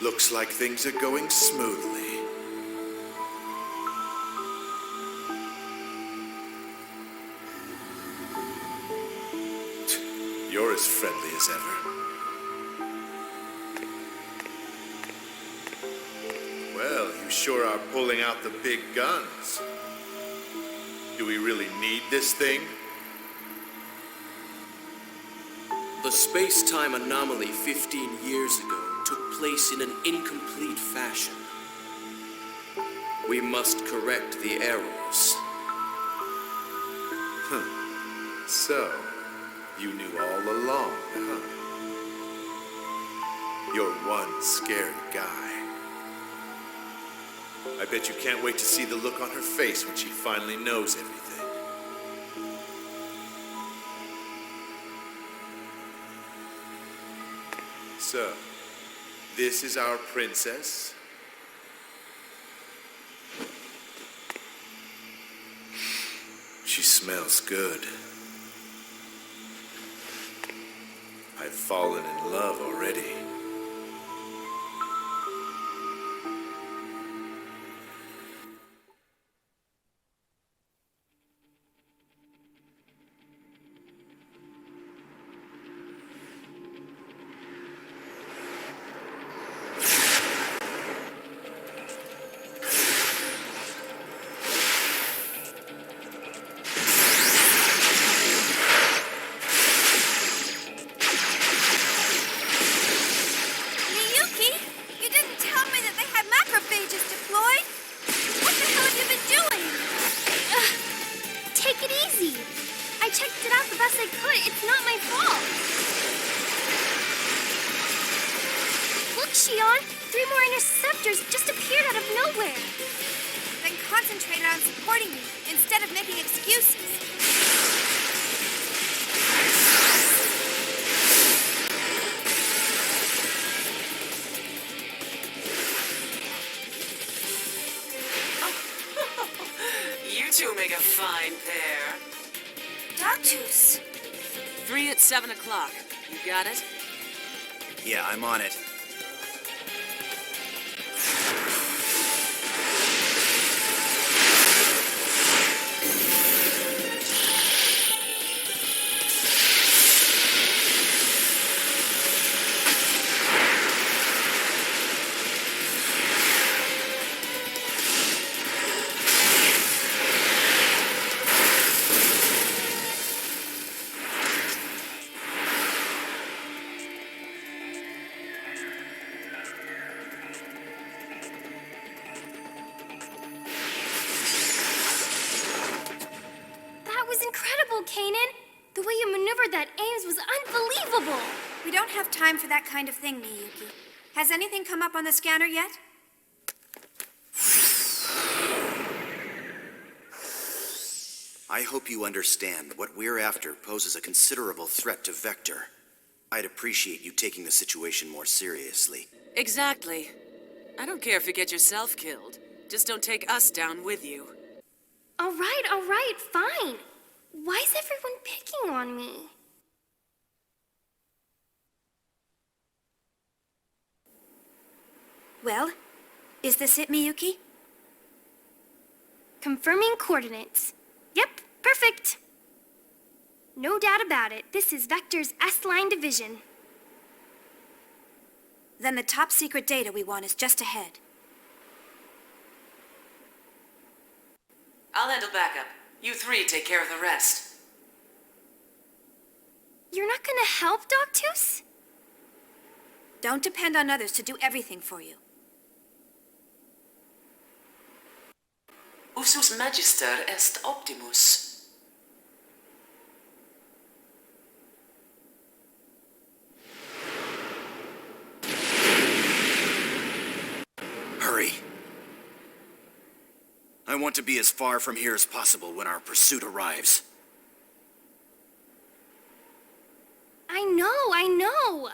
Looks like things are going smoothly. You're as friendly as ever. Well, you sure are pulling out the big guns. Do we really need this thing? The space-time anomaly 15 years ago took place in an incomplete fashion. We must correct the errors. So, you knew all along, huh? You're one scary guy. I bet you can't wait to see the look on her face when she finally knows everything. So, this is our princess. She smells good. I've fallen in love already. Shion! 3 more interceptors just appeared out of nowhere! Then concentrate on supporting me instead of making excuses. You two make a fine pair. Darkus. 3 at 7 o'clock. You got it? Yeah, I'm on it. The way you maneuvered that Ames was unbelievable! We don't have time for that kind of thing, Miyuki. Has anything come up on the scanner yet? I hope you understand what we're after poses a considerable threat to Vector. I'd appreciate you taking the situation more seriously. Exactly. I don't care if you get yourself killed. Just don't take us down with you. All right, fine. Why is everyone picking on me? Well, is this it, Miyuki? Confirming coordinates. Yep, perfect. No doubt about it. This is Vector's S-line division. Then the top secret data we want is just ahead. I'll handle backup. You 3 take care of the rest. You're not gonna help, Doctus? Don't depend on others to do everything for you. Usus Magister est Optimus. Hurry. I want to be as far from here as possible when our pursuit arrives. I know.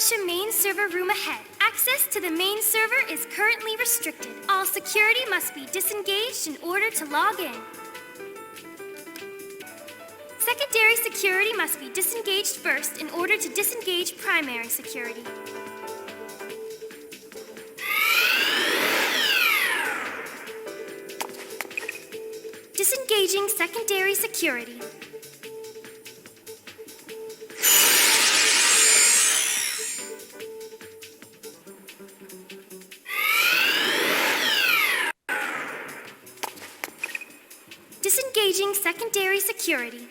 Felicia main server room ahead. Access to the main server is currently restricted. All security must be disengaged in order to log in. Secondary security must be disengaged first in order to disengage primary security. Disengaging secondary security. Disengaging secondary security.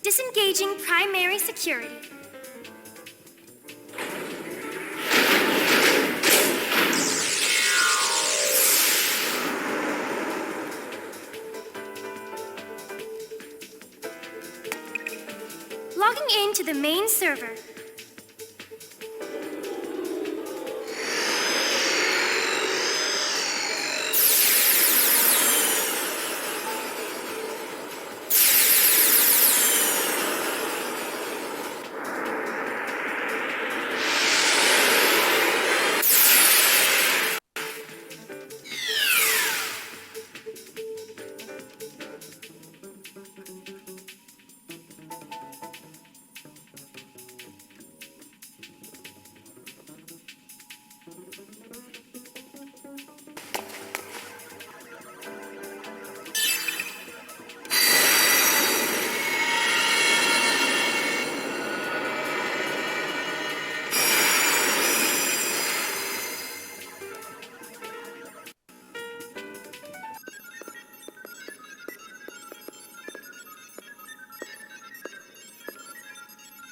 Disengaging primary security. Logging in to the main server.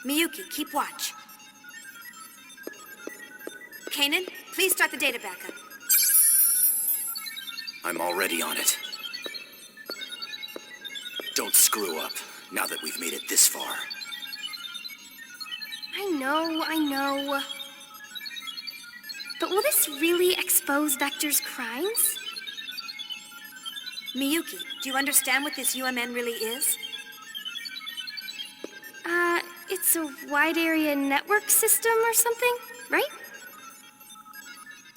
Miyuki, keep watch. Kanan, please start the data backup. I'm already on it. Don't screw up, now that we've made it this far. I know. But will this really expose Vector's crimes? Miyuki, do you understand what this UMN really is? It's a wide area network system or something, right?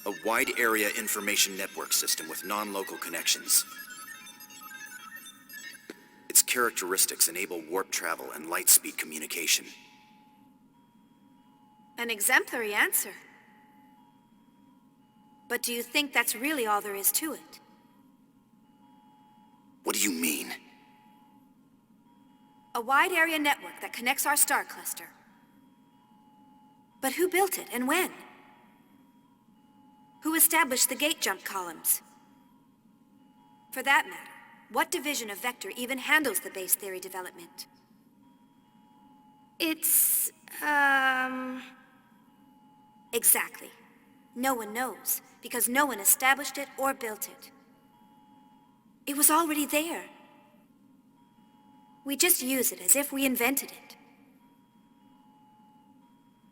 A wide area information network system with non-local connections. Its characteristics enable warp travel and light speed communication. An exemplary answer. But do you think that's really all there is to it? What do you mean? A wide area network that connects our star cluster. But who built it and when? Who established the gate jump columns? For that matter, what division of Vector even handles the base theory development? It's, Exactly. No one knows, because no one established it or built it. It was already there. We just use it as if we invented it.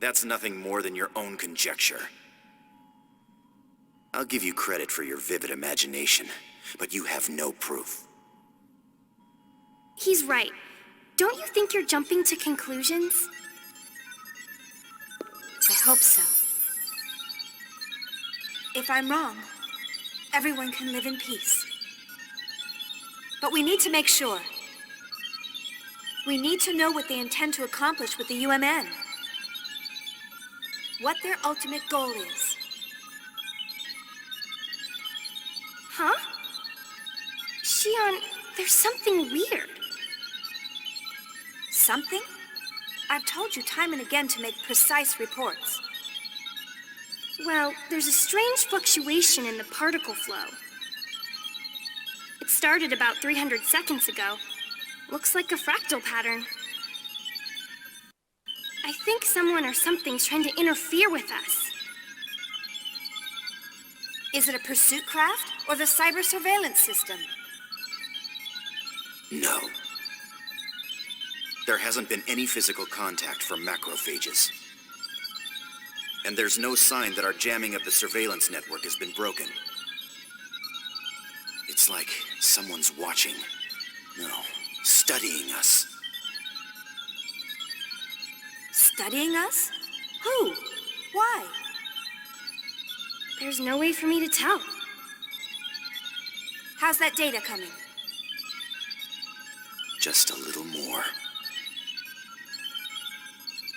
That's nothing more than your own conjecture. I'll give you credit for your vivid imagination, but you have no proof. he's right. Don't you think you're jumping to conclusions? I hope so. If I'm wrong, everyone can live in peace. But we need to make sure. We need to know what they intend to accomplish with the UMN. What their ultimate goal is. Huh? Shion, there's something weird. Something? I've told you time and again to make precise reports. Well, there's a strange fluctuation in the particle flow. It started about 300 seconds ago. Looks like a fractal pattern. I think someone or something's trying to interfere with us. Is it a pursuit craft or the cyber surveillance system? No. There hasn't been any physical contact from macrophages. And there's no sign that our jamming of the surveillance network has been broken. It's like someone's watching. No, studying us. Studying us? Who? Why? There's no way for me to tell. How's that data coming? Just a little more.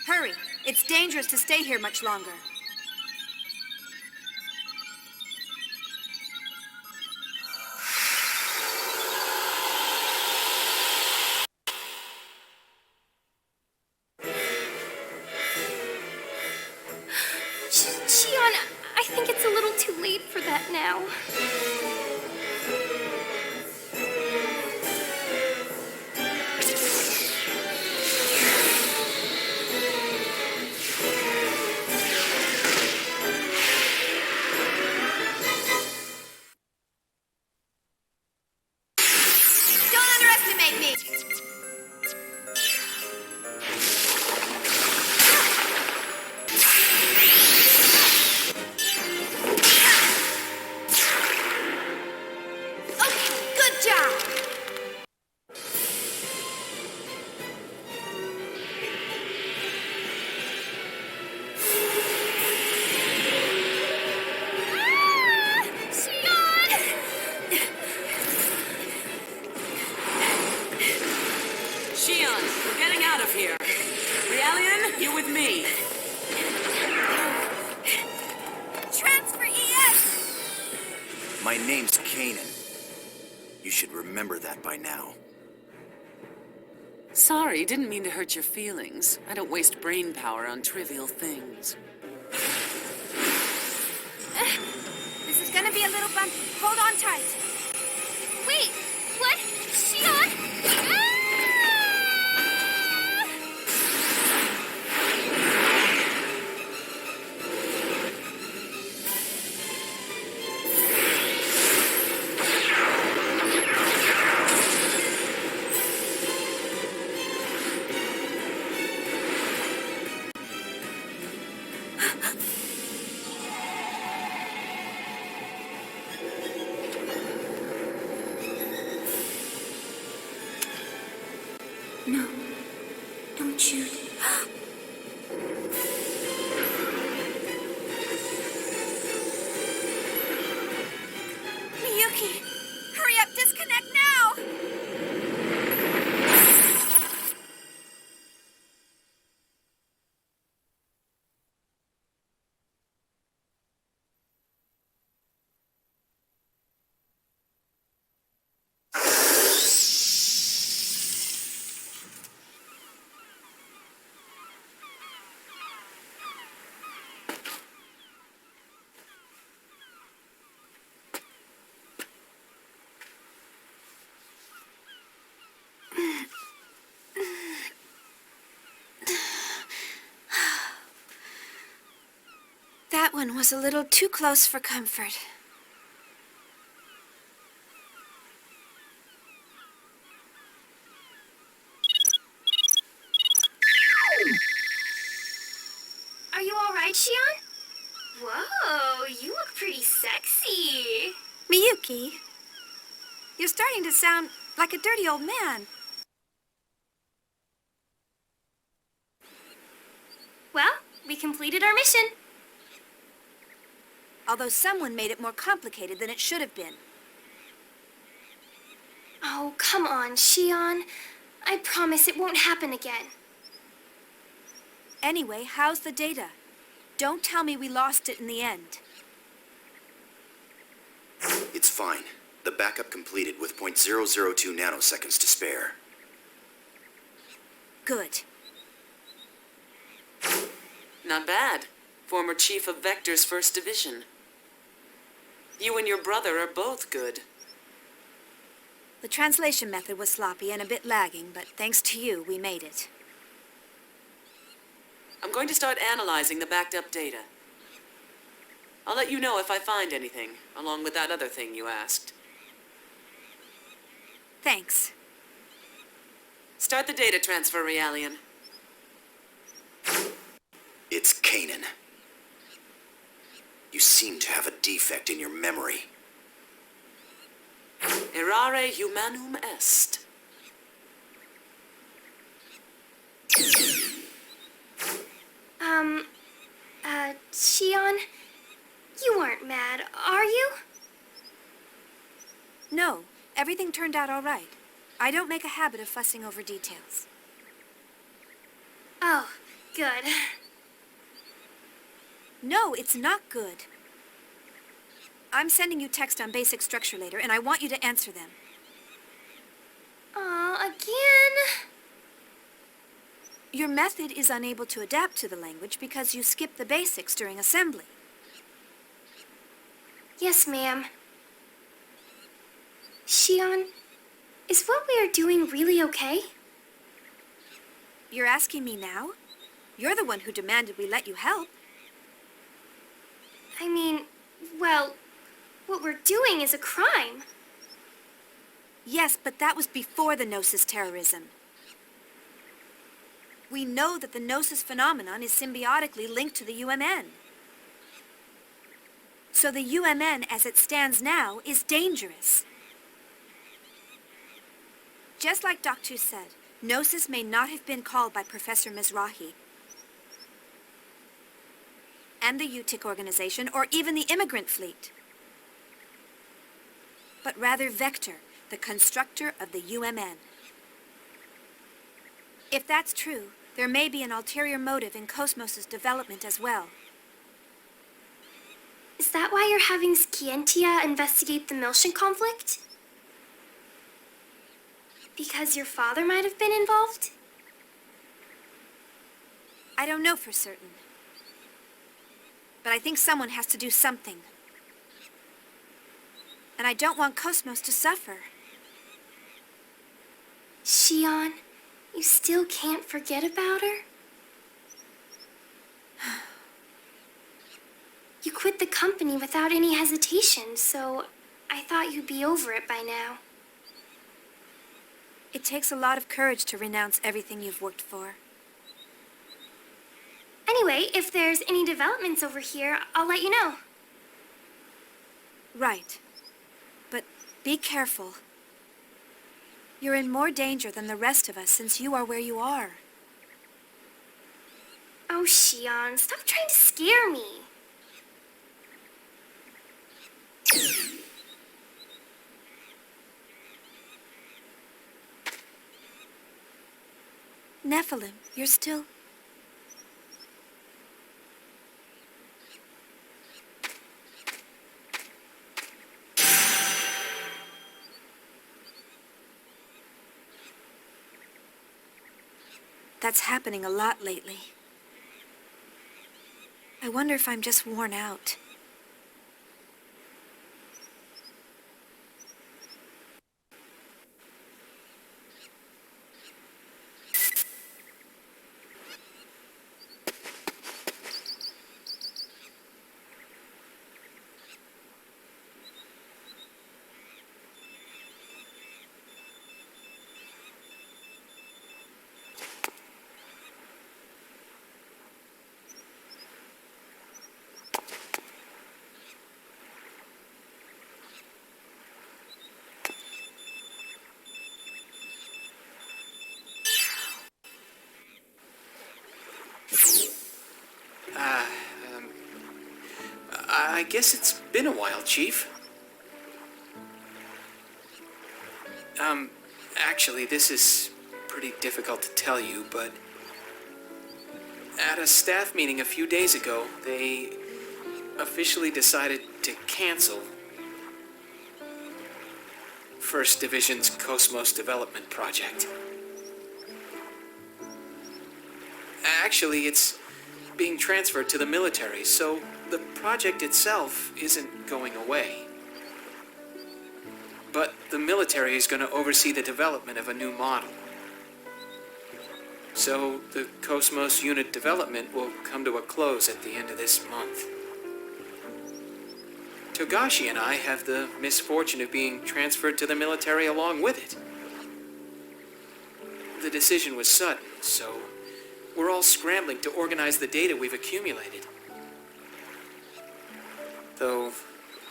Hurry. It's dangerous to stay here much longer. Shion, I think it's a little too late for that now. Don't underestimate me! Good job! Shion, we're getting out of here. Realian, you with me. Transfer ES! My name's Kanan. You should remember that by now. Sorry, didn't mean to hurt your feelings. I don't waste brain power on trivial things. This is gonna be a little bumpy. Hold on tight. Wait, what? Shion? Ah! No. Don't shoot. Miyuki! Hurry up! Disconnect now! That one was a little too close for comfort. Are you all right, Shion? Whoa, you look pretty sexy. Miyuki, you're starting to sound like a dirty old man. Well, we completed our mission. Although someone made it more complicated than it should have been. Oh, come on, Shion. I promise it won't happen again. Anyway, how's the data? Don't tell me we lost it in the end. It's fine. The backup completed with .002 nanoseconds to spare. Good. Not bad. Former chief of Vector's first division. You and your brother are both good. The translation method was sloppy and a bit lagging, but thanks to you, we made it. I'm going to start analyzing the backed up data. I'll let you know if I find anything, along with that other thing you asked. Thanks. Start the data transfer, Realian. It's Kanan. You seem to have a defect in your memory. Errare humanum est. Shion, you aren't mad, are you? No, everything turned out all right. I don't make a habit of fussing over details. Oh, good. No, it's not good. I'm sending you text on basic structure later, and I want you to answer them. Aw, again? Your method is unable to adapt to the language because you skip the basics during assembly. Yes, ma'am. Shion, is what we are doing really okay? You're asking me now? You're the one who demanded we let you help. I mean, well, what we're doing is a crime. Yes, but that was before the Gnosis terrorism. We know that the Gnosis phenomenon is symbiotically linked to the UMN. So the UMN, as it stands now, is dangerous. Just like Dr. said, Gnosis may not have been called by Professor Mizrahi and the UTIC organization, or even the immigrant fleet, but rather Vector, the constructor of the UMN. If that's true, there may be an ulterior motive in KOS-MOS's development as well. Is that why you're having Scientia investigate the Miltian conflict? Because your father might have been involved? I don't know for certain. But I think someone has to do something. And I don't want KOS-MOS to suffer. Shion, you still can't forget about her? You quit the company without any hesitation, so I thought you'd be over it by now. It takes a lot of courage to renounce everything you've worked for. Anyway, if there's any developments over here, I'll let you know. Right. But be careful. You're in more danger than the rest of us since you are where you are. Oh, Shion, stop trying to scare me. Nephilim, you're still... That's happening a lot lately. I wonder if I'm just worn out. I guess it's been a while, Chief. Actually, this is pretty difficult to tell you, but at a staff meeting a few days ago, they officially decided to cancel First Division's KOS-MOS development project. Actually, it's being transferred to the military, so the project itself isn't going away. But the military is going to oversee the development of a new model. So the KOS-MOS unit development will come to a close at the end of this month. Togashi and I have the misfortune of being transferred to the military along with it. The decision was sudden, so we're all scrambling to organize the data we've accumulated. Though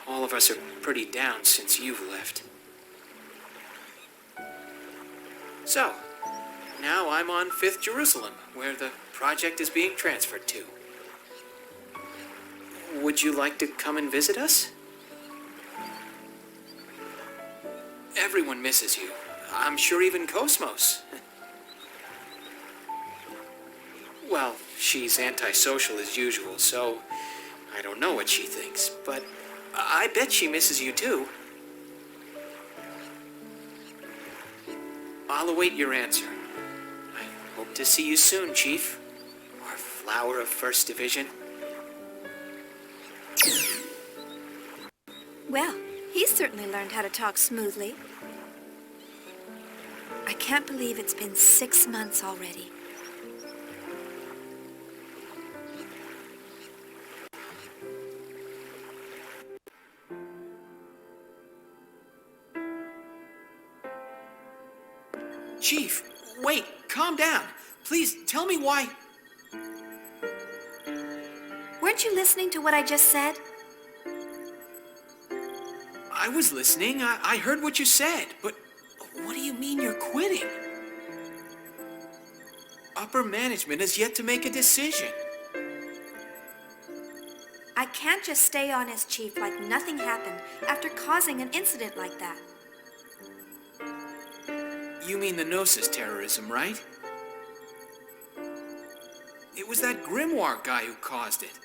all of us are pretty down since you've left. So, now I'm on 5th Jerusalem, where the project is being transferred to. Would you like to come and visit us? Everyone misses you. I'm sure even KO-S-MOS. Well, she's antisocial as usual, so I don't know what she thinks, but I bet she misses you too. I'll await your answer. I hope to see you soon, Chief. Our flower of 1st Division. Well, he's certainly learned how to talk smoothly. I can't believe it's been 6 months already. Chief, wait, calm down. Please, tell me why... Weren't you listening to what I just said? I was listening. I heard what you said, but what do you mean you're quitting? Upper management has yet to make a decision. I can't just stay on as chief like nothing happened after causing an incident like that. You mean the Gnosis terrorism, right? It was that Grimoire guy who caused it.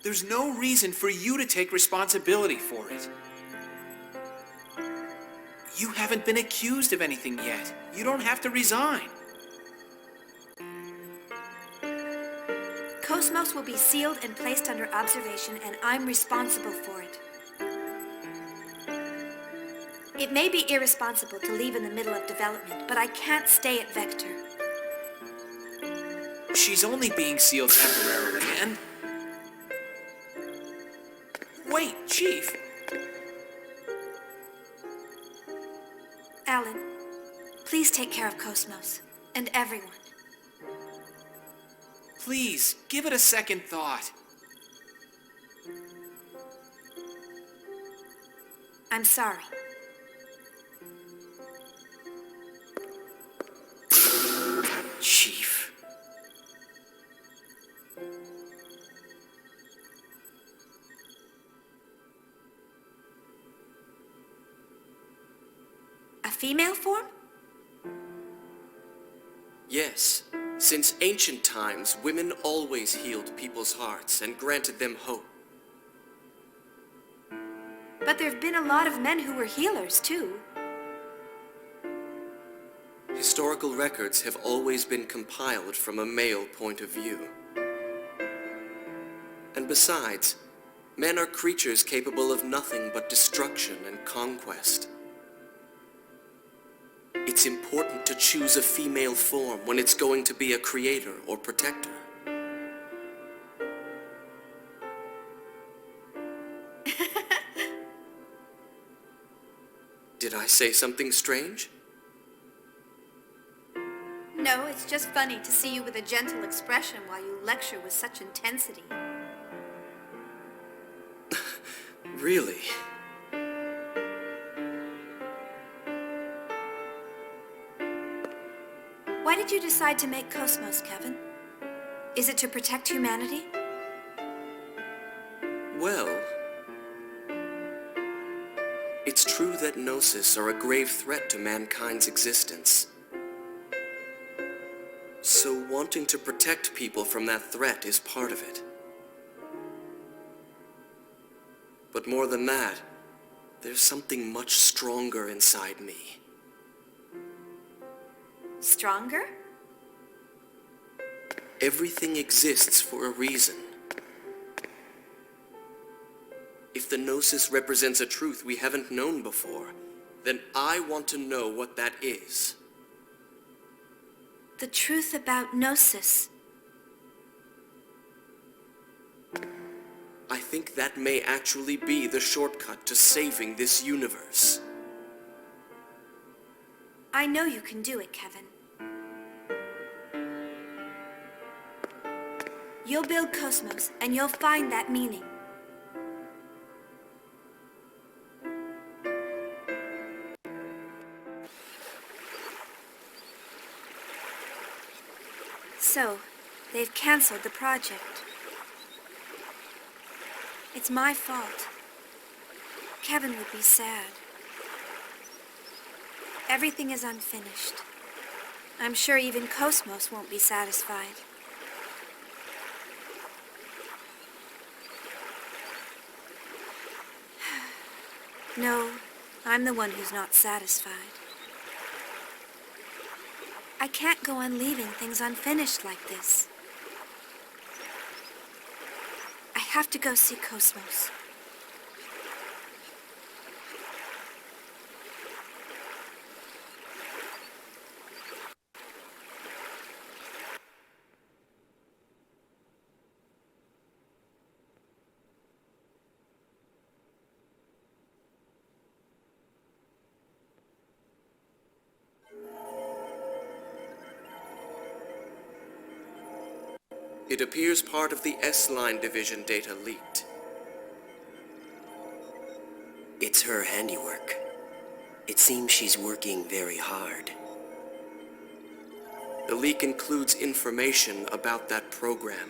There's no reason for you to take responsibility for it. You haven't been accused of anything yet. You don't have to resign. KO-S-MOS will be sealed and placed under observation, and I'm responsible for it. It may be irresponsible to leave in the middle of development, but I can't stay at Vector. She's only being sealed temporarily, and... Wait, Chief. Alan, please take care of KO-S-MOS and everyone. Please, give it a second thought. I'm sorry. Chief. A female form? Yes. Since ancient times, women always healed people's hearts and granted them hope. But there have been a lot of men who were healers, too. Historical records have always been compiled from a male point of view. And besides, men are creatures capable of nothing but destruction and conquest. It's important to choose a female form when it's going to be a creator or protector. Did I say something strange? No, it's just funny to see you with a gentle expression while you lecture with such intensity. Really? Why did you decide to make KO-S-MOS, Kevin? Is it to protect humanity? Well, it's true that Gnosis are a grave threat to mankind's existence. So wanting to protect people from that threat is part of it. But more than that, there's something much stronger inside me. Stronger? Everything exists for a reason. If the Gnosis represents a truth we haven't known before, then I want to know what that is. The truth about Gnosis. I think that may actually be the shortcut to saving this universe. I know you can do it, Kevin. You'll build KO-S-MOS, and you'll find that meaning. So, they've canceled the project. It's my fault. Kevin would be sad. Everything is unfinished. I'm sure even KOS-MOS won't be satisfied. No, I'm the one who's not satisfied. I can't go on leaving things unfinished like this. I have to go see KOS-MOS. It appears part of the S-Line division data leaked. It's her handiwork. It seems she's working very hard. The leak includes information about that program.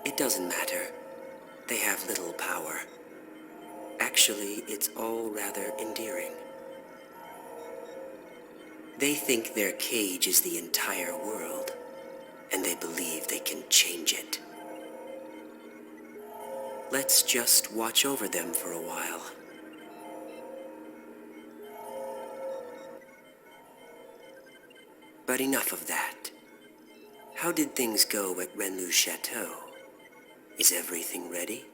It doesn't matter. They have little power. Actually, it's all rather endearing. They think their cage is the entire world, and they believe they can change it. Let's just watch over them for a while. But enough of that. How did things go at Renlu's chateau? Is everything ready?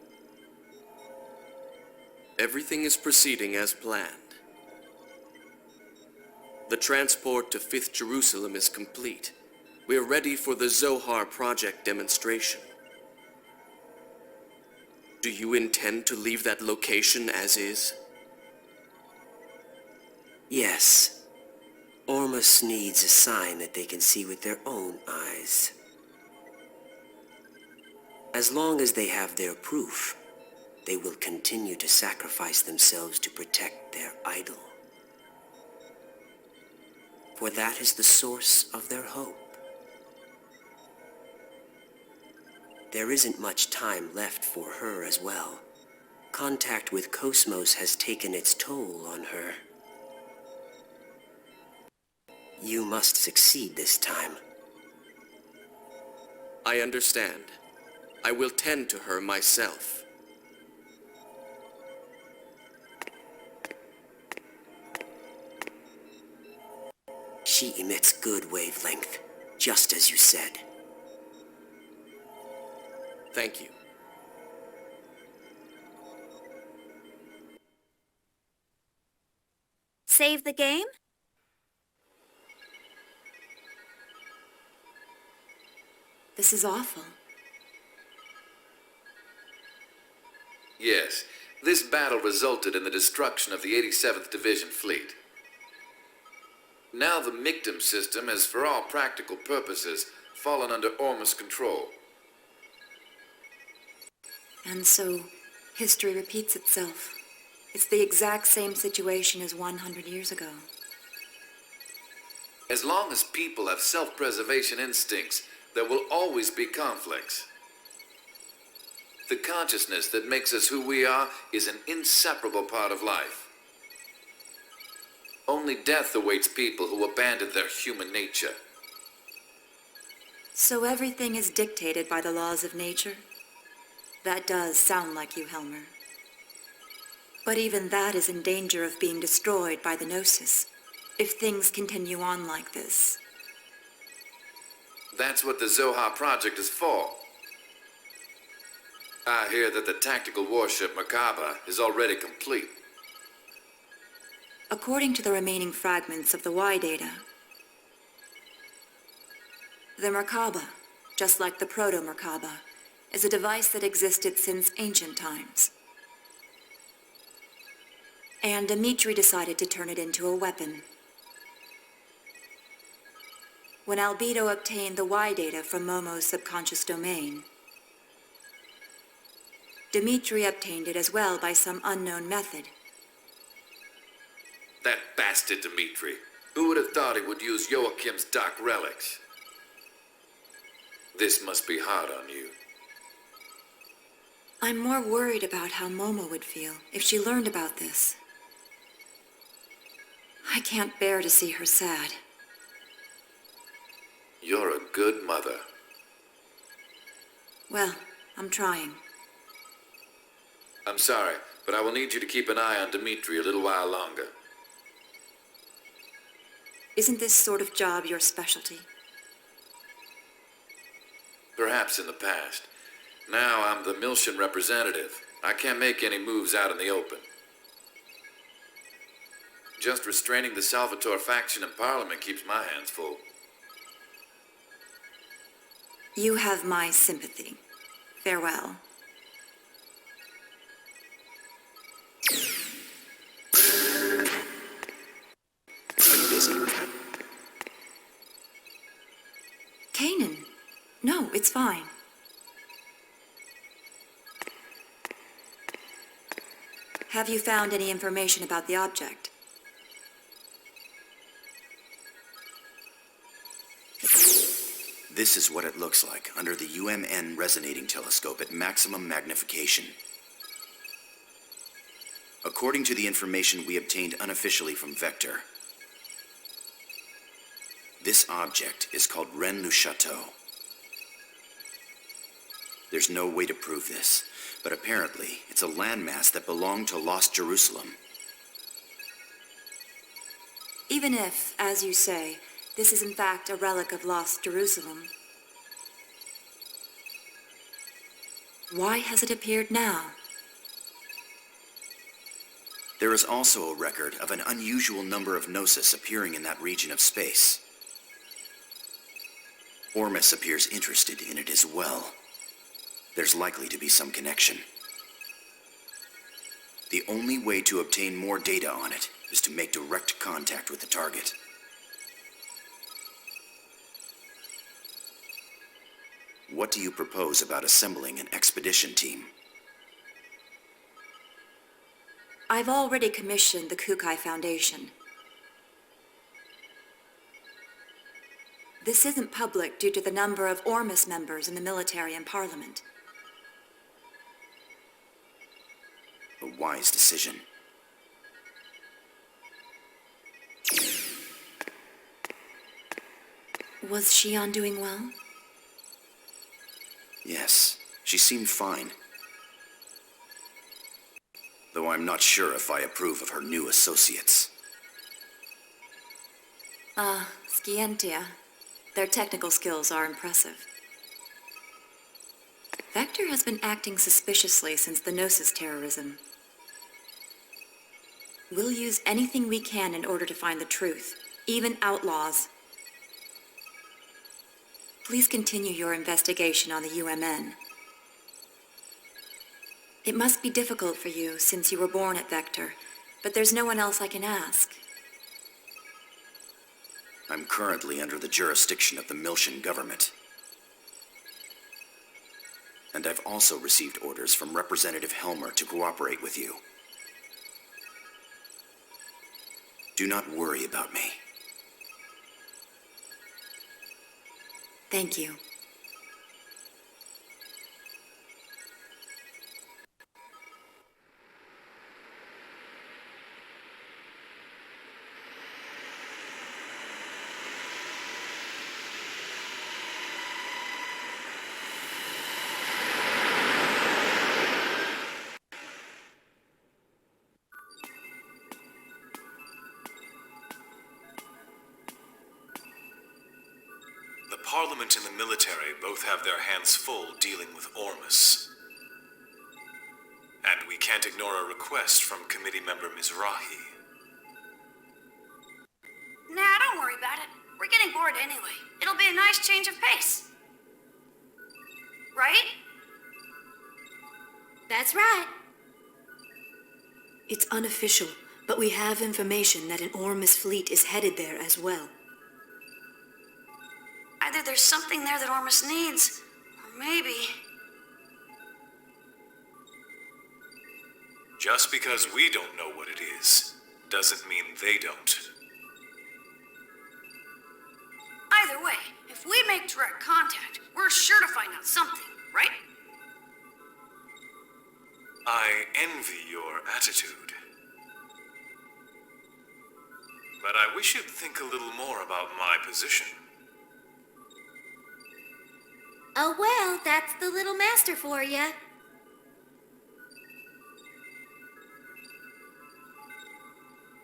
Everything is proceeding as planned. The transport to 5th Jerusalem is complete. We're ready for the Zohar project demonstration. Do you intend to leave that location as is? Yes. Ormus needs a sign that they can see with their own eyes. As long as they have their proof, they will continue to sacrifice themselves to protect their idol. For that is the source of their hope. There isn't much time left for her as well. Contact with KOS-MOS has taken its toll on her. You must succeed this time. I understand. I will tend to her myself. She emits good wavelength, just as you said. Thank you. Save the game? This is awful. Yes, this battle resulted in the destruction of the 87th Division fleet. Now the Michtam system has, for all practical purposes, fallen under Ormus control. And so, history repeats itself. It's the exact same situation as 100 years ago. As long as people have self-preservation instincts, there will always be conflicts. The consciousness that makes us who we are is an inseparable part of life. Only death awaits people who abandon their human nature. So everything is dictated by the laws of nature? That does sound like you, Helmer. But even that is in danger of being destroyed by the Gnosis, if things continue on like this. That's what the Zohar project is for. I hear that the tactical warship Merkaba is already complete. According to the remaining fragments of the Y data, the Merkaba, just like the proto-Merkaba, is a device that existed since ancient times. And Dimitri decided to turn it into a weapon. When Albedo obtained the Y data from Momo's subconscious domain, Dimitri obtained it as well by some unknown method. That bastard Dimitri. Who would have thought he would use Joachim's dark relics? This must be hard on you. I'm more worried about how Momo would feel if she learned about this. I can't bear to see her sad. You're a good mother. Well, I'm trying. I'm sorry, but I will need you to keep an eye on Dmitri a little while longer. Isn't this sort of job your specialty? Perhaps in the past. Now I'm the Miltian representative. I can't make any moves out in the open. Just restraining the Salvatore faction in Parliament keeps my hands full. You have my sympathy. Farewell. Are you busy? Kanan. No, it's fine. Have you found any information about the object? This is what it looks like under the UMN resonating telescope at maximum magnification. According to the information we obtained unofficially from Vector, this object is called Rennes-le-Château. There's no way to prove this, but apparently it's a landmass that belonged to Lost Jerusalem. Even if, as you say, this is in fact a relic of Lost Jerusalem, why has it appeared now? There is also a record of an unusual number of Gnosis appearing in that region of space. Ormus appears interested in it as well. There's likely to be some connection. The only way to obtain more data on it is to make direct contact with the target. What do you propose about assembling an expedition team? I've already commissioned the Kukai Foundation. This isn't public due to the number of Ormus members in the military and parliament. A wise decision. Was Shion doing well? Yes, she seemed fine. Though I'm not sure if I approve of her new associates. Scientia. Their technical skills are impressive. Vector has been acting suspiciously since the Gnosis terrorism. We'll use anything we can in order to find the truth, even outlaws. Please continue your investigation on the UMN. It must be difficult for you since you were born at Vector, but there's no one else I can ask. I'm currently under the jurisdiction of the Miltian government. And I've also received orders from Representative Helmer to cooperate with you. Do not worry about me. Thank you. The Parliament and the military both have their hands full dealing with Ormus. And we can't ignore a request from committee member Mizrahi. Nah, don't worry about it. We're getting bored anyway. It'll be a nice change of pace. Right? That's right. It's unofficial, but we have information that an Ormus fleet is headed there as well. Either there's something there that Ormus needs, or maybe... Just because we don't know what it is, doesn't mean they don't. Either way, if if we make direct contact, we're sure to find out something, right? I envy your attitude. But I wish you'd think a little more about my position. Oh well, that's the little master for ya.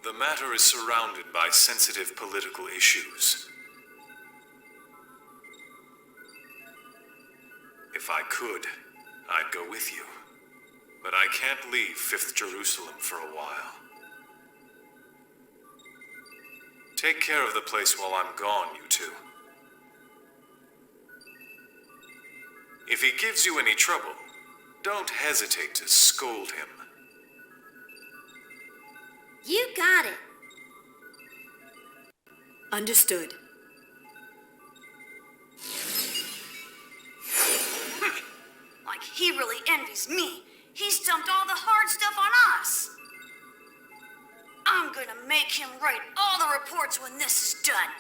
The matter is surrounded by sensitive political issues. If I could, I'd go with you. But I can't leave 5th Jerusalem for a while. Take care of the place while I'm gone, you two. If he gives you any trouble, don't hesitate to scold him. You got it. Understood. Like he really envies me. He's dumped all the hard stuff on us. I'm gonna make him write all the reports when this is done.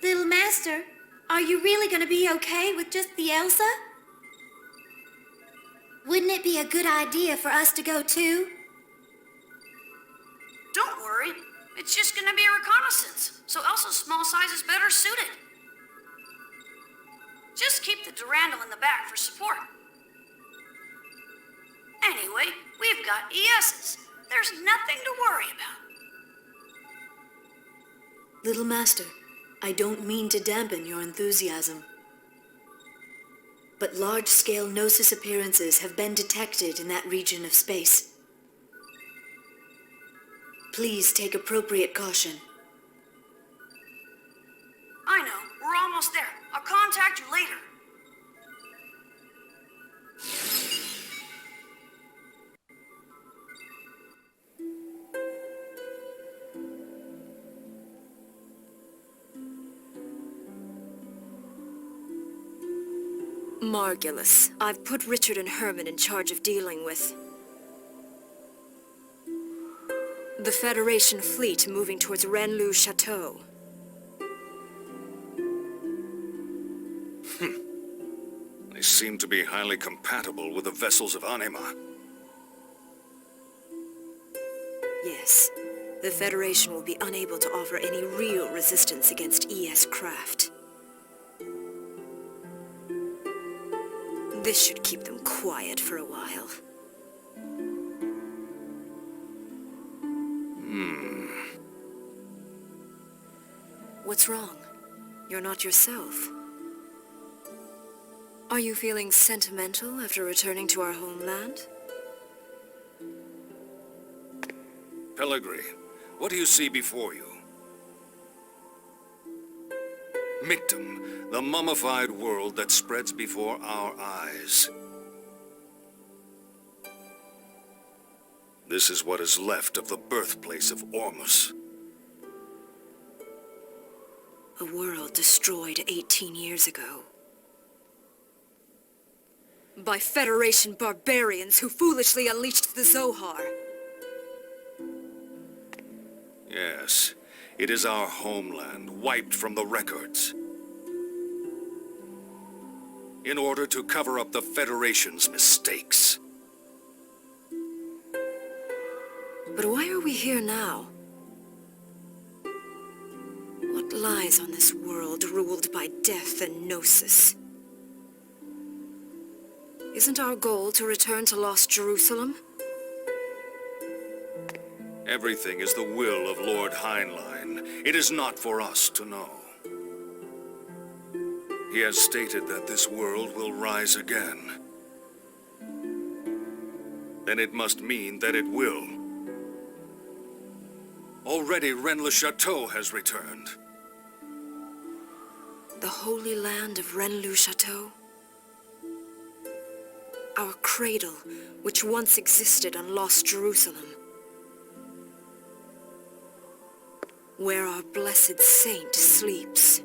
Little master, are you really gonna be okay with just the Elsa? Wouldn't it be a good idea for us to go too? Don't worry. It's just gonna be a reconnaissance, so Elsa's small size is better suited. Just keep the Durandal in the back for support. Anyway, we've got ESs. There's nothing to worry about. Little Master, I don't mean to dampen your enthusiasm. But large-scale Gnosis appearances have been detected in that region of space. Please take appropriate caution. I know. We're almost there. I'll contact you later. Margulis, I've put Richard and Herman in charge of dealing with the Federation fleet moving towards Renlu Chateau. They seem to be highly compatible with the vessels of Anima. Yes, the Federation will be unable to offer any real resistance against ES craft. This should keep them quiet for a while. What's wrong? You're not yourself. Are you feeling sentimental after returning to our homeland? Pellegrini, what do you see before you? Michtam, the mummified world that spreads before our eyes. This is what is left of the birthplace of Ormus. A world destroyed 18 years ago. By Federation barbarians who foolishly unleashed the Zohar. Yes, it is our homeland, wiped from the records. In order to cover up the Federation's mistakes. But why are we here now? What lies on this world ruled by death and Gnosis? Isn't our goal to return to Lost Jerusalem? Everything is the will of Lord Heinlein. It is not for us to know. He has stated that this world will rise again. Then it must mean that it will. Already Rennes-le Chateau has returned. The holy land of Rennes-le Chateau? Our cradle, which once existed on Lost Jerusalem. Where our blessed saint sleeps.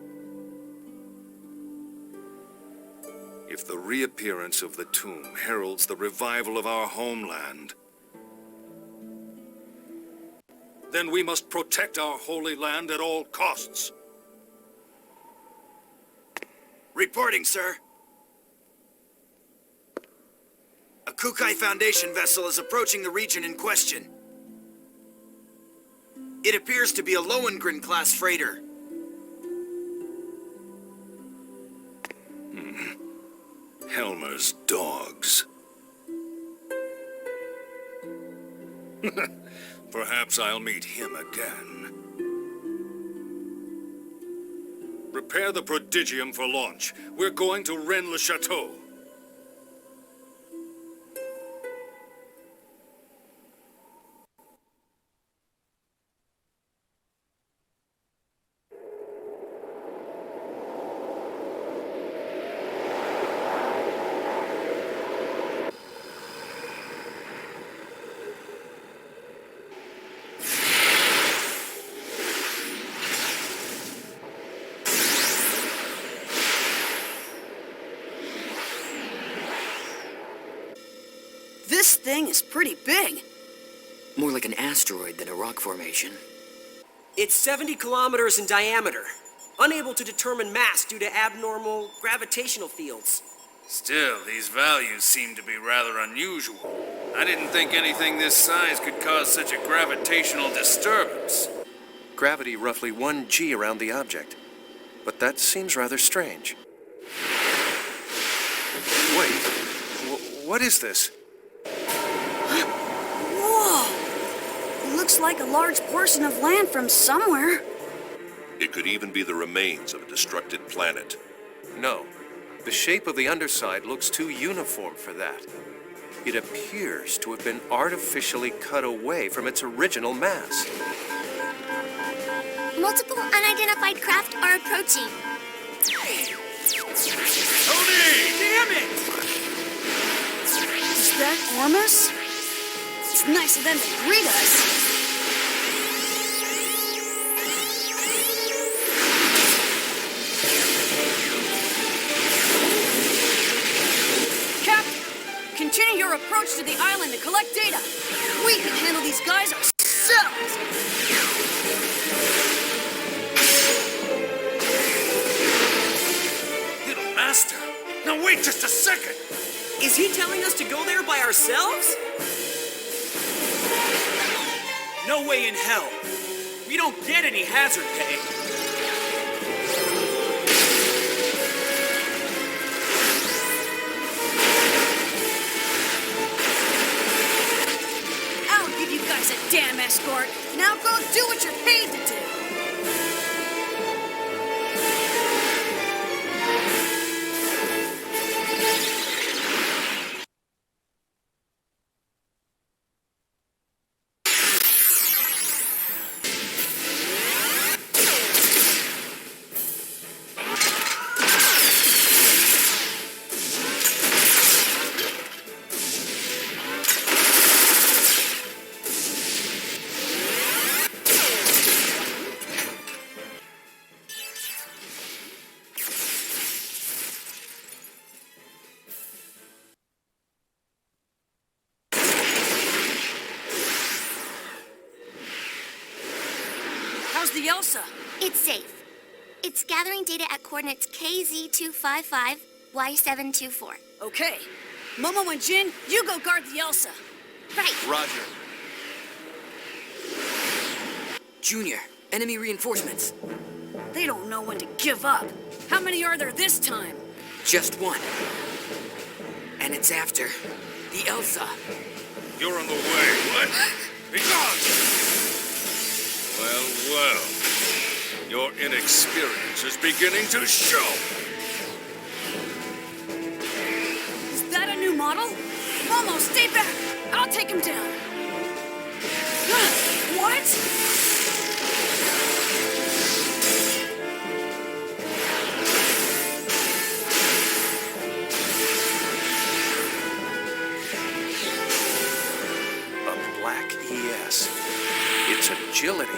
If the reappearance of the tomb heralds the revival of our homeland, then we must protect our holy land at all costs. Reporting, sir. A Kukai Foundation vessel is approaching the region in question. It appears to be a Lohengrin-class freighter. Helmer's dogs. Perhaps I'll meet him again. Prepare the prodigium for launch. We're going to Rennes-le-Chateau. This thing is pretty big. More like an asteroid than a rock formation. It's 70 kilometers in diameter, unable to determine mass due to abnormal gravitational fields. Still, these values seem to be rather unusual. I didn't think anything this size could cause such a gravitational disturbance. Gravity roughly 1 g around the object. But that seems rather strange. Wait, what is this? Whoa! It looks like a large portion of land from somewhere. It could even be the remains of a destructed planet. No. The shape of the underside looks too uniform for that. It appears to have been artificially cut away from its original mass. Multiple unidentified craft are approaching. Tony! Damn it! Is that Ormus? It's nice of them to greet us. Captain, continue your approach to the island to collect data. We can handle these guys ourselves. Little master! Now wait just a second! Is he telling us to go there by ourselves? No way in hell. We don't get any hazard pay. I'll give you guys a damn escort. Now go do what you're paid to do. How's the Elsa? It's safe. It's gathering data at coordinates KZ255, Y724. Okay. Momo and Jin, you go guard the Elsa. Right. Roger. Junior, enemy reinforcements. They don't know when to give up. How many are there this time? Just one. And it's after the Elsa. You're in the way. What? Be gone! Well, well. Your inexperience is beginning to show. Is that a new model? Momo, stay back! I'll take him down. What? A black ES. Its agility.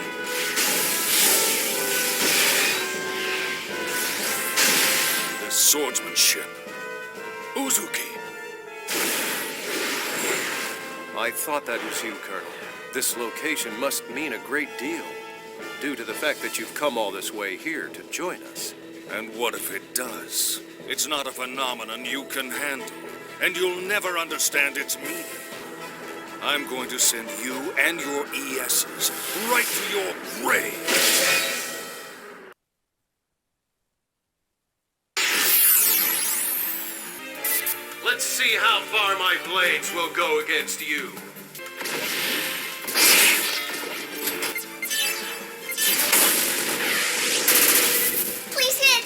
The swordsmanship. Uzuki. I thought that was you, Colonel. This location must mean a great deal, due to the fact that you've come all this way here to join us. And what if it does? It's not a phenomenon you can handle, and you'll never understand its meaning. I'm going to send you and your ESs right to your grave. Let's see how far my blades will go against you. Please hit!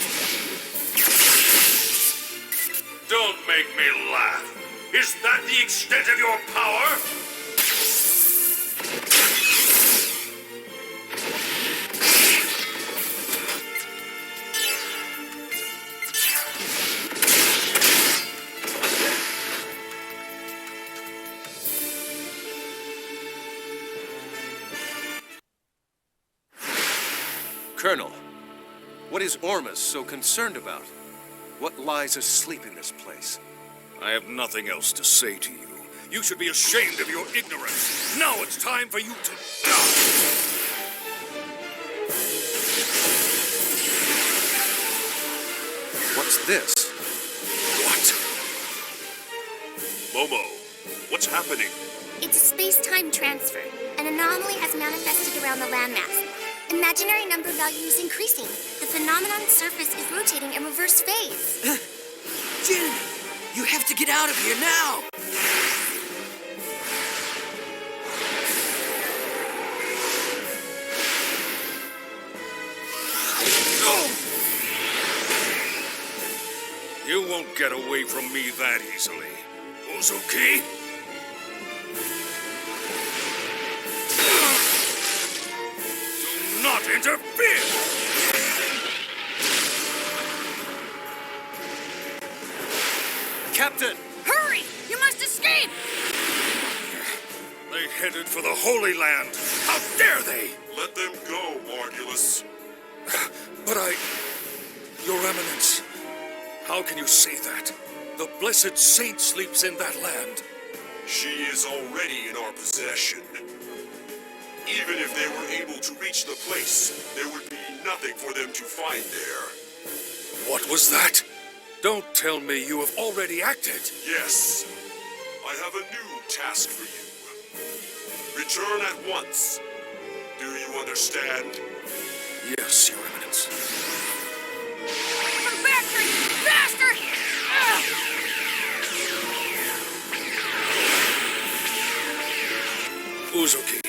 Don't make me laugh. Is that the extent of your power? Colonel, what is Ormus so concerned about? What lies asleep in this place? I have nothing else to say to you. You should be ashamed of your ignorance. Now it's time for you to die! What's this? What? Momo, what's happening? It's a space-time transfer. An anomaly has manifested around the landmass. Imaginary number value is increasing. The phenomenon's surface is rotating in reverse phase. Jin, you have to get out of here now! You won't get away from me that easily. Uzuki? Do not interfere! Captain! Hurry! You must escape! They headed for the Holy Land. How dare they? Let them go, Margulis. But Your Eminence, how can you say that? The blessed saint sleeps in that land. She is already in our possession. Even if they were able to reach the place, there would be nothing for them to find there. What was that? Don't tell me you have already acted. Yes. I have a new task for you. Return at once. Do you understand? Yes, Your Eminence. Come back here, you bastard! Uzuki,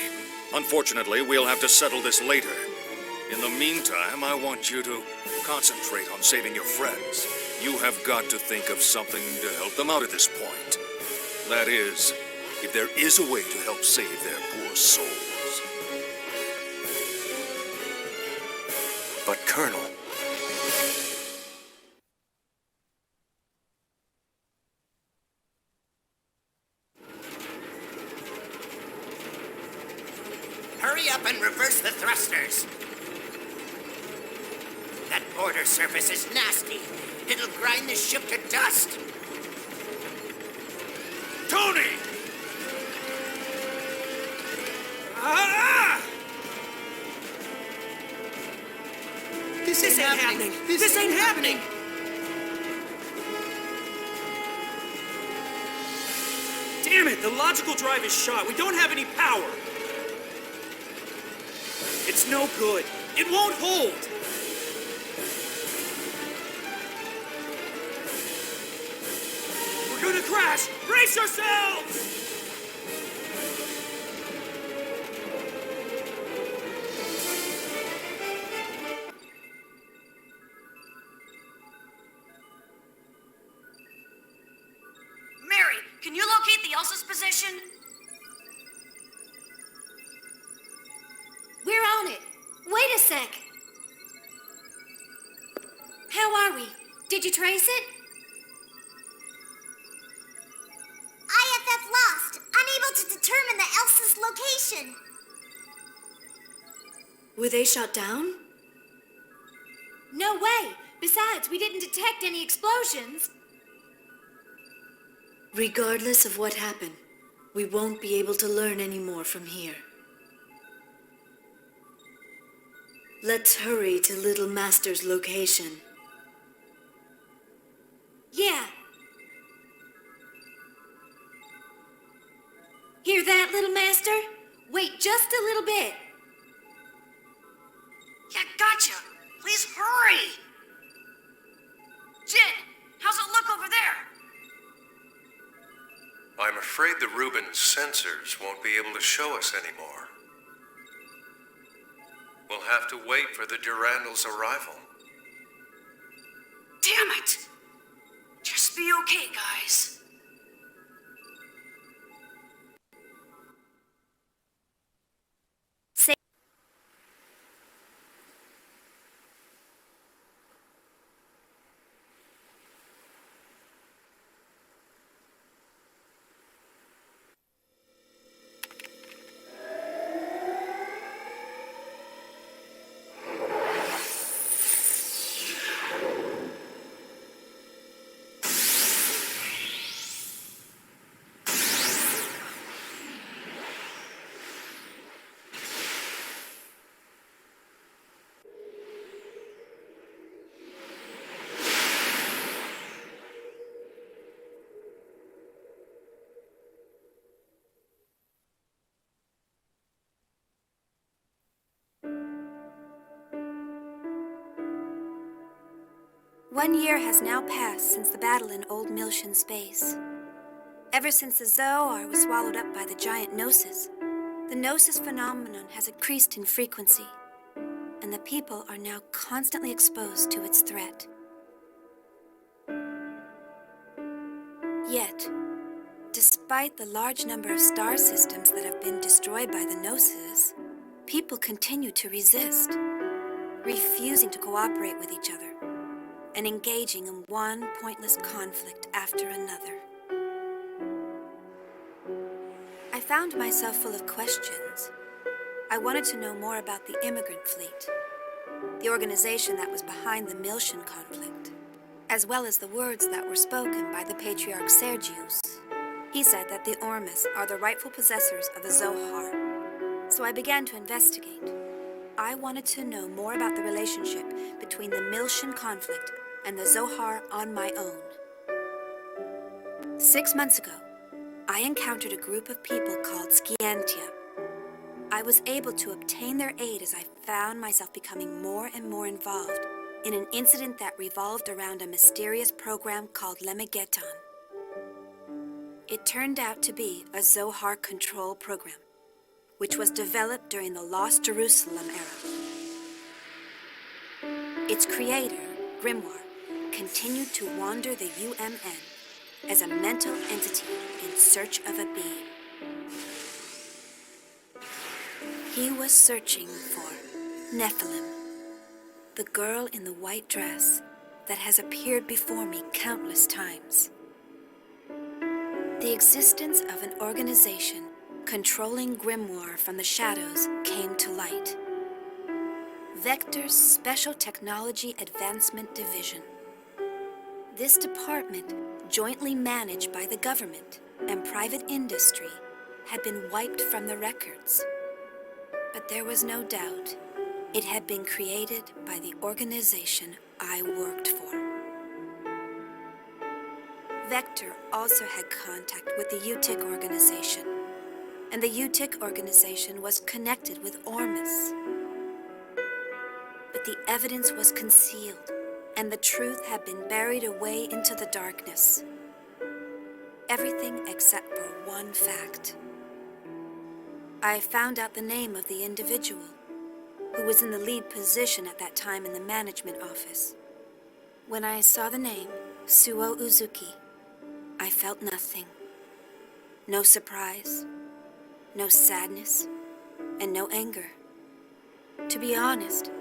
unfortunately, we'll have to settle this later. In the meantime, I want you to concentrate on saving your friends. You have got to think of something to help them out at this point. That is, if there is a way to help save their poor souls. But Colonel... Hurry up and reverse the thrusters. That border surface is nasty. It'll grind the ship to dust. Tony! This ain't happening. This ain't happening. Damn it! The logical drive is shot. We don't have any power. It's no good. It won't hold. We're gonna crash. Brace yourselves! Mary, can you locate the Elsa's position? We're on it. Wait a sec. How are we? Did you trace it? IFF lost, unable to determine the Elsa's location. Were they shot down? No way. Besides, we didn't detect any explosions. Regardless of what happened, we won't be able to learn any more from here. Let's hurry to Little Master's location. Yeah. Hear that, Little Master? Wait just a little bit. Yeah, gotcha. Please hurry. Jin, how's it look over there? I'm afraid the Rubens sensors won't be able to show us anymore. We'll have to wait for the Durandal's arrival. Damn it. Just be okay, guys. One year has now passed since the battle in Old Milshan space. Ever since the Zohar was swallowed up by the giant Gnosis, the Gnosis phenomenon has increased in frequency, and the people are now constantly exposed to its threat. Yet, despite the large number of star systems that have been destroyed by the Gnosis, people continue to resist, refusing to cooperate with each other, and engaging in one pointless conflict after another. I found myself full of questions. I wanted to know more about the immigrant fleet, the organization that was behind the Milshan conflict, as well as the words that were spoken by the patriarch Sergius. He said that the Ormus are the rightful possessors of the Zohar, so I began to investigate. I wanted to know more about the relationship between the Milshan conflict and the Zohar on my own. 6 months ago, I encountered a group of people called Skiantia. I was able to obtain their aid as I found myself becoming more and more involved in an incident that revolved around a mysterious program called Lemegeton. It turned out to be a Zohar control program, which was developed during the Lost Jerusalem era. Its creator, Grimoire, continued to wander the UMN as a mental entity in search of a being. He was searching for Nephilim, the girl in the white dress that has appeared before me countless times. The existence of an organization controlling Grimoire from the shadows came to light. Vector's Special Technology Advancement Division. This department, jointly managed by the government and private industry, had been wiped from the records. But there was no doubt it had been created by the organization I worked for. Vector also had contact with the UTIC organization, and the UTIC organization was connected with Ormus. But the evidence was concealed, and the truth had been buried away into the darkness. Everything except for one fact. I found out the name of the individual who was in the lead position at that time in the management office. When I saw the name, Shion Uzuki, I felt nothing. No surprise, no sadness, and no anger. To be honest,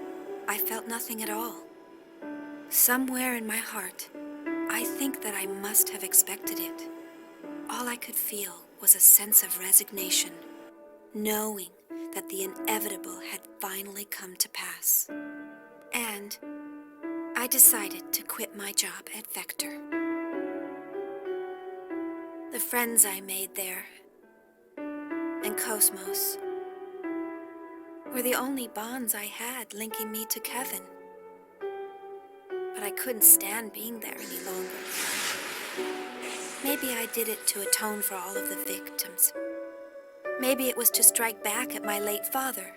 I felt nothing at all. Somewhere in my heart, I think that I must have expected it. All I could feel was a sense of resignation, knowing that the inevitable had finally come to pass. And I decided to quit my job at Vector. The friends I made there, and KOS-MOS, were the only bonds I had linking me to Kevin. But I couldn't stand being there any longer. Maybe I did it to atone for all of the victims. Maybe it was to strike back at my late father,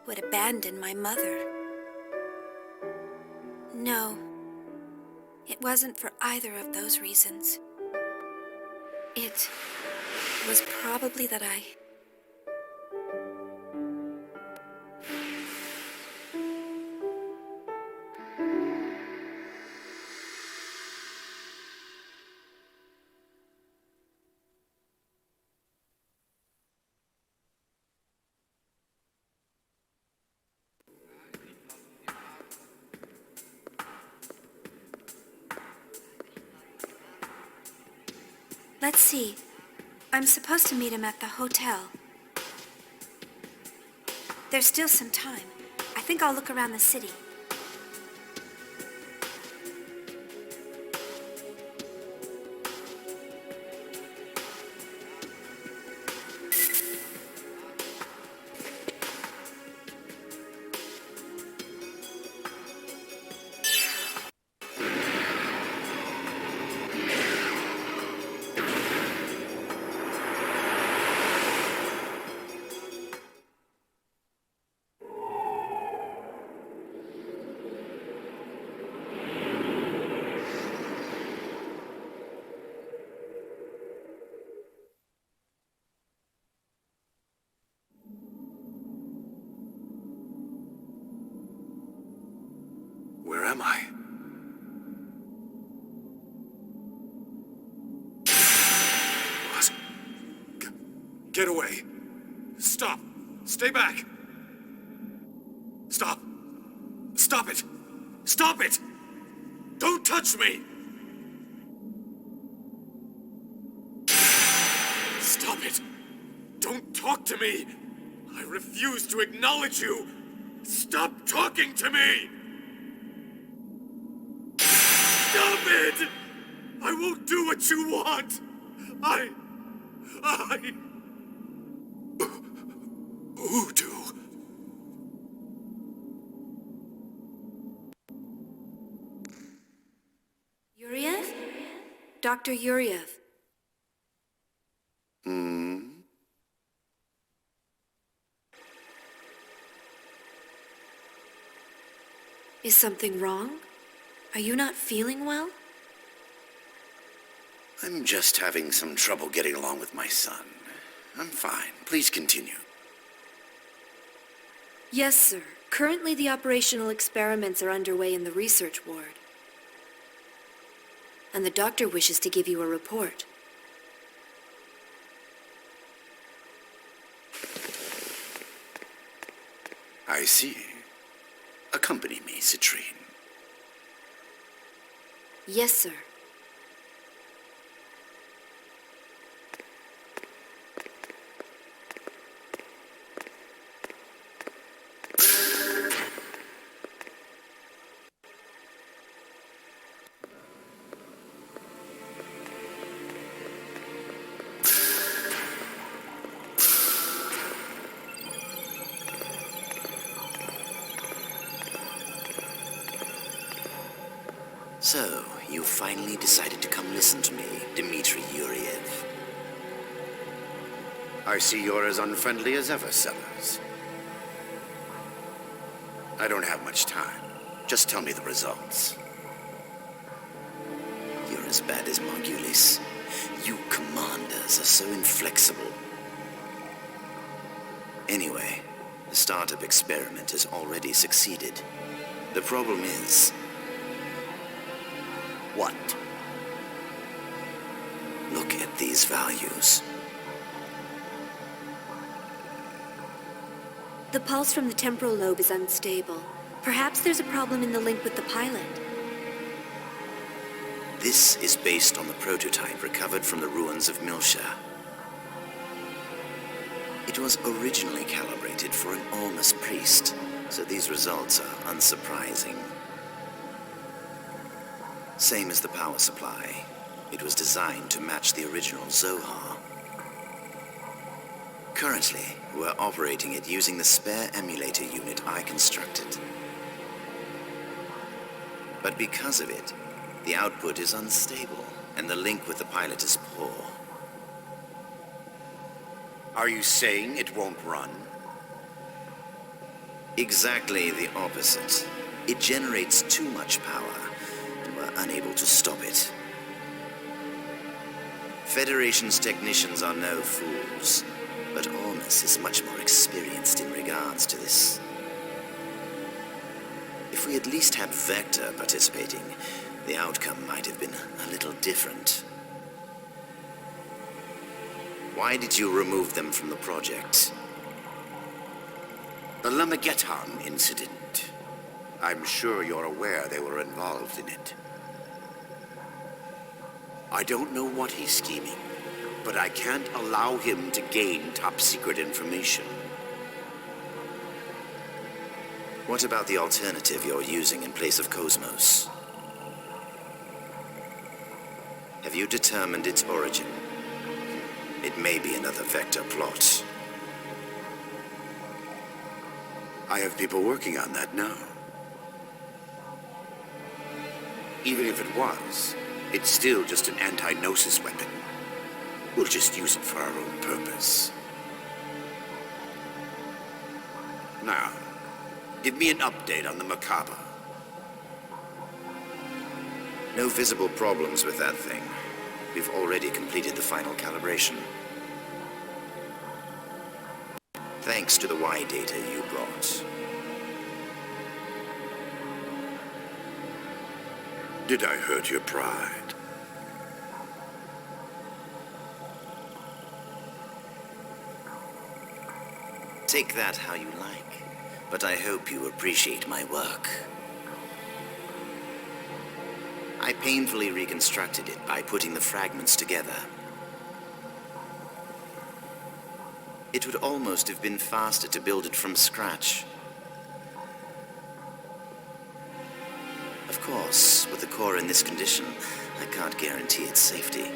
who had abandoned my mother. No, it wasn't for either of those reasons. It was probably that I... Let's see. I'm supposed to meet him at the hotel. There's still some time. I think I'll look around the city. Where am I? What? Get away! Stop! Stay back! Stop! Stop it! Stop it! Don't touch me! Stop it! Don't talk to me! I refuse to acknowledge you! Stop talking to me! Stop it! I won't do what you want! Udo. Yuriev? Dr. Yuriev. Is something wrong? Are you not feeling well? I'm just having some trouble getting along with my son. I'm fine. Please continue. Yes, sir. Currently, the operational experiments are underway in the research ward. And the doctor wishes to give you a report. I see. Accompany me, Citrine. Yes, sir. So, you finally decided to come listen to me, Dmitri Yuriev. I see you're as unfriendly as ever, Sellers. I don't have much time. Just tell me the results. You're as bad as Margulis. You commanders are so inflexible. Anyway, the startup experiment has already succeeded. The problem is... what? Look at these values. The pulse from the temporal lobe is unstable. Perhaps there's a problem in the link with the pilot. This is based on the prototype recovered from the ruins of Milsha. It was originally calibrated for an Ormus priest, so these results are unsurprising. Same as the power supply. It was designed to match the original Zohar. Currently, we're operating it using the spare emulator unit I constructed. But because of it, the output is unstable, and the link with the pilot is poor. Are you saying it won't run? Exactly the opposite. It generates too much power, and we're unable to stop it. Federation's technicians are no fools, but Ormus is much more experienced in regards to this. If we at least had Vector participating, the outcome might have been a little different. Why did you remove them from the project? The Lamageton incident. I'm sure you're aware they were involved in it. I don't know what he's scheming, but I can't allow him to gain top-secret information. What about the alternative you're using in place of KOS-MOS? Have you determined its origin? It may be another Vector plot. I have people working on that now. Even if it was, it's still just an anti-Gnosis weapon. We'll just use it for our own purpose. Now, give me an update on the Macabre. No visible problems with that thing. We've already completed the final calibration. Thanks to the Y data you brought. Did I hurt your pride? Take that how you like, but I hope you appreciate my work. I painfully reconstructed it by putting the fragments together. It would almost have been faster to build it from scratch. Of course, with the core in this condition, I can't guarantee its safety.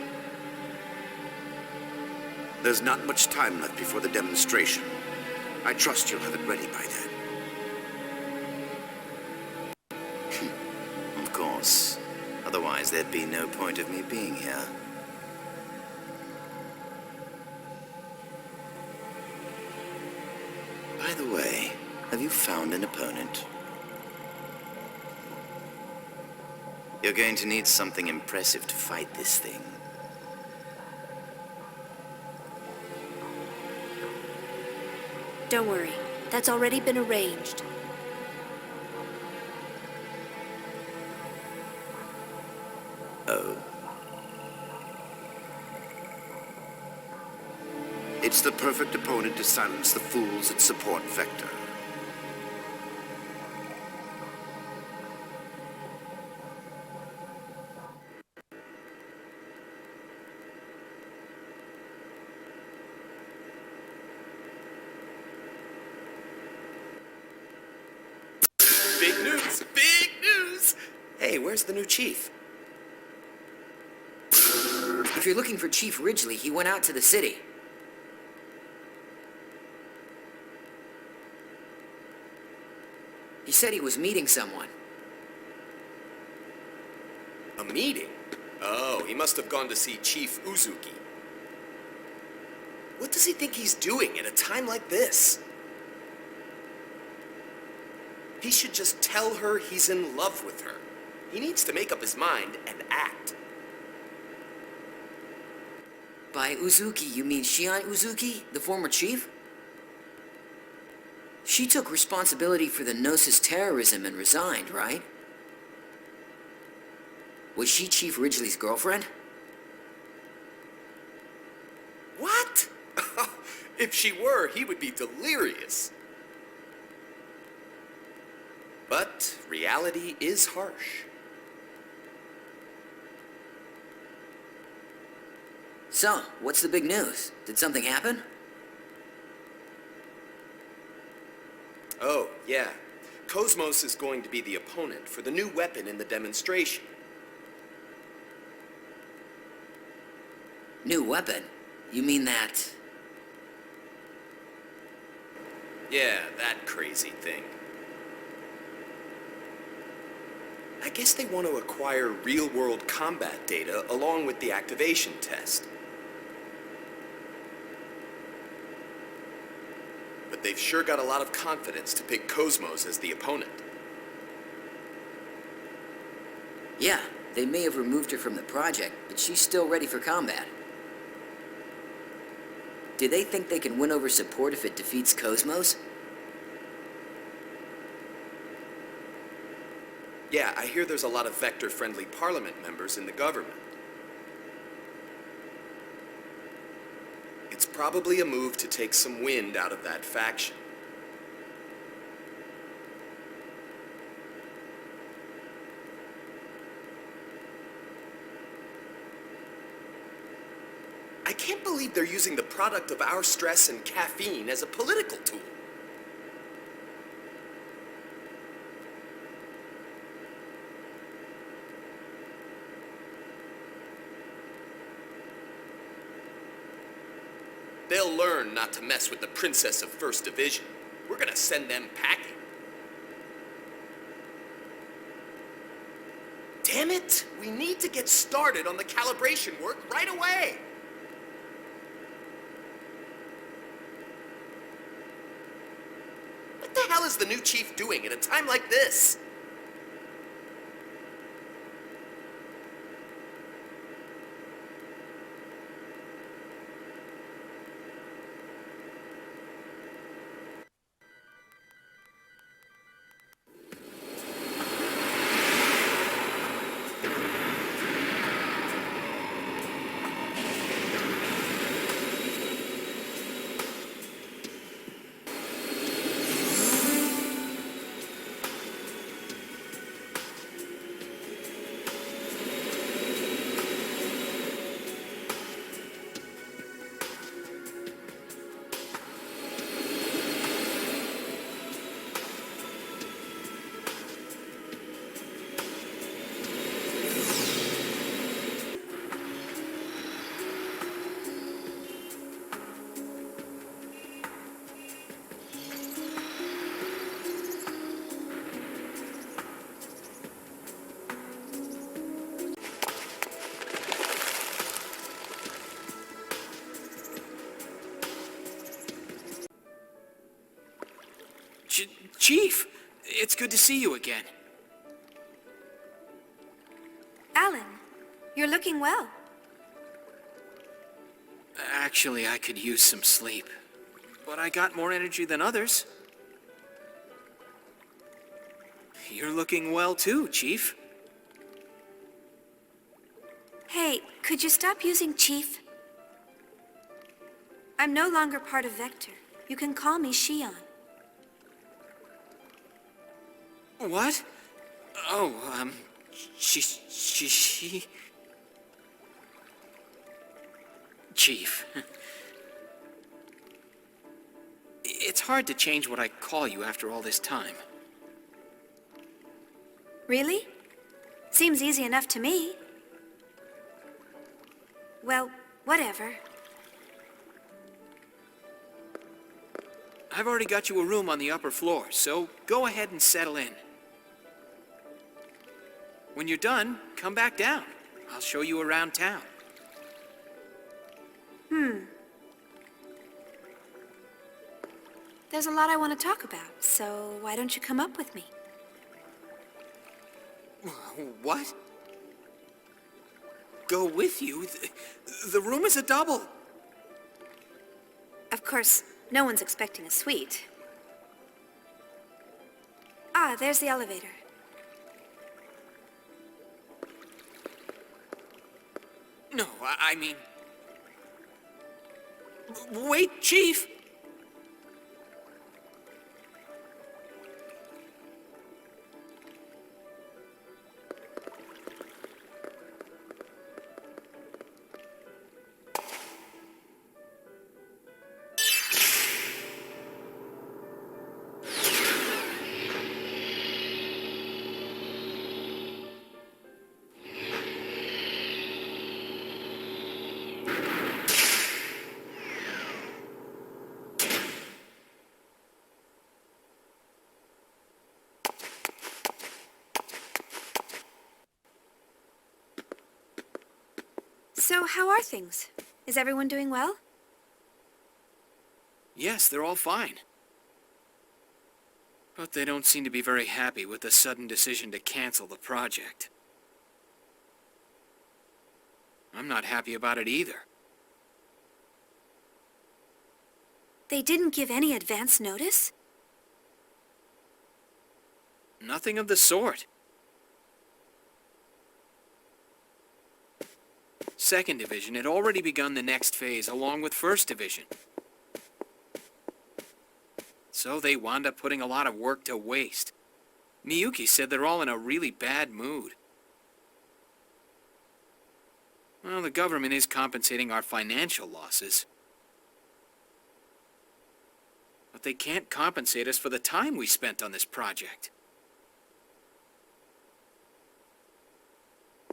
There's not much time left before the demonstration. I trust you'll have it ready by then. Of course. Otherwise, there'd be no point of me being here. By the way, have you found an opponent? You're going to need something impressive to fight this thing. Don't worry. That's already been arranged. Oh. It's the perfect opponent to silence the fools that support Vector. Big news! Big news! Hey, where's the new chief? If you're looking for Chief Ridgely, he went out to the city. He said he was meeting someone. A meeting? Oh, he must have gone to see Chief Uzuki. What does he think he's doing at a time like this? He should just tell her he's in love with her. He needs to make up his mind and act. By Uzuki, you mean Shion Uzuki, the former chief? She took responsibility for the Gnosis terrorism and resigned, right? Was she Chief Ridgely's girlfriend? What? If she were, he would be delirious. But reality is harsh. So, what's the big news? Did something happen? Oh, yeah. KOS-MOS is going to be the opponent for the new weapon in the demonstration. New weapon? You mean that... Yeah, that crazy thing. I guess they want to acquire real-world combat data along with the activation test. But they've sure got a lot of confidence to pick KOS-MOS as the opponent. Yeah, they may have removed her from the project, but she's still ready for combat. Do they think they can win over support if it defeats KOS-MOS? Yeah, I hear there's a lot of Vector-friendly Parliament members in the government. It's probably a move to take some wind out of that faction. I can't believe they're using the product of our stress and caffeine as a political tool. They'll learn not to mess with the Princess of First Division. We're gonna send them packing. Damn it! We need to get started on the calibration work right away! What the hell is the new chief doing at a time like this? Chief, it's good to see you again. Alan, you're looking well. Actually, I could use some sleep. But I got more energy than others. You're looking well too, Chief. Hey, could you stop using Chief? I'm no longer part of Vector. You can call me Shion. What? Oh, she... Chief. It's hard to change what I call you after all this time. Really? Seems easy enough to me. Well, whatever. I've already got you a room on the upper floor, so go ahead and settle in. When you're done, come back down. I'll show you around town. There's a lot I want to talk about, so why don't you come up with me? What? Go with you? The room is a double. Of course, no one's expecting a suite. Ah, there's the elevator. No, I mean... Wait, Chief! So, how are things? Is everyone doing well? Yes, they're all fine. But they don't seem to be very happy with the sudden decision to cancel the project. I'm not happy about it either. They didn't give any advance notice? Nothing of the sort. Second Division had already begun the next phase along with First Division. So they wound up putting a lot of work to waste. Miyuki said they're all in a really bad mood. Well, the government is compensating our financial losses. But they can't compensate us for the time we spent on this project.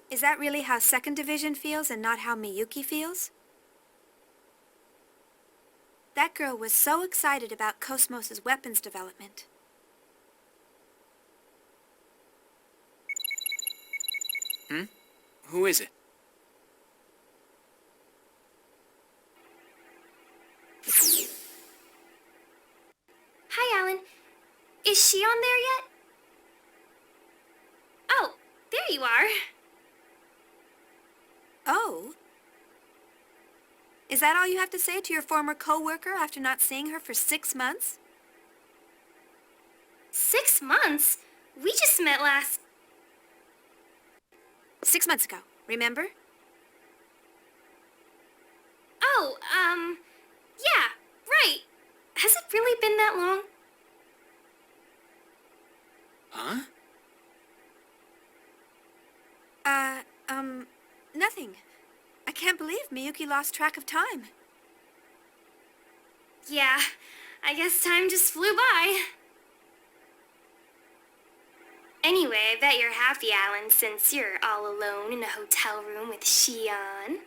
Is that really how Second Division feels and not how Miyuki feels? That girl was so excited about KOS-MOS's weapons development. Who is it? Hi, Alan. Is Shion there yet? Oh, there you are. Oh? Is that all you have to say to your former co-worker after not seeing her for 6 months? 6 months? We just met last... 6 months ago, remember? Oh, yeah, right. Has it really been that long? Huh? Nothing. I can't believe Miyuki lost track of time. Yeah, I guess time just flew by. Anyway, I bet you're happy, Alan, since you're all alone in a hotel room with Shion.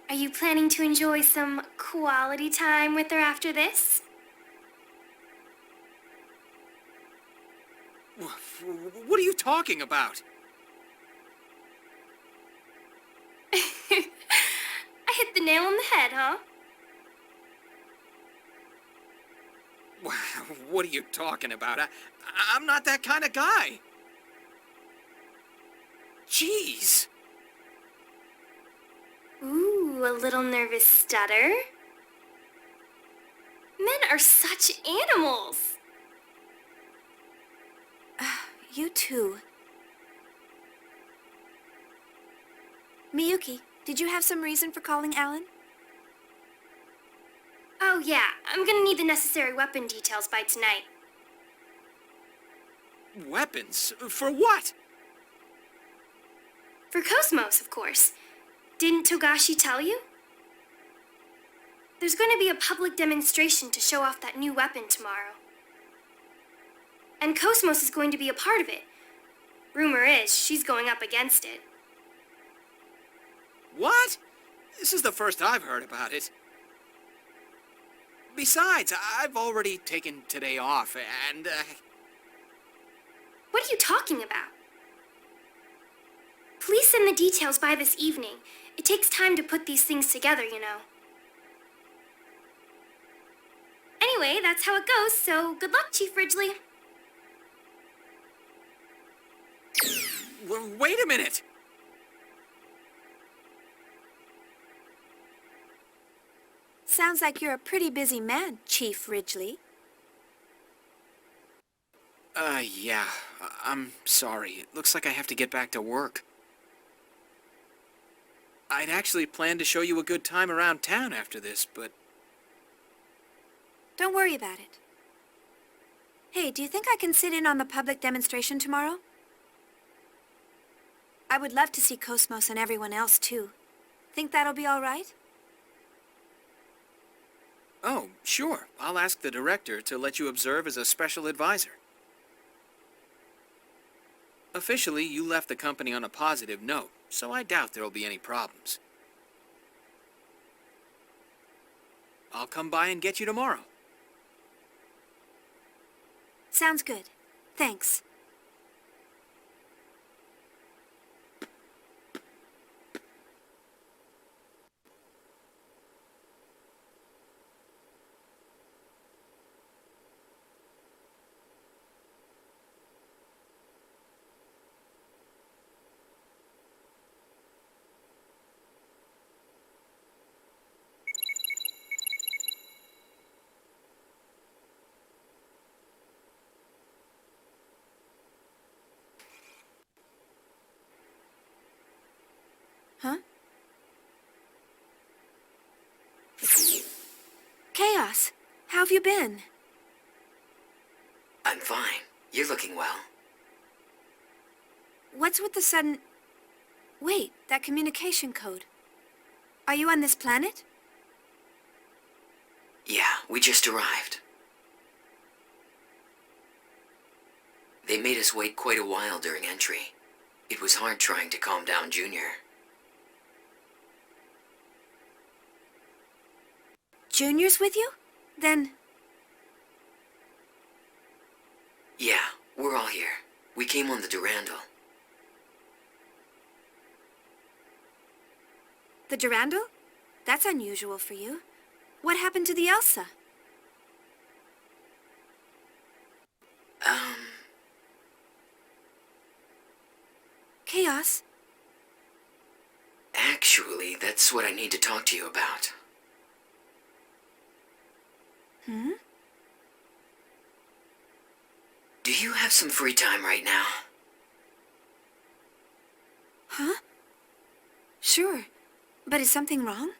Are you planning to enjoy some quality time with her after this? What are you talking about? I hit the nail on the head, huh? What are you talking about? I'm not that kind of guy. Jeez. Ooh, a little nervous stutter. Men are such animals. You too. Miyuki, did you have some reason for calling Alan? Oh yeah, I'm gonna need the necessary weapon details by tonight. Weapons? For what? For KOS-MOS, of course. Didn't Togashi tell you? There's going to be a public demonstration to show off that new weapon tomorrow. And KOS-MOS is going to be a part of it. Rumor is she's going up against it. What? This is the first I've heard about it. Besides, I've already taken today off, and, What are you talking about? Please send the details by this evening. It takes time to put these things together, you know. Anyway, that's how it goes, so good luck, Chief Ridgely. Wait a minute! Sounds like you're a pretty busy man, Chief Ridgely. Yeah. I'm sorry. It looks like I have to get back to work. I'd actually planned to show you a good time around town after this, but... Don't worry about it. Hey, do you think I can sit in on the public demonstration tomorrow? I would love to see KOS-MOS and everyone else, too. Think that'll be all right? Oh, sure. I'll ask the director to let you observe as a special advisor. Officially, you left the company on a positive note, so I doubt there'll be any problems. I'll come by and get you tomorrow. Sounds good. Thanks. Chaos, how have you been? I'm fine. You're looking well. What's with the sudden... Wait, that communication code. Are you on this planet? Yeah, we just arrived. They made us wait quite a while during entry. It was hard trying to calm down Junior. Junior's with you? Then... Yeah, we're all here. We came on the Durandal. The Durandal? That's unusual for you. What happened to the Elsa? Chaos? Actually, that's what I need to talk to you about. Hmm? Do you have some free time right now? Huh? Sure. But is something wrong?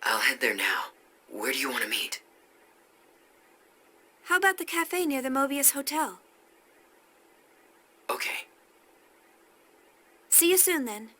I'll head there now. Where do you want to meet? How about the cafe near the Mobius Hotel? Okay. See you soon, then.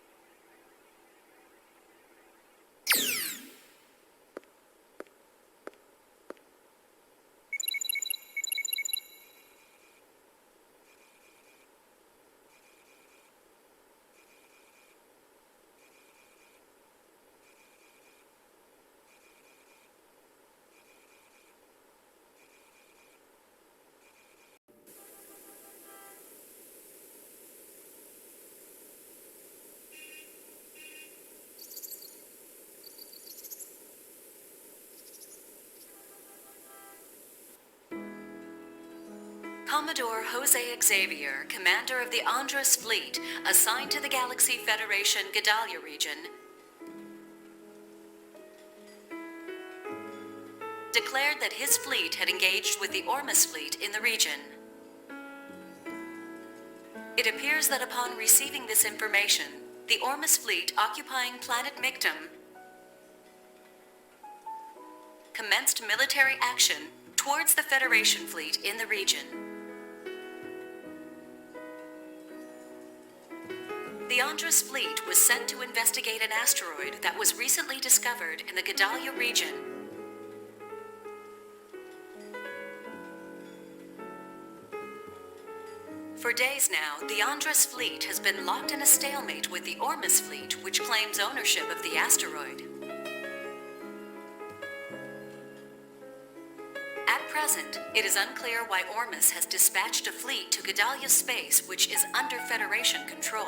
Commodore Jose Xavier, commander of the Andros fleet, assigned to the Galaxy Federation Gedalia region, declared that his fleet had engaged with the Ormus fleet in the region. It appears that upon receiving this information, the Ormus fleet occupying planet Michtam commenced military action towards the Federation fleet in the region. The Andros fleet was sent to investigate an asteroid that was recently discovered in the Gedalia region. For days now, the Andros fleet has been locked in a stalemate with the Ormus fleet, which claims ownership of the asteroid. At present, it is unclear why Ormus has dispatched a fleet to Gedalia space, which is under Federation control.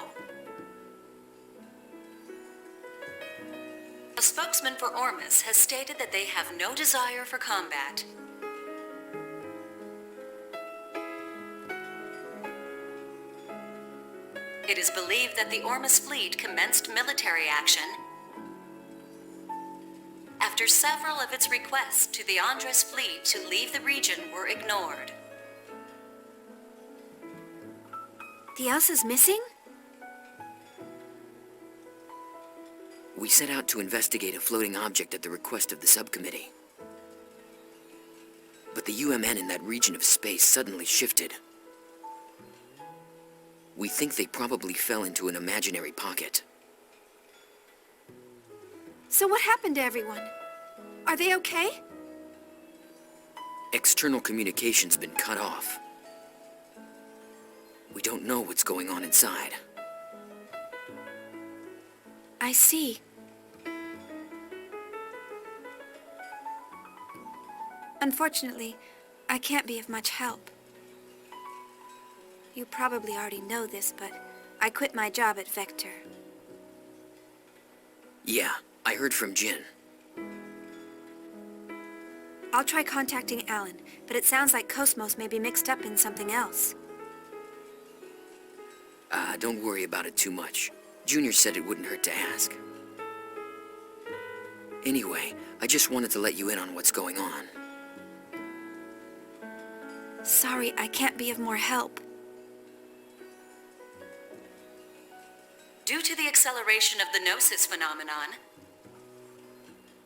A spokesman for Ormus has stated that they have no desire for combat. It is believed that the Ormus fleet commenced military action after several of its requests to the Andros fleet to leave the region were ignored. The Elsa's missing? We set out to investigate a floating object at the request of the subcommittee. But the UMN in that region of space suddenly shifted. We think they probably fell into an imaginary pocket. So what happened to everyone? Are they okay? External communication's been cut off. We don't know what's going on inside. I see. Unfortunately, I can't be of much help. You probably already know this, but I quit my job at Vector. Yeah, I heard from Jin. I'll try contacting Alan, but it sounds like KOS-MOS may be mixed up in something else. Don't worry about it too much. Junior said it wouldn't hurt to ask. Anyway, I just wanted to let you in on what's going on. Sorry, I can't be of more help. Due to the acceleration of the Gnosis phenomenon,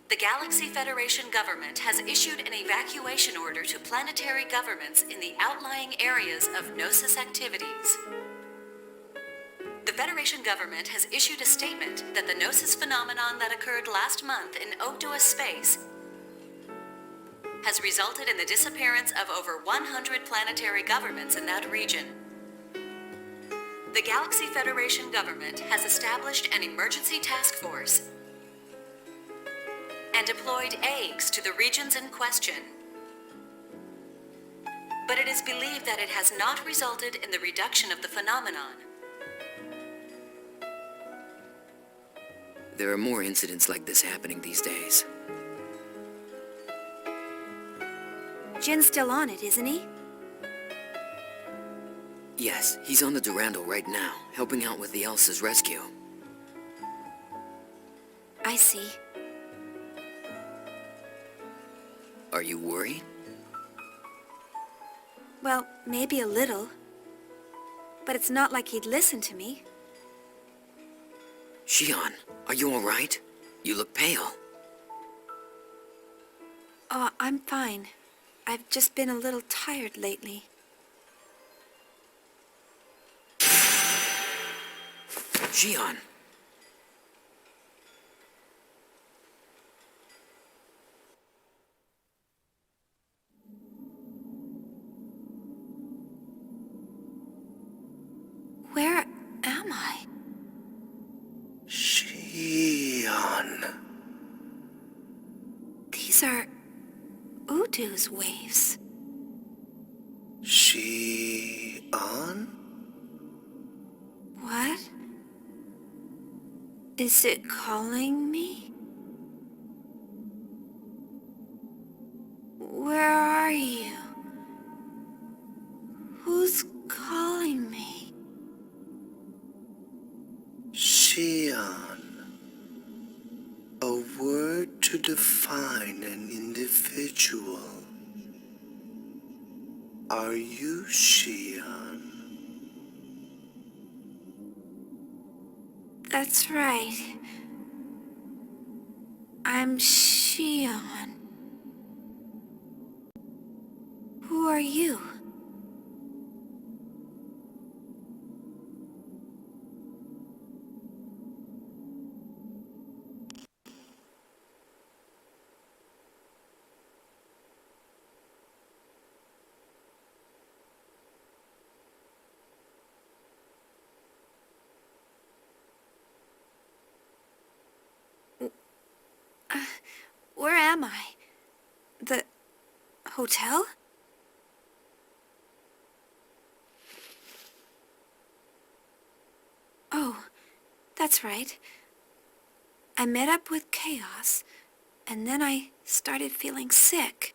The Galaxy Federation government has issued an evacuation order to planetary governments in the outlying areas of Gnosis activities. The Federation government has issued a statement that the Gnosis phenomenon that occurred last month in A.G.W.S space has resulted in the disappearance of over 100 planetary governments in that region. The Galaxy Federation government has established an emergency task force and deployed eggs to the regions in question. But it is believed that it has not resulted in the reduction of the phenomenon. There are more incidents like this happening these days. Jin's still on it, isn't he? Yes, he's on the Durandal right now, helping out with the Elsa's rescue. I see. Are you worried? Well, maybe a little. But it's not like he'd listen to me. Shion, are you all right? You look pale. Oh, I'm fine. I've just been a little tired lately. Shion! Where am I? Shion. These are Udu's waves. Shion? What? Is it calling me? Where are you? Who's calling me? Shion. A word to define an individual. Are you Shion? That's right. I'm Shion. Who are you? Where am I? The hotel? Oh, that's right. I met up with KOS, and then I started feeling sick.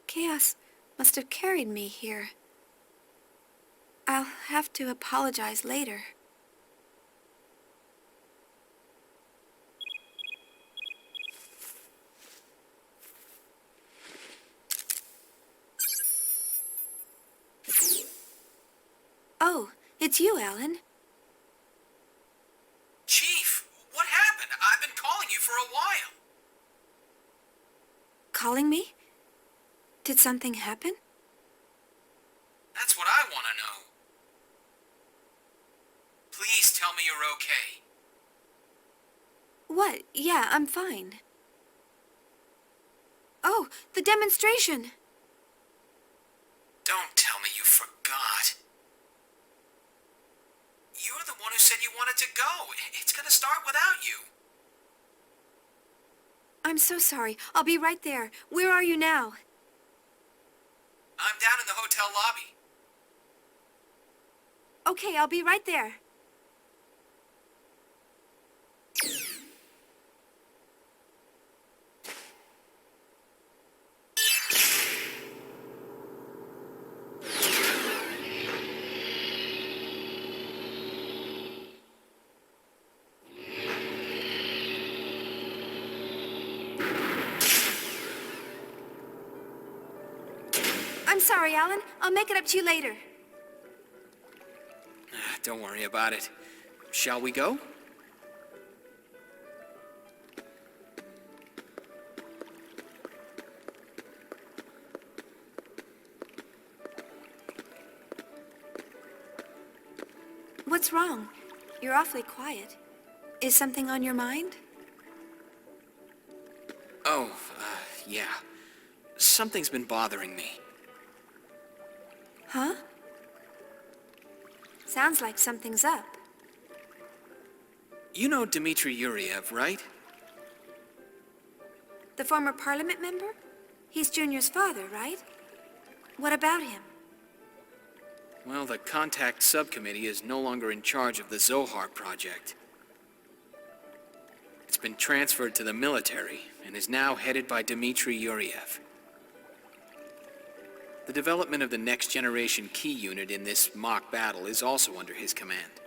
KOS must have carried me here. I'll have to apologize later. Oh, it's you, Alan. Chief, what happened? I've been calling you for a while. Calling me? Did something happen? That's what I want to know. Please tell me you're okay. What? Yeah, I'm fine. Oh, the demonstration! Don't tell me you forgot. You're the one who said you wanted to go. It's gonna start without you. I'm so sorry. I'll be right there. Where are you now? I'm down in the hotel lobby. Okay, I'll be right there. I'm sorry, Alan. I'll make it up to you later. Don't worry about it. Shall we go? what's wrong? You're awfully quiet. Is something on your mind? Oh, yeah. Something's been bothering me. Huh? Sounds like something's up. You know Dmitry Yuriev, right? The former parliament member? He's Junior's father, right? What about him? Well, the contact subcommittee is no longer in charge of the Zohar project. It's been transferred to the military and is now headed by Dmitry Yuriev. The development of the next generation key unit in this mock battle is also under his command.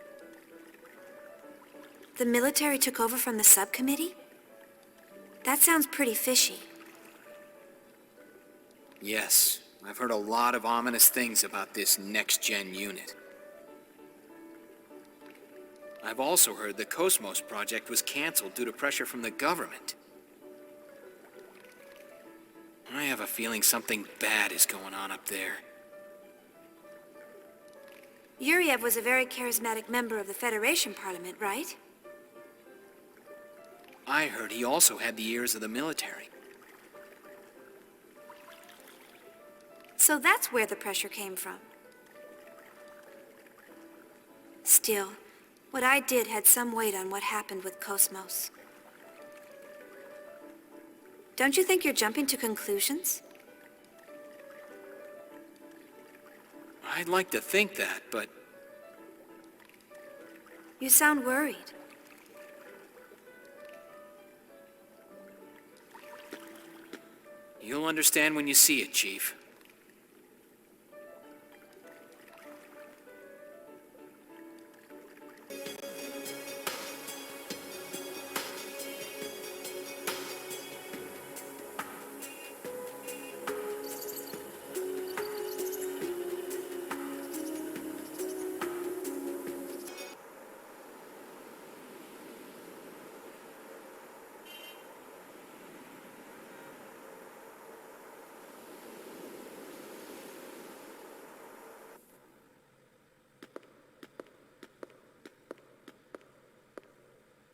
The military took over from the subcommittee? That sounds pretty fishy. Yes, I've heard a lot of ominous things about this next-gen unit. I've also heard the KOS-MOS project was canceled due to pressure from the government. I have a feeling something bad is going on up there. Yuriev was a very charismatic member of the Federation Parliament, right? I heard he also had the ears of the military. So that's where the pressure came from. Still, what I did had some weight on what happened with KOS-MOS. Don't you think you're jumping to conclusions? I'd like to think that, but You sound worried. you'll understand when you see it, Chief.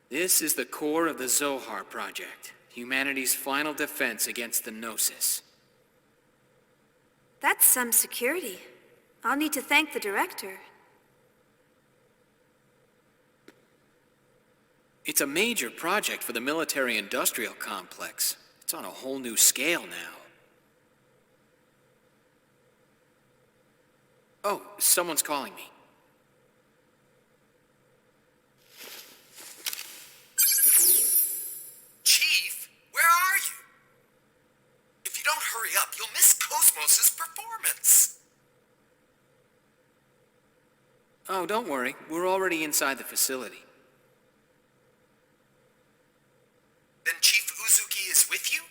This is the core of the Zohar project, humanity's final defense against the Gnosis. That's some security. I'll need to thank the director. It's a major project for the military-industrial complex. It's on a whole new scale now. Oh, someone's calling me. Chief, where are you? If you don't hurry up, you'll miss KOS-MOS's performance. Oh, don't worry. We're already inside the facility. Then Chief Uzuki is with you?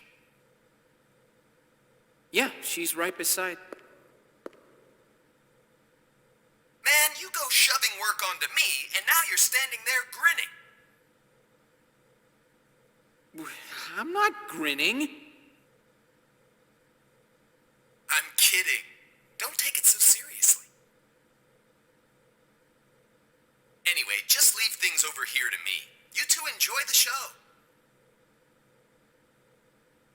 Yeah, she's right beside... Man, you go shoving work onto me, and now you're standing there grinning. I'm not grinning. I'm kidding. Don't take it so seriously. Anyway, just leave things over here to me. You two enjoy the show.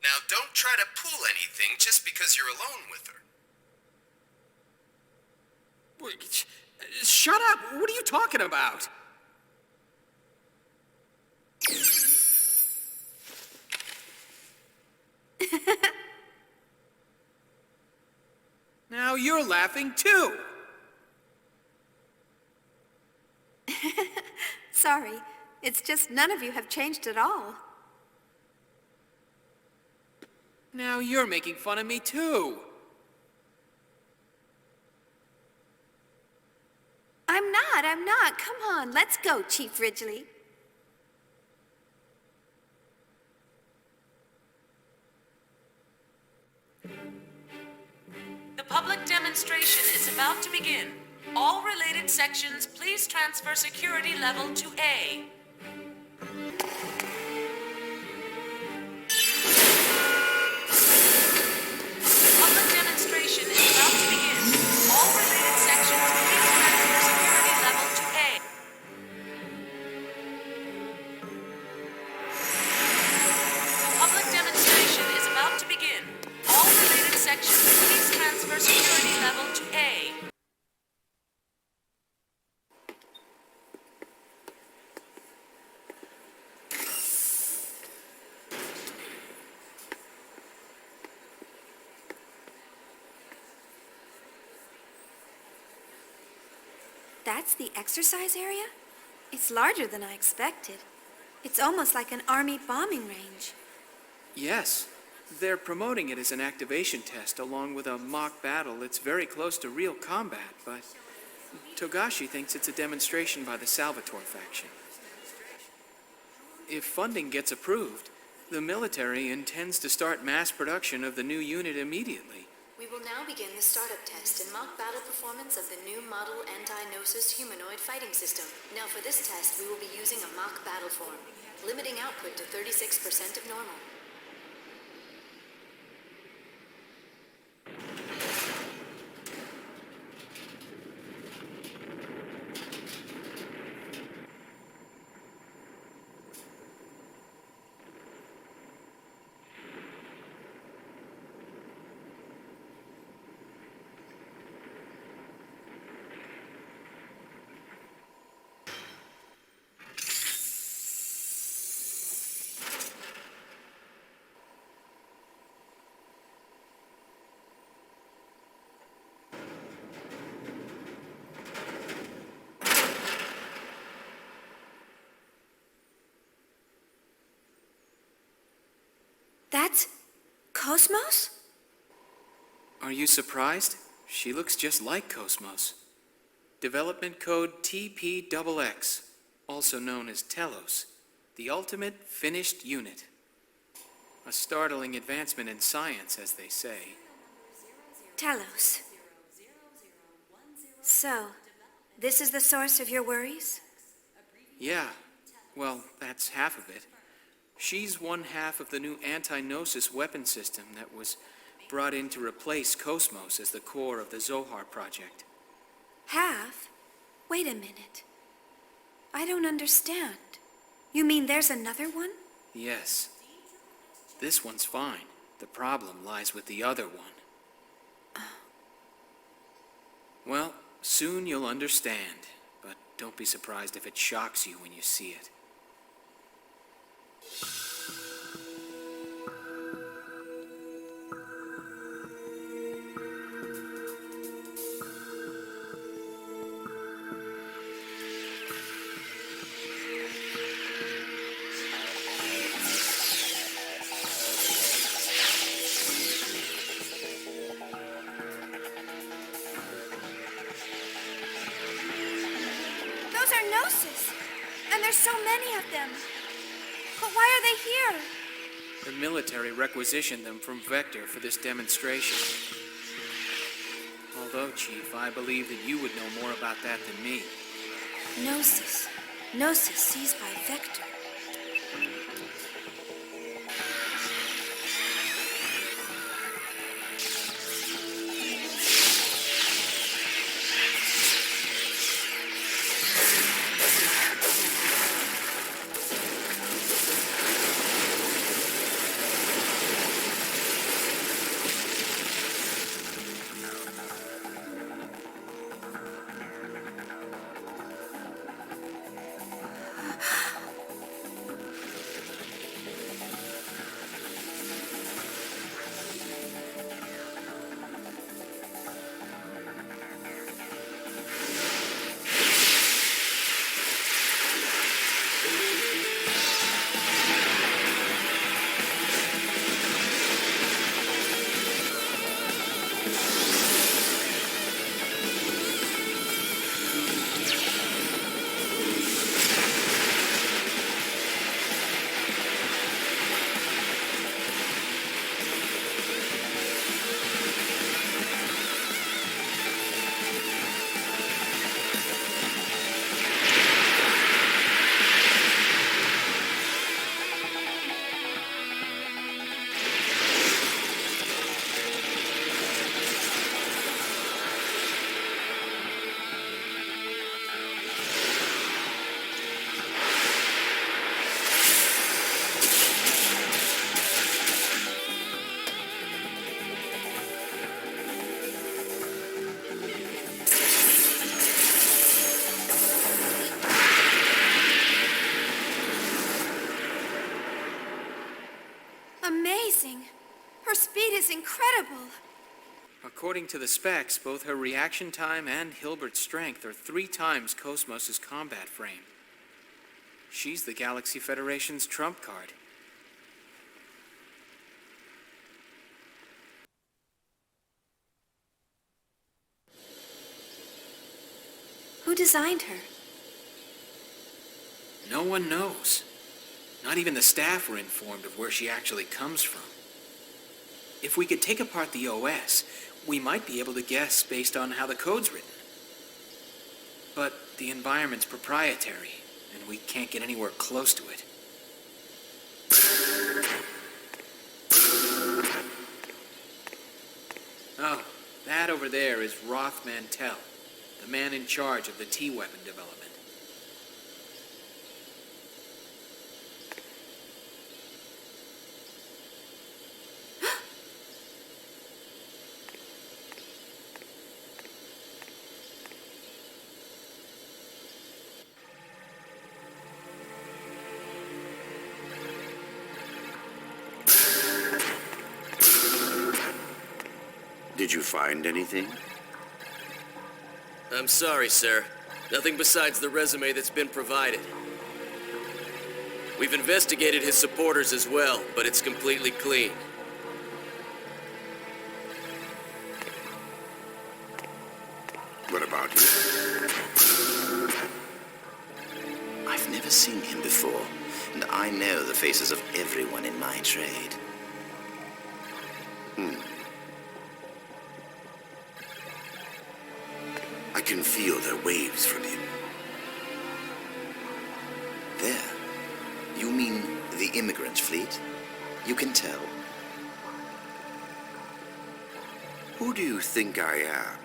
Now, don't try to pull anything just because you're alone with her. Wait, shut up! What are you talking about? Now you're laughing too! Sorry, it's just none of you have changed at all. Now you're making fun of me too! I'm not. Come on, let's go, Chief Ridgely. The public demonstration is about to begin. All related sections, please transfer security level to A. Public demonstration is about to begin. All related sections, please transfer security level to A. level A. That's the exercise area? It's larger than I expected. It's almost like an army bombing range. Yes. They're promoting it as an activation test along with a mock battle that's very close to real combat, but Togashi thinks it's a demonstration by the Salvatore faction. If funding gets approved, the military intends to start mass production of the new unit immediately. We will now begin the startup test and mock battle performance of the new model anti-Gnosis humanoid fighting system. Now for this test, we will be using a mock battle form, limiting output to 36% of normal. That's KOS-MOS? Are you surprised? She looks just like KOS-MOS. Development code TPXX, also known as Telos, the ultimate finished unit. A startling advancement in science, as they say. Telos. So, this is the source of your worries? Yeah, well, that's half of it. She's one half of the new anti-Gnosis weapon system that was brought in to replace KOS-MOS as the core of the Zohar project. Half? Wait a minute. I don't understand. You mean there's another one? Yes. This one's fine. The problem lies with the other one. Well, soon you'll understand, but don't be surprised if it shocks you when you see it. Those are Gnosis! And there's so many of them! But why are they here? The military requisitioned them from Vector for this demonstration. Although, Chief, I believe that you would know more about that than me. Gnosis. Gnosis seized by Vector. amazing. Her speed is incredible. According to the specs, both her reaction time and Hilbert's strength are 3 times KOS-MOS's combat frame. She's the Galaxy Federation's trump card. Who designed her? No one knows. Not even the staff were informed of where she actually comes from. If we could take apart the OS, we might be able to guess based on how the code's written. But the environment's proprietary, and we can't get anywhere close to it. Oh, that over there is Roth Mantell, the man in charge of the T-weapon development. Did you find anything? I'm sorry, sir. Nothing besides the resume that's been provided. We've investigated his supporters as well, but it's completely clean. What about you? I've never seen him before, and I know the faces of everyone in my trade. I can feel their waves from him. There. You mean the immigrant fleet? You can tell. Who do you think I am?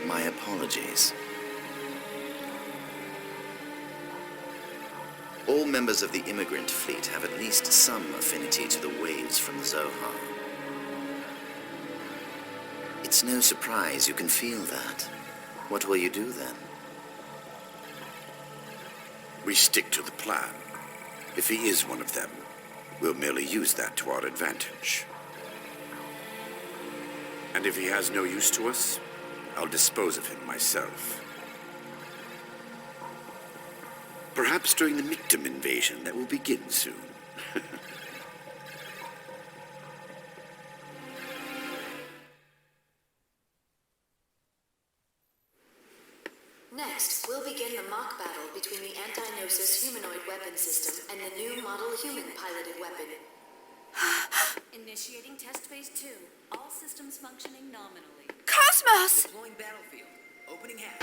My apologies. All members of the immigrant fleet have at least some affinity to the waves from Zohar. It's no surprise you can feel that. What will you do then? We stick to the plan. If he is one of them, we'll merely use that to our advantage. And if he has no use to us, I'll dispose of him myself. Perhaps during the Michtam invasion that will begin soon. Next, we'll begin the mock battle between the anti-Gnosis humanoid weapon system and the new model human-piloted weapon. Initiating test phase 2. All systems functioning nominally. KOS-MOS! Deploying battlefield. Opening hatch.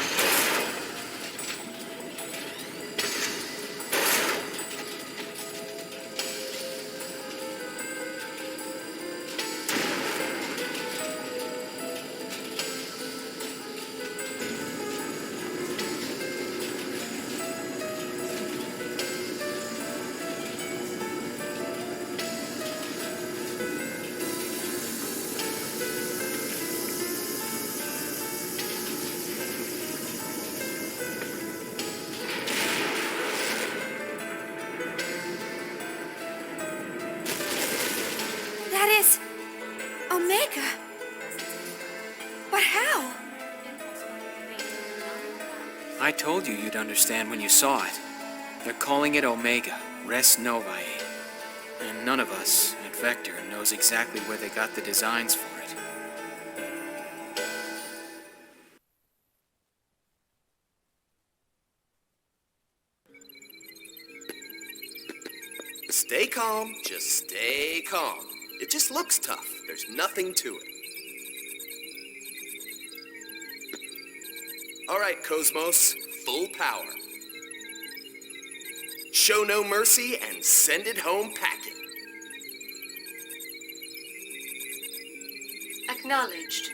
That is... Omega. But how? I told you you'd understand when you saw it. They're calling it Omega, Res Novae. And none of us at Vector knows exactly where they got the designs for it. Stay calm, just stay calm. It just looks tough. There's nothing to it. All right, KOS-MOS, full power. Show no mercy and send it home packing. Acknowledged.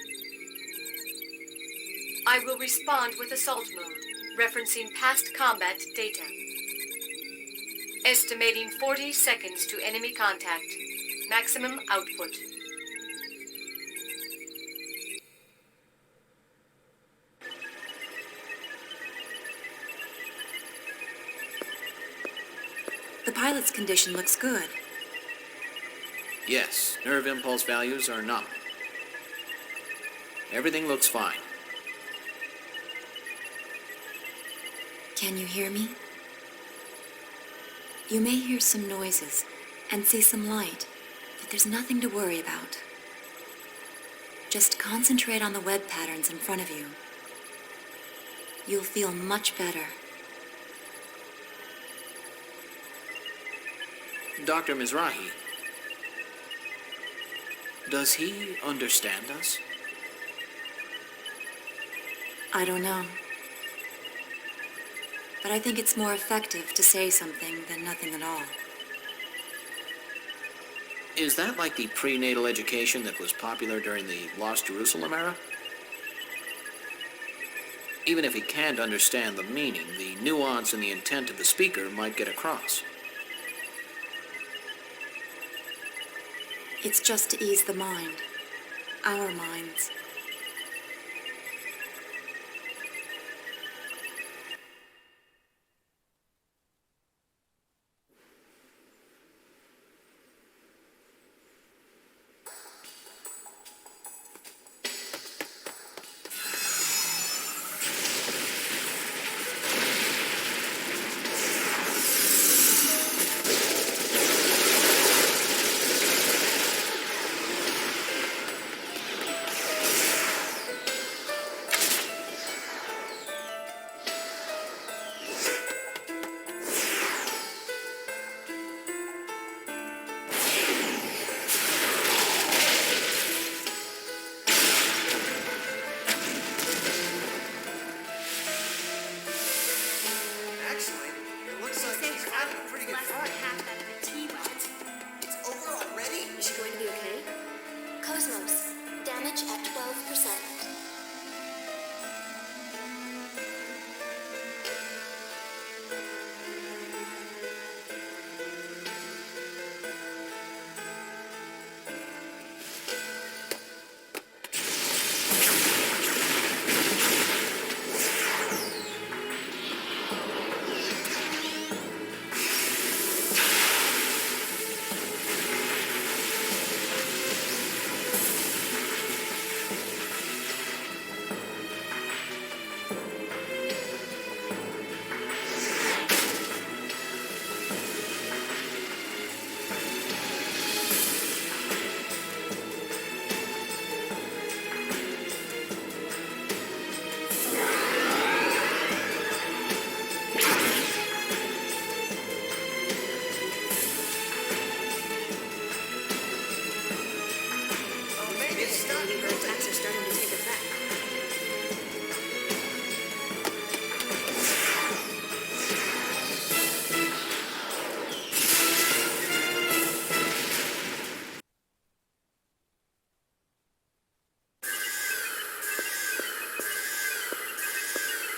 I will respond with assault mode, referencing past combat data. Estimating 40 seconds to enemy contact. Maximum output. The pilot's condition looks good. Yes, nerve impulse values are nominal. Everything looks fine. Can you hear me? You may hear some noises and see some light, but there's nothing to worry about. Just concentrate on the web patterns in front of you. You'll feel much better. Dr. Mizrahi, does he understand us? I don't know. But I think it's more effective to say something than nothing at all. Is that like the prenatal education that was popular during the Lost Jerusalem era? Even if he can't understand the meaning, the nuance and the intent of the speaker might get across. It's just to ease the mind. Our minds. KOS-MOS, damage at 12%.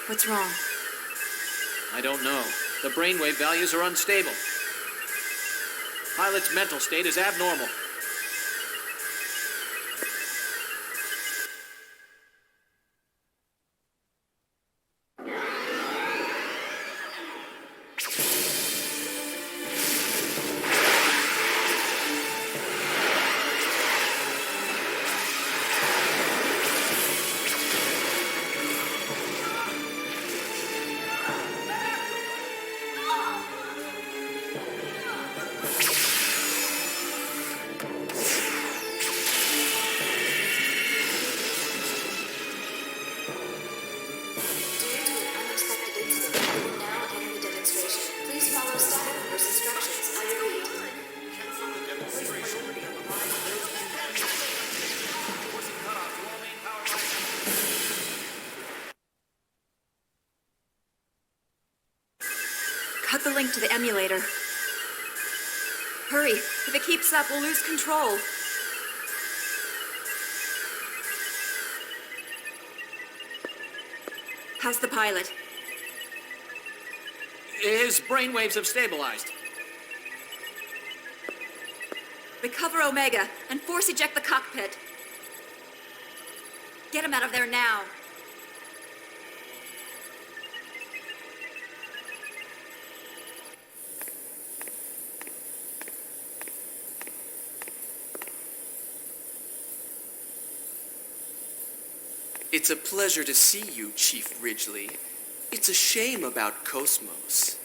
What's wrong? I don't know. The brainwave values are unstable. Pilot's mental state is abnormal. Cut the link to the emulator. Hurry! If it keeps up, we'll lose control. How's the pilot? His brainwaves have stabilized. Recover Omega and force eject the cockpit. Get him out of there now. It's a pleasure to see you, Chief Ridgely. It's a shame about KOS-MOS.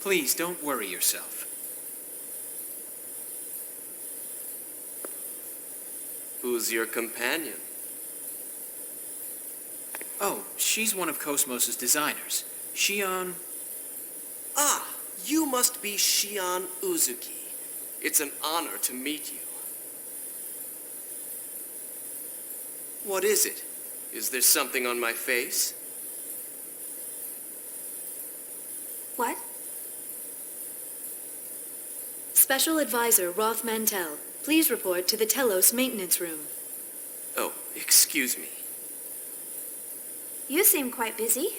Please don't worry yourself. Who's your companion? Oh, she's one of KOS-MOS's designers. Shion... Ah, you must be Shion Uzuki. It's an honor to meet you. What is it? Is there something on my face? What? Special Advisor Roth Mantell, please report to the Telos maintenance room. Oh, excuse me. You seem quite busy.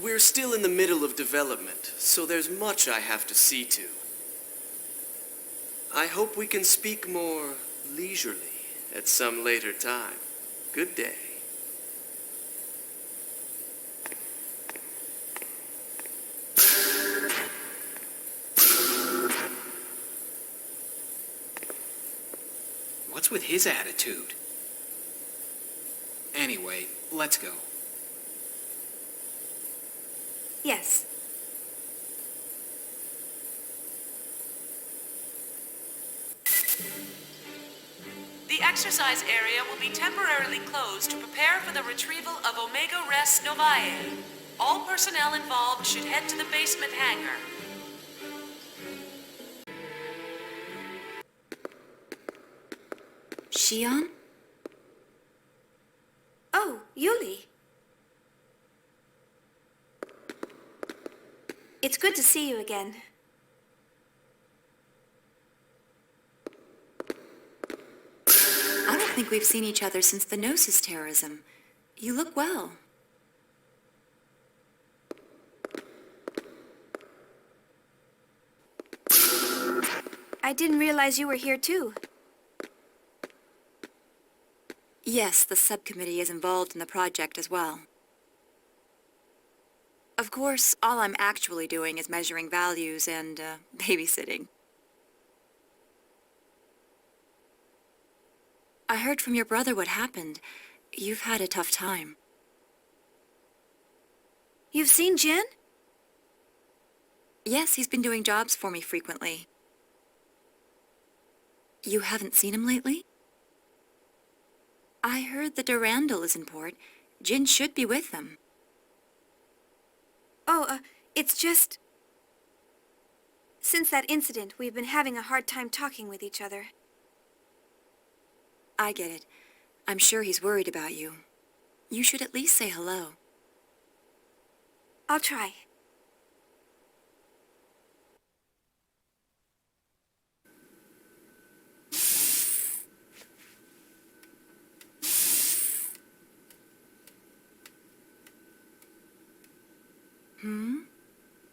We're still in the middle of development, so there's much I have to see to. I hope we can speak more leisurely at some later time. Good day. What's with his attitude? Anyway, let's go. Yes. The exercise area will be temporarily closed to prepare for the retrieval of Omega Res Novae. All personnel involved should head to the basement hangar. Shion? Oh, Yuli. It's good to see you again. I don't think we've seen each other since the Gnosis terrorism. You look well. I didn't realize you were here too. Yes, the subcommittee is involved in the project as well. Of course, all I'm actually doing is measuring values and babysitting. I heard from your brother what happened. You've had a tough time. You've seen Jin? Yes, he's been doing jobs for me frequently. You haven't seen him lately? I heard the Durandal is in port. Jin should be with them. Oh, it's just... Since that incident, we've been having a hard time talking with each other. I get it. I'm sure he's worried about you. You should at least say hello. I'll try.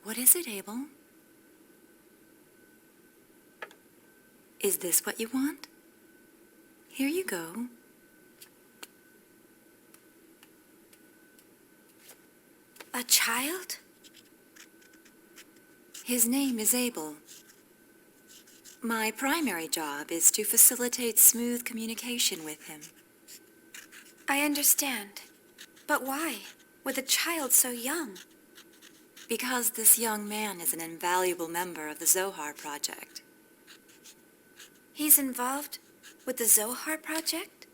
What is it, Abel? Is this what you want? Here you go. A child? His name is Abel. My primary job is to facilitate smooth communication with him. I understand. But why? With a child so young? Because this young man is an invaluable member of the Zohar project. He's involved with the Zohar project?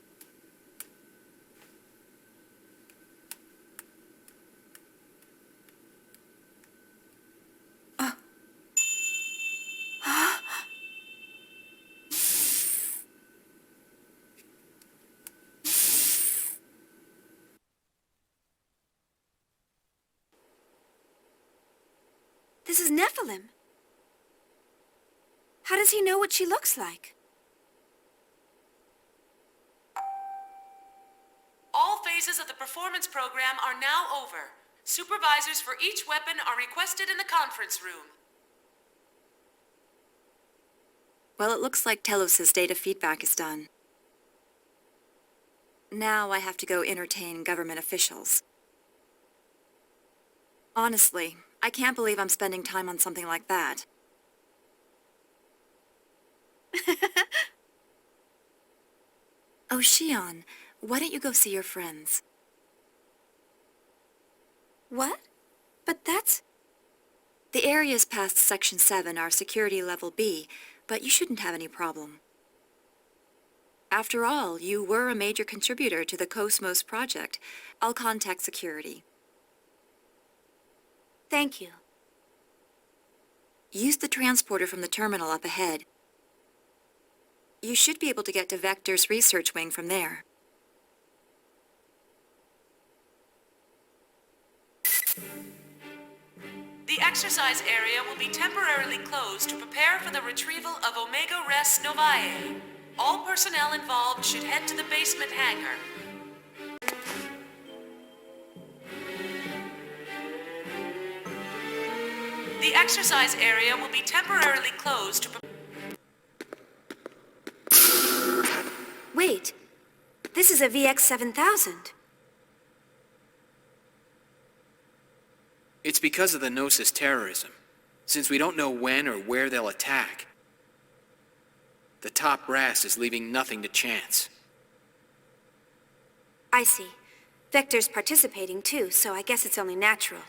This is Nephilim. How does he know what she looks like? All phases of the performance program are now over. Supervisors for each weapon are requested in the conference room. Well, it looks like Telos' data feedback is done. Now I have to go entertain government officials. Honestly, I can't believe I'm spending time on something like that. Oh, Shion, why don't you go see your friends? What? But that's... The areas past Section 7 are security level B, but you shouldn't have any problem. After all, you were a major contributor to the KO-S-MOS project. I'll contact security. Thank you. Use the transporter from the terminal up ahead. You should be able to get to Vector's research wing from there. The exercise area will be temporarily closed to prepare for the retrieval of Omega Res Novae. All personnel involved should head to the basement hangar. The exercise area will be temporarily closed to Wait, this is a VX-7000. It's because of the Gnosis terrorism. Since we don't know when or where they'll attack, the top brass is leaving nothing to chance. I see. Vector's participating too, so I guess it's only natural.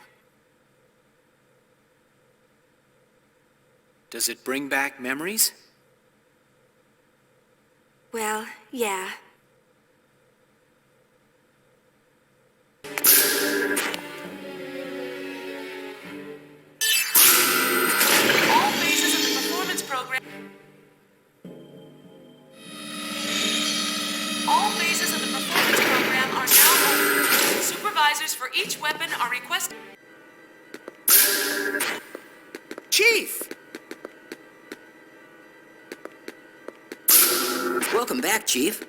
Does it bring back memories? Well, yeah. all phases of the performance program. All phases of the performance program are now open. Supervisors for each weapon are requested. Chief! Welcome back, Chief.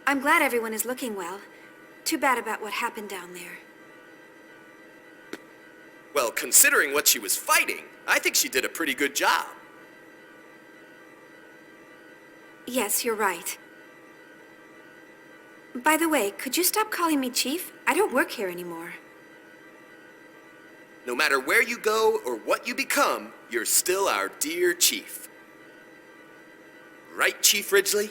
I'm glad everyone is looking well. Too bad about what happened down there. Well, considering what she was fighting, I think she did a pretty good job. Yes, you're right. By the way, could you stop calling me Chief? I don't work here anymore. No matter where you go or what you become, you're still our dear Chief. Right, Chief Ridgely?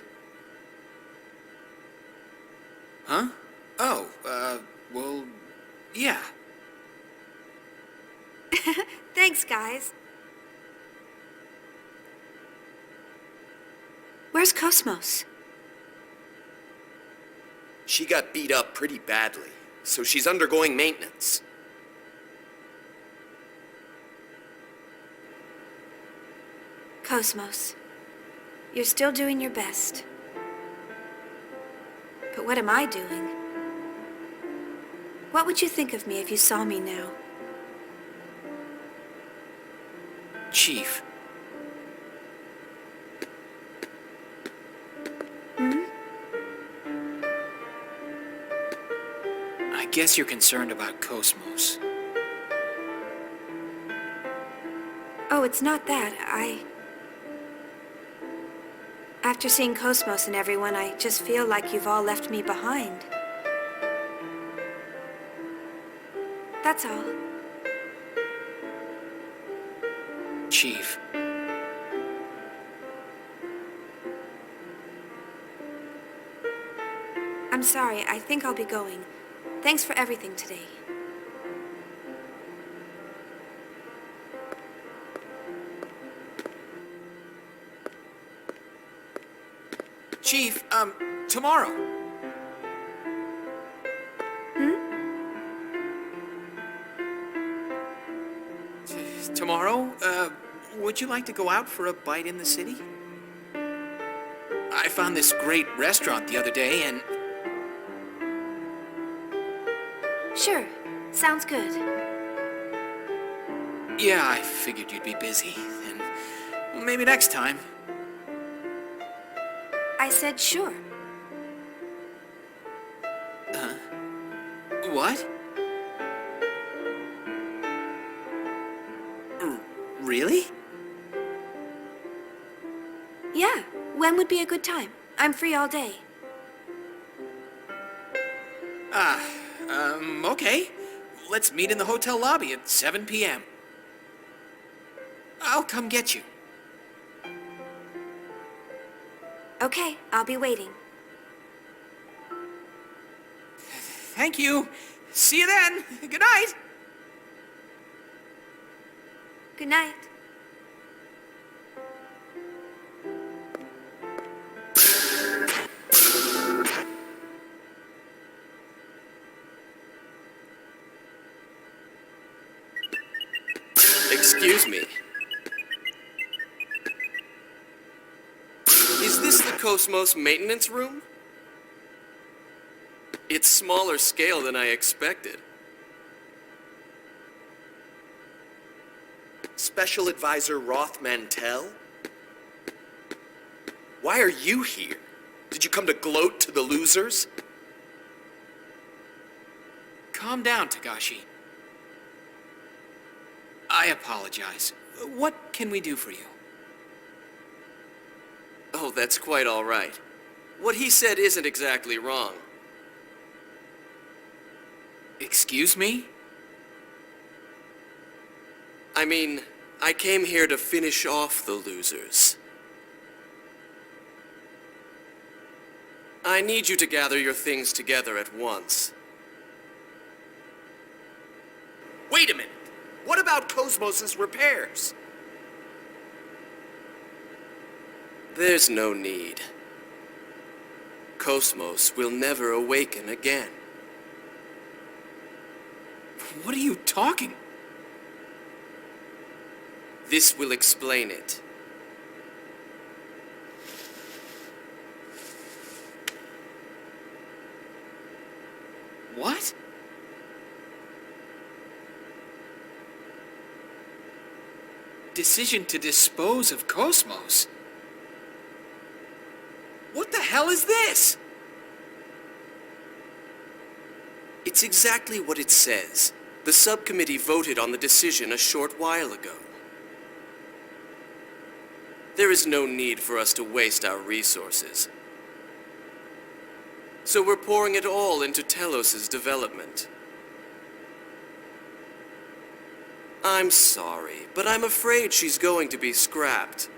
Huh? Oh, well, yeah. Thanks, guys. Where's KO-S-MOS? She got beat up pretty badly, so she's undergoing maintenance. KO-S-MOS, you're still doing your best. But what am I doing? What would you think of me if you saw me now? Chief. Hmm? I guess you're concerned about KO-S-MOS. Oh, it's not that. After seeing KO-S-MOS and everyone, I just feel like you've all left me behind. That's all. Chief. I'm sorry. I think I'll be going. Thanks for everything today. Chief, tomorrow. Tomorrow, would you like to go out for a bite in the city? I found this great restaurant the other day and... Sure. Sounds good. Yeah, I figured you'd be busy. And well, maybe next time. I said sure. What? Really? Yeah. When would be a good time? I'm free all day. Okay. Let's meet in the hotel lobby at 7 p.m. I'll come get you. Okay, I'll be waiting. Thank you. See you then. Good night. Good night. Excuse me. Is this the KOS-MOS maintenance room? It's smaller scale than I expected. Special Advisor Roth Mantell? Why are you here? Did you come to gloat to the losers? Calm down, Tagashi. I apologize. What can we do for you? Oh, that's quite all right. What he said isn't exactly wrong. Excuse me? I mean, I came here to finish off the losers. I need you to gather your things together at once. Wait a minute! What about KOS-MOS's repairs? There's no need. KOS-MOS will never awaken again. What are you talking? This will explain it. What? Decision to dispose of KOS-MOS? What the hell is this? It's exactly what it says. The subcommittee voted on the decision a short while ago. There is no need for us to waste our resources. So we're pouring it all into Telos's development. I'm sorry, but I'm afraid she's going to be scrapped.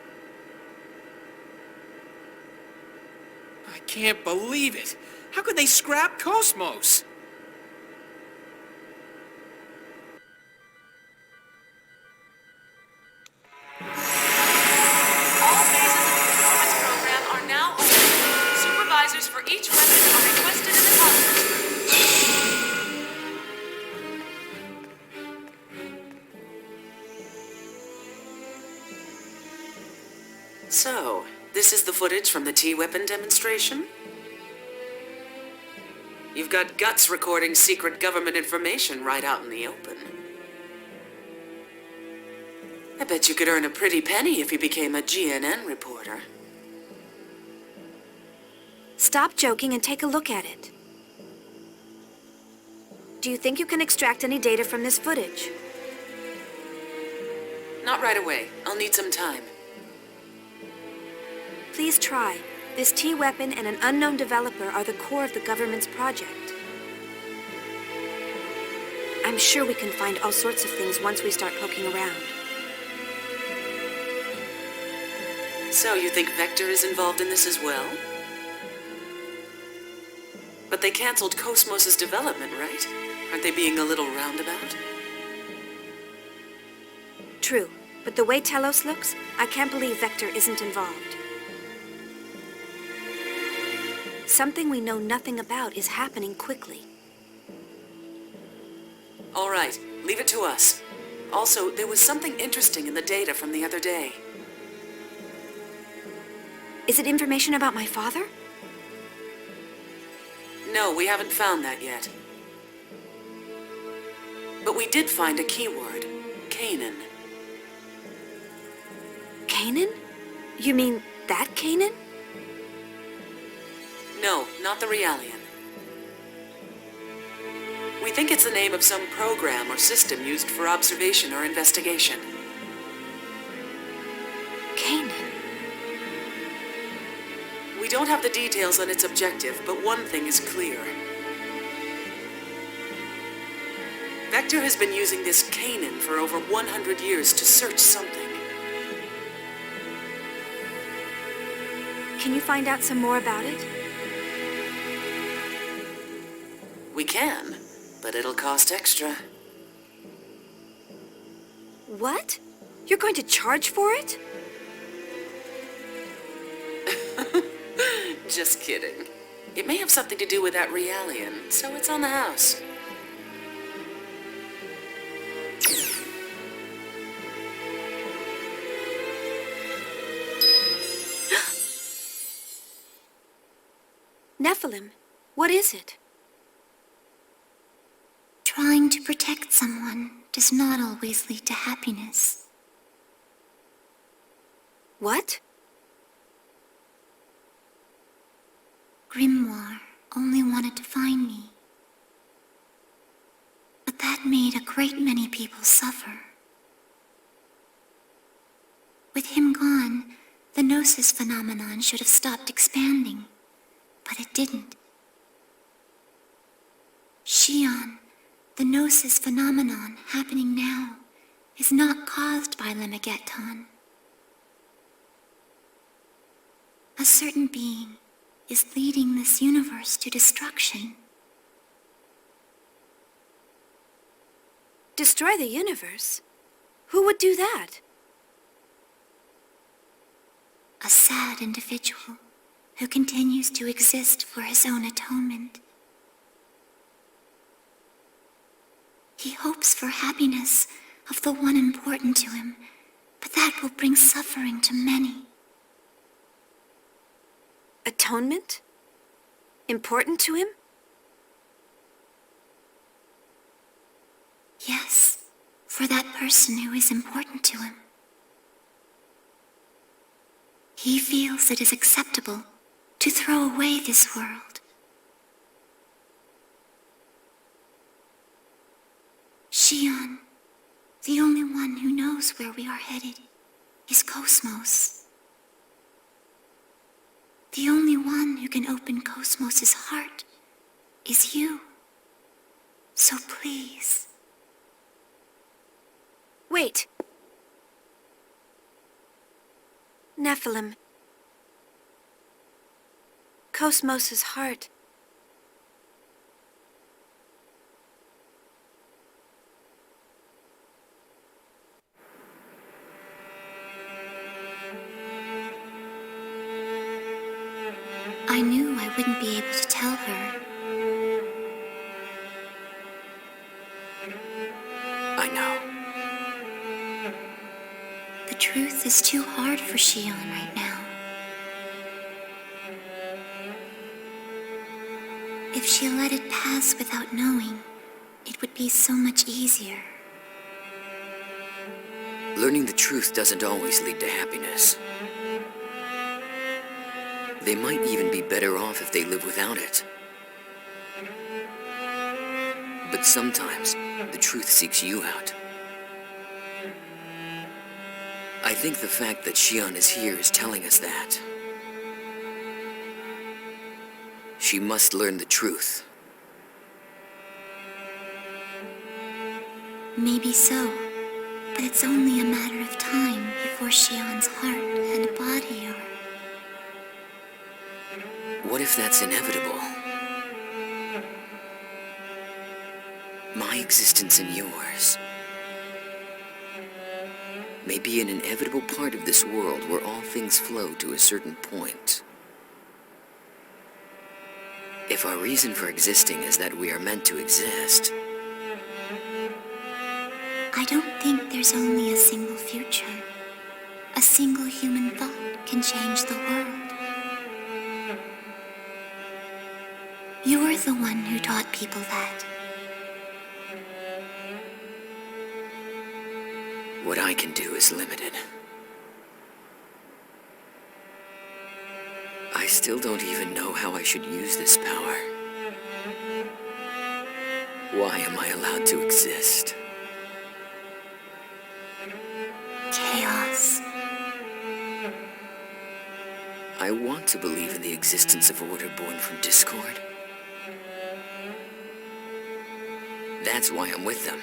I can't believe it. How could they scrap KOS-MOS? All phases of the performance program are now open. Supervisors for each weapon are requested in the conference room. So, this is the footage from the T-weapon demonstration? You've got guts recording secret government information right out in the open. I bet you could earn a pretty penny if you became a GNN reporter. Stop joking and take a look at it. Do you think you can extract any data from this footage? Not right away. I'll need some time. Please try. This T-weapon and an unknown developer are the core of the government's project. I'm sure we can find all sorts of things once we start poking around. So, you think Vector is involved in this as well? But they canceled KOS-MOS's development, right? Aren't they being a little roundabout? True, but the way Telos looks, I can't believe Vector isn't involved. Something we know nothing about is happening quickly. All right, leave it to us. Also, there was something interesting in the data from the other day. Is it information about my father? No, we haven't found that yet. But we did find a keyword, Canaan. Canaan? You mean that Canaan? No, not the Realian. We think it's the name of some program or system used for observation or investigation. Canaan? We don't have the details on its objective, but one thing is clear. Vector has been using this Canaan for over 100 years to search something. Can you find out some more about it? We can, but it'll cost extra. What? You're going to charge for it? Just kidding. It may have something to do with that Realian, so it's on the house. Nephilim, what is it? Trying to protect someone does not always lead to happiness. What? Grimoire only wanted to find me. But that made a great many people suffer. With him gone, the Gnosis phenomenon should have stopped expanding, but it didn't. Shion, the Gnosis phenomenon happening now, is not caused by Lemegeton. A certain being is leading this universe to destruction. Destroy the universe? Who would do that? A sad individual who continues to exist for his own atonement. He hopes for happiness of the one important to him, but that will bring suffering to many. Atonement? Important to him? Yes, for that person who is important to him. He feels it is acceptable to throw away this world. Shion, the only one who knows where we are headed, is KOS-MOS. The only one who can open KOS-MOS's heart is you. So please. Wait. Nephilim. KOS-MOS's heart. I knew I wouldn't be able to tell her. I know. The truth is too hard for Shion right now. If she let it pass without knowing, it would be so much easier. Learning the truth doesn't always lead to happiness. They might even be better off if they live without it. But sometimes, the truth seeks you out. I think the fact that Shion is here is telling us that. She must learn the truth. Maybe so, but it's only a matter of time before Shion's heart and body are... What if that's inevitable? My existence and yours may be an inevitable part of this world where all things flow to a certain point. If our reason for existing is that we are meant to exist, I don't think there's only a single future. A single human thought can change the world. You're the one who taught people that. what I can do is limited. I still don't even know how I should use this power. Why am I allowed to exist? Chaos. I want to believe in the existence of order born from discord. That's why I'm with them.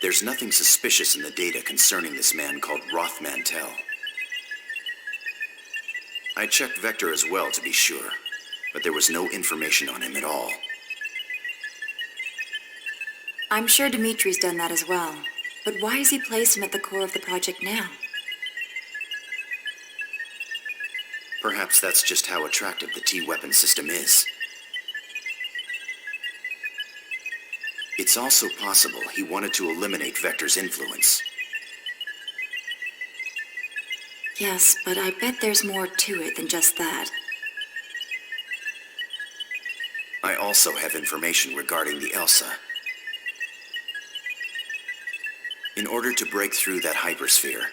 There's nothing suspicious in the data concerning this man called Roth Mantell. I checked Vector as well to be sure, but there was no information on him at all. I'm sure Dimitri's done that as well. But why has he placed him at the core of the project now? Perhaps that's just how attractive the T-weapon system is. It's also possible he wanted to eliminate Vector's influence. Yes, but I bet there's more to it than just that. I also have information regarding the Elsa. In order to break through that hypersphere,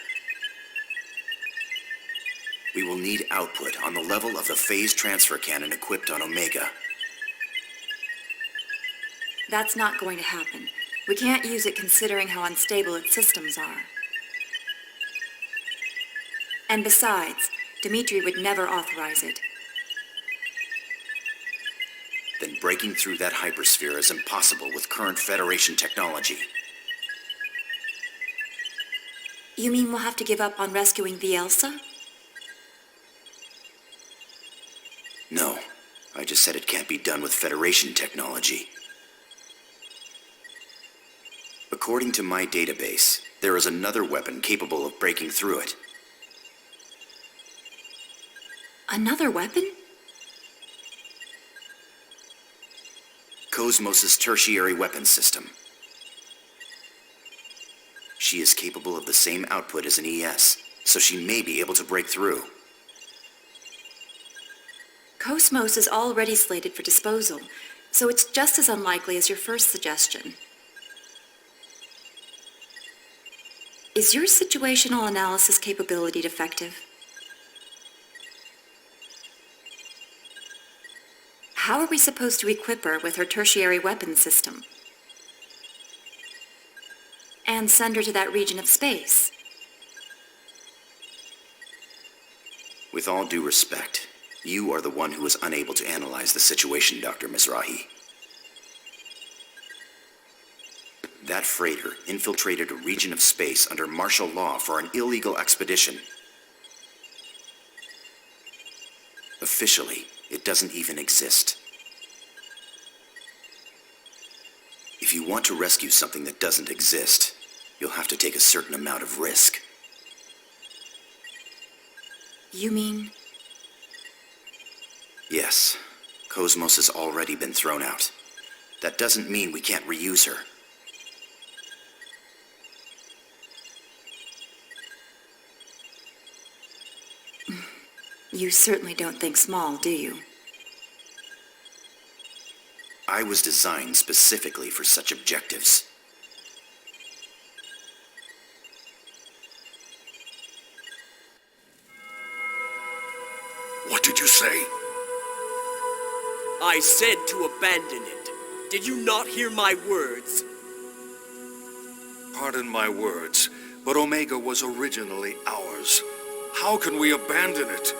we will need output on the level of the phase transfer cannon equipped on Omega. That's not going to happen. We can't use it considering how unstable its systems are. And besides, Dimitri would never authorize it. Then breaking through that hypersphere is impossible with current Federation technology. You mean we'll have to give up on rescuing the Elsa? No, I just said it can't be done with Federation technology. According to my database, there is another weapon capable of breaking through it. Another weapon? KOS-MOS's tertiary weapon system. She is capable of the same output as an ES, so she may be able to break through. KOS-MOS is already slated for disposal, so it's just as unlikely as your first suggestion. Is your situational analysis capability defective? How are we supposed to equip her with her tertiary weapon system? And send her to that region of space? With all due respect, you are the one who is unable to analyze the situation, Dr. Mizrahi. That freighter infiltrated a region of space under martial law for an illegal expedition. Officially, it doesn't even exist. If you want to rescue something that doesn't exist, you'll have to take a certain amount of risk. You mean? Yes, KOS-MOS has already been thrown out. That doesn't mean we can't reuse her. You certainly don't think small, do you? I was designed specifically for such objectives. What did you say? I said to abandon it. Did you not hear my words? Pardon my words, but Omega was originally ours. How can we abandon it?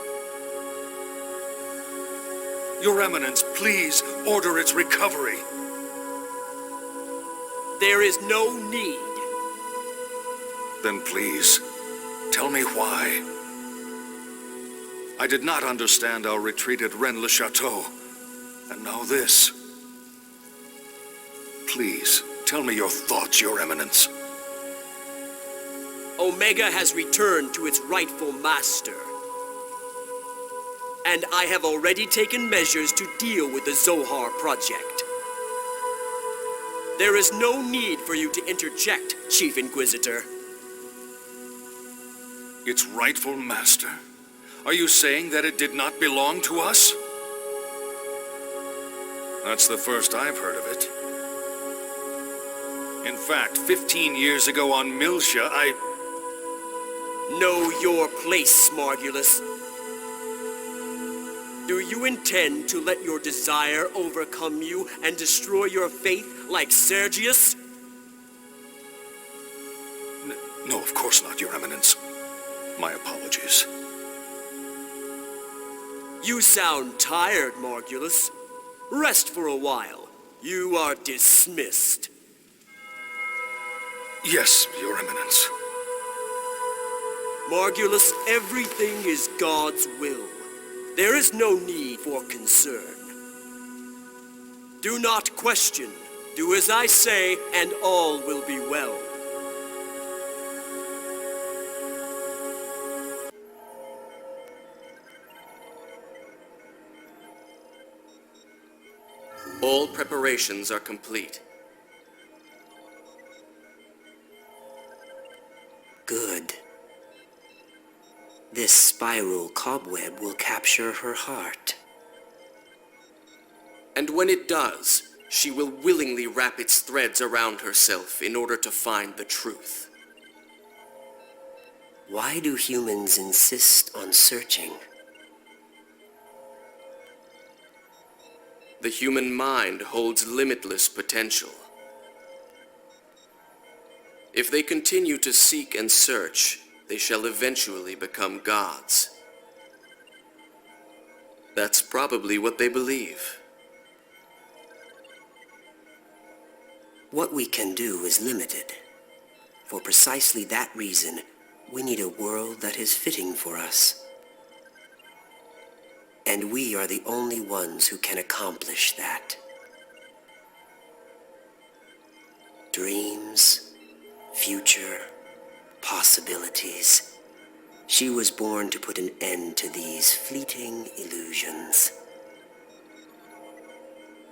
Your Eminence, please order its recovery. There is no need. Then please, tell me why. I did not understand our retreat at Rennes-le-Chateau, and now this. Please, tell me your thoughts, Your Eminence. Omega has returned to its rightful master. And I have already taken measures to deal with the Zohar project. There is no need for you to interject, Chief Inquisitor. Its rightful master? Are you saying that it did not belong to us? That's the first I've heard of it. In fact, 15 years ago on Miltia, Know your place, Smargulus. Do you intend to let your desire overcome you and destroy your faith like Sergius? No, of course not, Your Eminence. My apologies. You sound tired, Margulus. Rest for a while. You are dismissed. Yes, Your Eminence. Margulus, everything is God's will. There is no need for concern. Do not question. Do as I say, and all will be well. All preparations are complete. Good. This spiral cobweb will capture her heart. And when it does, she will willingly wrap its threads around herself in order to find the truth. Why do humans insist on searching? The human mind holds limitless potential. If they continue to seek and search, they shall eventually become gods. That's probably what they believe. What we can do is limited. For precisely that reason, we need a world that is fitting for us. And we are the only ones who can accomplish that. Dreams, future, possibilities. She was born to put an end to these fleeting illusions.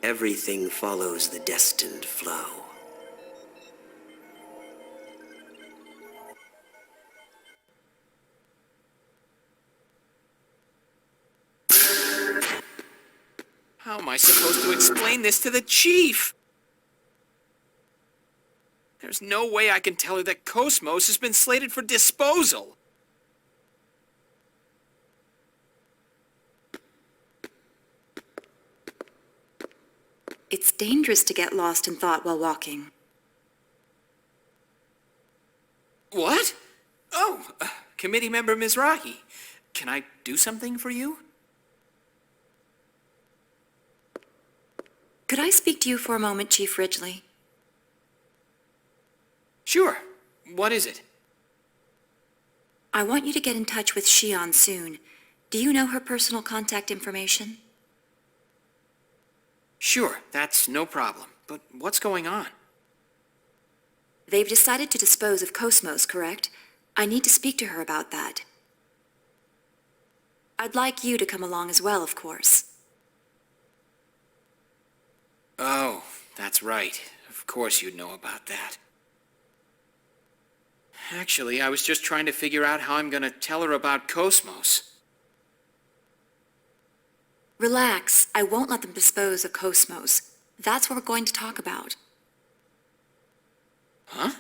Everything follows the destined flow. How am I supposed to explain this to the chief? There's no way I can tell her that KOS-MOS has been slated for disposal. It's dangerous to get lost in thought while walking. What? Oh, committee member Mizrahi. Can I do something for you? Could I speak to you for a moment, Chief Ridgely? Sure. What is it? I want you to get in touch with Shion soon. Do you know her personal contact information? Sure, that's no problem. But what's going on? They've decided to dispose of KOS-MOS, correct? I need to speak to her about that. I'd like you to come along as well, of course. Oh, that's right. Of course you'd know about that. Actually, I was just trying to figure out how I'm gonna tell her about KOS-MOS. Relax. I won't let them dispose of KOS-MOS. That's what we're going to talk about. Huh?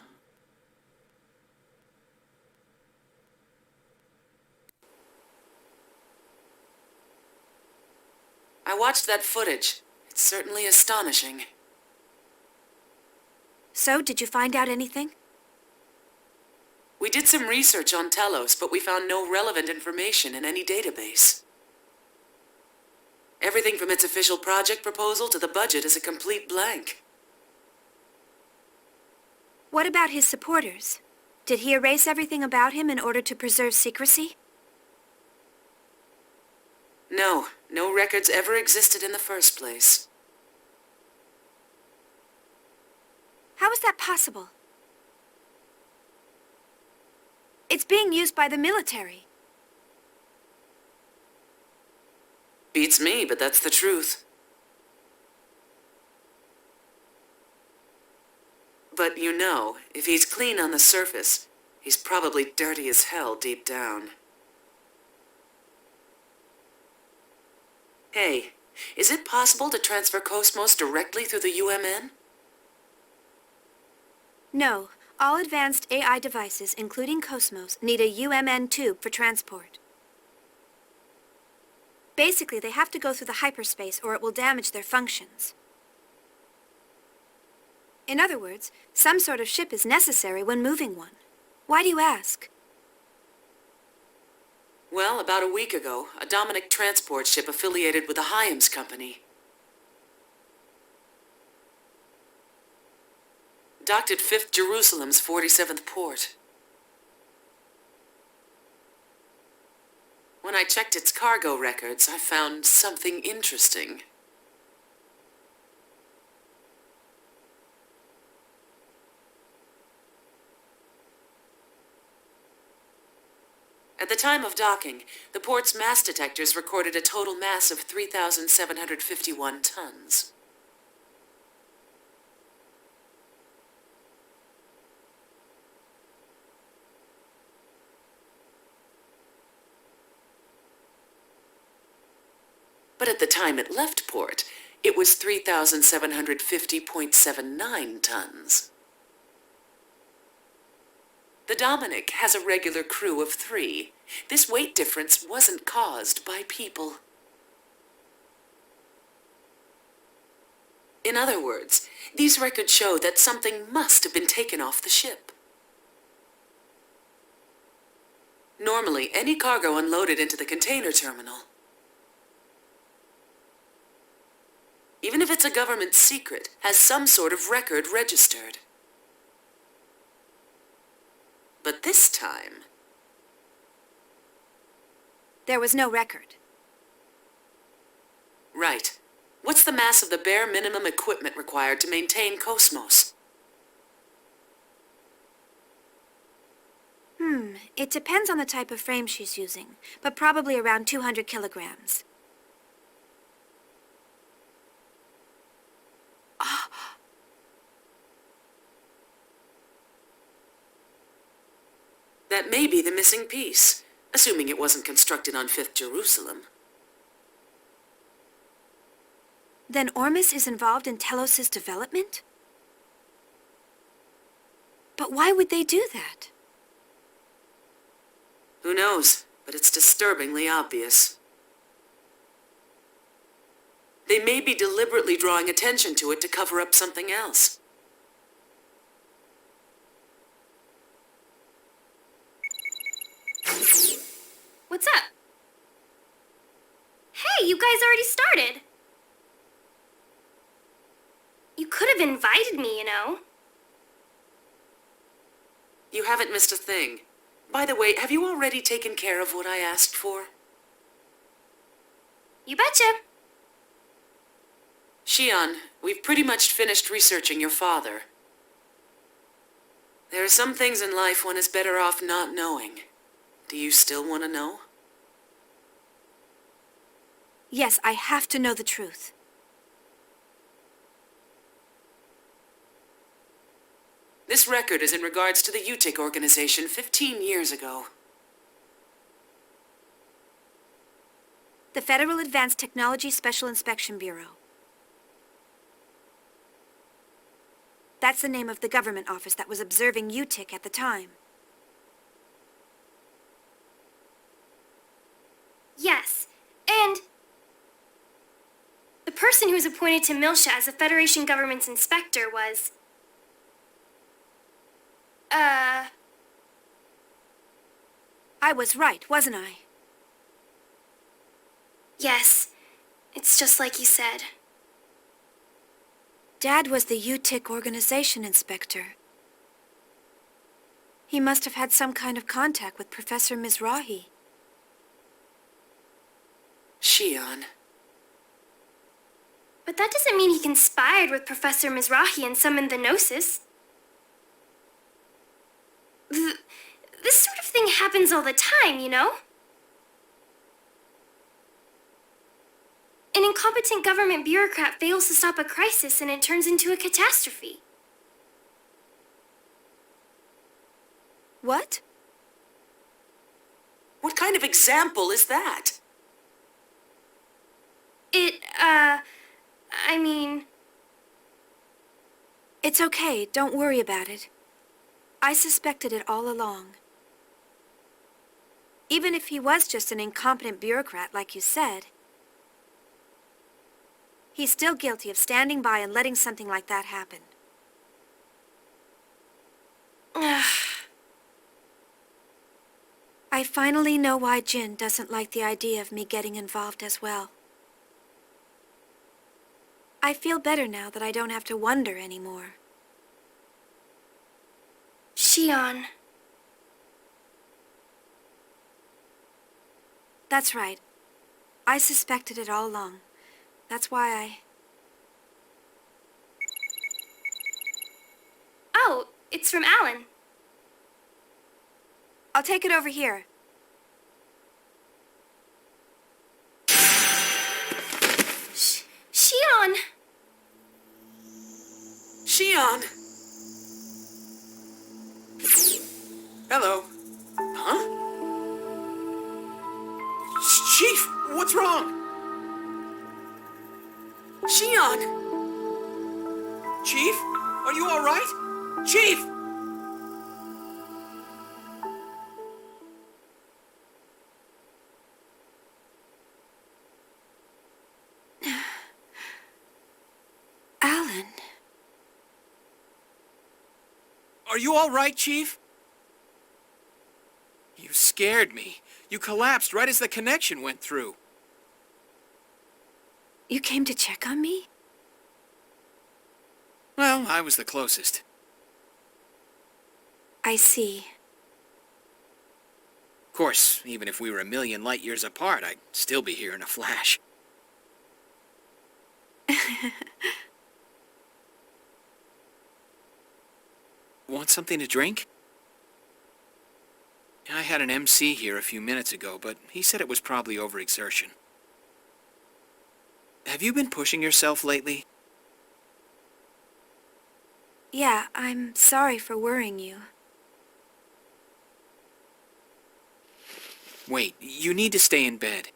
I watched that footage. It's certainly astonishing. So, did you find out anything? We did some research on Telos, but we found no relevant information in any database. Everything from its official project proposal to the budget is a complete blank. What about his supporters? Did he erase everything about him in order to preserve secrecy? No, no records ever existed in the first place. How is that possible? It's being used by the military. Beats me, but that's the truth. But you know, if he's clean on the surface, he's probably dirty as hell deep down. Hey, is it possible to transfer KOS-MOS directly through the UMN? No. All advanced AI devices, including KOS-MOS, need a UMN tube for transport. Basically, they have to go through the hyperspace or it will damage their functions. In other words, some sort of ship is necessary when moving one. Why do you ask? Well, about a week ago, a Dominic transport ship affiliated with the Hyams Company. docked at 5th Jerusalem's 47th port. When I checked its cargo records, I found something interesting. At the time of docking, the port's mass detectors recorded a total mass of 3,751 tons. But at the time it left port, it was 3,750.79 tons. The Dominic has a regular crew of 3. This weight difference wasn't caused by people. In other words, these records show that something must have been taken off the ship. Normally, any cargo unloaded into the container terminal, even if it's a government secret, has some sort of record registered. But this time, there was no record. Right. What's the mass of the bare minimum equipment required to maintain KOS-MOS? It depends on the type of frame she's using, but probably around 200 kilograms. That may be the missing piece, assuming it wasn't constructed on 5th Jerusalem. Then Ormus is involved in Telos' development? But why would they do that? Who knows, but it's disturbingly obvious. They may be deliberately drawing attention to it to cover up something else. What's up? Hey, you guys already started. You could have invited me, you know. You haven't missed a thing. By the way, have you already taken care of what I asked for? You betcha. Shion, we've pretty much finished researching your father. There are some things in life one is better off not knowing. Do you still want to know? Yes, I have to know the truth. This record is in regards to the UTIC organization 15 years ago. The Federal Advanced Technology Special Inspection Bureau. That's the name of the government office that was observing UTIC at the time. Yes, and the person who was appointed to Milsha as the Federation government's inspector was... I was right, wasn't I? Yes, it's just like you said. Dad was the UTIC organization inspector. He must have had some kind of contact with Professor Mizrahi. Shion. But that doesn't mean he conspired with Professor Mizrahi and summoned the Gnosis. This sort of thing happens all the time, you know? An incompetent government bureaucrat fails to stop a crisis and it turns into a catastrophe. What? What kind of example is that? I mean... It's okay, don't worry about it. I suspected it all along. Even if he was just an incompetent bureaucrat, like you said, he's still guilty of standing by and letting something like that happen. I finally know why Jin doesn't like the idea of me getting involved as well. I feel better now that I don't have to wonder anymore. Shion. That's right. I suspected it all along. That's why Oh, it's from Alan. I'll take it over here. Shion! Shion! Hello. Huh? Chief, what's wrong? Shion! Chief, are you all right? Chief! Alan. Are you all right, Chief? You scared me. You collapsed right as the connection went through. You came to check on me? Well, I was the closest. I see. Of course, even if we were a million light years apart, I'd still be here in a flash. Want something to drink? I had an MC here a few minutes ago, but he said it was probably overexertion. Have you been pushing yourself lately? Yeah, I'm sorry for worrying you. Wait, you need to stay in bed.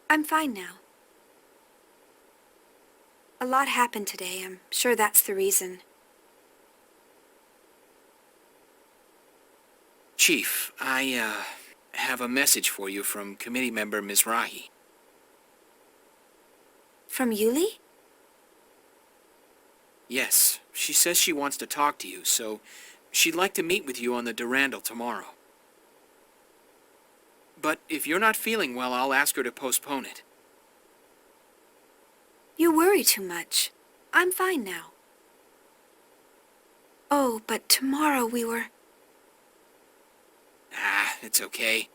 I'm fine now. A lot happened today. I'm sure that's the reason. Chief, I, have a message for you from committee member Mizrahi. From Yuli? Yes, she says she wants to talk to you, so she'd like to meet with you on the Durandal tomorrow. But if you're not feeling well, I'll ask her to postpone it. You worry too much. I'm fine now. Oh, but tomorrow we were... Ah, it's okay.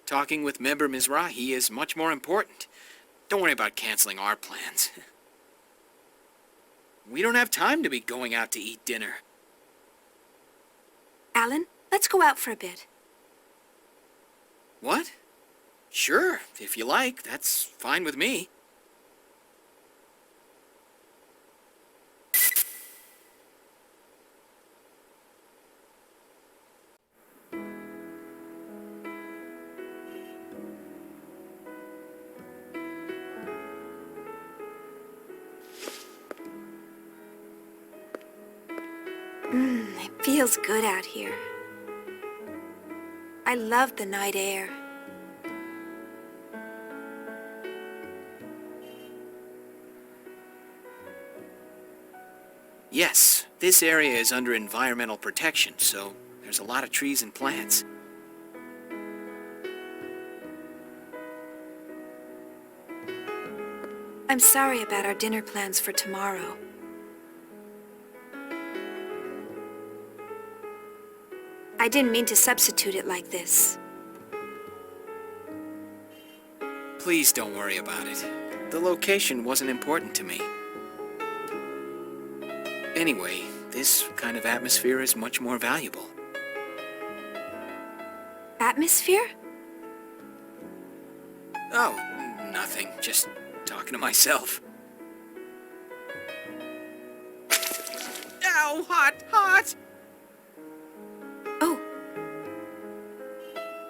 Talking with member Mizrahi is much more important. Don't worry about canceling our plans. We don't have time to be going out to eat dinner. Alan, let's go out for a bit. What? Sure, if you like, that's fine with me. It feels good out here. I love the night air. Yes, this area is under environmental protection, so there's a lot of trees and plants. I'm sorry about our dinner plans for tomorrow. I didn't mean to substitute it like this. Please don't worry about it. The location wasn't important to me. Anyway, this kind of atmosphere is much more valuable. Atmosphere? Oh, nothing. Just talking to myself. Ow, hot, hot! Oh.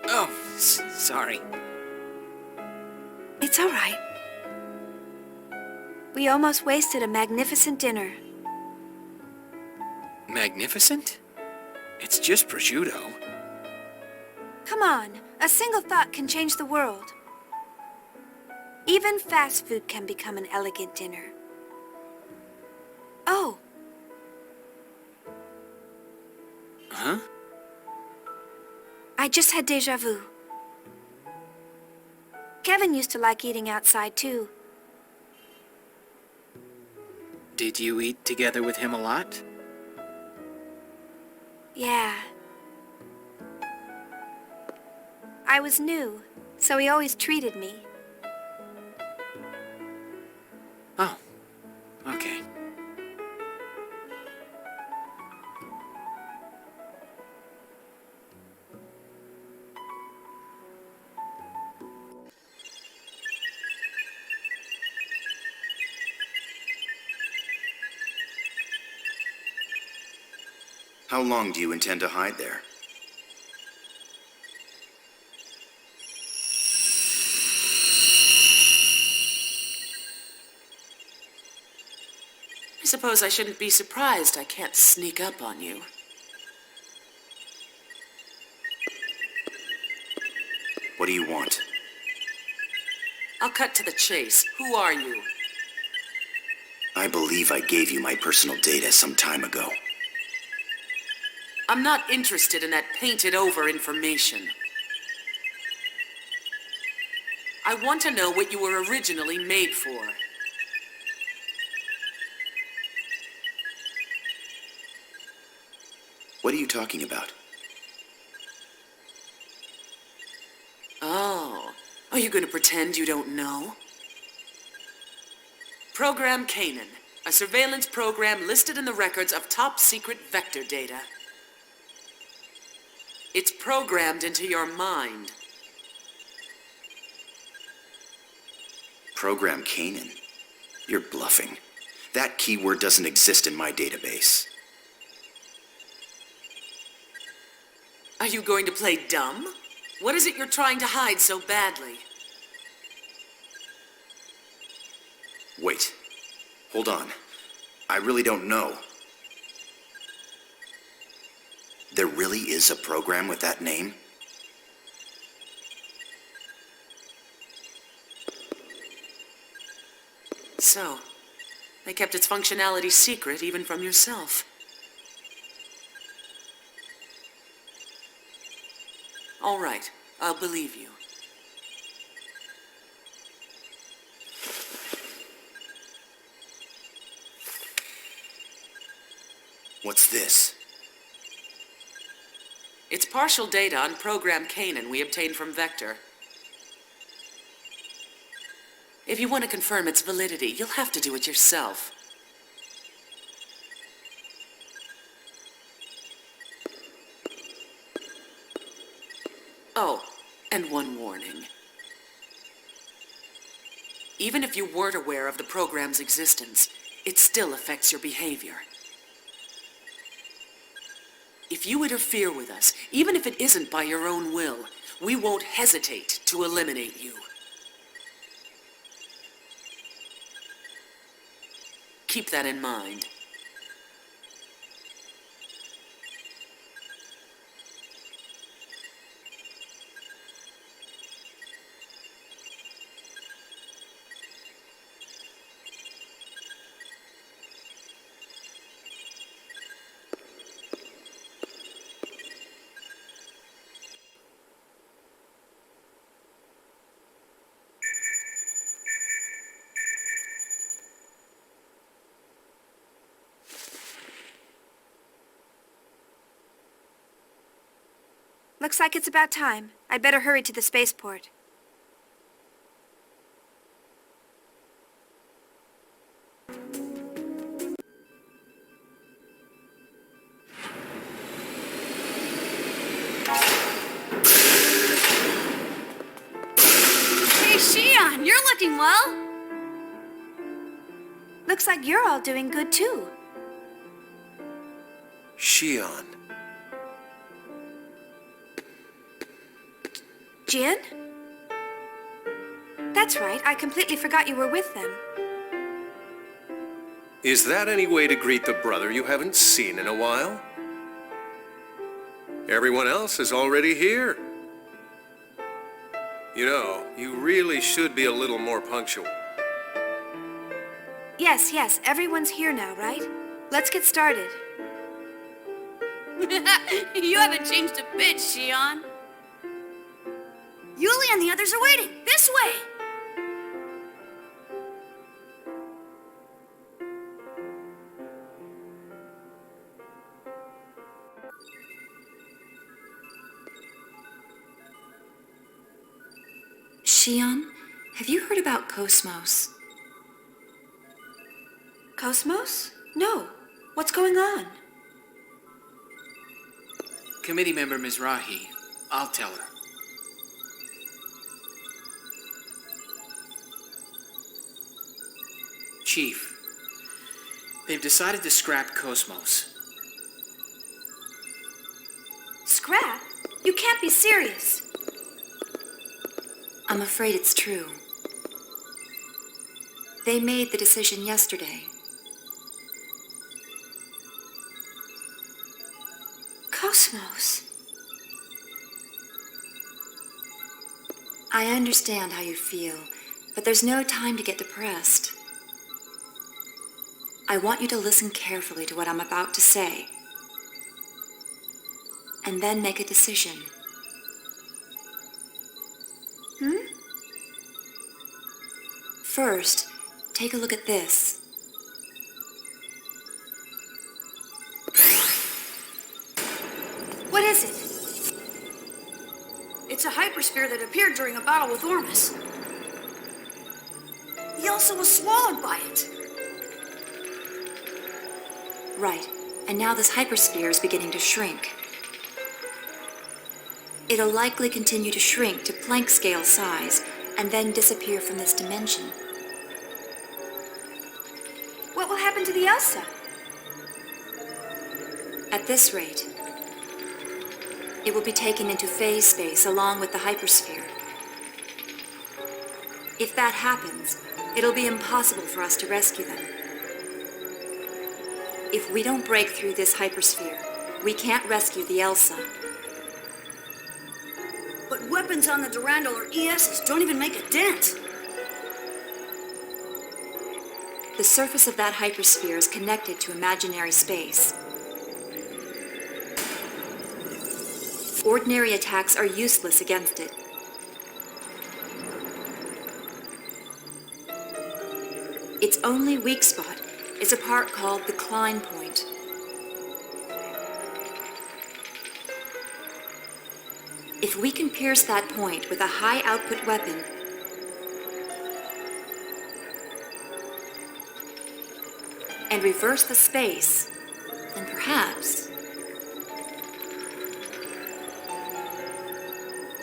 Oh, sorry. It's all right. We almost wasted a magnificent dinner. Magnificent? It's just prosciutto. Come on, a single thought can change the world. Even fast food can become an elegant dinner. Oh. Huh? I just had déjà vu. Kevin used to like eating outside too. Did you eat together with him a lot? Yeah. I was new, so he always treated me. Oh, okay. How long do you intend to hide there? I suppose I shouldn't be surprised I can't sneak up on you. What do you want? I'll cut to the chase. Who are you? I believe I gave you my personal data some time ago. I'm not interested in that painted-over information. I want to know what you were originally made for. What are you talking about? Oh, are you going to pretend you don't know? Program Canaan, a surveillance program listed in the records of top-secret vector data. It's programmed into your mind. Program Canaan? You're bluffing. That keyword doesn't exist in my database. Are you going to play dumb? What is it you're trying to hide so badly? Wait. Hold on. I really don't know. There really is a program with that name? So, they kept its functionality secret even from yourself. All right, I'll believe you. What's this? It's partial data on Program Canaan we obtained from Vector. If you want to confirm its validity, you'll have to do it yourself. Oh, and one warning. Even if you weren't aware of the program's existence, it still affects your behavior. If you interfere with us, even if it isn't by your own will, we won't hesitate to eliminate you. Keep that in mind. Looks like it's about time. I'd better hurry to the spaceport. Hey, Shion, you're looking well. Looks like you're all doing good too. Shion. Jin? That's right, I completely forgot you were with them. Is that any way to greet the brother you haven't seen in a while? Everyone else is already here. You know, you really should be a little more punctual. Yes, everyone's here now, right? Let's get started. You haven't changed a bit, Shion. Yuli and the others are waiting. This way! Shion, have you heard about KOS-MOS? KOS-MOS? No. What's going on? Committee member Mizrahi. I'll tell her. Chief, they've decided to scrap KOS-MOS. Scrap? You can't be serious. I'm afraid it's true. They made the decision yesterday. KOS-MOS? I understand how you feel, but there's no time to get depressed. I want you to listen carefully to what I'm about to say, and then make a decision. First, take a look at this. What is it? It's a hypersphere that appeared during a battle with Ormus. He also was swallowed by it. Right, and now this hypersphere is beginning to shrink. It'll likely continue to shrink to Planck scale size, and then disappear from this dimension. What will happen to the Elsa? At this rate, it will be taken into phase space along with the hypersphere. If that happens, it'll be impossible for us to rescue them. If we don't break through this hypersphere, we can't rescue the Elsa. But weapons on the Durandal or ESs don't even make a dent. The surface of that hypersphere is connected to imaginary space. Ordinary attacks are useless against it. Its only weak spot is a part called the Klein point. If we can pierce that point with a high-output weapon, and reverse the space, then perhaps...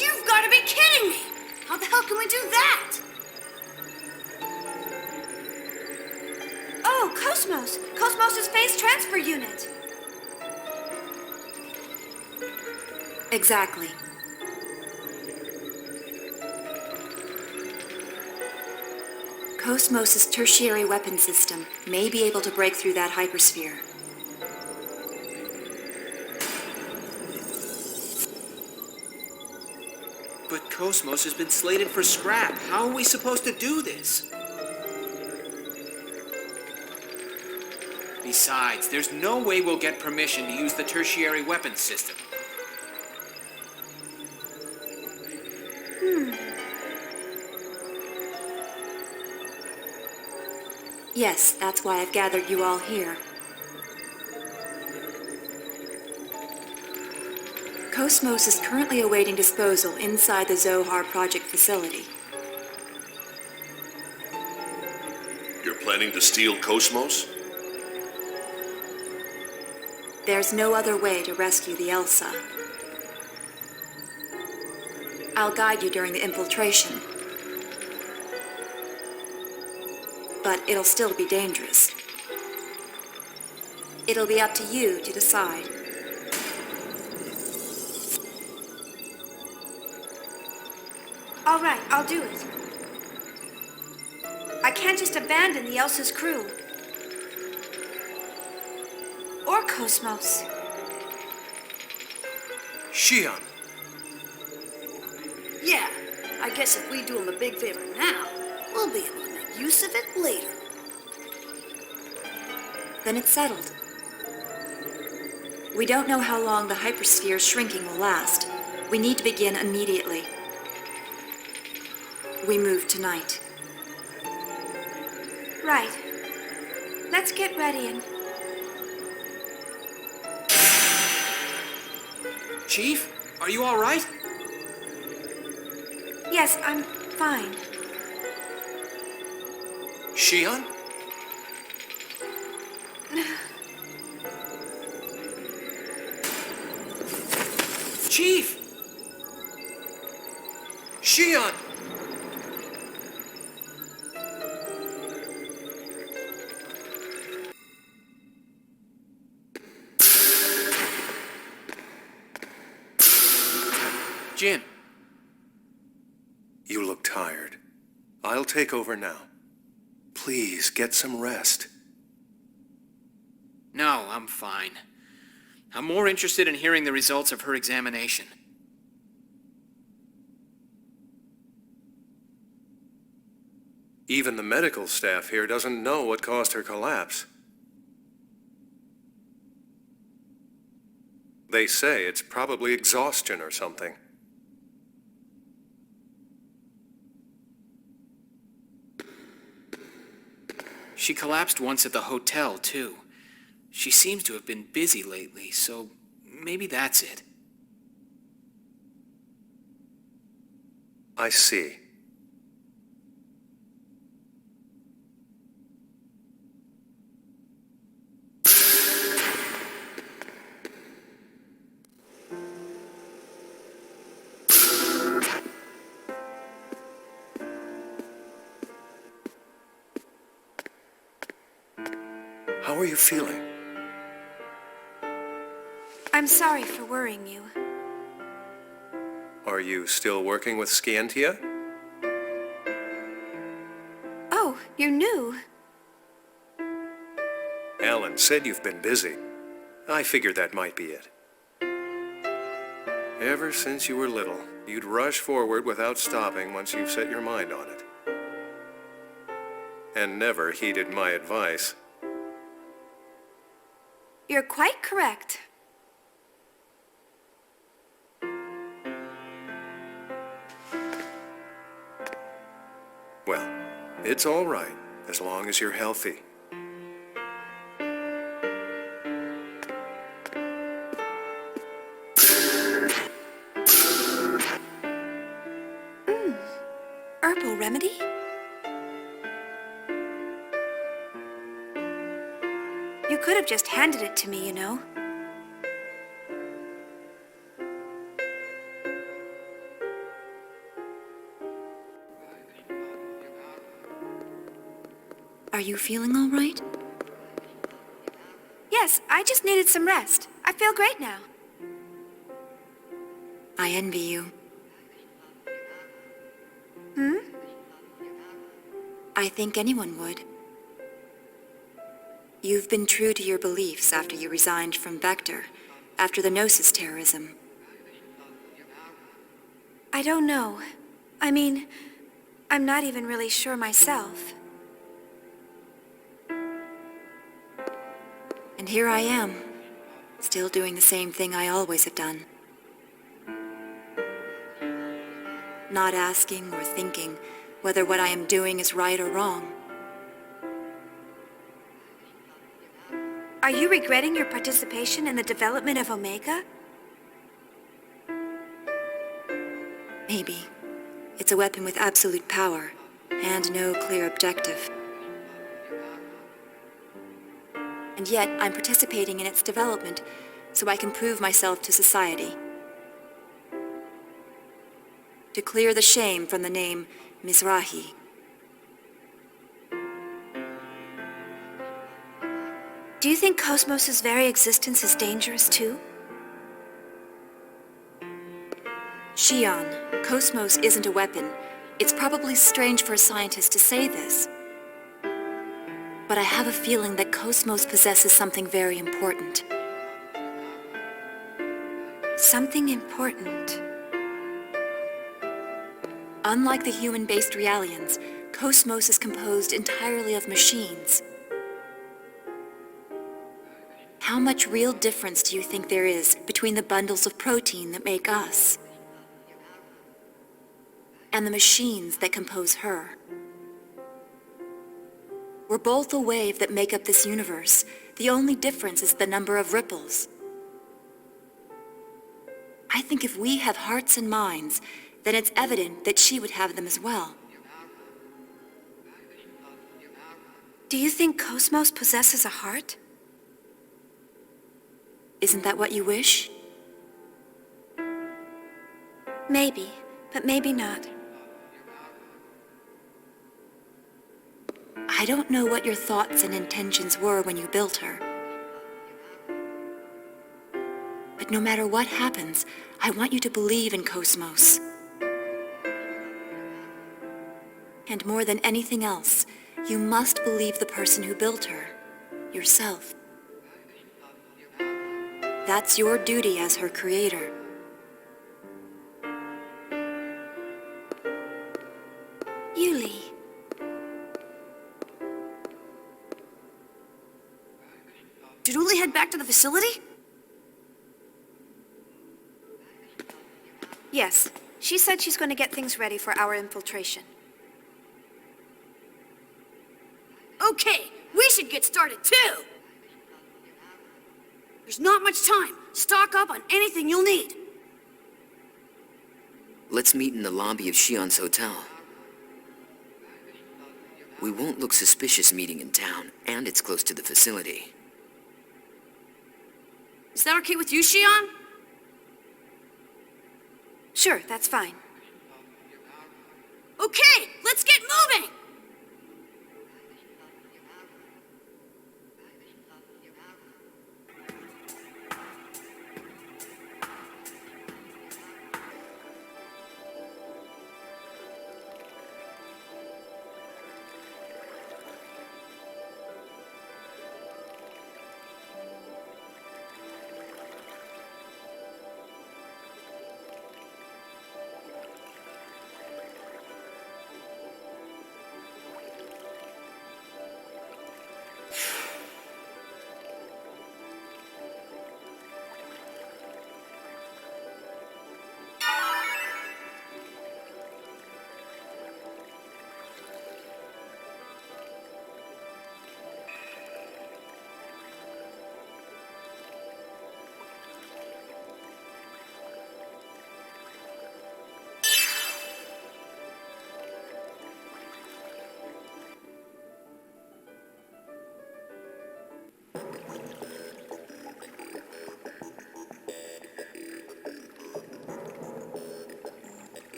You've got to be kidding me! How the hell can we do that? Oh, KOS-MOS! KOS-MOS' phase transfer unit! Exactly. KOS-MOS' tertiary weapon system may be able to break through that hypersphere. But KOS-MOS has been slated for scrap. How are we supposed to do this? Besides, there's no way we'll get permission to use the tertiary weapons system. Yes, that's why I've gathered you all here. KOS-MOS is currently awaiting disposal inside the Zohar project facility. You're planning to steal KOS-MOS? There's no other way to rescue the Elsa. I'll guide you during the infiltration. But it'll still be dangerous. It'll be up to you to decide. All right, I'll do it. I can't just abandon the Elsa's crew. Or KOS-MOS. Shion. Yeah, I guess if we do him a big favor now, we'll be able to make use of it later. Then it's settled. We don't know how long the hypersphere shrinking will last. We need to begin immediately. We move tonight. Right. Let's get ready and... Chief, are you all right? Yes, fine. Shion? Chief! Shion! Jin. You look tired. I'll take over now. Please, get some rest. No, I'm fine. I'm more interested in hearing the results of her examination. Even the medical staff here doesn't know what caused her collapse. They say it's probably exhaustion or something. She collapsed once at the hotel, too. She seems to have been busy lately, so maybe that's it. I see. How are you feeling? I'm sorry for worrying you. Are you still working with Scientia? Oh, you're new. Alan said you've been busy. I figured that might be it. Ever since you were little, you'd rush forward without stopping once you've set your mind on it. And never heeded my advice. You're quite correct. Well, it's all right, as long as you're healthy. Herbal remedy? You could have just handed it to me, you know. Are you feeling all right? Yes, I just needed some rest. I feel great now. I envy you. Hmm? I think anyone would. You've been true to your beliefs after you resigned from Vector, after the Gnosis terrorism. I don't know. I mean, I'm not even really sure myself. And here I am, still doing the same thing I always have done. Not asking or thinking whether what I am doing is right or wrong. Are you regretting your participation in the development of Omega? Maybe. It's a weapon with absolute power, and no clear objective. And yet, I'm participating in its development, so I can prove myself to society. To clear the shame from the name Mizrahi. Do you think KOS-MOS's very existence is dangerous too? Shion, KOS-MOS isn't a weapon. It's probably strange for a scientist to say this. But I have a feeling that KOS-MOS possesses something very important. Something important? Unlike the human-based Realians, KOS-MOS is composed entirely of machines. How much real difference do you think there is between the bundles of protein that make us and the machines that compose her? We're both a wave that make up this universe. The only difference is the number of ripples. I think if we have hearts and minds, then it's evident that she would have them as well. Do you think KOS-MOS possesses a heart? Isn't that what you wish? Maybe, but maybe not. I don't know what your thoughts and intentions were when you built her. But no matter what happens, I want you to believe in KOS-MOS. And more than anything else, you must believe the person who built her, yourself. That's your duty as her creator. Yuli. Did Uli head back to the facility? Yes, she said she's going to get things ready for our infiltration. Okay, we should get started too! There's not much time. Stock up on anything you'll need. Let's meet in the lobby of Shion's hotel. We won't look suspicious meeting in town, and it's close to the facility. Is that okay with you, Shion? Sure, that's fine. Okay, let's get moving!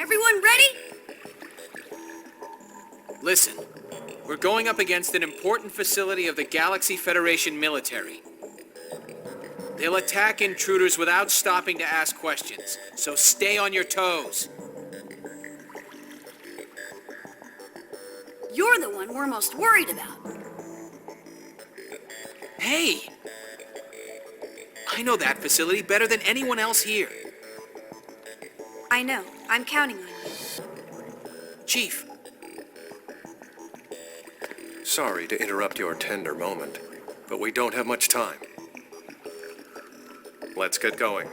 Everyone ready? Listen, we're going up against an important facility of the Galaxy Federation military. They'll attack intruders without stopping to ask questions, so stay on your toes. You're the one we're most worried about. Hey! I know that facility better than anyone else here. I know. I'm counting on you. Chief. Sorry to interrupt your tender moment, but we don't have much time. Let's get going.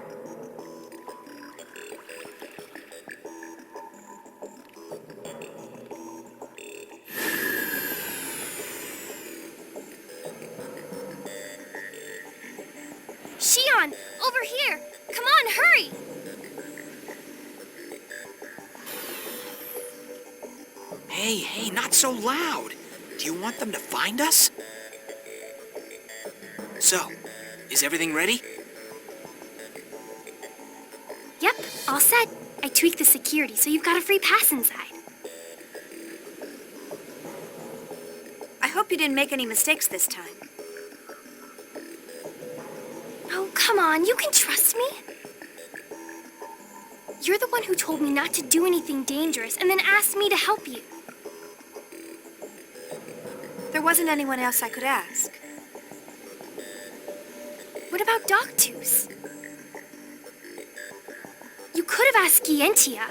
Shion, over here! Come on, hurry! Hey, not so loud. Do you want them to find us? So, is everything ready? Yep, all set. I tweaked the security, so you've got a free pass inside. I hope you didn't make any mistakes this time. Oh, come on, you can trust me. You're the one who told me not to do anything dangerous and then asked me to help you. There wasn't anyone else I could ask. What about Doctus? You could have asked Gientia.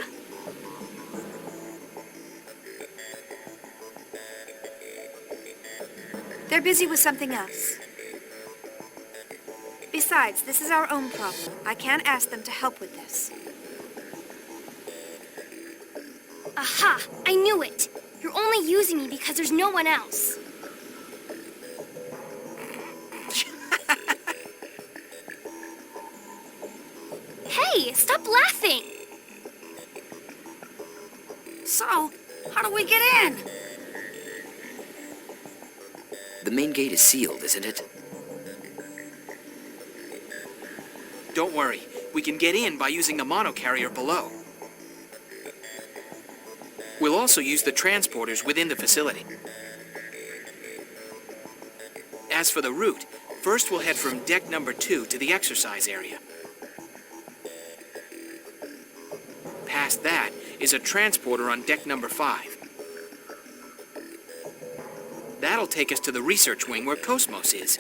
They're busy with something else. Besides, this is our own problem. I can't ask them to help with this. Aha! I knew it! You're only using me because there's no one else. Hey, stop laughing! So, how do we get in? The main gate is sealed, isn't it? Don't worry. We can get in by using the monocarrier below. We'll also use the transporters within the facility. As for the route, first we'll head from deck number 2 to the exercise area. Past that is a transporter on deck number 5. That'll take us to the research wing where KOS-MOS is.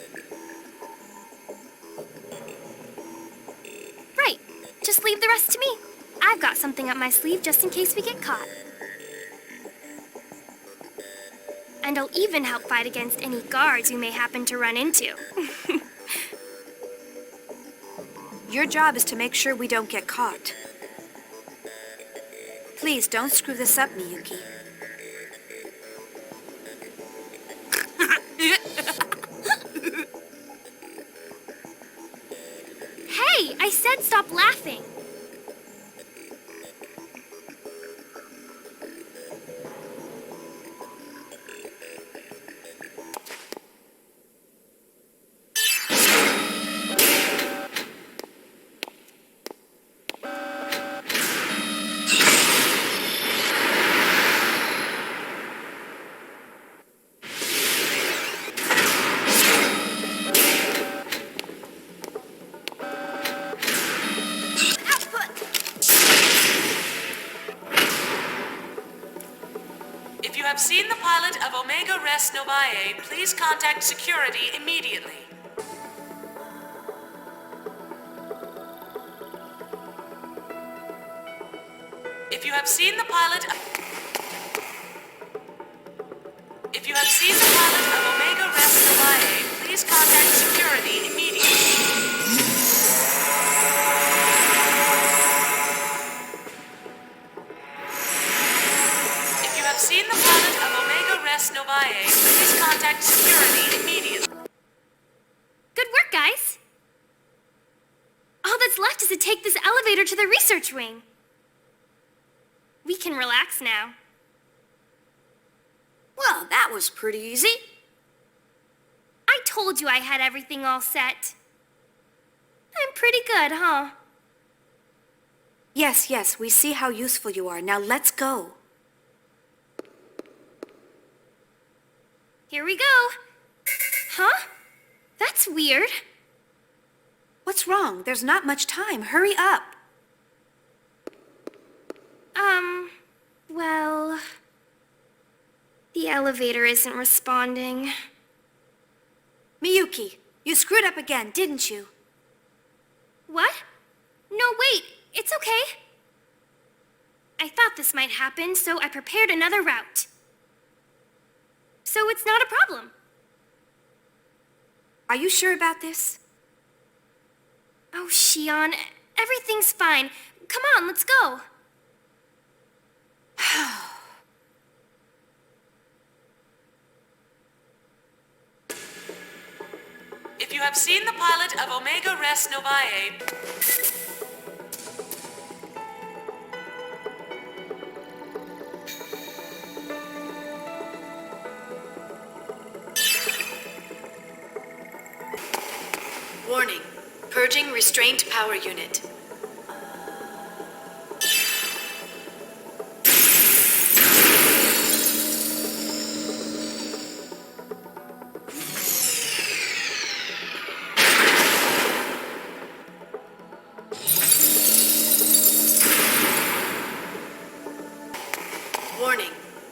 Right. Just leave the rest to me. I've got something up my sleeve just in case we get caught. And I'll even help fight against any guards we may happen to run into. Your job is to make sure we don't get caught. Please don't screw this up, Miyuki. Hey, I said stop laughing. If you have seen the pilot of Omega Res Novae, please contact security immediately. If you have seen the pilot of Omega Res Novae, please contact security immediately. If you have seen the pilot of Omega Res Novae, please contact security immediately. Good work, guys. All that's left is to take this elevator to the research wing. We can relax now. Well, that was pretty easy. I told you I had everything all set. I'm pretty good, huh? Yes, yes, we see how useful you are. Now let's go. Here we go. Huh? That's weird. What's wrong? There's not much time. Hurry up. Well... The elevator isn't responding. Miyuki, you screwed up again, didn't you? What? No, wait. It's okay. I thought this might happen, so I prepared another route. So it's not a problem. Are you sure about this? Oh, Shion, everything's fine. Come on, let's go. If you have seen the pilot of Omega Res Novae, Warning. Purging restraint power unit. Warning.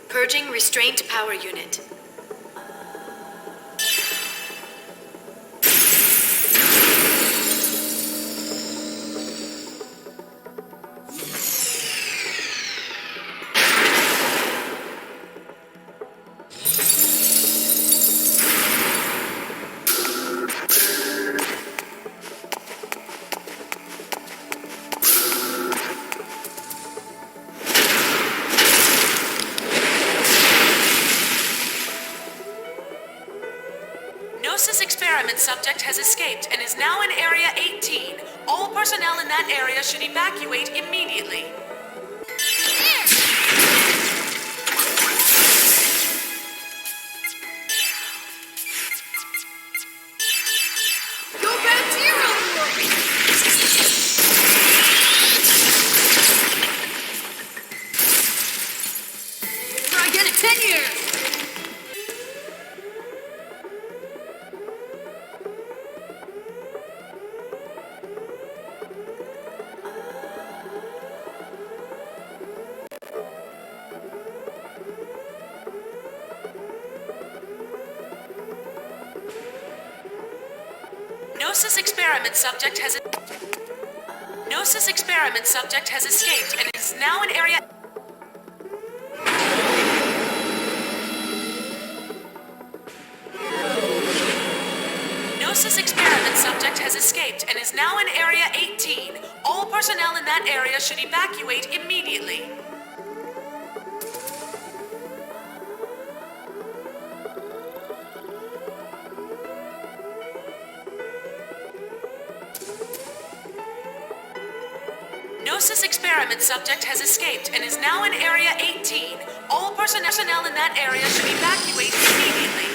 Purging restraint power unit. experiment subject has escaped and is now in Area 18. All personnel in that area should evacuate immediately. Go back to your own world! Try again in 10 years! Gnosis experiment subject has escaped and is now in Area... Gnosis experiment subject has escaped and is now in Area 18. All personnel in that area should evacuate immediately. Gnosis experiment subject has escaped and is now in Area 18. All personnel in that area should evacuate immediately.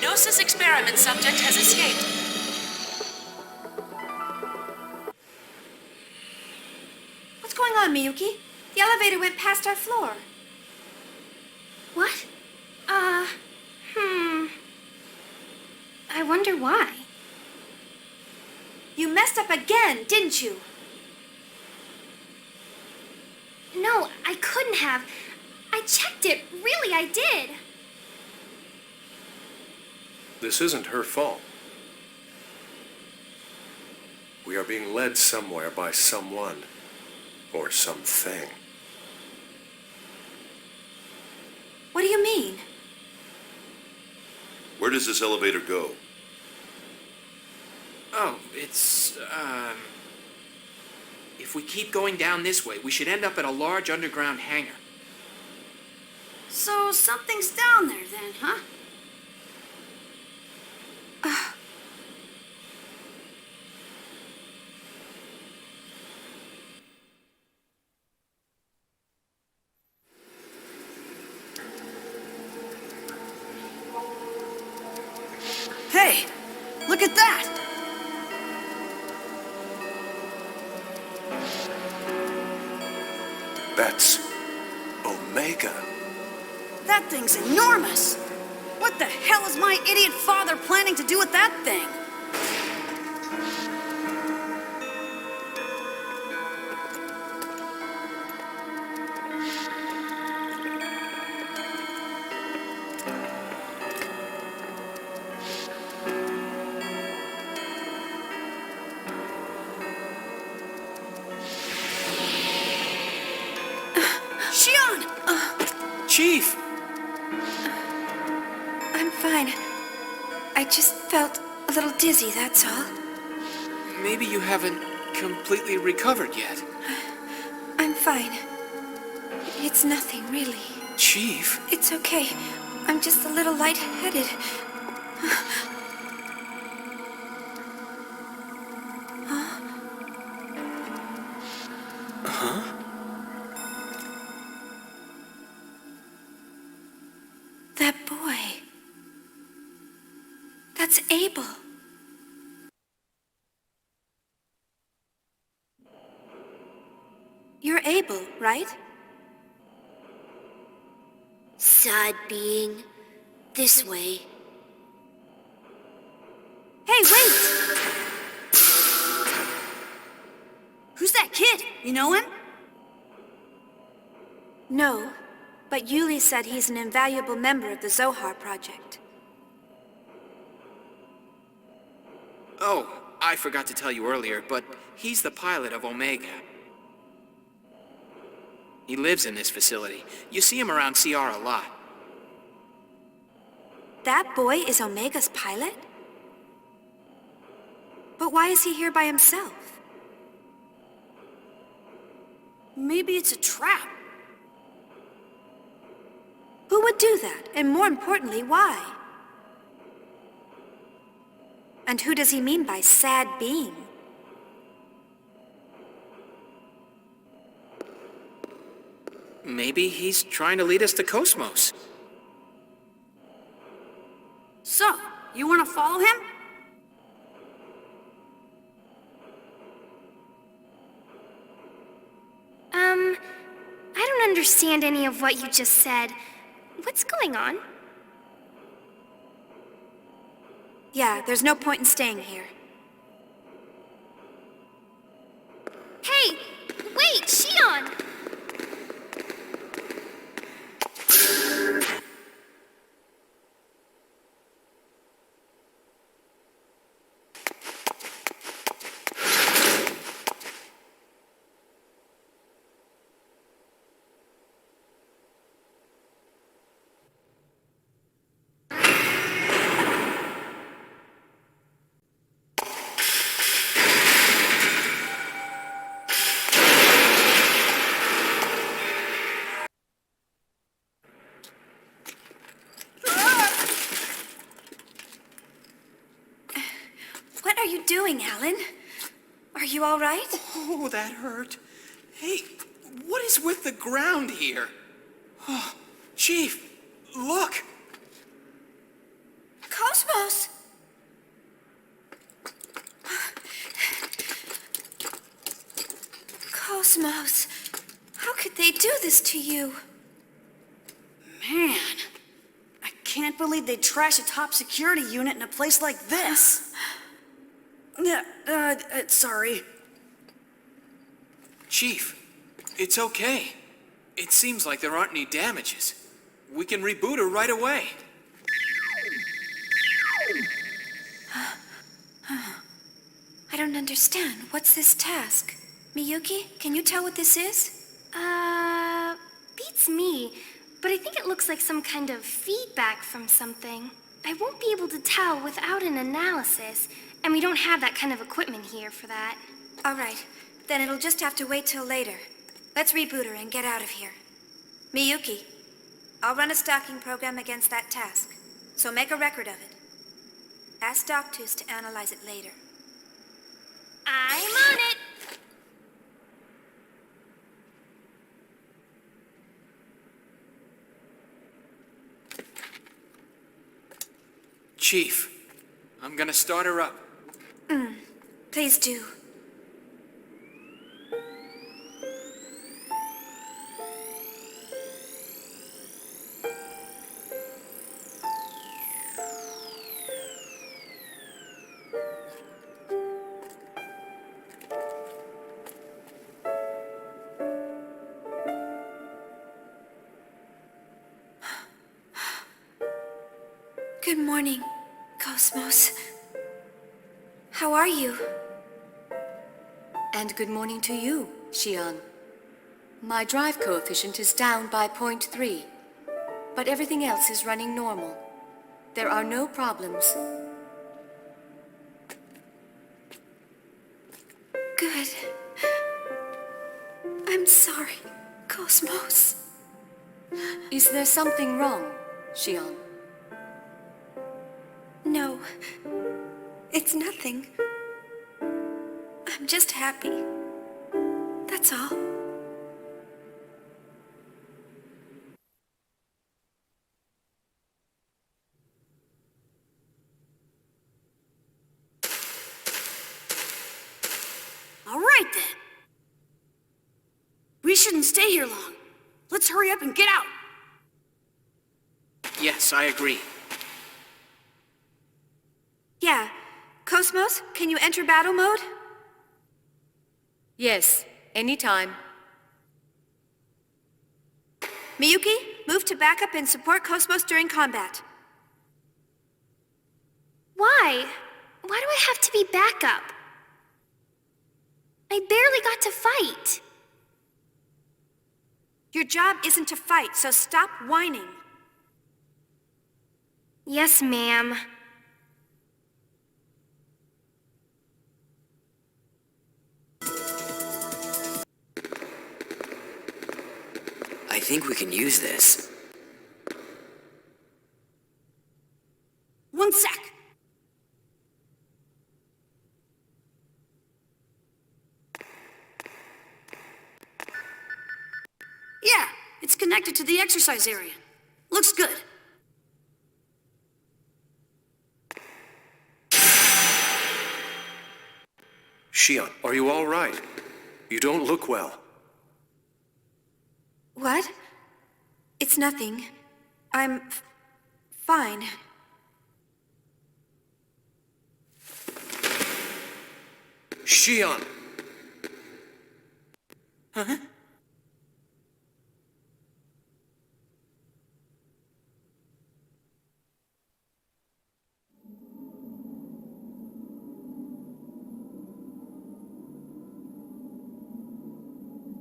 Gnosis experiment subject has escaped. What's going on, Miyuki? The elevator went past our floor. What? I wonder why. You messed up again, didn't you? No, I couldn't have. I checked it. Really, I did. This isn't her fault. We are being led somewhere by someone. Or something. What do you mean? Where does this elevator go? Oh, it's, if we keep going down this way, we should end up at a large underground hangar. So something's down there then, huh? Hey, look at that! That's Omega. That thing's enormous! What the hell is my idiot father planning to do with that thing? Shion! Chief! I'm fine. I just felt a little dizzy, that's all. Maybe you haven't completely recovered yet. I'm fine. It's nothing, really. Chief? It's okay. I'm just a little lightheaded. Huh? That boy. That's Abel. You're Abel, right? Side being. This way. Hey, wait! Who's that kid? You know him? No, but Yuli said he's an invaluable member of the Zohar project. Oh, I forgot to tell you earlier, but he's the pilot of Omega. He lives in this facility. You see him around CR a lot. that boy is Omega's pilot? But why is he here by himself? Maybe it's a trap. Who would do that? And more importantly, why? And who does he mean by sad being? Maybe he's trying to lead us to KOS-MOS. So, you want to follow him? I don't understand any of what you just said. What's going on? Yeah, there's no point in staying here. Hey! Wait, Shion! What are you doing, Alan? Are you all right? Oh, that hurt. Hey, what is with the ground here? Oh, Chief, look! KOS-MOS! KOS-MOS, how could they do this to you? Man, I can't believe they'd trash a top security unit in a place like this. Sorry. Chief, it's okay. It seems like there aren't any damages. We can reboot her right away. I don't understand. What's this task? Miyuki, can you tell what this is? Beats me. But I think it looks like some kind of feedback from something. I won't be able to tell without an analysis, and we don't have that kind of equipment here for that. All right, then it'll just have to wait till later. Let's reboot her and get out of here. Miyuki, I'll run a stalking program against that task, so make a record of it. Ask Doctus to analyze it later. I'm on it! Chief, I'm gonna start her up. Please do. Good morning, KOS-MOS. How are you? And good morning to you, Shion. My drive coefficient is down by 0.3, but everything else is running normal. There are no problems. Good. I'm sorry, KOS-MOS. Is there something wrong, Shion? No, it's nothing. I'm just happy. That's all. All right then. We shouldn't stay here long. Let's hurry up and get out. Yes, I agree. Yeah. KOS-MOS, can you enter battle mode? Yes, anytime. Miyuki, move to backup and support KOS-MOS during combat. Why? Why do I have to be backup? I barely got to fight. Your job isn't to fight, so stop whining. Yes, ma'am. I think we can use this. One sec. Yeah, it's connected to the exercise area. Looks good. Shion, are you all right? You don't look well. What? It's nothing. I'm fine. Shion! Huh?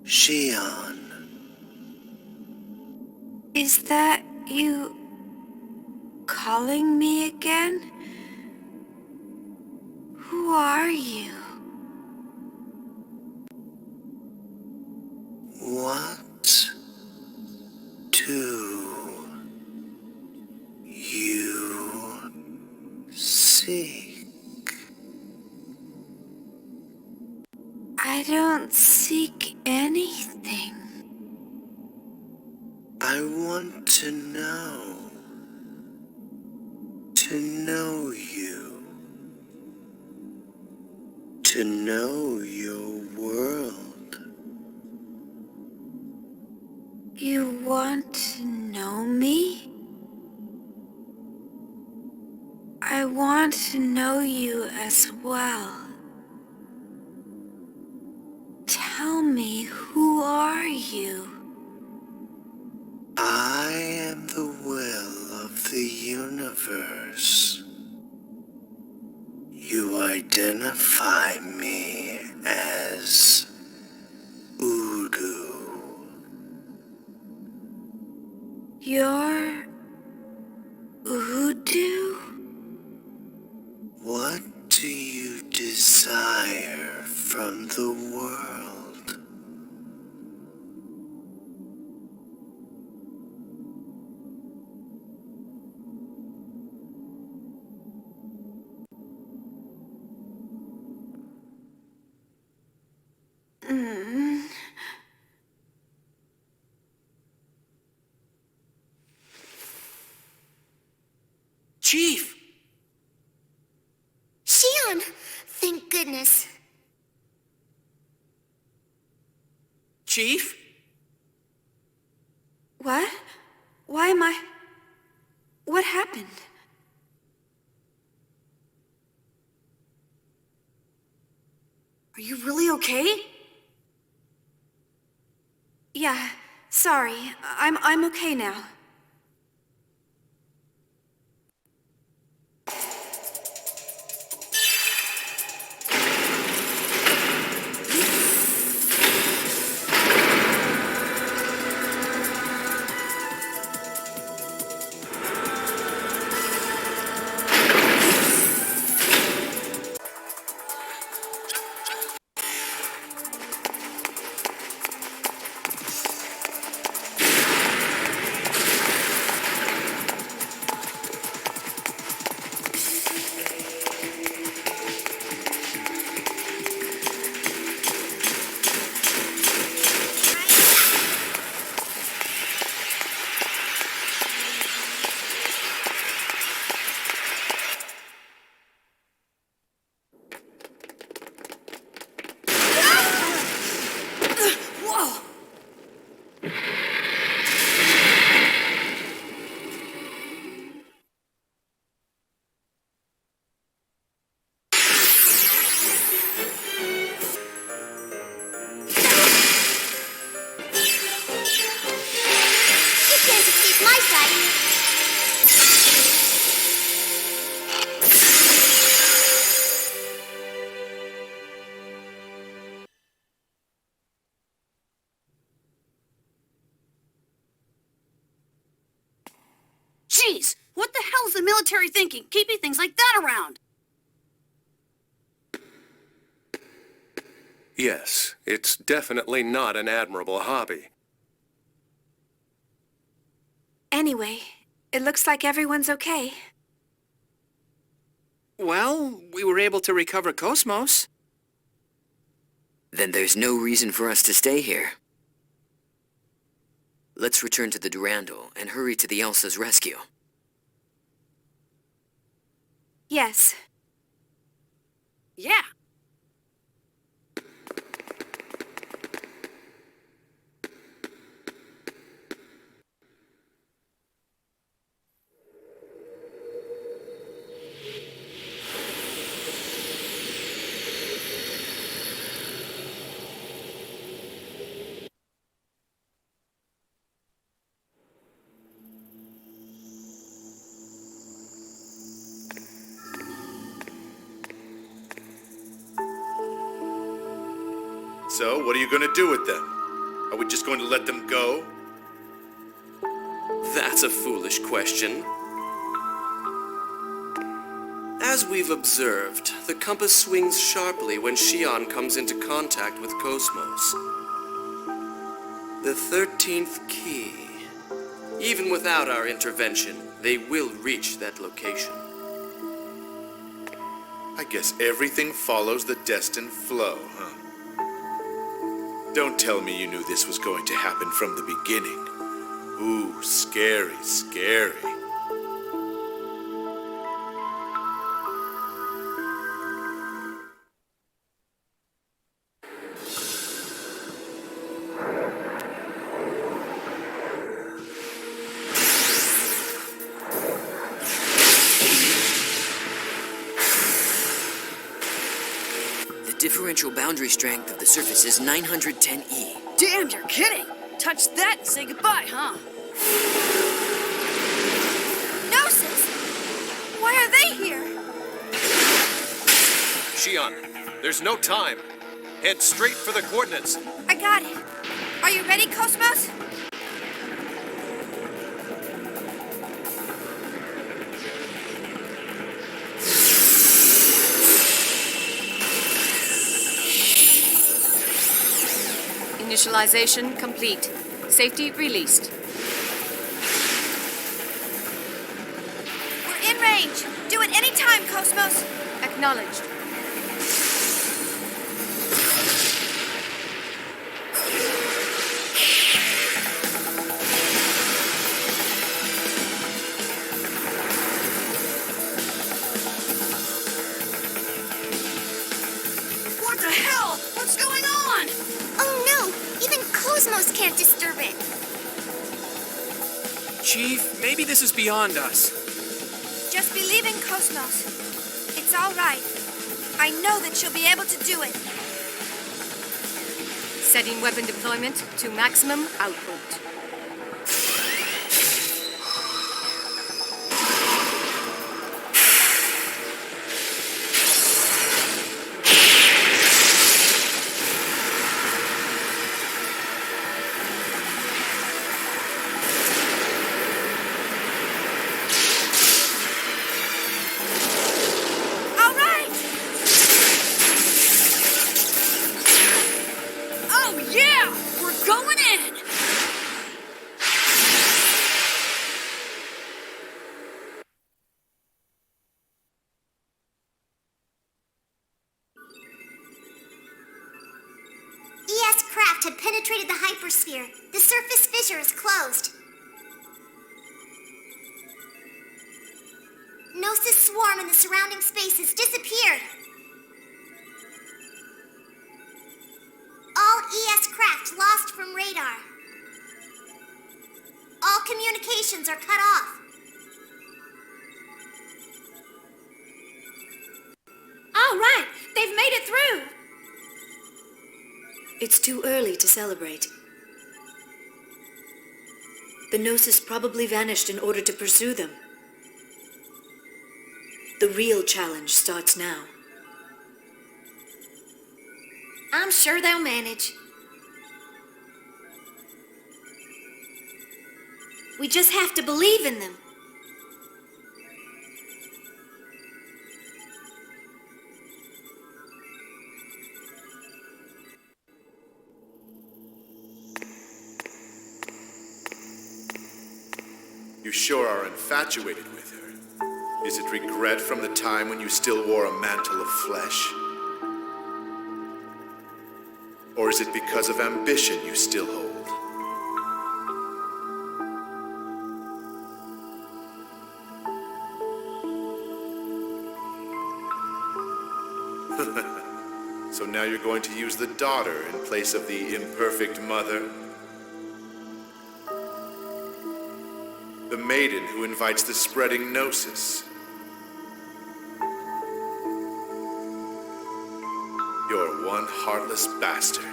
Shion. Is that you calling me again? Who are you? What do you seek? I don't seek anything. I want to know. To know you. To know your world. You want to know me? I want to know you as well. Tell me, who are you? I am the will of the universe. You identify me as Udu. You're Udu? What do you desire from the world? Chief! Shion! Thank goodness. Chief? What? Why am I... What happened? Are you really okay? Yeah, sorry. I'm okay now. planetary thinking, keeping things like that around. Yes, it's definitely not an admirable hobby. Anyway, it looks like everyone's okay. Well, we were able to recover KOS-MOS. Then there's no reason for us to stay here. Let's return to the Durandal and hurry to the Elsa's rescue. Yes. Yeah. So, what are you going to do with them? Are we just going to let them go? That's a foolish question. As we've observed, the compass swings sharply when Shion comes into contact with KOS-MOS. The 13th key. Even without our intervention, they will reach that location. I guess everything follows the destined flow, huh? Don't tell me you knew this was going to happen from the beginning. Ooh, scary, scary. The differential boundary strength of the surface is 910E. Damn, you're kidding. Touch that and say goodbye, huh? Gnosis! Why are they here? Shion, there's no time. Head straight for the coordinates. I got it. Are you ready, KOS-MOS? Initialization complete. Safety released. We're in range. Do it any time, KOS-MOS. Acknowledged. What the hell? What's going on? Oh no! Even KOS-MOS can't disturb it. Chief, maybe this is beyond us. Just believe in KOS-MOS. It's all right. I know that she'll be able to do it. Setting weapon deployment to maximum output. All right! Oh yeah! We're going in! ES craft had penetrated the hypersphere. The surface fissure is closed. Gnosis swarm in the surrounding space has disappeared. All ES craft lost from radar. All communications are cut off. All right! They've made it through! It's too early to celebrate. The Gnosis probably vanished in order to pursue them. The real challenge starts now. I'm sure they'll manage. We just have to believe in them. You sure are infatuated with her. Is it regret from the time when you still wore a mantle of flesh? Or is it because of ambition you still hold? So now you're going to use the daughter in place of the imperfect mother? The maiden who invites the spreading Gnosis? You're one heartless bastard.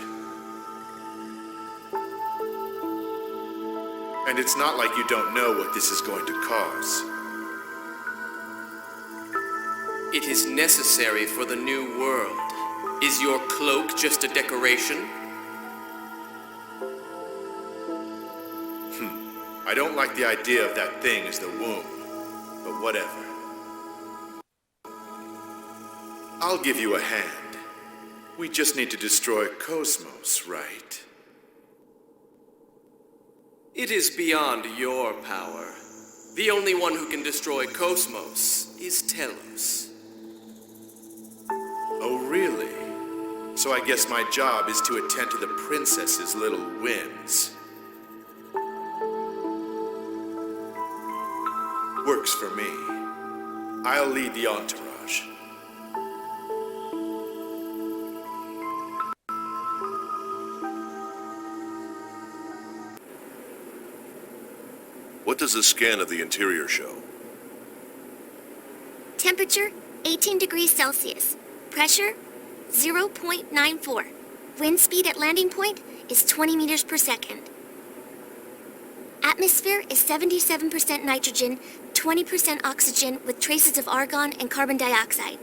And it's not like you don't know what this is going to cause. It is necessary for the new world. Is your cloak just a decoration? I don't like the idea of that thing as the womb, but whatever. I'll give you a hand. We just need to destroy KOS-MOS, right? It is beyond your power. The only one who can destroy KOS-MOS is Telos. Oh, really? So I guess my job is to attend to the princess's little whims. Works for me. I'll lead the entourage. What does a scan of the interior show? Temperature, 18 degrees Celsius. Pressure, 0.94. Wind speed at landing point is 20 meters per second. Atmosphere is 77% nitrogen, 20% oxygen with traces of argon and carbon dioxide.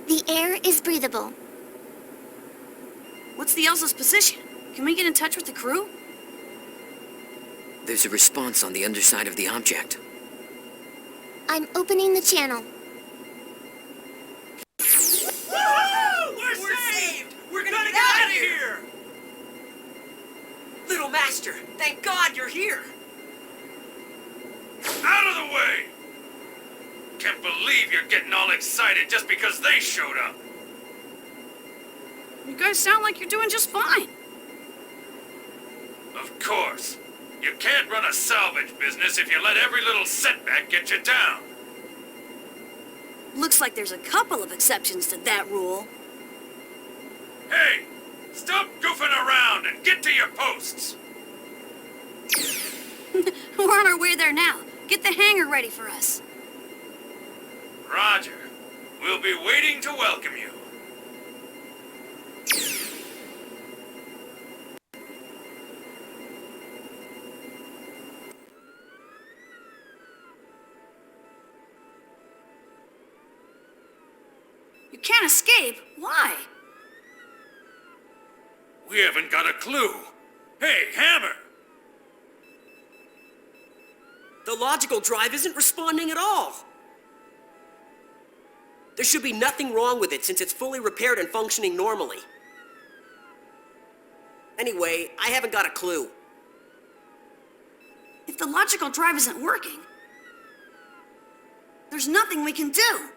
The air is breathable. What's the Elsa's position? Can we get in touch with the crew? There's a response on the underside of the object. I'm opening the channel. Woohoo! We're saved! We're gonna get out of here! Little Master, thank God you're here! Out of the way! Can't believe you're getting all excited just because they showed up. You guys sound like you're doing just fine. Of course. You can't run a salvage business if you let every little setback get you down. Looks like there's a couple of exceptions to that rule. Hey, stop goofing around and get to your posts. We're on our way there now. Get the hangar ready for us. Roger. We'll be waiting to welcome you. You can't escape. Why? We haven't got a clue. Hey, Hammer! The logical drive isn't responding at all. There should be nothing wrong with it since it's fully repaired and functioning normally. Anyway, I haven't got a clue. If the logical drive isn't working, there's nothing we can do.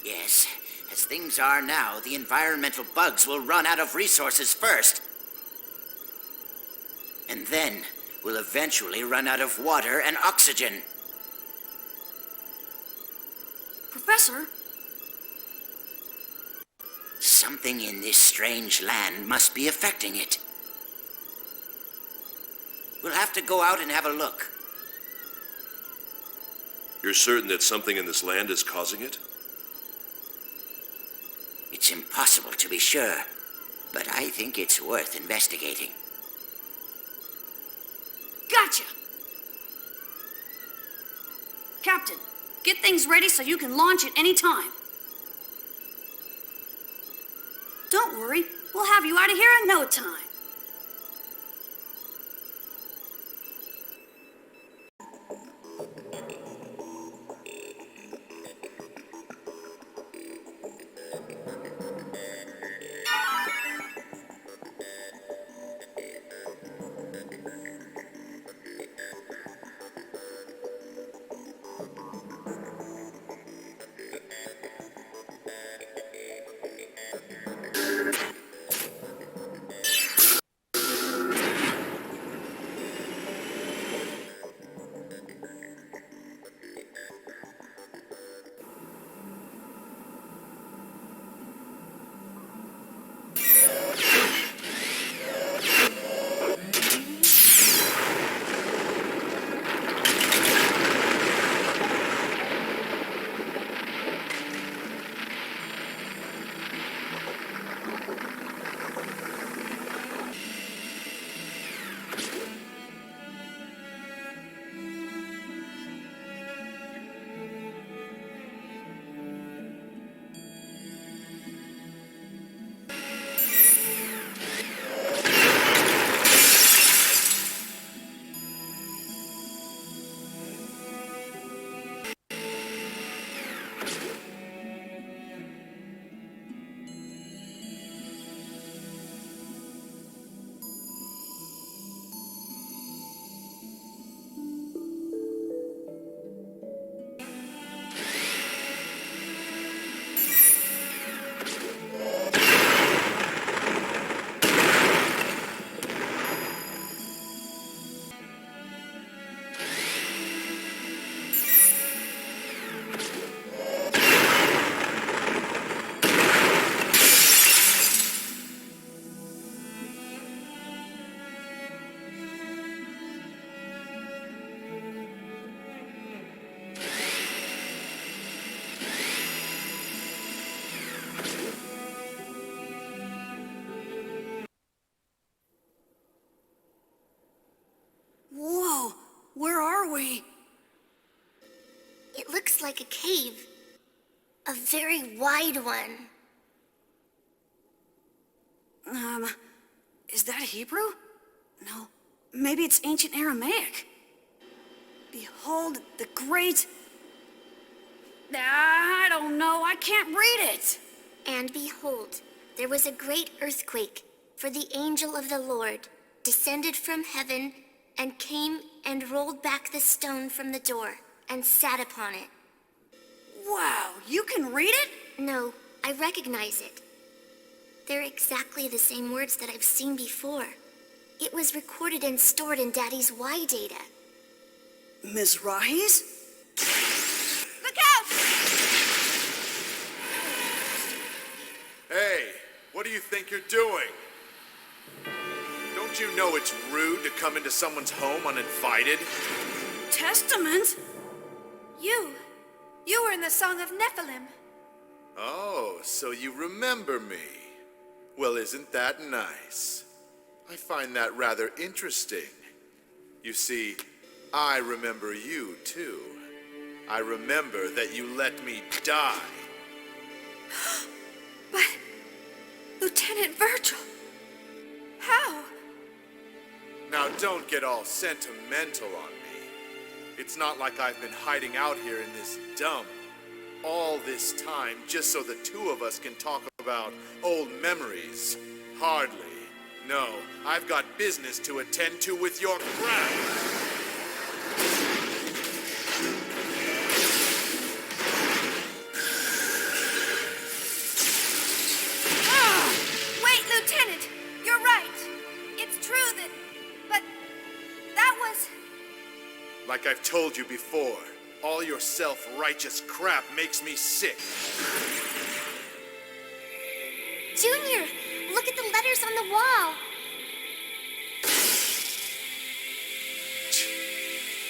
Yes, as things are now, the environmental bugs will run out of resources first. And then we'll eventually run out of water and oxygen. Professor? Something in this strange land must be affecting it. We'll have to go out and have a look. You're certain that something in this land is causing it? It's impossible to be sure, but I think it's worth investigating. Gotcha! Captain, get things ready so you can launch at any time. Don't worry, we'll have you out of here in no time. like a cave. A very wide one. Is that Hebrew? No, maybe it's ancient Aramaic. Behold the great... I don't know, I can't read it. And behold, there was a great earthquake, for the angel of the Lord descended from heaven and came and rolled back the stone from the door and sat upon it. Wow, you can read it? No, I recognize it. They're exactly the same words that I've seen before. It was recorded and stored in Daddy's Y data. Mizrahi's? Look out! Hey, what do you think you're doing? Don't you know it's rude to come into someone's home uninvited? Testament? You were in the Song of Nephilim. Oh, so you remember me. Well, isn't that nice? I find that rather interesting. You see, I remember you, too. I remember that you let me die. But, Lieutenant Virgil, how? Now, don't get all sentimental on me. It's not like I've been hiding out here in this dump all this time just so the two of us can talk about old memories. Hardly. No, I've got business to attend to with your crap. Wait, Lieutenant! You're right. It's true that... But that was... Like I've told you before, all your self-righteous crap makes me sick. Junior, look at the letters on the wall.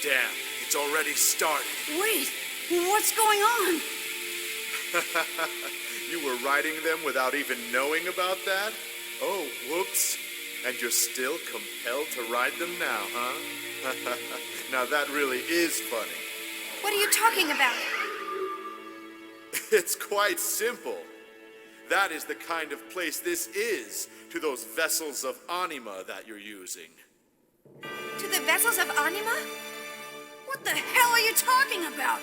Damn, it's already started. Wait, what's going on? You were writing them without even knowing about that? Oh, whoops. And you're still compelled to write them now, huh? Now that really is funny. What are you talking about? It's quite simple. That is the kind of place this is to those vessels of anima that you're using. To the vessels of anima? What the hell are you talking about?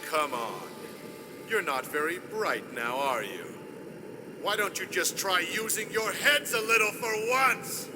Come on. You're not very bright now, are you? Why don't you just try using your heads a little for once?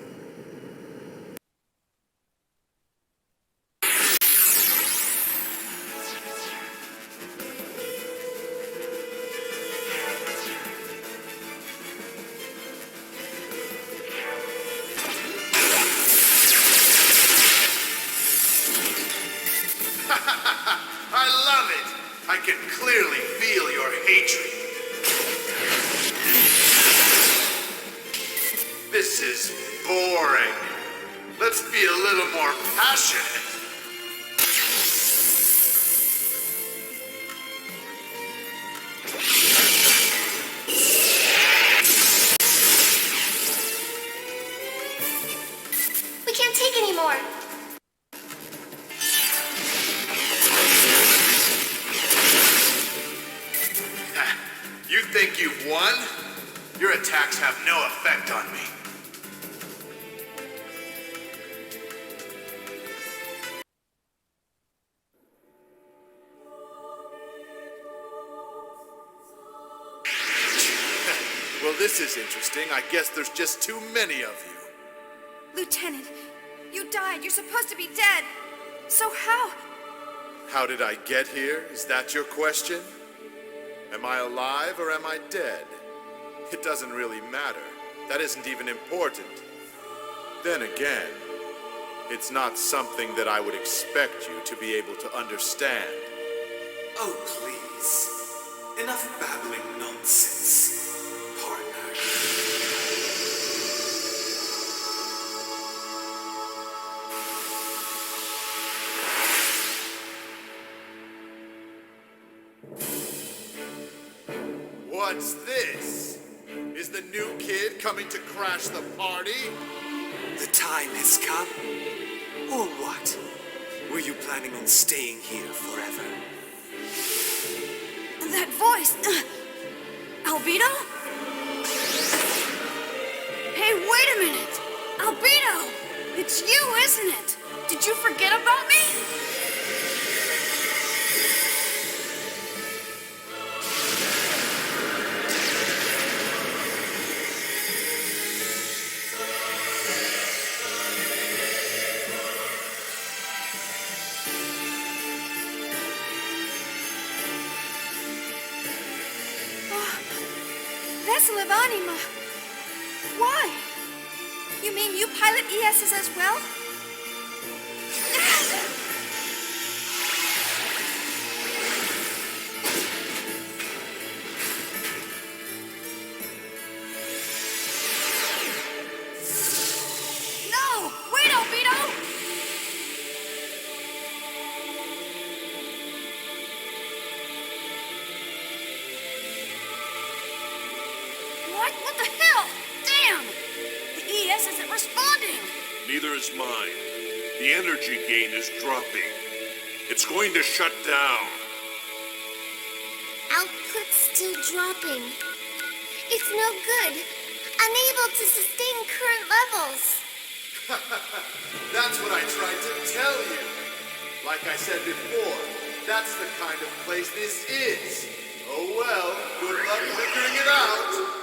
I love it! I can clearly feel your hatred. This is boring. Let's be a little more passionate. We can't take any more. You think you've won? Your attacks have no effect on me. Well, this is interesting. I guess there's just too many of you. Lieutenant, you died. You're supposed to be dead. So how? How did I get here? Is that your question? Am I alive or am I dead? It doesn't really matter. That isn't even important. Then again, it's not something that I would expect you to be able to understand. Oh, please. Enough babbling nonsense, partner. What's this? Is the new kid coming to crash the party? The time has come. Or what? Were you planning on staying here forever? voice! Albedo? Hey, wait a minute! Albedo! It's you, isn't it? Did you forget about me? Vessel of Anima. Why? You mean you pilot ESs as well? No! Wait, Albedo! What the hell? Damn! The ES isn't responding! Neither is mine. The energy gain is dropping. It's going to shut down. Output's still dropping. It's no good. Unable to sustain current levels. That's what I tried to tell you. Like I said before, that's the kind of place this is. Oh well, good luck figuring it out.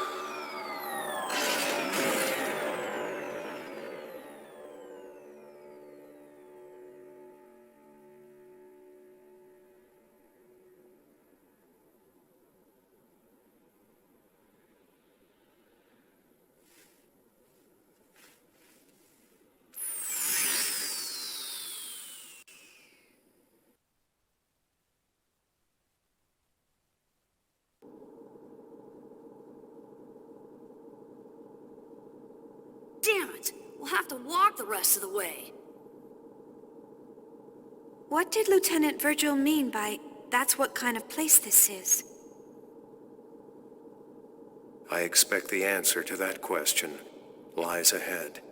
Damn it! We'll have to walk the rest of the way. What did Lieutenant Virgil mean by, "That's what kind of place this is"? I expect the answer to that question lies ahead.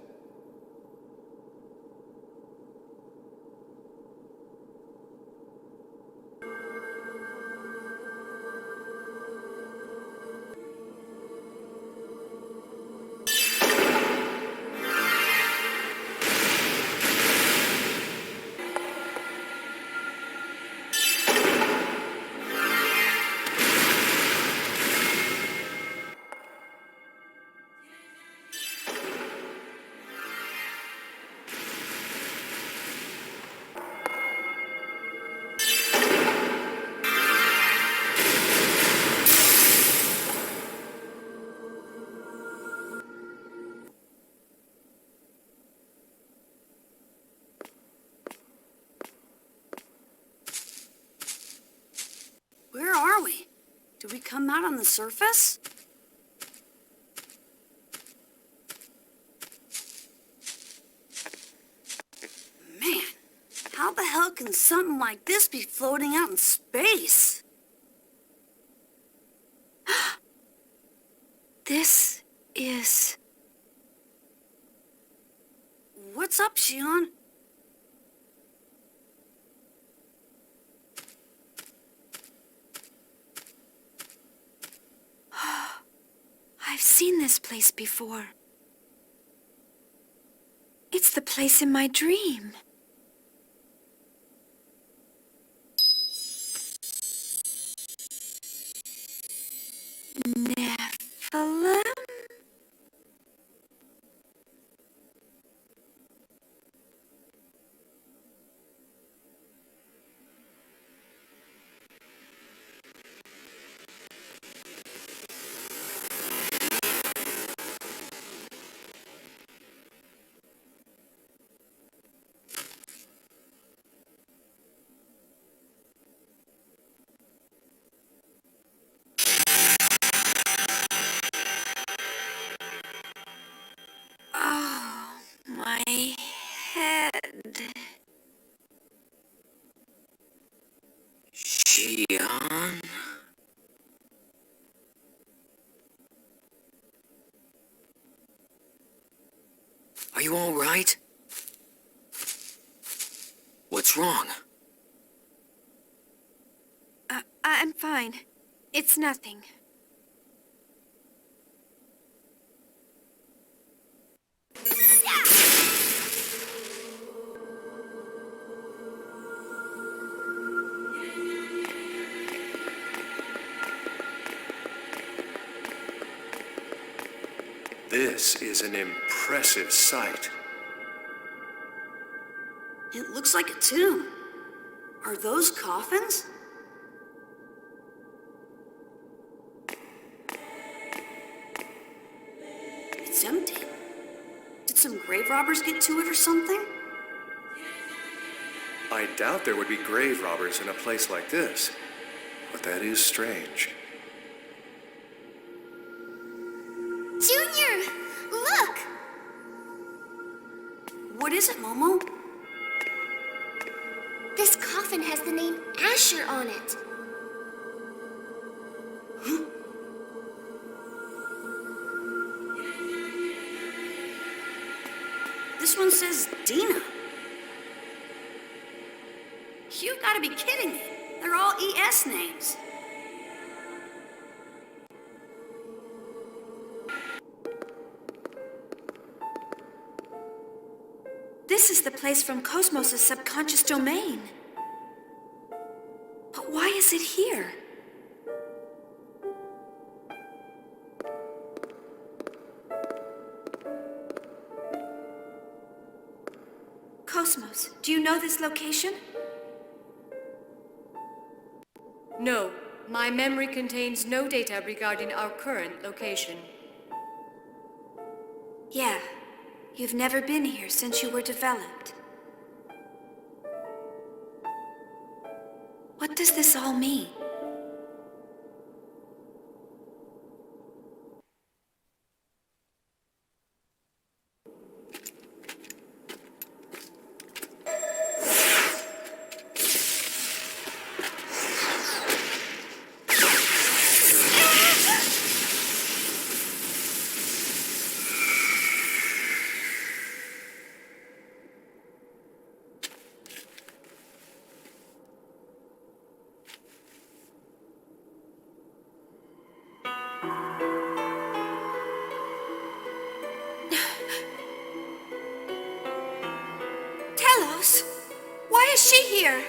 Where are we? Did we come out on the surface? Man, how the hell can something like this be floating out in space? This is... What's up, Shion? I've seen this place before. It's the place in my dream. Nephilim? My head. Shion? Are you all right? What's wrong? I'm fine. It's nothing. This is an impressive sight. It looks like a tomb. Are those coffins? It's empty. Did some grave robbers get to it or something? I doubt there would be grave robbers in a place like this, but that is strange. Junior, look! What is it, Momo? This coffin has the name Asher on it. This one says Dina. You've got to be kidding me. They're all ES names. This is the place from KOS-MOS' subconscious domain. But why is it here? KOS-MOS, do you know this location? No, my memory contains no data regarding our current location. Yeah, you've never been here since you were developed. What does this all mean? Why is she here?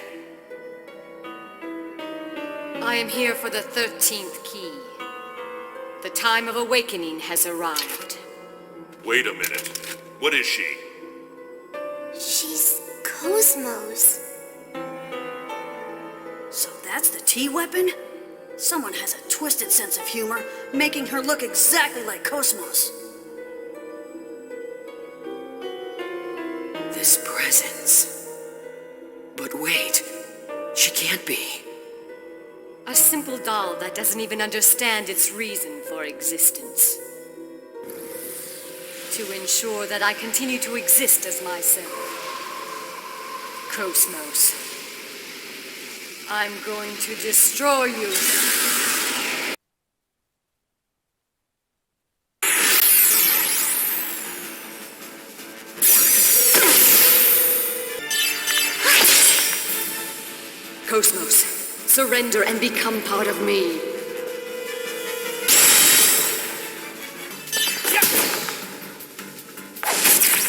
I am here for the 13th key. The time of awakening has arrived. Wait a minute. What is she? She's KOS-MOS. So that's the T-weapon? Someone has a twisted sense of humor, making her look exactly like KOS-MOS. This presence. But wait, she can't be. A simple doll that doesn't even understand its reason for existence. To ensure that I continue to exist as myself. KOS-MOS. I'm going to destroy you. KOS-MOS, surrender and become part of me.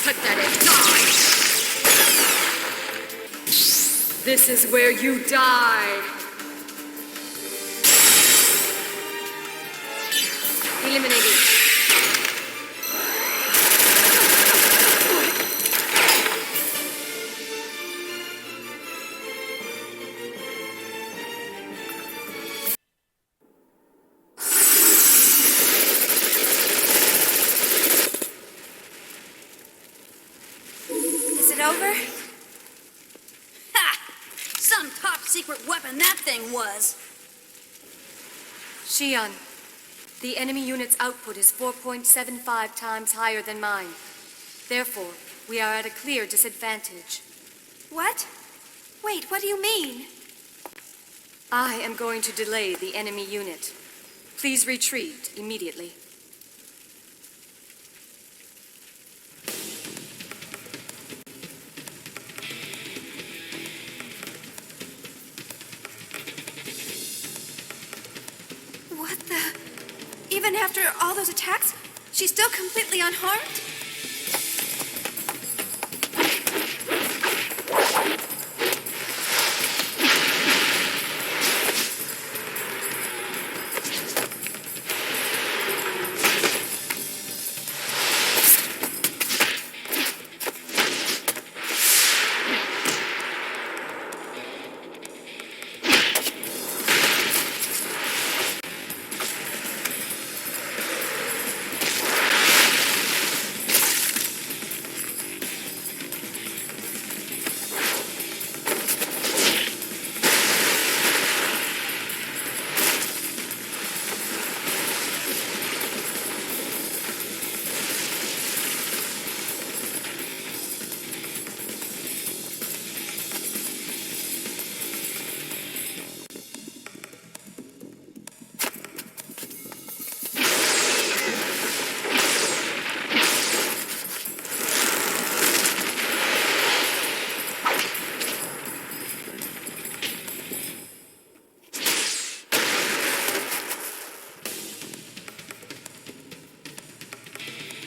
Pathetic, die! This is where you die. Eliminated. Over? Ha! Some top-secret weapon that thing was! Shion, the enemy unit's output is 4.75 times higher than mine. Therefore, we are at a clear disadvantage. What? Wait, what do you mean? I am going to delay the enemy unit. Please retreat immediately. Even after all those attacks, she's still completely unharmed?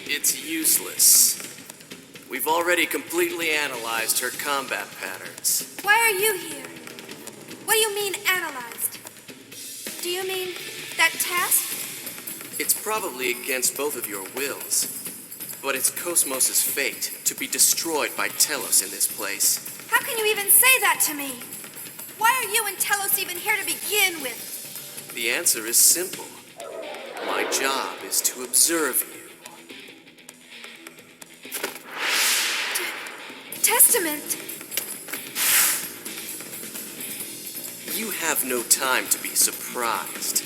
It's useless. We've already completely analyzed her combat patterns. Why are you here? What do you mean, analyzed? Do you mean that task? It's probably against both of your wills, but it's KOS-MOS's fate to be destroyed by Telos in this place. How can you even say that to me? Why are you and Telos even here to begin with? The answer is simple. My job is to observe you. Testament! You have no time to be surprised.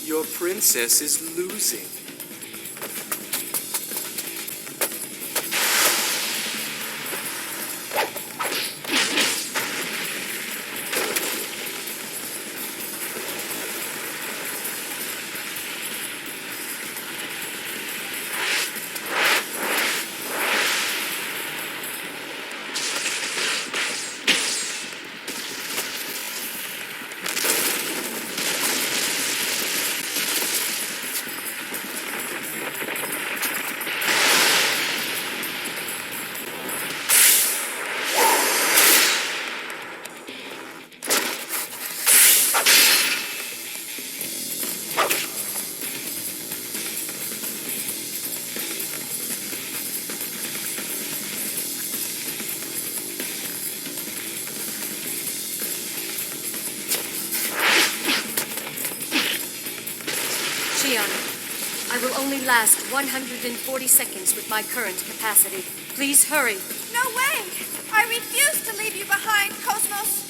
Your princess is losing. I will only last 140 seconds with my current capacity. Please hurry. No way! I refuse to leave you behind, KOS-MOS!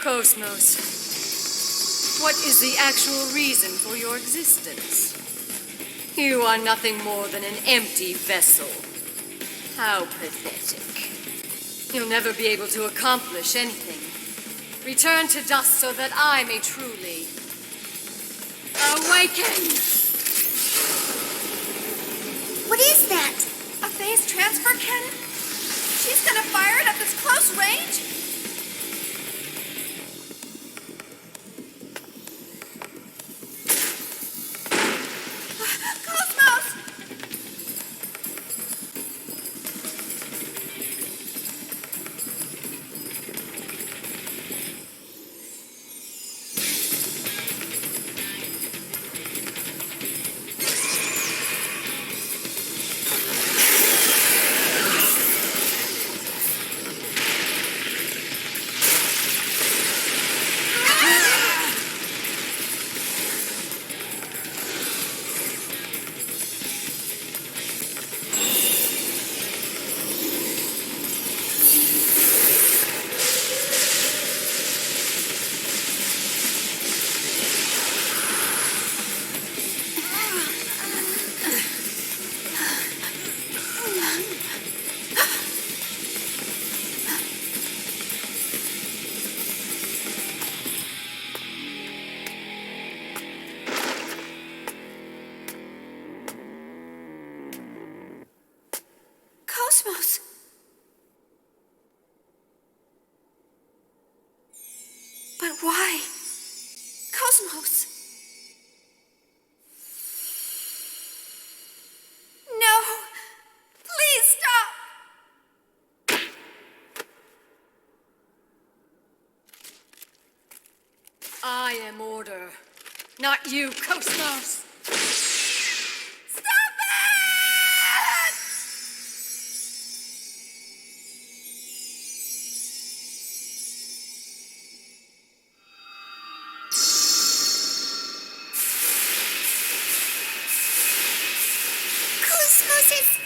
KOS-MOS, what is the actual reason for your existence? You are nothing more than an empty vessel. How pathetic. You'll never be able to accomplish anything. Return to dust so that I may truly awaken! What is that? A phase transfer cannon? She's gonna fire it at this close range? am order. Not you, KOS-MOS!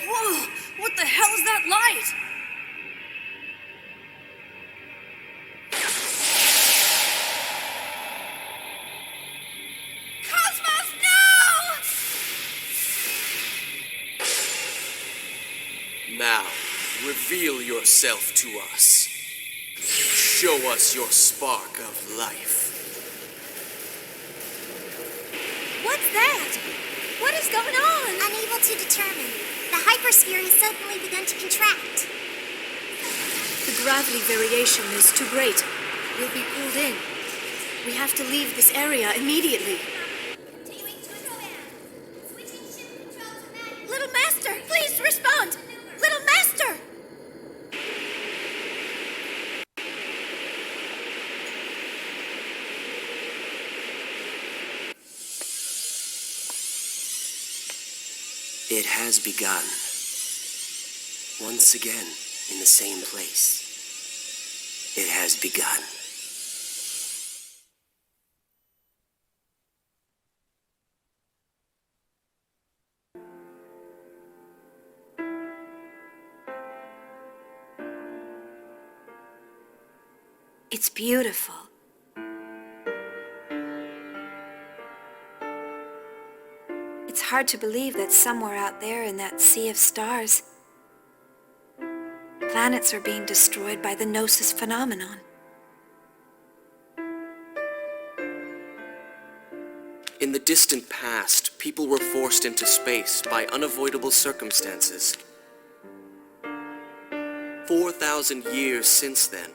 Whoa! What the hell is that light? KOS-MOS, no! Now, reveal yourself to us. Show us your spark of life. What's that? What is going on? Unable to determine. The hypersphere has suddenly begun to contract. The gravity variation is too great. We'll be pulled in. We have to leave this area immediately. Little Master, please respond! Little Master! It has begun. Once again, in the same place. It has begun. It's beautiful. It's hard to believe that somewhere out there in that sea of stars, planets are being destroyed by the Gnosis phenomenon. In the distant past, people were forced into space by unavoidable circumstances. 4,000 years since then,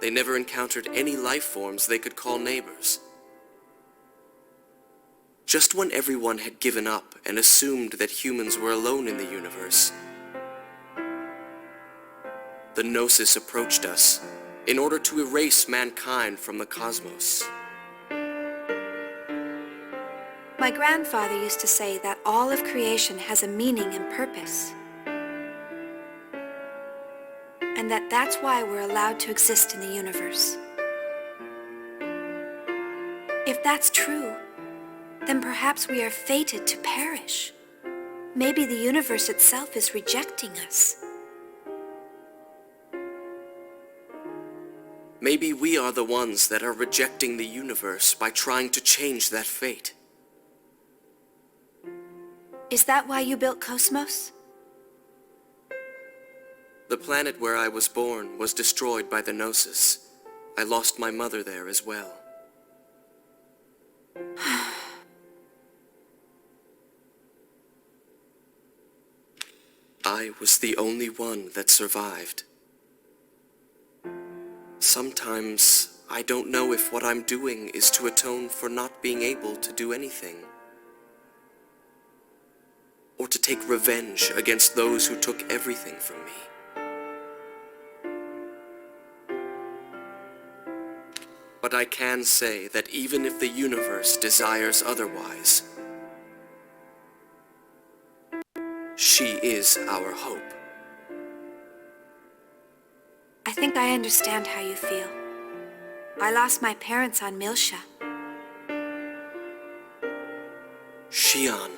they never encountered any life forms they could call neighbors. Just when everyone had given up and assumed that humans were alone in the universe, the Gnosis approached us in order to erase mankind from the cosmos. My grandfather used to say that all of creation has a meaning and purpose, and that's why we're allowed to exist in the universe. If that's true, then perhaps we are fated to perish. Maybe the universe itself is rejecting us. Maybe we are the ones that are rejecting the universe by trying to change that fate. Is that why you built KOS-MOS? The planet where I was born was destroyed by the Gnosis. I lost my mother there as well. I was the only one that survived. Sometimes I don't know if what I'm doing is to atone for not being able to do anything, or to take revenge against those who took everything from me. But I can say that even if the universe desires otherwise, she is our hope. I think I understand how you feel. I lost my parents on Milsha. Shion.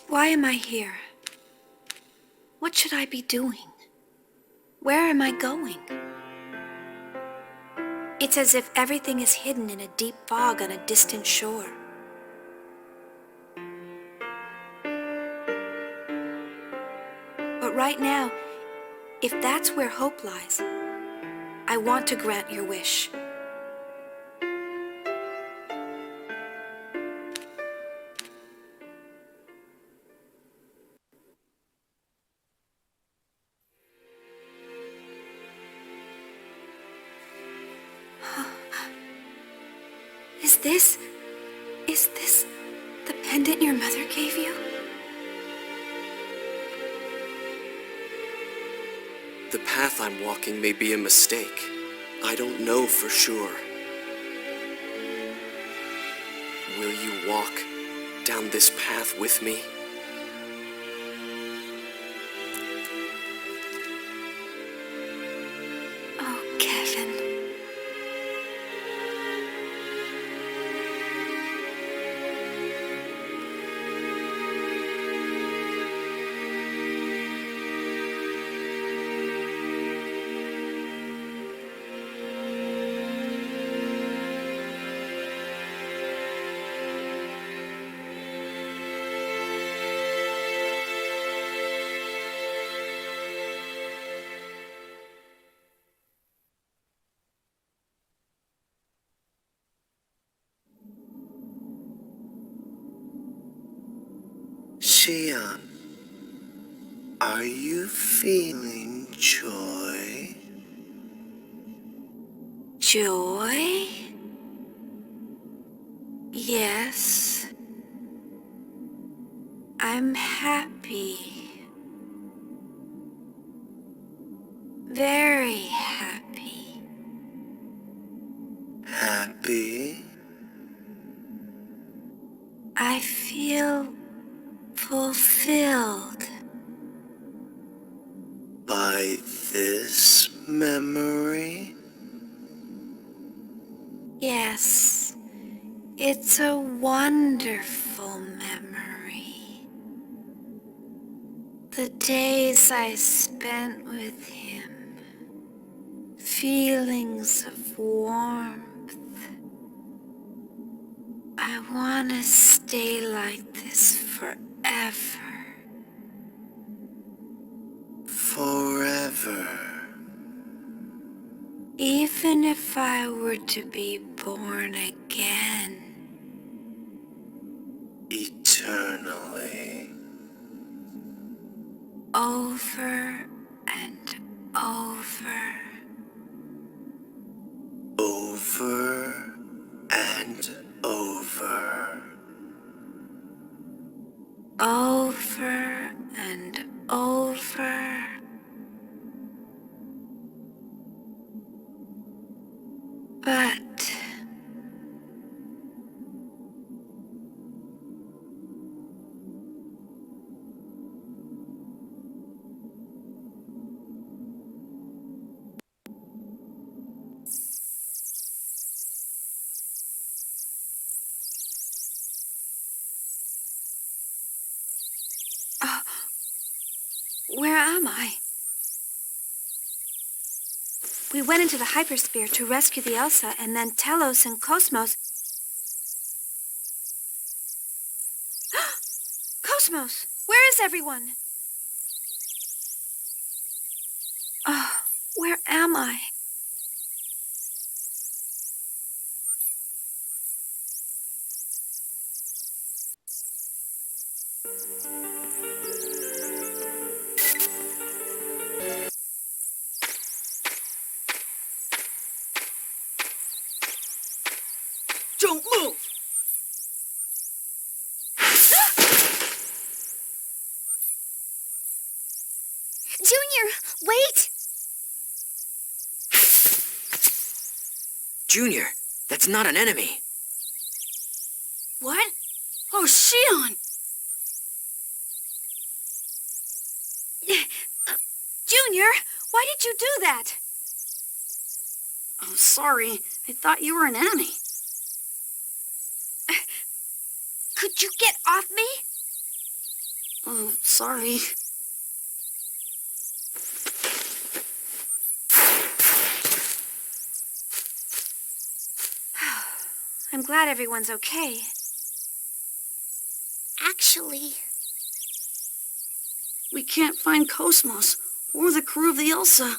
Why am I here? What should I be doing? Where am I going? It's as if everything is hidden in a deep fog on a distant shore. But right now, if that's where hope lies, I want to grant your wish. Is this the pendant your mother gave you? The path I'm walking may be a mistake, I don't know for sure. Will you walk down this path with me? Oh, Kevin. Shion, are you feeling joy? Joy? Yes. I'm happy. Very happy. Happy? I feel fulfilled. By this memory? Yes, it's a wonderful memory. The days I spent with him, feelings of warmth. I want to stay like this forever. Forever. Even if I were to be born again. Eternally. Over and over. Over and over. Over and over. But where am I? We went into the hypersphere to rescue the Elsa, and then Telos and KOS-MOS. KOS-MOS, where is everyone? Oh, where am I? Don't move! Junior, wait! Junior, that's not an enemy. What? Oh, Shion! Junior, why did you do that? I'm sorry. I thought you were an enemy. Could you get off me? Oh, sorry. I'm glad everyone's okay. Actually, We can't find KOS-MOS or the crew of the Elsa.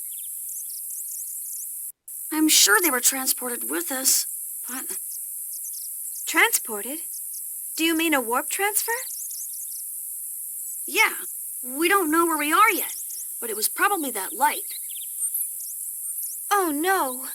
I'm sure they were transported with us, but... Transported? Do you mean a warp transfer? Yeah, we don't know where we are yet, but it was probably that light. Oh, no.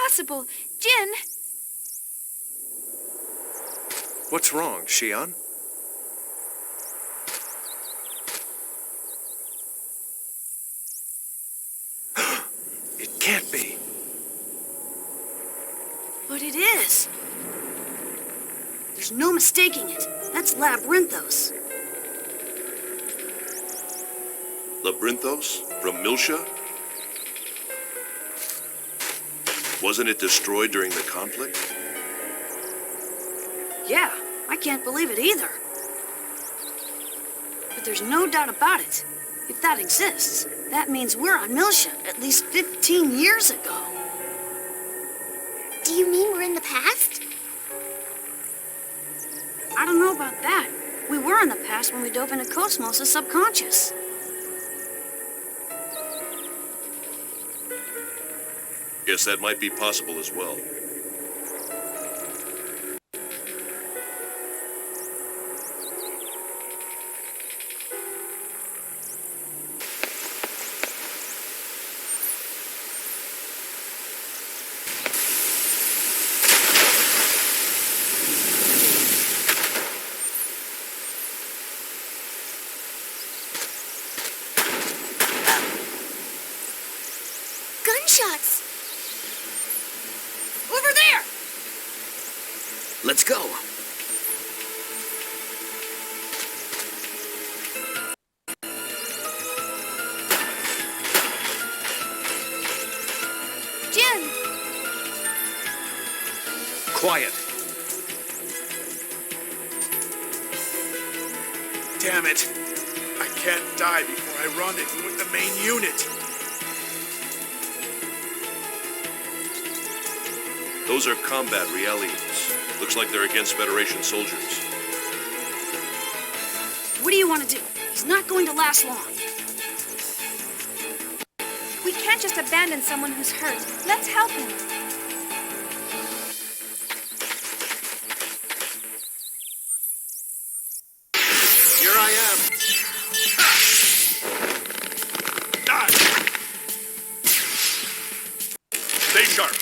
impossible. Jin! What's wrong, Shion? It can't be. But it is. There's no mistaking it. That's Labyrinthos. Labyrinthos? From Miltia? Wasn't it destroyed during the conflict? Yeah, I can't believe it either. But there's no doubt about it. If that exists, that means we're on Miltia at least 15 years ago. Do you mean we're in the past? I don't know about that. We were in the past when we dove into KOS-MOS' subconscious. Yes, that might be possible as well. Gunshots! Over there! Let's go. Jin! Quiet. Damn it. I can't die before I rendezvous with the main unit. Those are combat realities. Looks like they're against Federation soldiers. What do you want to do? He's not going to last long. We can't just abandon someone who's hurt. Let's help him. Here I am. Stay sharp.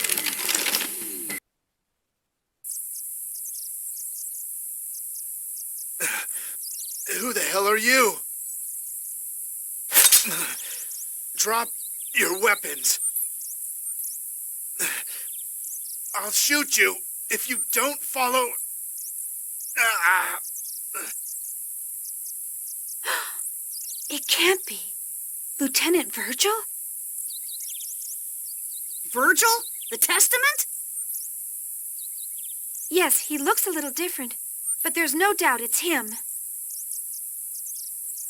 Who the hell are you? Drop your weapons. I'll shoot you if you don't follow. It can't be. Lieutenant Virgil? Virgil? The Testament? Yes, he looks a little different, but there's no doubt it's him.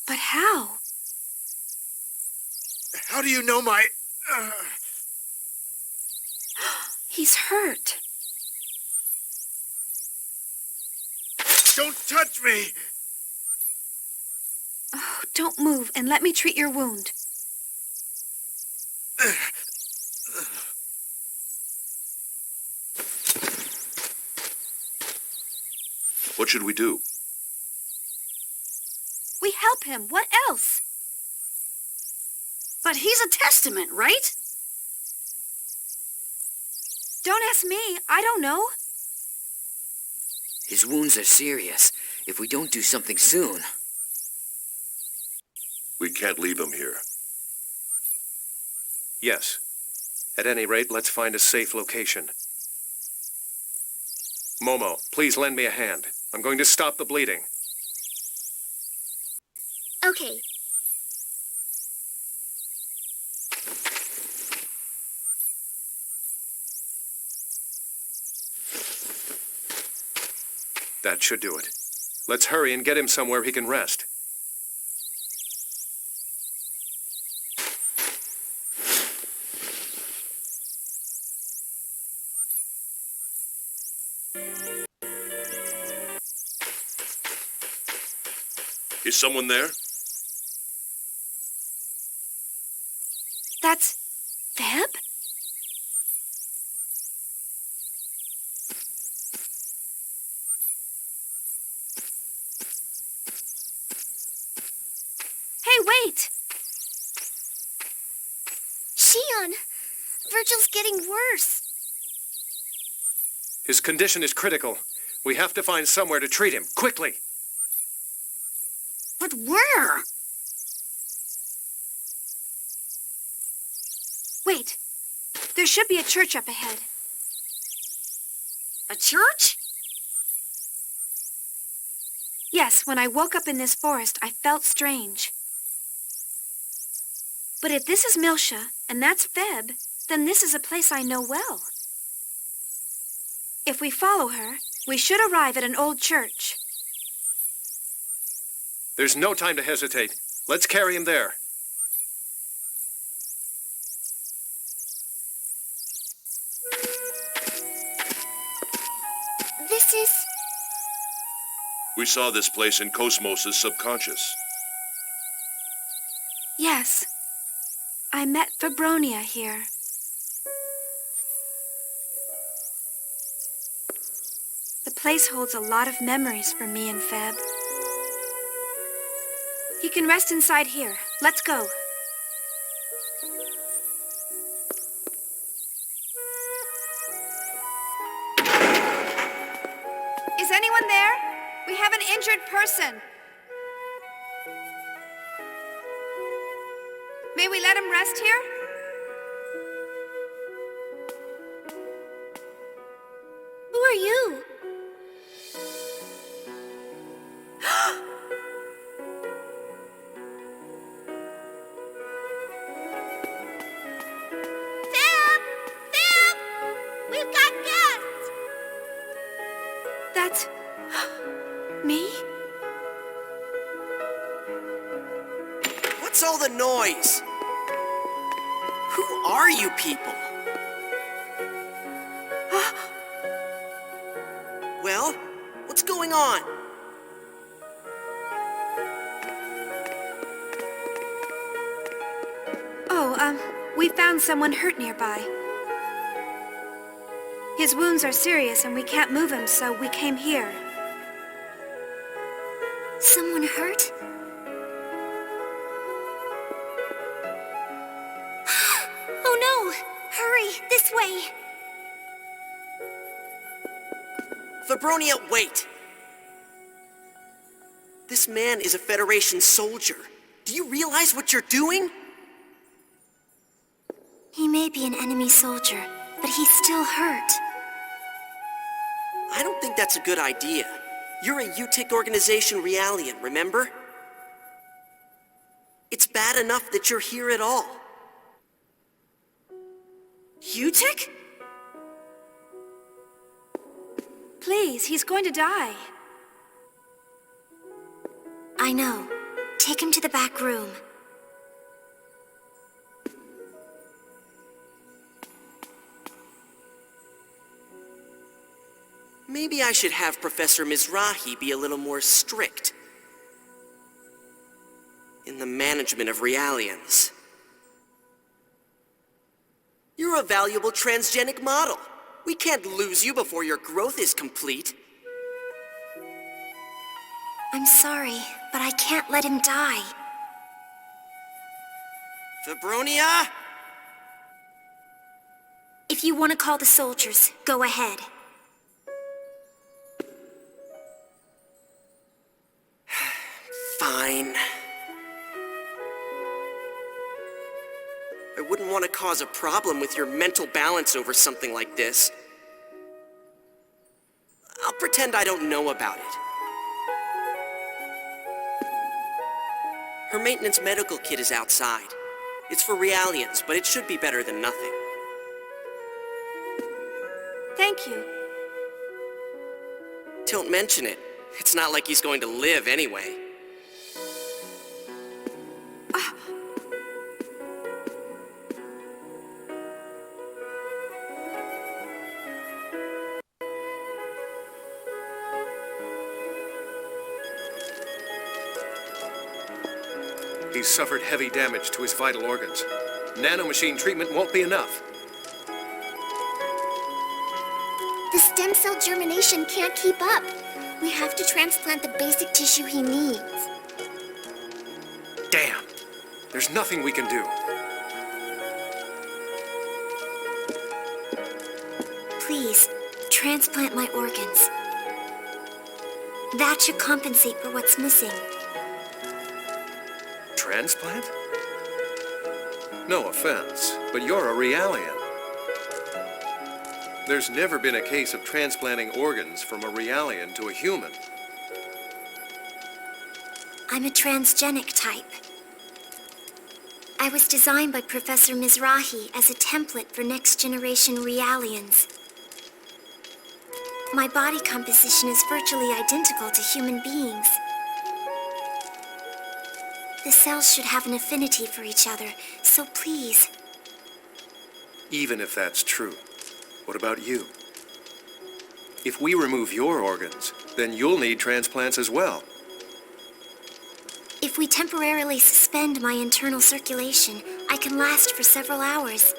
But how? How do you know my... He's hurt. Don't touch me! Oh, don't move and let me treat your wound. What should we do? We help him. What else? But he's a Testament, right? Don't ask me. I don't know. His wounds are serious. If we don't do something soon... We can't leave him here. Yes. At any rate, let's find a safe location. Momo, please lend me a hand. I'm going to stop the bleeding. Okay. That should do it. Let's hurry and get him somewhere he can rest. Is someone there? That's... Feb? Hey, wait! Shion! Virgil's getting worse. His condition is critical. We have to find somewhere to treat him, quickly. But where? Wait. There should be a church up ahead. A church? Yes, when I woke up in this forest, I felt strange. But if this is Milsha, and that's Feb, then this is a place I know well. If we follow her, we should arrive at an old church. There's no time to hesitate. Let's carry him there. This is... We saw this place in KOS-MOS's subconscious. Yes. I met Febronia here. The place holds a lot of memories for me and Feb. You can rest inside here. Let's go. Is anyone there? We have an injured person. May we let him rest here? Who are you? We've got guests! That's... me? What's all the noise? Who are you people? Well, what's going on? We found someone hurt nearby. His wounds are serious and we can't move him, so we came here. Someone hurt? Oh no! Hurry, this way! Febronia, wait! This man is a Federation soldier. Do you realize what you're doing? He may be an enemy soldier, but he's still hurt. I don't think that's a good idea. You're a UTIC organization Realian, remember? It's bad enough that you're here at all. UTIC? Please, he's going to die. I know. Take him to the back room. Maybe I should have Professor Mizrahi be a little more strict in the management of Realians. You're a valuable transgenic model. We can't lose you before your growth is complete. I'm sorry, but I can't let him die. Febronia? If you want to call the soldiers, go ahead. Fine. I wouldn't want to cause a problem with your mental balance over something like this. I'll pretend I don't know about it. Her maintenance medical kit is outside. It's for Realians, but it should be better than nothing. Thank you. Don't mention it. It's not like he's going to live anyway. He's suffered heavy damage to his vital organs. Nanomachine treatment won't be enough. The stem cell germination can't keep up. We have to transplant the basic tissue he needs. Damn! There's nothing we can do. Please, transplant my organs. That should compensate for what's missing. Transplant? No offense, but you're a Realian. There's never been a case of transplanting organs from a Realian to a human. I'm a transgenic type. I was designed by Professor Mizrahi as a template for next-generation Realians. My body composition is virtually identical to human beings. The cells should have an affinity for each other, so please. Even if that's true, what about you? If we remove your organs, then you'll need transplants as well. If we temporarily suspend my internal circulation, I can last for several hours.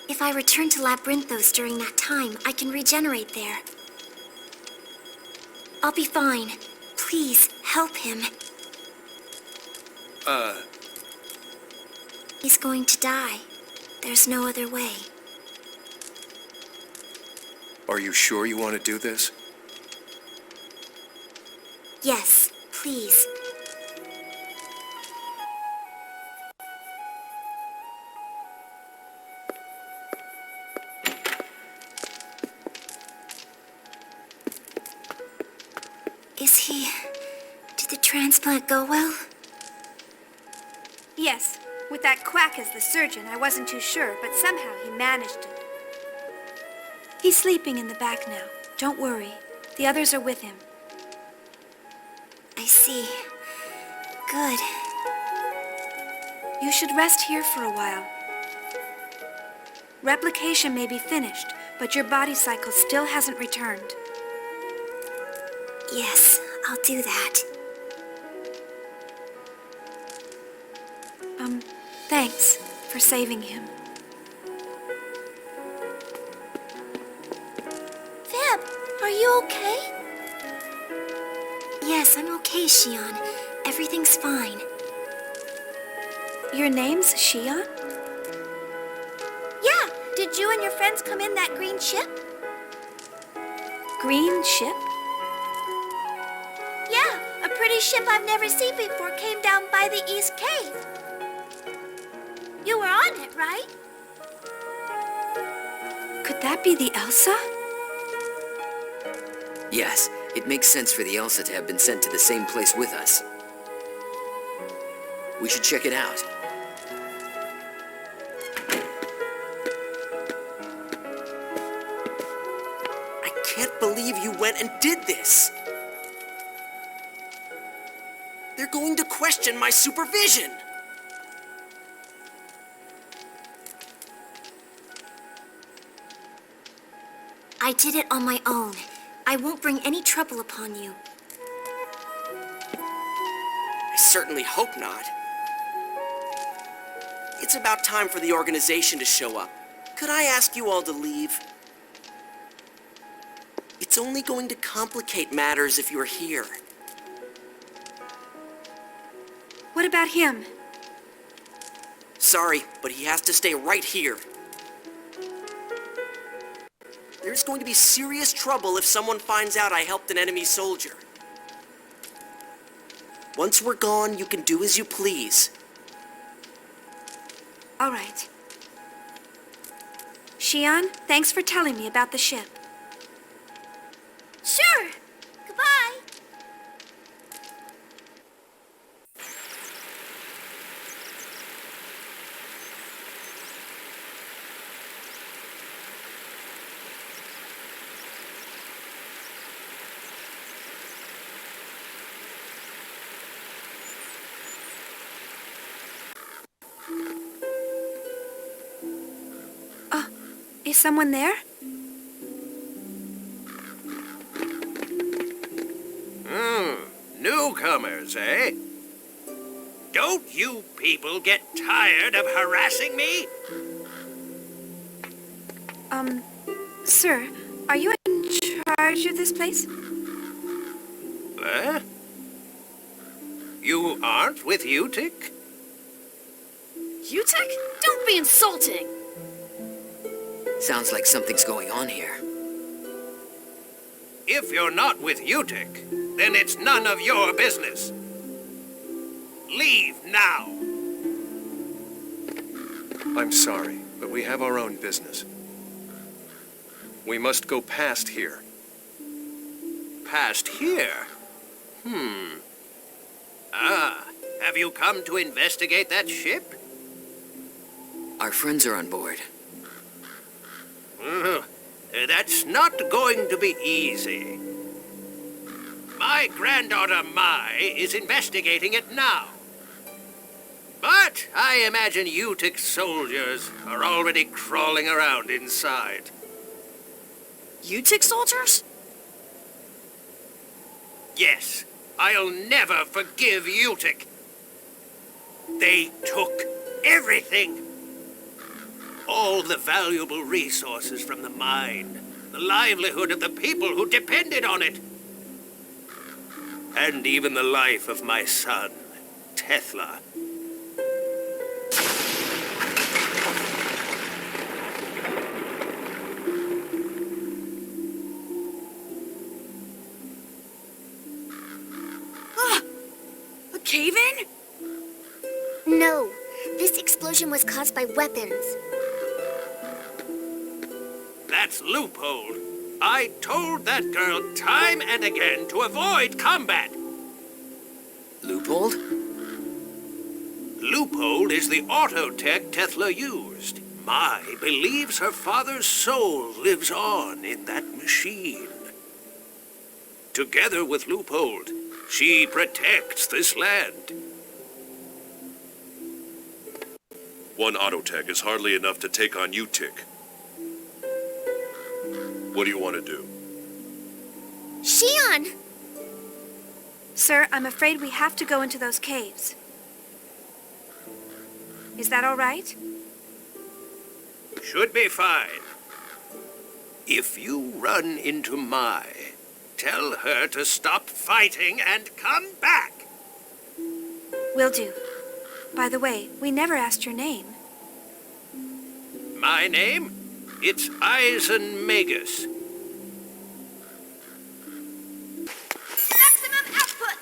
If I return to Labyrinthos during that time, I can regenerate there. I'll be fine. Please, help him. He's going to die. There's no other way. Are you sure you want to do this? Yes, please. Did the transplant go well? Yes. With that quack as the surgeon, I wasn't too sure, but somehow he managed it. He's sleeping in the back now. Don't worry. The others are with him. I see. Good. You should rest here for a while. Replication may be finished, but your body cycle still hasn't returned. Yes, I'll do that. Thanks for saving him. Fab, are you okay? Yes, I'm okay, Shion. Everything's fine. Your name's Shion? Yeah, did you and your friends come in that green ship? Green ship? Yeah, a pretty ship I've never seen before came down by the East Cave. You were on it, right? Could that be the Elsa? Yes, it makes sense for the Elsa to have been sent to the same place with us. We should check it out. I can't believe you went and did this! They're going to question my supervision! I did it on my own. I won't bring any trouble upon you. I certainly hope not. It's about time for the organization to show up. Could I ask you all to leave? It's only going to complicate matters if you're here. What about him? Sorry, but he has to stay right here. There's going to be serious trouble if someone finds out I helped an enemy soldier. Once we're gone, you can do as you please. All right. Shion, thanks for telling me about the ship. Sure. Goodbye. Is someone there? Newcomers, eh? Don't you people get tired of harassing me? Sir, are you in charge of this place? Huh? You aren't with Utik? Utik? Don't be insulting! Sounds like something's going on here. If you're not with Utik, then it's none of your business. Leave now. I'm sorry, but we have our own business. We must go past here. Past here? Have you come to investigate that ship? Our friends are on board. That's not going to be easy. My granddaughter Mai is investigating it now. But I imagine Utik soldiers are already crawling around inside. Utik soldiers? Yes, I'll never forgive Utik. They took everything. All the valuable resources from the mine, the livelihood of the people who depended on it, and even the life of my son, Tethla. A cave-in? No, this explosion was caused by weapons. That's loophole. I told that girl time and again to avoid combat. Loophole? Loophole is the autotech Tethla used. Mai believes her father's soul lives on in that machine. Together with Loophole, she protects this land. One autotech is hardly enough to take on Utik. What do you want to do? Shion! Sir, I'm afraid we have to go into those caves. Is that all right? Should be fine. If you run into Mai, tell her to stop fighting and come back. Will do. By the way, we never asked your name. My name? It's Eisen Magus. Maximum output!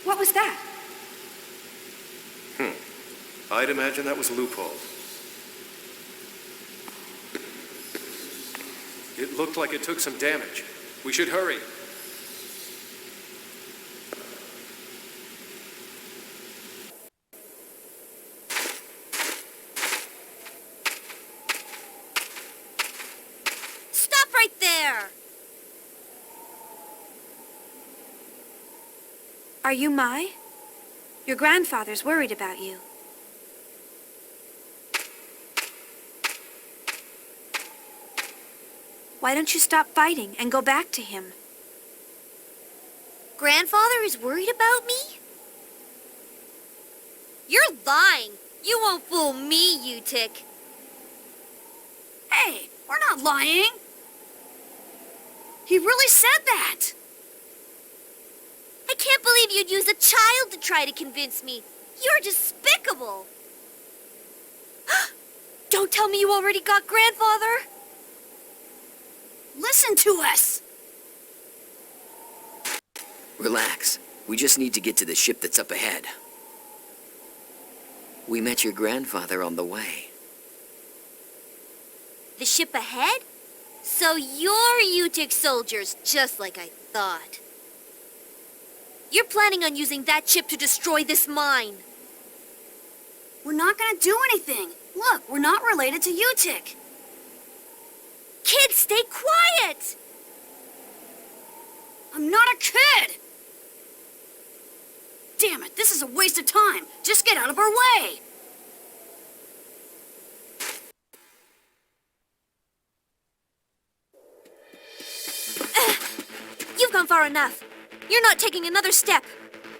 What was that? I'd imagine that was Loophole. It looked like it took some damage. We should hurry. Stop right there! Are you Mai? Your grandfather's worried about you. Why don't you stop fighting and go back to him? Grandfather is worried about me? You're lying. You won't fool me, Utik. Hey, we're not lying. He really said that. I can't believe you'd use a child to try to convince me. You're despicable. Don't tell me you already got grandfather. Listen to us. Relax. We just need to get to the ship that's up ahead. We met your grandfather on the way. The ship ahead? So you're Utik soldiers, just like I thought. You're planning on using that chip to destroy this mine. We're not gonna do anything. Look, we're not related to Utik. Kids, stay quiet! I'm not a kid! Damn it, this is a waste of time. Just get out of our way! You've gone far enough. You're not taking another step.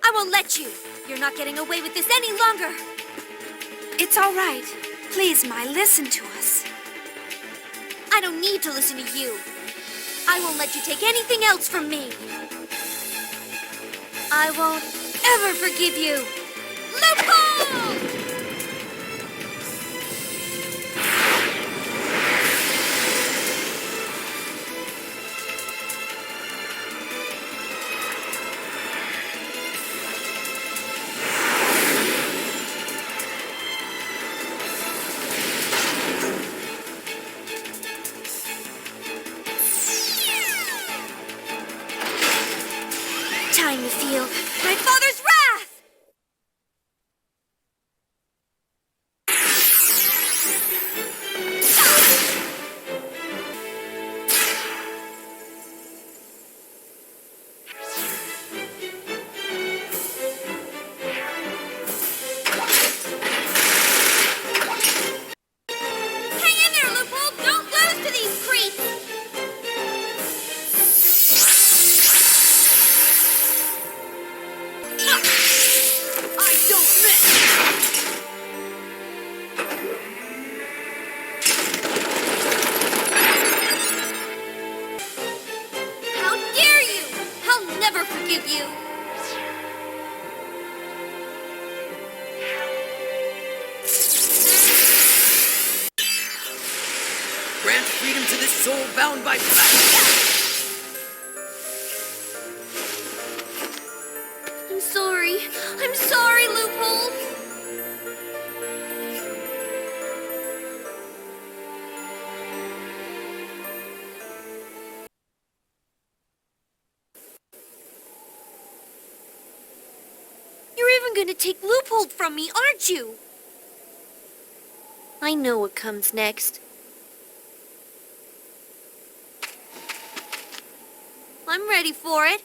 I won't let you. You're not getting away with this any longer. It's all right. Please, Mai, listen to us. I don't need to listen to you. I won't let you take anything else from me. I won't ever forgive you. Loophole! Time to feel my father's wrath! Hang in there, Loophole! Don't lose to these creeps! How dare you! I'll never forgive you! Grant freedom to this soul bound by I'm sorry. I'm sorry, Loophole. You're even going to take Loophole from me, aren't you? I know what comes next. I'm ready for it.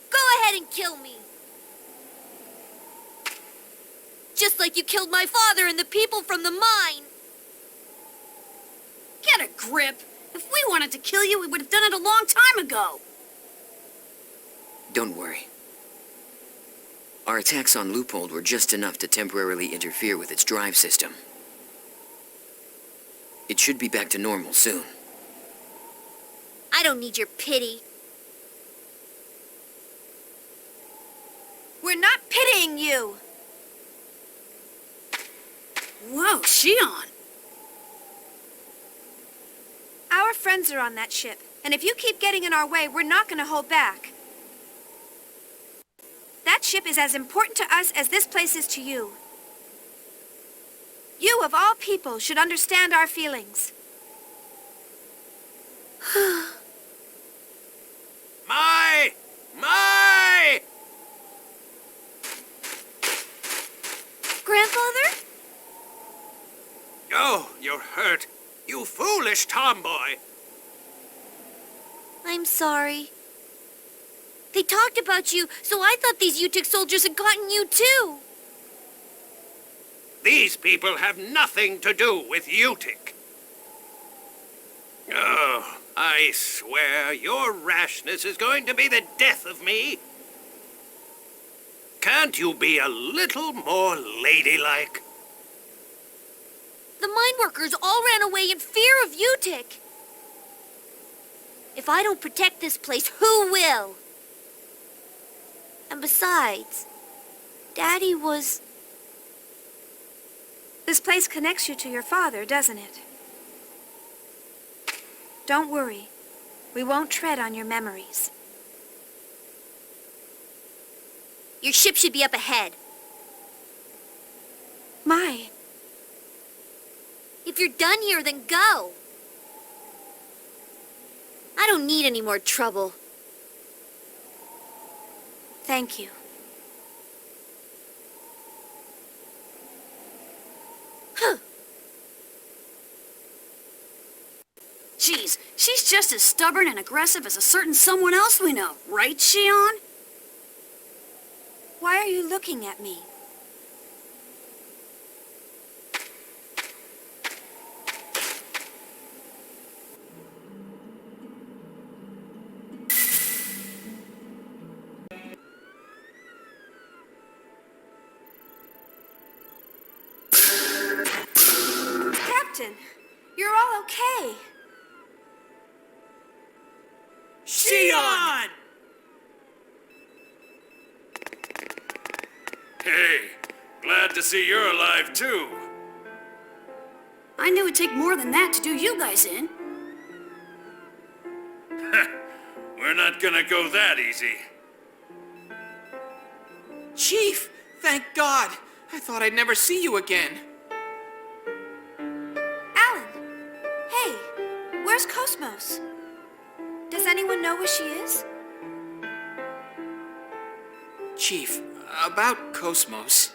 Go ahead and kill me. Just like you killed my father and the people from the mine. Get a grip. If we wanted to kill you, we would have done it a long time ago. Don't worry. Our attacks on Loophole were just enough to temporarily interfere with its drive system. It should be back to normal soon. I don't need your pity. We're not pitying you. Whoa, Shion! Our friends are on that ship, and if you keep getting in our way, we're not going to hold back. That ship is as important to us as this place is to you. You, of all people, should understand our feelings. My! Grandfather? Oh, you're hurt. You foolish tomboy. I'm sorry. They talked about you, so I thought these Utik soldiers had gotten you too. These people have nothing to do with Utik. Oh, I swear your rashness is going to be the death of me. Can't you be a little more ladylike? The mine workers all ran away in fear of Utik. If I don't protect this place, who will? And besides, Daddy was... This place connects you to your father, doesn't it? Don't worry. We won't tread on your memories. Your ship should be up ahead. Mai. If you're done here, then go. I don't need any more trouble. Thank you. Geez, she's just as stubborn and aggressive as a certain someone else we know, right, Shion? Why are you looking at me? Captain, you're all okay. Shion! Hey, glad to see you're alive too. I knew it'd take more than that to do you guys in. We're not gonna go that easy. Chief, thank God. I thought I'd never see you again. Alan! Hey, where's KOS-MOS? Does anyone know where she is? Chief, about KOS-MOS.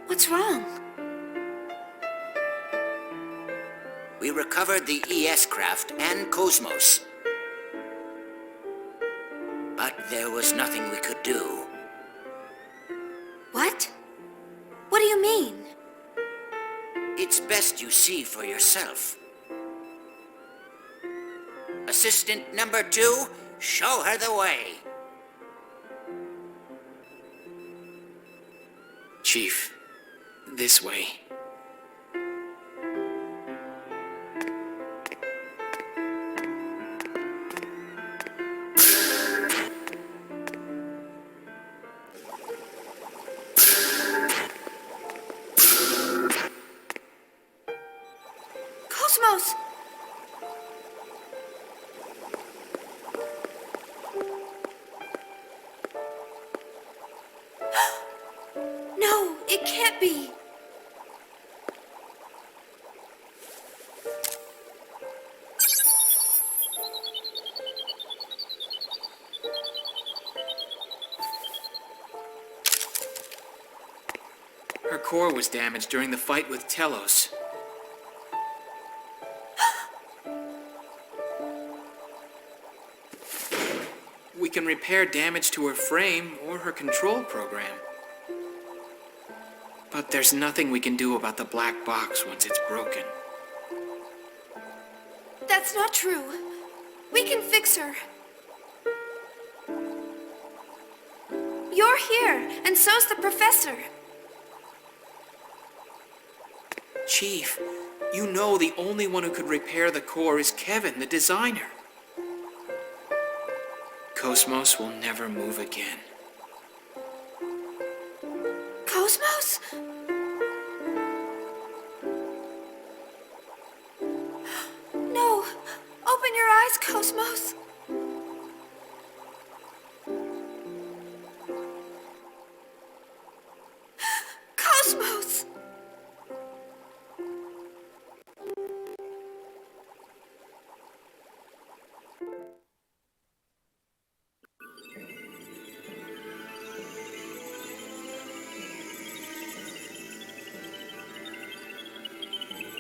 What's wrong? We recovered the ES craft and KOS-MOS. But there was nothing we could do. What? What do you mean? It's best you see for yourself. Assistant number 2, show her the way. Chief, this way. KOS-MOS! No, it can't be. Her core was damaged during the fight with Telos. We can repair damage to her frame or her control program. But there's nothing we can do about the black box once it's broken. That's not true. We can fix her. You're here, and so's the professor. Chief, you know the only one who could repair the core is Kevin, the designer. KOS-MOS will never move again. KOS-MOS? No! Open your eyes, KOS-MOS! KOS-MOS!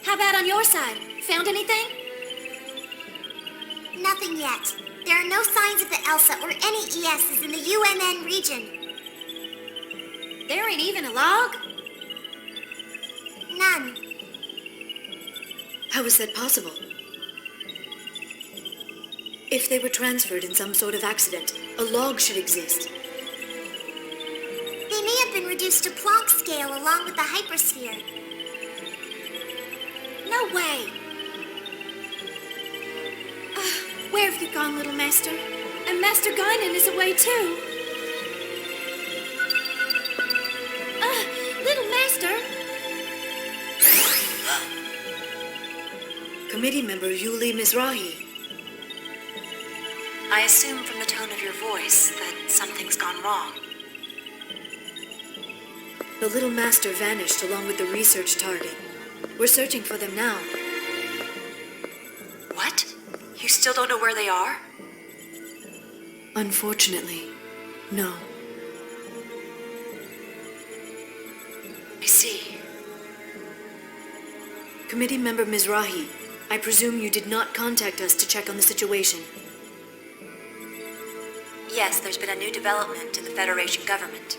How about on your side? Found anything? Nothing yet. There are no signs of the ELSA or any ESs in the UNN region. There ain't even a log? None. How is that possible? If they were transferred in some sort of accident, a log should exist. They may have been reduced to Planck scale along with the hypersphere. No way. Where have you gone, little master? And Master Guinan is away too. Little master? Committee member Yuli Mizrahi. I assume from the tone of your voice that something's gone wrong. The little master vanished along with the research target. We're searching for them now. What? You still don't know where they are? Unfortunately, no. I see. Committee member Mizrahi, I presume you did not contact us to check on the situation. Yes, there's been a new development in the Federation government.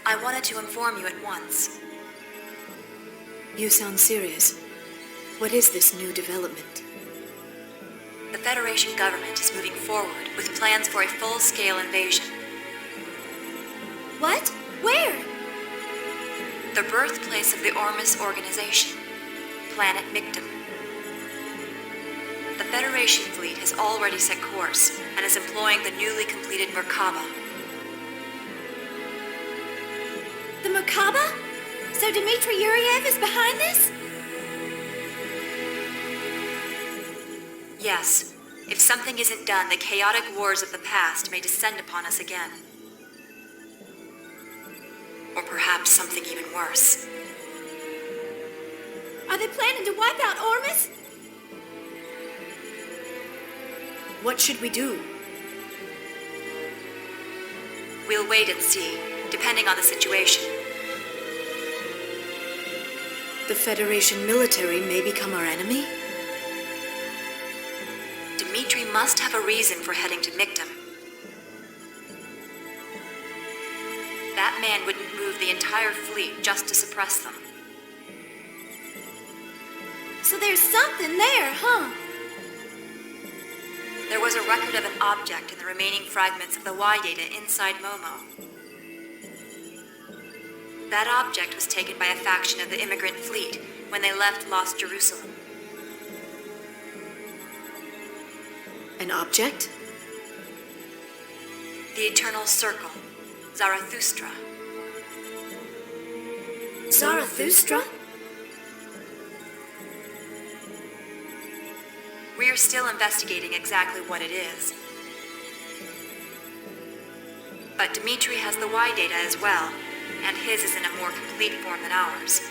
I wanted to inform you at once. You sound serious. What is this new development? The Federation government is moving forward with plans for a full-scale invasion. What? Where? The birthplace of the Ormus organization, planet Michtam. The Federation fleet has already set course and is employing the newly completed Merkaba. The Merkaba? So Dmitry Yuriev is behind this? Yes. If something isn't done, the chaotic wars of the past may descend upon us again. Or perhaps something even worse. Are they planning to wipe out Ormus? What should we do? We'll wait and see, depending on the situation. The Federation military may become our enemy? Dmitry must have a reason for heading to Michtam. That man wouldn't move the entire fleet just to suppress them. So there's something there, huh? There was a record of an object in the remaining fragments of the Y data inside Momo. That object was taken by a faction of the immigrant fleet when they left Lost Jerusalem. An object? The Eternal Circle, Zarathustra. Zarathustra? We're still investigating exactly what it is. But Dmitry has the Y data as well, and his is in a more complete form than ours.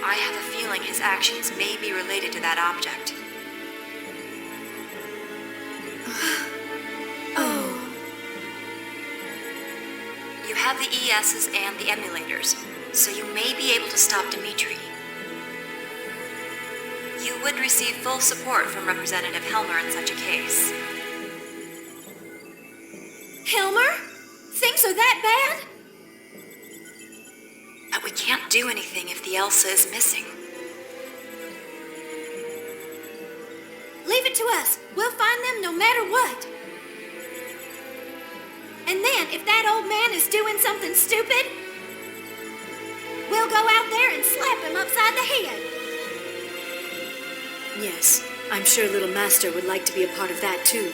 I have a feeling his actions may be related to that object. Oh. You have the ESs and the emulators, so you may be able to stop Dmitry. You would receive full support from Representative Helmer in such a case. Helmer? Things are that bad? But we can't do anything if the Elsa is missing. Leave it to us. We'll find them no matter what. And then, if that old man is doing something stupid, we'll go out there and slap him upside the head. Yes, I'm sure Little Master would like to be a part of that too.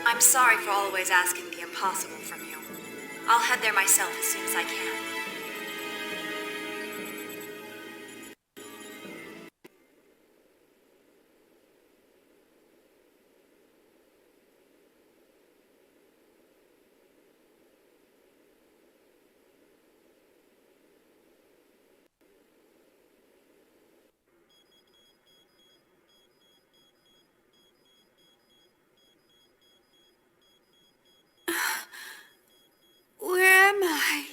I'm sorry for always asking the impossible from you. I'll head there myself as soon as I can. Where am I?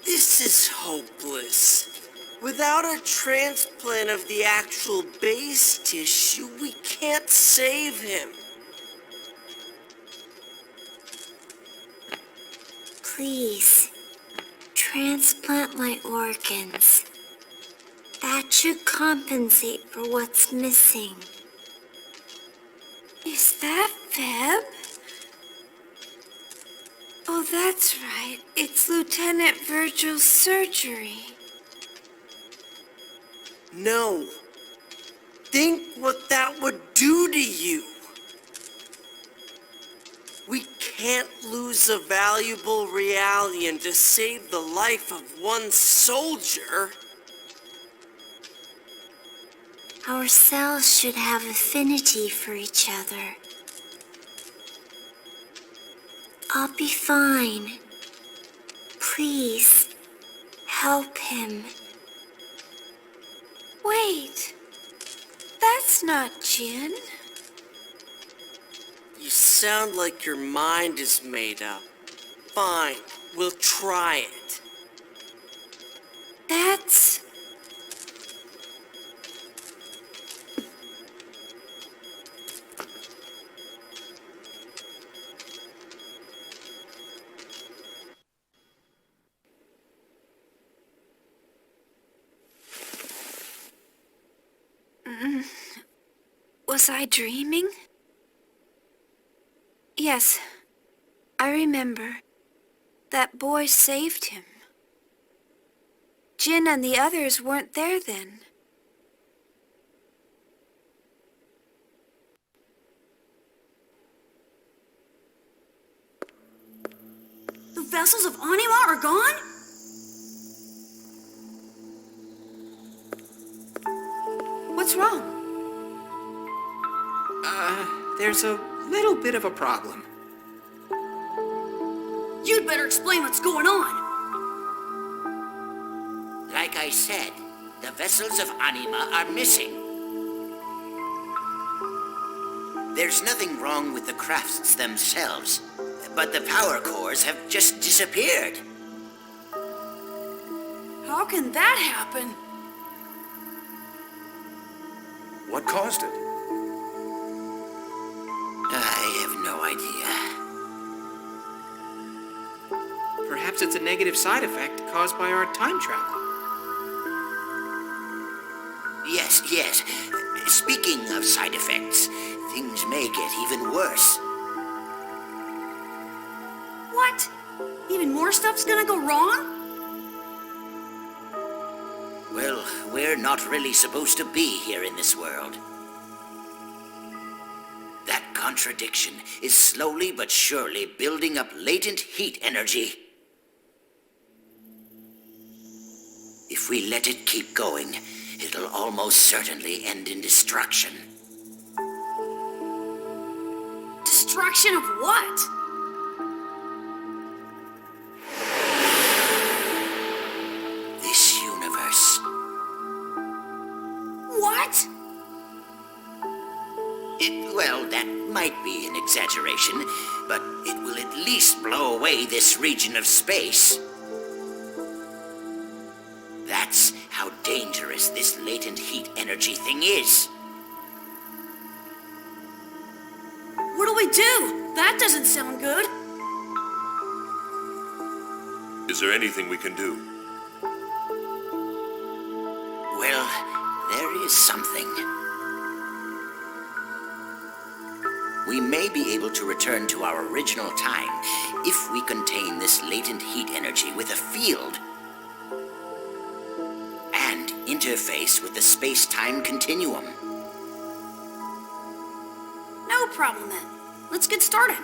This is hopeless. Without a transplant of the actual base tissue, we can't save him. Please, transplant my organs. That should compensate for what's missing. Is that Feb? Oh, that's right. It's Lieutenant Virgil's surgery. No. Think what that would do to you. We can't lose a valuable Realian to save the life of one soldier. Our cells should have affinity for each other. I'll be fine. Please, help him. Wait, that's not Jin. You sound like your mind is made up. Fine, we'll try it. That's... Was I dreaming? Yes, I remember. That boy saved him. Jin and the others weren't there then. The vessels of Anima are gone? What's wrong? There's a little bit of a problem. You'd better explain what's going on. Like I said, the vessels of Anima are missing. There's nothing wrong with the crafts themselves, but the power cores have just disappeared. How can that happen? What caused it? I have no idea. Perhaps it's a negative side effect caused by our time travel. Yes. Speaking of side effects, things may get even worse. What? Even more stuff's gonna go wrong? Well, we're not really supposed to be here in this world. That contradiction is slowly but surely building up latent heat energy. If we let it keep going, it'll almost certainly end in destruction. Destruction of what? This universe. What? Well, that might be an exaggeration, but it will at least blow away this region of space. That's how dangerous this latent heat energy thing is. What'll we do? That doesn't sound good. Is there anything we can do? Well, there is something. We may be able to return to our original time if we contain this latent heat energy with a field and interface with the space-time continuum. No problem then. Let's get started.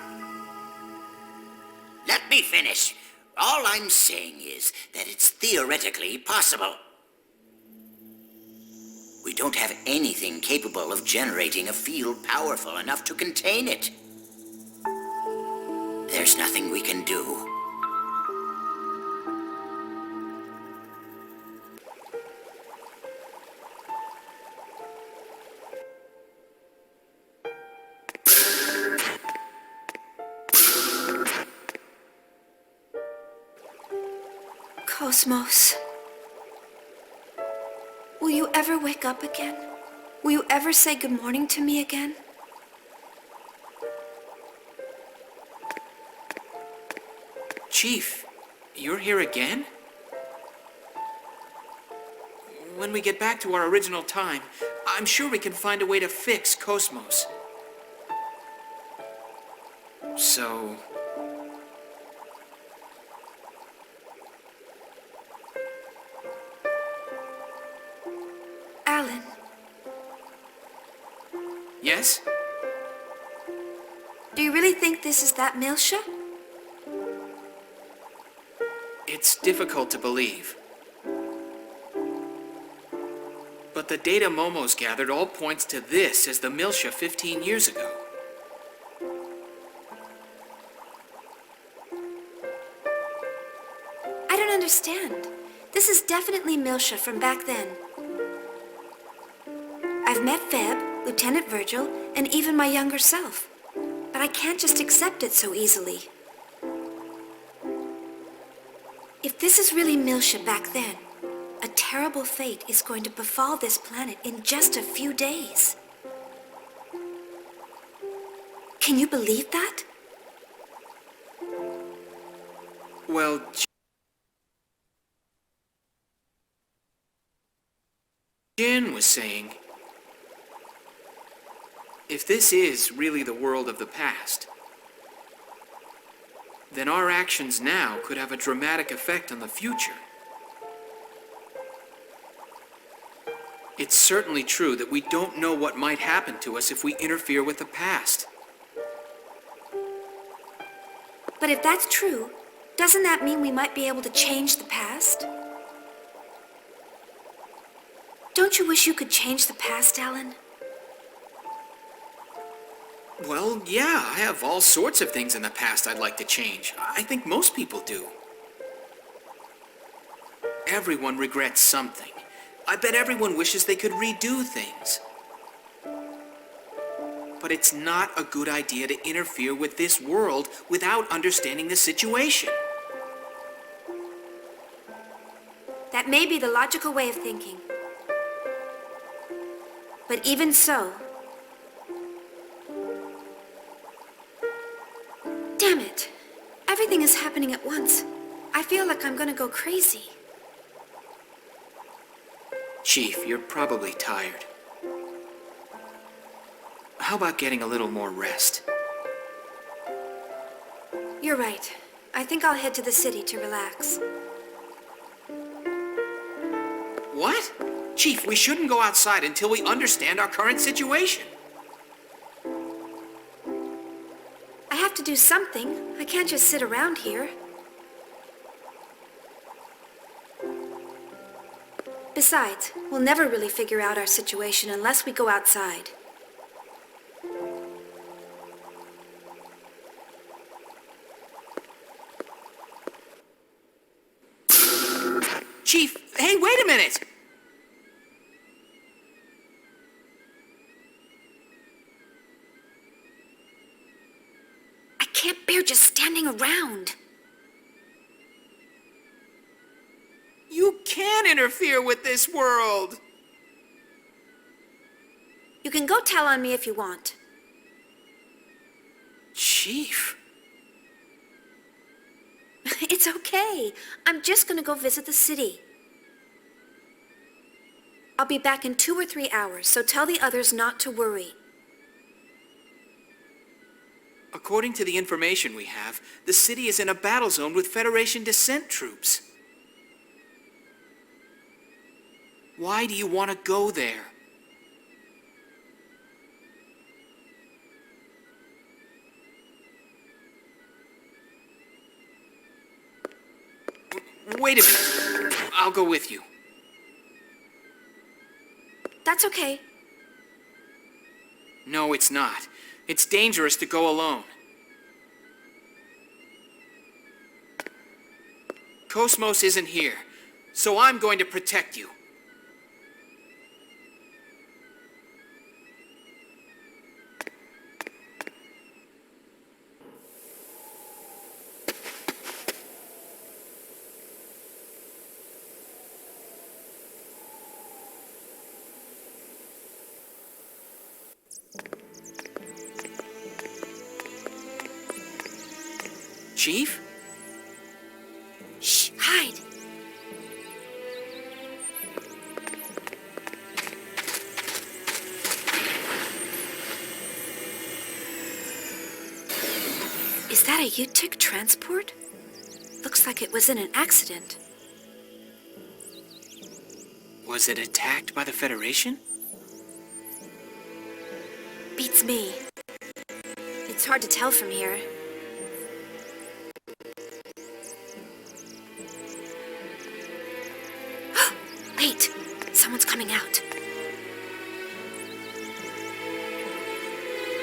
Let me finish. All I'm saying is that it's theoretically possible. We don't have anything capable of generating a field powerful enough to contain it. There's nothing we can do. KOS-MOS. Will you ever wake up again? Will you ever say good morning to me again? Chief, you're here again? When we get back to our original time, I'm sure we can find a way to fix KOS-MOS. So... Alan. Yes? Do you really think this is that Milsha? It's difficult to believe. But the data Momo's gathered all points to this as the Milsha 15 years ago. I don't understand. This is definitely Milsha from back then. I've met Feb, Lieutenant Virgil, and even my younger self. But I can't just accept it so easily. If this is really Milsha back then, a terrible fate is going to befall this planet in just a few days. Can you believe that? Well, Jin was saying, if this is really the world of the past, then our actions now could have a dramatic effect on the future. It's certainly true that we don't know what might happen to us if we interfere with the past. But if that's true, doesn't that mean we might be able to change the past? Don't you wish you could change the past, Alan? Well, yeah, I have all sorts of things in the past I'd like to change. I think most people do. Everyone regrets something. I bet everyone wishes they could redo things. But it's not a good idea to interfere with this world without understanding the situation. That may be the logical way of thinking. But even so... Damn it! Everything is happening at once. I feel like I'm gonna go crazy. Chief, you're probably tired. How about getting a little more rest? You're right. I think I'll head to the city to relax. What? Chief, we shouldn't go outside until we understand our current situation. I have to do something. I can't just sit around here. Besides, we'll never really figure out our situation unless we go outside. Chief, hey, wait a minute! I can't bear just standing around. You can't interfere with this world! You can go tell on me if you want. Chief? It's okay. I'm just gonna go visit the city. I'll be back in 2 or 3 hours, so tell the others not to worry. According to the information we have, the city is in a battle zone with Federation descent troops. Why do you want to go there? Wait a minute. I'll go with you. That's okay. No, it's not. It's dangerous to go alone. KOS-MOS isn't here, so I'm going to protect you. Chief? Shh, hide. Is that a Utic transport? Looks like it was in an accident. Was it attacked by the Federation? Beats me. It's hard to tell from here. Wait! Someone's coming out.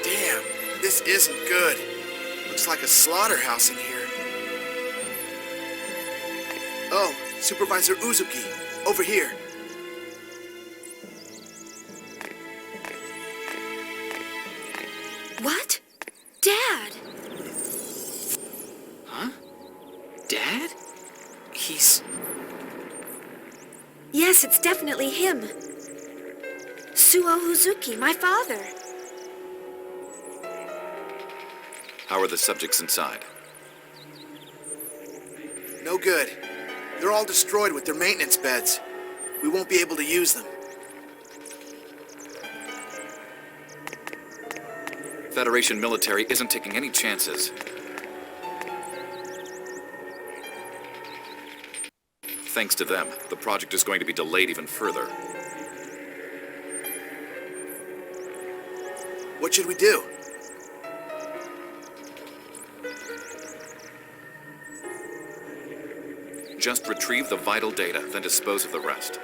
Damn, this isn't good. Looks like a slaughterhouse in here. Oh, Supervisor Uzuki, over here. What? Dad! Huh? Dad? He's... Yes, it's definitely him. Shion Uzuki, my father. How are the subjects inside? No good. They're all destroyed with their maintenance beds. We won't be able to use them. Federation military isn't taking any chances. Thanks to them, the project is going to be delayed even further. What should we do? Just retrieve the vital data, then dispose of the rest.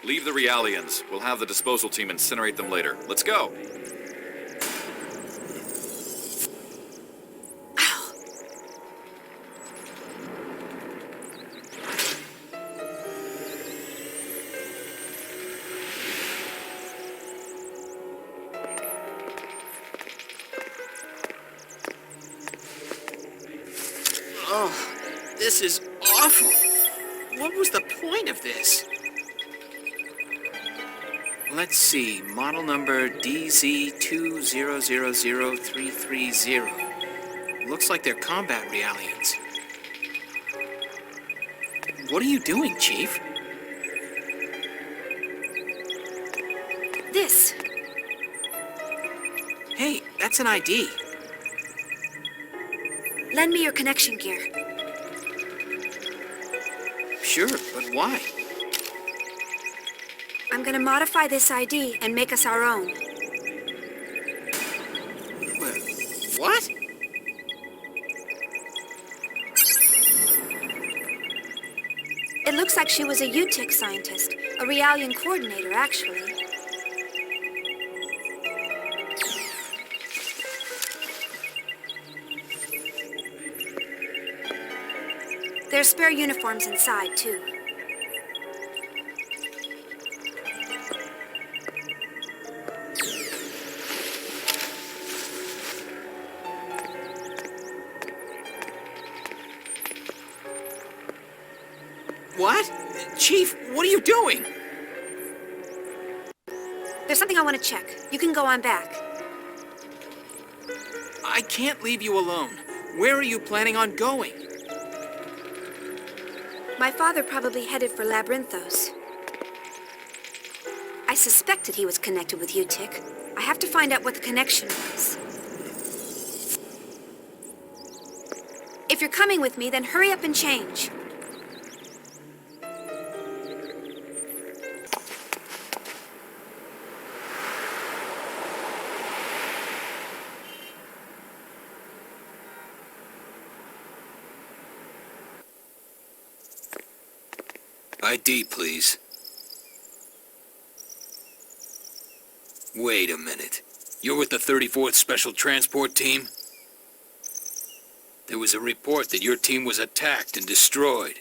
Leave the Realians. We'll have the disposal team incinerate them later. Let's go! Oh, this is awful. What was the point of this? Let's see, model number DZ20000330. Looks like they're combat Realians. What are you doing, Chief? This. Hey, that's an ID. Lend me your connection gear. Sure, but why? I'm gonna modify this ID and make us our own. What? It looks like she was a UTIC scientist, a Realian coordinator, actually. There are spare uniforms inside, too. What? Chief, what are you doing? There's something I want to check. You can go on back. I can't leave you alone. Where are you planning on going? My father probably headed for Labyrinthos. I suspected he was connected with UTIC. I have to find out what the connection was. If you're coming with me, then hurry up and change. ID, please. Wait a minute. You're with the 34th Special Transport Team? There was a report that your team was attacked and destroyed.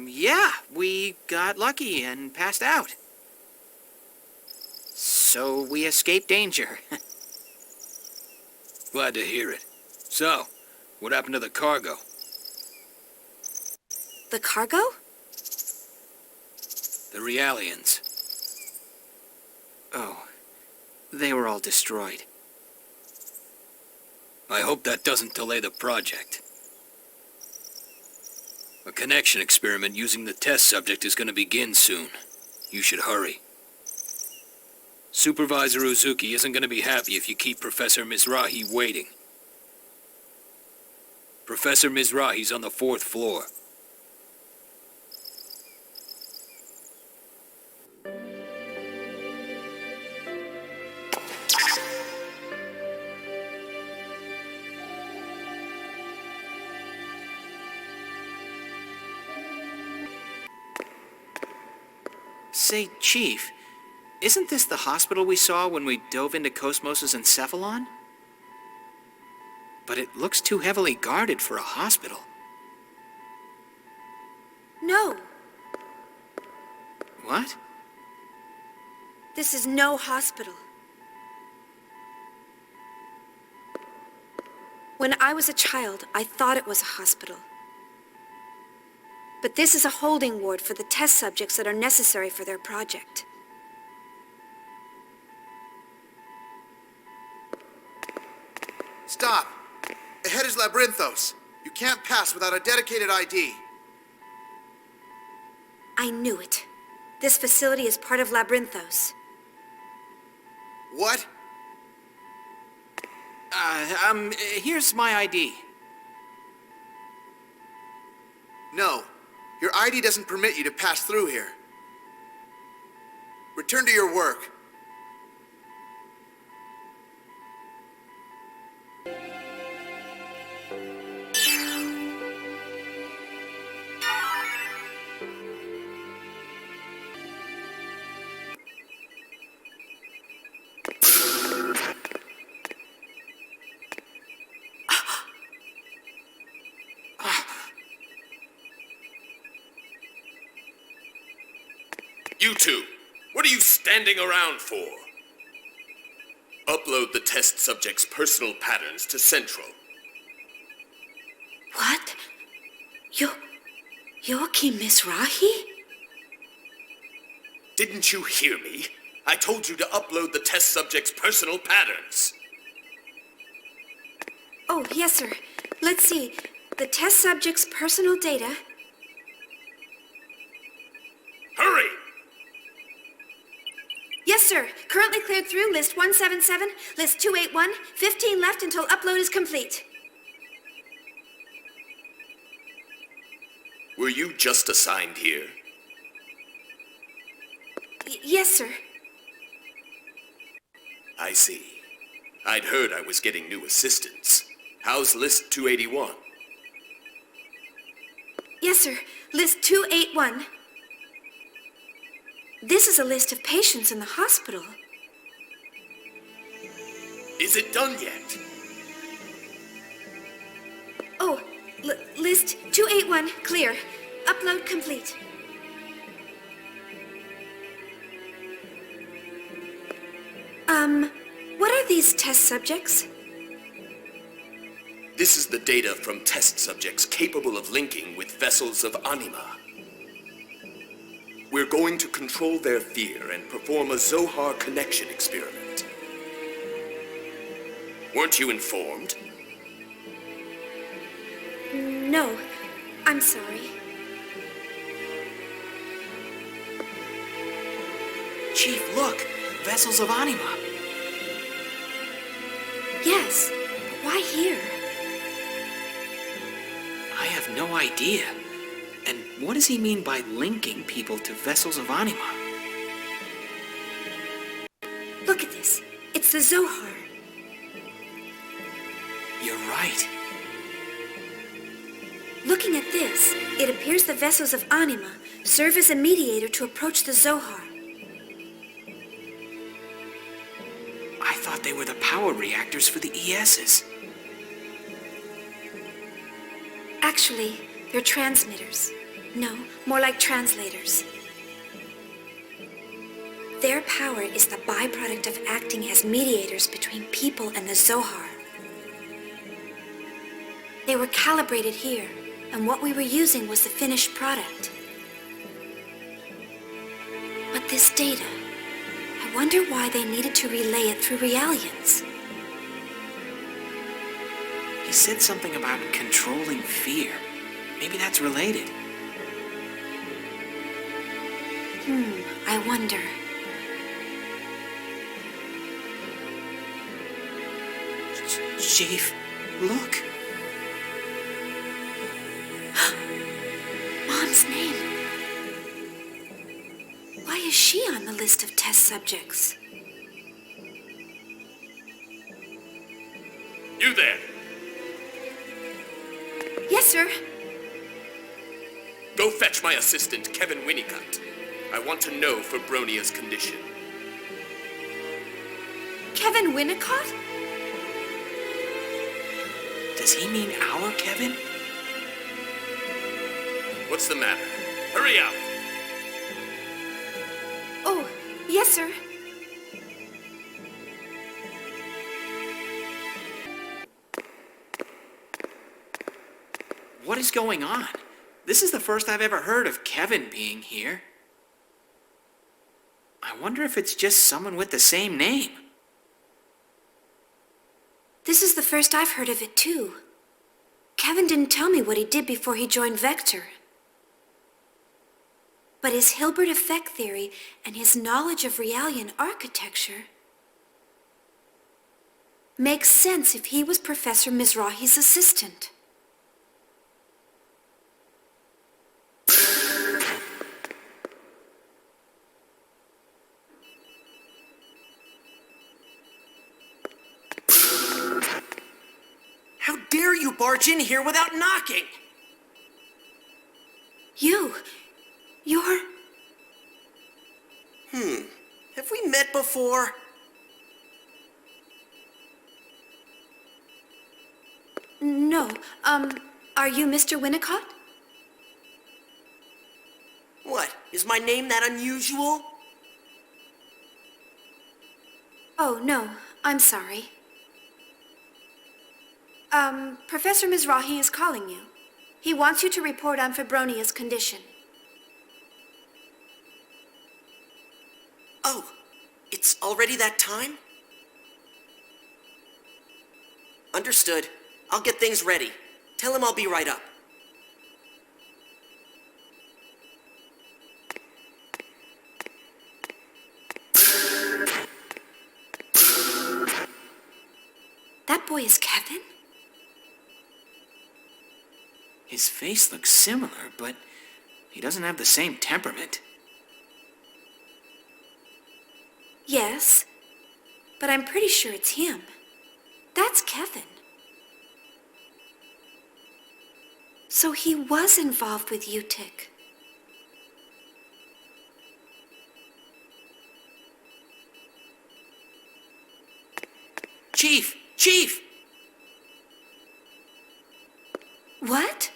Yeah, we got lucky and passed out. So we escaped danger. Glad to hear it. So, what happened to the cargo? The cargo? The Realians. Oh, they were all destroyed. I hope that doesn't delay the project. A connection experiment using the test subject is going to begin soon. You should hurry. Supervisor Uzuki isn't going to be happy if you keep Professor Mizrahi waiting. Professor Mizrahi's on the 4th floor. Say, Chief, isn't this the hospital we saw when we dove into KOS-MOS's encephalon? but it looks too heavily guarded for a hospital. No, What? this is no hospital. When I was a child, I thought it was a hospital. But this is a holding ward for the test subjects that are necessary for their project. Stop! Ahead is Labyrinthos. You can't pass without a dedicated ID. I knew it. This facility is part of Labyrinthos. What? Here's my ID. No. Your ID doesn't permit you to pass through here. Return to your work. You two, what are you standing around for? Upload the test subject's personal patterns to Central. What? Yoki Mizrahi? Didn't you hear me? I told you to upload the test subject's personal patterns. Oh, yes, sir. Let's see. The test subject's personal data. Hurry! Yes, sir. Currently cleared through list 177, list 281, 15 left until upload is complete. Were you just assigned here? Yes, sir. I see. I'd heard I was getting new assistants. How's list 281? Yes, sir. List 281. This is a list of patients in the hospital. Is it done yet? Oh, list 281, clear. Upload complete. What are these test subjects? This is the data from test subjects capable of linking with vessels of anima. We're going to control their fear and perform a Zohar connection experiment. Weren't you informed? No, I'm sorry. Chief, look! Vessels of anima! Yes, but why here? I have no idea. And what does he mean by linking people to vessels of anima? Look at this. It's the Zohar. You're right. Looking at this, it appears the vessels of anima serve as a mediator to approach the Zohar. I thought they were the power reactors for the ESs. Actually, they're transmitters. No, more like translators. Their power is the byproduct of acting as mediators between people and the Zohar. They were calibrated here, and what we were using was the finished product. But this data, I wonder why they needed to relay it through Realians. He said something about controlling fear. Maybe that's related. I wonder. Chief, look. Mom's name. Why is she on the list of test subjects? You there! Yes, sir. Go fetch my assistant, Kevin Winnicot. I want to know Febronia's condition. Kevin Winnicot? Does he mean our Kevin? What's the matter? Hurry up! Oh, yes, sir. What is going on? This is the first I've ever heard of Kevin being here. I wonder if it's just someone with the same name. This is the first I've heard of it, too. Kevin didn't tell me what he did before he joined Vector. But his Hilbert effect theory and his knowledge of Realian architecture makes sense if he was Professor Mizrahi's assistant. How dare you barge in here without knocking? You're... Have we met before? No, are you Mr. Winnicot? What, is my name that unusual? Oh, no, I'm sorry. Professor Mizrahi is calling you. He wants you to report on Febronia's condition. Oh, it's already that time? Understood. I'll get things ready. Tell him I'll be right up. That boy is Kevin? His face looks similar, but he doesn't have the same temperament. Yes, but I'm pretty sure it's him. That's Kevin. So he was involved with UTIC. Chief! Chief! What?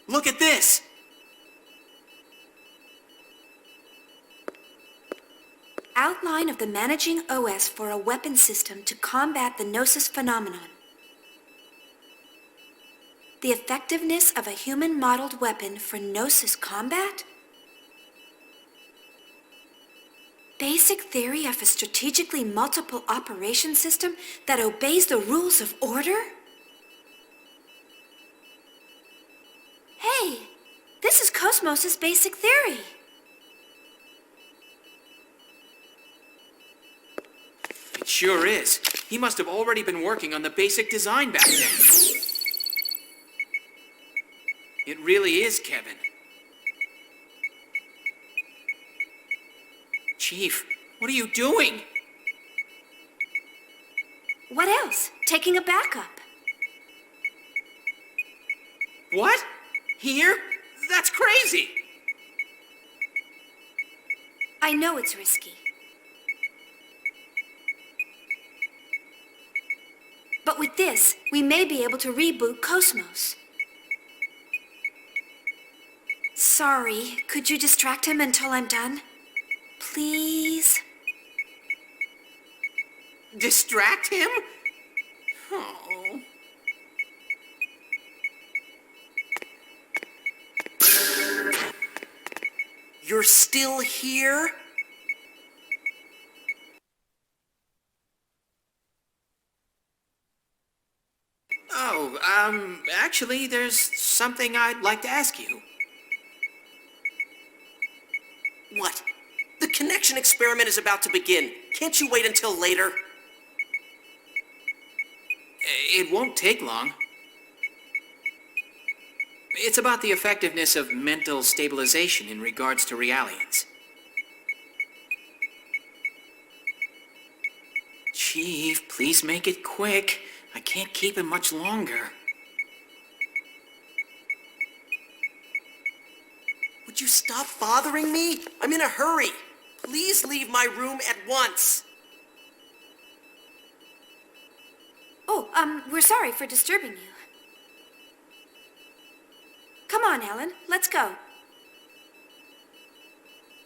Look at this! Outline of the managing OS for a weapon system to combat the Gnosis phenomenon. The effectiveness of a human-modeled weapon for Gnosis combat? Basic theory of a strategically multiple operation system that obeys the rules of order? Hey, this is KOS-MOS's basic theory. It sure is. He must have already been working on the basic design back then. It really is Kevin. Chief, what are you doing? What else? Taking a backup. What? Here? That's crazy! I know it's risky. But with this, we may be able to reboot KOS-MOS. Sorry, could you distract him until I'm done? Please? Distract him? Oh. You're still here? Oh, actually, there's something I'd like to ask you. What? The connection experiment is about to begin. Can't you wait until later? It won't take long. It's about the effectiveness of mental stabilization in regards to Realians. Chief, please make it quick. I can't keep him much longer. Would you stop bothering me? I'm in a hurry. Please leave my room at once. We're sorry for disturbing you. Come on, Ellen, let's go.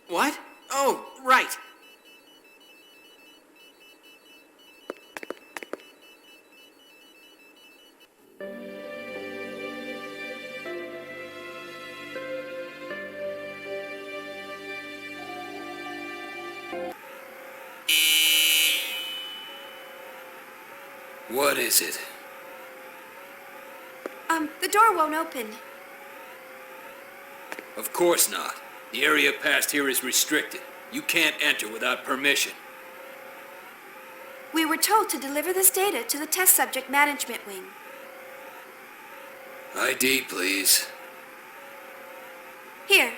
What? Oh, right. What is it? The door won't open. Of course not. The area past here is restricted. You can't enter without permission. We were told to deliver this data to the Test Subject Management Wing. ID, please. Here.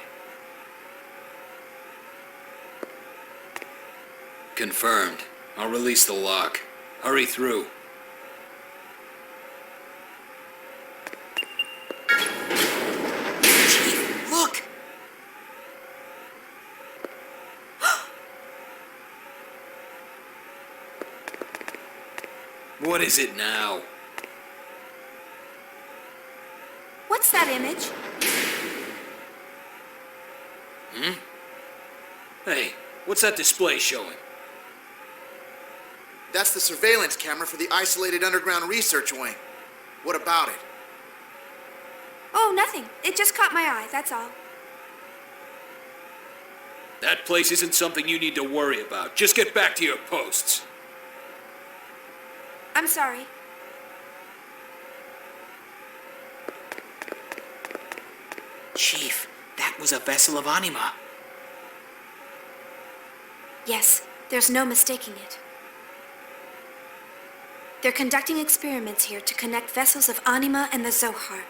Confirmed. I'll release the lock. Hurry through. Look! What is it now? What's that image? Hey, what's that display showing? That's the surveillance camera for the isolated underground research wing. What about it? Oh, nothing. It just caught my eye, that's all. That place isn't something you need to worry about. Just get back to your posts. I'm sorry. Chief, that was a vessel of Anima. Yes, there's no mistaking it. They're conducting experiments here to connect vessels of Anima and the Zohar.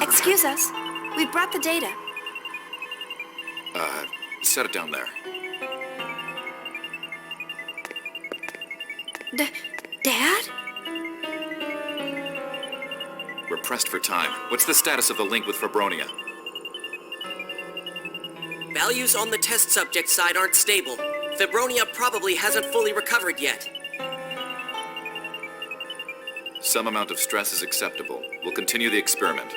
Excuse us. We brought the data. Set it down there. Dad? We're pressed for time. What's the status of the link with Fabronia? Values on the test subject side aren't stable. Fibronia probably hasn't fully recovered yet. Some amount of stress is acceptable. We'll continue the experiment.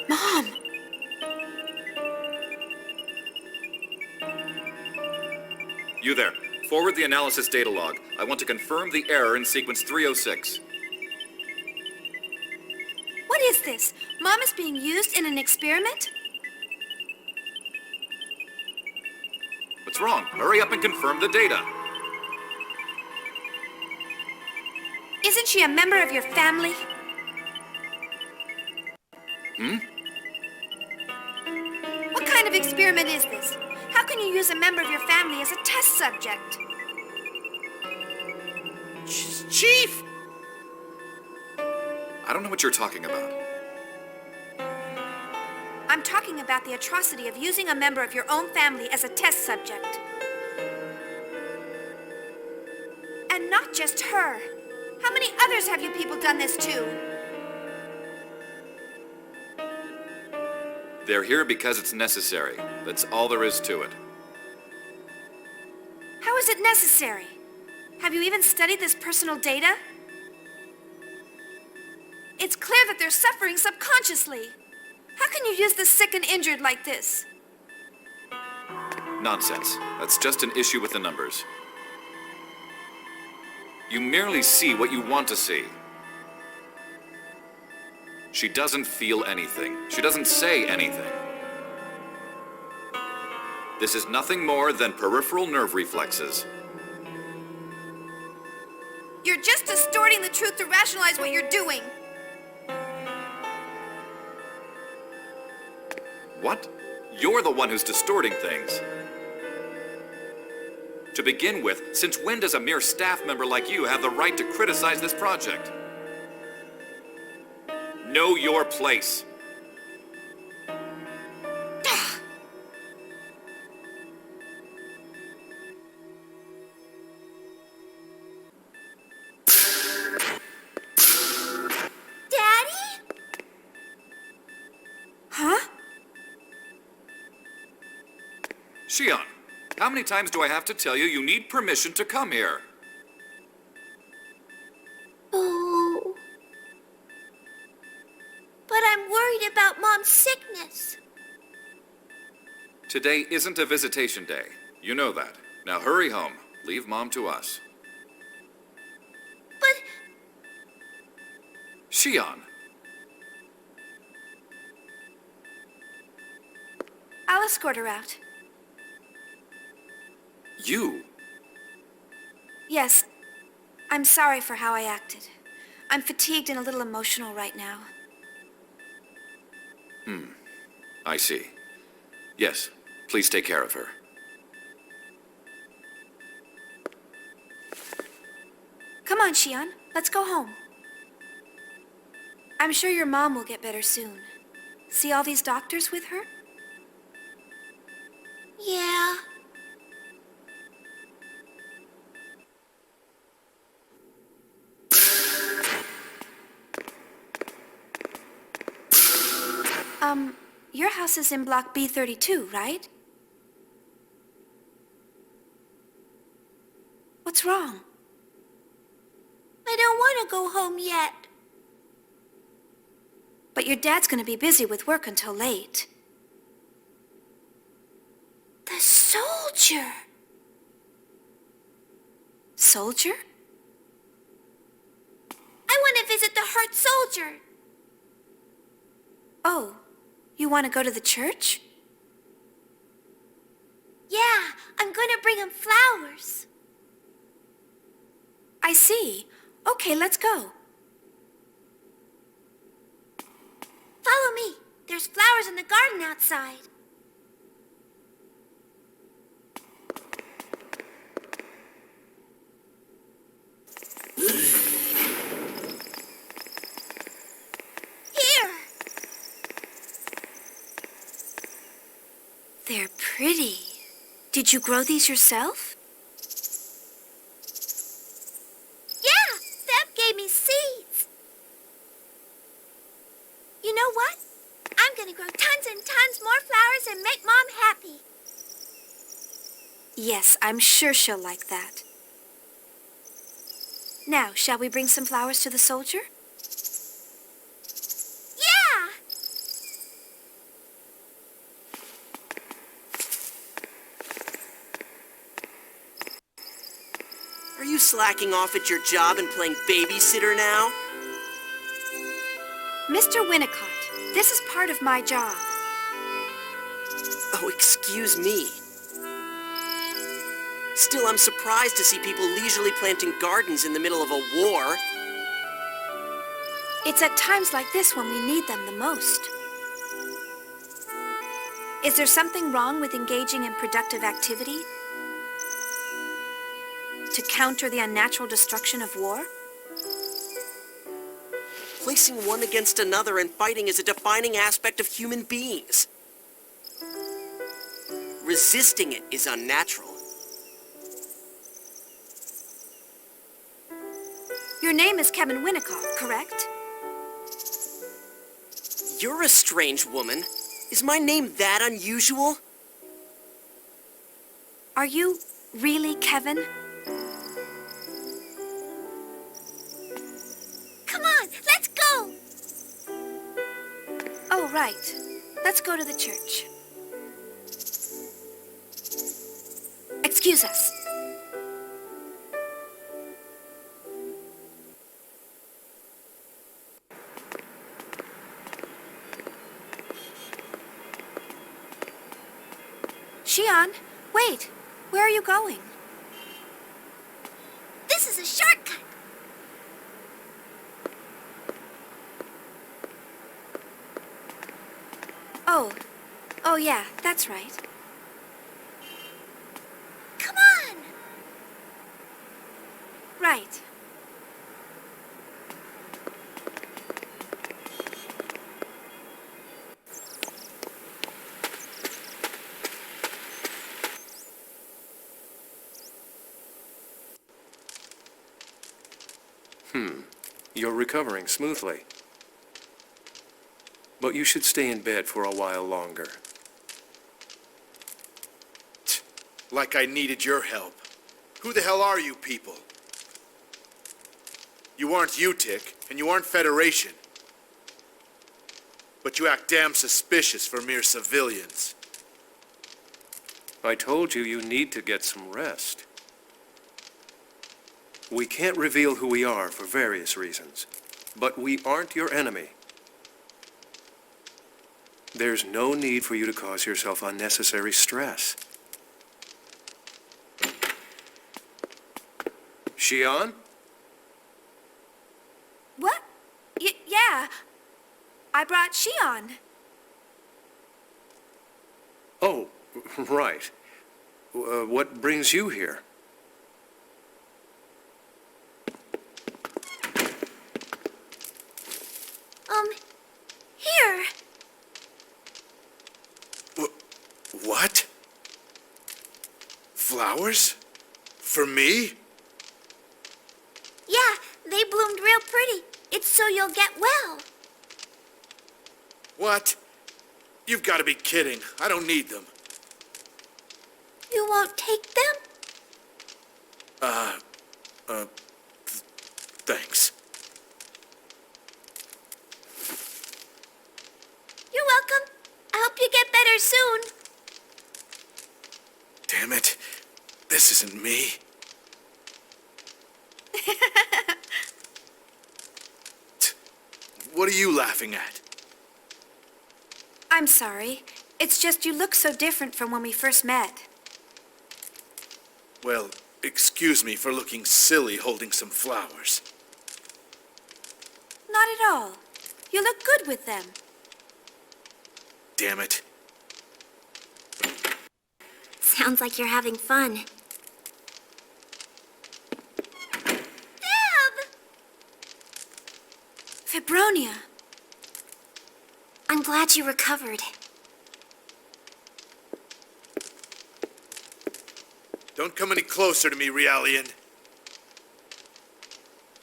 Mom! You there. Forward the analysis data log. I want to confirm the error in sequence 306. What is this? Mom is being used in an experiment? What's wrong? Hurry up and confirm the data. Isn't she a member of your family? What kind of experiment is this? How can you use a member of your family as a test subject? Chief! I don't know what you're talking about. I'm talking about the atrocity of using a member of your own family as a test subject. And not just her. How many others have you people done this to? They're here because it's necessary. That's all there is to it. How is it necessary? Have you even studied this personal data? It's clear that they're suffering subconsciously. How can you use the sick and injured like this? Nonsense. That's just an issue with the numbers. You merely see what you want to see. She doesn't feel anything. She doesn't say anything. This is nothing more than peripheral nerve reflexes. You're just distorting the truth to rationalize what you're doing. What? You're the one who's distorting things. To begin with, since when does a mere staff member like you have the right to criticize this project? Know your place. Shion, how many times do I have to tell you you need permission to come here? Oh. But I'm worried about Mom's sickness. Today isn't a visitation day. You know that. Now hurry home. Leave Mom to us. But... Shion. I'll escort her out. You? Yes. I'm sorry for how I acted. I'm fatigued and a little emotional right now. I see. Yes, please take care of her. Come on, Shion. Let's go home. I'm sure your mom will get better soon. See all these doctors with her? Yeah. Your house is in block B32, right? What's wrong? I don't want to go home yet. But your dad's gonna be busy with work until late. The soldier. Soldier? I want to visit the hurt soldier. Oh, you want to go to the church? Yeah, I'm going to bring him flowers. I see. Okay, let's go. Follow me. There's flowers in the garden outside. Here. They're pretty. Did you grow these yourself? Yeah, Bev gave me seeds. You know what? I'm gonna grow tons and tons more flowers and make Mom happy. Yes, I'm sure she'll like that. Now, shall we bring some flowers to the soldier? Yeah! Are you slacking off at your job and playing babysitter now? Mr. Winnicot, this is part of my job. Oh, excuse me. Still, I'm surprised to see people leisurely planting gardens in the middle of a war. It's at times like this when we need them the most. Is there something wrong with engaging in productive activity to counter the unnatural destruction of war? Placing one against another and fighting is a defining aspect of human beings. Resisting it is unnatural. Your name is Kevin Winnicot, correct? You're a strange woman. Is my name that unusual? Are you really Kevin? Come on, let's go! Oh, right. Let's go to the church. Excuse us. Shion, wait. Where are you going? This is a shortcut. Oh, Oh yeah, that's right. Come on! Right. You're recovering smoothly. But you should stay in bed for a while longer. Like I needed your help. Who the hell are you people? You aren't UTIC, and you aren't Federation. But you act damn suspicious for mere civilians. I told you need to get some rest. We can't reveal who we are for various reasons, but we aren't your enemy. There's no need for you to cause yourself unnecessary stress. Shion? What? Yeah. I brought Shion. Oh, right. What brings you here? Here. What? Flowers? For me? Yeah, they bloomed real pretty. It's so you'll get well. What? You've got to be kidding. I don't need them. You won't take them? Thanks. You're welcome. I hope you get better soon. Damn it. This isn't me. What are you laughing at? I'm sorry. It's just you look so different from when we first met. Well, excuse me for looking silly holding some flowers. Not at all. You look good with them. Damn it. Sounds like you're having fun. Fibronia. I'm glad you recovered. Don't come any closer to me, Realian.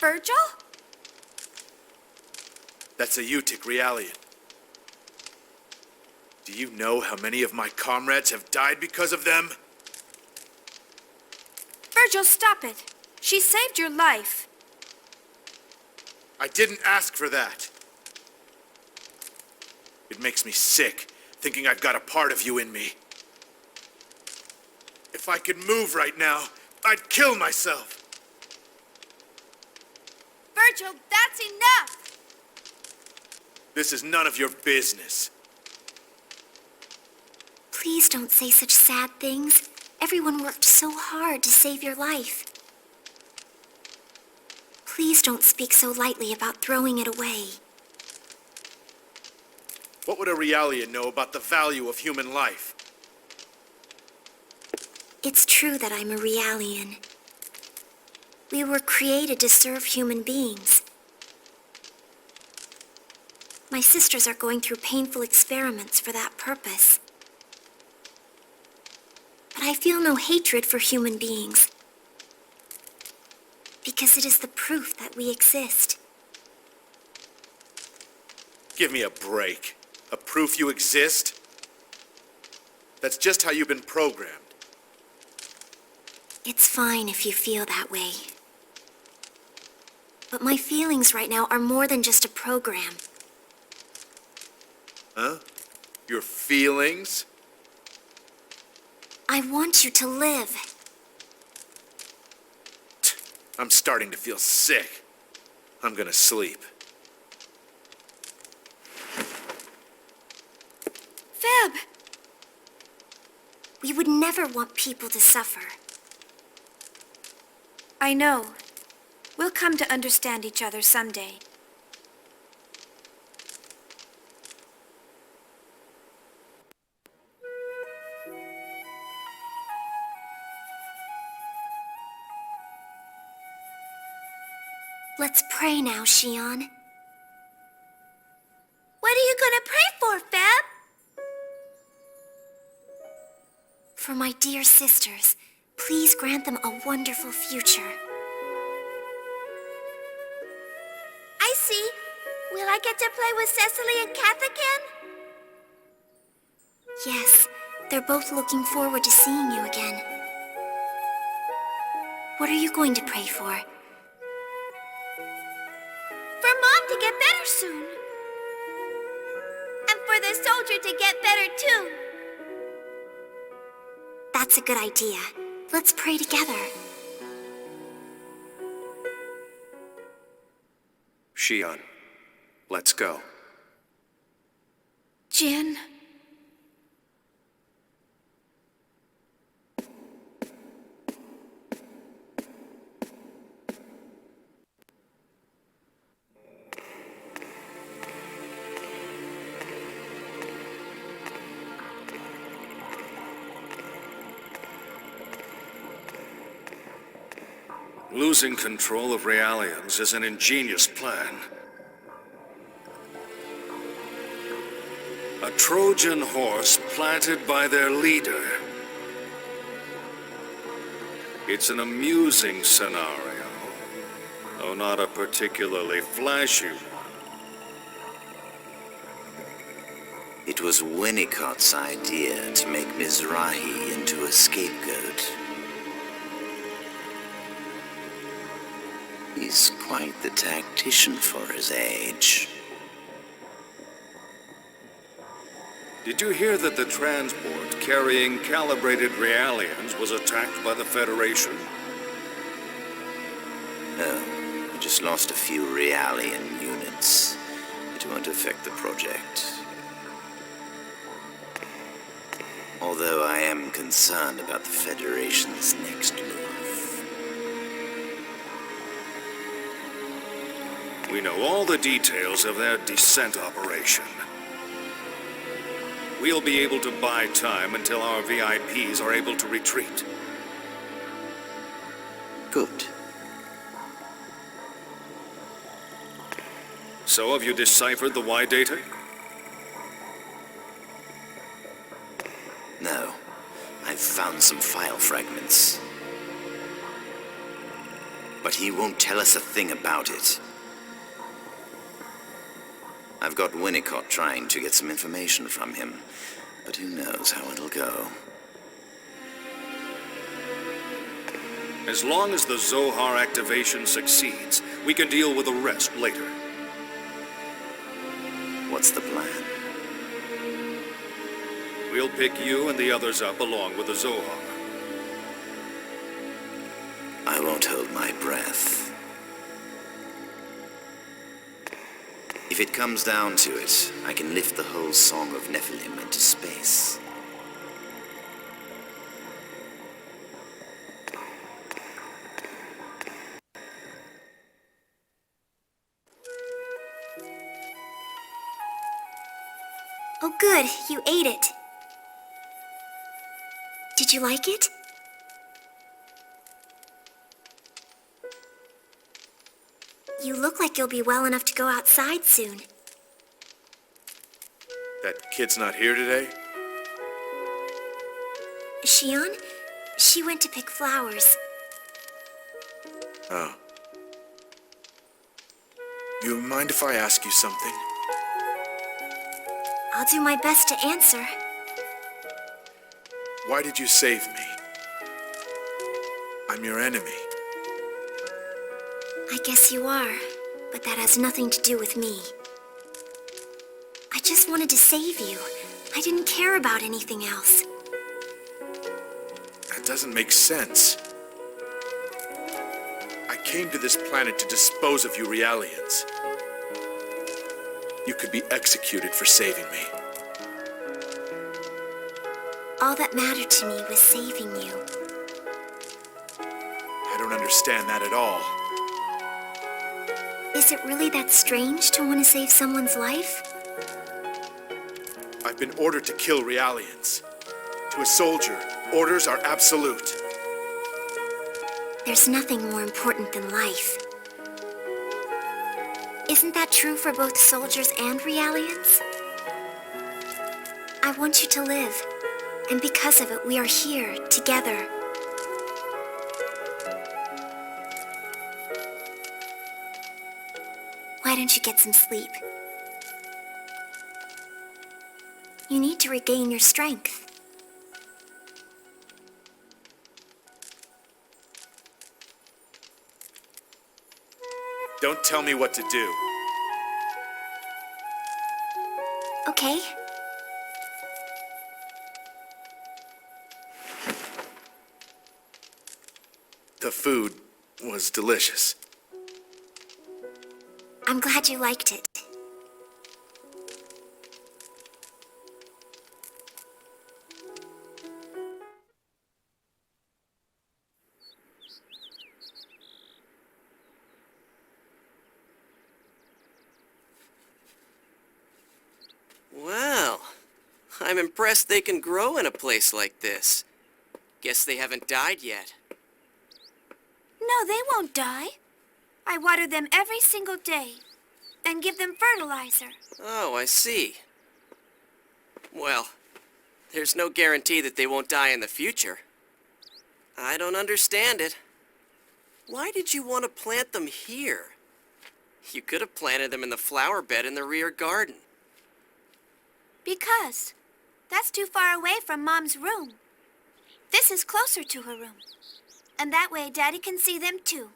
Virgil? That's a UTIC, Realian. Do you know how many of my comrades have died because of them? Virgil, stop it. She saved your life. I didn't ask for that. It makes me sick, thinking I've got a part of you in me. If I could move right now, I'd kill myself. Virgil, that's enough! This is none of your business. Please don't say such sad things. Everyone worked so hard to save your life. Please don't speak so lightly about throwing it away. What would a Realian know about the value of human life? It's true that I'm a Realian. We were created to serve human beings. My sisters are going through painful experiments for that purpose. But I feel no hatred for human beings. Because it is the proof that we exist. Give me a break. A proof you exist? That's just how you've been programmed. It's fine if you feel that way. But my feelings right now are more than just a program. Huh? Your feelings? I want you to live. I'm starting to feel sick. I'm gonna sleep. Fib! We would never want people to suffer. I know. We'll come to understand each other someday. Let's pray now, Shion. What are you gonna pray for, Fab? For my dear sisters, please grant them a wonderful future. I see. Will I get to play with Cecily and Kath again? Yes, they're both looking forward to seeing you again. What are you going to pray for? For Mom to get better soon. And for the soldier to get better too. That's a good idea. Let's pray together. Shion, let's go. Jin. Losing control of Realians is an ingenious plan. A Trojan horse planted by their leader. It's an amusing scenario, though not a particularly flashy one. It was Winnicot's idea to make Mizrahi into a scapegoat. He's quite the tactician for his age. Did you hear that the transport carrying calibrated Realians was attacked by the Federation? No, we just lost a few Realian units. It won't affect the project. Although I am concerned about the Federation's next move. We know all the details of their descent operation. We'll be able to buy time until our VIPs are able to retreat. Good. So have you deciphered the Y data? No. I've found some file fragments. But he won't tell us a thing about it. I've got Winnicot trying to get some information from him, but who knows how it'll go. As long as the Zohar activation succeeds, we can deal with the rest later. What's the plan? We'll pick you and the others up along with the Zohar. I won't hold my breath. If it comes down to it, I can lift the whole Song of Nephilim into space. Oh good, you ate it. Did you like it? You look like you'll be well enough to go outside soon. That kid's not here today? Shion? She went to pick flowers. Oh. You mind if I ask you something? I'll do my best to answer. Why did you save me? I'm your enemy. I guess you are, but that has nothing to do with me. I just wanted to save you. I didn't care about anything else. That doesn't make sense. I came to this planet to dispose of you Realians. You could be executed for saving me. All that mattered to me was saving you. I don't understand that at all. Is it really that strange to want to save someone's life? I've been ordered to kill Realians. To a soldier, orders are absolute. There's nothing more important than life. Isn't that true for both soldiers and realians? I want you to live, and because of it, we are here, together. Why don't you get some sleep? You need to regain your strength. Don't tell me what to do. Okay? The food was delicious. I'm glad you liked it. Well, I'm impressed they can grow in a place like this. Guess they haven't died yet. No, they won't die. I water them every single day and give them fertilizer. Oh, I see. Well, there's no guarantee that they won't die in the future. I don't understand it. Why did you want to plant them here? You could have planted them in the flower bed in the rear garden. Because that's too far away from Mom's room. This is closer to her room. And that way Daddy can see them too.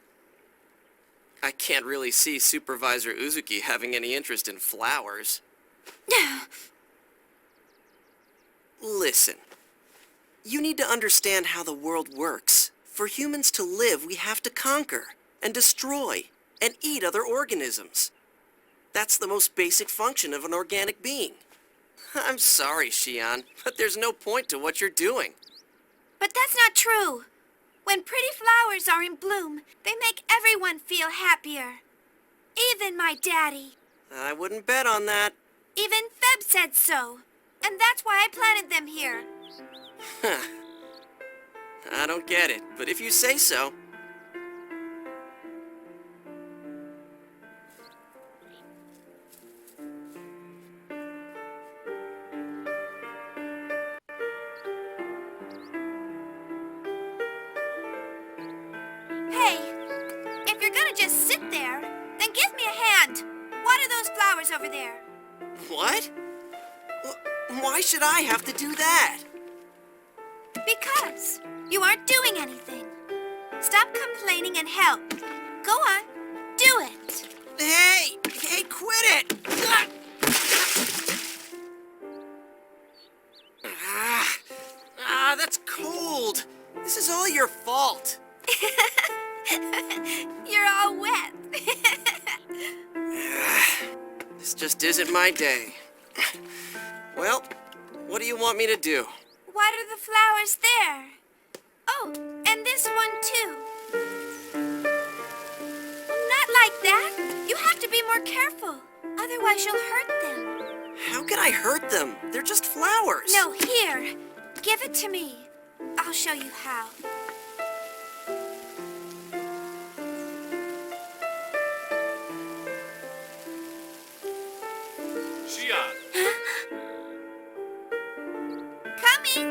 I can't really see Supervisor Uzuki having any interest in flowers. Listen, you need to understand how the world works. For humans to live, we have to conquer and destroy and eat other organisms. That's the most basic function of an organic being. I'm sorry, Shion, but there's no point to what you're doing. But that's not true. When pretty flowers are in bloom, they make everyone feel happier. Even my daddy. I wouldn't bet on that. Even Feb said so. And that's why I planted them here. I don't get it, but if you say so. Hey, if you're gonna just sit there, then give me a hand. Water those flowers over there. What? Why should I have to do that? Because you aren't doing anything. Stop complaining and help. Go on, do it. Hey, quit it! That's cold. This is all your fault. You're all wet. This just isn't my day. Well, what do you want me to do? Water the flowers there. Oh, and this one too. Not like that. You have to be more careful. Otherwise you'll hurt them. How can I hurt them? They're just flowers. No, here. Give it to me. I'll show you how. Shion! Coming.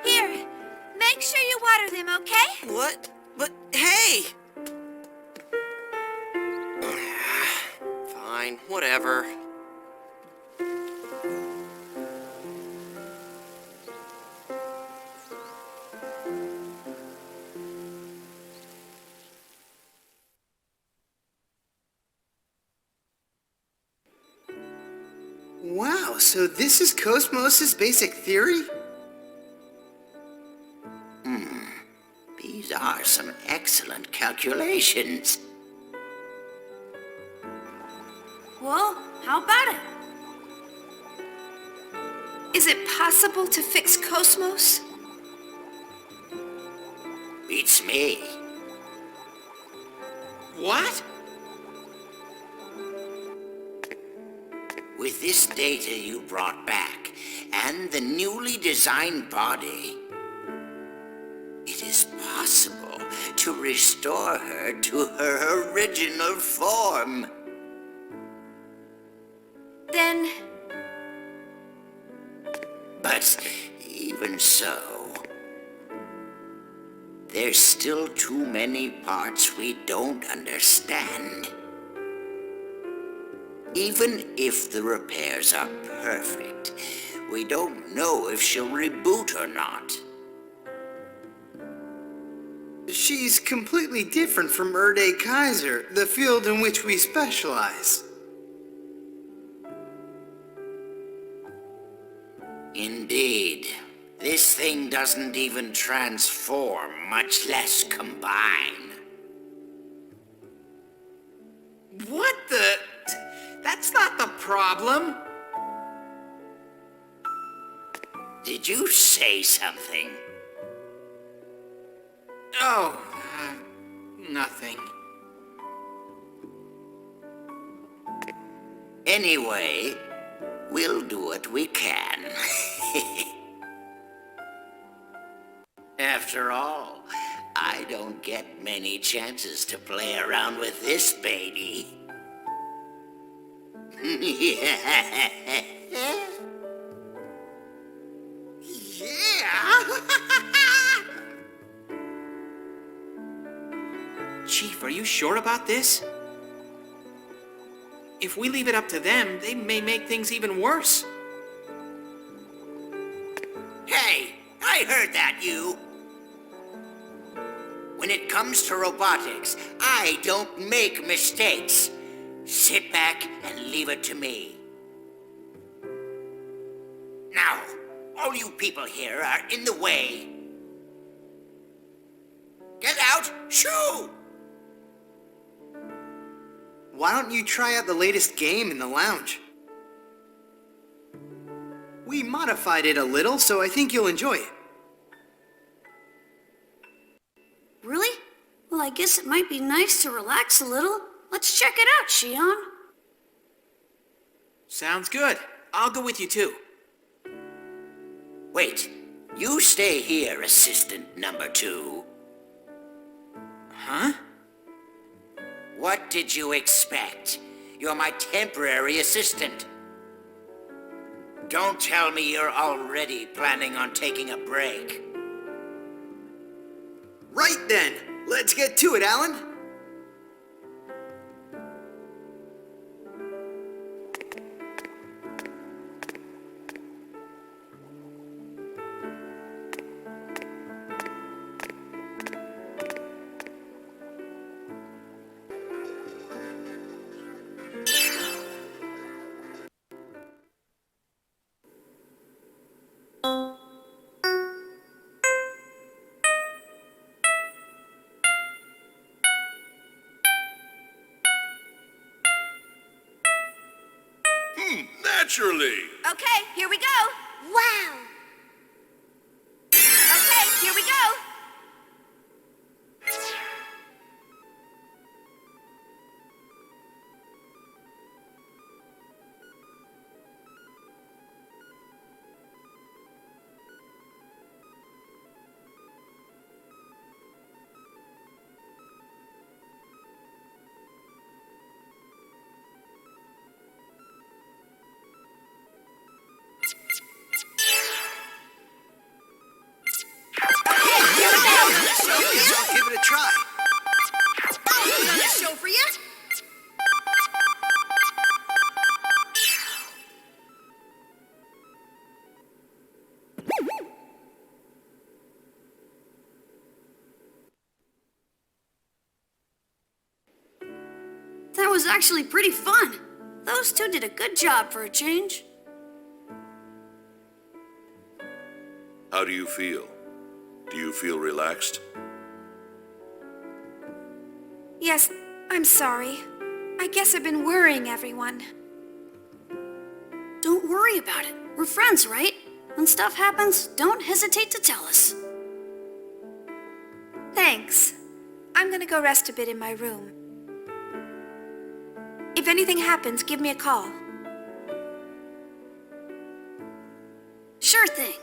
Here. Make sure you water them, okay? What? But, hey! Fine, whatever. Wow, so this is KOS-MOS's basic theory? These are some excellent calculations. Well, how about it? Is it possible to fix KOS-MOS? Beats me. What? With this data you brought back, and the newly designed body, it is possible to restore her to her original form. Then... But even so, there's still too many parts we don't understand. Even if the repairs are perfect, we don't know if she'll reboot or not. She's completely different from Erde Kaiser, the field in which we specialize. Indeed. This thing doesn't even transform, much less combine. What the... That's not the problem. Did you say something? Oh, nothing. Anyway, we'll do what we can. After all, I don't get many chances to play around with this baby. Chief, are you sure about this? If we leave it up to them, they may make things even worse. Hey, I heard that, you. When it comes to robotics, I don't make mistakes. Sit back and leave it to me. Now, all you people here are in the way. Get out! Shoo! Why don't you try out the latest game in the lounge? We modified it a little, so I think you'll enjoy it. Really? Well, I guess it might be nice to relax a little. Let's check it out, Shion. Sounds good. I'll go with you too. Wait, you stay here, assistant number 2. Huh? What did you expect? You're my temporary assistant. Don't tell me you're already planning on taking a break. Right then, let's get to it, Alan. Naturally. Okay, here we go. Wow! Okay, here we go. I'll give it a try. Another show for you. That was actually pretty fun. Those two did a good job for a change. How do you feel? Do you feel relaxed? Yes, I'm sorry. I guess I've been worrying everyone. Don't worry about it. We're friends, right? When stuff happens, don't hesitate to tell us. Thanks. I'm gonna go rest a bit in my room. If anything happens, give me a call. Sure thing.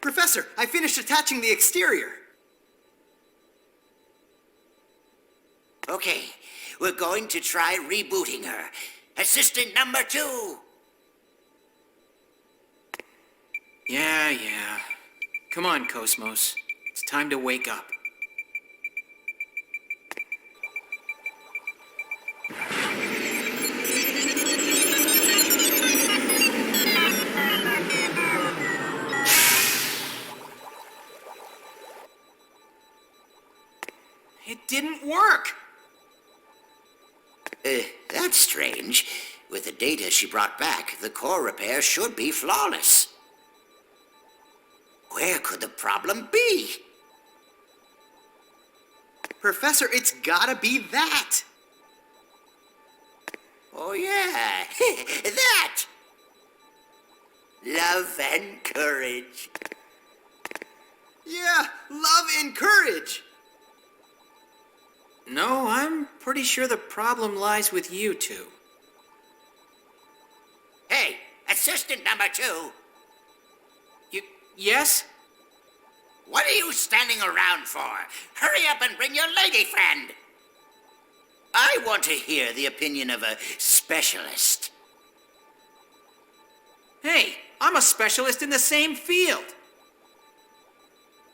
Professor, I finished attaching the exterior. Okay, we're going to try rebooting her. Assistant number 2. Yeah. Come on, KOS-MOS. It's time to wake up. It didn't work! That's strange. With the data she brought back, the core repair should be flawless. Where could the problem be? Professor, it's gotta be that! Oh yeah, that! Love and courage. Yeah, love and courage! No, I'm pretty sure the problem lies with you two. Hey, assistant number 2. Yes? What are you standing around for? Hurry up and bring your lady friend. I want to hear the opinion of a specialist. Hey, I'm a specialist in the same field.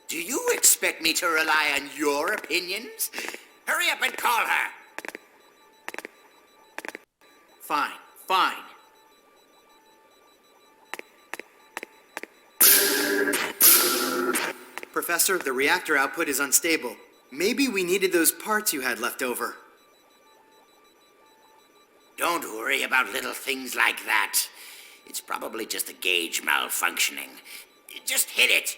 Do you expect me to rely on your opinions? Hurry up and call her. Fine. Professor, the reactor output is unstable. Maybe we needed those parts you had left over. Don't worry about little things like that. It's probably just a gauge malfunctioning. Just hit it.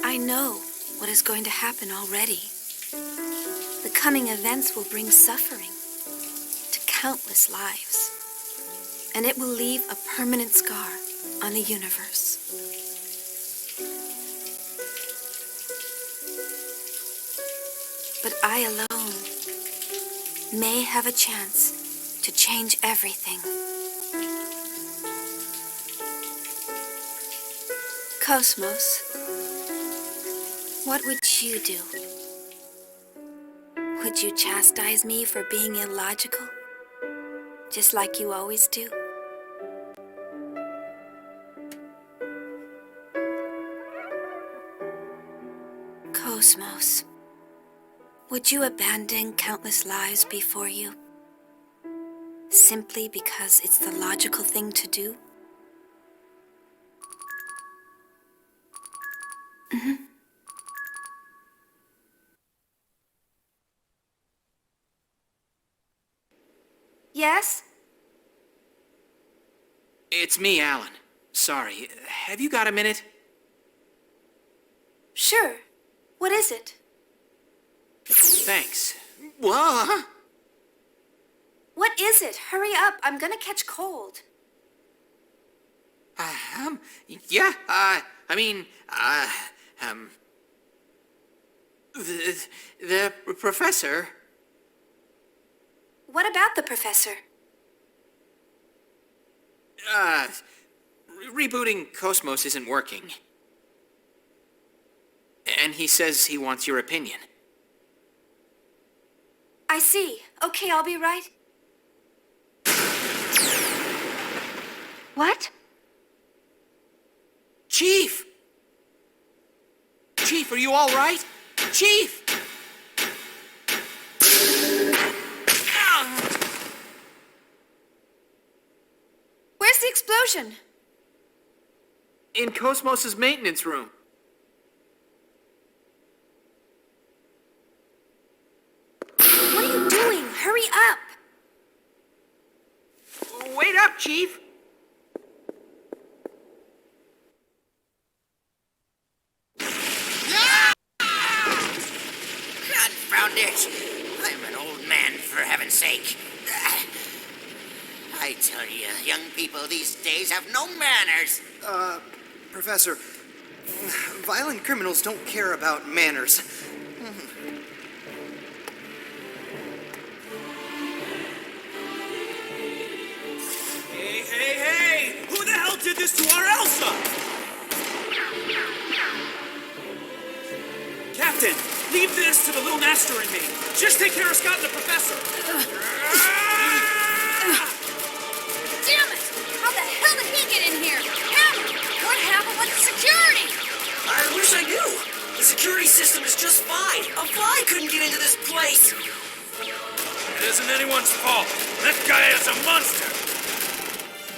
I know what is going to happen already. The coming events will bring suffering to countless lives, and it will leave a permanent scar on the universe. But I alone may have a chance to change everything. KOS-MOS, what would you do? Would you chastise me for being illogical? Just like you always do? KOS-MOS, would you abandon countless lives before you? Simply because it's the logical thing to do? Yes? It's me, Alan. Sorry. Have you got a minute? Sure. What is it? Thanks. Whoa! What is it? Hurry up. I'm gonna catch cold. Yeah, the professor... What about the professor? Rebooting KOS-MOS isn't working. And he says he wants your opinion. I see. Okay, I'll be right. What? Chief! Chief, are you all right? Chief! Where's the explosion? In KOS-MOS's maintenance room. What are you doing? Hurry up! Wait up, Chief! Confound it! I'm an old man, for heaven's sake. I tell you, young people these days have no manners. Professor, violent criminals don't care about manners. Hey! Who the hell did this to our Elsa? Captain, leave this to the little master and me. Just take care of Scott and the professor. Damn it! How the hell did he get in here? Hammer! What happened with the security? I wish I knew. The security system is just fine. A fly couldn't get into this place. It isn't anyone's fault. This guy is a monster.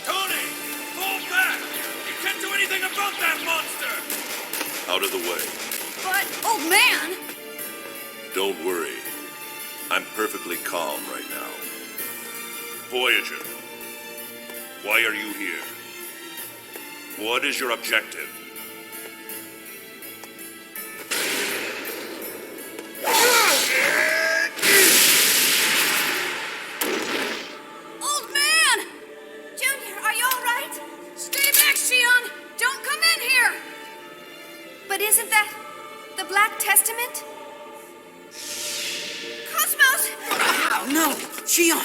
Tony, fall back! You can't do anything about that monster! Out of the way. But, old man! Don't worry. I'm perfectly calm right now. Voyager, why are you here? What is your objective? Old man! Junior, are you all right? Stay back, Shion! Don't come in here! But isn't that the Black Testament? Cosmos! Oh, no! Shion!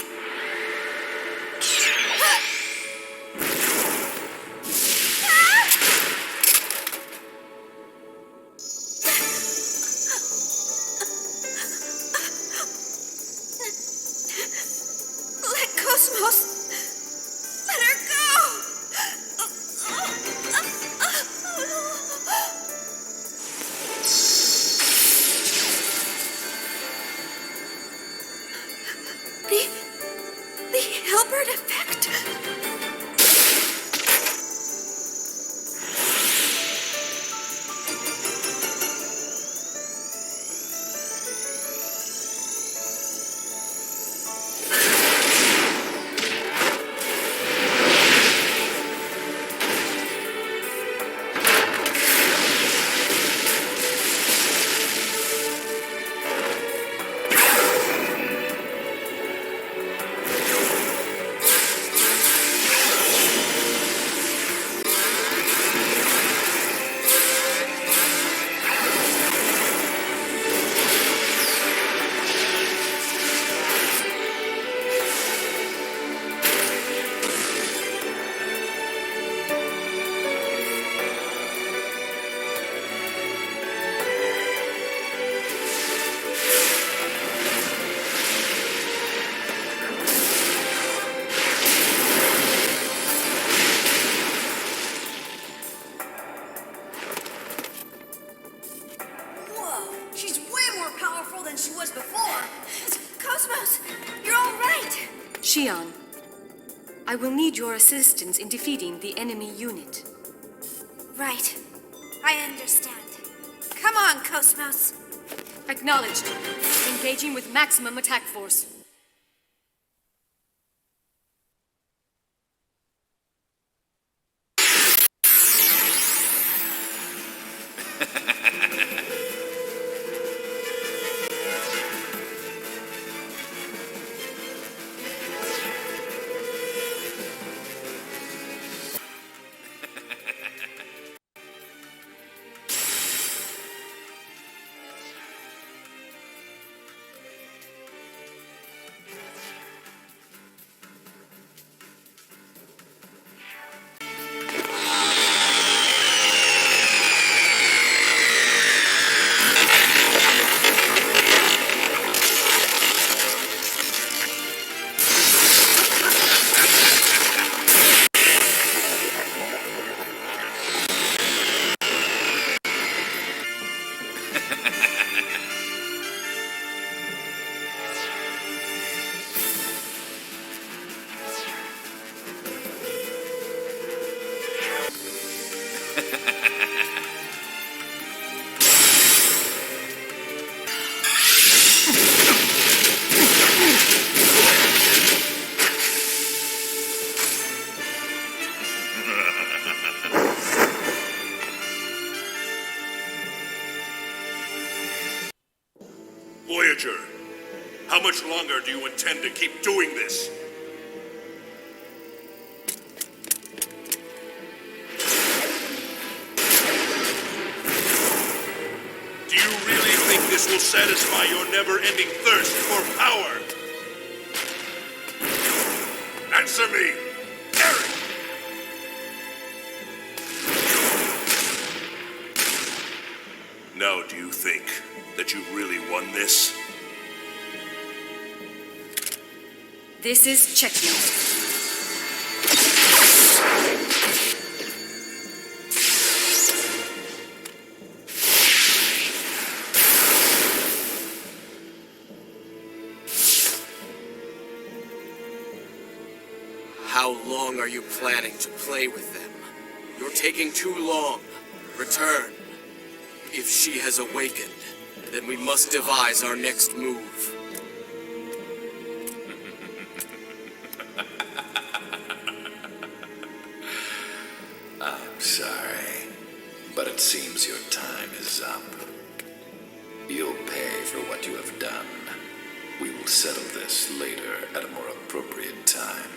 Let Cosmos... Let her go! The Hilbert effect? Shion, I will need your assistance in defeating the enemy unit. Right. I understand. Come on, Cosmos. Acknowledged. Engaging with maximum attack force. Voyager, how much longer do you intend to keep doing this? will satisfy your never-ending thirst for power. Answer me, Eric! Now, do you think that you really won this? This is checkmate. How long are you planning to play with them? You're taking too long. Return. If she has awakened, then we must devise our next move. I'm sorry, but it seems your time is up. You'll pay for what you have done. We will settle this later at a more appropriate time.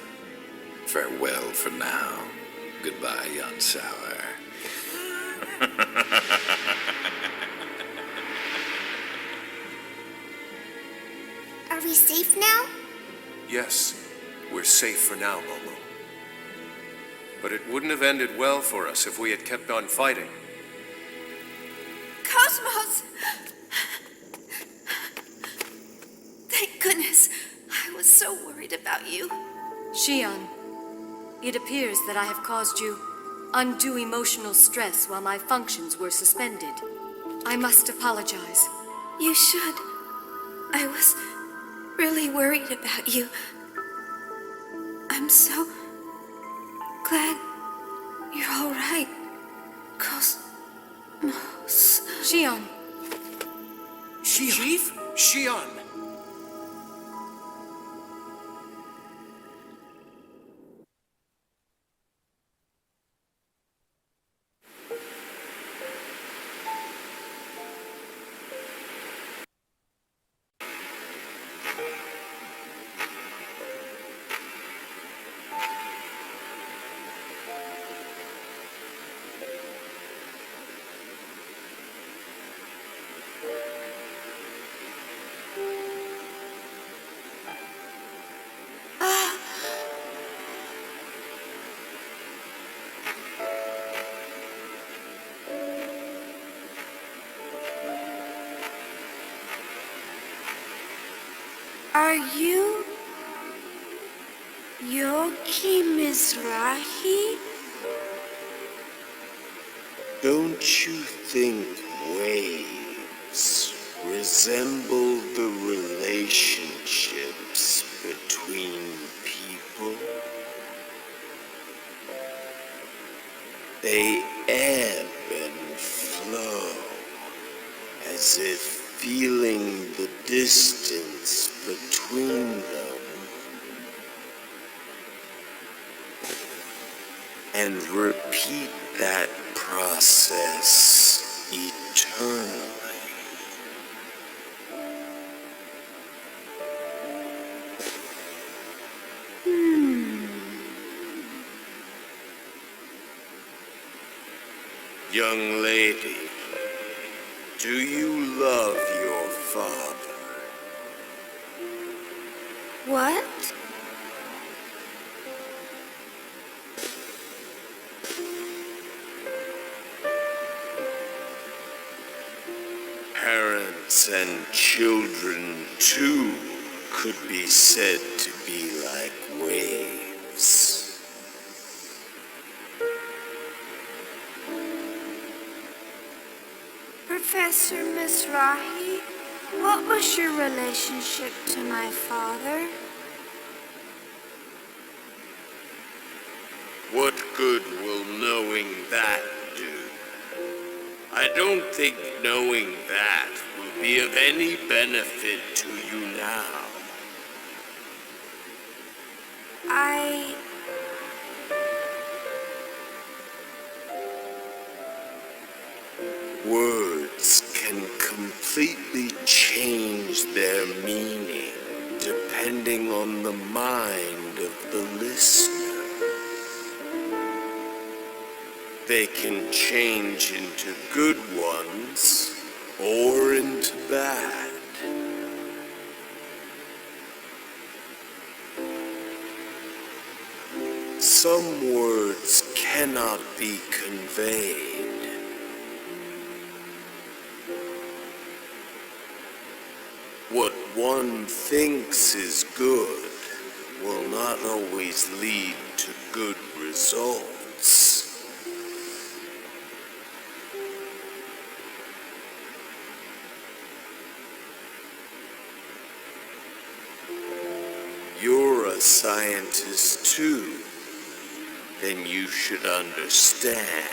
Farewell for now. Goodbye, young sour. Are we safe now? Yes, we're safe for now, Momo. But it wouldn't have ended well for us if we had kept on fighting. Cosmos! Thank goodness. I was so worried about you. Shion, it appears that I have caused you undue emotional stress while my functions were suspended. I must apologize. You should. I was really worried about you. I'm so glad you're all right, Cosmos. Shion. Chief? Shion. Are you Yoki Mizrahi? Don't you think waves resemble the relationships between people? They ebb and flow, as if feeling the distance between them, and repeat that process eternally. Young lady, do you love your father? What? Parents and children, too, could be said to be like waves. Professor Mizrahi, what was your relationship to my father? What good will knowing that do? I don't think knowing that will be of any benefit to you now. Words can completely change their meaning depending on the mind of the listener. They can change into good ones or into bad. Some words cannot be conveyed. What one thinks is good will not always lead to good results. You're a scientist too. Then you should understand.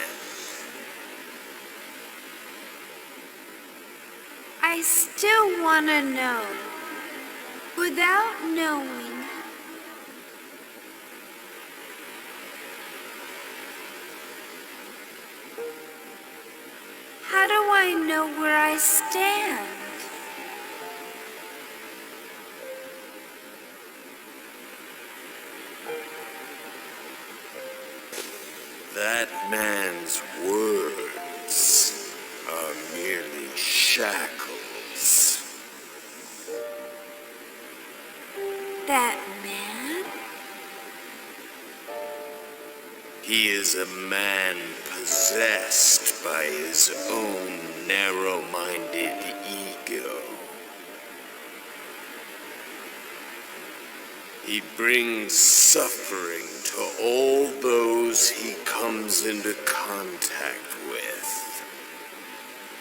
I still want to know. Without knowing. How do I know where I stand? That man's words are merely shackles. That man? He is a man possessed by his own narrow-minded ego. He brings suffering to all those he comes into contact with.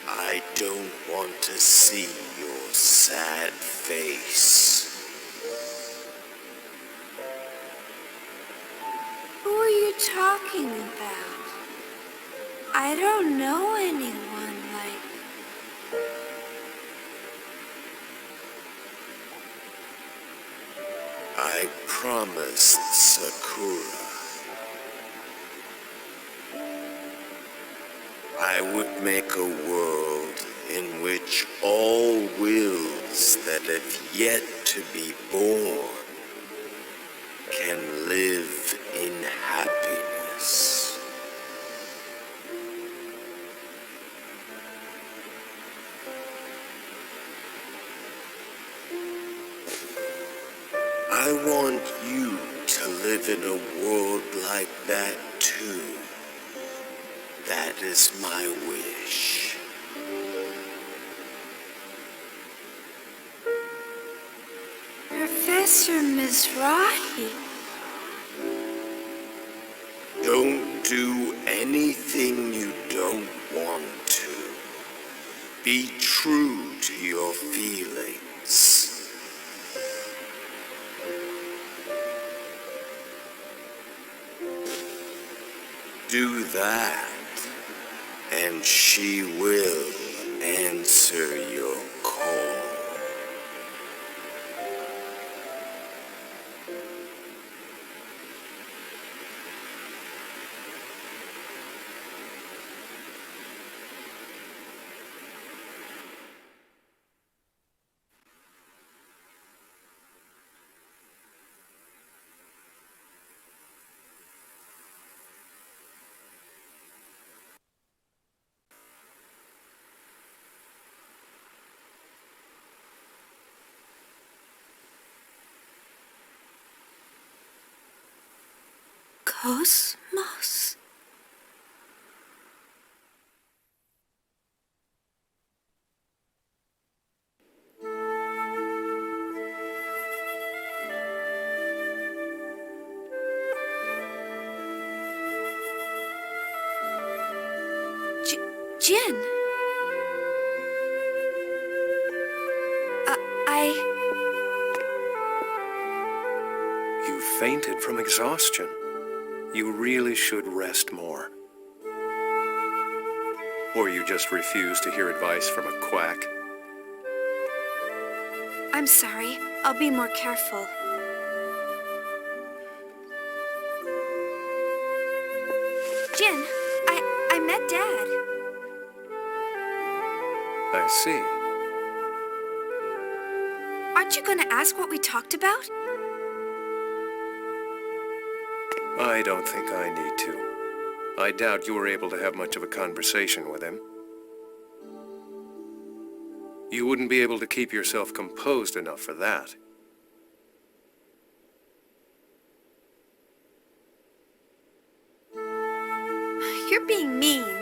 I don't want to see your sad face. Who are you talking about? I don't know anyone like... I promised Sakura I would make a world in which all wills that have yet to be born can live in happiness. I want you to live in a world like that too. That is my wish. Professor Mizrahi. Don't do anything you don't want to. Be true to your feelings. Do that, and she will answer your call. KOS-MOS. Jin. You fainted from exhaustion. You really should rest more. Or you just refuse to hear advice from a quack. I'm sorry. I'll be more careful. Jin, I met Dad. I see. Aren't you going to ask what we talked about? I don't think I need to. I doubt you were able to have much of a conversation with him. You wouldn't be able to keep yourself composed enough for that. You're being mean.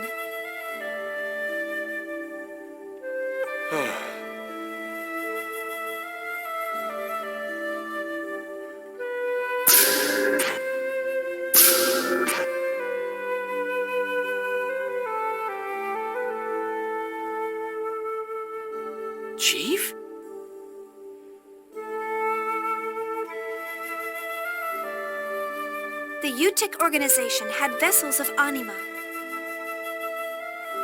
Chief? The UTIC organization had vessels of anima.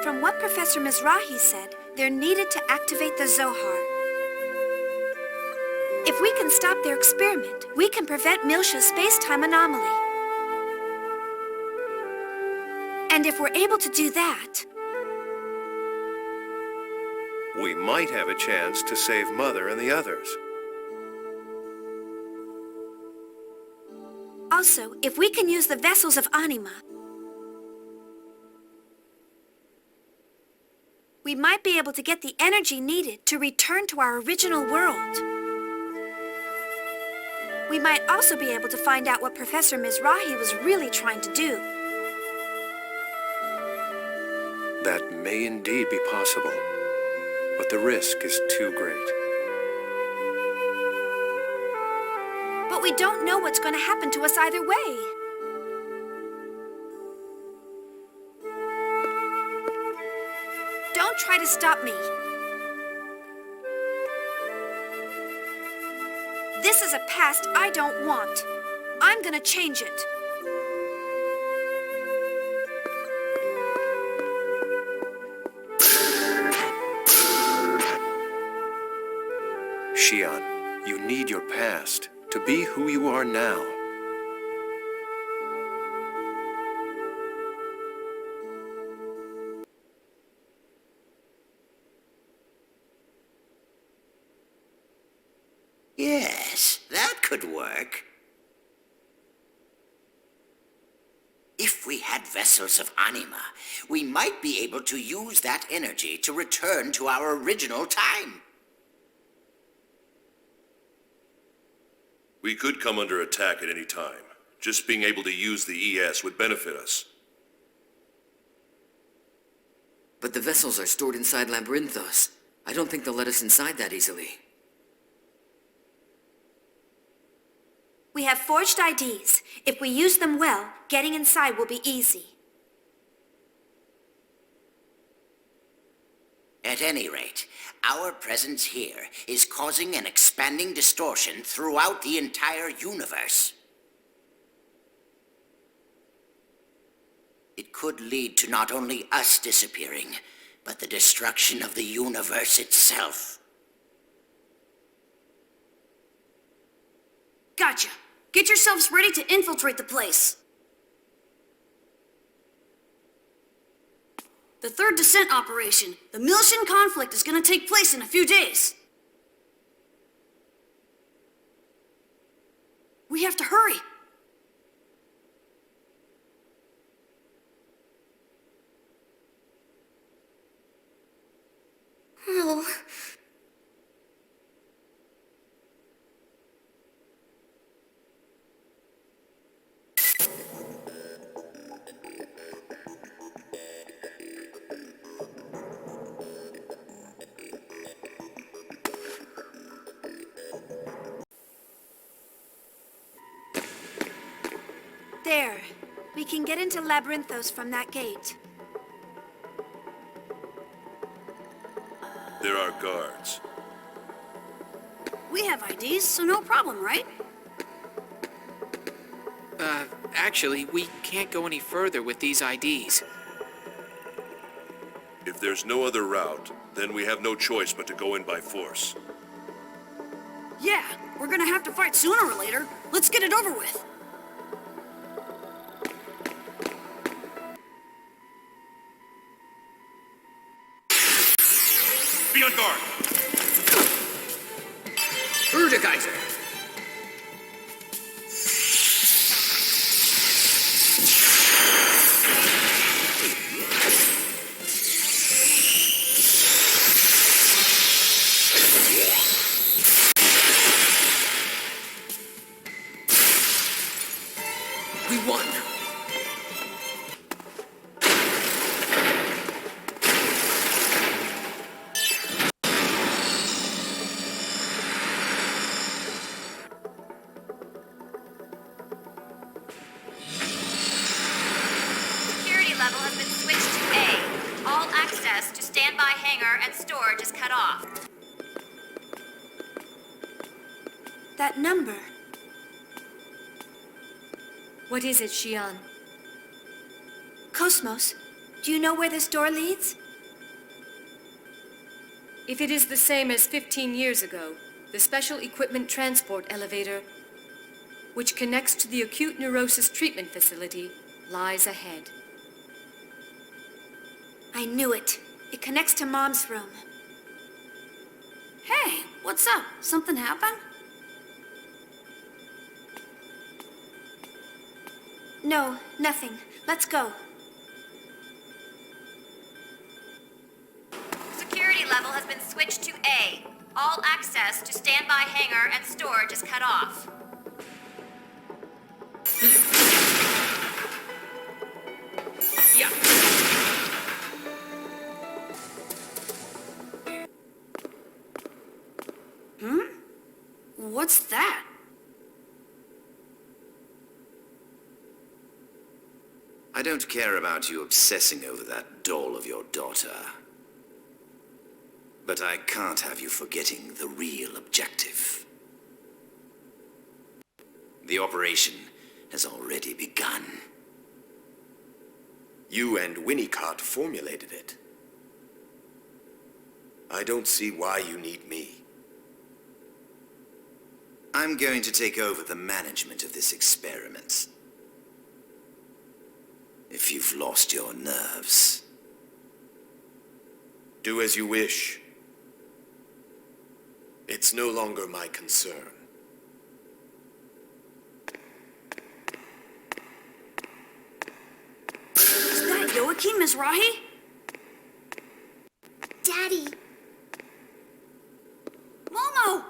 From what Professor Mizrahi said, they're needed to activate the Zohar. If we can stop their experiment, we can prevent Milsha's space-time anomaly. And if we're able to do that, We might have a chance to save Mother and the others. also, if we can use the vessels of anima, we might be able to get the energy needed to return to our original world. We might also be able to find out what Professor Mizrahi was really trying to do. That may indeed be possible, but the risk is too great. But we don't know what's going to happen to us either way. Don't try to stop me. This is a past I don't want. I'm gonna change it. Shion, you need your past to be who you are now. Yes, that could work. If we had vessels of anima, we might be able to use that energy to return to our original time. We could come under attack at any time. Just being able to use the ES would benefit us. But the vessels are stored inside Labyrinthos. I don't think they'll let us inside that easily. We have forged IDs. If we use them well, getting inside will be easy. At any rate, our presence here is causing an expanding distortion throughout the entire universe. It could lead to not only us disappearing, but the destruction of the universe itself. Gotcha. Get yourselves ready to infiltrate the place. The third descent operation, the Milshan conflict, is going to take place in a few days. We have to hurry. Oh. There. We can get into Labyrinthos from that gate. There are guards. We have IDs, so no problem, right? Actually, we can't go any further with these IDs. If there's no other route, then we have no choice but to go in by force. Yeah, we're gonna have to fight sooner or later. Let's get it over with. Be on guard! Urgekaiser! We won! Security level has been switched to A. All access to standby hangar and storage is cut off. That number. What is it, Shion? KOS-MOS, do you know where this door leads? If it is the same as 15 years ago, the Special Equipment Transport Elevator, which connects to the Acute Neurosis Treatment Facility, lies ahead. I knew it. It connects to Mom's room. Hey, what's up? Something happened? No, nothing. Let's go. Security level has been switched to A. All access to standby hangar and storage is cut off. Yeah. What's that? I don't care about you obsessing over that doll of your daughter. But I can't have you forgetting the real objective. The operation has already begun. You and Winnicot formulated it. I don't see why you need me. I'm going to take over the management of this experiment. If you've lost your nerves. Do as you wish. It's no longer my concern. Is that Joachim Mizrahi? Daddy! Momo!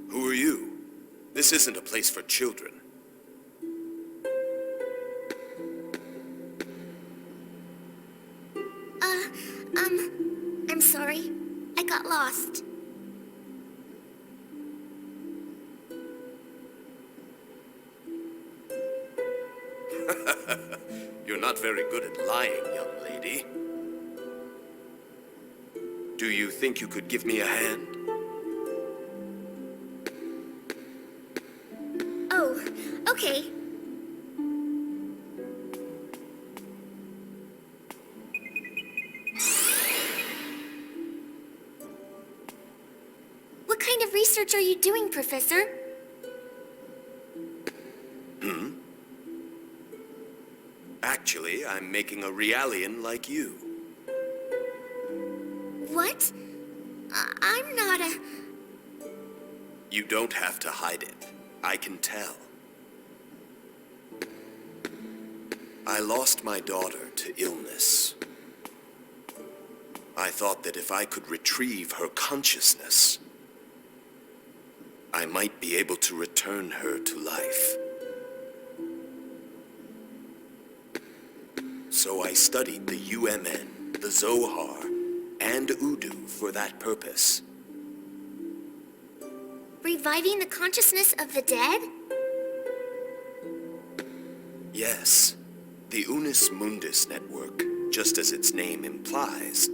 Who are you? This isn't a place for children. I'm sorry. I got lost. You're not very good at lying, young lady. Do you think you could give me a hand? Oh, okay. What kind of research are you doing, Professor? Actually, I'm making a Realian like you. What? I'm not a... You don't have to hide it. I can tell. I lost my daughter to illness. I thought that if I could retrieve her consciousness, I might be able to return her to life. So I studied the UMN, the Zohar, and Udu for that purpose. Reviving the consciousness of the dead? Yes, the Unus Mundus network, just as its name implies,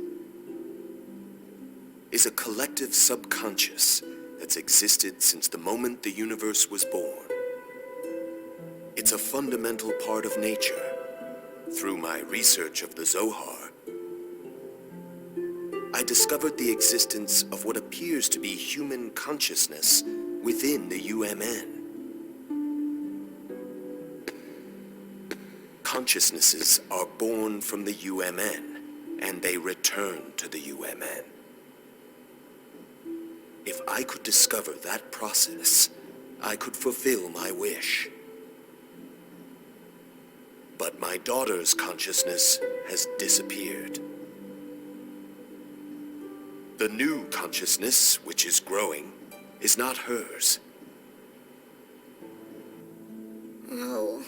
is a collective subconscious that's existed since the moment the universe was born. It's a fundamental part of nature. Through my research of the Zohar, I discovered the existence of what appears to be human consciousness within the UMN. Consciousnesses are born from the UMN, and they return to the UMN. If I could discover that process, I could fulfill my wish. But my daughter's consciousness has disappeared. The new consciousness, which is growing, is not hers. Oh.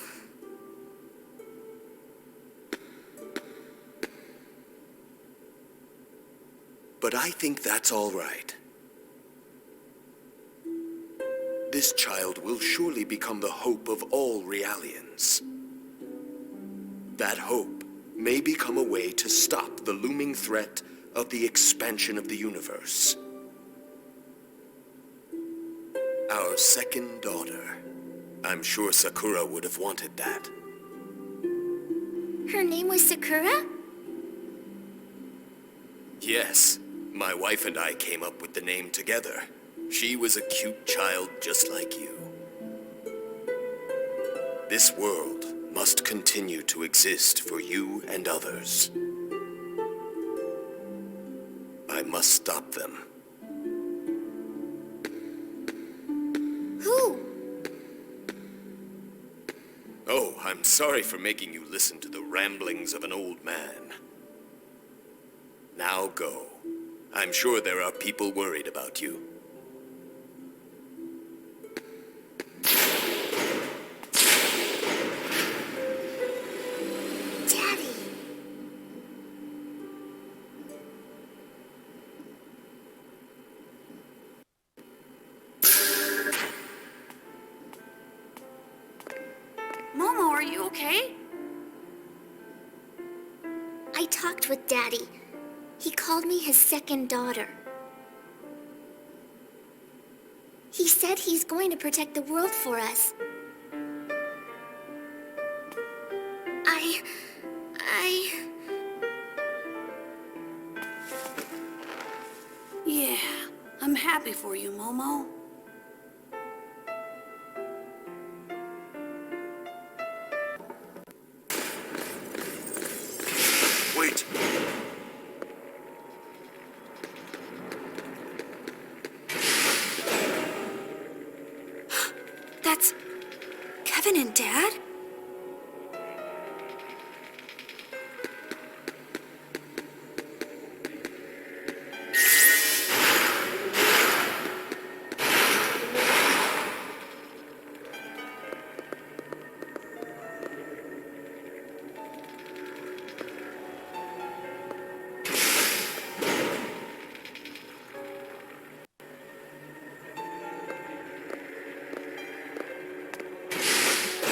But I think that's all right. This child will surely become the hope of all Realians. That hope may become a way to stop the looming threat of the expansion of the universe. Our second daughter. I'm sure Sakura would have wanted that. Her name was Sakura? Yes, my wife and I came up with the name together. She was a cute child just like you. This world must continue to exist for you and others. I must stop them. Who? Oh, I'm sorry for making you listen to the ramblings of an old man. Now go. I'm sure there are people worried about you. Daddy. Momo, are you okay? I talked with Daddy. He called me his second daughter. He said he's going to protect the world for us. Yeah, I'm happy for you, Momo. Wait. That's Kevin and Dad?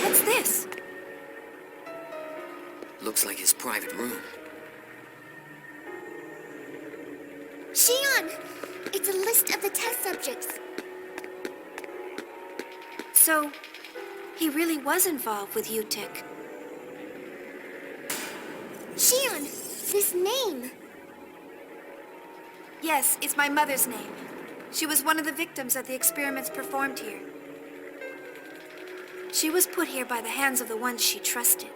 What's this? Looks like his private room. Shion! It's a list of the test subjects. So, he really was involved with UTIC. Shion! This name! Yes, it's my mother's name. She was one of the victims of the experiments performed here. She was put here by the hands of the ones she trusted.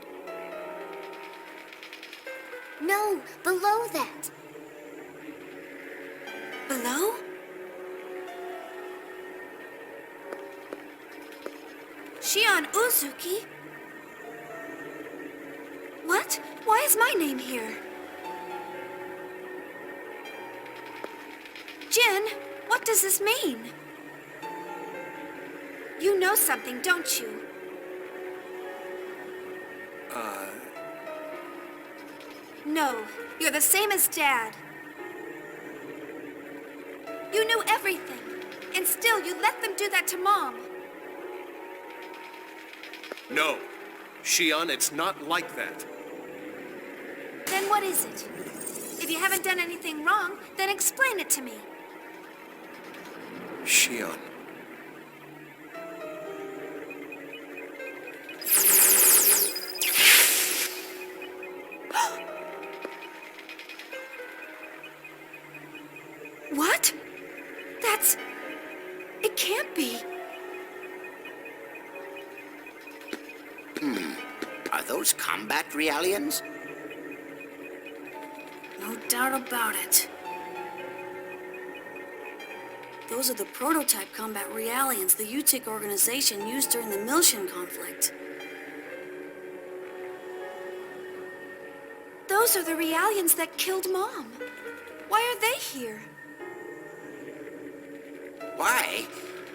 No, below that. Below? Shion Uzuki? What? Why is my name here? Jin, what does this mean? You know something, don't you? No, you're the same as Dad. You knew everything, and still you let them do that to Mom. No. Shion, it's not like that. Then what is it? If you haven't done anything wrong, then explain it to me. Shion. What? That's... It can't be. Are those combat Realians? No doubt about it. Those are the prototype combat realians the UTIC organization used during the Miltian conflict. Those are the realians that killed Mom. Why are they here? Why?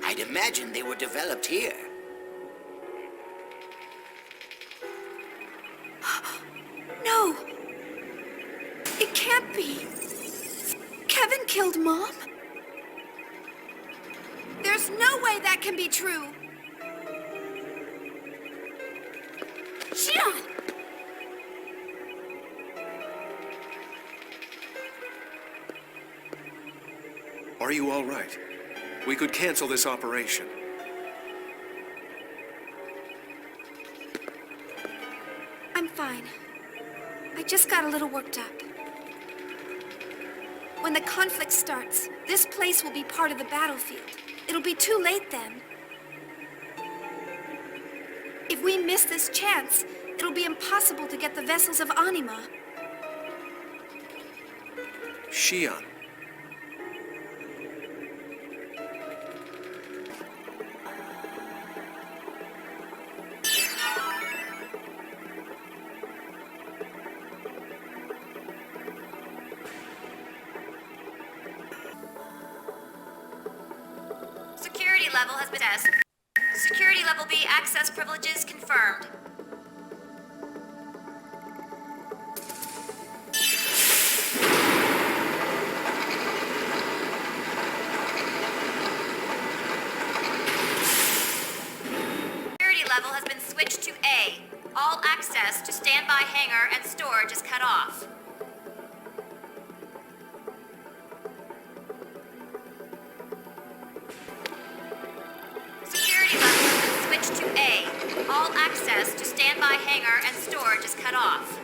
I'd imagine they were developed here. No! It can't be! Kevin killed Mom? There's no way that can be true! Shion! Are you all right? We could cancel this operation. I'm fine. I just got a little worked up. When the conflict starts, this place will be part of the battlefield. It'll be too late then. If we miss this chance, it'll be impossible to get the vessels of Anima. Shion. Security level has been tested. Security level B access privileges confirmed. Security level has been switched to A. All access to standby hangar and storage is cut off. To A. All access to standby hangar and storage is cut off.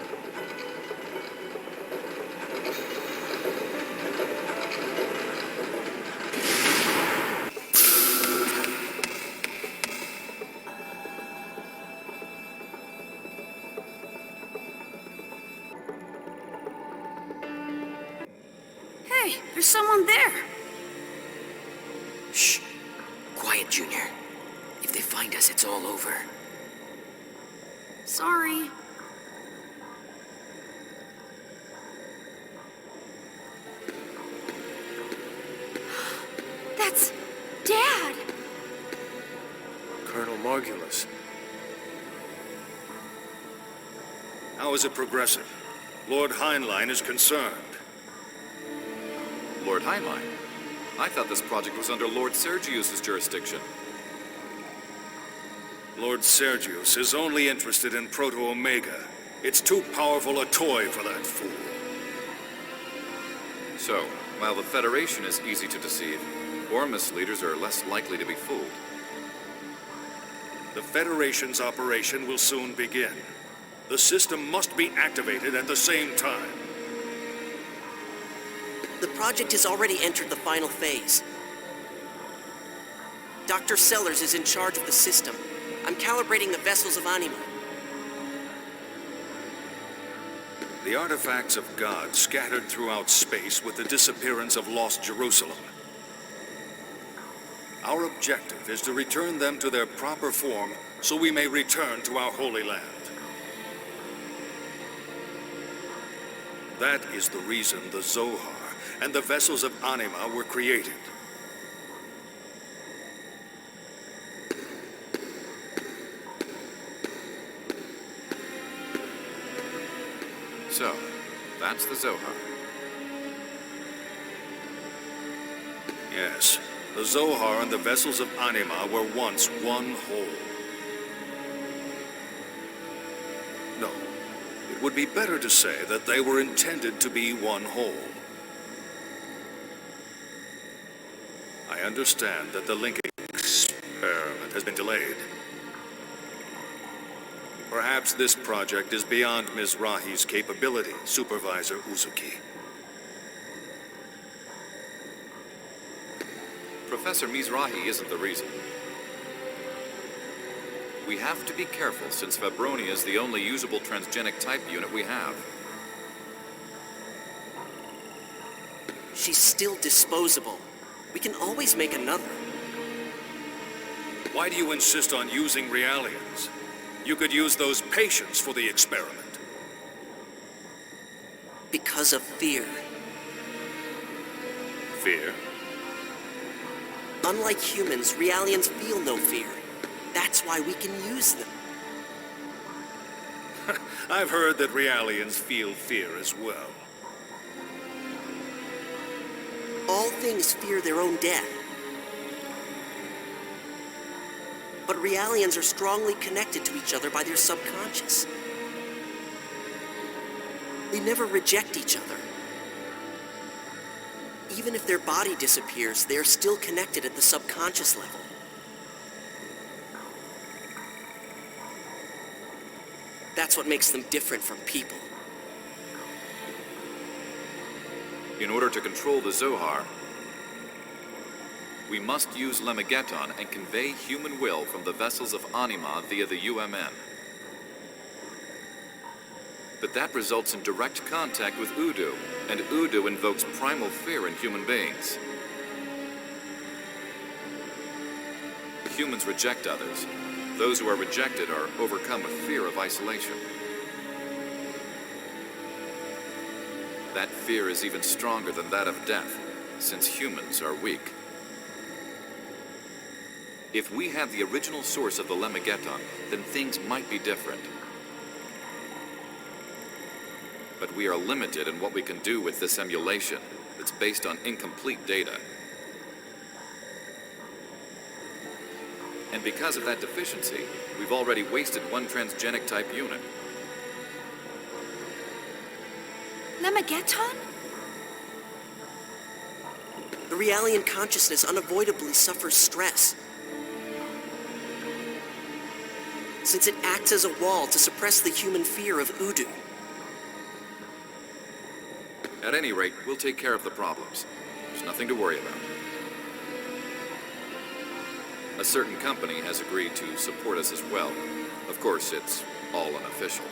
Hey, there's someone there. Shh. Quiet, Junior. If they find us, it's all over. Sorry. That's Dad! Colonel Margulis. How is it progressing? Lord Heinlein is concerned. Lord Heinlein? I thought this project was under Lord Sergius's jurisdiction. Lord Sergius is only interested in Proto-Omega. It's too powerful a toy for that fool. So, while the Federation is easy to deceive, Ormus leaders are less likely to be fooled. The Federation's operation will soon begin. The system must be activated at the same time. The project has already entered the final phase. Dr. Sellers is in charge of the system. I'm calibrating the vessels of Anima. The artifacts of God scattered throughout space with the disappearance of lost Jerusalem. Our objective is to return them to their proper form so we may return to our Holy Land. That is the reason the Zohar and the vessels of Anima were created. So, that's the Zohar. Yes, the Zohar and the vessels of Anima were once one whole. No, it would be better to say that they were intended to be one whole. I understand that the linking experiment has been delayed. Perhaps this project is beyond Ms. Rahi's capability, Supervisor Uzuki. Professor Mizrahi isn't the reason. We have to be careful since Fabronia is the only usable transgenic type unit we have. She's still disposable. We can always make another. Why do you insist on using Realians? You could use those patients for the experiment. Because of fear. Fear? Unlike humans, Realians feel no fear. That's why we can use them. I've heard that Realians feel fear as well. All things fear their own death. But Realians are strongly connected to each other by their subconscious. They never reject each other. Even if their body disappears, they are still connected at the subconscious level. That's what makes them different from people. In order to control the Zohar, we must use Lemegeton and convey human will from the vessels of Anima via the UMN. But that results in direct contact with Udu, and Udu invokes primal fear in human beings. Humans reject others. Those who are rejected are overcome with fear of isolation. That fear is even stronger than that of death, since humans are weak. If we had the original source of the Lemegeton, then things might be different. But we are limited in what we can do with this emulation that's based on incomplete data. And because of that deficiency, we've already wasted one transgenic type unit. Lemegeton? The Realian consciousness unavoidably suffers stress, since it acts as a wall to suppress the human fear of Udu. At any rate, we'll take care of the problems. There's nothing to worry about. A certain company has agreed to support us as well. Of course, it's all unofficial.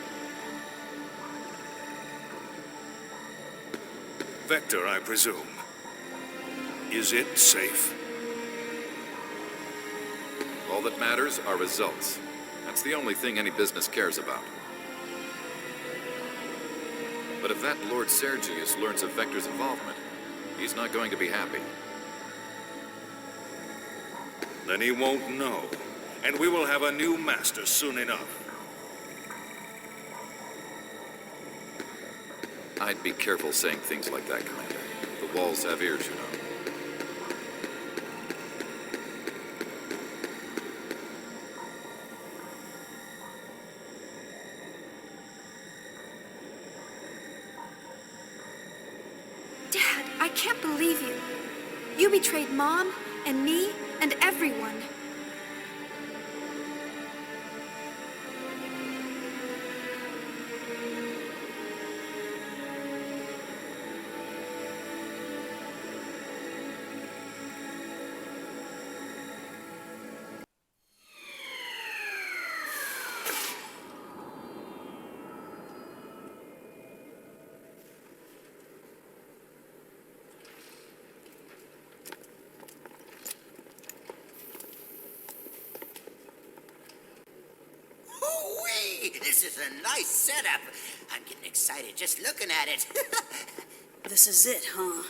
Vector, I presume. Is it safe? All that matters are results. That's the only thing any business cares about. But if that Lord Sergius learns of Vector's involvement, he's not going to be happy. Then he won't know, and we will have a new master soon enough. I'd be careful saying things like that, Commander. The walls have ears, you know. Dad, I can't believe you. You betrayed Mom and me and everyone. This is a nice setup. I'm getting excited just looking at it. This is it, huh?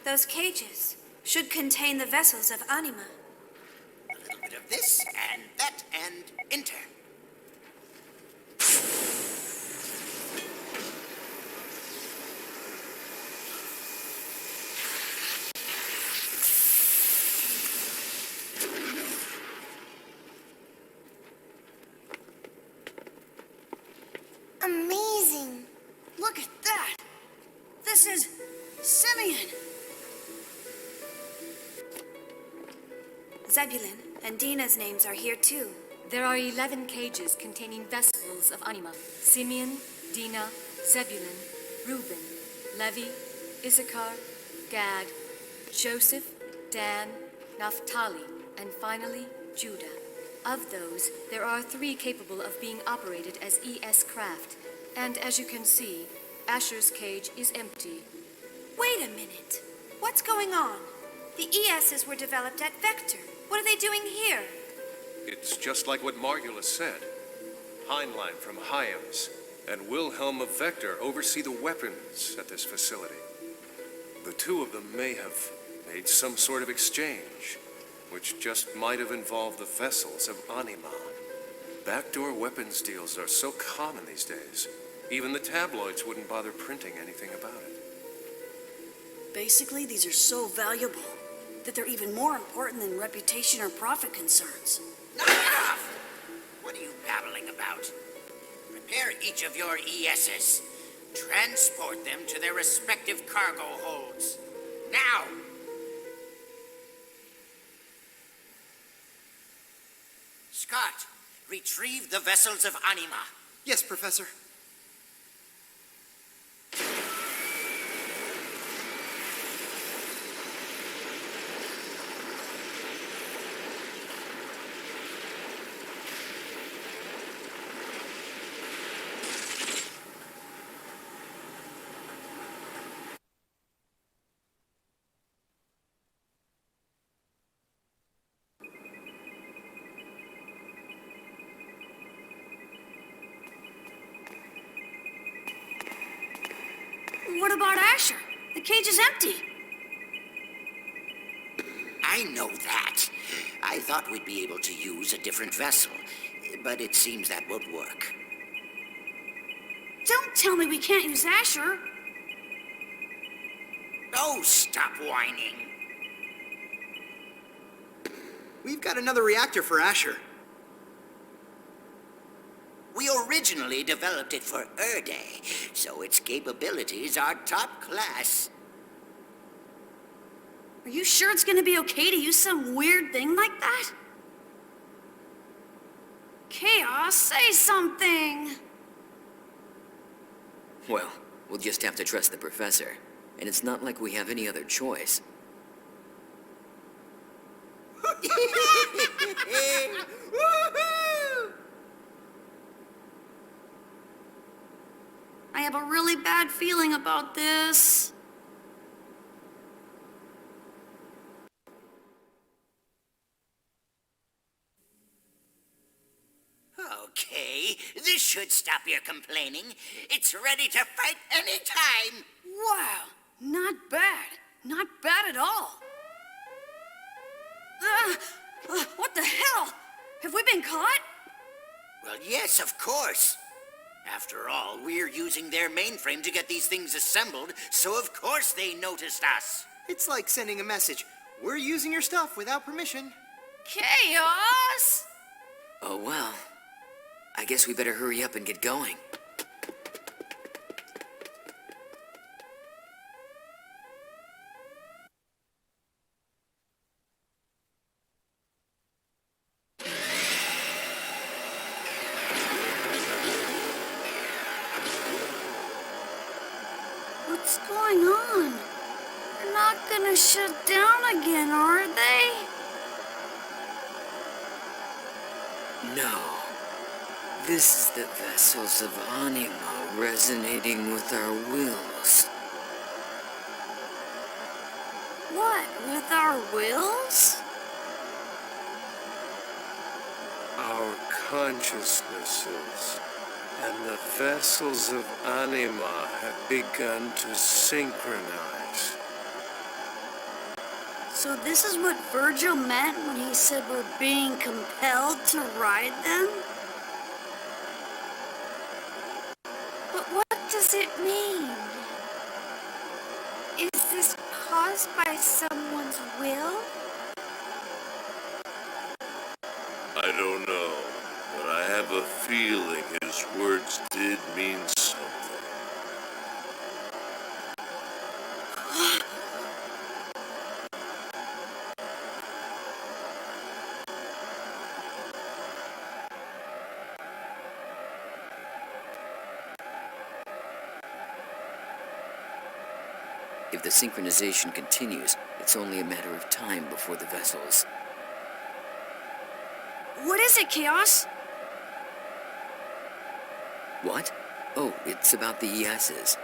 Those cages should contain the vessels of Anima. A little bit of this and that and enter. Amazing. Look at that! This is Simeon! Zebulun and Dina's names are here too. There are 11 cages containing vessels of Anima. Simeon, Dina, Zebulun, Reuben, Levi, Issachar, Gad, Joseph, Dan, Naphtali, and finally, Judah. Of those, there are 3 capable of being operated as ES craft. And as you can see, Asher's cage is empty. Wait a minute. What's going on? The ESs were developed at Vector. What are they doing here? It's just like what Margula said. Heinlein from Hyams and Wilhelm of Vector oversee the weapons at this facility. The two of them may have made some sort of exchange, which just might have involved the vessels of Anima. Backdoor weapons deals are so common these days, even the tabloids wouldn't bother printing anything about it. Basically, these are so valuable that they're even more important than reputation or profit concerns. Knock it off! What are you babbling about? Prepare each of your ESs. Transport them to their respective cargo holds. Now! Scott, retrieve the vessels of Anima. Yes, Professor. What about Asher? The cage is empty. I know that. I thought we'd be able to use a different vessel, but it seems that won't work. Don't tell me we can't use Asher. Oh, stop whining. We've got another reactor for Asher. We originally developed it for Erday, so its capabilities are top class. Are you sure it's gonna be okay to use some weird thing like that? Chaos, say something! Well, we'll just have to trust the professor. And it's not like we have any other choice. I have a really bad feeling about this. Okay, this should stop your complaining. It's ready to fight any time. Wow, not bad. Not bad at all. What the hell? Have we been caught? Well, yes, of course. After all, we're using their mainframe to get these things assembled, so of course they noticed us. It's like sending a message. We're using your stuff without permission. Chaos! Oh well. I guess we better hurry up and get going. What's going on? They're not gonna shut down again, are they? No. This is the vessels of Anima resonating with our wills. What, with our wills? Our consciousnesses and the vessels of Anima have begun to synchronize. So this is what Virgil meant when he said we're being compelled to ride them? But what does it mean? Is this caused by someone's will? I don't know, but I have a feeling his words did mean something. If the synchronization continues, it's only a matter of time before the vessels... What is it, Chaos? What? Oh, it's about the ESs.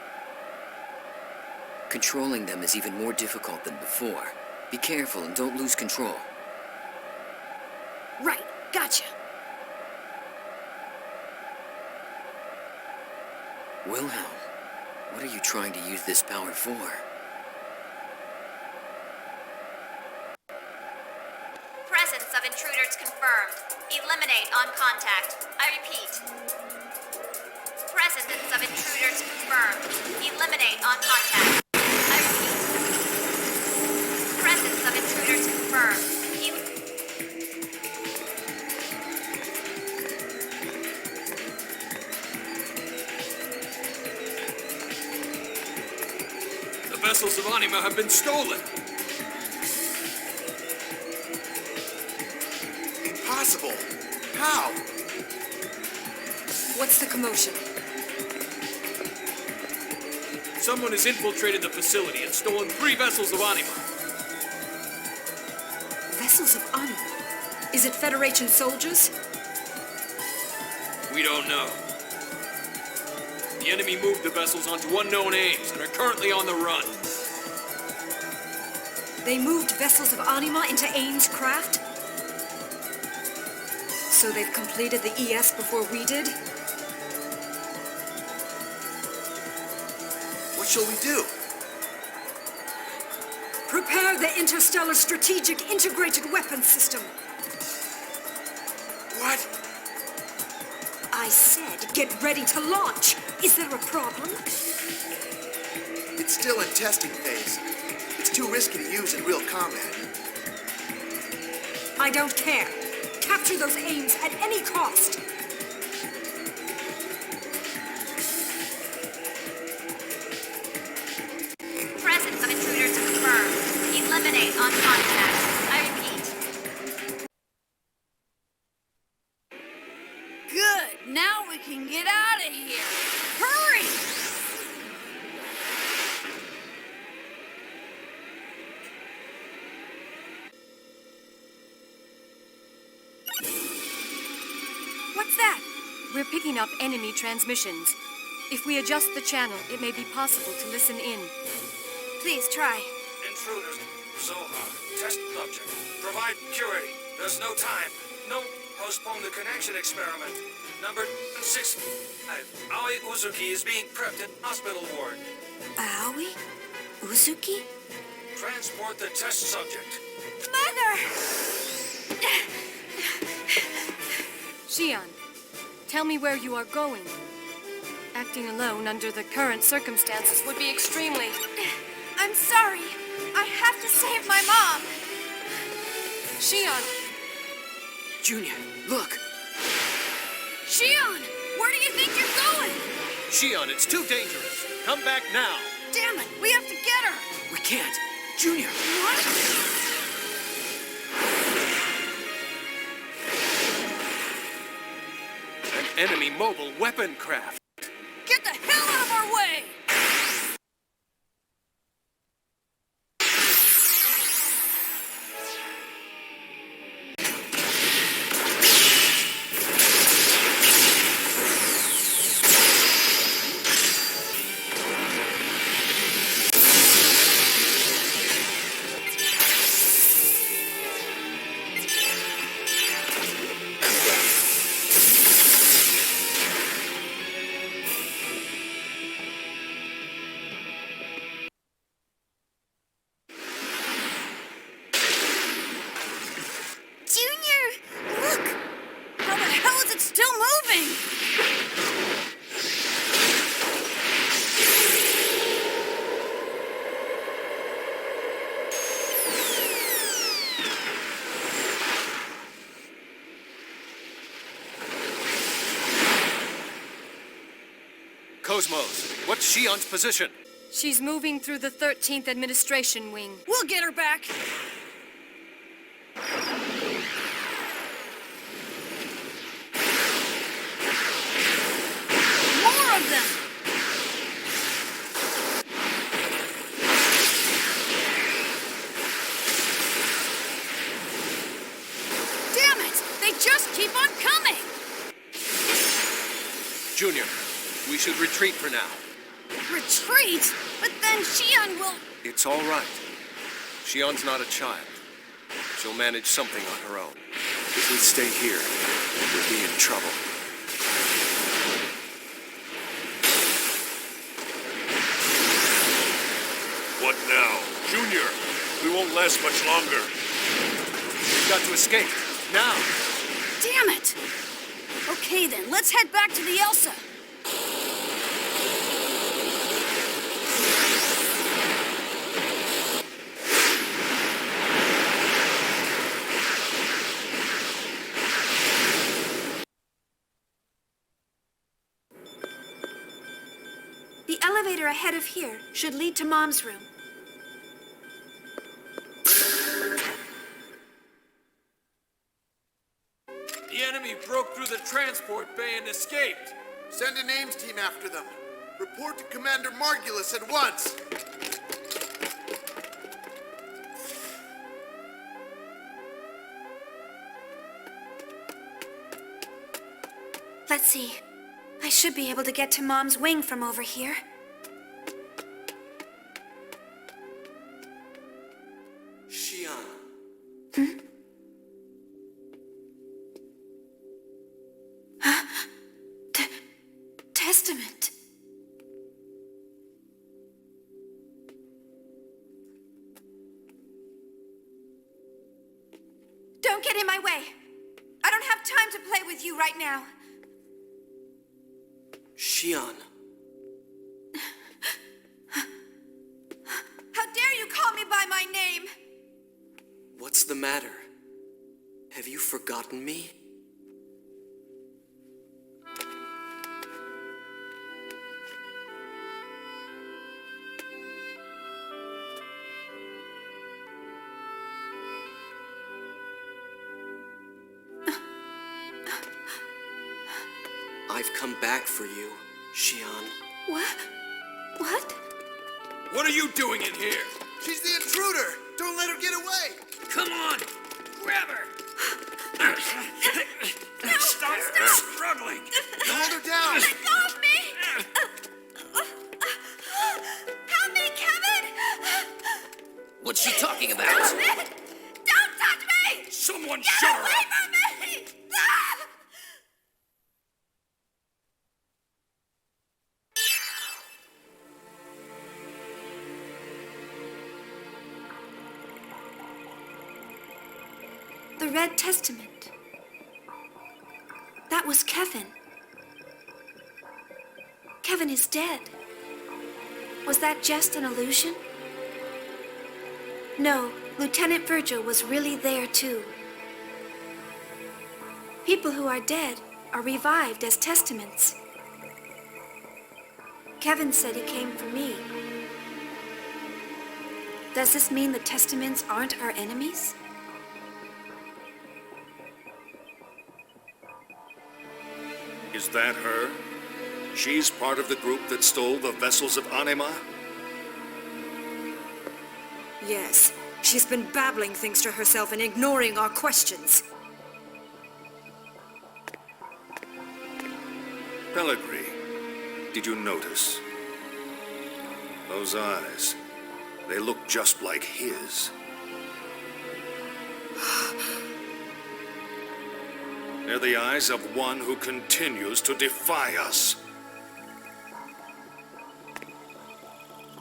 Controlling them is even more difficult than before. Be careful and don't lose control. Right, gotcha. Wilhelm, what are you trying to use this power for? Presence of intruders confirmed. Eliminate on contact. I repeat. Presence of intruders confirmed. Eliminate on contact. I repeat. Presence of intruders confirmed. The vessels of Anima have been stolen. Impossible. How? What's the commotion? Someone has infiltrated the facility and stolen 3 vessels of Anima. Vessels of Anima? Is it Federation soldiers? We don't know. The enemy moved the vessels onto unknown aims and are currently on the run. They moved vessels of Anima into Ames' craft? So they've completed the ES before we did? What shall we do? Prepare the Interstellar Strategic Integrated Weapons System. What? I said get ready to launch. Is there a problem? It's still in testing phase. It's too risky to use in real combat. I don't care. Capture those aims at any cost. Presence of intruders confirmed. Eliminate on contact. I repeat. Good. Now we can get out of here. Hurry! What's that? We're picking up enemy transmissions. If we adjust the channel, it may be possible to listen in. Please try. Intruders. Zohar. Test subject. Provide security. There's no time. No. Postpone the connection experiment. Number 6. A.G.W.S. Uzuki is being prepped in hospital ward. Aoi? Uzuki? Transport the test subject. Mother! Shion, tell me where you are going. Acting alone under the current circumstances would be extremely... I'm sorry. I have to save my mom. Shion! Junior, look! Shion! Where do you think you're going? Shion, it's too dangerous. Come back now. Damn it! We have to get her! We can't! Junior! What? An enemy mobile weapon craft. Get the hell out of our way! KOS-MOS, what's Shion's position? She's moving through the 13th Administration Wing. We'll get her back. More of them! Damn it! They just keep on coming! Junior, we should retreat for now. Retreat? But then Shion will... It's all right. Shion's not a child. She'll manage something on her own. If we stay here, we'll be in trouble. What now? Junior, we won't last much longer. We've got to escape. Now! Damn it! Okay then, let's head back to the Elsa. The elevator ahead of here should lead to Mom's room. The enemy broke through the transport bay and escaped. Send an AIMS team after them. Report to Commander Margulis at once. Let's see. I should be able to get to Mom's wing from over here. Shion. Testament. Don't get in my way. I don't have time to play with you right now. Shion. How dare you call me by my name? What's the matter? Have you forgotten me? I've come back for you, Shion. What? What? What are you doing in here? She's the intruder! Don't let her get away! Come on! Grab her! Stop struggling! Hold her down! Let go of me! Help me, Kevin! What's she talking about? Stop it! Don't touch me! Someone Get shut her away up! from me! Ah! The Red Testament. That was Kevin. Kevin is dead. Was that just an illusion? No, Lieutenant Virgil was really there too. People who are dead are revived as testaments. Kevin said he came for me. Does this mean the testaments aren't our enemies? Is that her? She's part of the group that stole the vessels of Anima? Yes, she's been babbling things to herself and ignoring our questions. Pellegrini, did you notice? Those eyes, they look just like his. They're the eyes of one who continues to defy us.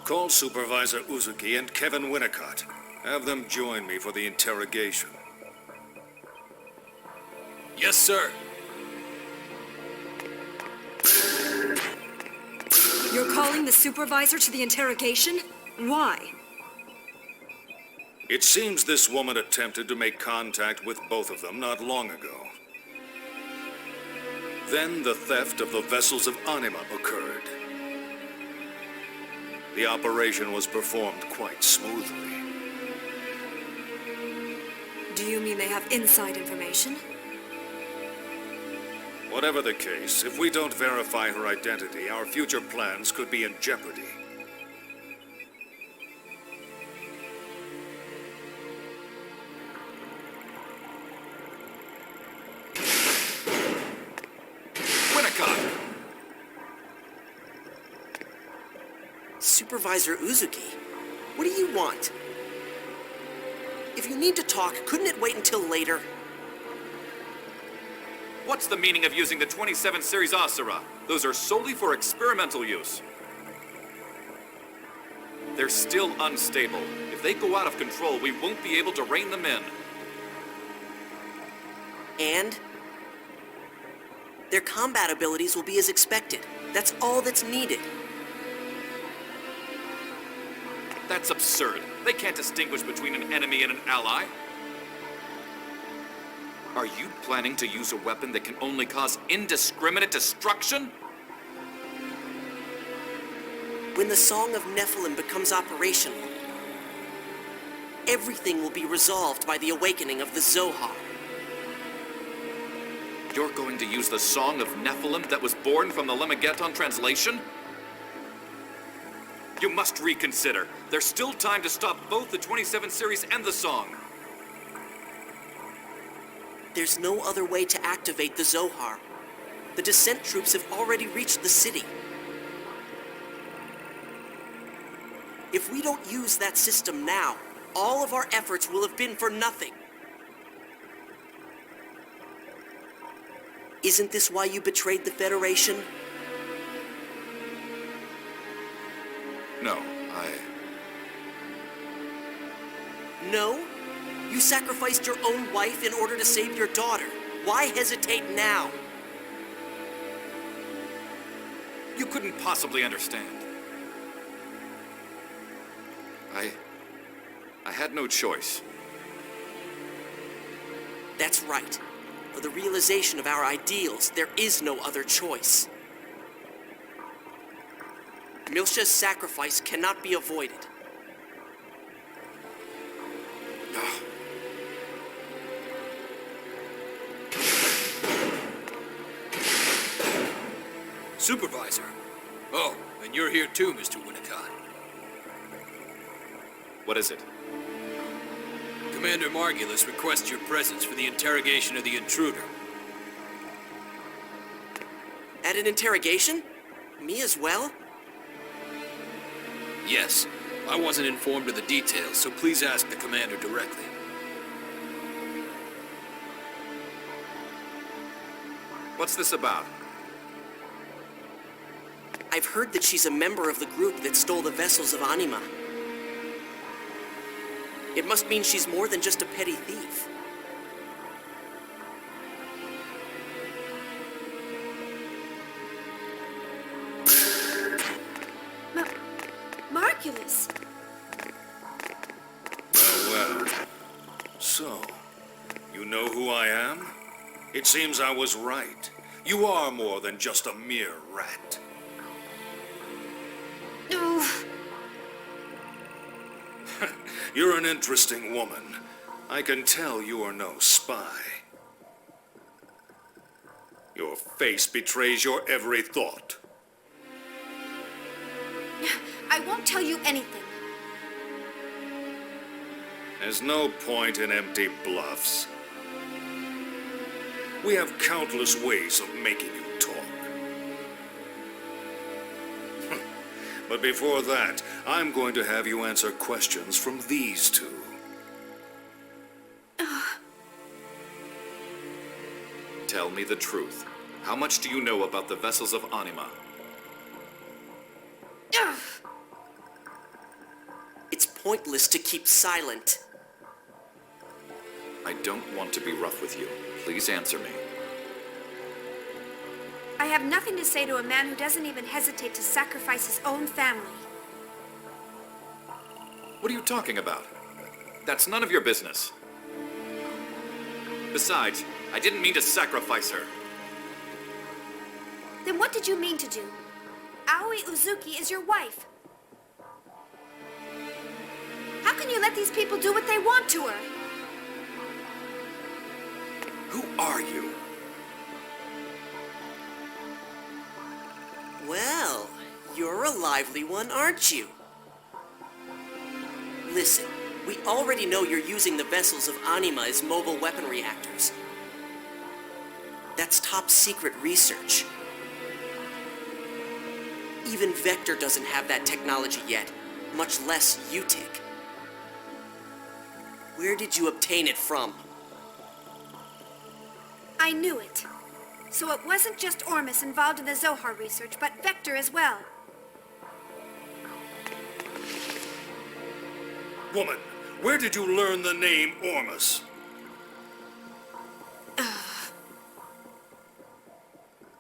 Call Supervisor Uzuki and Kevin Winnicot. Have them join me for the interrogation. Yes, sir. You're calling the supervisor to the interrogation? Why? It seems this woman attempted to make contact with both of them not long ago. Then the theft of the vessels of Anima occurred. The operation was performed quite smoothly. Do you mean they have inside information? Whatever the case, if we don't verify her identity, our future plans could be in jeopardy. Winnicott! Supervisor Uzuki, what do you want? If you need to talk, couldn't it wait until later? What's the meaning of using the 27 series Asura? Those are solely for experimental use. They're still unstable. If they go out of control, we won't be able to rein them in. And? Their combat abilities will be as expected. That's all that's needed. That's absurd. They can't distinguish between an enemy and an ally. Are you planning to use a weapon that can only cause indiscriminate destruction? When the Song of Nephilim becomes operational, everything will be resolved by the awakening of the Zohar. You're going to use the Song of Nephilim that was born from the Lemegeton translation? You must reconsider. There's still time to stop both the 27 series and the song. There's no other way to activate the Zohar. The descent troops have already reached the city. If we don't use that system now, all of our efforts will have been for nothing. Isn't this why you betrayed the Federation? No, No? You sacrificed your own wife in order to save your daughter. Why hesitate now? You couldn't possibly understand. I had no choice. That's right. For the realization of our ideals, there is no other choice. Milsha's sacrifice cannot be avoided. Supervisor. Oh, and you're here too, Mr. Winnicot. What is it? Commander Margulis requests your presence for the interrogation of the intruder. At an interrogation? Me as well? Yes. I wasn't informed of the details, so please ask the commander directly. What's this about? I've heard that she's a member of the group that stole the vessels of Anima. It must mean she's more than just a petty thief. Margulis! Well. So, you know who I am? It seems I was right. You are more than just a mere rat. You're an interesting woman. I can tell you are no spy. Your face betrays your every thought. I won't tell you anything. There's no point in empty bluffs. We have countless ways of making you talk. But before that, I'm going to have you answer questions from these two. Tell me the truth. How much do you know about the vessels of Anima? It's pointless to keep silent. I don't want to be rough with you. Please answer me. I have nothing to say to a man who doesn't even hesitate to sacrifice his own family. What are you talking about? That's none of your business. Besides, I didn't mean to sacrifice her. Then what did you mean to do? Aoi Uzuki is your wife. How can you let these people do what they want to her? Who are you? Well, you're a lively one, aren't you? Listen, we already know you're using the vessels of Anima as mobile weapon reactors. That's top secret research. Even Vector doesn't have that technology yet, much less UTIC. Where did you obtain it from? I knew it. So it wasn't just Ormus involved in the Zohar research, but Vector as well. Woman, where did you learn the name Ormus?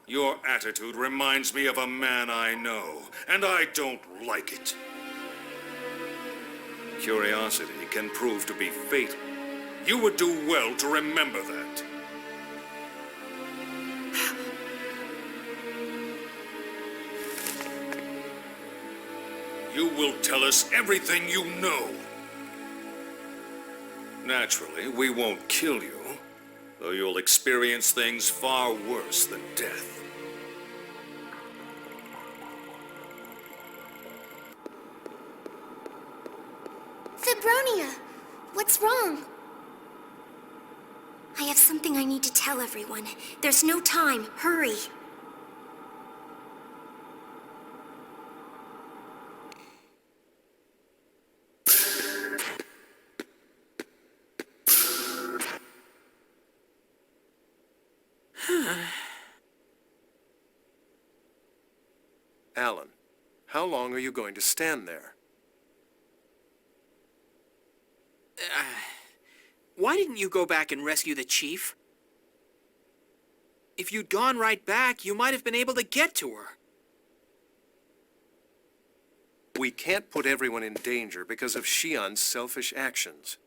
Your attitude reminds me of a man I know, and I don't like it. Curiosity can prove to be fatal. You would do well to remember that. You will tell us everything you know. Naturally, we won't kill you, though you'll experience things far worse than death. Fibronia, what's wrong? I have something I need to tell everyone. There's no time. Hurry. Alan, how long are you going to stand there? Why didn't you go back and rescue the chief? If you'd gone right back, you might have been able to get to her. We can't put everyone in danger because of Shion's selfish actions.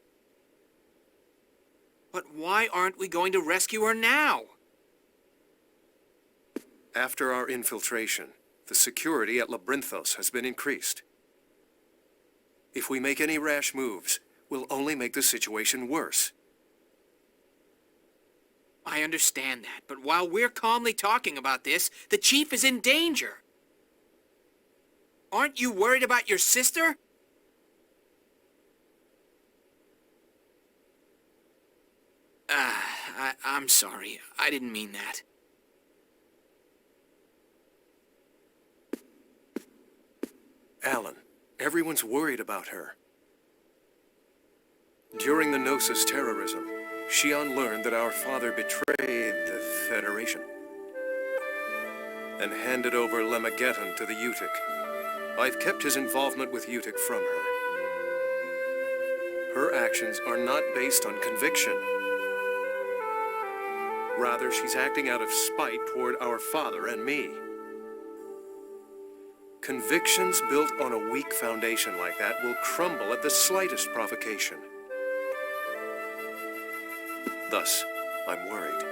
But why aren't we going to rescue her now? After our infiltration, the security at Labyrinthos has been increased. If we make any rash moves, we'll only make the situation worse. I understand that, but while we're calmly talking about this, the chief is in danger. Aren't you worried about your sister? I'm sorry. I didn't mean that. Alan, everyone's worried about her. During the Gnosis terrorism, Shion learned that our father betrayed the Federation and handed over Lemageddon to the Utic. I've kept his involvement with Utic from her. Her actions are not based on conviction. Rather, she's acting out of spite toward our father and me. Convictions built on a weak foundation like that will crumble at the slightest provocation. Thus, I'm worried.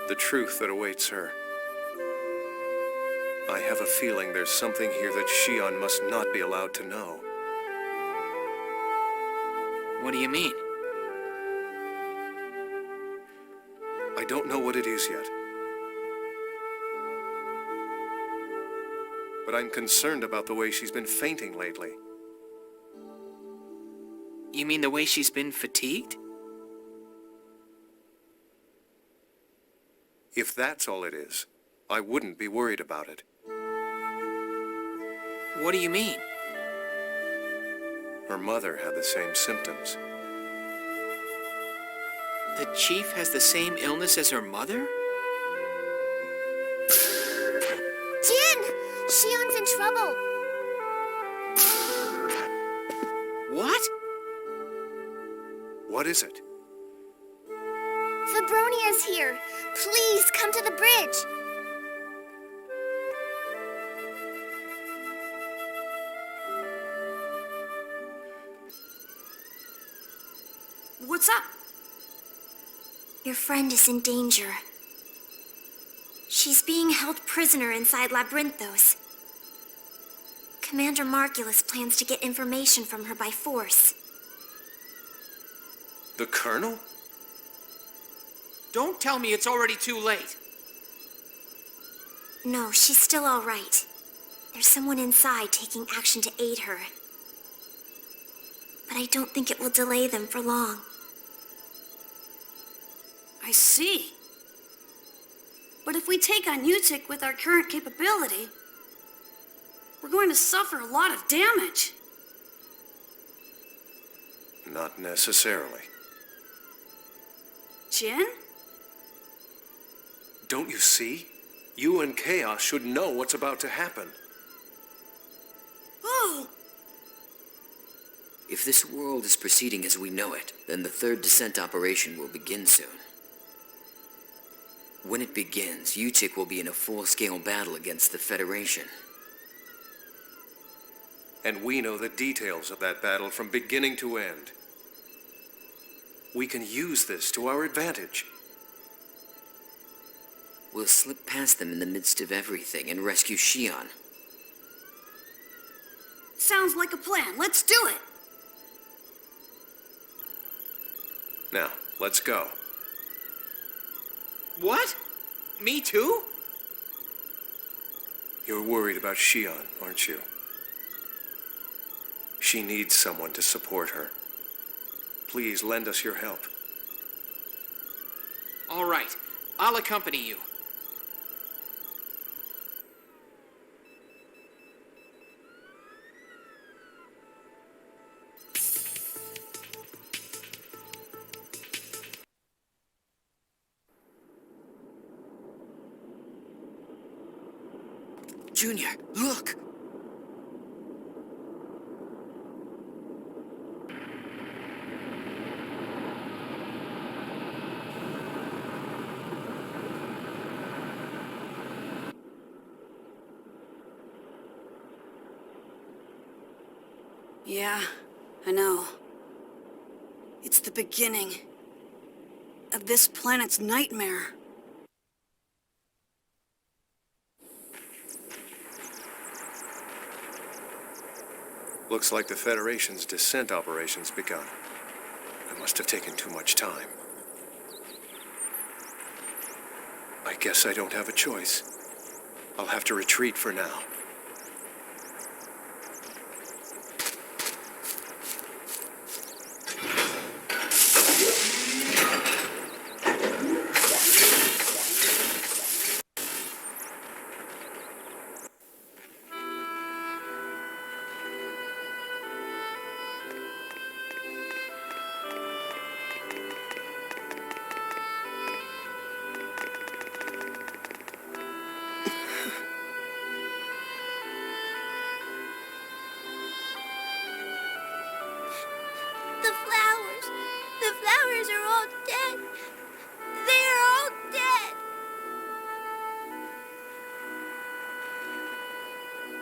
The truth that awaits her. I have a feeling there's something here that Shion must not be allowed to know. What do you mean? I don't know what it is yet. But I'm concerned about the way she's been fainting lately. You mean the way she's been fatigued? If that's all it is, I wouldn't be worried about it. What do you mean? Her mother had the same symptoms. The chief has the same illness as her mother? Jin! Shion's in trouble! What? What is it? Fibronia's here. Please, come to the bridge. What's up? Your friend is in danger. She's being held prisoner inside Labyrinthos. Commander Margulis plans to get information from her by force. The Colonel? Don't tell me it's already too late. No, she's still all right. There's someone inside taking action to aid her. But I don't think it will delay them for long. I see. But if we take on Utic with our current capability, we're going to suffer a lot of damage. Not necessarily. Jin? Don't you see? You and Chaos should know what's about to happen. Oh! If this world is proceeding as we know it, then the third descent operation will begin soon. When it begins, Utik will be in a full-scale battle against the Federation. And we know the details of that battle from beginning to end. We can use this to our advantage. We'll slip past them in the midst of everything and rescue Shion. Sounds like a plan. Let's do it! Now, let's go. What? Me too? You're worried about Shion, aren't you? She needs someone to support her. Please lend us your help. All right. I'll accompany you. Junior, look! Yeah, I know. It's the beginning of this planet's nightmare. Looks like the Federation's descent operation's begun. I must have taken too much time. I guess I don't have a choice. I'll have to retreat for now. The flowers are all dead. They are all dead.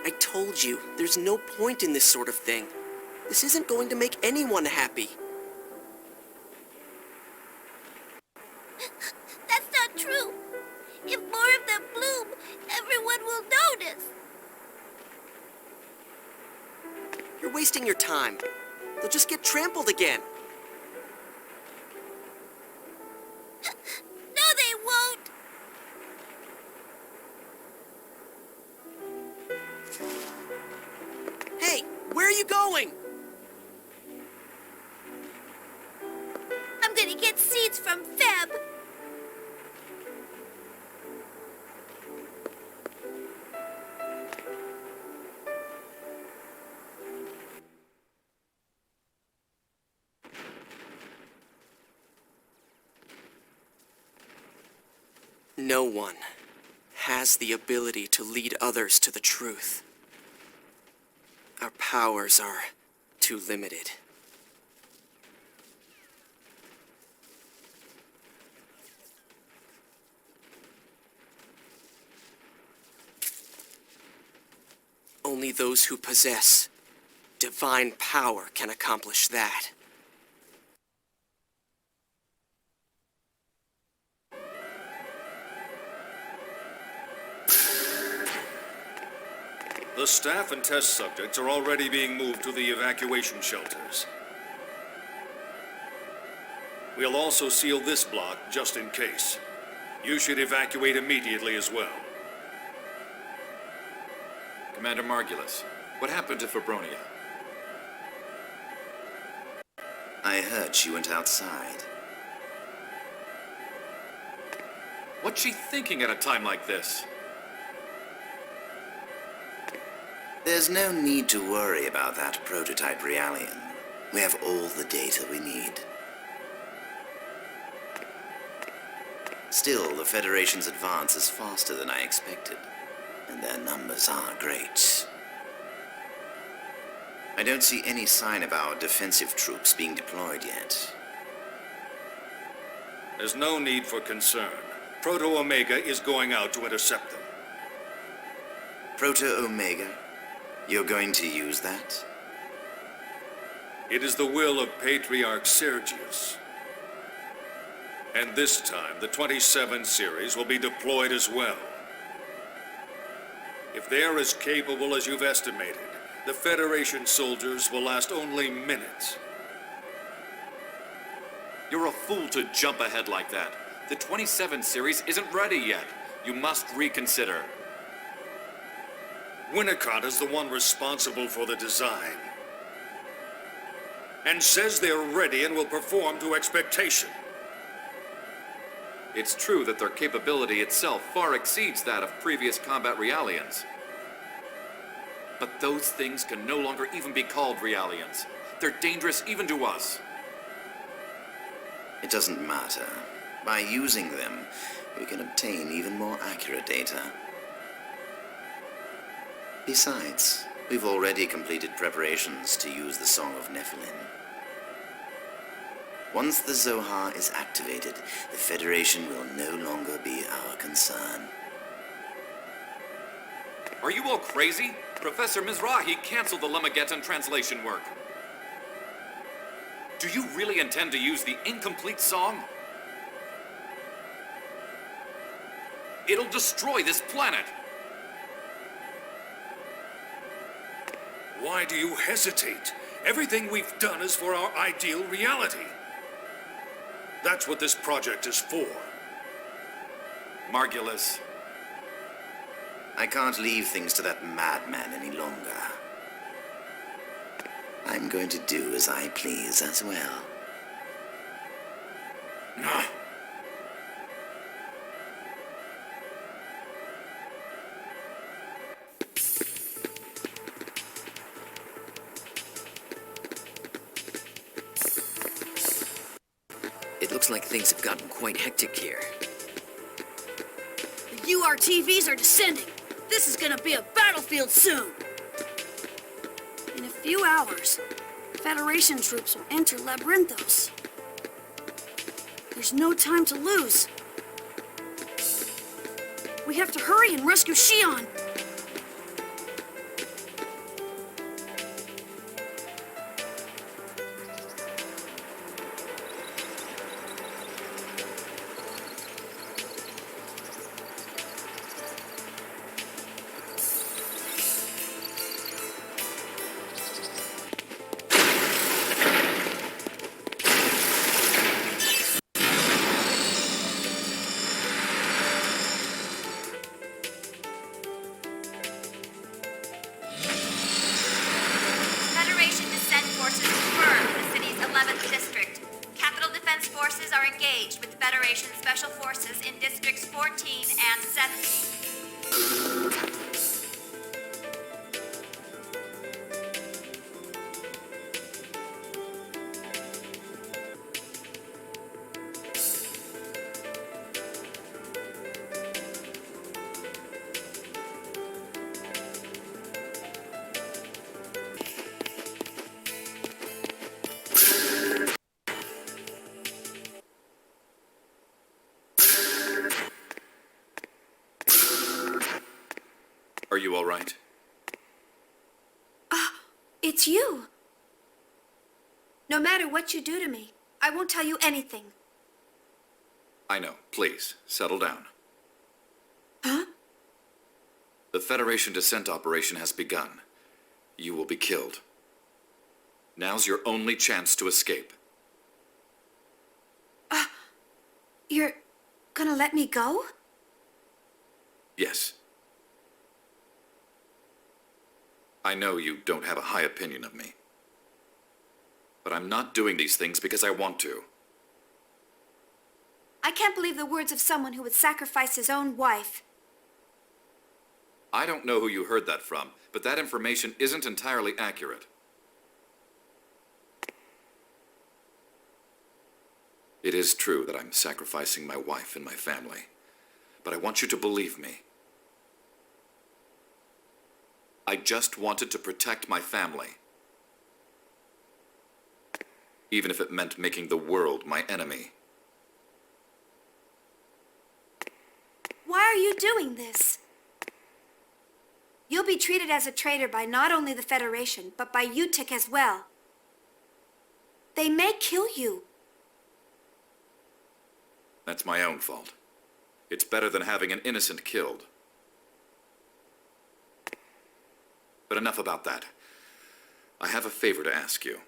I told you, there's no point in this sort of thing. This isn't going to make anyone happy. That's not true. If more of them bloom, everyone will notice. You're wasting your time. They'll just get trampled again. No, they won't. Hey, where are you going? I'm gonna get seeds from Feb. No one has the ability to lead others to the truth. Our powers are too limited. Only those who possess divine power can accomplish that. The staff and test subjects are already being moved to the evacuation shelters. We'll also seal this block just in case. You should evacuate immediately as well. Commander Margulis, what happened to Fabronia? I heard she went outside. What's she thinking at a time like this? There's no need to worry about that prototype Realian. We have all the data we need. Still, the Federation's advance is faster than I expected, and their numbers are great. I don't see any sign of our defensive troops being deployed yet. There's no need for concern. Proto-Omega is going out to intercept them. Proto-Omega? You're going to use that? It is the will of Patriarch Sergius. And this time, the 27 series will be deployed as well. If they're as capable as you've estimated, the Federation soldiers will last only minutes. You're a fool to jump ahead like that. The 27 series isn't ready yet. You must reconsider. Winnicot is the one responsible for the design. And says they're ready and will perform to expectation. It's true that their capability itself far exceeds that of previous combat Realians. But those things can no longer even be called Realians. They're dangerous even to us. It doesn't matter. By using them, we can obtain even more accurate data. Besides, we've already completed preparations to use the Song of Nephilim. Once the Zohar is activated, the Federation will no longer be our concern. Are you all crazy? Professor Mizrahi canceled the Lemageddon translation work. Do you really intend to use the incomplete song? It'll destroy this planet! Why do you hesitate? Everything we've done is for our ideal reality. That's what this project is for. Margulis. I can't leave things to that madman any longer. I'm going to do as I please as well. No. It looks like things have gotten quite hectic here. The URTVs are descending. This is gonna be a battlefield soon. In a few hours, Federation troops will enter Labyrinthos. There's no time to lose. We have to hurry and rescue Shion. Federation descent forces confirmed in the city's 11th district. Capital Defense Forces are engaged with Federation Special Forces in Districts 14 and 17. Are you all right? It's you. No matter what you do to me, I won't tell you anything. I know. Please, settle down. Huh? The Federation descent operation has begun. You will be killed. Now's your only chance to escape. You're gonna let me go? Yes. I know you don't have a high opinion of me. But I'm not doing these things because I want to. I can't believe the words of someone who would sacrifice his own wife. I don't know who you heard that from, but that information isn't entirely accurate. It is true that I'm sacrificing my wife and my family, but I want you to believe me. I just wanted to protect my family. Even if it meant making the world my enemy. Why are you doing this? You'll be treated as a traitor by not only the Federation, but by UTIC as well. They may kill you. That's my own fault. It's better than having an innocent killed. But enough about that. I have a favor to ask you.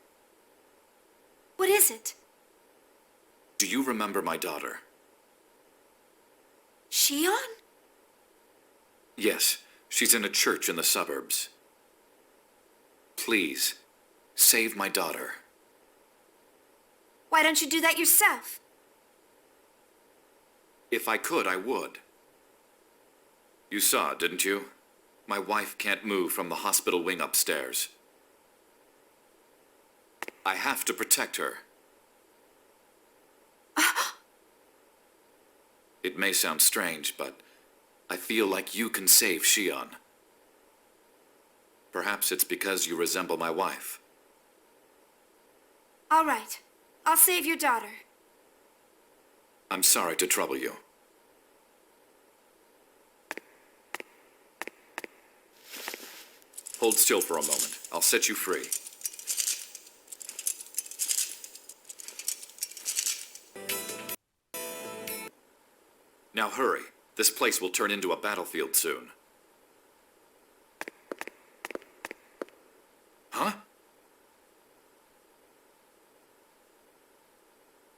What is it? Do you remember my daughter? Shion? Yes, she's in a church in the suburbs. Please, save my daughter. Why don't you do that yourself? If I could, I would. You saw, didn't you? My wife can't move from the hospital wing upstairs. I have to protect her. It may sound strange, but I feel like you can save Shion. Perhaps it's because you resemble my wife. All right. I'll save your daughter. I'm sorry to trouble you. Hold still for a moment. I'll set you free. Now hurry. This place will turn into a battlefield soon. Huh?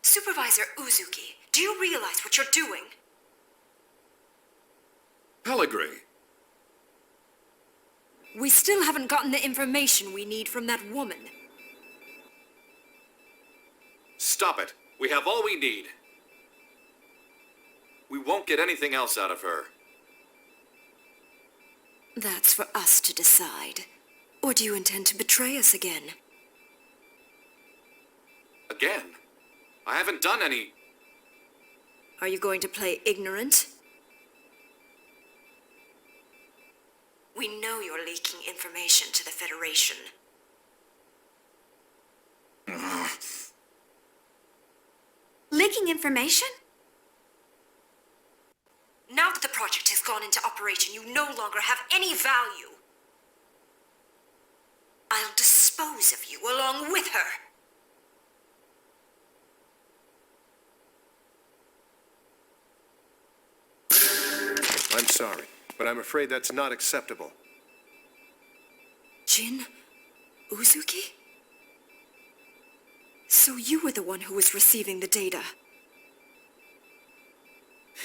Supervisor Uzuki, do you realize what you're doing? Pellegrini! We still haven't gotten the information we need from that woman. Stop it. We have all we need. We won't get anything else out of her. That's for us to decide. Or do you intend to betray us again? Again? I haven't done any... Are you going to play ignorant? We know you're leaking information to the Federation. Leaking information? Now that the project has gone into operation, you no longer have any value. I'll dispose of you along with her. I'm sorry, but I'm afraid that's not acceptable. Jin Uzuki? So you were the one who was receiving the data.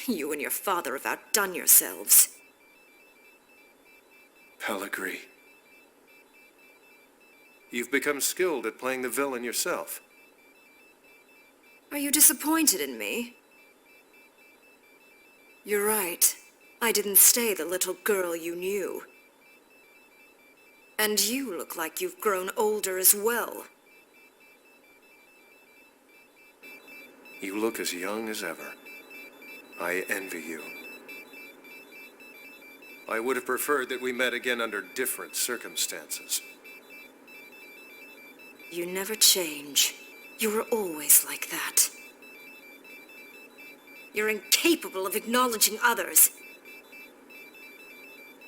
You and your father have outdone yourselves. Pellegrini. You've become skilled at playing the villain yourself. Are you disappointed in me? You're right. I didn't stay the little girl you knew. And you look like you've grown older as well. You look as young as ever. I envy you. I would have preferred that we met again under different circumstances. You never change. You were always like that. You're incapable of acknowledging others.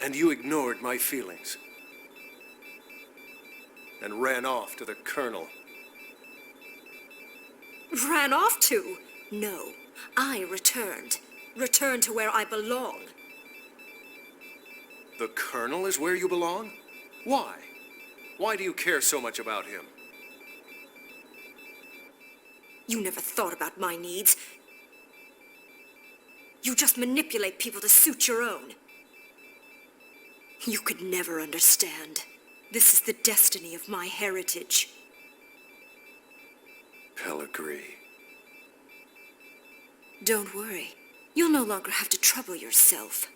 And you ignored my feelings. And ran off to the Colonel. Ran off to? No. I returned. Returned to where I belong. The Colonel is where you belong? Why? Why do you care so much about him? You never thought about my needs. You just manipulate people to suit your own. You could never understand. This is the destiny of my heritage. Pellegrini. Don't worry. You'll no longer have to trouble yourself.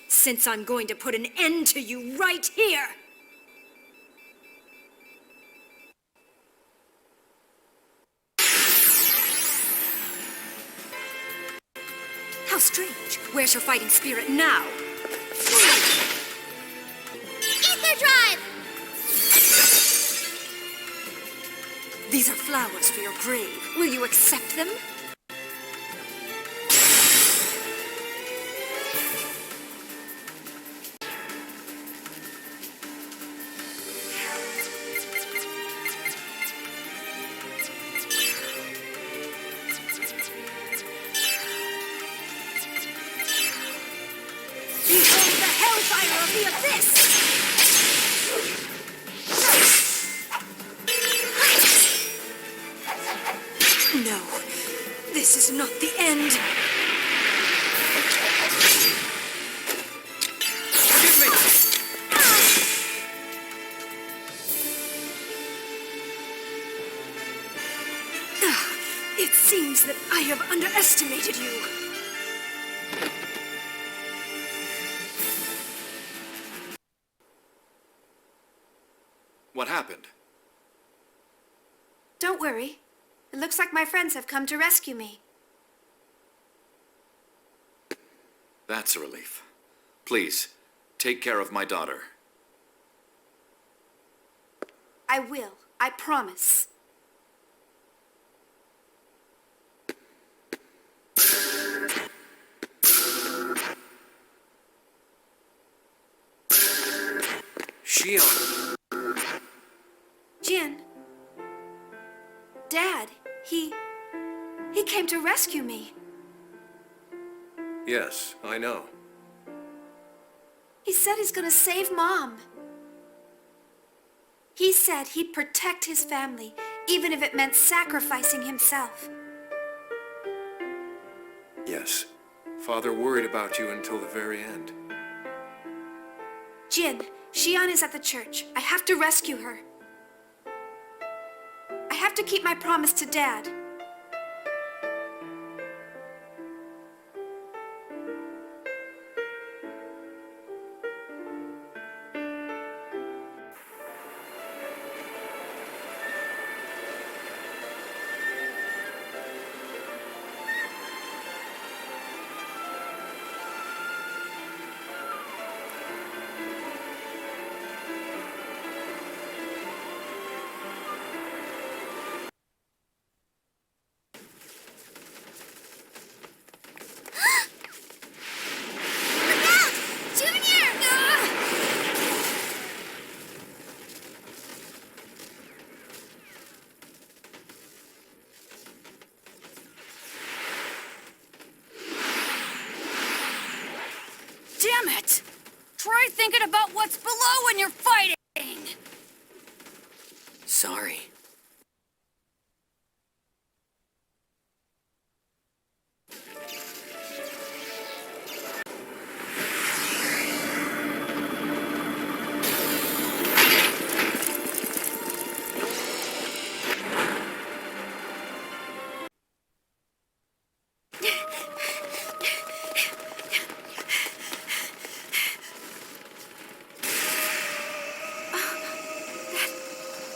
Since I'm going to put an end to you right here! strange. Where's her fighting spirit now? Ether drive! These are flowers for your grave. Will you accept them? Behold the hellfire of the abyss! No, this is not the end. Forgive me! It seems that I have underestimated you. What happened? Don't worry. It looks like my friends have come to rescue me. That's a relief. Please, take care of my daughter. I will. I promise. Shion! Jin. Dad, he came to rescue me. Yes, I know. He said he's gonna save Mom. He said he'd protect his family, even if it meant sacrificing himself. Yes. Father worried about you until the very end. Jin, Shion is at the church. I have to rescue her. I have to keep my promise to Dad. Damn it! Try thinking about what's below when you're fighting! Sorry.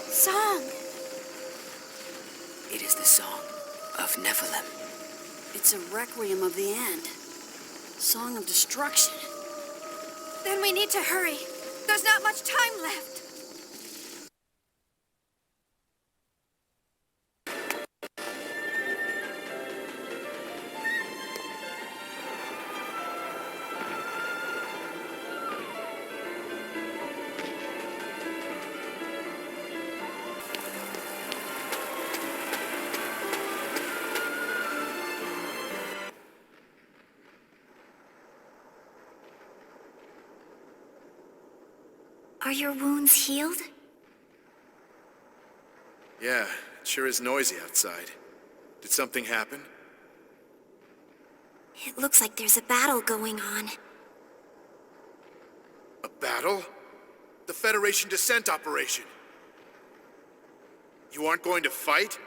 Song. It is the song of Nephilim. It's a requiem of the end. Song of destruction. Then we need to hurry. There's not much time left. Are your wounds healed? Yeah, it sure is noisy outside. Did something happen? It looks like there's a battle going on. A battle? The Federation descent operation. You aren't going to fight?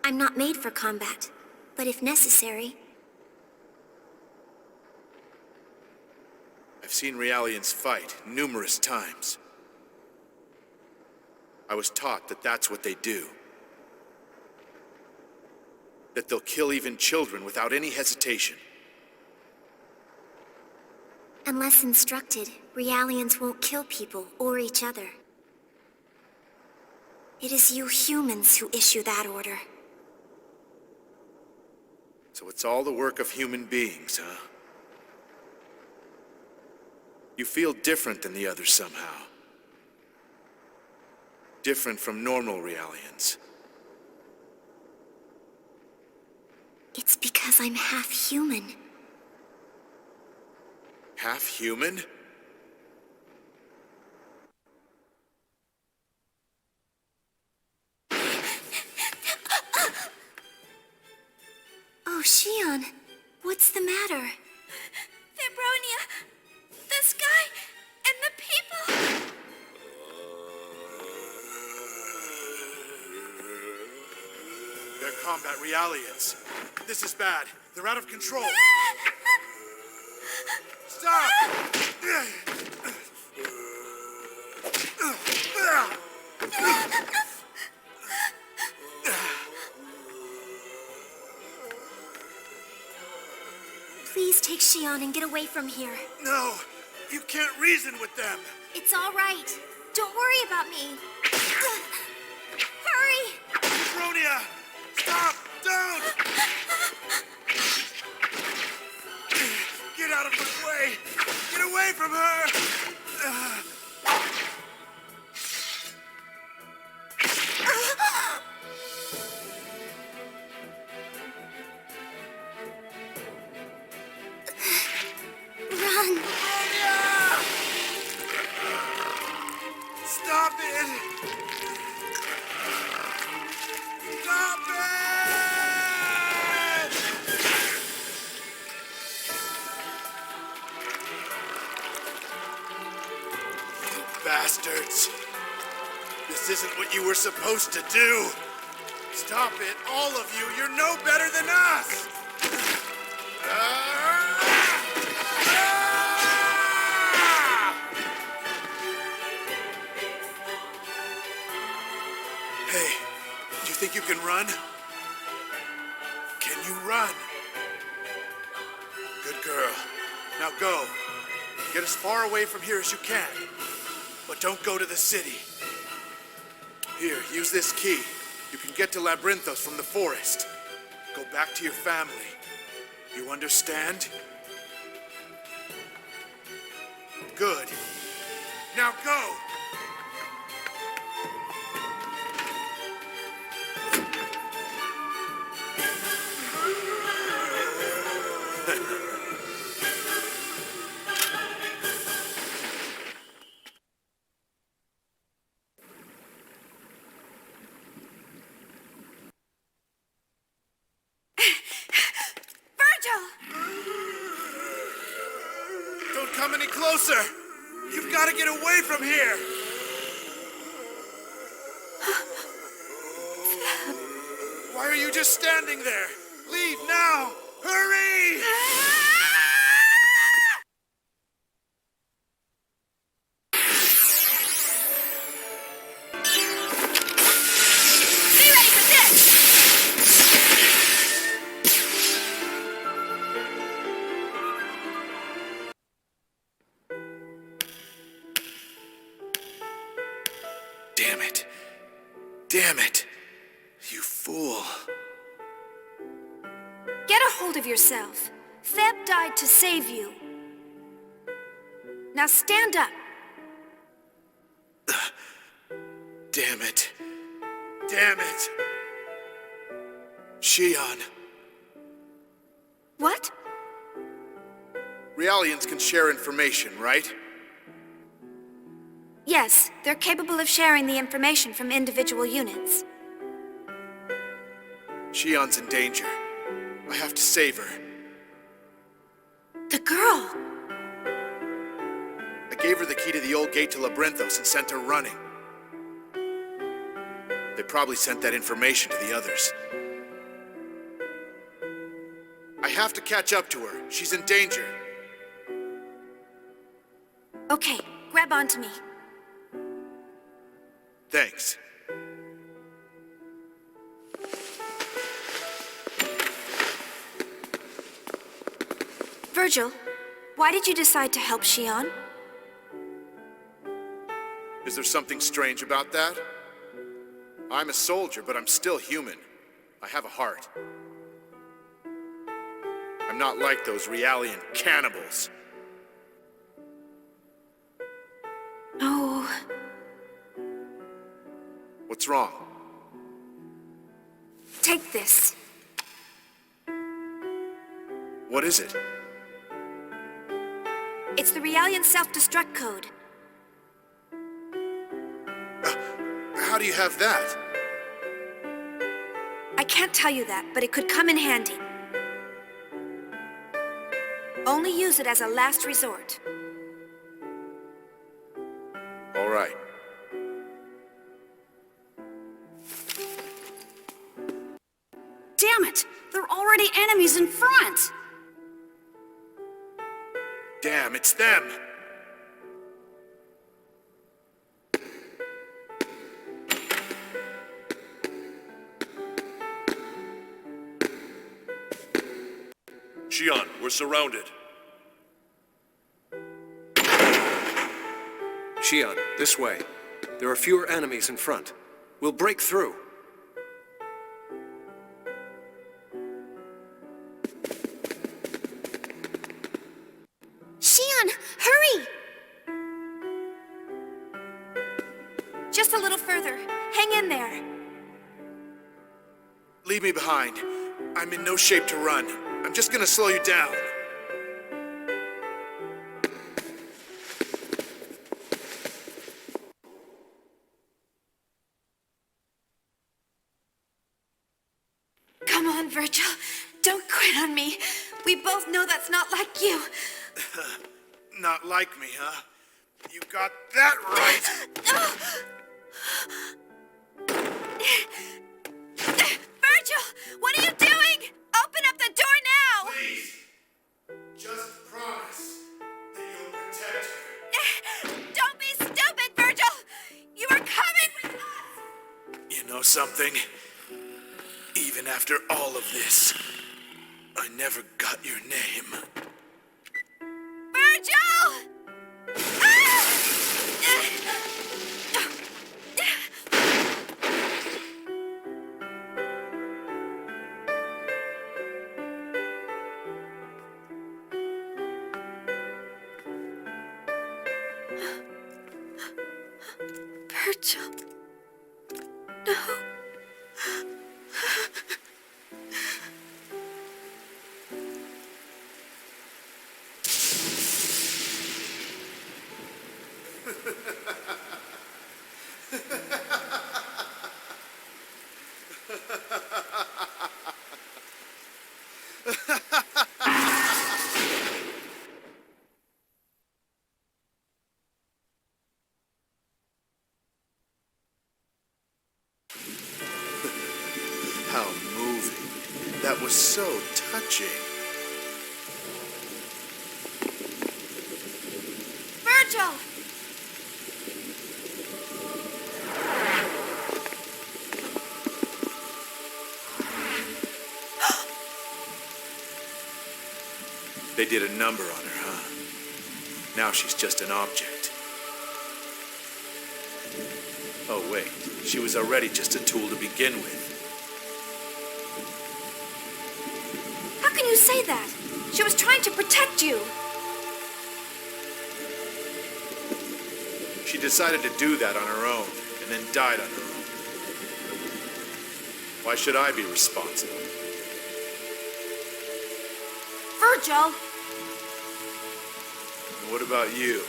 I'm not made for combat, but if necessary... I've seen Realians fight numerous times. I was taught that that's what they do. that they'll kill even children without any hesitation. Unless instructed, Realians won't kill people or each other. It is you humans who issue that order. So it's all the work of human beings, huh? You feel different than the others somehow. Different from normal Realians. It's because I'm half human. Half human? Oh, Shion, what's the matter? Fibronia, the sky, and the people. They're combat Realians. This is bad. They're out of control. Stop! Please take Shion and get away from here. No, you can't reason with them. It's all right. Don't worry about me. Hurry! Fibronia! Stop! Don't! Get out of my way! Get away from her! Run! Stop it! Stop it! You bastards! This isn't what you were supposed to do! Stop it, all of you! You're no better than us! Hey, do you think you can run? Can you run? Good girl. Now go. Get as far away from here as you can. But don't go to the city. Here, use this key. You can get to Labyrinthos from the forest. Go back to your family. You understand? Good. Now go! Don't come any closer! You've got to get away from here! Why are you just standing there? Leave now! Hurry! Be ready for this! Damn it. Damn it. You fool. Get a hold of yourself. Theb died to save you. Now stand up. Damn it. Damn it. Shion. What? Realians can share information, right? Yes, they're capable of sharing the information from individual units. Shion's in danger. I have to save her. The girl! I gave her the key to the old gate to Labyrinthos and sent her running. They probably sent that information to the others. I have to catch up to her. She's in danger. Okay, grab onto me. Thanks. Virgil, why did you decide to help Shion? Is there something strange about that? I'm a soldier, but I'm still human. I have a heart. I'm not like those Realian cannibals. No. What's wrong? Take this. What is it? It's the Realian self-destruct code. How do you have that? I can't tell you that, but it could come in handy. Only use it as a last resort. All right. Damn it! There are already enemies in front! Damn, it's them! Shion, we're surrounded. Shion, this way. There are fewer enemies in front. We'll break through. Shion, hurry! Just a little further. Hang in there. Leave me behind. I'm in no shape to run. I'm just gonna slow you down. Come on, Virgil. Don't quit on me. We both know that's not like you. Not like me, huh? You got that right! Virgil, what are you doing? Open up the door now! Please, just promise that you'll protect her. Don't be stupid, Virgil! You are coming with us! You know something? Even after all of this, I never got your name. Virgil! Virgil. No. How moving. That was so touching. Virgil! They did a number on her, huh? Now she's just an object. Oh, wait. She was already just a tool to begin with. How can you say that? She was trying to protect you. She decided to do that on her own, and then died on her own. Why should I be responsible? Virgil! And what about you?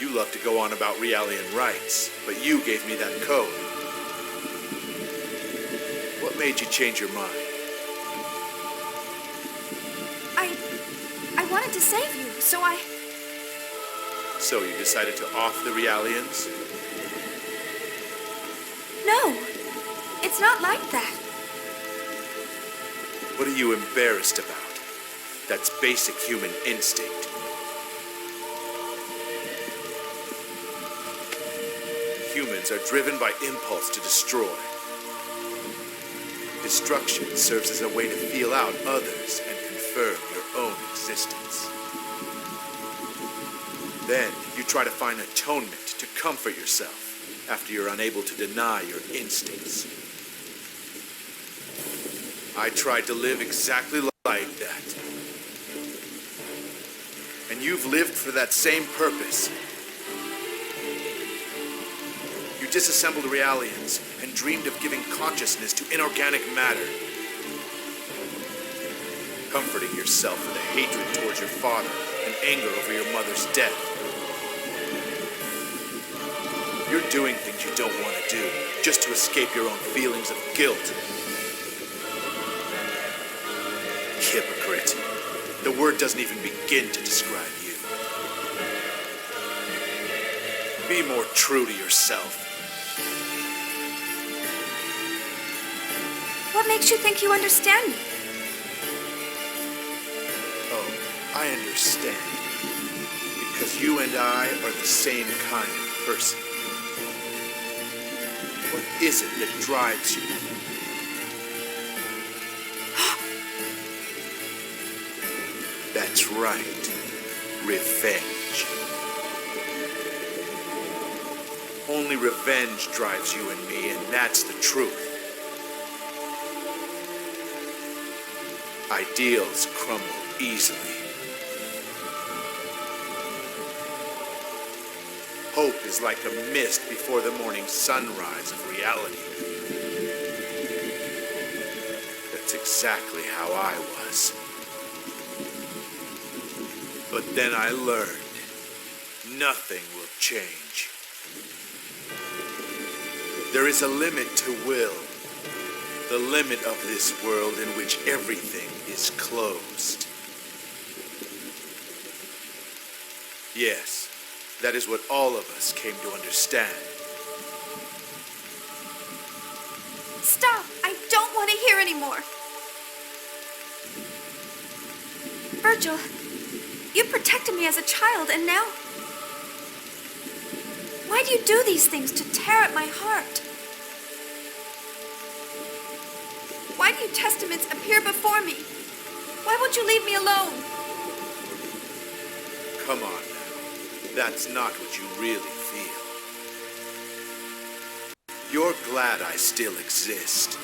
You love to go on about Realian rights, but you gave me that code. What made you change your mind? I wanted to save you, so I... So you decided to off the Realians? No, it's not like that. What are you embarrassed about? That's basic human instinct. Humans are driven by impulse to destroy. Destruction serves as a way to feel out others and confirm confirm your own existence. Then you try to find atonement to comfort yourself after you're unable to deny your instincts. I tried to live exactly like that. And you've lived for that same purpose. You disassembled realians and dreamed of giving consciousness to inorganic matter. Comforting yourself with a hatred towards your father and anger over your mother's death. You're doing things you don't want to do just to escape your own feelings of guilt. Hypocrite. The word doesn't even begin to describe you. Be more true to yourself. What makes you think you understand me? Oh, I understand. Because you and I are the same kind of person. What is it that drives you? That's right. Revenge. Only revenge drives you and me, and that's the truth. Ideals crumble easily. Hope is like a mist before the morning sunrise of reality. That's exactly how I was. But then I learned, nothing will change. There is a limit to will, the limit of this world in which everything is closed. Yes, that is what all of us came to understand. Stop! I don't want to hear anymore. Virgil, you protected me as a child, and now... Why do you do these things to tear at my heart? Why do you testaments appear before me? Why won't you leave me alone? Come on now. That's not what you really feel. You're glad I still exist.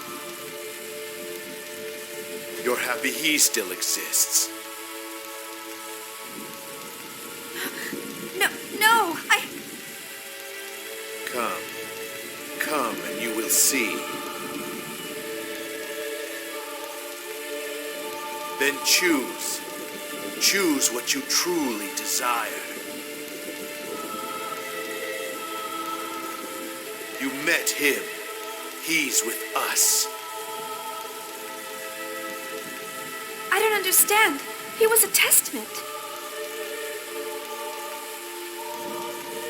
You're happy he still exists. No, Come, and you will see. Then choose. Choose what you truly desire. You met him. He's with us. I don't understand. He was a testament.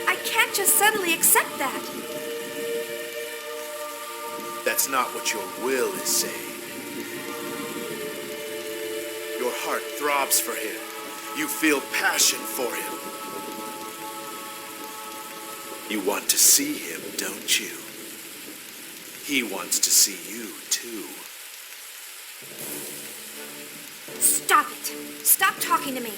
I can't just suddenly accept that. That's not what your will is saying. Your heart throbs for him. You feel passion for him. You want to see him, don't you? He wants to see you, too. Stop it. Stop talking to me.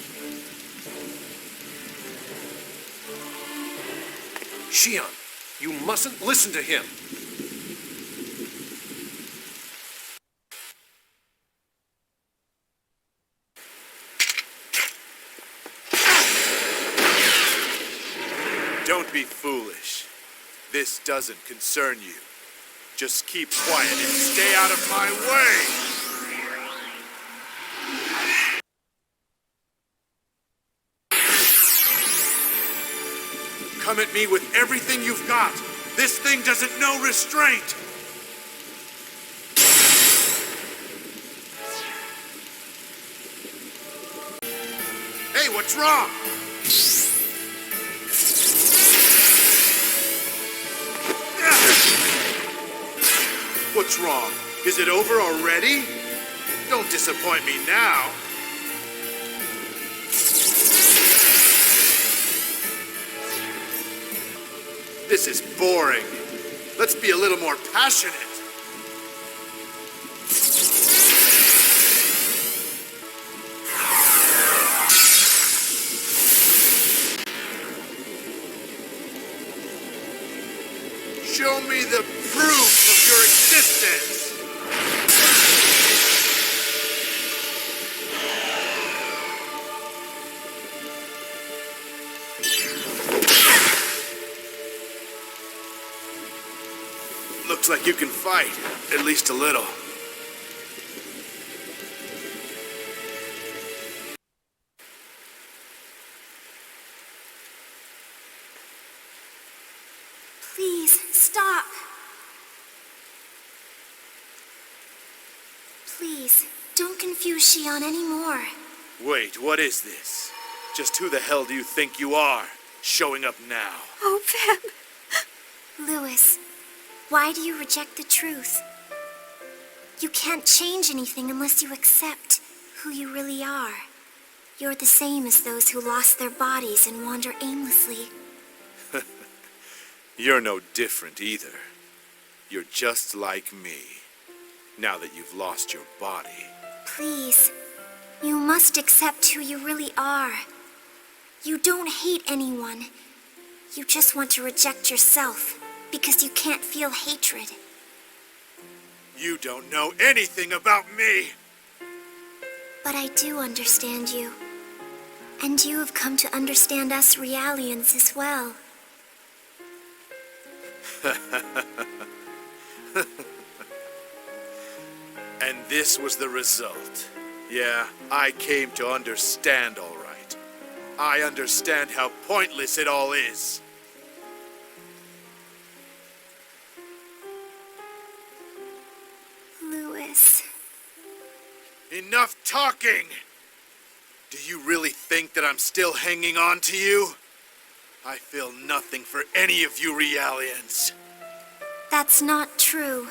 Shion, you mustn't listen to him. Don't be foolish. This doesn't concern you. Just keep quiet and stay out of my way! Come at me with everything you've got. This thing doesn't know restraint. Hey, what's wrong? What's wrong? Is it over already? Don't disappoint me now. This is boring. Let's be a little more passionate. Show me the proof of your existence! Looks like you can fight, at least a little. Please, stop. Please, don't confuse Shion anymore. Wait, what is this? Just who the hell do you think you are, showing up now? Oh, Pep. Lewis, why do you reject the truth? You can't change anything unless you accept who you really are. You're the same as those who lost their bodies and wander aimlessly. You're no different either. You're just like me, now that you've lost your body. Please, you must accept who you really are. You don't hate anyone. You just want to reject yourself because you can't feel hatred. You don't know anything about me! But I do understand you. And you have come to understand us Realians as well. And this was the result. Yeah, I came to understand all right. I understand how pointless it all is. Lewis. Enough talking! Do you really think that I'm still hanging on to you? I feel nothing for any of you Realians. That's not true.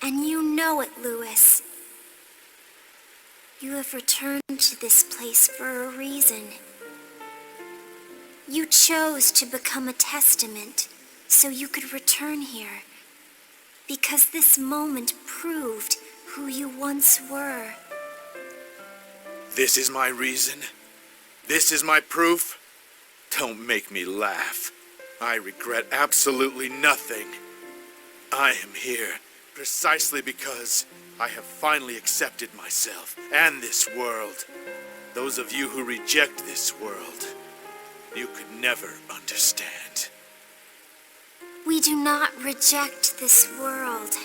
And you know it, Lewis. You have returned to this place for a reason. You chose to become a testament so you could return here. Because this moment proved who you once were. This is my reason? This is my proof? Don't make me laugh. I regret absolutely nothing. I am here precisely because I have finally accepted myself and this world. Those of you who reject this world, you could never understand. We do not reject this world.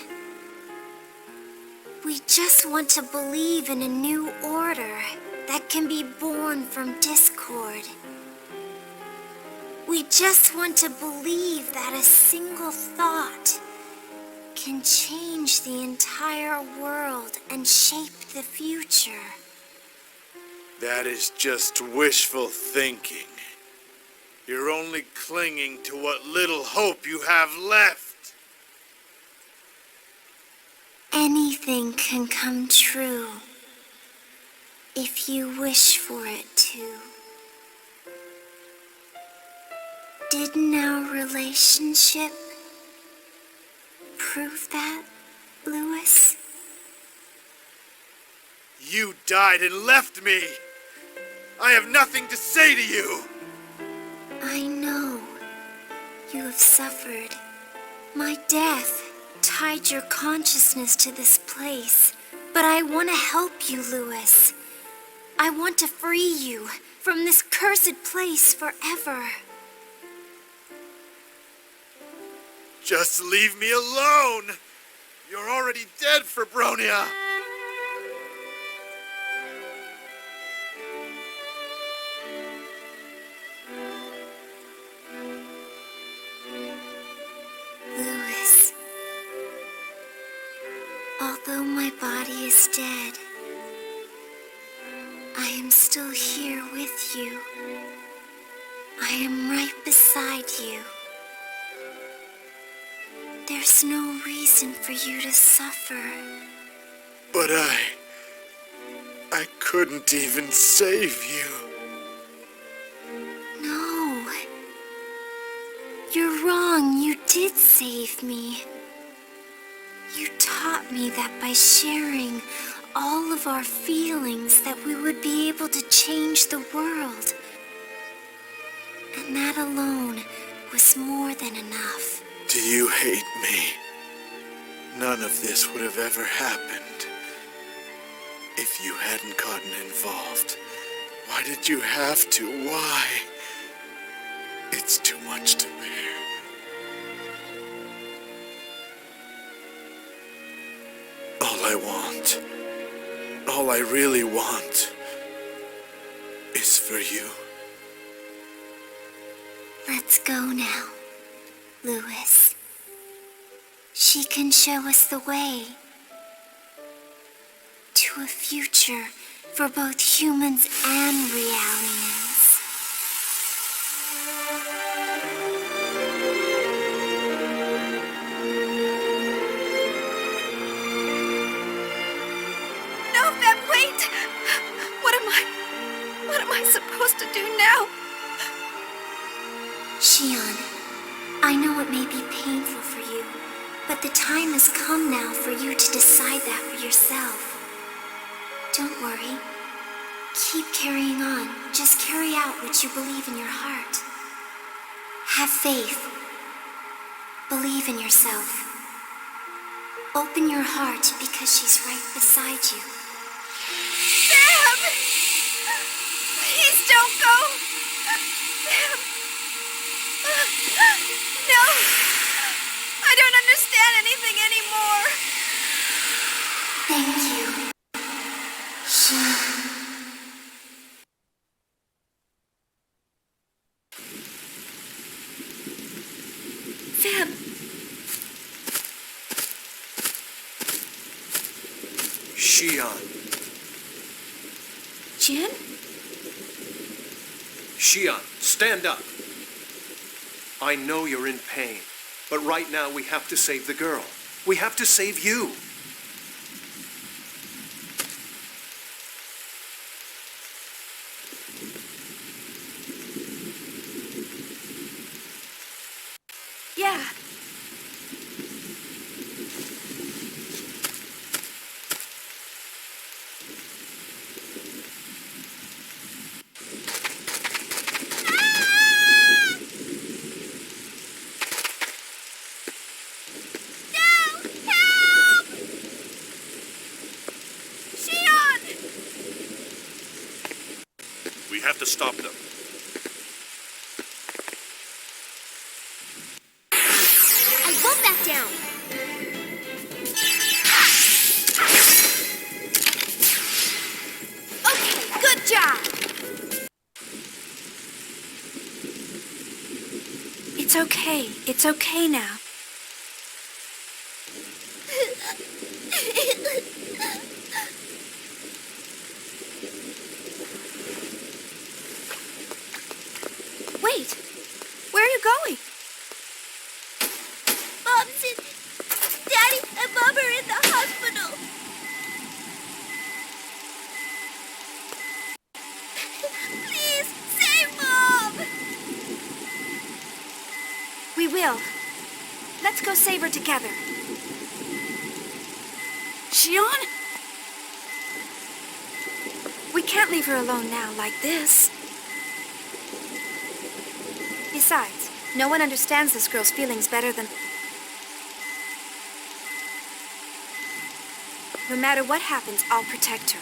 We just want to believe in a new order that can be born from discord. We just want to believe that a single thought can change the entire world and shape the future. That is just wishful thinking. You're only clinging to what little hope you have left. Anything can come true if you wish for it to. Didn't our relationship prove that, Lewis? You died and left me. I have nothing to say to you. I know. You have suffered. My death tied your consciousness to this place. But I want to help you, Lewis. I want to free you from this cursed place forever. Just leave me alone. You're already dead, Fabronia. Lewis, although my body is dead, I am still here with you. I am right beside you. There's no reason for you to suffer. But I couldn't even save you. No. You're wrong. You did save me. You taught me that by sharing all of our feelings that we would be able to change the world. And that alone was more than enough Do you hate me? None of this would have ever happened if you hadn't gotten involved. Why did you have to? Why? It's too much to bear. All I want, all I really want, is for you. Let's go now, Lewis. She can show us the way to a future for both humans and realians. No, Feb, wait! What am I supposed to do now? Shion, I know it may be painful for you, but the time has come now for you to decide that for yourself. Don't worry. Keep carrying on. Just carry out what you believe in your heart. Have faith. Believe in yourself. Open your heart because she's right beside you. Sam! Please don't go! Sam! No! I don't understand anything anymore! Thank you. Sam! Shion. Jin? Shion, stand up. I know you're in pain, but right now we have to save the girl. We have to save you. Yeah. We have to stop them. I won't back down. Okay, good job! It's okay. It's okay now. Wait! Where are you going? Mom's in... Daddy and Mom are in the hospital. Please, save Mom! We will. Let's go save her together. Shion? We can't leave her alone now like this. Besides, no one understands this girl's feelings better than... No matter what happens, I'll protect her.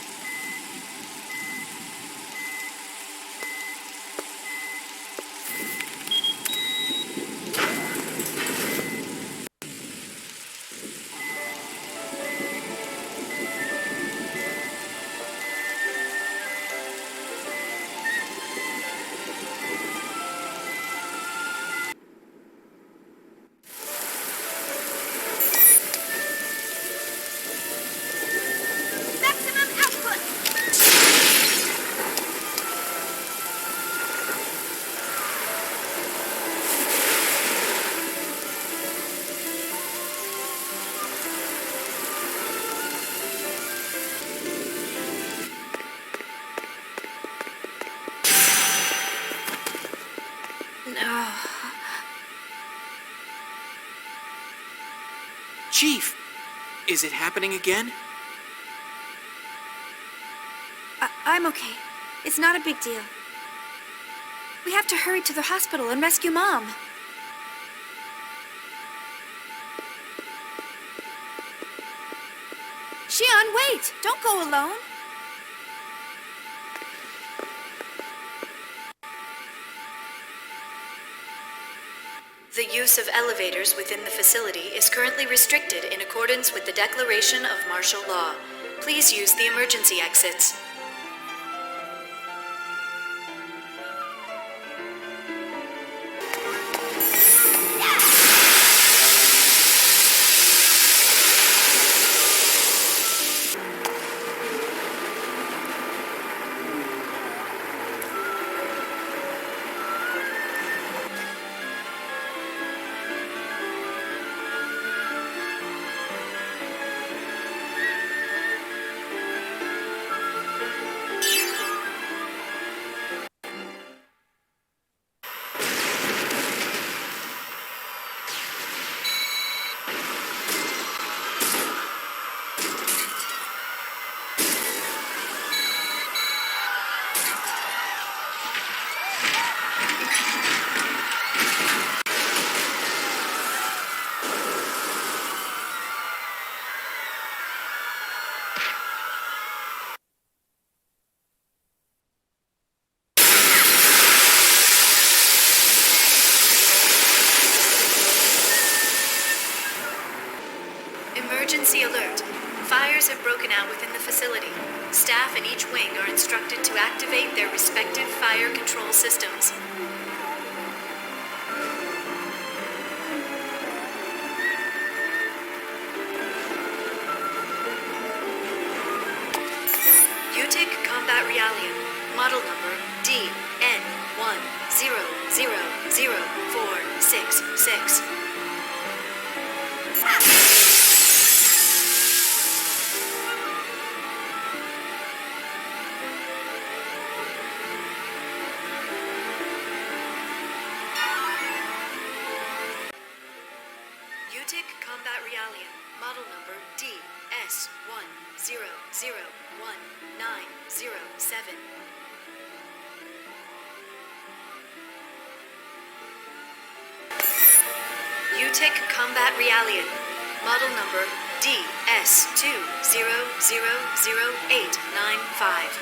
Chief, is it happening again? I'm okay. It's not a big deal. We have to hurry to the hospital and rescue Mom. Shion, wait! Don't go alone! The use of elevators within the facility is currently restricted in accordance with the declaration of martial law. Please use the emergency exits. Emergency alert. Fires have broken out within the facility. Staff in each wing are instructed to activate their respective fire control systems. UTIC Combat Realium, model number DN10000466. UTIC Combat Realium, model number DS10010907. UTIC Combat Realium, model number DS20000895.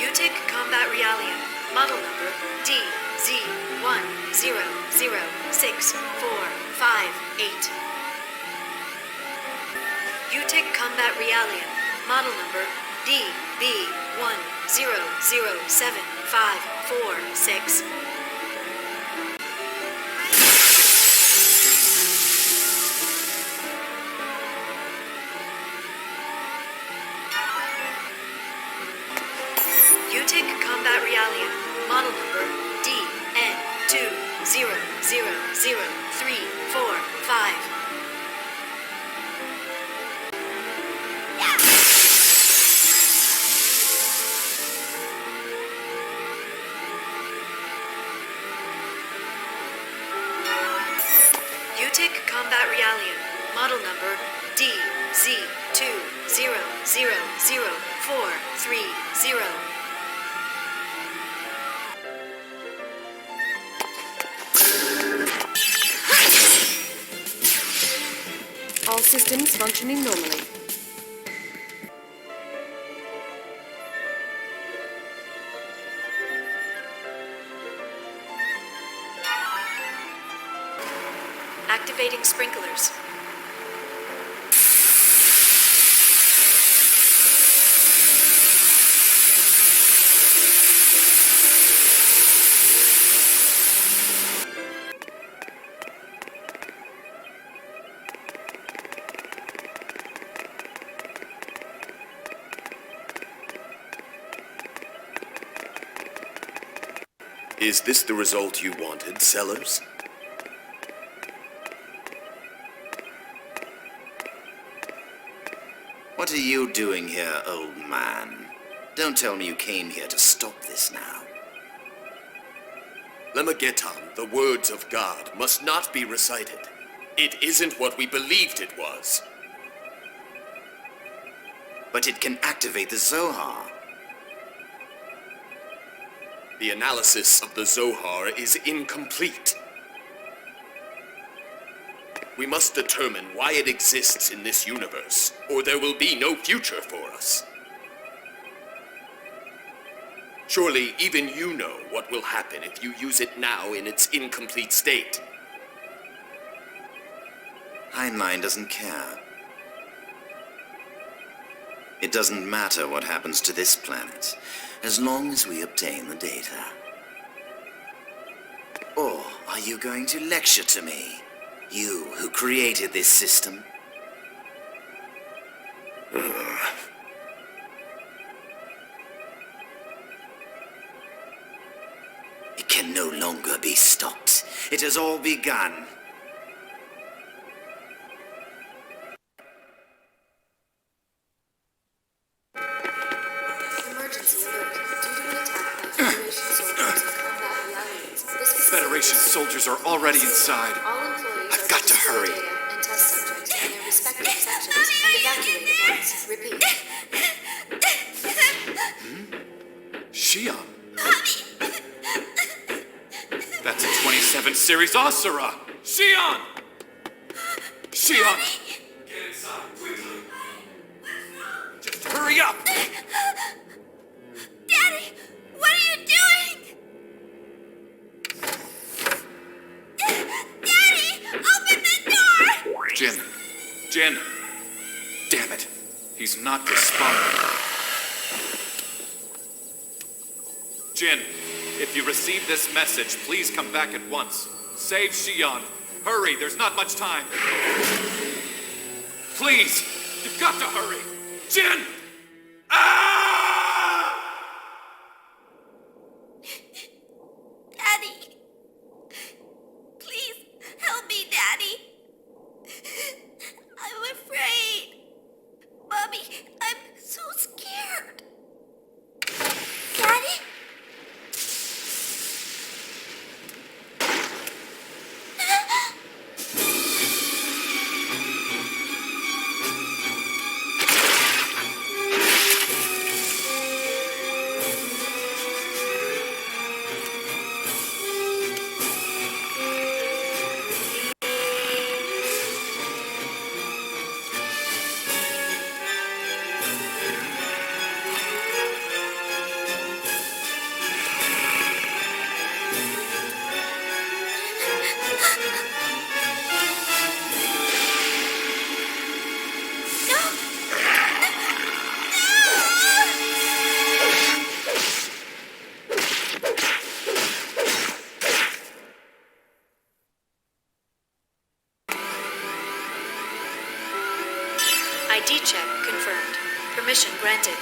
UTIC Combat Realium, model number DZ10064558. UTIC Combat Realium, model number DB10075546. UTIC Combat Realium, model number DN20000345. UTIC Combat Realium, model number DZ20000430. All systems functioning normally. Activating sprinklers. Is this the result you wanted, Sellers? What are you doing here, old man? Don't tell me you came here to stop this now. Lemagetan, the words of God, must not be recited. It isn't what we believed it was. But it can activate the Zohar. The analysis of the Zohar is incomplete. We must determine why it exists in this universe, or there will be no future for us. Surely even you know what will happen if you use it now in its incomplete state. Heinlein doesn't care. It doesn't matter what happens to this planet, as long as we obtain the data. Or are you going to lecture to me? You who created this system? It can no longer be stopped. It has all begun. Emergency alert. Due to an attack by Federation soldiers and combat realities, this Federation soldiers are already inside. all employees I've got to hurry. data and test subjects in their respective sections and evacuate at once. Repeat. Shion. That's a 27 series Asura. Shion! Shion! Get inside, quickly. Just hurry up! Daddy, what are you doing? Daddy, open the door! Jin. Damn it. He's not responding. Jin, if you receive this message, please come back at once. Save Shion. Hurry, there's not much time. Please, you've got to hurry. Jin! Daddy, please help me, Daddy. I'm afraid. Mommy, I'm so scared. Daddy? ID check confirmed. Permission granted.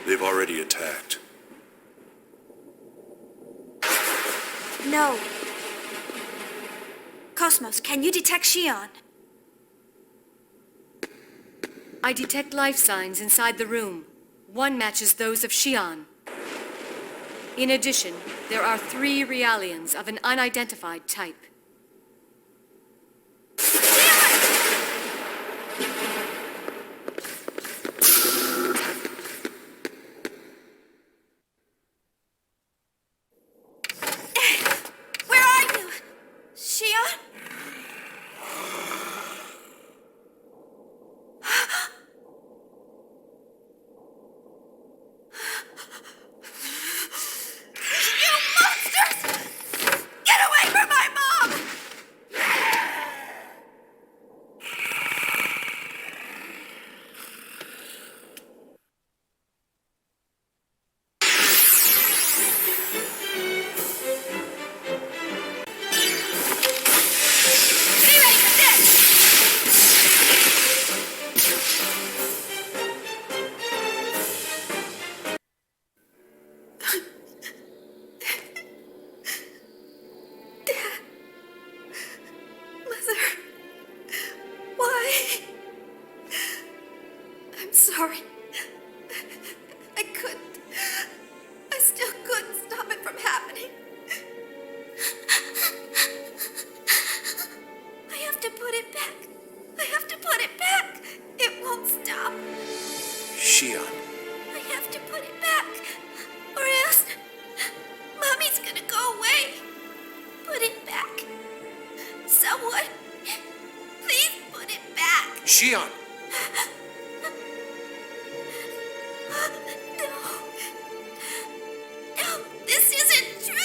They've already attacked. No. KOS-MOS, can you detect Shion? I detect life signs inside the room. One matches those of Shion. In addition, there are 3 Realians of an unidentified type. Where are you? Shion? You monsters! Get away from my mom! I'm sorry. I couldn't. I still couldn't stop it from happening. I have to put it back. I have to put it back. It won't stop. Shion. I have to put it back, or else Mommy's gonna go away. Put it back. Someone, please put it back. Shion! No, this isn't true.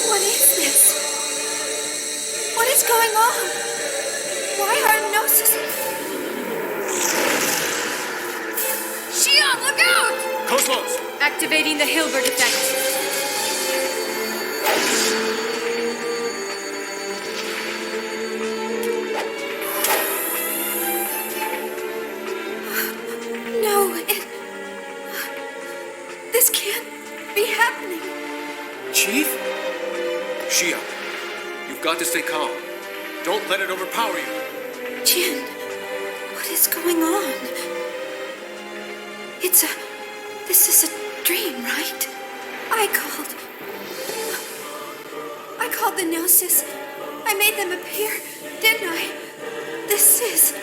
What is this? What is going on? Why are Gnosis... Shion, look out! Cosmos! Activating the Hilbert effect. No, this can't be happening. Chief? Shion, you've got to stay calm. Don't let it overpower you. Jin, what is going on? This is a dream, right? I called the Gnosis. I made them appear, didn't I? This is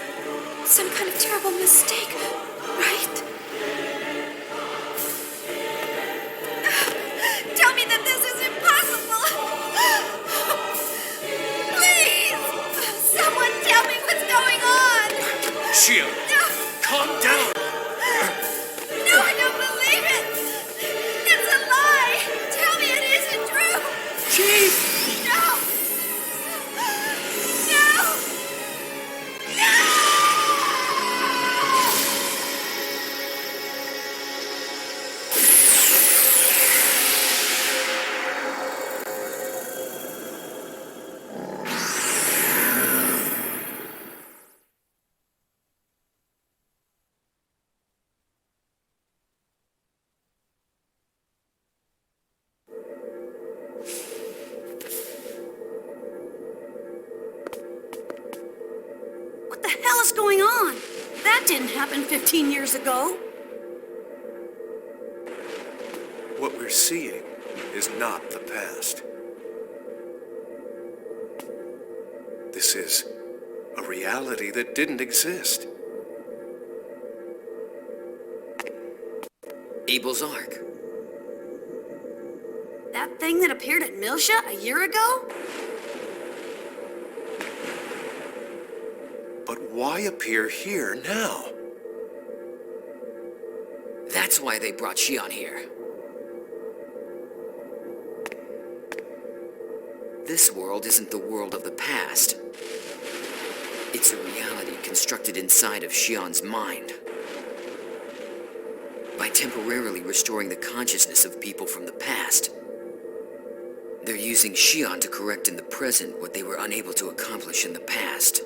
some kind of terrible mistake, right? Tell me that this is impossible. Please, someone tell me what's going on. Shion, calm down. No, I don't believe it. It's a lie. Tell me it isn't true. Chief! No. No. What the hell is going on? That didn't happen 15 years ago. What we're seeing is not the past. This is a reality that didn't exist. Abel's Ark. That thing that appeared at Milsha a year ago? But why appear here now? That's why they brought Shion here. This world isn't the world of the past. It's a reality constructed inside of Shion's mind. By temporarily restoring the consciousness of people from the past, they're using Shion to correct in the present what they were unable to accomplish in the past.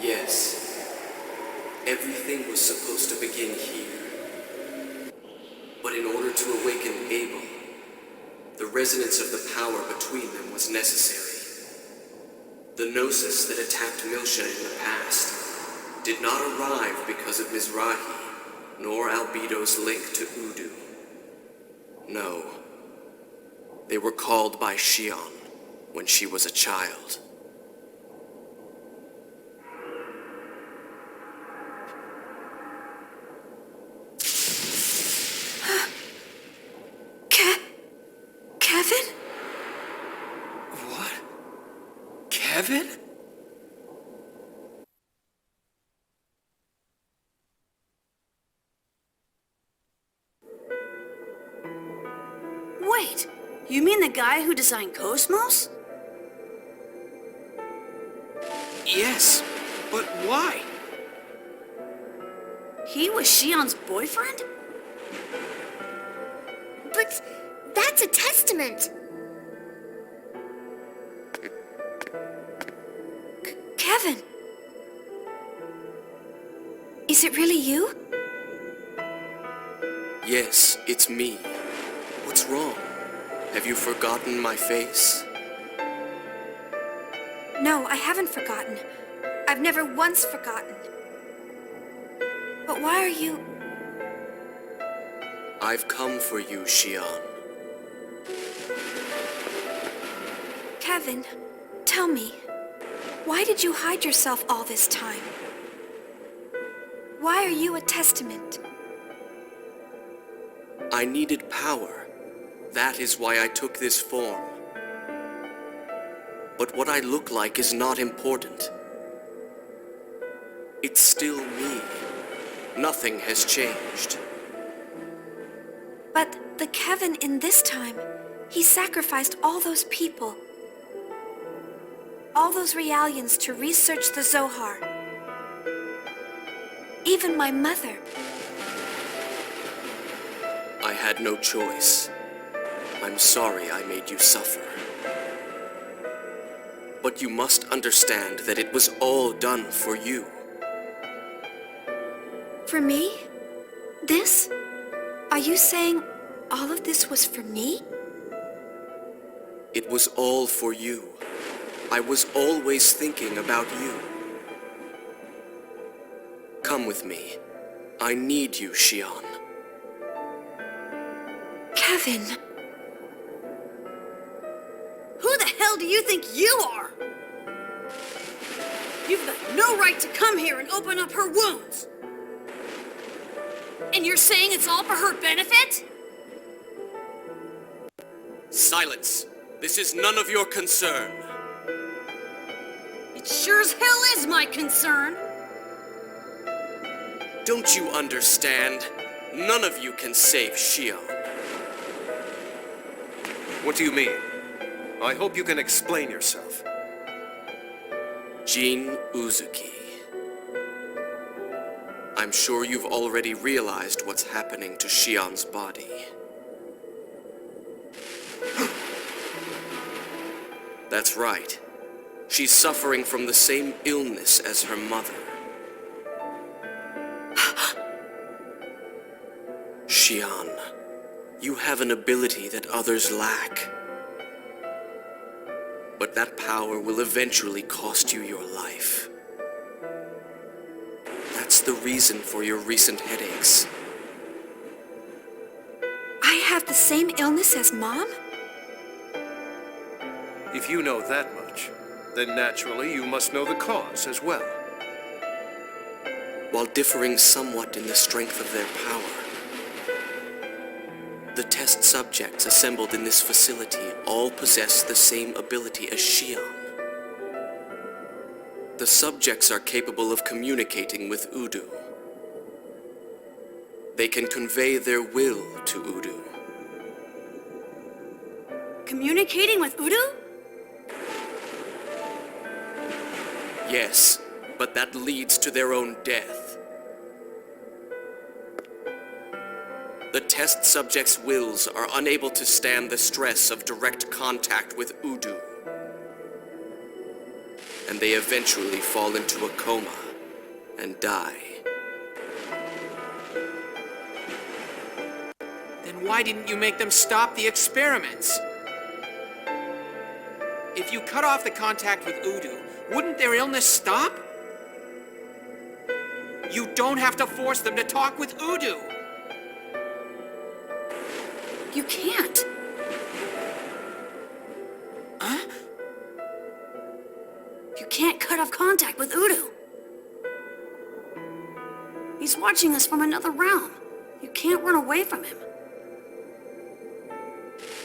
Yes, everything was supposed to begin here. But in order to awaken Abel, the resonance of the power between them was necessary. The Gnosis that attacked Milsha in the past did not arrive because of Mizrahi, nor Albedo's link to Udu. No, they were called by Shion when she was a child. Kevin? What? Kevin? Wait, you mean the guy who designed KOS-MOS? Yes, but why? He was Shion's boyfriend? But that's a testament. Kevin! Is it really you? Yes, it's me. What's wrong? Have you forgotten my face? No, I haven't forgotten. I've never once forgotten. But why are you... I've come for you, Shion. Kevin, tell me, why did you hide yourself all this time? Why are you a testament? I needed power. That is why I took this form. But what I look like is not important. It's still me. Nothing has changed. But the Kevin in this time, he sacrificed all those people. All those Realians to research the Zohar. Even my mother. I had no choice. I'm sorry I made you suffer. But you must understand that it was all done for you. For me? This? Are you saying all of this was for me? It was all for you. I was always thinking about you. Come with me. I need you, Shion. Kevin! Who the hell do you think you are? You've got no right to come here and open up her wounds. And you're saying it's all for her benefit? Silence. This is none of your concern. It sure as hell is my concern. Don't you understand? None of you can save Shion. What do you mean? I hope you can explain yourself. Jin Uzuki. I'm sure you've already realized what's happening to Shion's body. That's right. She's suffering from the same illness as her mother. Shion, you have an ability that others lack. But that power will eventually cost you your life. That's the reason for your recent headaches. I have the same illness as Mom? If you know that much, then naturally you must know the cause as well. While differing somewhat in the strength of their power, the test subjects assembled in this facility all possess the same ability as Shion. The subjects are capable of communicating with Udu. They can convey their will to Udu. Communicating with Udu? Yes, but that leads to their own death. The test subjects' wills are unable to stand the stress of direct contact with Udu. And they eventually fall into a coma and die. Then why didn't you make them stop the experiments? If you cut off the contact with Udu, wouldn't their illness stop? You don't have to force them to talk with Udu. You can't. Huh? You can't cut off contact with Udu. He's watching us from another realm. You can't run away from him.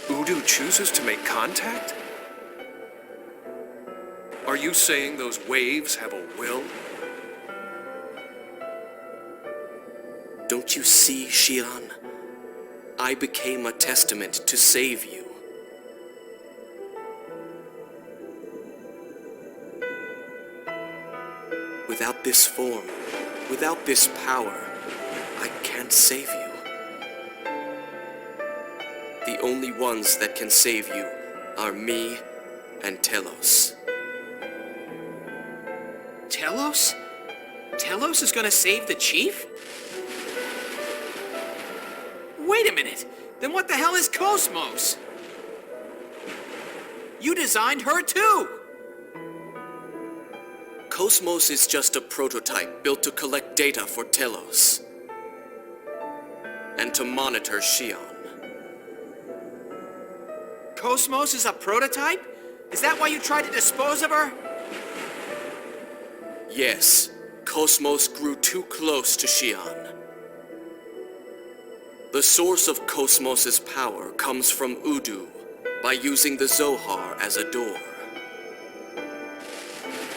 Udu chooses to make contact? Are you saying those waves have a will? Don't you see, Shion? I became a testament to save you. Without this form, without this power, I can't save you. The only ones that can save you are me and Telos. Telos? Telos is gonna save the chief? Wait a minute! Then what the hell is KOS-MOS? You designed her too! KOS-MOS is just a prototype built to collect data for Telos. And to monitor Shion. KOS-MOS is a prototype? Is that why you tried to dispose of her? Yes, KOS-MOS grew too close to Shion. The source of KOS-MOS's power comes from Udu, by using the Zohar as a door.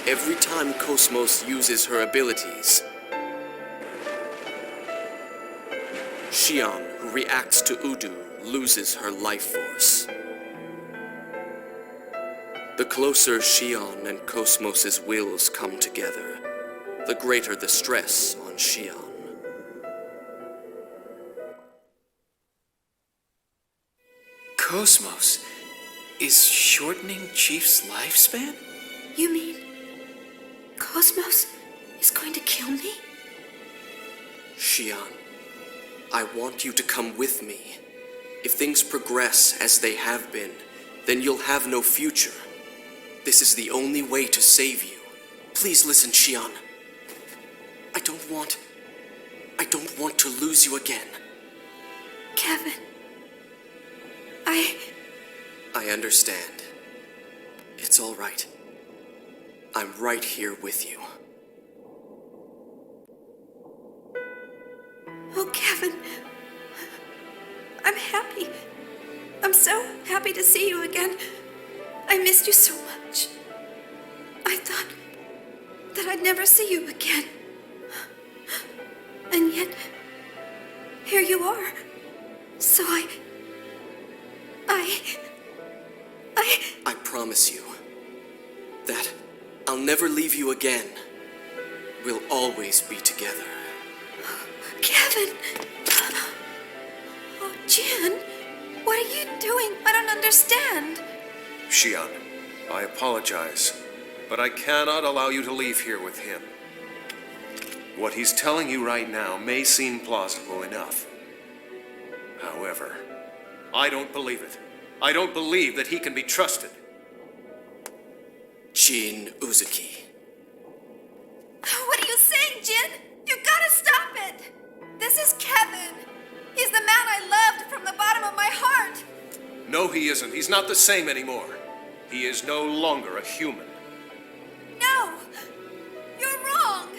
Every time KOS-MOS uses her abilities, Shion, who reacts to Udu, loses her life force. The closer Shion and KOS-MOS's wills come together, the greater the stress on Shion. KOS-MOS is shortening Chief's lifespan? You mean KOS-MOS is going to kill me? Shion, I want you to come with me. If things progress as they have been, then you'll have no future. This is the only way to save you. Please listen, Shion. I don't want to lose you again. Kevin. I understand. It's all right. I'm right here with you. Oh, Kevin. I'm happy. I'm so happy to see you again. I missed you so much. I thought that I'd never see you again. And yet, here you are. So I promise you that I'll never leave you again. We'll always be together. Kevin! Oh, Jin! What are you doing? I don't understand. Shion, I apologize, but I cannot allow you to leave here with him. What he's telling you right now may seem plausible enough. However, I don't believe it. I don't believe that he can be trusted. Jin Uzuki. What are you saying, Jin? You gotta stop it! This is Kevin. He's the man I loved from the bottom of my heart. No, he isn't. He's not the same anymore. He is no longer a human. No! You're wrong!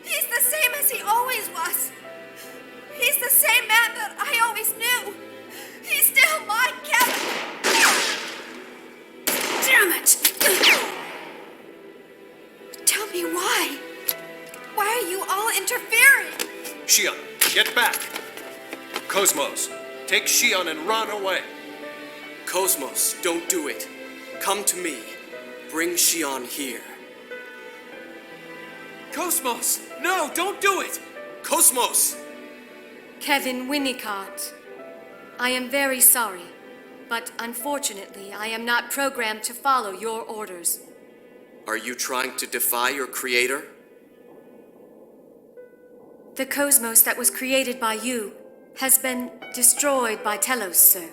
He's the same as he always was. He's the same man that I always knew. He's still my Kevin! Damn it! Tell me why. Why are you all interfering? Shion, get back! KOS-MOS, take Shion and run away. KOS-MOS, don't do it. Come to me. Bring Shion here. KOS-MOS! No, don't do it! KOS-MOS! Kevin Winnicot, I am very sorry, but unfortunately I am not programmed to follow your orders. Are you trying to defy your creator? The KOS-MOS that was created by you has been destroyed by Telos, sir.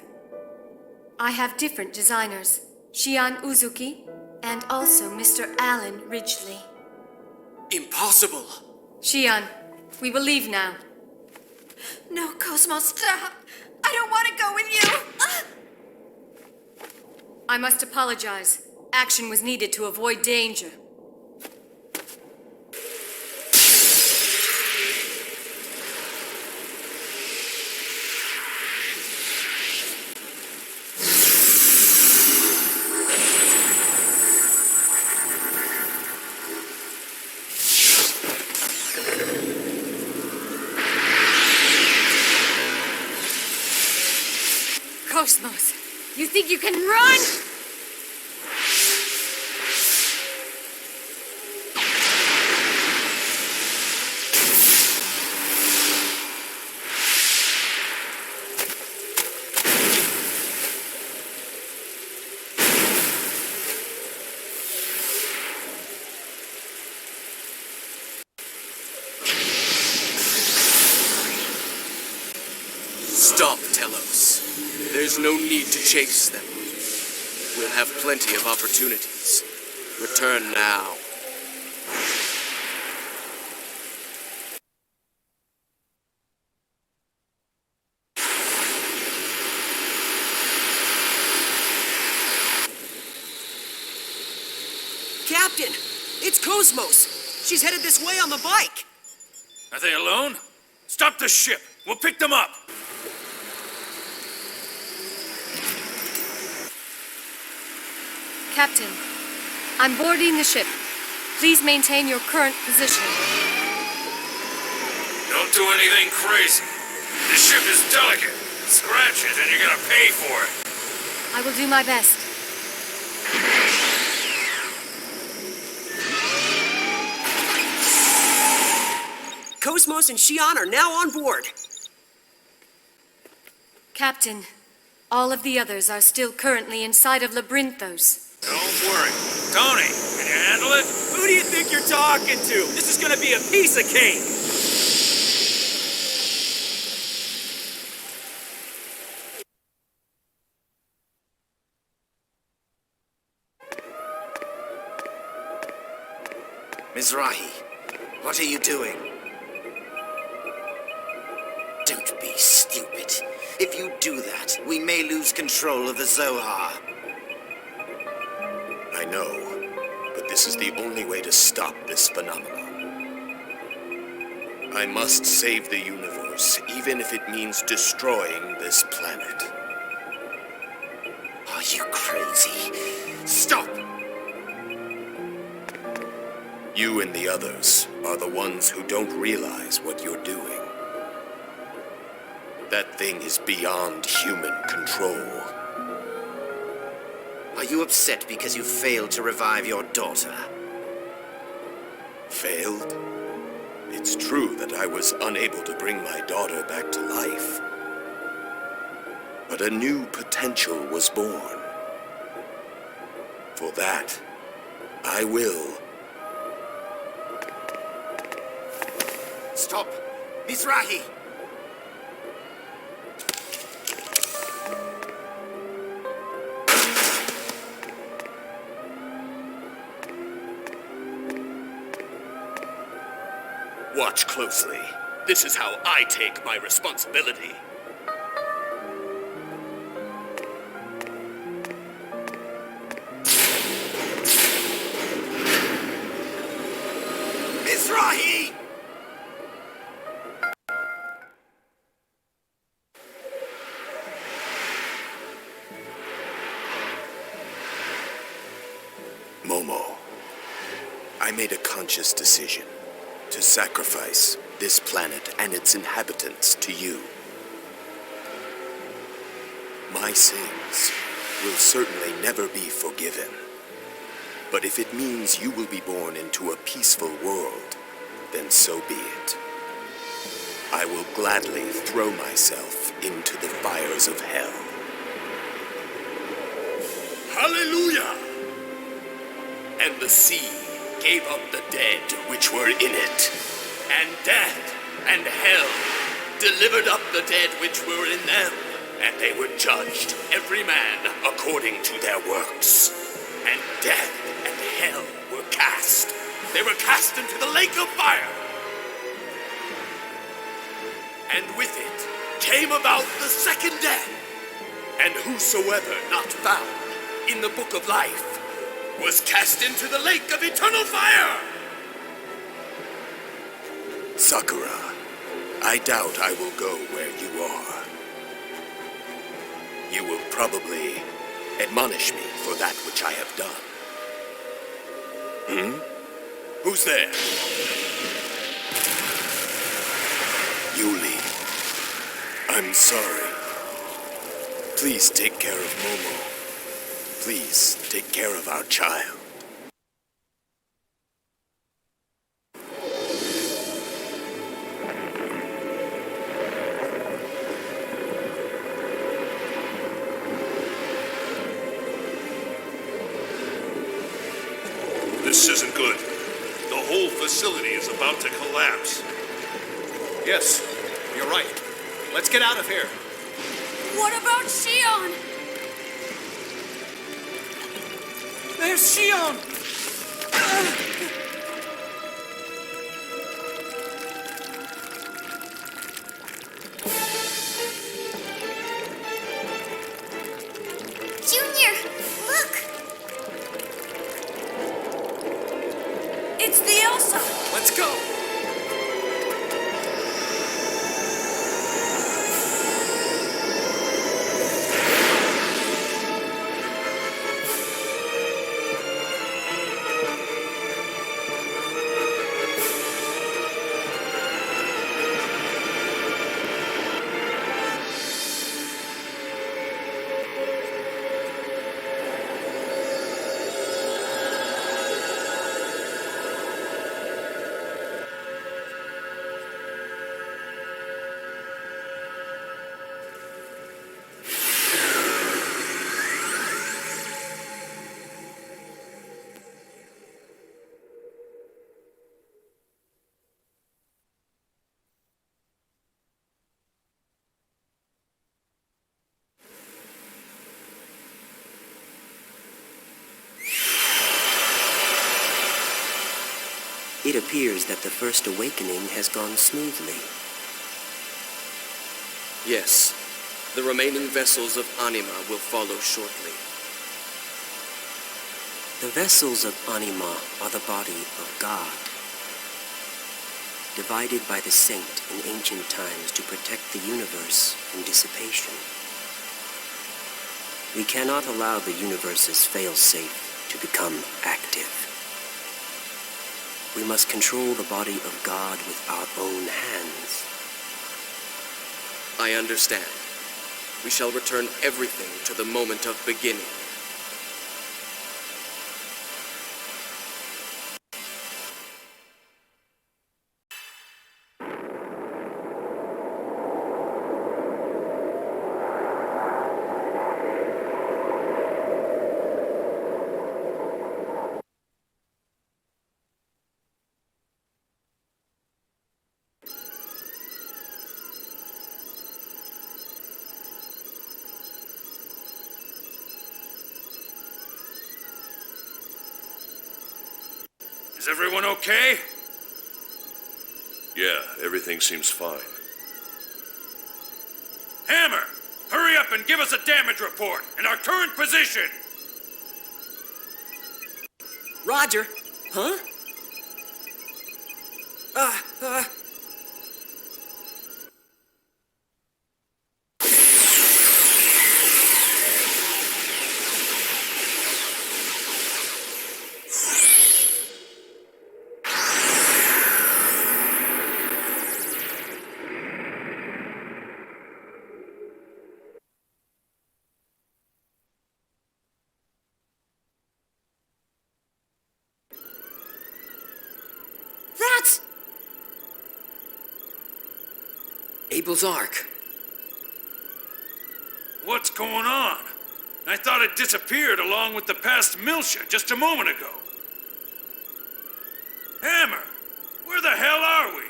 I have different designers, Shion Uzuki and also Mr. Alan Ridgely. Impossible! Shion, we will leave now. No, KOS-MOS, stop! I don't want to go with you! I must apologize. Action was needed to avoid danger. KOS-MOS, you think you can run? Stop, Telos. There's no need to chase them. We'll have plenty of opportunities. Return now. Captain! It's KOS-MOS! She's headed this way on the bike! Are they alone? Stop the ship! We'll pick them up! Captain, I'm boarding the ship. Please maintain your current position. Don't do anything crazy. This ship is delicate. Scratch it and you're gonna pay for it. I will do my best. KOS-MOS and Shion are now on board. Captain, all of the others are still currently inside of Labyrinthos. Don't worry. Tony, can you handle it? Who do you think you're talking to? This is gonna be a piece of cake! Mizrahi, what are you doing? Don't be stupid. If you do that, we may lose control of the Zohar. I know, but this is the only way to stop this phenomenon. I must save the universe, even if it means destroying this planet. Are you crazy? Stop! You and the others are the ones who don't realize what you're doing. That thing is beyond human control. Are you upset because you failed to revive your daughter? Failed? It's true that I was unable to bring my daughter back to life. But a new potential was born. For that, I will. Stop! Mizrahi! Watch closely. This is how I take my responsibility. Mizrahi! Momo, I made a conscious decision to sacrifice this planet and its inhabitants to you. My sins will certainly never be forgiven. But if it means you will be born into a peaceful world, then so be it. I will gladly throw myself into the fires of hell. Hallelujah! And the sea gave up the dead which were in it, and death and hell delivered up the dead which were in them, and they were judged, every man according to their works. And death and hell were cast. They were cast into the lake of fire. And with it came about the second death. And whosoever not found in the book of life was cast into the lake of eternal fire! Sakura, I doubt I will go where you are. You will probably admonish me for that which I have done. Who's there? Yuli, I'm sorry. Please take care of Momo. Please take care of our child. This isn't good. The whole facility is about to collapse. Yes, you're right. Let's get out of here. What about Shion? There's Shion! Junior, look! It's the Elsa! Let's go! It appears that the first awakening has gone smoothly. Yes. The remaining vessels of Anima will follow shortly. The vessels of Anima are the body of God, divided by the saint in ancient times to protect the universe from dissipation. We cannot allow the universe's failsafe to become active. We must control the body of God with our own hands. I understand. We shall return everything to the moment of beginning. Is everyone okay? Yeah, everything seems fine. Hammer, hurry up and give us a damage report and our current position! Roger. Huh? That's... Abel's Ark. What's going on? I thought it disappeared along with the past Miltia just a moment ago. Hammer, where the hell are we?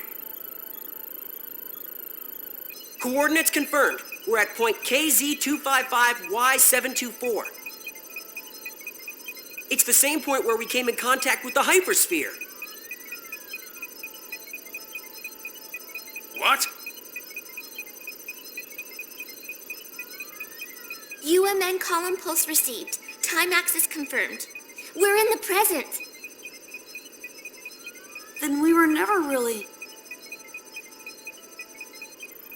Coordinates confirmed. We're at point KZ255Y724. It's the same point where we came in contact with the hypersphere. What? UMN column pulse received. Time axis confirmed. We're in the present. Then we were never really...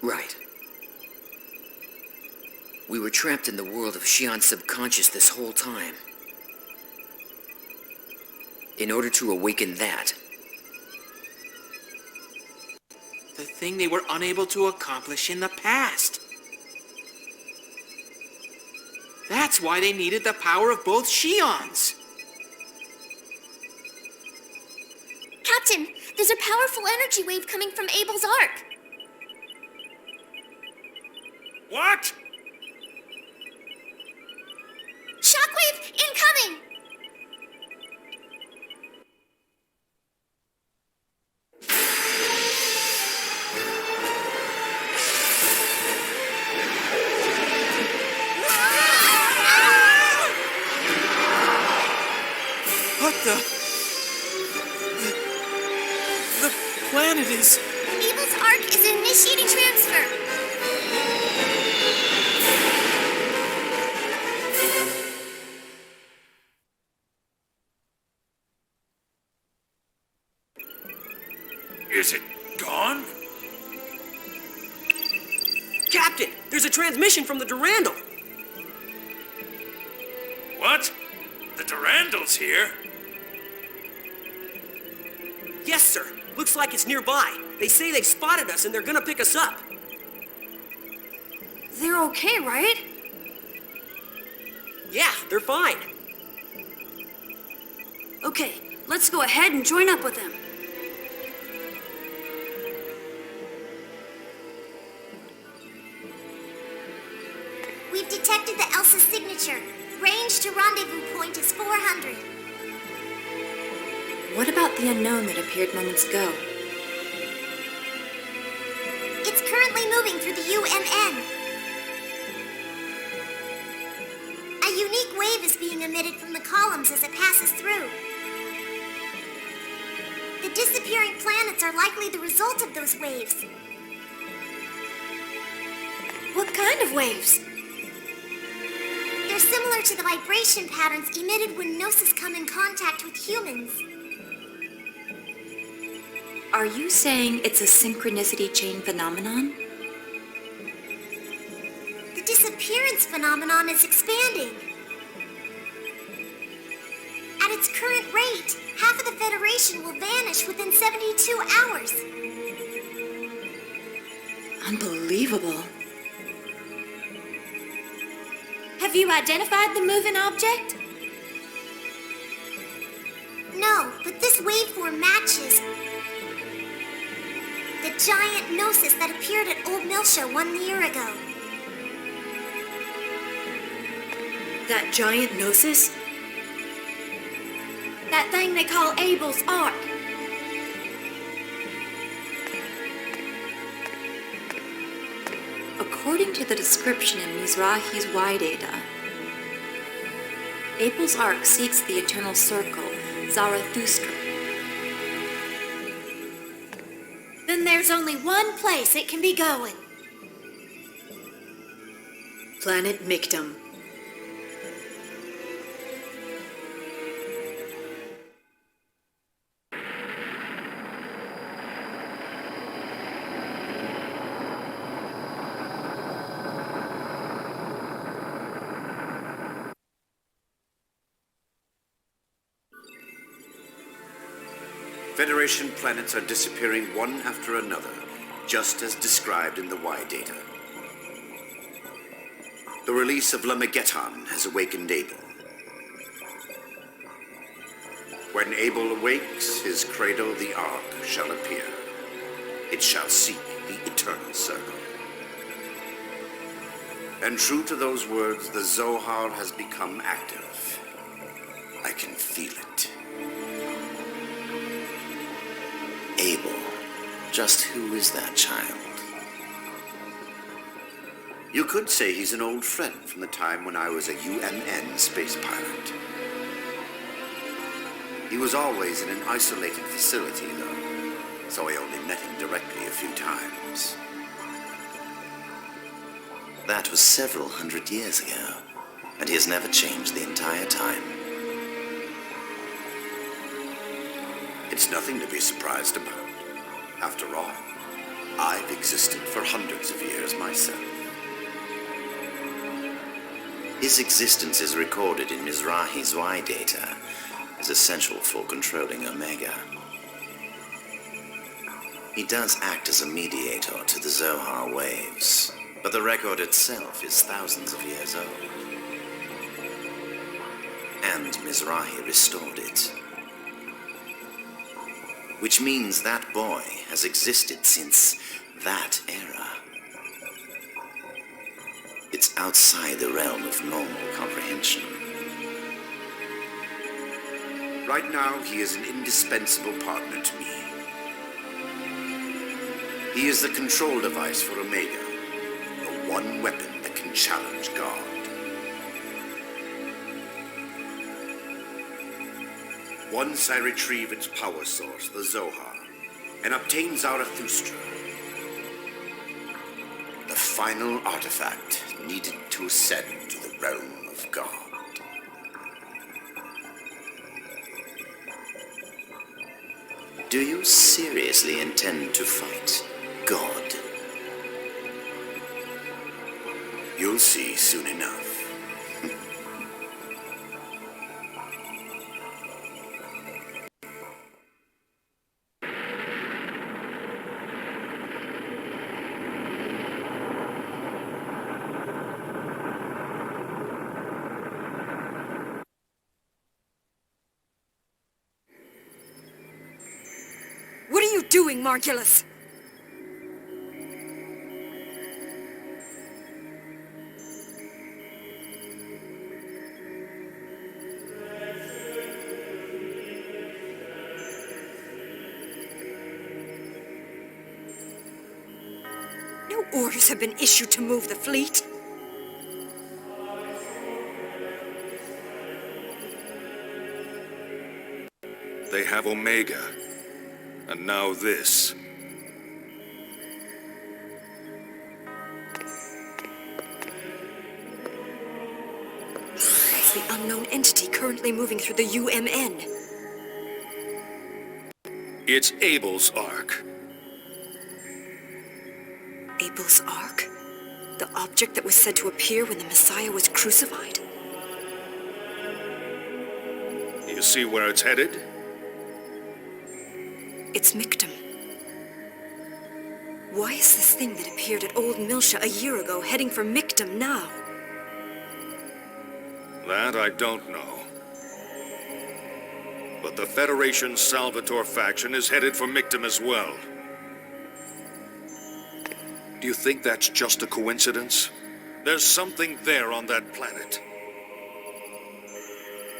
Right. We were trapped in the world of Shion's subconscious this whole time. In order to awaken that, The thing they were unable to accomplish in the past. That's why they needed the power of both Shions. Captain, there's a powerful energy wave coming from Abel's Ark. What? Shockwave incoming! Ark is initiating transfer. Is it gone? Captain, there's a transmission from the Durandal. What? The Durandal's here? Yes, sir. Looks like it's nearby. They say they spotted us and they're gonna pick us up. They're okay, right? Yeah, they're fine. Okay, let's go ahead and join up with them. We've detected the Elsa signature. Range to rendezvous point is 400. What about the unknown that appeared moments ago? It's currently moving through the UMN. A unique wave is being emitted from the columns as it passes through. The disappearing planets are likely the result of those waves. What kind of waves? They're similar to the vibration patterns emitted when Gnosis come in contact with humans. Are you saying it's a synchronicity chain phenomenon? The disappearance phenomenon is expanding. At its current rate, half of the Federation will vanish within 72 hours. Unbelievable. Have you identified the moving object? No, but this waveform matches the giant Gnosis that appeared at Old Milsha 1 year ago. That giant Gnosis? That thing they call Abel's Ark. According to the description in Mizrahi's Y data, Abel's Ark seeks the eternal circle, Zarathustra. Then there's only one place it can be going. Planet Michtam. Federation planets are disappearing one after another, just as described in the Y data. The release of Lemegeton has awakened Abel. When Abel awakes, his cradle, the Ark, shall appear. It shall seek the eternal circle. And true to those words, the Zohar has become active. I can feel it. Abel. Just who is that child? You could say he's an old friend from the time when I was a UMN space pilot. He was always in an isolated facility, though, so I only met him directly a few times. That was several hundred years ago, and he has never changed the entire time. It's nothing to be surprised about. After all, I've existed for hundreds of years myself. His existence is recorded in Mizrahi's Y data as essential for controlling Omega. He does act as a mediator to the Zohar waves, but the record itself is thousands of years old. And Mizrahi restored it. Which means that boy has existed since that era. It's outside the realm of normal comprehension. Right now, he is an indispensable partner to me. He is the control device for Omega, the one weapon that can challenge God. Once I retrieve its power source, the Zohar, and obtain Zarathustra, final artifact needed to ascend to the realm of God. Do you seriously intend to fight God? You'll see soon enough. What are you doing, Margulis? No orders have been issued to move the fleet. They have Omega. And now this. It's the unknown entity currently moving through the UMN. It's Abel's Ark. Abel's Ark? The object that was said to appear when the Messiah was crucified? You see where it's headed? It's Michtam. Why is this thing that appeared at Old Milsha a year ago heading for Michtam now? That I don't know. But the Federation's Salvatore faction is headed for Michtam as well. Do you think that's just a coincidence? There's something there on that planet.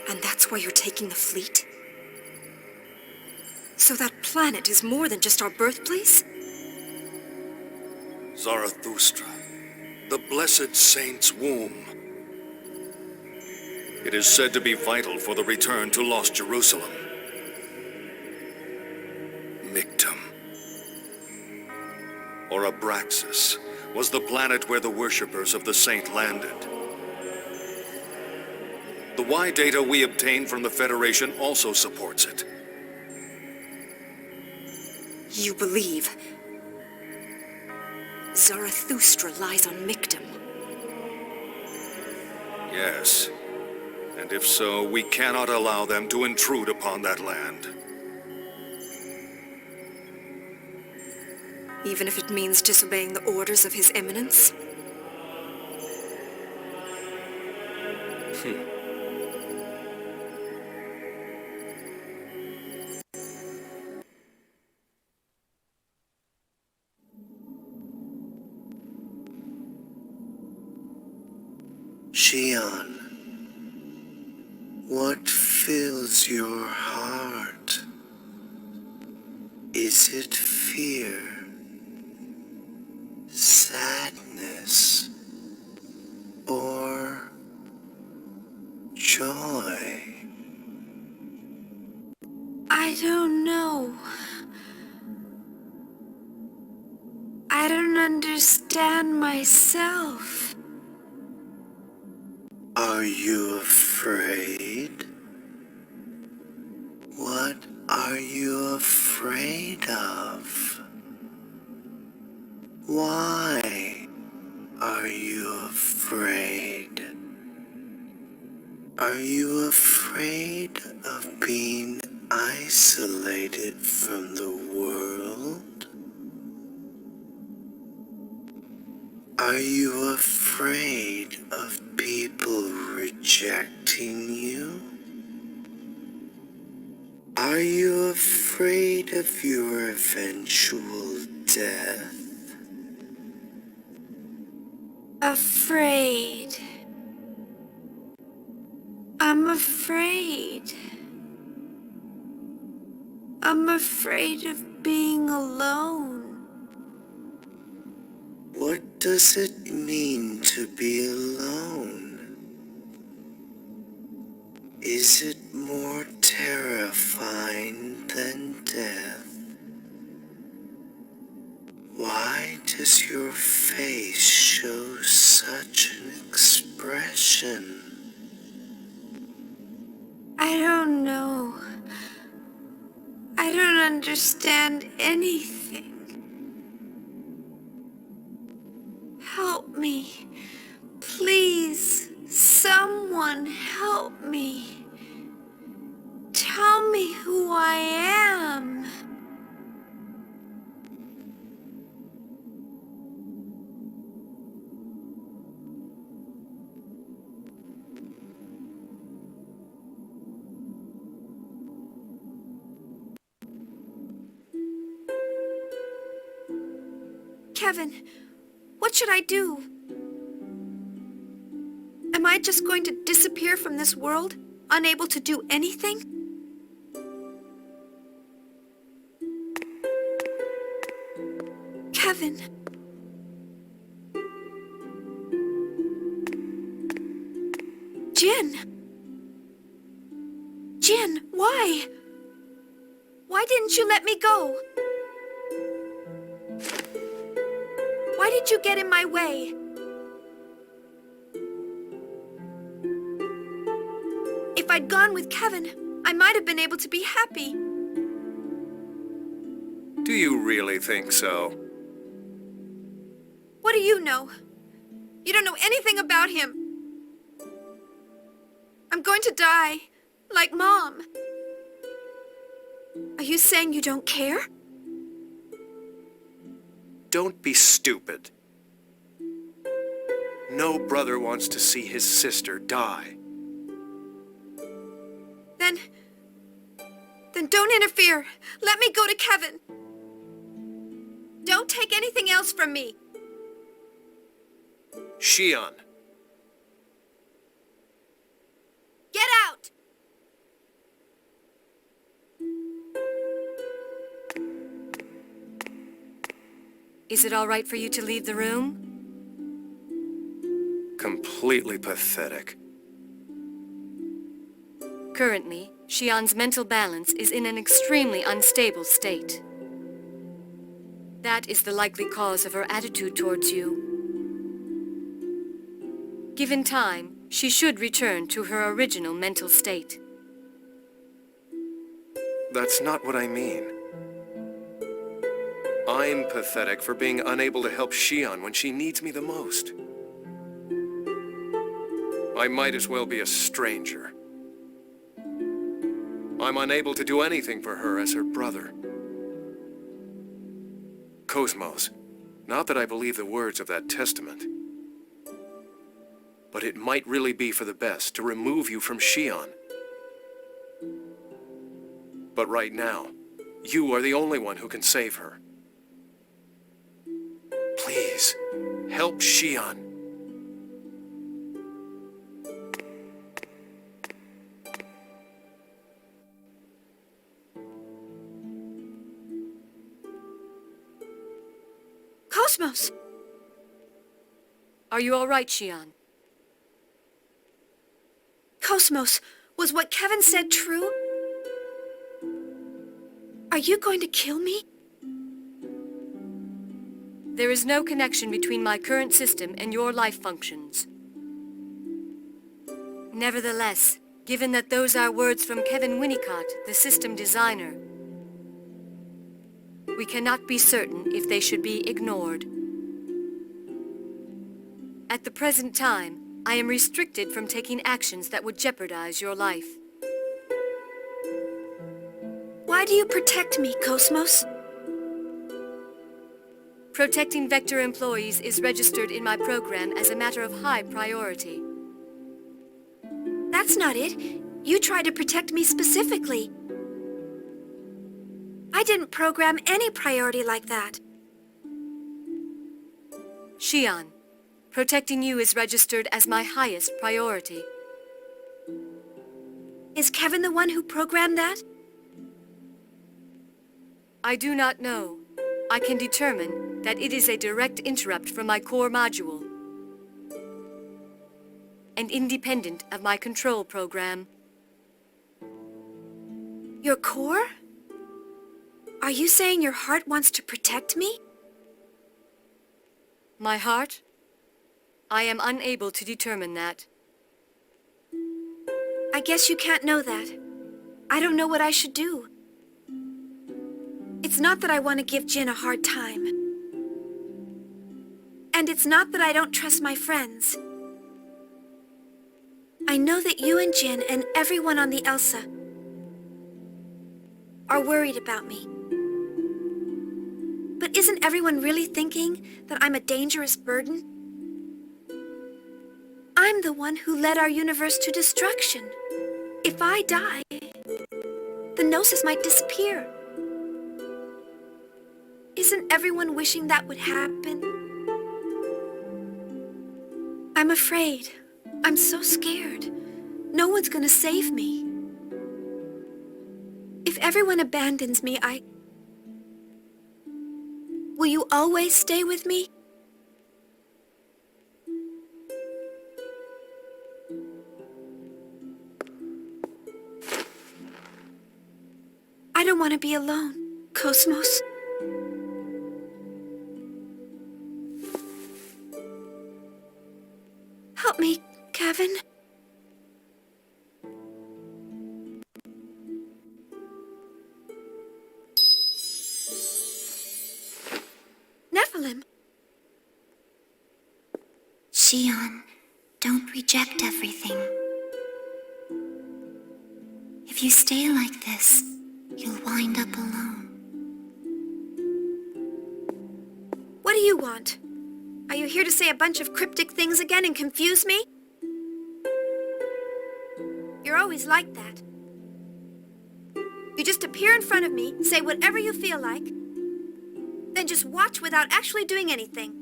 And that's why you're taking the fleet? So that planet is more than just our birthplace? Zarathustra, the blessed saint's womb. It is said to be vital for the return to lost Jerusalem. Michtam, or Abraxas, was the planet where the worshippers of the saint landed. The Y data we obtained from the Federation also supports it. You believe Zarathustra lies on Michtam? Yes. And if so, we cannot allow them to intrude upon that land. Even if it means disobeying the orders of His Eminence? Shion, what fills your heart? Is it fear, sadness, or joy? I don't know. I don't understand myself. Are you afraid? What are you afraid of? Why are you afraid? Are you afraid of being isolated from the world? Are you afraid of people rejecting you? Are you afraid of your eventual death? Afraid. I'm afraid. I'm afraid of being alone. What does it mean to be alone? Is it more terrifying than death? Why does your face show such an expression? I don't know. I don't understand anything. Help me. Please, someone help me. Tell me who I am. Kevin, what should I do? Am I just going to disappear from this world, unable to do anything? Kevin. Jin. Jin, why? Why didn't you let me go? Why did you get in my way? If I'd gone with Kevin, I might have been able to be happy. Do you really think so? What do you know? You don't know anything about him. I'm going to die, like Mom. Are you saying you don't care? Don't be stupid. No brother wants to see his sister die. Then don't interfere. Let me go to Kevin. Don't take anything else from me. Shion. Get out! Is it all right for you to leave the room? Completely pathetic. Currently, Shion's mental balance is in an extremely unstable state. That is the likely cause of her attitude towards you. Given time, she should return to her original mental state. That's not what I mean. I'm pathetic for being unable to help Shion when she needs me the most. I might as well be a stranger. I'm unable to do anything for her as her brother. KOS-MOS, not that I believe the words of that testament, but it might really be for the best to remove you from Shion. But right now, you are the only one who can save her. Please, help Shion. KOS-MOS! Are you all right, Shion? KOS-MOS, was what Kevin said true? Are you going to kill me? There is no connection between my current system and your life functions. Nevertheless, given that those are words from Kevin Winnicot, the system designer, we cannot be certain if they should be ignored. At the present time, I am restricted from taking actions that would jeopardize your life. Why do you protect me, KOS-MOS? Protecting Vector employees is registered in my program as a matter of high priority. That's not it. You tried to protect me specifically. I didn't program any priority like that. Shion, protecting you is registered as my highest priority. Is Kevin the one who programmed that? I do not know. I can determine that it is a direct interrupt from my core module and independent of my control program. Your core? Are you saying your heart wants to protect me? My heart? I am unable to determine that. I guess you can't know that. I don't know what I should do. It's not that I want to give Jin a hard time. And it's not that I don't trust my friends. I know that you and Jin and everyone on the Elsa are worried about me. But isn't everyone really thinking that I'm a dangerous burden? I'm the one who led our universe to destruction. If I die, the Gnosis might disappear. Isn't everyone wishing that would happen? I'm afraid. I'm so scared. No one's gonna save me. If everyone abandons me, will you always stay with me? I don't want to be alone, KOS-MOS. Help me, Kevin. Nephilim. Shion, don't reject everything. If you stay like this, you'll wind up alone. What do you want? Are you here to say a bunch of cryptic things again and confuse me? You're always like that. You just appear in front of me, say whatever you feel like, then just watch without actually doing anything.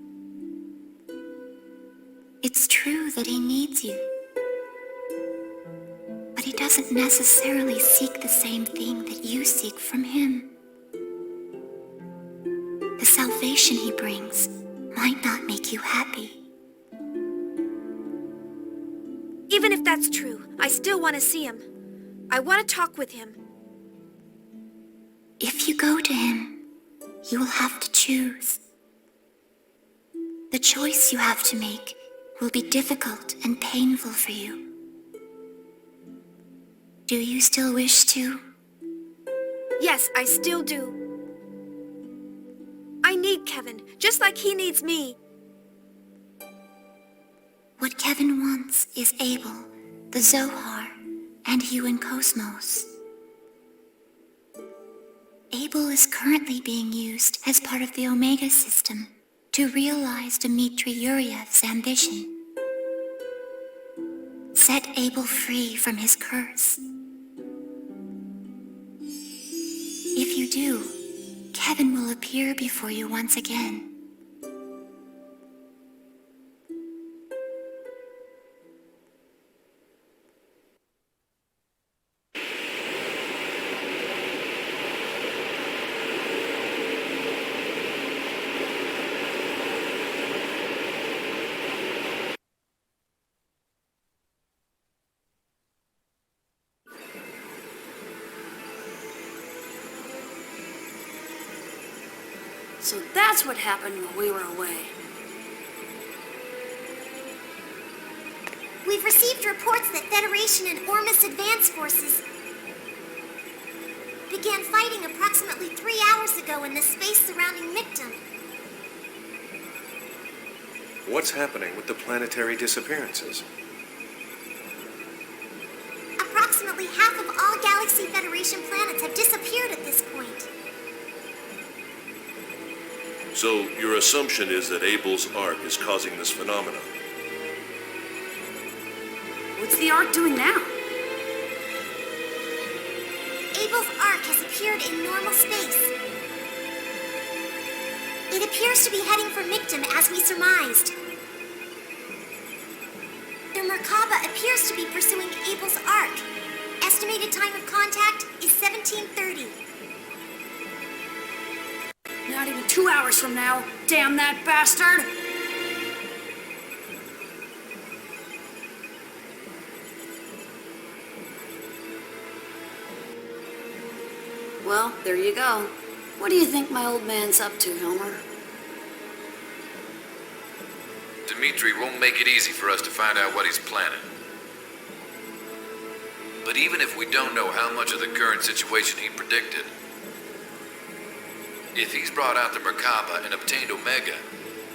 It's true that he needs you. But he doesn't necessarily seek the same thing that you seek from him. The salvation he brings might not make you happy. Even if that's true, I still want to see him. I want to talk with him. If you go to him, you will have to choose. The choice you have to make will be difficult and painful for you. Do you still wish to? Yes, I still do. I need Kevin, just like he needs me. What Kevin wants is Abel, the Zohar, and you and KOS-MOS. Abel is currently being used as part of the Omega system to realize Dmitri Yuryev's ambition. Set Abel free from his curse. If you do, Kevin will appear before you once again. So that's what happened while we were away. We've received reports that Federation and Ormus advance forces began fighting approximately 3 hours ago in the space surrounding Michtam. What's happening with the planetary disappearances? Approximately half of all Galaxy Federation planets have disappeared at this point. So your assumption is that Abel's arc is causing this phenomenon? What's the Ark doing now? Abel's arc has appeared in normal space. It appears to be heading for Michtam as we surmised. The Merkaba appears to be pursuing Abel's arc. Estimated time of contact is 1730. Not even 2 hours from now. Damn that bastard! Well, there you go. What do you think my old man's up to, Helmer? Dimitri won't make it easy for us to find out what he's planning. But even if we don't know how much of the current situation he predicted, if he's brought out the Merkaba and obtained Omega,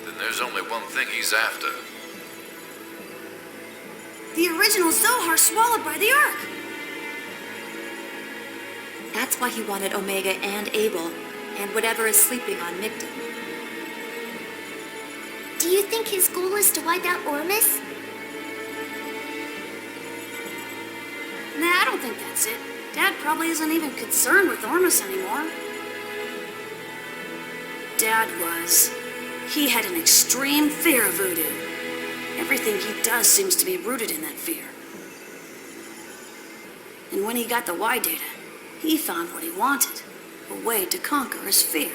then there's only one thing he's after. The original Zohar swallowed by the Ark! That's why he wanted Omega and Abel, and whatever is sleeping on Michtam. Do you think his goal is to wipe out Ormus? Nah, I don't think that's it. Dad probably isn't even concerned with Ormus anymore. Dad was. He had an extreme fear of voodoo. Everything he does seems to be rooted in that fear. And when he got the Y data, he found what he wanted, a way to conquer his fear.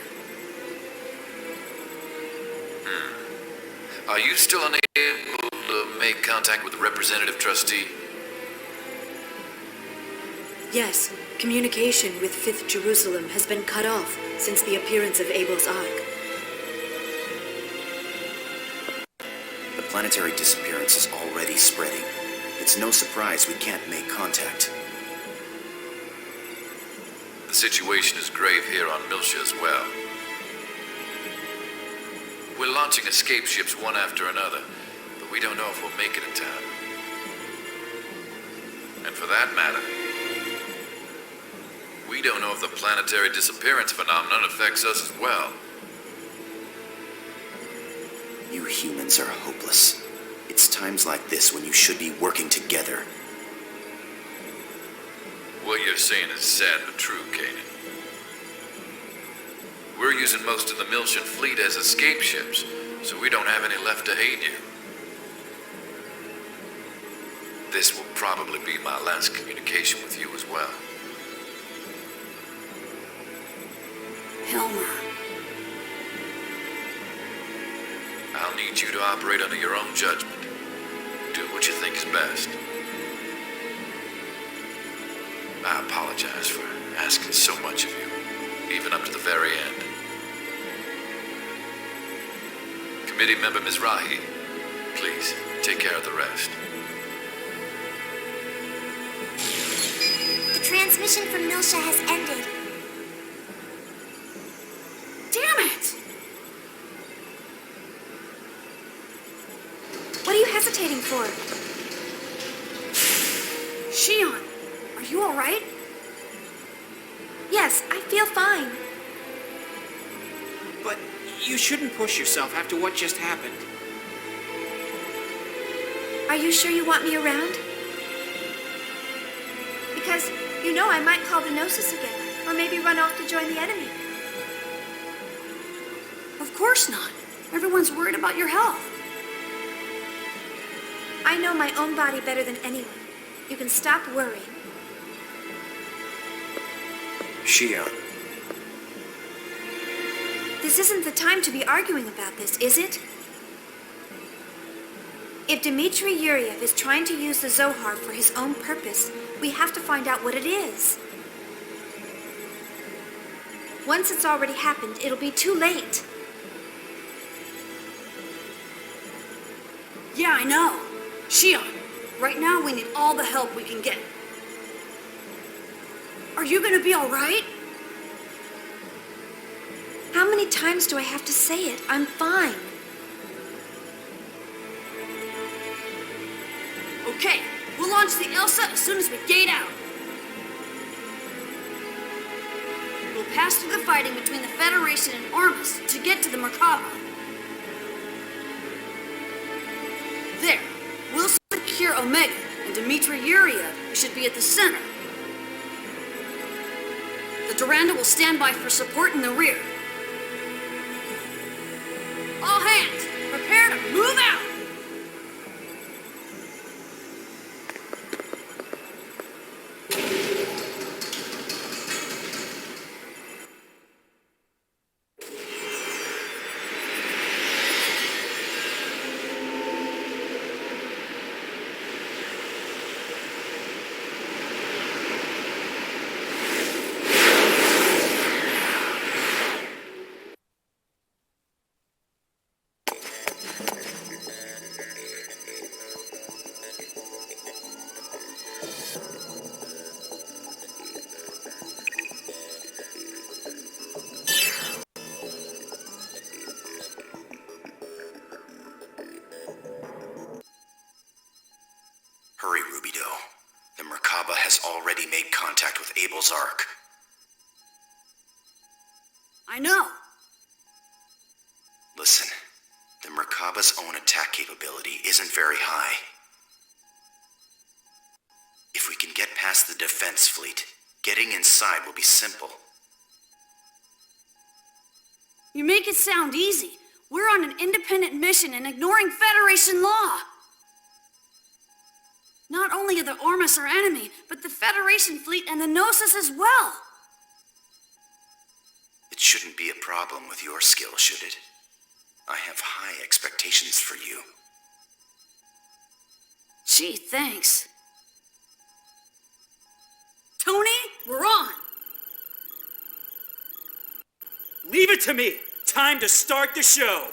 Are you still unable to make contact with the representative trustee? Yes, communication with 5th Jerusalem has been cut off since the appearance of Abel's Ark. The planetary disappearance is already spreading. It's no surprise we can't make contact. The situation is grave here on Miltia as well. We're launching escape ships one after another, but we don't know if we'll make it in time. And for that matter, we don't know if the planetary disappearance phenomenon affects us as well. You humans are hopeless. It's times like this when you should be working together. What you're saying is sad but true, Kanan. We're using most of the Miltian fleet as escape ships, so we don't have any left to aid you. This will probably be my last communication with you as well. Helmer. I'll need you to operate under your own judgment. Do what you think is best. I apologize for asking so much of you, even up to the very end. Committee member Mizrahi, please take care of the rest. The transmission from Miltia has ended. Damn it! What are you hesitating for? Shion, are you all right? Yes, I feel fine. But you shouldn't push yourself after what just happened. Are you sure you want me around? Because, you know, I might call the Gnosis again, or maybe run off to join the enemy. Of course not. Everyone's worried about your health. I know my own body better than anyone. You can stop worrying. Shion. This isn't the time to be arguing about this, is it? If Dmitri Yuriev is trying to use the Zohar for his own purpose, we have to find out what it is. Once it's already happened, it'll be too late. Yeah, I know. Shion, right now we need all the help we can get. Are you gonna be all right? How many times do I have to say it? I'm fine. Okay, we'll launch the Elsa as soon as we gate out. We'll pass through the fighting between the Federation and Ormus to get to the Merkaba. There, we'll secure Omega, and Dmitri Yuriev should be at the center. The Duranda will stand by for support in the rear. All hands, prepare to move out! already made contact with Abel's Ark. I know. Listen, the Merkaba's own attack capability isn't very high. If we can get past the defense fleet, getting inside will be simple. You make it sound easy. We're on an independent mission and ignoring Federation law. Not only are the Ormus our enemy, but the Federation fleet and the Gnosis as well. It shouldn't be a problem with your skill, should it? I have high expectations for you. Gee, thanks. Tony, we're on! Leave it to me! Time to start the show!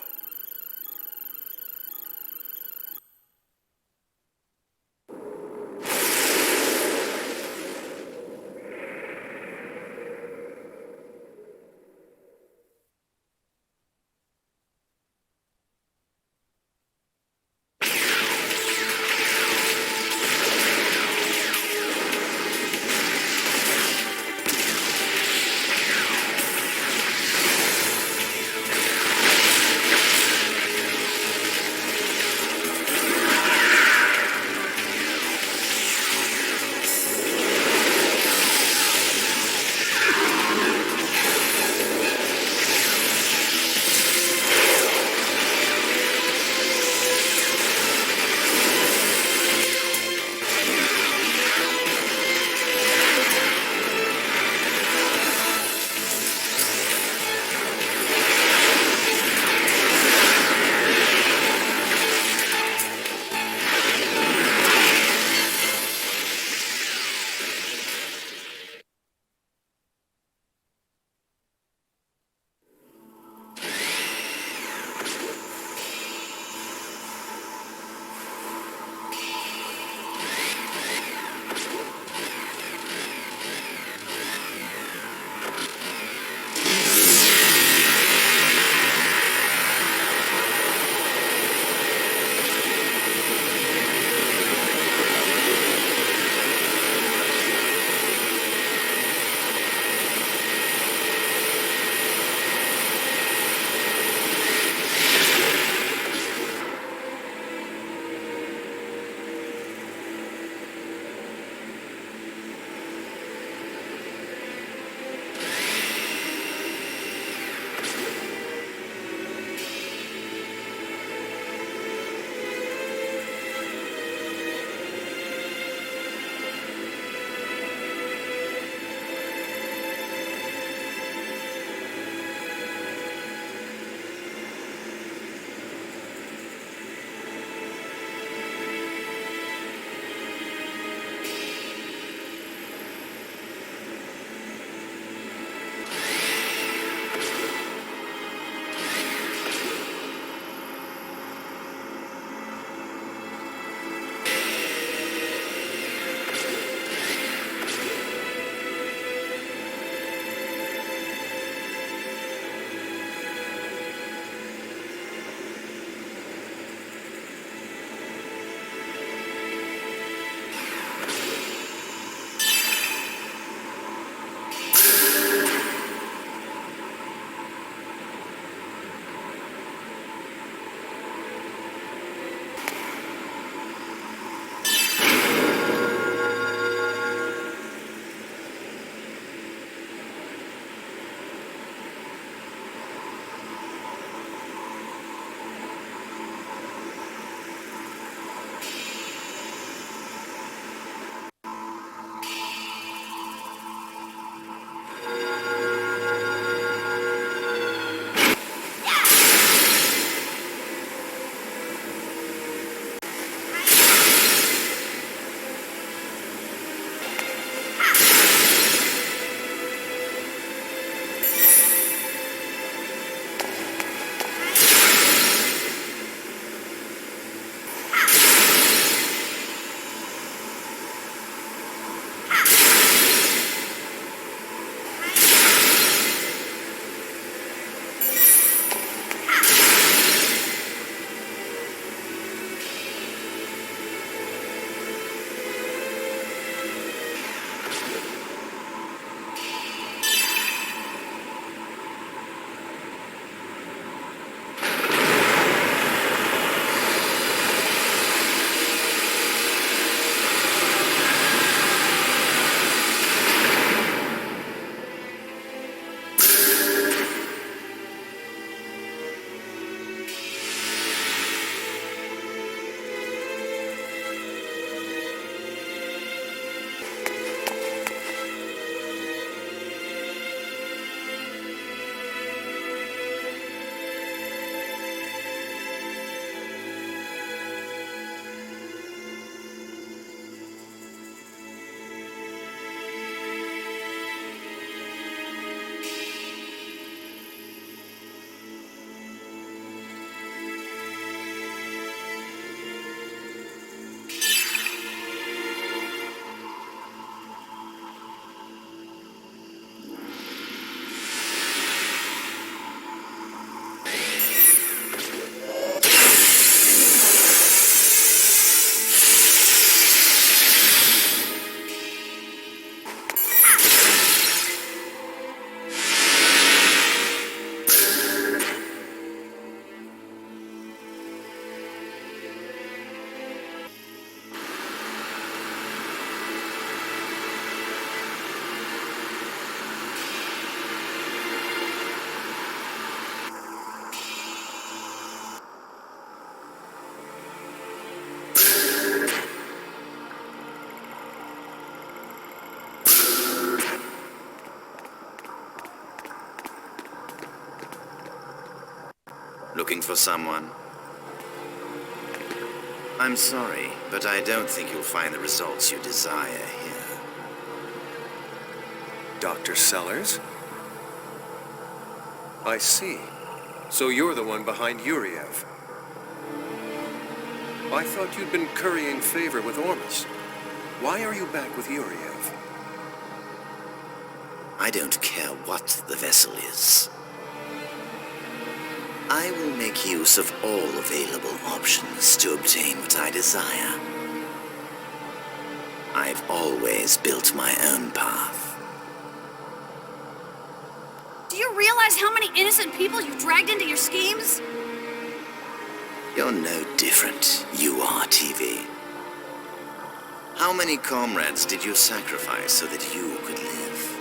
for someone? I'm sorry, but I don't think you'll find the results you desire here. Dr. Sellers? I see. So you're the one behind Yuriev. I thought you'd been currying favor with Ormus. Why are you back with Yuriev? I don't care what the vessel is. I will make use of all available options to obtain what I desire. I've always built my own path. Do you realize how many innocent people you dragged into your schemes? You're no different, you are TV. How many comrades did you sacrifice so that you could live?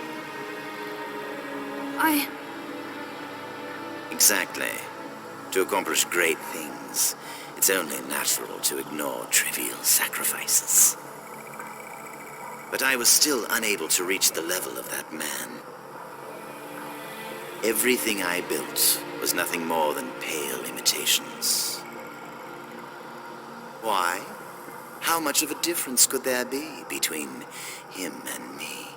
Exactly. To accomplish great things, it's only natural to ignore trivial sacrifices. But I was still unable to reach the level of that man. Everything I built was nothing more than pale imitations. Why? How much of a difference could there be between him and me?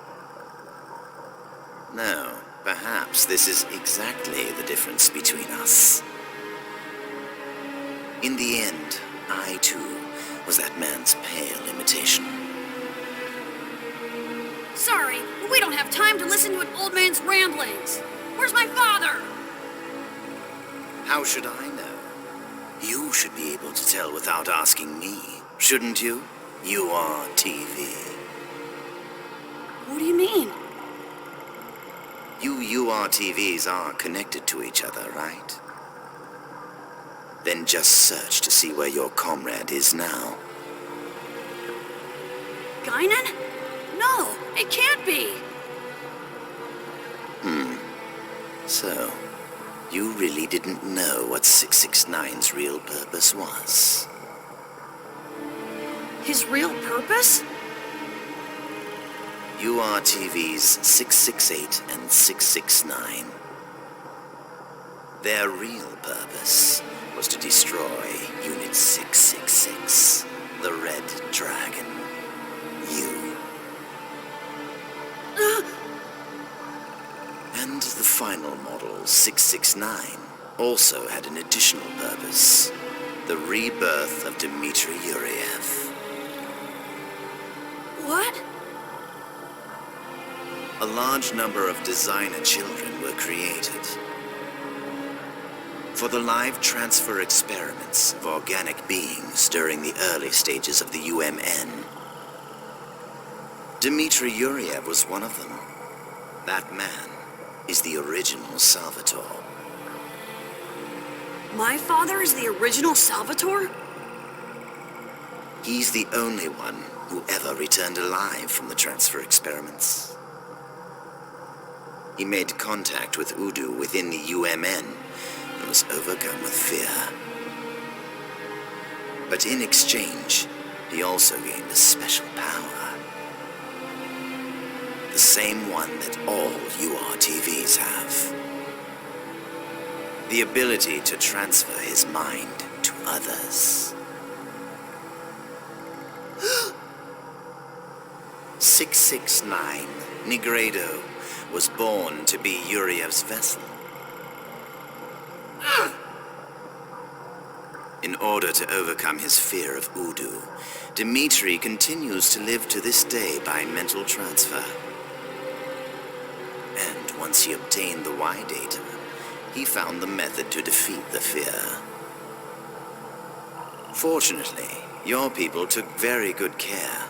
No, perhaps this is exactly the difference between us. In the end, I too was that man's pale imitation. Sorry, but we don't have time to listen to an old man's ramblings. Where's my father? How should I know? You should be able to tell without asking me, shouldn't you? You are TV. What do you mean? You URTVs are connected to each other, right? Then just search to see where your comrade is now. Guinan? No, it can't be. So, you really didn't know what 669's real purpose was? His real purpose? URTVs 668 and 669. Their real purpose was to destroy Unit 666, the Red Dragon. You. And the final model, 669, also had an additional purpose. The rebirth of Dmitry Yuriev. What? A large number of designer children were created for the live transfer experiments of organic beings during the early stages of the UMN. Dmitry Yuriev was one of them. That man is the original Salvatore. My father is the original Salvatore? He's the only one who ever returned alive from the transfer experiments. He made contact with Udu within the UMN and was overcome with fear. But in exchange, he also gained a special power. The same one that all URTVs have. The ability to transfer his mind to others. 669, Nigredo, was born to be Yuriev's vessel. In order to overcome his fear of Udu, Dmitry continues to live to this day by mental transfer. And once he obtained the Y data, he found the method to defeat the fear. Fortunately, your people took very good care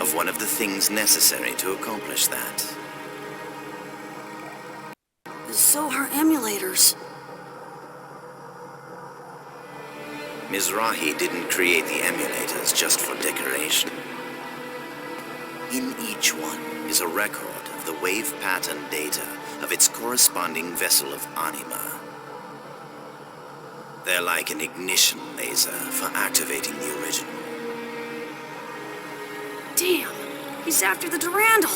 of one of the things necessary to accomplish that. The Zohar emulators. Mizrahi didn't create the emulators just for decoration. In each one is a record of the wave pattern data of its corresponding vessel of anima. They're like an ignition laser for activating the original. Damn, he's after the Durandal.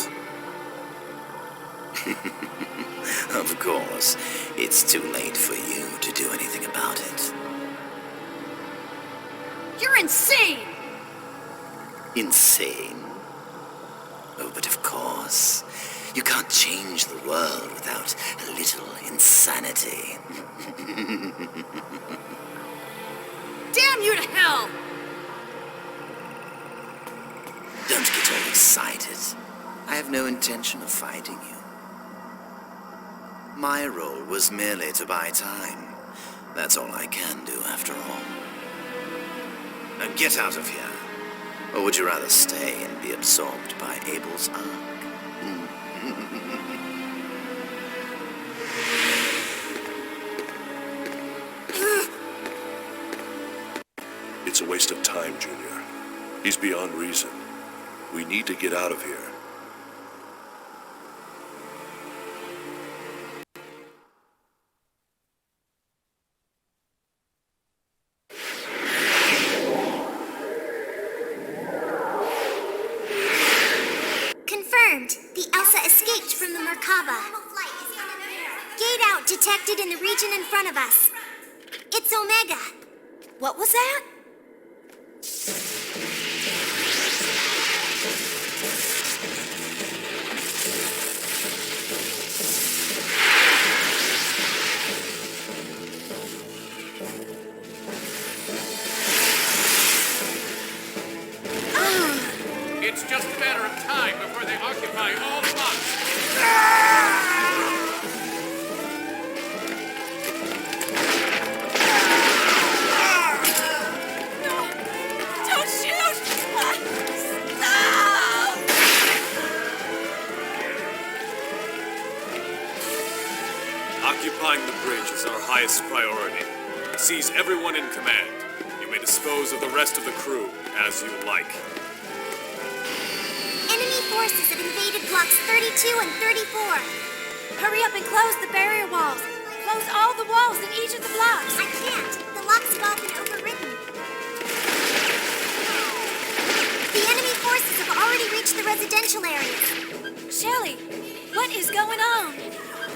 Of course, it's too late for you to do anything about it. You're insane! Insane? Oh, but of course. You can't change the world without a little insanity. Damn you to hell! Don't get all excited. I have no intention of fighting you. My role was merely to buy time. That's all I can do, after all. Now get out of here. Or would you rather stay and be absorbed by Abel's arc? It's a waste of time, Junior. He's beyond reason. We need to get out of here. Confirmed. The Elsa escaped from the Merkaba. Gate out detected in the region in front of us. It's Omega. What was that? It's just a matter of time before they occupy all the blocks. Don't shoot! Stop! Occupying the bridge is our highest priority. Seize everyone in command. You may dispose of the rest of the crew as you like. Enemy forces have invaded blocks 32 and 34. Hurry up and close the barrier walls. Close all the walls in each of the blocks. I can't. The locks have all been overridden. The enemy forces have already reached the residential areas. Shelley, what is going on?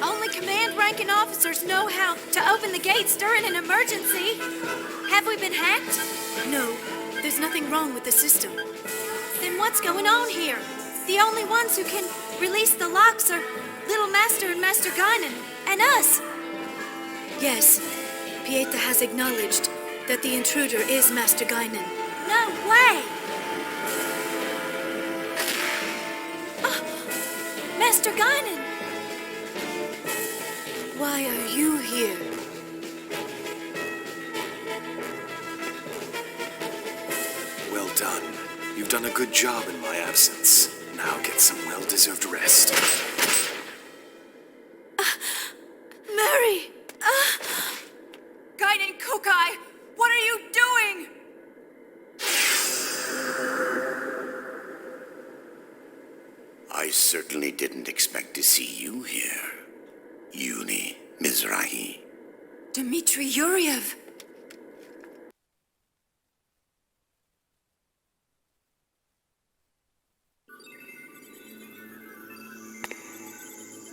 Only command-ranking officers know how to open the gates during an emergency. Have we been hacked? No, there's nothing wrong with the system. Then what's going on here? The only ones who can release the locks are Little Master and Master Guinan, and us. Yes, Pieta has acknowledged that the intruder is Master Guinan. No way! Oh, Master Guinan! Why are you here? Well done. You've done a good job in my absence. Now get some well-deserved rest. Mary! Guinan Kokai, what are you doing? I certainly didn't expect to see you here, Uni Mizrahi. Dmitri Yuriev!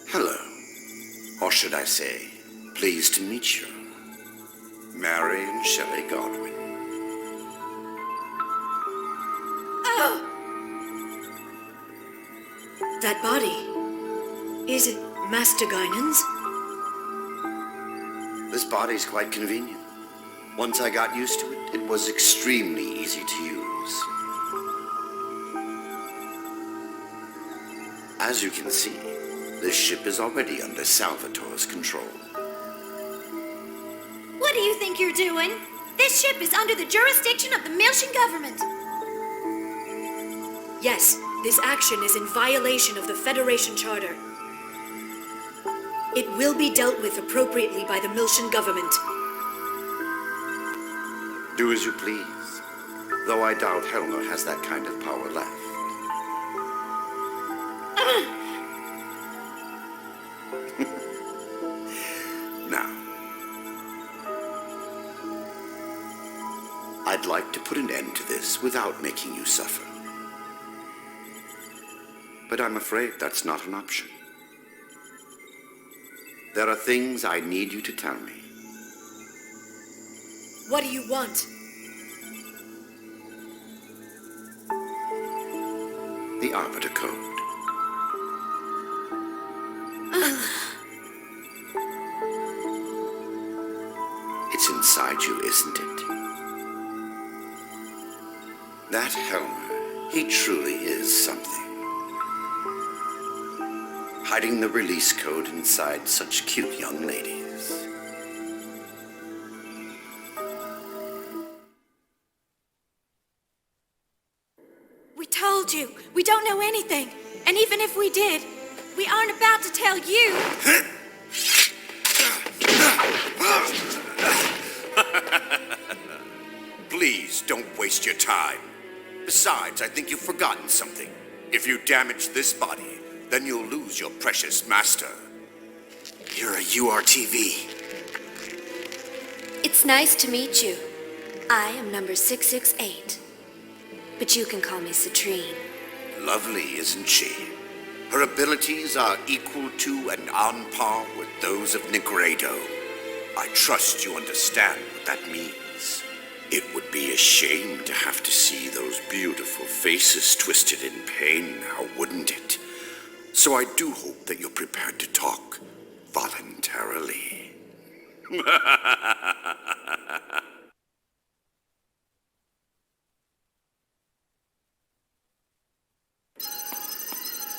Hello. Or should I say, pleased to meet you. Mary and Shelley Godwin. That body. Is it Master Guinan's? This body's quite convenient. Once I got used to it, it was extremely easy to use. As you can see, this ship is already under Salvatore's control. What do you think you're doing? This ship is under the jurisdiction of the Miltian government. Yes, this action is in violation of the Federation Charter. It will be dealt with appropriately by the Miltian government. Do as you please, though I doubt Helmer has that kind of power left. Now, I'd like to put an end to this without making you suffer. But I'm afraid that's not an option. There are things I need you to tell me. What do you want? The Arbiter Code. It's inside you, isn't it? That Helmer, he truly is something. Hiding the release code inside such cute young ladies. We told you. We don't know anything. And even if we did, we aren't about to tell you. Please don't waste your time. Besides, I think you've forgotten something. If you damage this body, then you'll lose your precious master. You're a URTV. It's nice to meet you. I am number 668. But you can call me Citrine. Lovely, isn't she? Her abilities are equal to and on par with those of Negredo. I trust you understand what that means. It would be a shame to have to see those beautiful faces twisted in pain now, wouldn't it? So I do hope that you're prepared to talk voluntarily.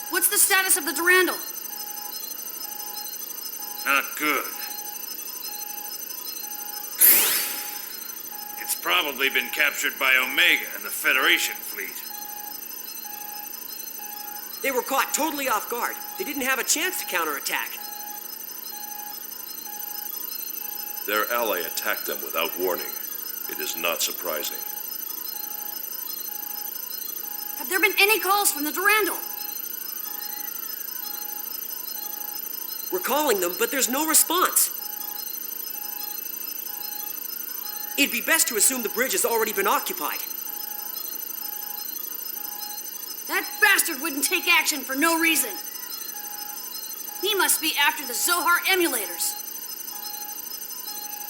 What's the status of the Durandal? Not good. It's probably been captured by Omega and the Federation fleet. They were caught totally off guard. They didn't have a chance to counterattack. Their ally attacked them without warning. It is not surprising. Have there been any calls from the Durandal? We're calling them, but there's no response. It'd be best to assume the bridge has already been occupied. That bastard wouldn't take action for no reason. He must be after the Zohar emulators.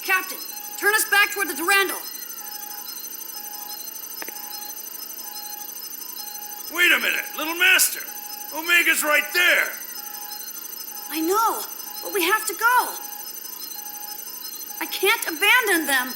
Captain, turn us back toward the Durandal. Wait a minute, little master. Omega's right there. I know, but we have to go. I can't abandon them.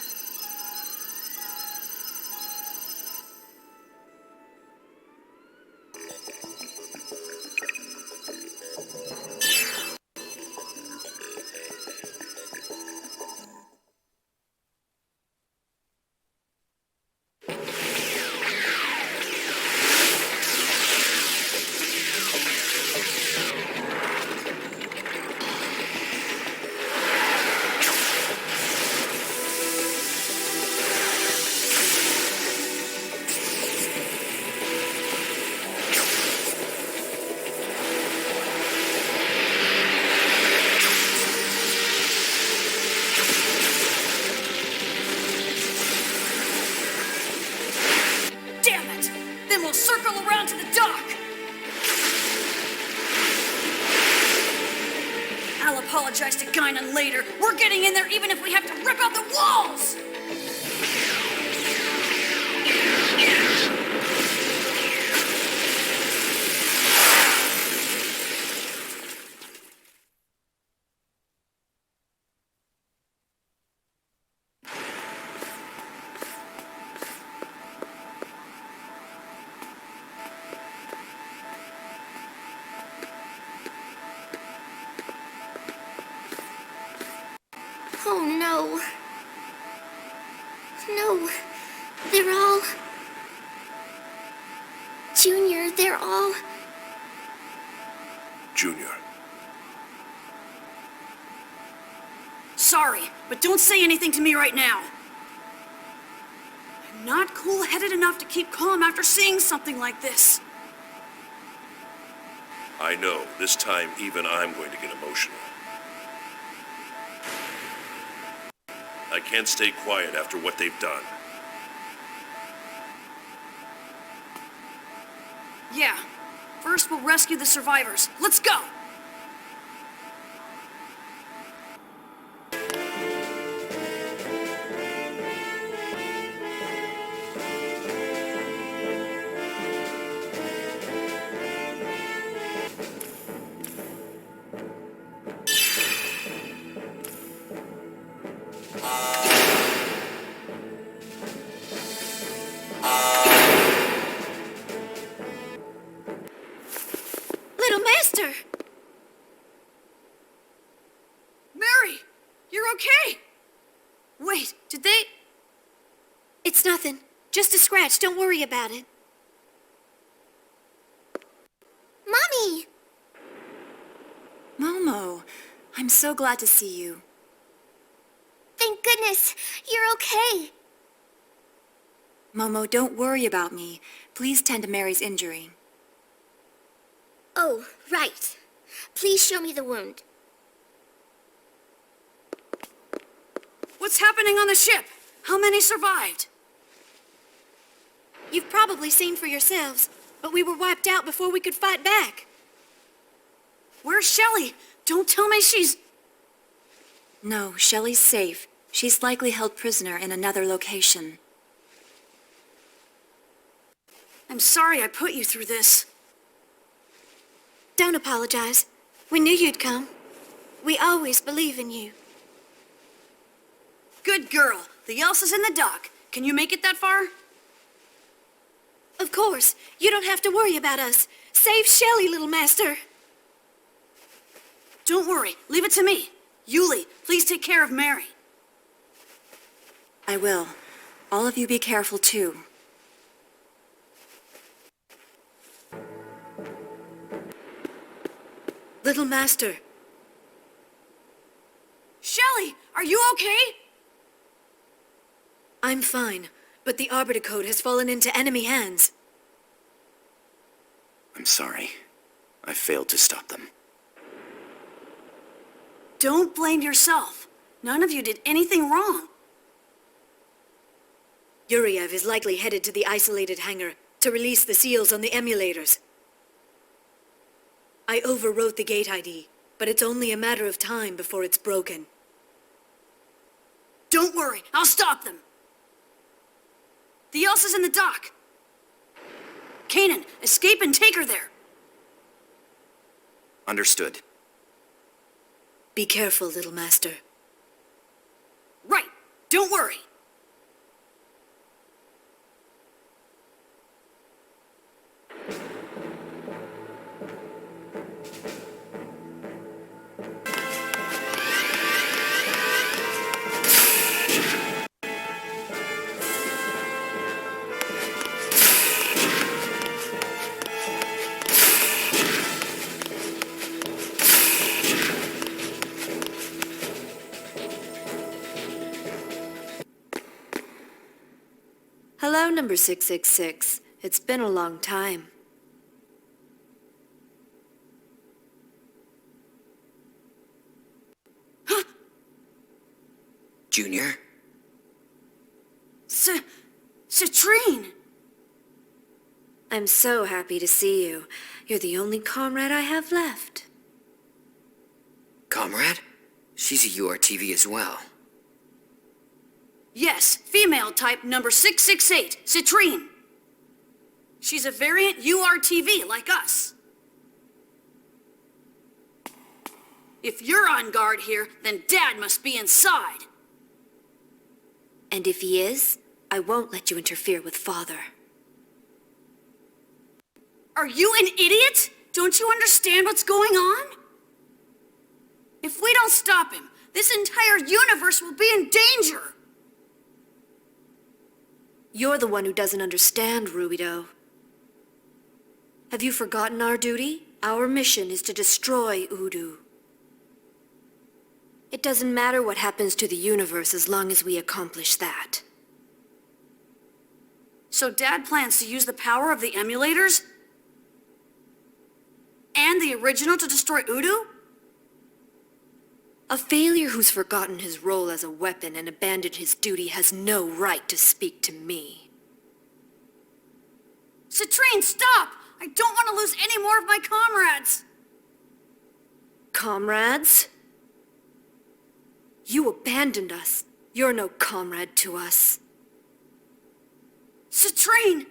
Apologize to Guinan later. We're getting in there even if we have to rip out the walls! Oh no. No. They're all... Junior, they're all... Junior. Sorry, but don't say anything to me right now. I'm not cool-headed enough to keep calm after seeing something like this. I know, this time even I'm going to get emotional. I can't stay quiet after what they've done. Yeah. First, we'll rescue the survivors. Let's go! Little Master! Mary! You're okay! Wait, did they... It's nothing. Just a scratch. Don't worry about it. Mommy! Momo, I'm so glad to see you. Thank goodness, you're okay. Momo, don't worry about me. Please tend to Mary's injury. Oh, right. Please show me the wound. What's happening on the ship? How many survived? You've probably seen for yourselves, but we were wiped out before we could fight back. Where's Shelley? Don't tell me she's... No, Shelley's safe. She's likely held prisoner in another location. I'm sorry I put you through this. Don't apologize. We knew you'd come. We always believe in you. Good girl. The Elsa's in the dock. Can you make it that far? Of course. You don't have to worry about us. Save Shelley, little master. Don't worry. Leave it to me. Yuli, please take care of Mary. I will. All of you be careful too. Little Master. Shelley, are you okay? I'm fine, but the Arbiter Code has fallen into enemy hands. I'm sorry. I failed to stop them. Don't blame yourself. None of you did anything wrong. Yuriev is likely headed to the isolated hangar to release the seals on the emulators. I overwrote the gate ID, but it's only a matter of time before it's broken. Don't worry, I'll stop them. The Elsa's in the dock. Kanan, escape and take her there. Understood. Be careful, little master. Right, don't worry. Hello, number 666. It's been a long time. Junior? Citrine! I'm so happy to see you. You're the only comrade I have left. Comrade? She's a URTV as well. Yes, female type number 668, Citrine. She's a variant URTV like us. If you're on guard here, then Dad must be inside. And if he is, I won't let you interfere with Father. Are you an idiot? Don't you understand what's going on? If we don't stop him, this entire universe will be in danger. You're the one who doesn't understand, Rubido. Have you forgotten our duty? Our mission is to destroy Udu. It doesn't matter what happens to the universe as long as we accomplish that. So Dad plans to use the power of the emulators? And the original to destroy Udu? A failure who's forgotten his role as a weapon and abandoned his duty has no right to speak to me. Citrine, stop! I don't want to lose any more of my comrades! Comrades? You abandoned us. You're no comrade to us. Citrine!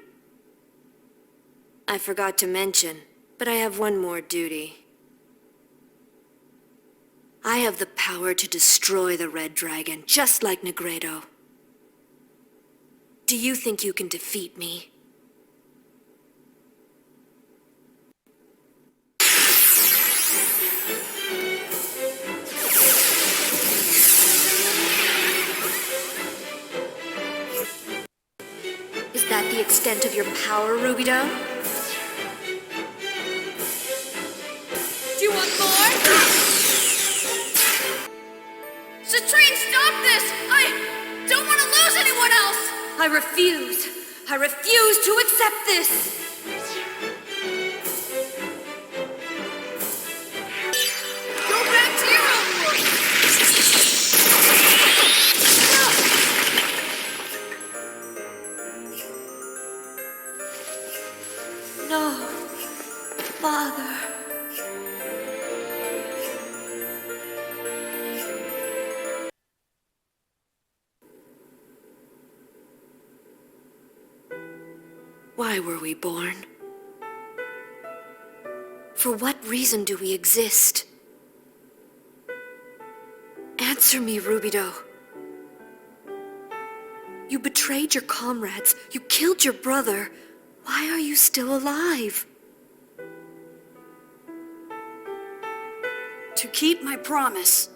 I forgot to mention, but I have one more duty. I have the power to destroy the Red Dragon, just like Negredo. Do you think you can defeat me? Is that the extent of your power, Rubido? Do you want more? Citrine, stop this! I don't want to lose anyone else! I refuse. I refuse to accept this. Go back to your own world! No, Father. Why were we born? For what reason do we exist? Answer me, Rubido. You betrayed your comrades. You killed your brother. Why are you still alive? To keep my promise.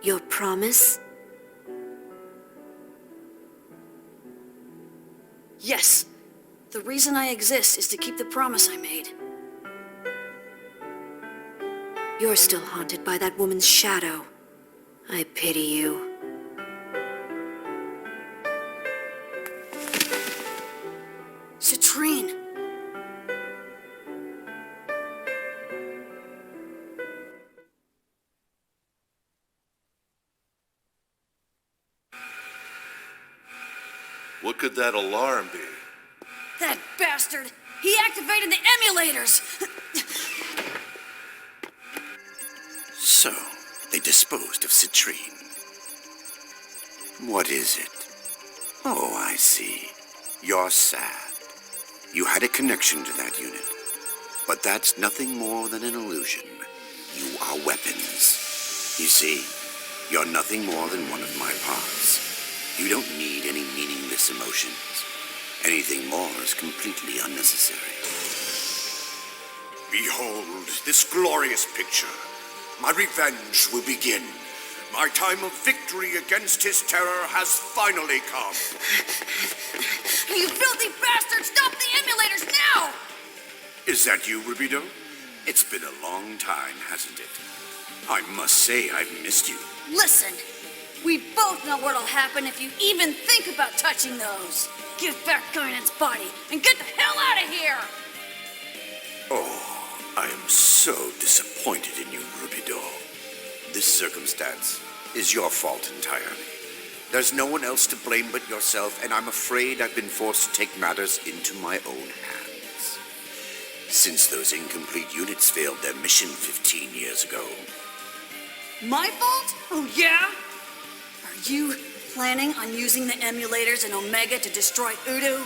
Your promise? Yes. The reason I exist is to keep the promise I made. You're still haunted by that woman's shadow. I pity you. Citrine. What could that alarm be? That bastard! He activated the emulators! So, they disposed of Citrine. What is it? Oh, I see. You're sad. You had a connection to that unit. But that's nothing more than an illusion. You are weapons. You see, you're nothing more than one of my parts. You don't need any meaningless emotions. Anything more is completely unnecessary. Behold this glorious picture. My revenge will begin. My time of victory against his terror has finally come. You filthy bastard! Stop the emulators now! Is that you, Rubido? It's been a long time, hasn't it? I must say I've missed you. Listen, we both know what'll happen if you even think about touching those. Give back Guinan's body and get the hell out of here! Oh, I am so disappointed in you, Rubido. This circumstance is your fault entirely. There's no one else to blame but yourself, and I'm afraid I've been forced to take matters into my own hands. Since those incomplete units failed their mission 15 years ago. My fault? Oh, yeah? Are you planning on using the emulators in Omega to destroy Udu?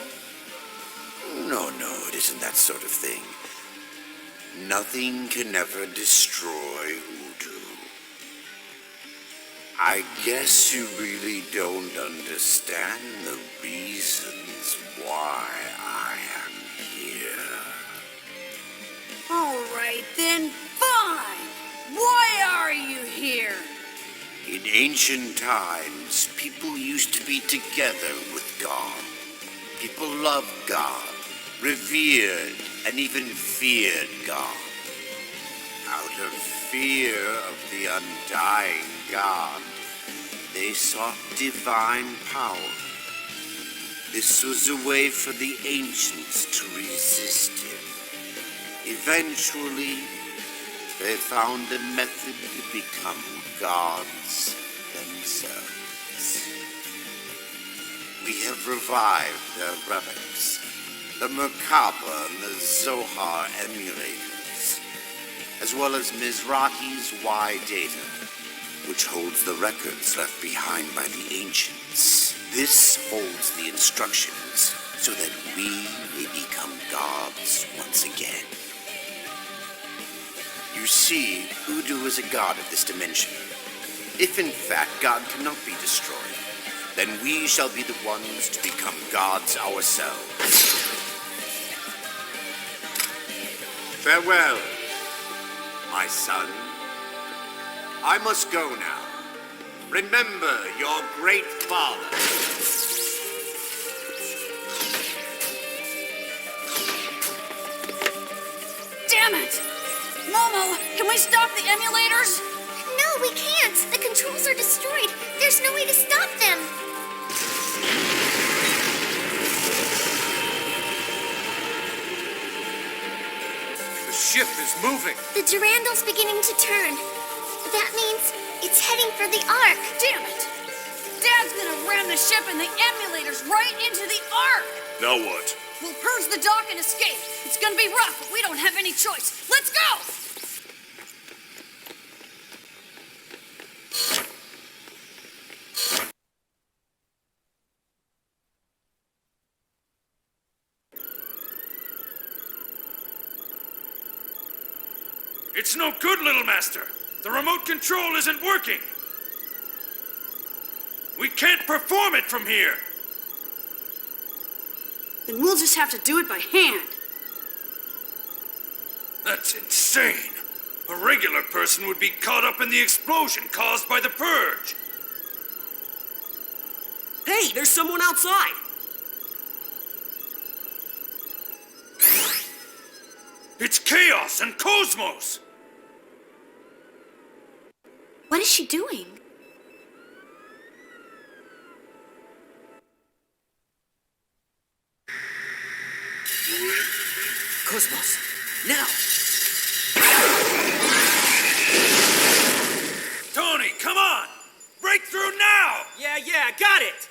No, it isn't that sort of thing. Nothing can ever destroy Udu. I guess you really don't understand the reasons why I am here. All right, then, fine. Why are you here? In ancient times, people used to be together with God. People loved God, revered, and even feared God. Out of fear of the undying God, they sought divine power. This was a way for the ancients to resist him. Eventually, they found a method to become gods themselves. We have revived their relics, the Merkaba and the Zohar emulators, as well as Mizrahi's Y data, which holds the records left behind by the ancients. This holds the instructions so that we may become gods once again. You see, Udu is a god of this dimension. If in fact God cannot be destroyed, then we shall be the ones to become gods ourselves. Farewell, my son. I must go now. Remember your great father. Damn it! Momo, can we stop the emulators? No, we can't. The controls are destroyed. There's no way to stop them. The ship is moving. The Durandal's beginning to turn. That means it's heading for the Ark. Damn it! Dad's gonna ram the ship and the emulators right into the Ark! Now what? We'll purge the dock and escape. It's gonna be rough, but we don't have any choice. Let's go! It's no good, little master. The remote control isn't working. We can't perform it from here. Then we'll just have to do it by hand. That's insane. A regular person would be caught up in the explosion caused by the purge. Hey, there's someone outside. It's KOS and KOS-MOS. What is she doing? KOS-MOS, now! Tony, come on! Break through now! Yeah, got it!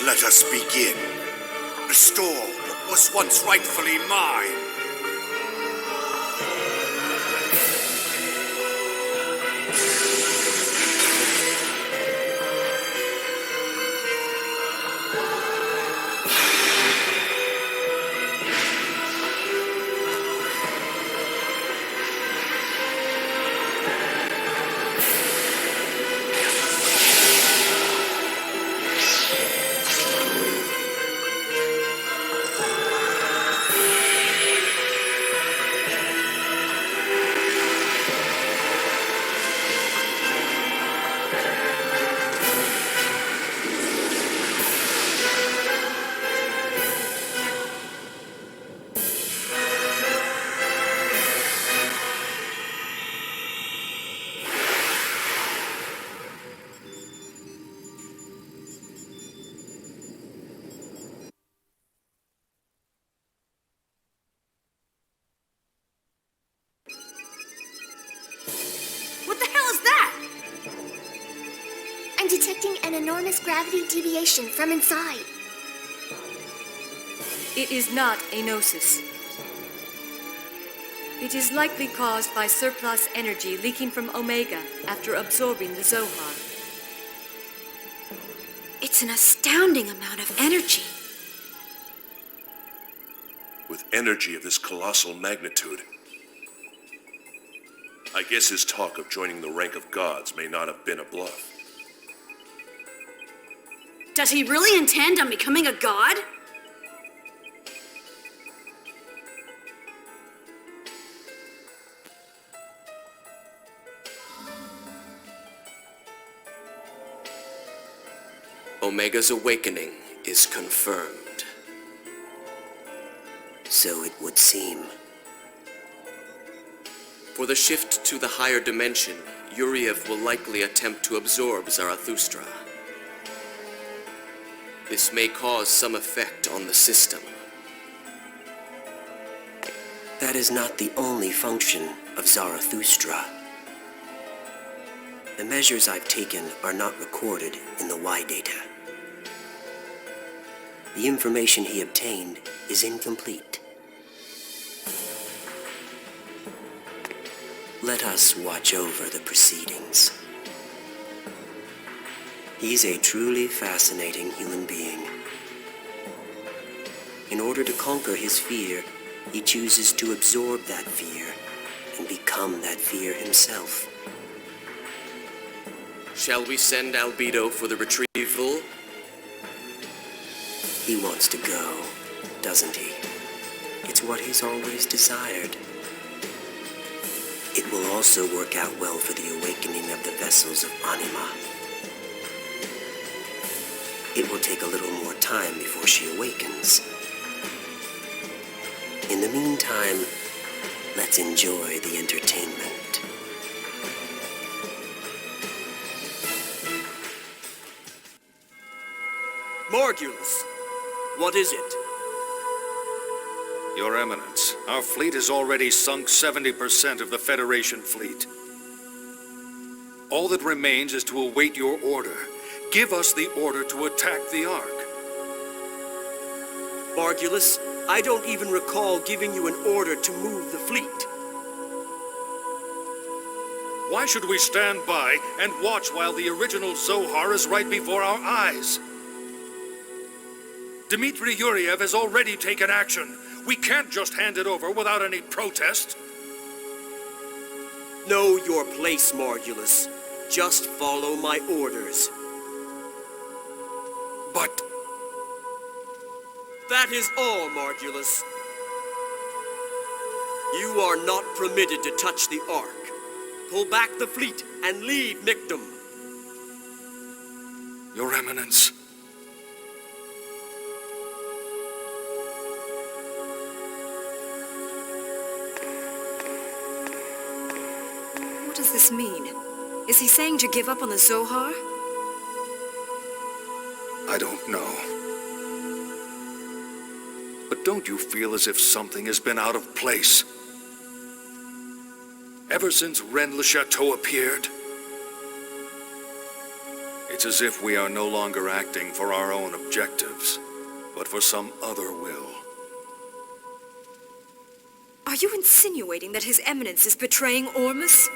Let us begin. Restore what was once rightfully mine. Detecting an enormous gravity deviation from inside. It is not a Gnosis. It is likely caused by surplus energy leaking from Omega after absorbing the Zohar. It's an astounding amount of energy. With energy of this colossal magnitude, I guess his talk of joining the rank of gods may not have been a bluff. Does he really intend on becoming a god? Omega's awakening is confirmed. So it would seem. For the shift to the higher dimension, Yuriev will likely attempt to absorb Zarathustra. This may cause some effect on the system. That is not the only function of Zarathustra. The measures I've taken are not recorded in the Y data. The information he obtained is incomplete. Let us watch over the proceedings. He's a truly fascinating human being. In order to conquer his fear, he chooses to absorb that fear and become that fear himself. Shall we send Albedo for the retrieval? He wants to go, doesn't he? It's what he's always desired. It will also work out well for the awakening of the vessels of Anima. It will take a little more time before she awakens. In the meantime, let's enjoy the entertainment. Morgulus, what is it? Your Eminence, our fleet has already sunk 70% of the Federation fleet. All that remains is to await your order. Give us the order to attack the Ark. Morgulus, I don't even recall giving you an order to move the fleet. Why should we stand by and watch while the original Zohar is right before our eyes? Dmitry Yuriev has already taken action. We can't just hand it over without any protest. Know your place, Morgulus. Just follow my orders. But... that is all, Morgulus. You are not permitted to touch the Ark. Pull back the fleet and leave Michtam. Your Eminence. What does this mean? Is he saying to give up on the Zohar? I don't know. But don't you feel as if something has been out of place? Ever since Rennes-le-Chateau appeared? It's as if we are no longer acting for our own objectives, but for some other will. Are you insinuating that His Eminence is betraying Ormus?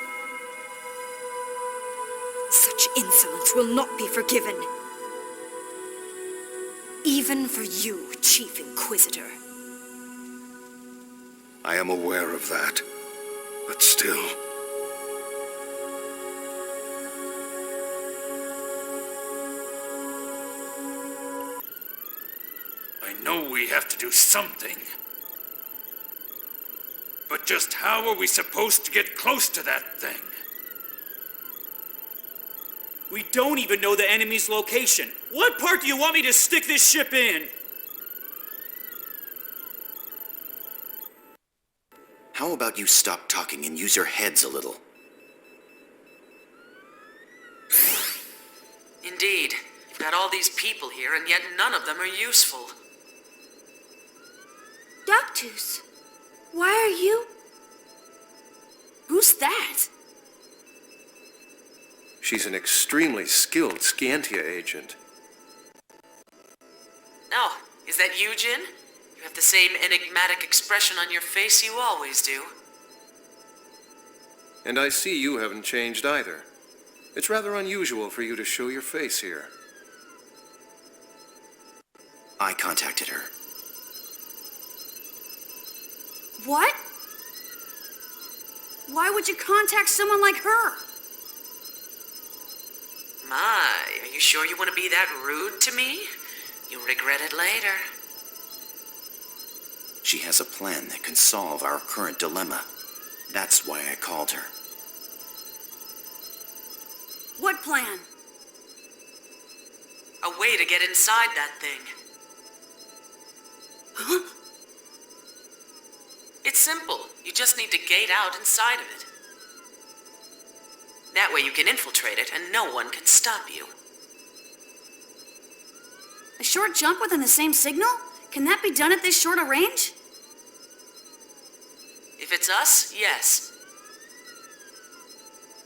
Such insolence will not be forgiven. Even for you, Chief Inquisitor. I am aware of that, but still... I know we have to do something. But just how are we supposed to get close to that thing? We don't even know the enemy's location. What part do you want me to stick this ship in? How about you stop talking and use your heads a little? Indeed. You've got all these people here, and yet none of them are useful. Doctus, why are you... Who's that? She's an extremely skilled Scantia agent. Oh, is that you, Jin? You have the same enigmatic expression on your face you always do. And I see you haven't changed either. It's rather unusual for you to show your face here. I contacted her. What? Why would you contact someone like her? My, are you sure you want to be that rude to me? You'll regret it later. She has a plan that can solve our current dilemma. That's why I called her. What plan? A way to get inside that thing. Huh? It's simple. You just need to gate out inside of it. That way you can infiltrate it and no one can stop you. A short jump within the same signal? Can that be done at this short a range? If it's us, yes.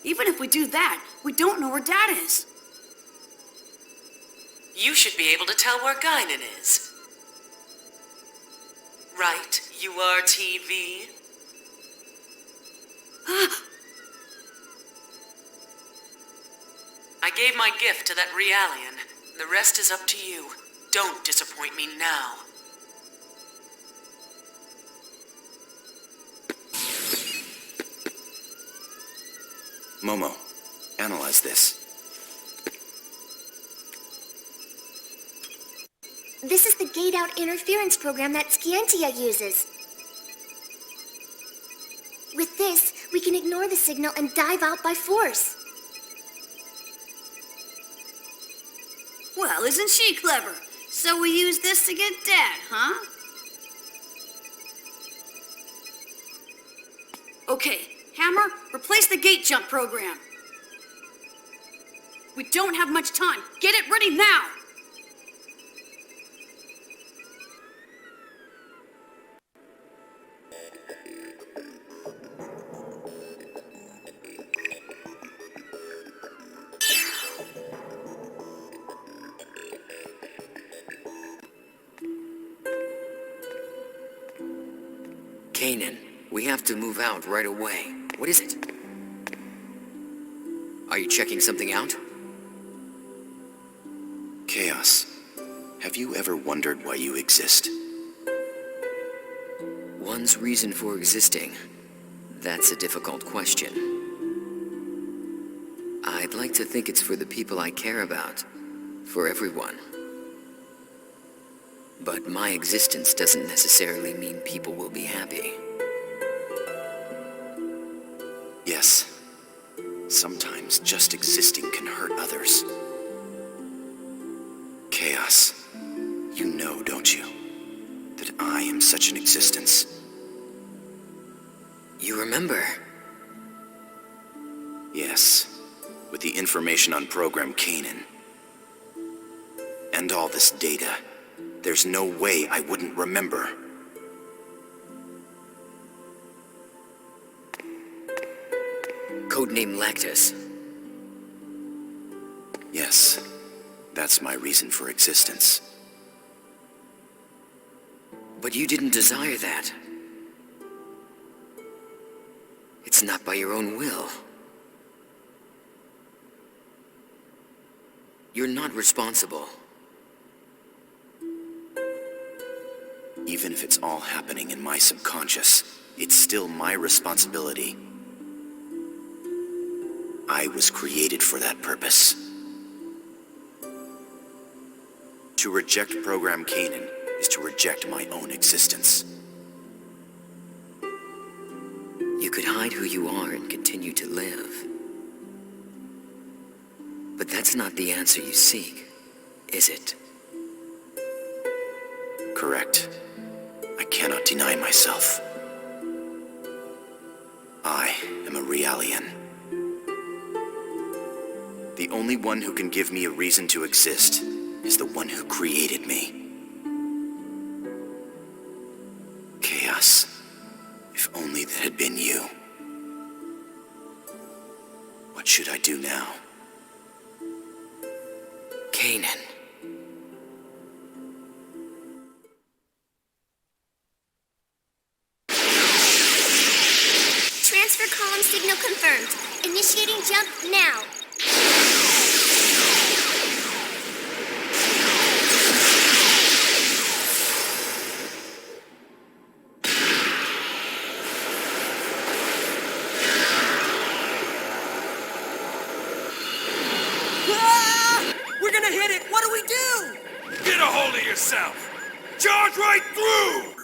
Even if we do that, we don't know where Dad is. You should be able to tell where Guinan is. Right, you are TV. I gave my gift to that Realian. The rest is up to you. Don't disappoint me now. Momo, analyze this. This is the gate-out interference program that Scientia uses. With this, we can ignore the signal and dive out by force. Well, isn't she clever? So we use this to get Dad, huh? Okay, Hammer, replace the gate jump program. We don't have much time. Get it ready now! Kanan, we have to move out right away. What is it? Are you checking something out? Chaos, have you ever wondered why you exist? One's reason for existing. That's a difficult question. I'd like to think it's for the people I care about. For everyone. But my existence doesn't necessarily mean people will be happy. Yes. Sometimes just existing can hurt others. Chaos, you know, don't you, that I am such an existence? You remember? Yes, with the information on Program Kanan. And all this data, there's no way I wouldn't remember. Codename Lactus. Yes, that's my reason for existence. But you didn't desire that. It's not by your own will. You're not responsible. Even if it's all happening in my subconscious, it's still my responsibility. I was created for that purpose. To reject Program Kanan is to reject my own existence. You could hide who you are and continue to live. But that's not the answer you seek, is it? Correct. I cannot deny myself. I am a Realian. The only one who can give me a reason to exist is the one who created me. Chaos. If only that had been you. What should I do now? Kanan. Transfer column signal confirmed. Initiating jump now. We're gonna hit it! What do we do? Get a hold of yourself! Charge right through!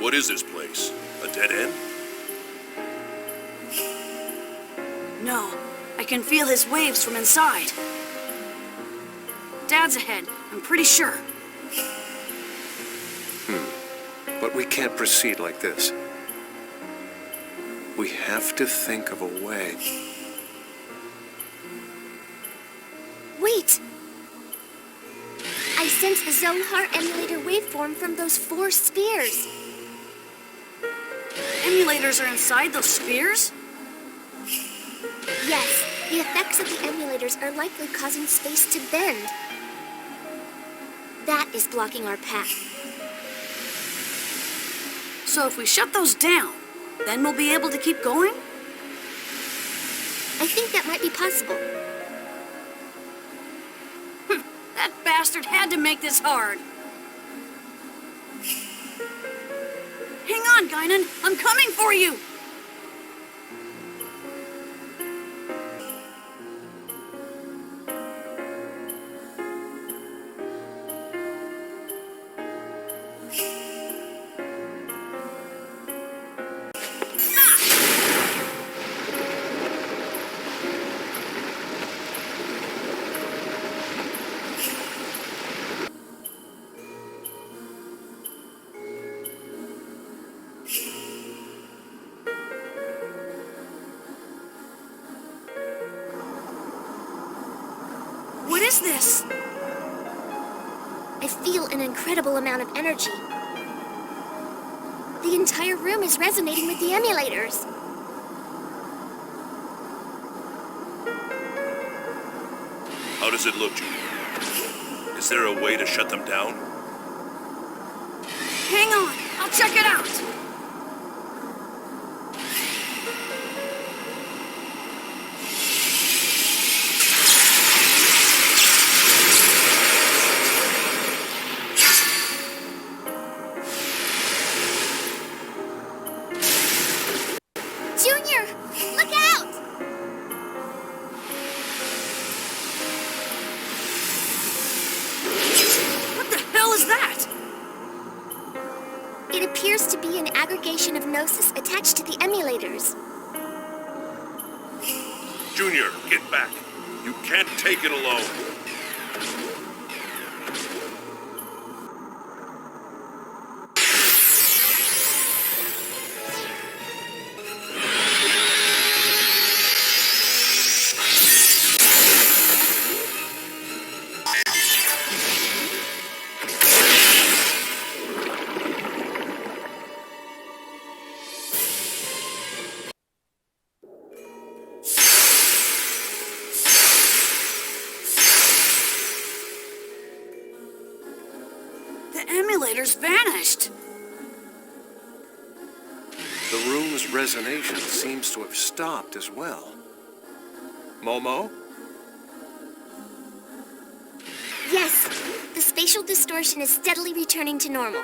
What is this place? A dead end? No, I can feel his waves from inside. Dad's ahead, I'm pretty sure. But we can't proceed like this. We have to think of a way. Wait! I sense the Zohar emulator waveform from those 4 spheres. Emulators are inside those spheres? Yes, the effects of the emulators are likely causing space to bend. That is blocking our path. So if we shut those down, then we'll be able to keep going? I think that might be possible. That bastard had to make this hard. Hang on, Guinan. I'm coming for you! What is this? I feel an incredible amount of energy. The entire room is resonating with the emulators. How does it look, Junior? Is there a way to shut them down? Hang on, I'll check it out. Junior, look out! What the hell is that? It appears to be an aggregation of Gnosis attached to the emulators. Junior, get back. You can't take it alone. The emulators vanished. The room's resonation seems to have stopped as well. Momo? Yes, the spatial distortion is steadily returning to normal.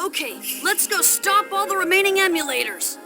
Okay, let's go stop all the remaining emulators.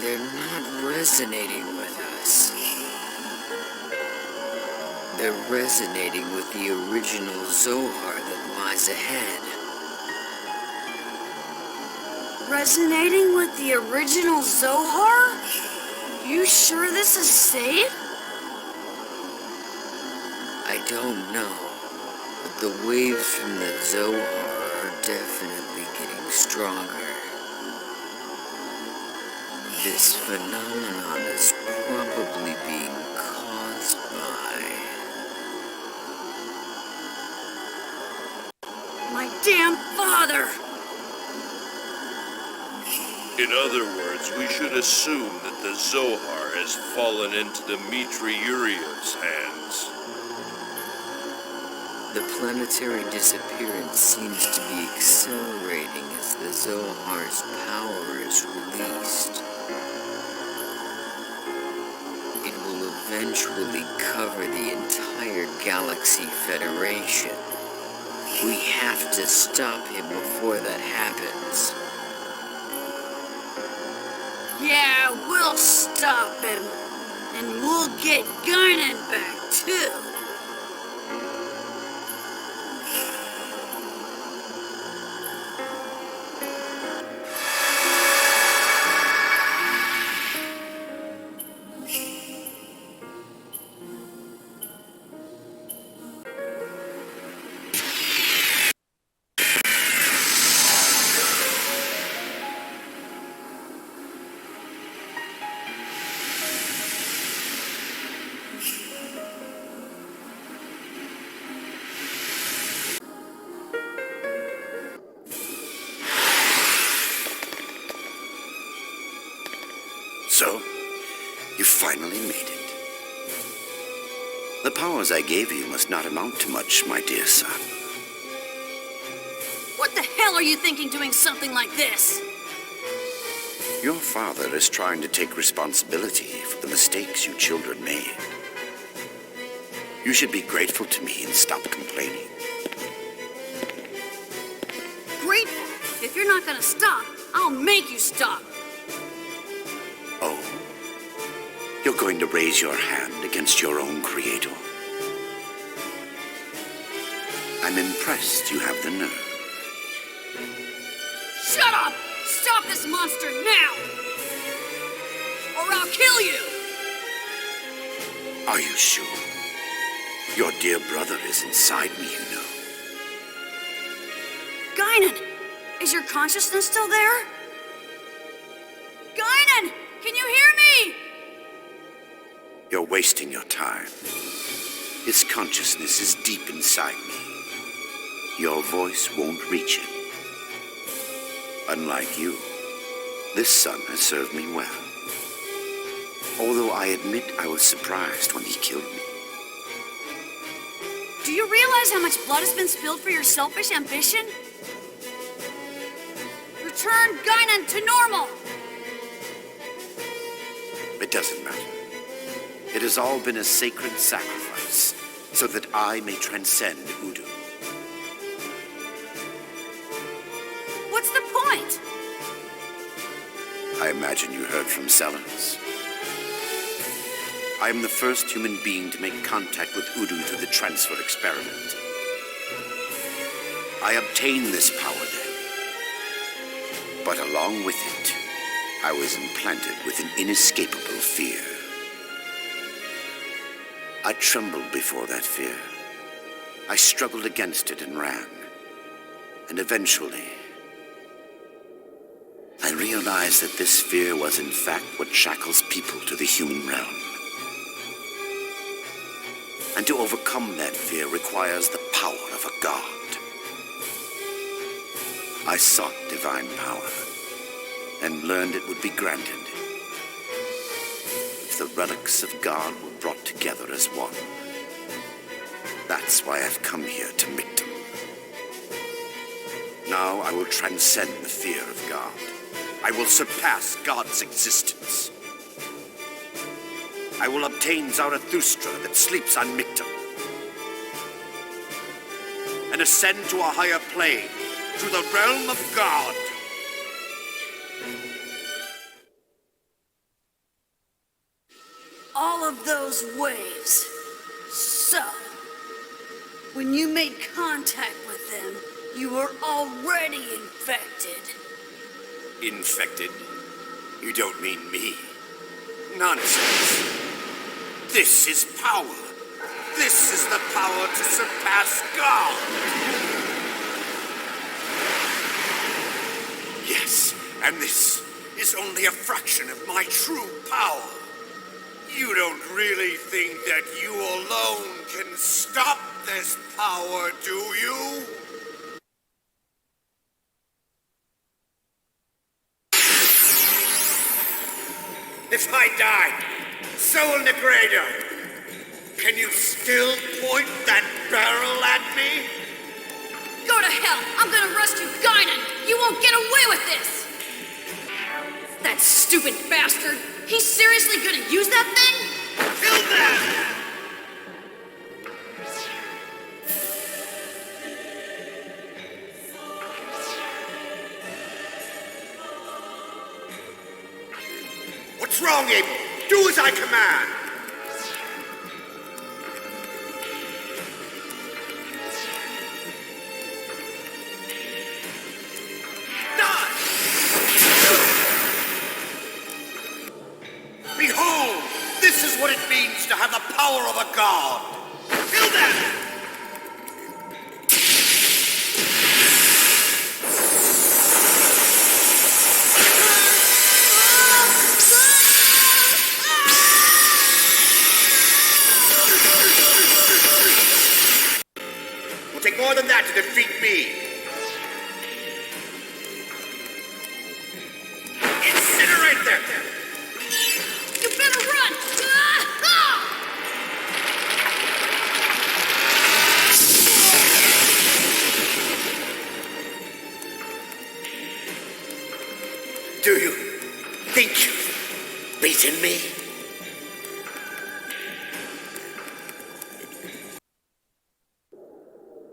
They're not resonating with us. They're resonating with the original Zohar that lies ahead. Resonating with the original Zohar? You sure this is safe? I don't know, but the waves from the Zohar are definitely getting stronger. This phenomenon is probably being caused by... my damn father! In other words, we should assume that the Zohar has fallen into Dmitri Yuryev's hands. The planetary disappearance seems to be accelerating as the Zohar's power is released. It will eventually cover the entire Galaxy Federation. We have to stop him before that happens. Yeah, we'll stop him. And we'll get Guinan back, too. So, you finally made it. The powers I gave you must not amount to much, my dear son. What the hell are you thinking doing something like this? Your father is trying to take responsibility for the mistakes you children made. You should be grateful to me and stop complaining. Grateful? If you're not gonna stop, I'll make you stop. Oh, you're going to raise your hand against your own creator? I'm impressed you have the nerve. Shut up! Stop this monster now! Or I'll kill you! Are you sure? Your dear brother is inside me, you know. Guinan! Is your consciousness still there? Guinan! Can you hear me? You're wasting your time. His consciousness is deep inside me. Your voice won't reach him. Unlike you, this son has served me well. Although I admit I was surprised when he killed me. Do you realize how much blood has been spilled for your selfish ambition? Return Guinan to normal! It doesn't matter. It has all been a sacred sacrifice, so that I may transcend Udu. What's the point? I imagine you heard from Sellers. I am the first human being to make contact with Udu through the transfer experiment. I obtained this power then. But along with it, I was implanted with an inescapable fear. I trembled before that fear. I struggled against it and ran. And eventually, I realized that this fear was in fact what shackles people to the human realm. And to overcome that fear requires the power of a god. I sought divine power and learned it would be granted if the relics of God were brought together as one. That's why I've come here to Michtam. Now I will transcend the fear of God. I will surpass God's existence. I will obtain Zarathustra that sleeps on Michtam and ascend to a higher plane, to the realm of God. of those waves. So, when you made contact with them, you were already infected. Infected? You don't mean me. Nonsense. This is power. This is the power to surpass God. Yes, and this is only a fraction of my true power. You don't really think that you alone can stop this power, do you? If I die, so will Negredo. Can you still point that barrel at me? Go to hell! I'm gonna rescue Guinan! You won't get away with this! That stupid bastard! He's seriously gonna use that thing? Kill them! What's wrong, Abel? Do as I command! Behold! This is what it means to have the power of a god! Kill them! Will take more than that to defeat me. Incinerate them! You better run! Do you think you've beaten me?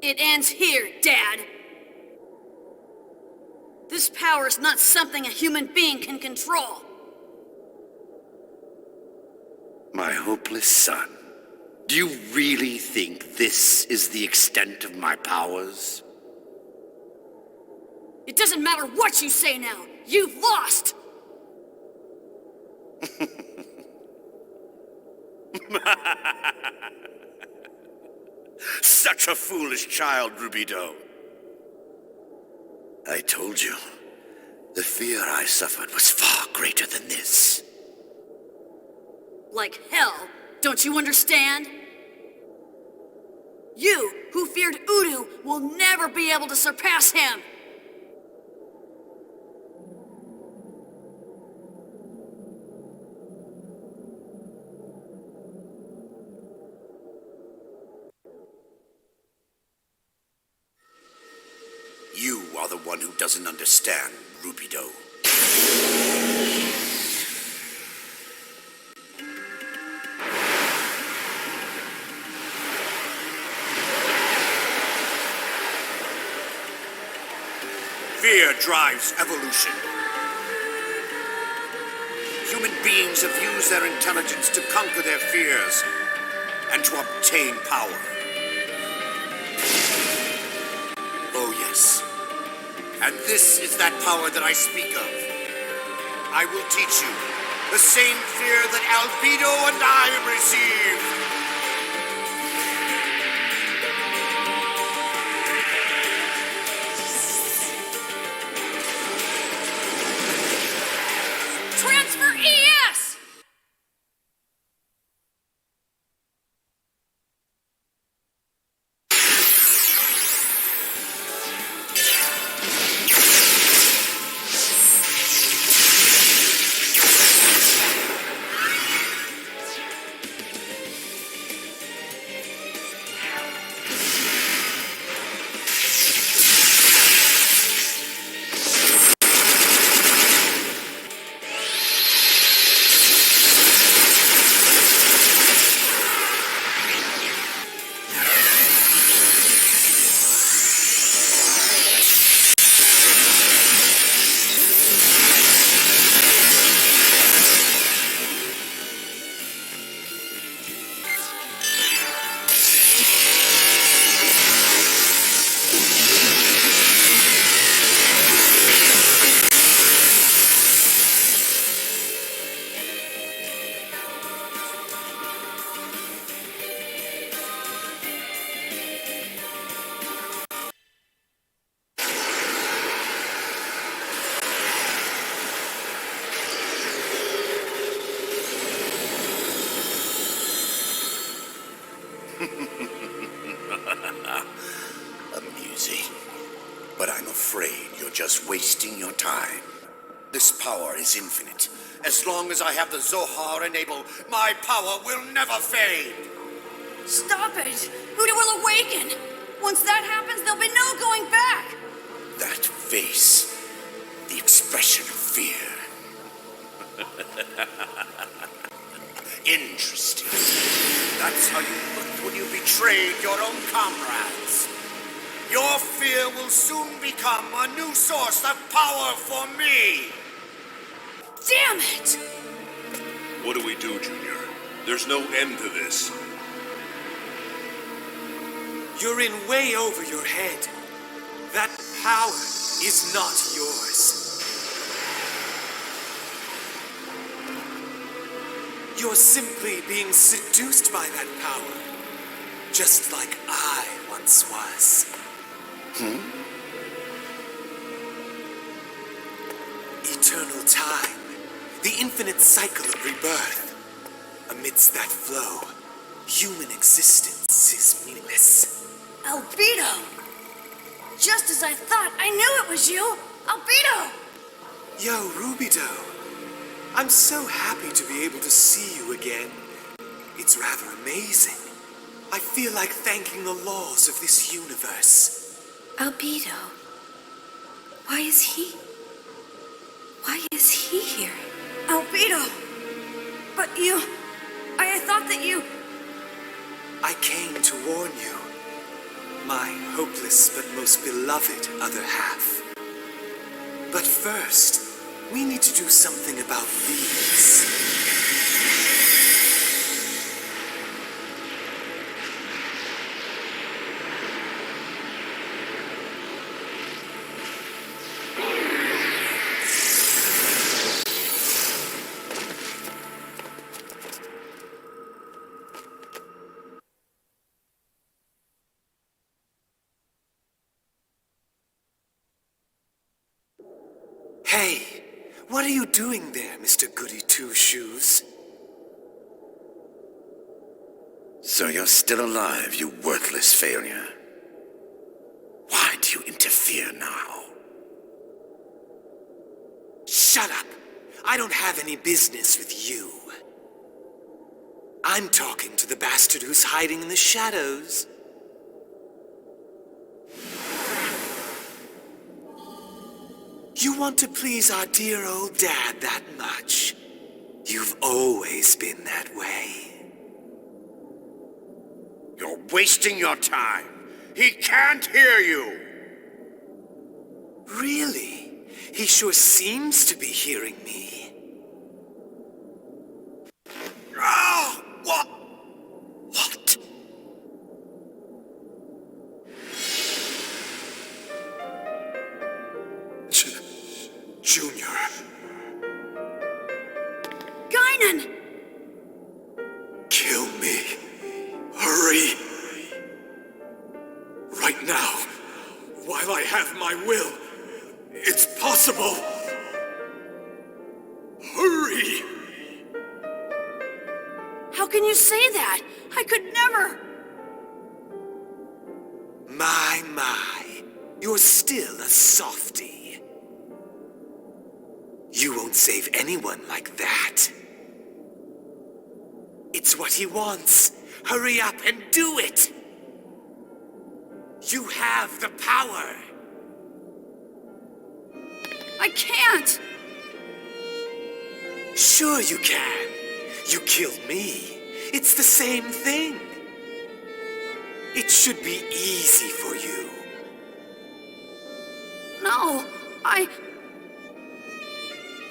It ends here, Dad. This power is not something a human being can control. My hopeless son, do you really think this is the extent of my powers? It doesn't matter what you say now. You've lost! Such a foolish child, Rubido. I told you, the fear I suffered was far greater than this. Like hell, don't you understand? You, who feared Udu, will never be able to surpass him! You are the one who doesn't understand, Rubido. Fear drives evolution. Human beings have used their intelligence to conquer their fears and to obtain power. Oh, yes. And this is that power that I speak of. I will teach you the same fear that Albedo and I received. Transfer ES! Amusing. But I'm afraid you're just wasting your time. This power is infinite. As long as I have the Zohar enabled, my power will never fade. Stop it! Buddha will awaken! Once that happens, there'll be no going back! That face, the expression of fear. Interesting. That's how you looked when you betrayed your own comrades. Your fear will soon become a new source of power for me. Damn it! What do we do, Junior? There's no end to this. You're in way over your head. That power is not yours. You're simply being seduced by that power, just like I once was. Eternal time, the infinite cycle of rebirth. Amidst that flow, human existence is meaningless. Albedo! Just as I thought, I knew it was you! Albedo! Yo, Rubido. I'm so happy to be able to see you again. It's rather amazing. I feel like thanking the laws of this universe. Albedo. Why is he here? Albedo! But you... I thought that you... I came to warn you. My hopeless but most beloved other half. But first, we need to do something about these. Hey, what are you doing there, Mr. Goody Two-Shoes? So you're still alive, you worthless failure. Why do you interfere now? Shut up! I don't have any business with you. I'm talking to the bastard who's hiding in the shadows. You want to please our dear old dad that much? You've always been that way. You're wasting your time. He can't hear you. Really? He sure seems to be hearing me. Oh, what? What? Junior. Guinan! Kill me. Hurry. Right now, while I have my will, it's possible. Hurry! How can you say that? I could never... My, you're still a softie. You won't save anyone like that. It's what he wants. Hurry up and do it! You have the power! I can't! Sure you can. You killed me. It's the same thing. It should be easy for you. No,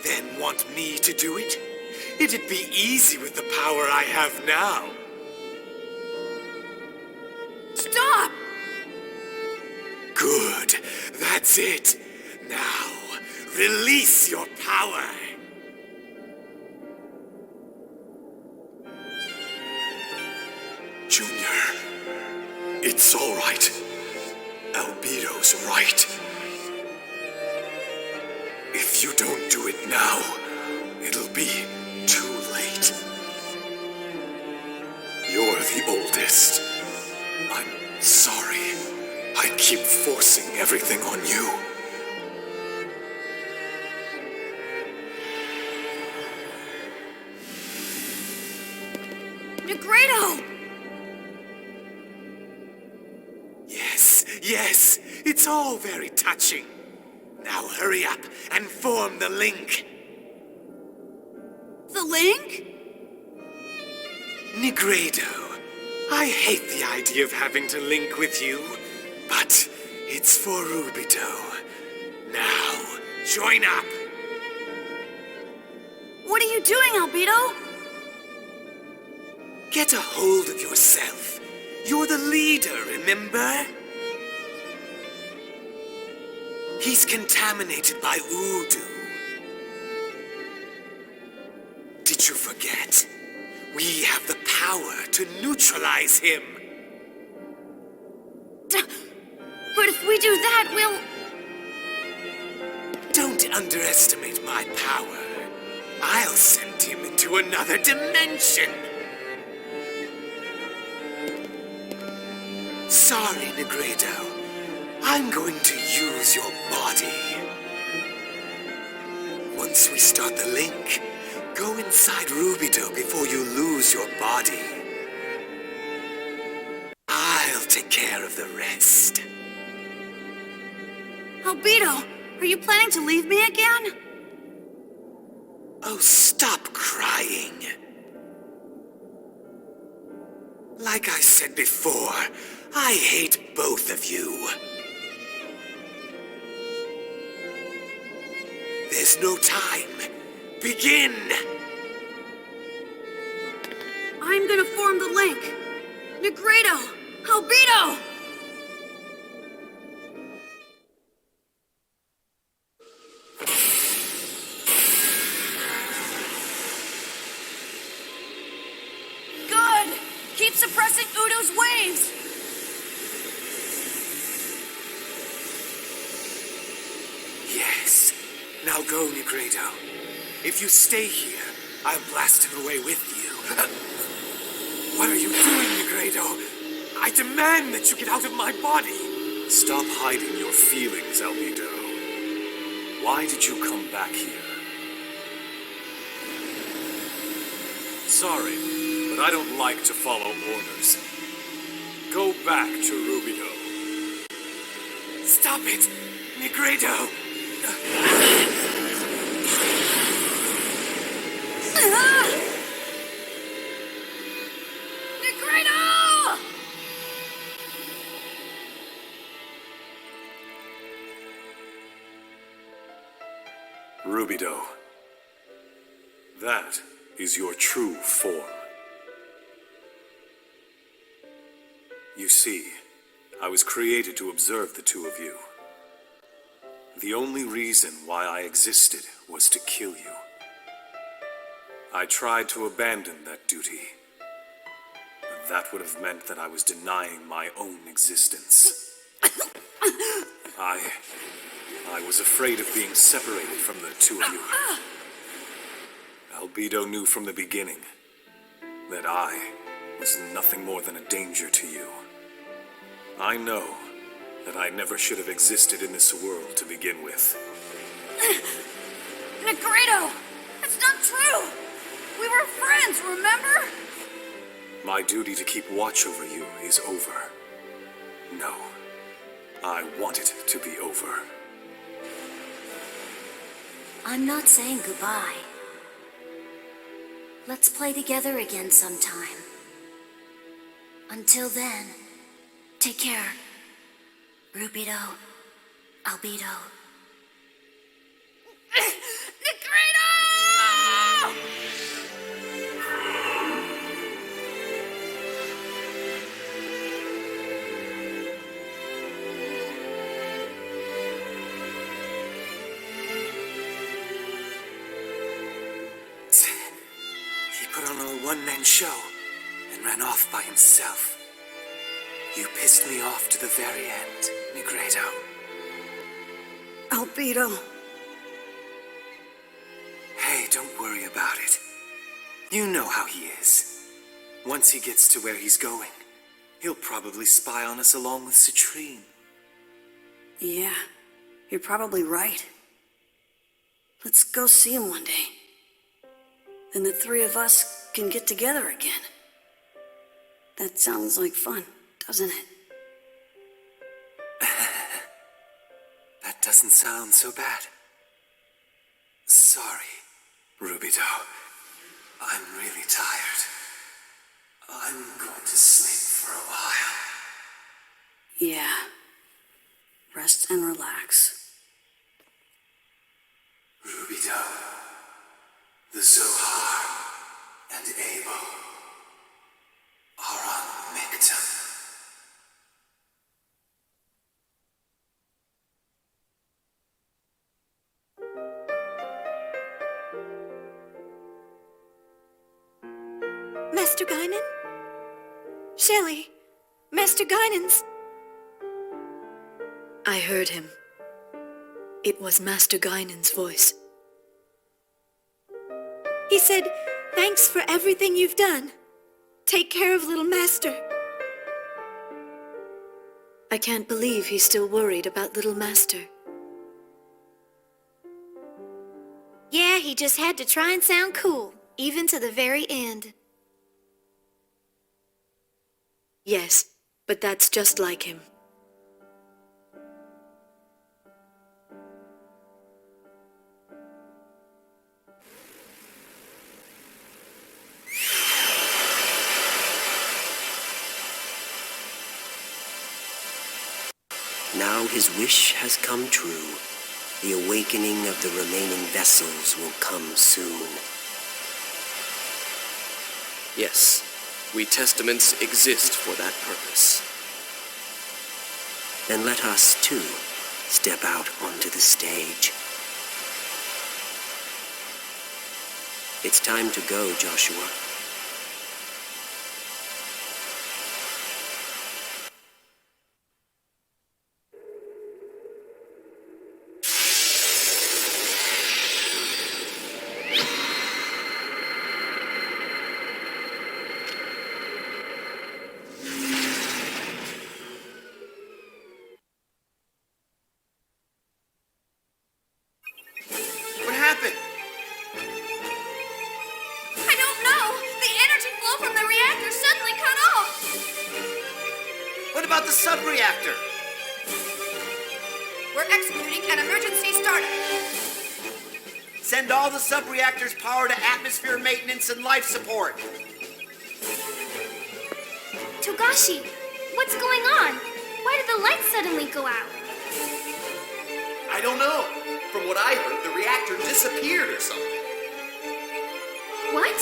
Then want me to do it? It'd be easy with the power I have now. Stop! Good. That's it. Now, release your power. Junior, it's all right. Albedo's right. If you don't do it now, it'll be too late. You're the oldest. I'm sorry. I keep forcing everything on you. Negredo! Yes, it's all very touching. Now hurry up and form the link. The link? Negredo, I hate the idea of having to link with you, but it's for Rubido. Now, join up. What are you doing, Albedo? Get a hold of yourself. You're the leader, remember? He's contaminated by Udu. Did you forget? We have the power to neutralize him. But if we do that, we'll... Don't underestimate my power. I'll send him into another dimension. Sorry, Negredo. I'm going to use your body. Once we start the link, go inside Rubido before you lose your body. I'll take care of the rest. Albedo, are you planning to leave me again? Oh, stop crying. Like I said before, I hate both of you. There's no time. Begin! I'm gonna form the link. Negredo! Albedo! Good! Keep suppressing Udo's waves! Yes. Now go, Negredo. If you stay here, I'll blast him away with you. What are you doing, Negredo? I demand that you get out of my body! Stop hiding your feelings, Albedo. Why did you come back here? Sorry, but I don't like to follow orders. Go back to Rubido. Stop it! Negredo! Negredo! Rubido. That is your true form. You see, I was created to observe the two of you. The only reason why I existed was to kill you. I tried to abandon that duty, but that would have meant that I was denying my own existence. I was afraid of being separated from the two of you. Albedo knew from the beginning that I was nothing more than a danger to you. I know that I never should have existed in this world to begin with. Negredo! That's not true! We were friends, remember? My duty to keep watch over you is over. No, I want it to be over. I'm not saying goodbye. Let's play together again sometime. Until then, take care. Rubido, Albedo. Negredo! He put on a one-man show and ran off by himself. You pissed me off to the very end, Negredo. Albedo. Hey, don't worry about it. You know how he is. Once he gets to where he's going, He'll probably spy on us along with Citrine. Yeah, you're probably right. Let's go see him one day. Then the three of us can get together again. That sounds like fun, doesn't it? That doesn't sound so bad. Sorry, Rubido. I'm really tired. I'm going to sleep for a while. Yeah. Rest and relax. Rubido, the Zohar, and Abel are on Michtam. Master Guinan? Shelley, Master Guinan's... I heard him. It was Master Guinan's voice. He said, thanks for everything you've done. Take care of little Master. I can't believe he's still worried about little Master. Yeah, he just had to try and sound cool, even to the very end. Yes, but that's just like him. Now his wish has come true. The awakening of the remaining vessels will come soon. Yes, we Testaments exist for that purpose. Then let us, too, step out onto the stage. It's time to go, Joshua. What happened? I don't know! The energy flow from the reactor suddenly cut off! What about the sub-reactor? We're executing an emergency startup. Send all the sub-reactors power to atmosphere maintenance and life support. Togashi, what's going on? Why did the lights suddenly go out? I don't know. From what I heard, the reactor disappeared or something. What?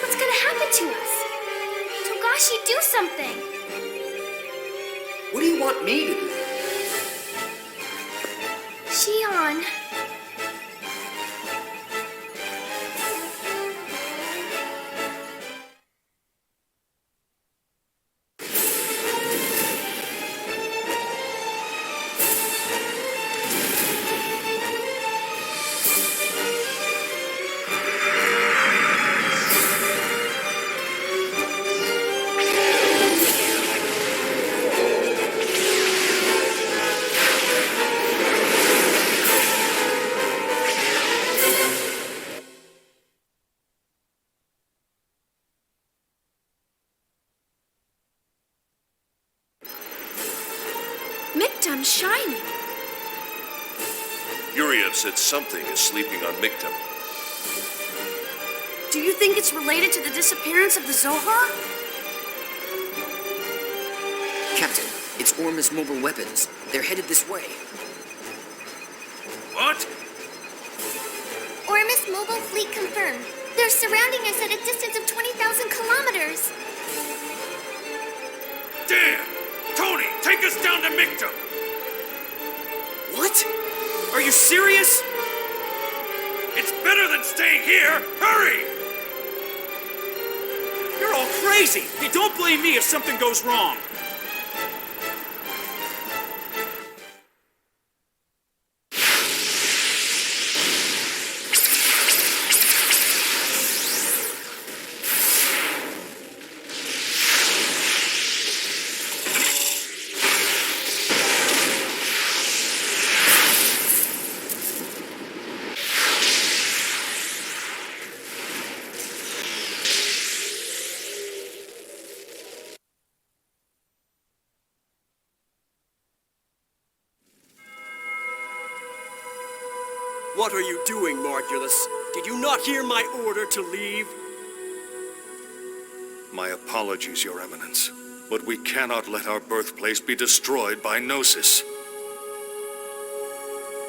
What's gonna happen to us? Togashi, do something! What do you want me to do? Shion. Michtam's shining. Yuriev said something is sleeping on Michtam. Do you think it's related to the disappearance of the Zohar? Captain, it's Ormus mobile weapons. They're headed this way. What? Ormus mobile fleet confirmed. They're surrounding us at a distance of 20,000 kilometers. Damn! Tony, take us down to Michtam! What? Are you serious? It's better than staying here! Hurry! You're all crazy! Hey, don't blame me if something goes wrong! What are you doing, Margulis? Did you not hear my order to leave? My apologies, Your Eminence, but we cannot let our birthplace be destroyed by Gnosis.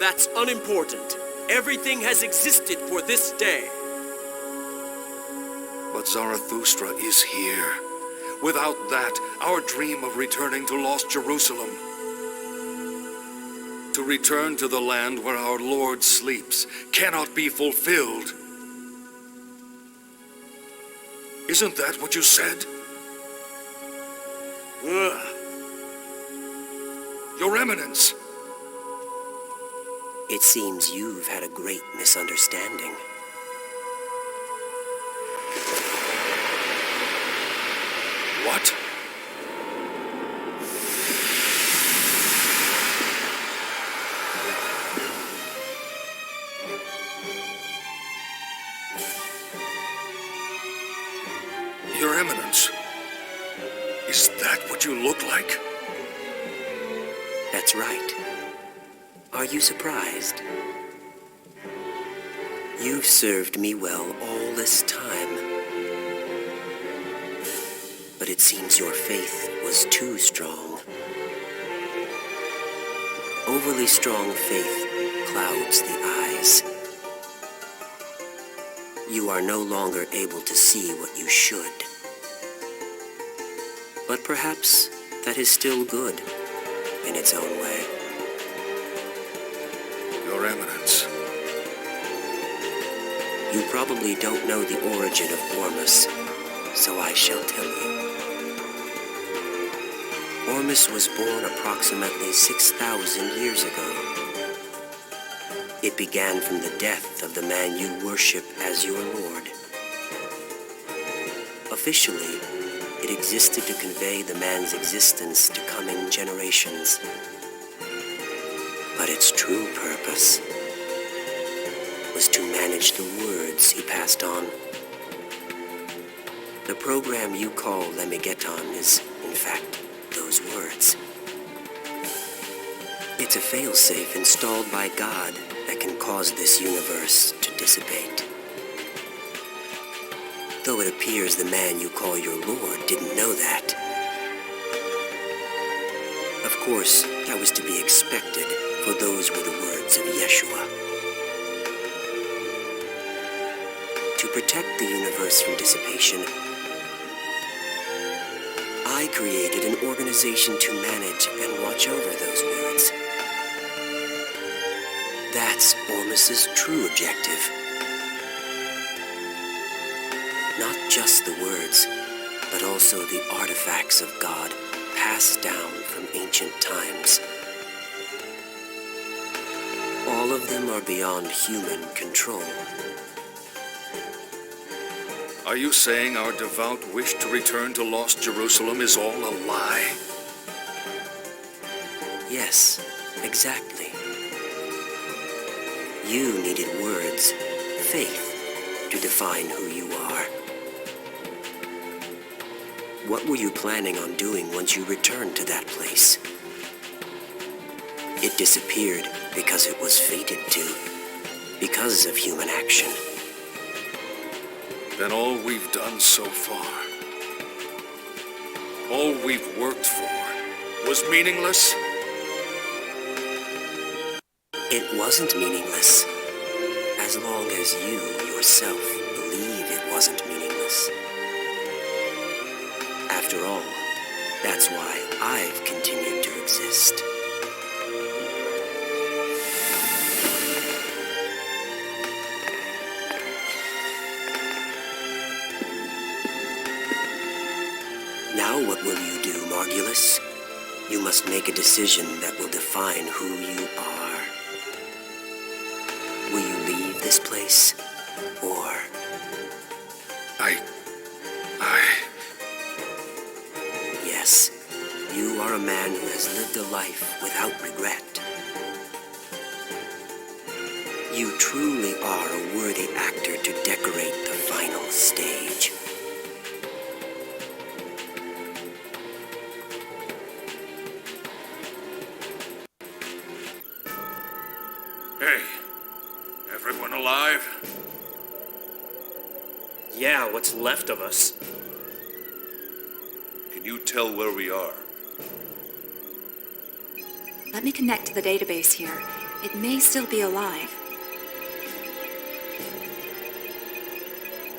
That's unimportant. Everything has existed for this day. But Zarathustra is here. Without that, our dream of returning to lost Jerusalem, to return to the land where our Lord sleeps, cannot be fulfilled. Isn't that what you said? Ugh. Your Eminence! It seems you've had a great misunderstanding. What? Your Eminence, is that what you look like? That's right. Are you surprised? You've served me well all this time. But it seems your faith was too strong. Overly strong faith clouds the eyes. You are no longer able to see what you should. But perhaps that is still good in its own way. Your Eminence. You probably don't know the origin of Ormus, so I shall tell you. Ormus was born approximately 6,000 years ago. It began from the death of the man you worship as your lord. Officially, it existed to convey the man's existence to coming generations. But its true purpose was to manage the words he passed on. The program you call Lemigeton is, in fact, those words. It's a failsafe installed by God that can cause this universe to dissipate. Though it appears the man you call your lord didn't know that. Of course, that was to be expected, for those were the words of Yeshua. To protect the universe from dissipation, I created an organization to manage and watch over those words. That's Ormus's true objective. Not just the words, but also the artifacts of God passed down from ancient times. All of them are beyond human control. Are you saying our devout wish to return to lost Jerusalem is all a lie? Yes, exactly. You needed words, faith, to define who you are. What were you planning on doing once you returned to that place? It disappeared because it was fated to, because of human action. Then all we've done so far, all we've worked for, was meaningless? It wasn't meaningless, as long as you yourself believe it wasn't meaningless. After all, that's why I've continued to exist. Now what will you do, Margulis? You must make a decision that will define who you are. Will you leave this place, or... Yes, you are a man who has lived a life without regret. You truly are a worthy actor to decorate the final stage. Hey, anyone alive? Yeah, what's left of us. Can you tell where we are? Let me connect to the database here. It may still be alive.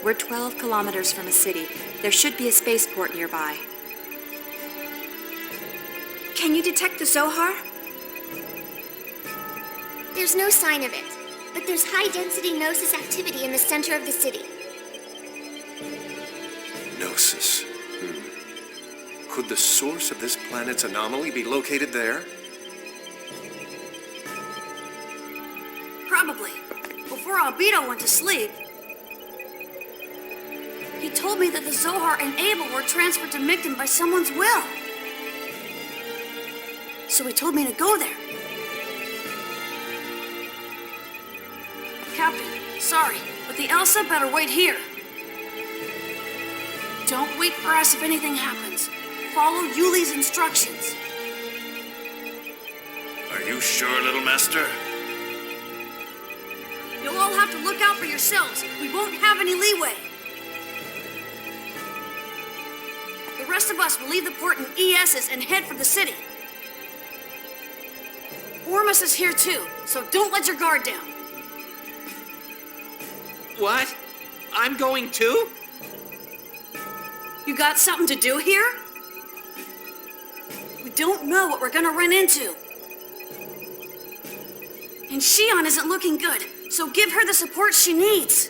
We're 12 kilometers from a city. There should be a spaceport nearby. Can you detect the Zohar? There's no sign of it, but there's high-density Gnosis activity in the center of the city. Gnosis. Could the source of this planet's anomaly be located there? Probably. Before Albedo went to sleep, he told me that the Zohar and Abel were transferred to Michtam by someone's will. So he told me to go there. Captain, sorry, but the Elsa better wait here. Don't wait for us if anything happens. Follow Yuli's instructions. Are you sure, little master? You'll all have to look out for yourselves. We won't have any leeway. The rest of us will leave the port in ESs and head for the city. Ormus is here too, so don't let your guard down. What? I'm going too? You got something to do here? We don't know what we're gonna run into. And Shion isn't looking good, so give her the support she needs.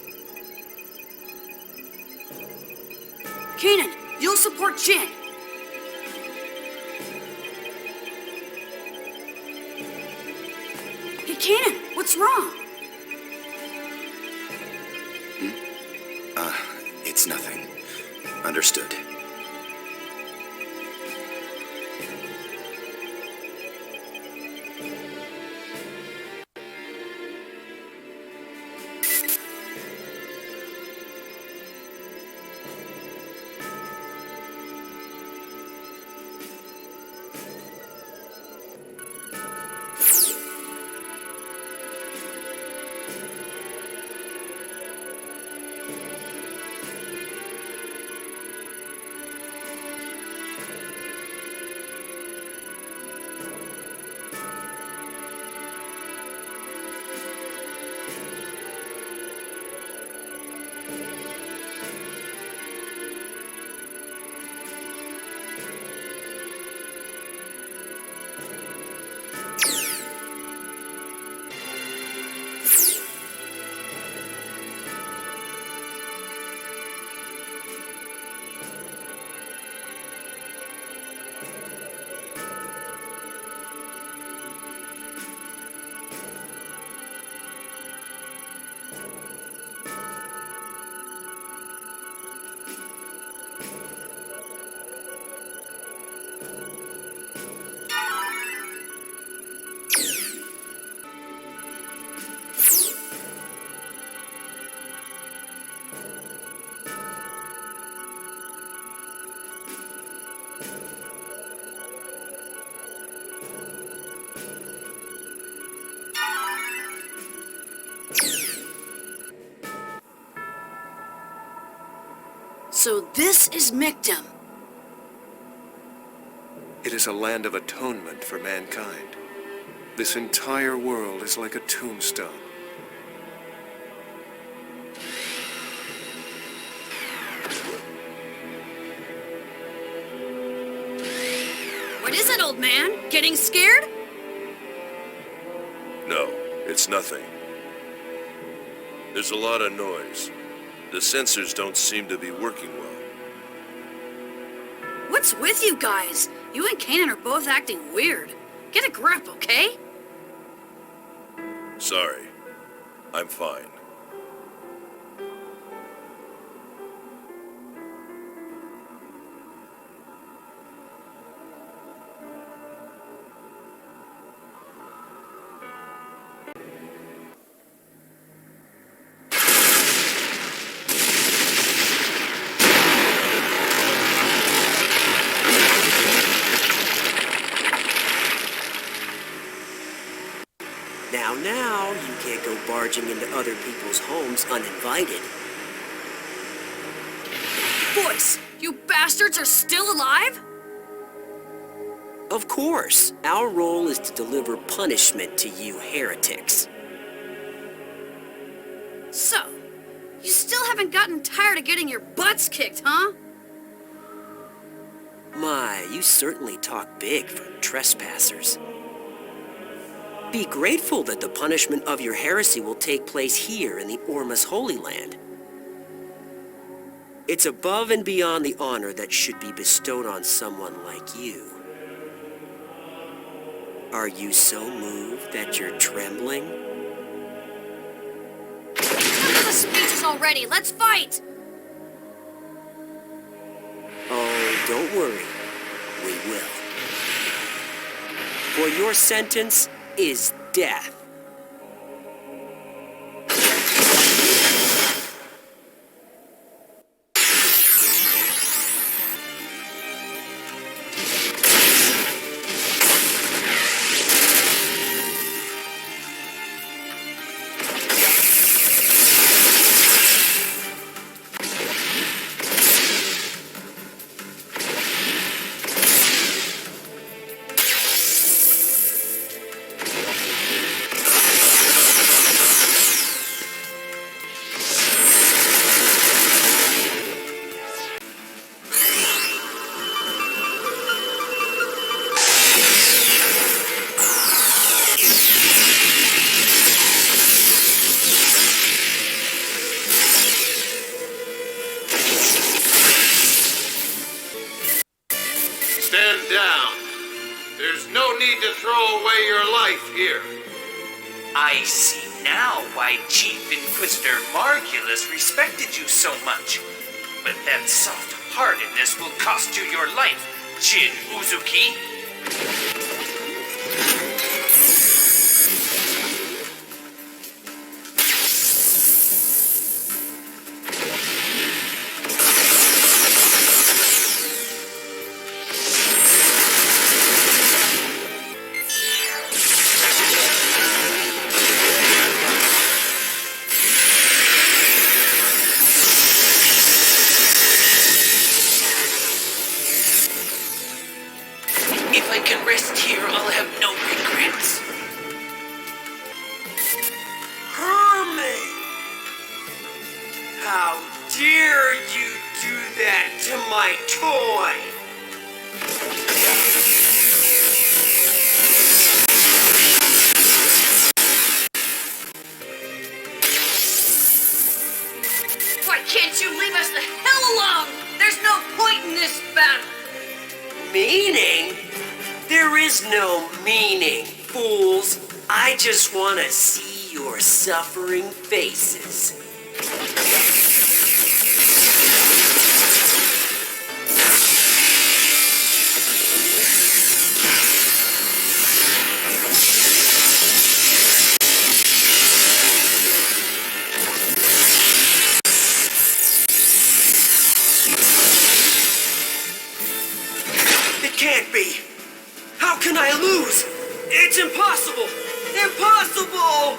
Kanan, you'll support Jin. Hey, Kanan, what's wrong? It's nothing. Understood. So this is Michtam. It is a land of atonement for mankind. This entire world is like a tombstone. What is it, old man? Getting scared? No, it's nothing. There's a lot of noise. The sensors don't seem to be working well. What's with you guys? You and Kanan are both acting weird. Get a grip, okay? Sorry. I'm fine. Now, you can't go barging into other people's homes uninvited. Boys, you bastards are still alive? Of course, our role is to deliver punishment to you heretics. So, you still haven't gotten tired of getting your butts kicked, huh? My, you certainly talk big for trespassers. Be grateful that the punishment of your heresy will take place here in the Ormus Holy Land. It's above and beyond the honor that should be bestowed on someone like you. Are you so moved that you're trembling? Enough of the speeches already, let's fight! Oh, don't worry. We will. For your sentence is death. Stand down. There's no need to throw away your life here. I see now why Chief Inquisitor Margulis respected you so much. But that soft-heartedness will cost you your life, Jin Uzuki. If I can rest here, I'll have no regrets. Herman! How dare you do that to my toy? Why can't you leave us the hell alone? There's no point in this battle. Meaning? There is no meaning, fools. I just want to see your suffering faces. It can't be. How can I lose? It's impossible! Impossible!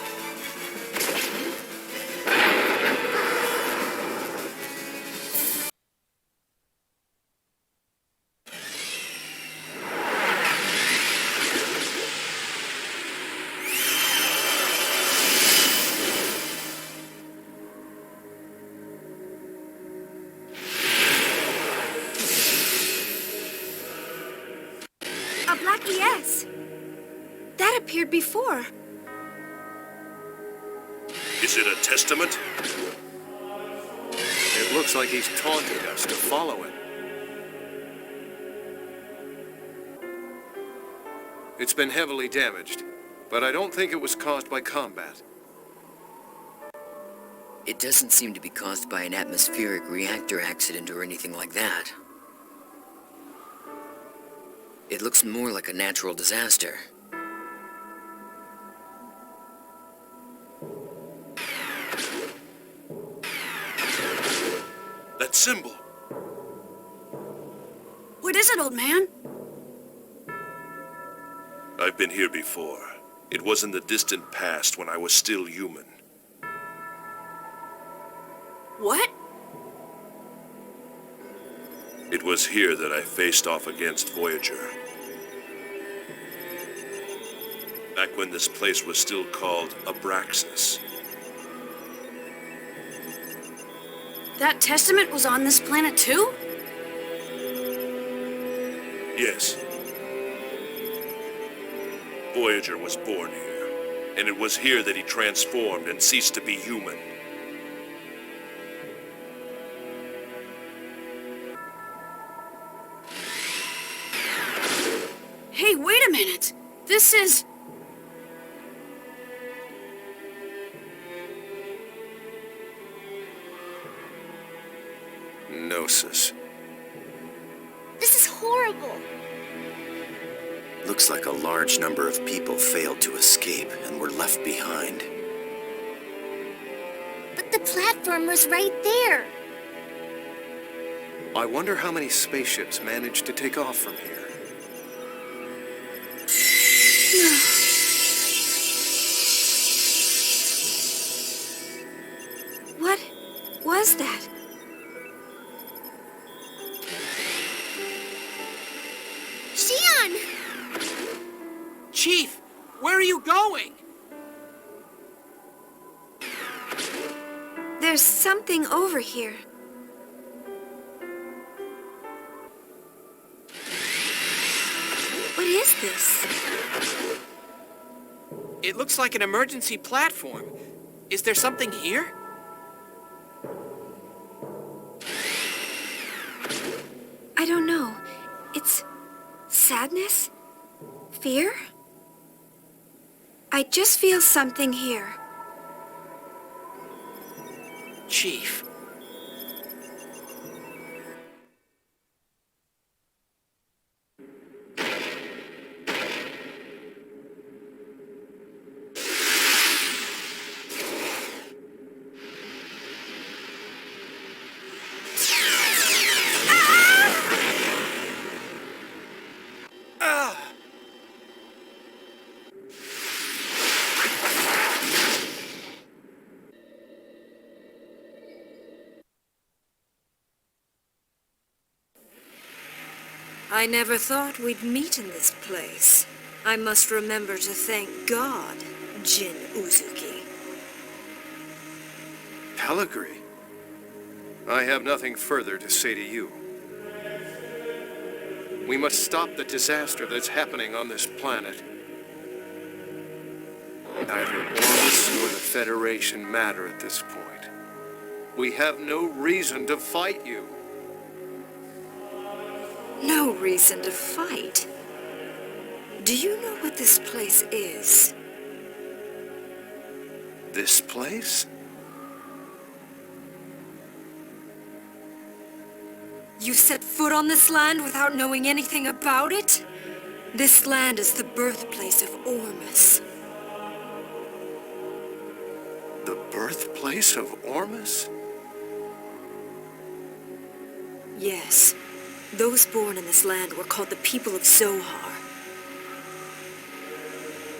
A black ES. That appeared before. Is it a testament? It looks like he's taunted us to follow him. It's been heavily damaged, but I don't think it was caused by combat. It doesn't seem to be caused by an atmospheric reactor accident or anything like that. It looks more like a natural disaster. That symbol. What is it, old man? I've been here before. It was in the distant past when I was still human. What? It was here that I faced off against Voyager. Back when this place was still called Abraxas. That testament was on this planet too? Yes. Voyager was born here, and it was here that he transformed and ceased to be human. Hey, wait a minute! This is... Gnosis. This is horrible. Looks like a large number of people failed to escape and were left behind. But the platform was right there. I wonder how many spaceships managed to take off from here. What was that? Shion! Chief, where are you going? There's something over here. What is this? It looks like an emergency platform. Is there something here? I don't know. It's sadness? Fear? I just feel something here. Chief. I never thought we'd meet in this place. I must remember to thank God, Jin Uzuki. Pellegrini? I have nothing further to say to you. We must stop the disaster that's happening on this planet. Neither Ormus nor the Federation matter at this point. We have no reason to fight you. No reason to fight. Do you know what this place is? This place? You set foot on this land without knowing anything about it? This land is the birthplace of Ormus. The birthplace of Ormus? Yes. Those born in this land were called the people of Zohar.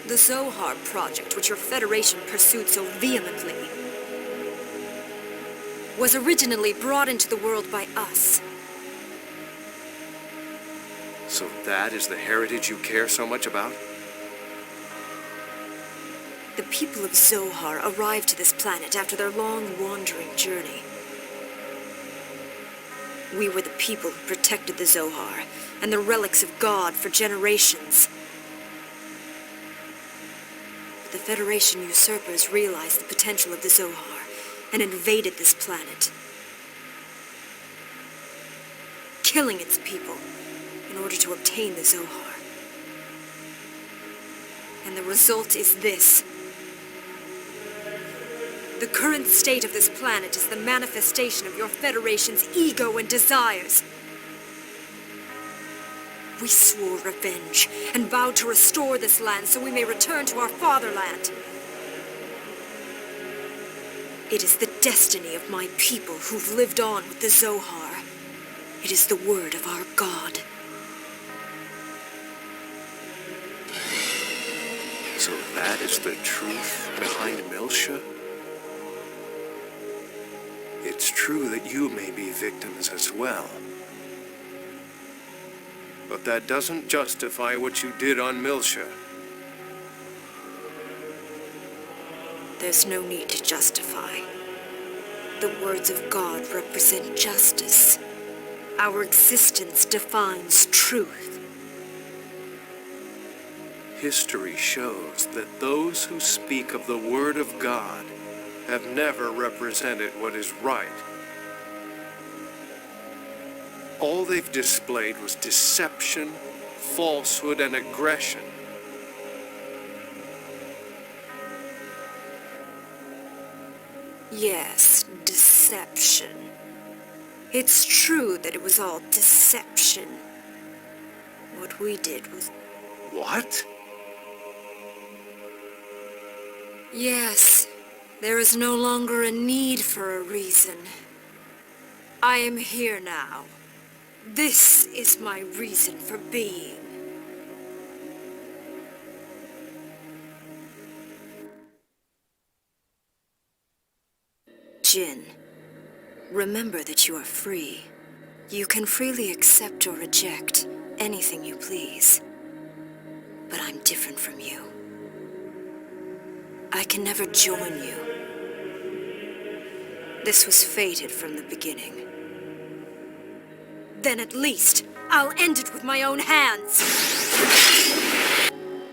The Zohar project, which your Federation pursued so vehemently, was originally brought into the world by us. So that is the heritage you care so much about? The people of Zohar arrived to this planet after their long wandering journey. We were the people who protected the Zohar and the relics of God for generations. But the Federation usurpers realized the potential of the Zohar and invaded this planet, killing its people in order to obtain the Zohar. And the result is this. The current state of this planet is the manifestation of your Federation's ego and desires. We swore revenge and vowed to restore this land so we may return to our fatherland. It is the destiny of my people who've lived on with the Zohar. It is the word of our God. So that is the truth behind Miltia? It's true that you may be victims as well. But that doesn't justify what you did on Miltia. There's no need to justify. The words of God represent justice. Our existence defines truth. History shows that those who speak of the Word of God have never represented what is right. All they've displayed was deception, falsehood, and aggression. Yes, deception. It's true that it was all deception. What we did was... What? Yes, there is no longer a need for a reason. I am here now. This is my reason for being. Jin, remember that you are free. You can freely accept or reject anything you please. But I'm different from you. I can never join you. This was fated from the beginning. Then at least, I'll end it with my own hands.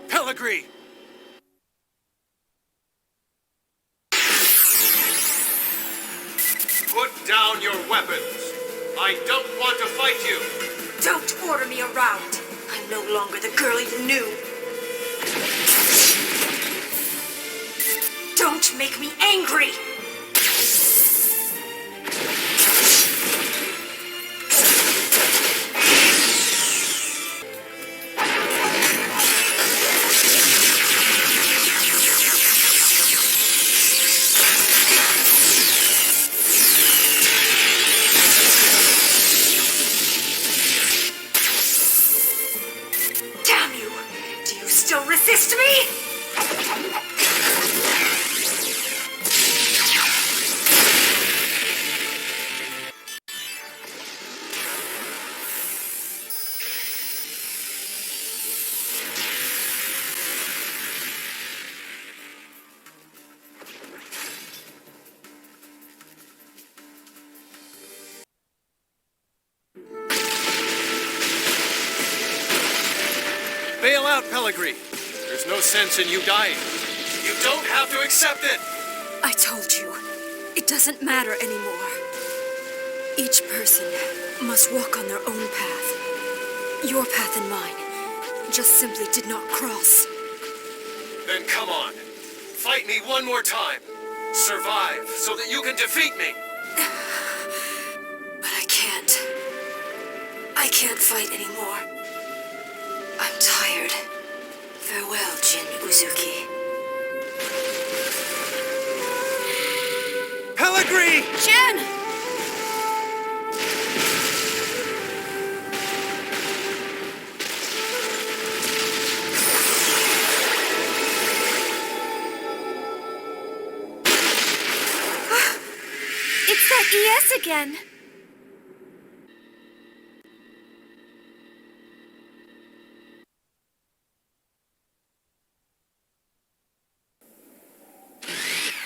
Pellegrini! Put down your weapons. I don't want to fight you. Don't order me around. I'm no longer the girl you knew. Don't make me angry! Damn you! Do you still resist me? Bail out, Pellegrini. There's no sense in you dying. You don't have to accept it. I told you, it doesn't matter anymore. Each person must walk on their own path. Your path and mine just simply did not cross. Then come on. Fight me one more time. Survive so that you can defeat me. But I can't. I can't fight anymore. I'm tired. Farewell, Jin Uzuki. Pellegrini! Jin! It's that ES again.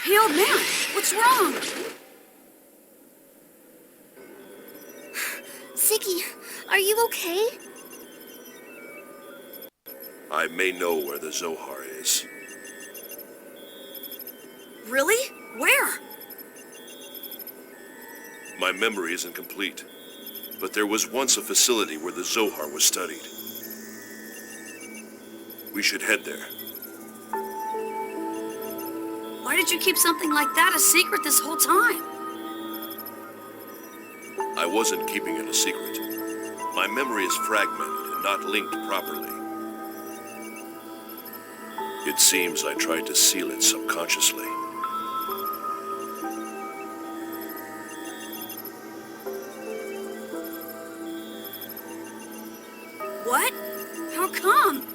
Hey, old man, what's wrong? Ziggy, are you okay? I may know where the Zohar is. Really? Where? My memory isn't complete, but there was once a facility where the Zohar was studied. We should head there. Why did you keep something like that a secret this whole time? I wasn't keeping it a secret. My memory is fragmented and not linked properly. It seems I tried to seal it subconsciously. What? How come?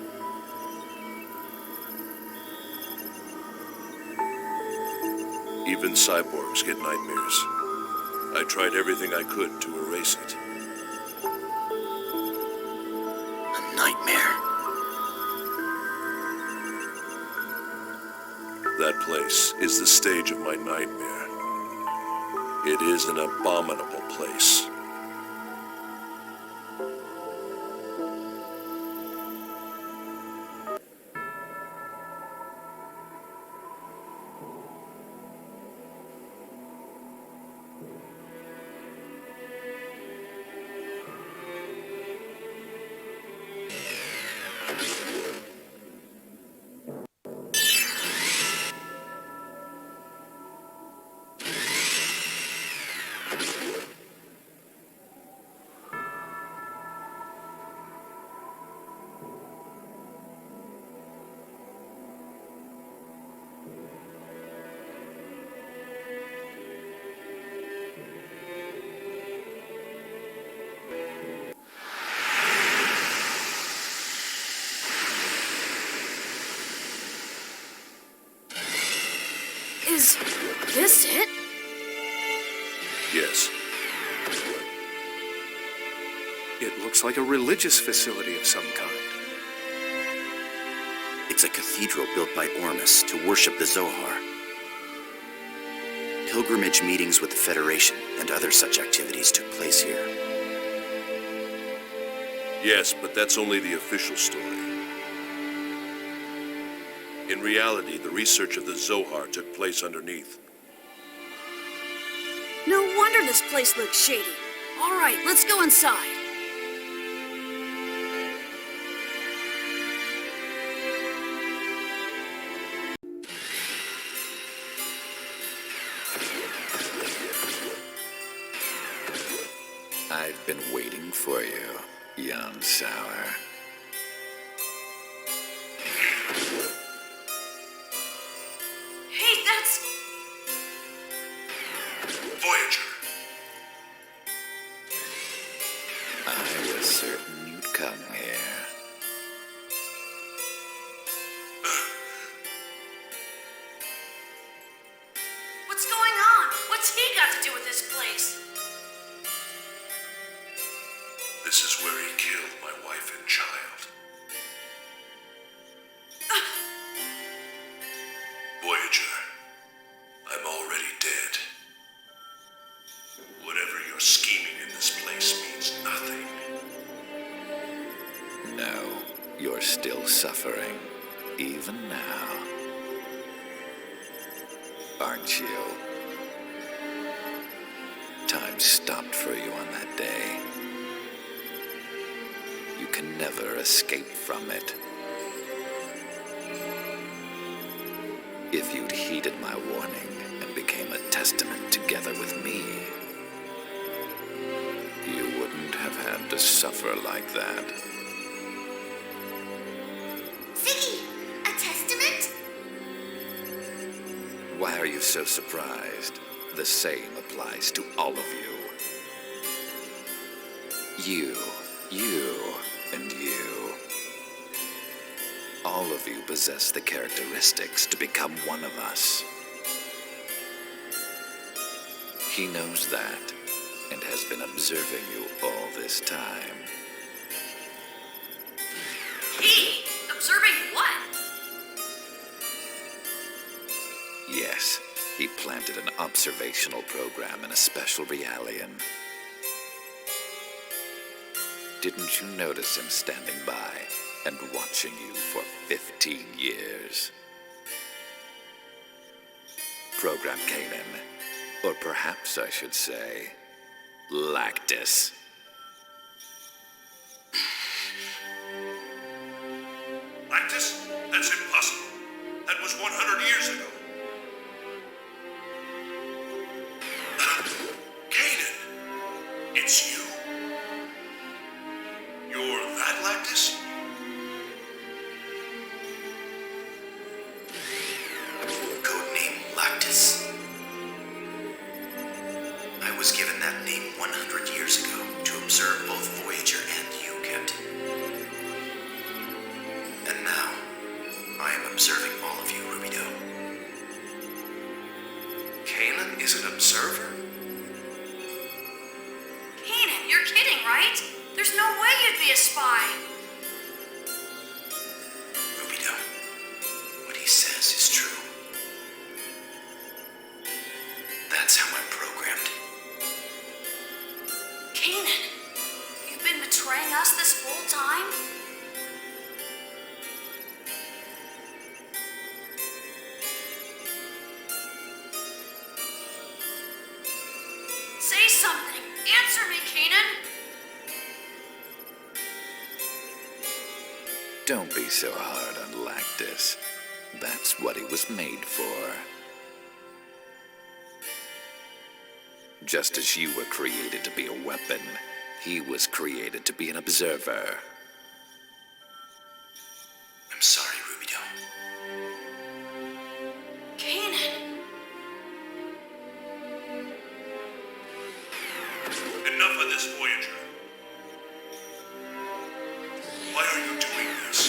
Even cyborgs get nightmares. I tried everything I could to erase it. A nightmare. That place is the stage of my nightmare. It is an abominable place. Is this it? Yes. It looks like a religious facility of some kind. It's a cathedral built by Ormus to worship the Zohar. Pilgrimage meetings with the Federation and other such activities took place here. Yes, but that's only the official story. In reality, the research of the Zohar took place underneath. No wonder this place looks shady. All right, let's go inside. I've been waiting for you, young sour. Hey, that's... Voyager. I was certain you'd come here. What's going on? What's he got to do with this place? This is where he killed my wife and child. Voyager, I'm already dead. Whatever you're scheming in this place means nothing. No, you're still suffering, even now. Aren't you? Time stopped for you on that day. You can never escape from it. If you'd heeded my warning and became a testament together with me, you wouldn't have had to suffer like that. Ziggy, a testament? Why are you so surprised? The same applies to all of you. You, and you. All of you possess the characteristics to become one of us. He knows that, and has been observing you all this time. He? Observing what? Yes, he planted an observational program in a special realian. Didn't you notice him standing by and watching you for 15 years? Program Kanan, or perhaps I should say, Lactus. Lactus? That's impossible. That was 100 years ago. Kanan, it's you. You're that Lactus? Codename Lactus. I was given that name 100 years ago to observe both Voyager and you, Captain. And now, I am observing all of you, Rubido. observer? Kanan, you're kidding, right? There's no way you'd be a spy. Rubido, what he says is true. That's how I'm programmed. Kanan, you've been betraying us this whole time? Say something. Answer me, Kanan. Don't be so hard on Lactus. That's what he was made for. Just as you were created to be a weapon, he was created to be an observer. I'm sorry, Rubido. Kanan. Enough of this, Voyager. Why are you doing this?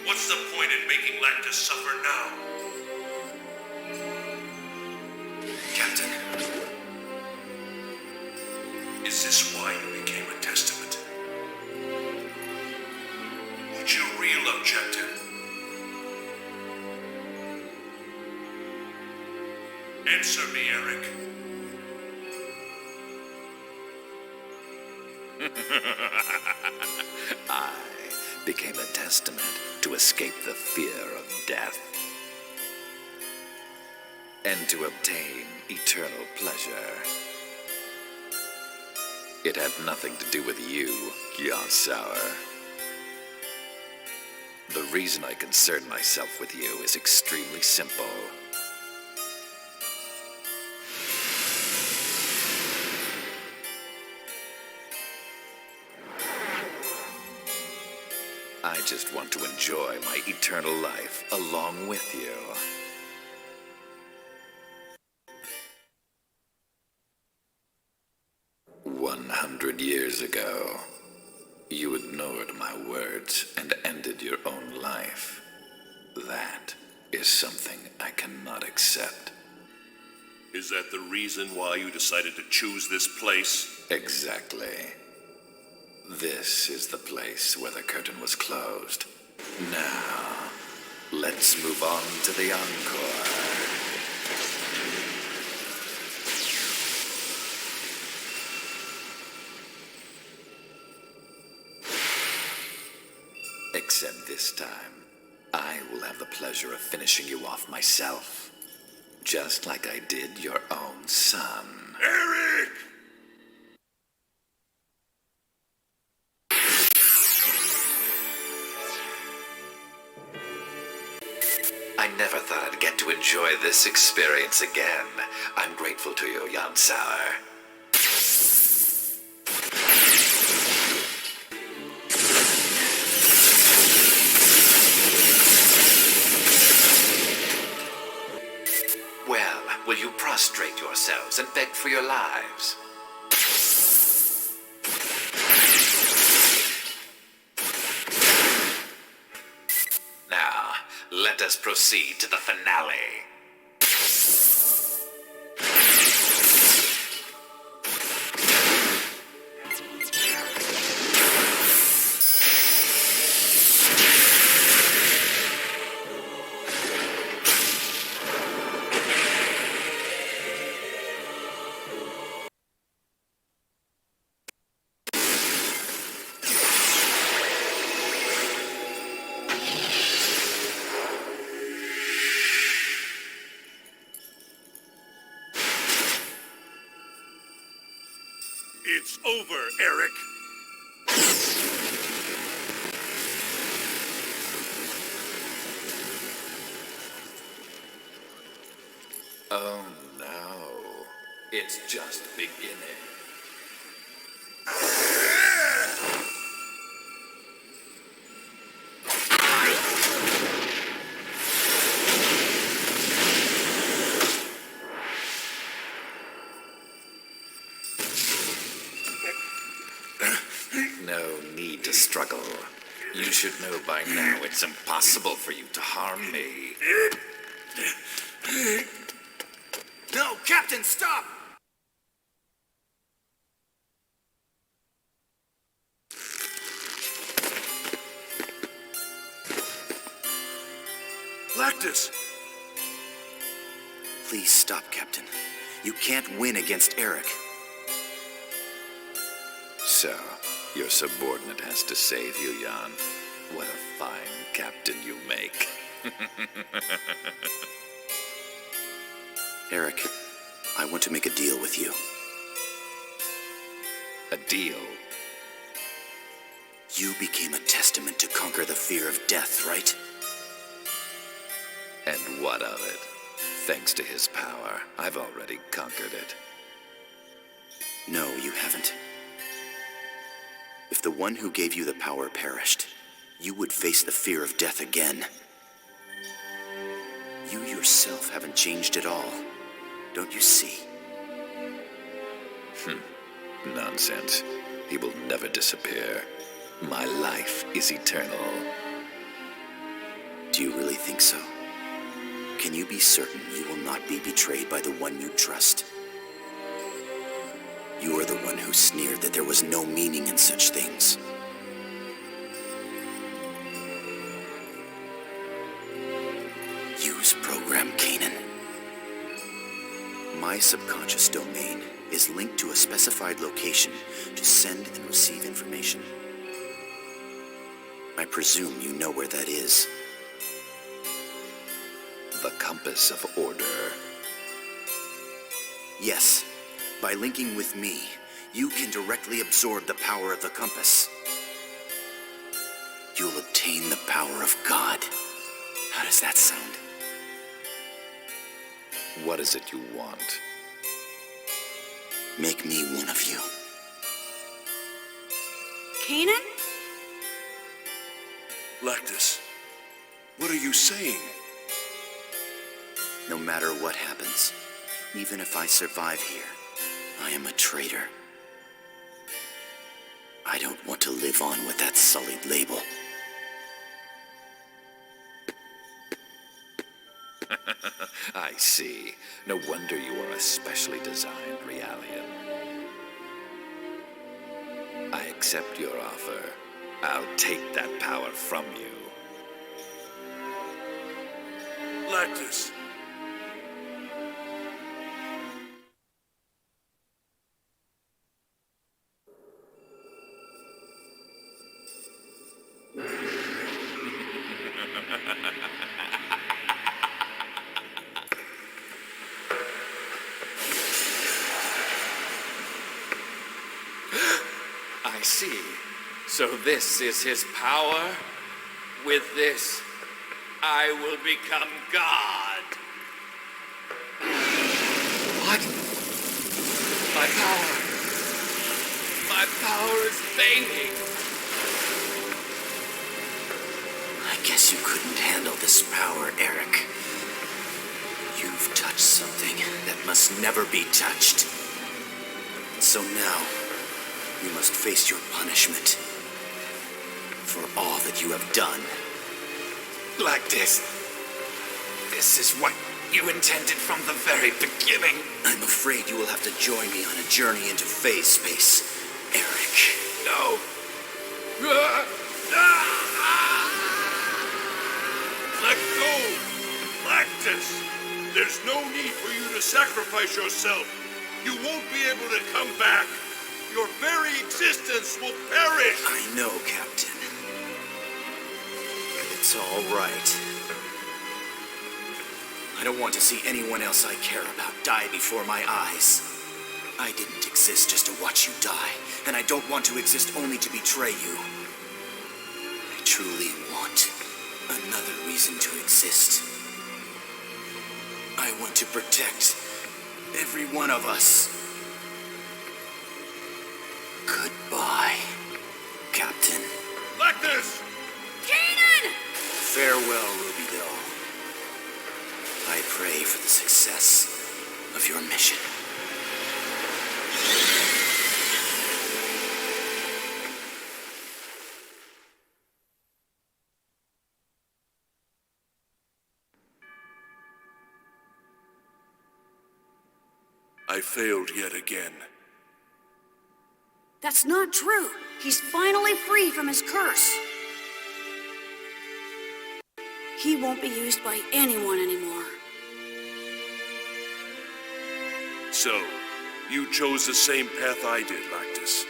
What's the point in making Lactus suffer now? Captain. Is this why you became a testament? What's your real objective? Answer me, Eric. I became a testament to escape the fear of death and to obtain eternal pleasure. It had nothing to do with you, Xenosaga. The reason I concern myself with you is extremely simple. I just want to enjoy my eternal life along with you. Years ago, you ignored my words and ended your own life. That is something I cannot accept. Is that the reason why you decided to choose this place? Exactly. This is the place where the curtain was closed. Now, let's move on to the encore. Except this time, I will have the pleasure of finishing you off myself. Just like I did your own son. Eric! I never thought I'd get to enjoy this experience again. I'm grateful to you, Xenosaga. Well, will you prostrate yourselves and beg for your lives? Now, let us proceed to the finale. It's over, Eric. Oh no, it's just beginning. No need to struggle. You should know by now it's impossible for you to harm me. No, Captain, stop! Lactus! Please stop, Captain. You can't win against Eric. So, your subordinate has to save you, Jan. What a fine captain you make. Eric, I want to make a deal with you. A deal? You became a testament to conquer the fear of death, right? And what of it? Thanks to his power, I've already conquered it. No, you haven't. If the one who gave you the power perished, you would face the fear of death again. You yourself haven't changed at all. Don't you see? Nonsense. He will never disappear. My life is eternal. Do you really think so? Can you be certain you will not be betrayed by the one you trust? You are the one who sneered that there was no meaning in such things. Use Program Kanan. My subconscious domain is linked to a specified location to send and receive information. I presume you know where that is. The compass of order. Yes. By linking with me, you can directly absorb the power of the compass. You'll obtain the power of God. How does that sound? What is it you want? Make me one of you. Kanan? Lactus, what are you saying? No matter what happens, even if I survive here, I am a traitor. I don't want to live on with that sullied label. I see. No wonder you are a specially designed Realian. I accept your offer. I'll take that power from you. Lactus. I see. So this is his power? With this, I will become God. What? My power. My power is fading. I guess you couldn't handle this power, Eric. You've touched something that must never be touched. So now, you must face your punishment for all that you have done. Lactus, this is what you intended from the very beginning. I'm afraid you will have to join me on a journey into phase space, Eric. No. Let go! Lactus! There's no need for you to sacrifice yourself. You won't be able to come back. Your very existence will perish! I know, Captain. It's all right. I don't want to see anyone else I care about die before my eyes. I didn't exist just to watch you die, and I don't want to exist only to betray you. I truly want another reason to exist. I want to protect every one of us. Goodbye, Captain. Lactus! Kanan! Farewell, Ruby Doll. I pray for the success of your mission. I failed yet again. That's not true. He's finally free from his curse. He won't be used by anyone anymore. So, you chose the same path I did, Lactus.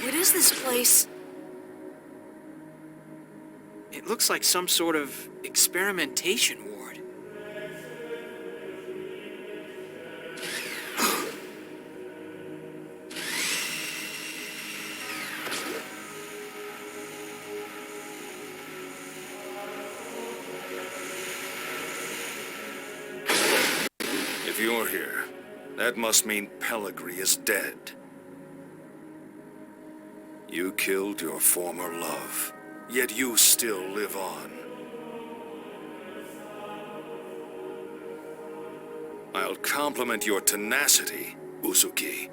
What is this place? It looks like some sort of experimentation ward. If you're here, that must mean Pellegrini is dead. You killed your former love, yet you still live on. I'll compliment your tenacity, Uzuki.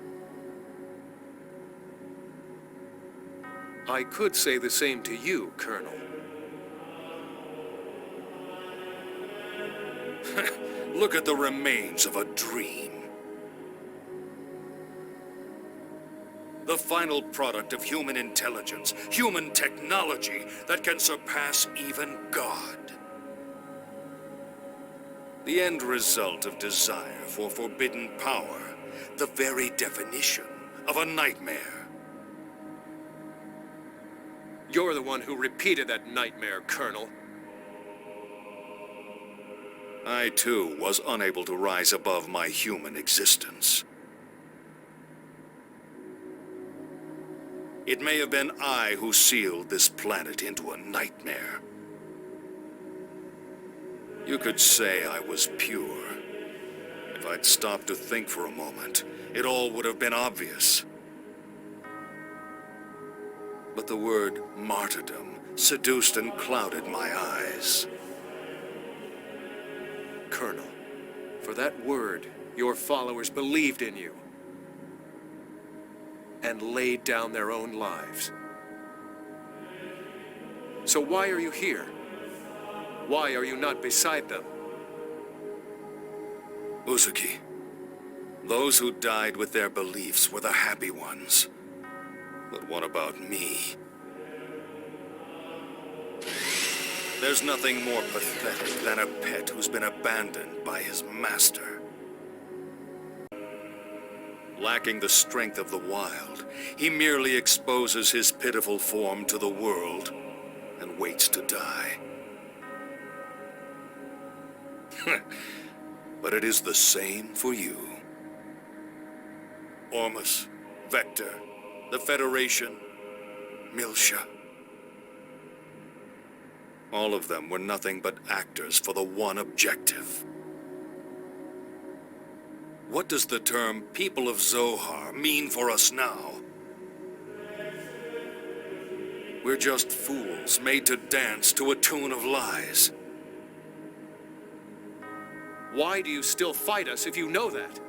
I could say the same to you, Colonel. Look at the remains of a dream. The final product of human intelligence, human technology that can surpass even God. The end result of desire for forbidden power, the very definition of a nightmare. You're the one who repeated that nightmare, Colonel. I, too, was unable to rise above my human existence. It may have been I who sealed this planet into a nightmare. You could say I was pure. If I'd stopped to think for a moment, it all would have been obvious. But the word martyrdom seduced and clouded my eyes. Colonel, for that word, your followers believed in you and laid down their own lives. So why are you here? Why are you not beside them? Uzuki, those who died with their beliefs were the happy ones. But what about me? There's nothing more pathetic than a pet who's been abandoned by his master. Lacking the strength of the wild, he merely exposes his pitiful form to the world and waits to die. But it is the same for you. Ormus, Vector, the Federation, Miltia. All of them were nothing but actors for the one objective. What does the term People of Zohar mean for us now? We're just fools made to dance to a tune of lies. Why do you still fight us if you know that?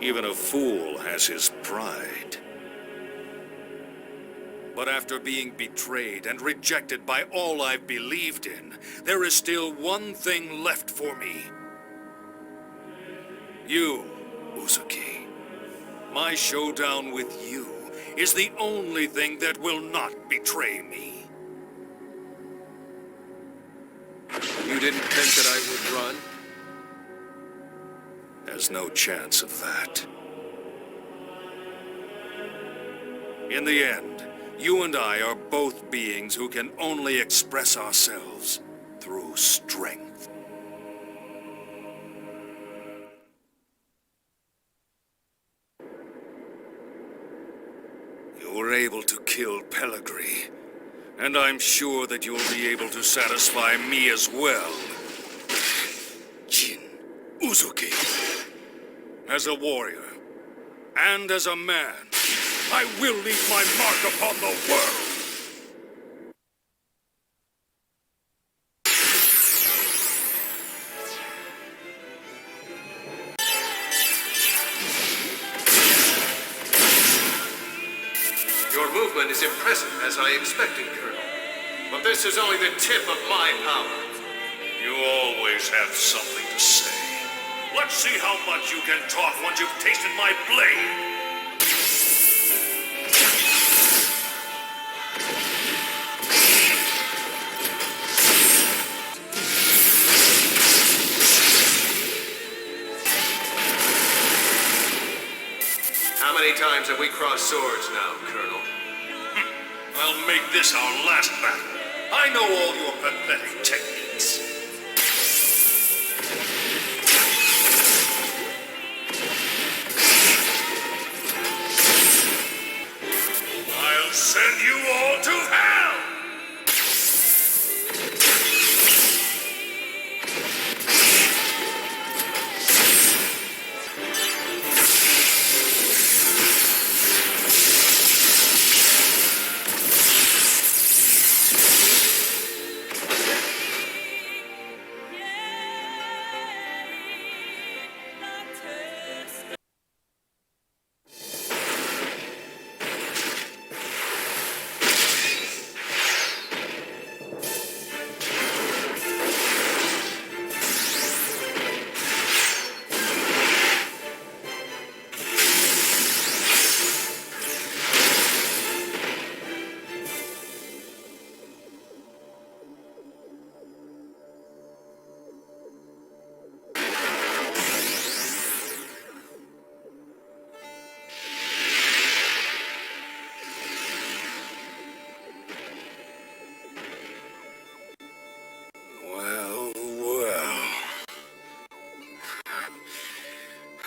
Even a fool has his pride. But after being betrayed and rejected by all I've believed in, there is still one thing left for me. You, Uzuki. My showdown with you is the only thing that will not betray me. didn't think that I would run? There's no chance of that. In the end, you and I are both beings who can only express ourselves through strength. You were able to kill Pellegrini, and I'm sure that you'll be able to satisfy me as well. Jin Uzuki. As a warrior, and as a man, I will leave my mark upon the world! Your movement is impressive, as I expected, Colonel. But this is only the tip of my power. You always have something to say. Let's see how much you can talk once you've tasted my blade! How many times have we crossed swords now, Colonel? I'll make this our last battle. I know all your pathetic techniques. I'll send you all to hell!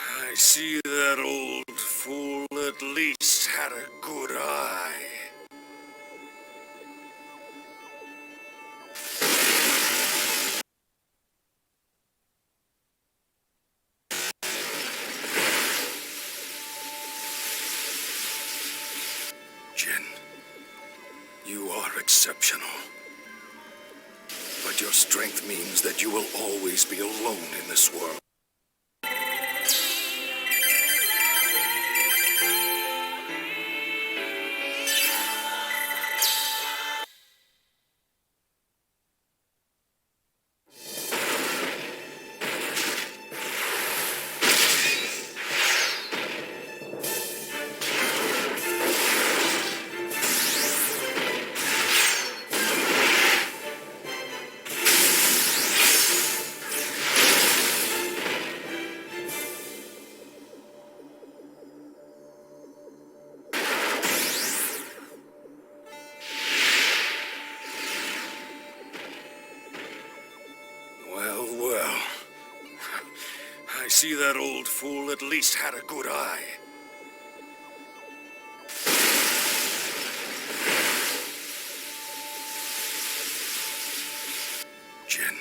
I see that old fool at least had a good eye. Jin, you are exceptional. But your strength means that you will always be alone in this world. I see that old fool at least had a good eye. Jin,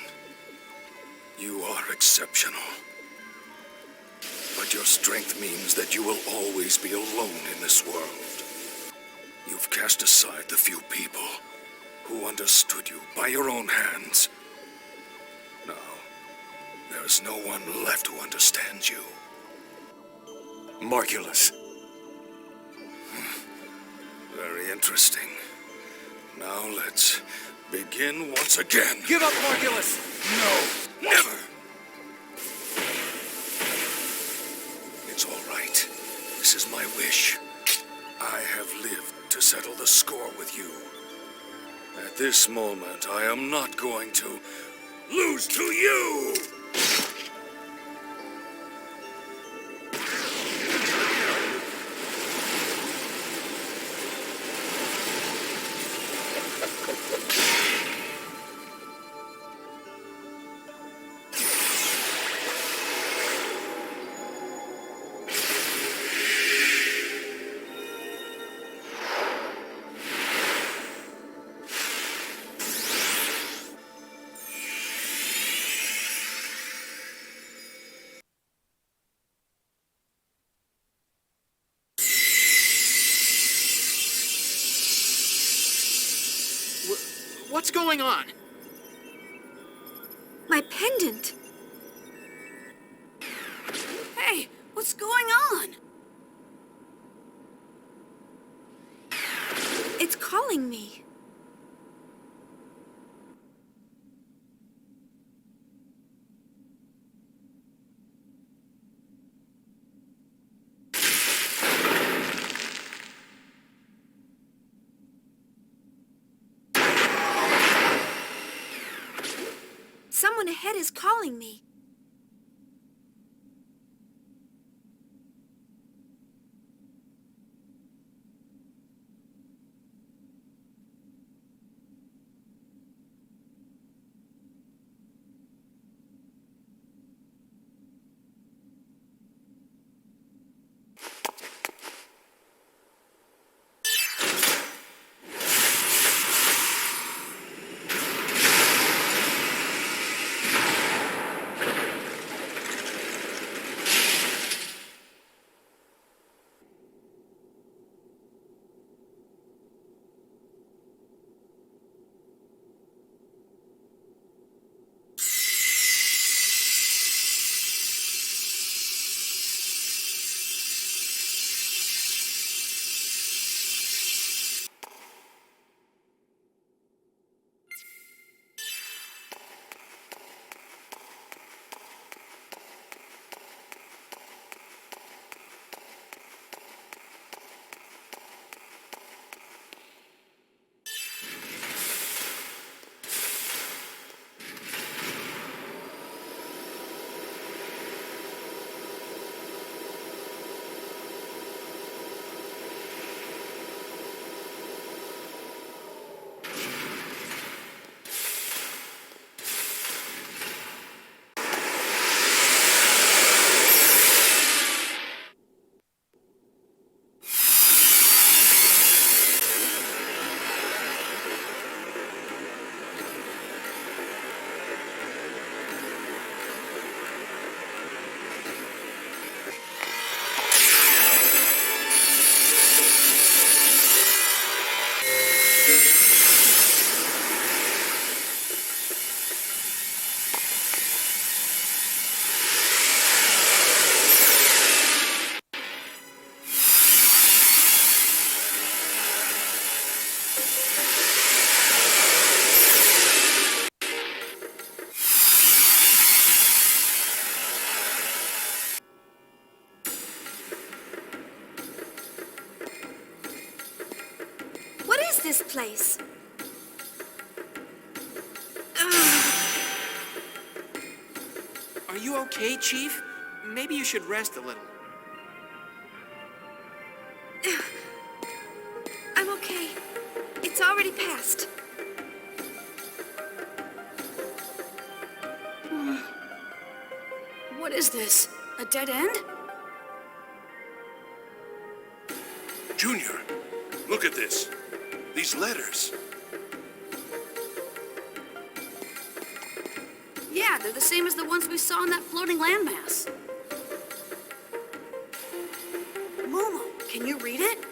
you are exceptional. But your strength means that you will always be alone in this world. You've cast aside the few people who understood you by your own hands. Now, there's no one left who understands you. Margulis. Very interesting. Now let's begin once again. Give up, Margulis! No, never! It's all right. This is my wish. I have lived to settle the score with you. At this moment, I am not going to lose to you! What's going on? My pendant. Hey, what's going on? It's calling me. Someone ahead is calling me. This place. Are you okay, Chief? Maybe you should rest a little. I'm okay. It's already passed. What is this? A dead end? Junior, look at this. These letters. Yeah, they're the same as the ones we saw in that floating landmass. Momo, can you read it?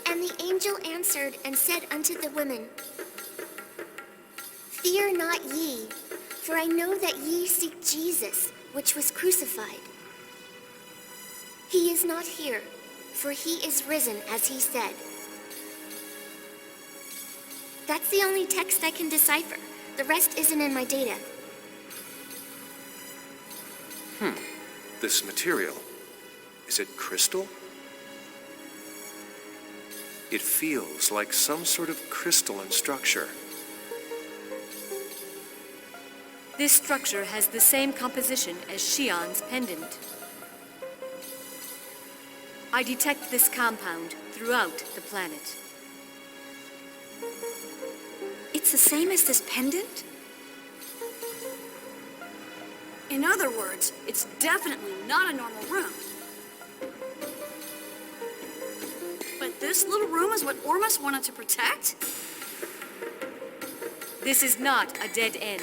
And the angel answered and said unto the women, Fear not ye, for I know that ye seek Jesus, which was crucified. He is not here, for he is risen, as he said. That's the only text I can decipher. The rest isn't in my data. This material, is it crystal? It feels like some sort of crystalline structure. This structure has the same composition as Shion's pendant. I detect this compound throughout the planet. It's the same as this pendant? In other words, it's definitely not a normal room. But this little room is what Ormus wanted to protect? This is not a dead end.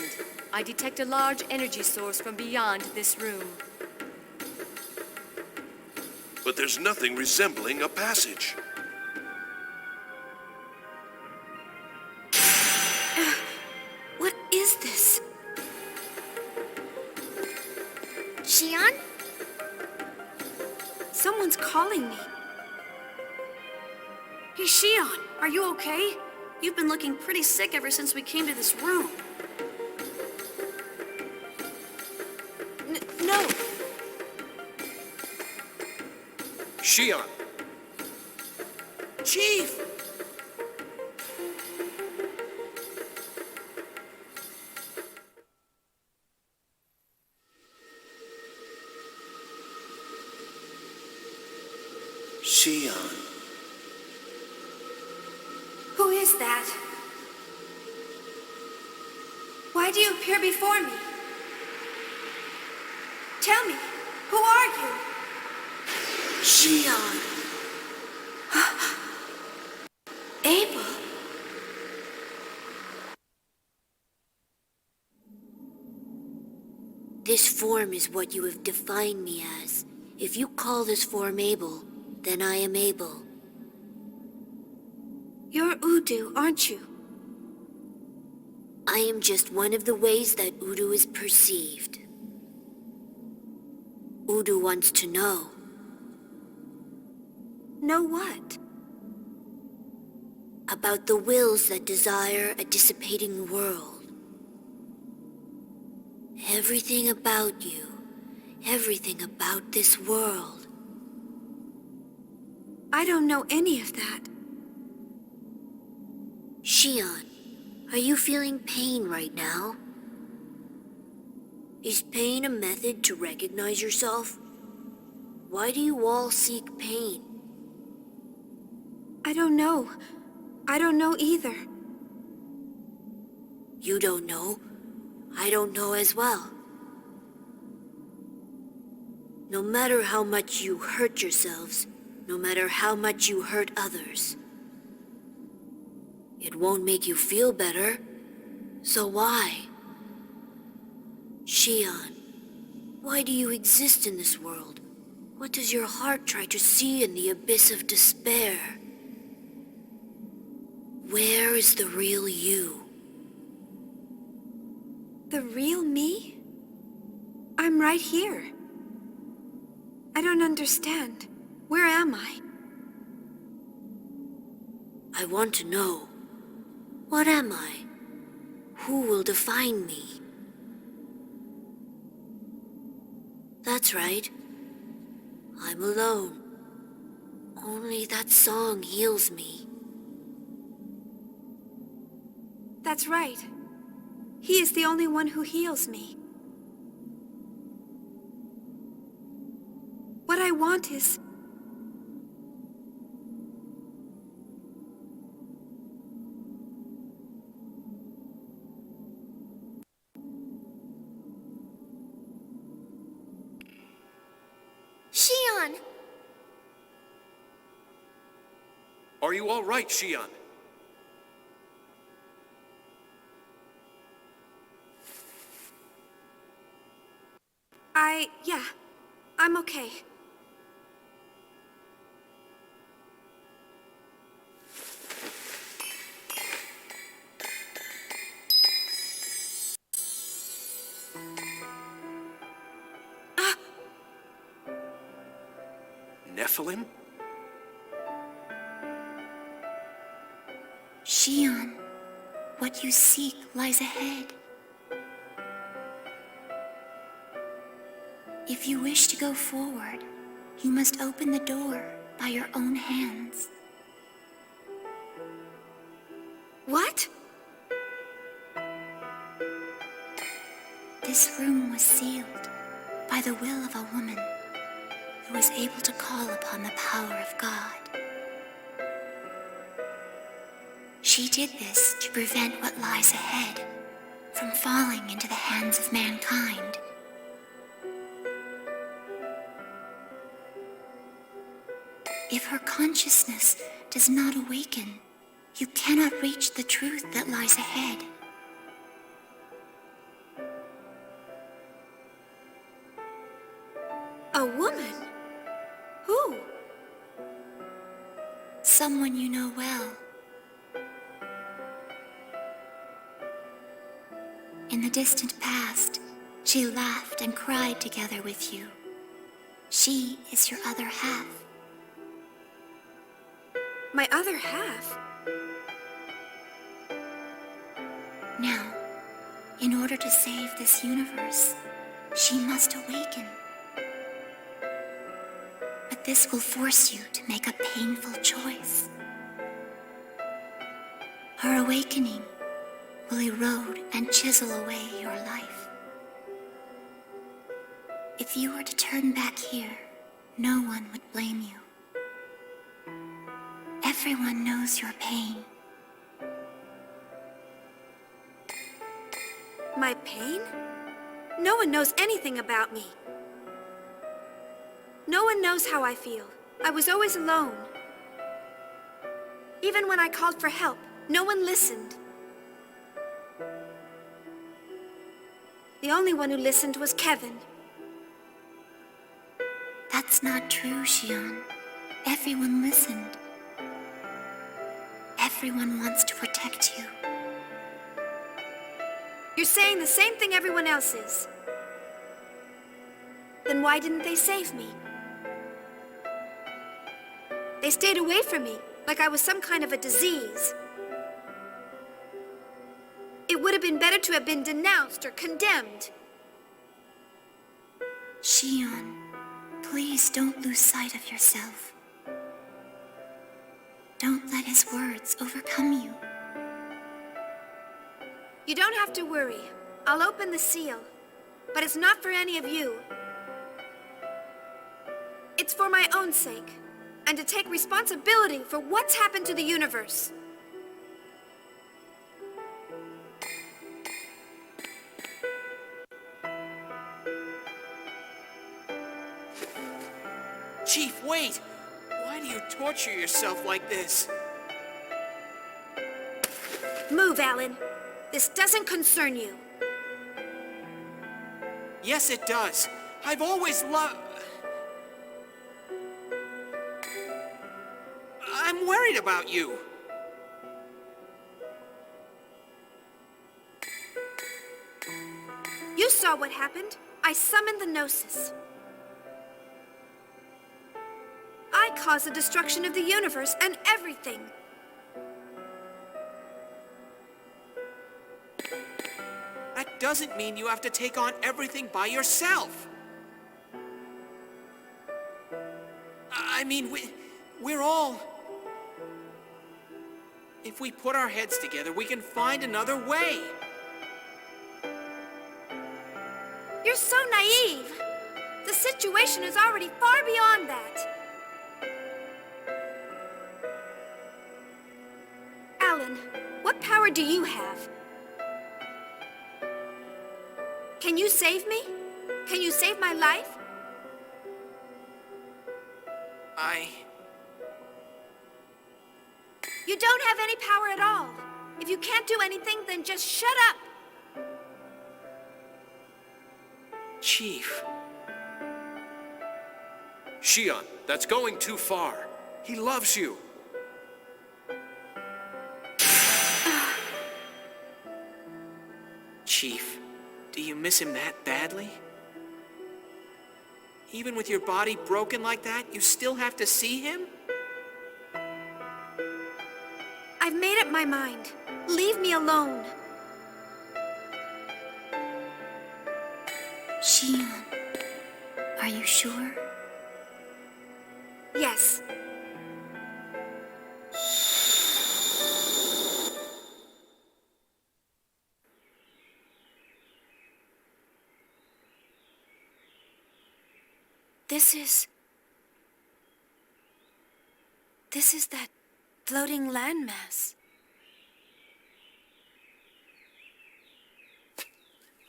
I detect a large energy source from beyond this room. But there's nothing resembling a passage. What is this? Shion? Someone's calling me. Hey, Shion, are you okay? You've been looking pretty sick ever since we came to this room. No. Shion! Chief! Shion. Who is that? Why do you appear before me? Tell me, who are you? Shion. Abel? This form is what you have defined me as. If you call this form Abel, then I am Abel. You're Udu, aren't you? I am just one of the ways that Udu is perceived. Udu wants to know. Know what? About the wills that desire a dissipating world. Everything about you, everything about this world. I don't know any of that. Shion, are you feeling pain right now? Is pain a method to recognize yourself? Why do you all seek pain? I don't know. I don't know either. You don't know. I don't know as well. No matter how much you hurt yourselves, no matter how much you hurt others, it won't make you feel better. So why? Shion, why do you exist in this world? What does your heart try to see in the abyss of despair? Where is the real you? The real me? I'm right here. I don't understand. Where am I? I want to know. What am I? Who will define me? That's right. I'm alone. Only that song heals me. That's right. He is the only one who heals me. What I want is... Shion! Are you all right, Shion? Yeah. I'm okay. Nephilim? Shion, what you seek lies ahead. If you wish to go forward, you must open the door by your own hands. What? This room was sealed by the will of a woman who was able to call upon the power of God. She did this to prevent what lies ahead from falling into the hands of mankind. If her consciousness does not awaken, you cannot reach the truth that lies ahead. A woman? Who? Someone you know well. In the distant past, she laughed and cried together with you. She is your other half. My other half? Now, in order to save this universe, she must awaken. But this will force you to make a painful choice. Her awakening will erode and chisel away your life. If you were to turn back here, no one would blame you. Everyone knows your pain. My pain? No one knows anything about me. No one knows how I feel. I was always alone. Even when I called for help, no one listened. The only one who listened was Kevin. That's not true, Shion. Everyone listened. Everyone wants to protect you. You're saying the same thing everyone else is. Then why didn't they save me? They stayed away from me, like I was some kind of a disease. It would have been better to have been denounced or condemned. Shion, please don't lose sight of yourself. Don't let his words overcome you. You don't have to worry. I'll open the seal. But it's not for any of you. It's for my own sake. And to take responsibility for what's happened to the universe. Chief, wait! Why do you torture yourself like this? Move, Alan. This doesn't concern you. Yes, it does. I've always loved... I'm worried about you. You saw what happened. I summoned the Gnosis. I caused the destruction of the universe and everything. That doesn't mean you have to take on everything by yourself. I mean, we're all... If we put our heads together, we can find another way. You're so naive. The situation is already far beyond that. Alan, what power do you have? Can you save me? Can you save my life? You don't have any power at all. If you can't do anything, then just shut up. Chief. Shion, that's going too far. He loves you. Chief, do you miss him that badly? Even with your body broken like that, you still have to see him? I've made up my mind. Leave me alone. Shion, are you sure? Yes. This is that floating landmass.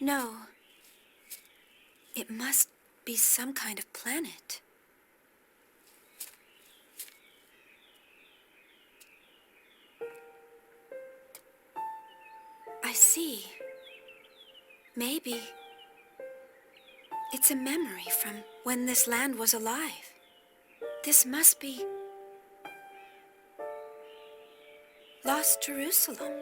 No. It must be some kind of planet. I see. Maybe it's a memory from when this land was alive. This must be Lost Jerusalem.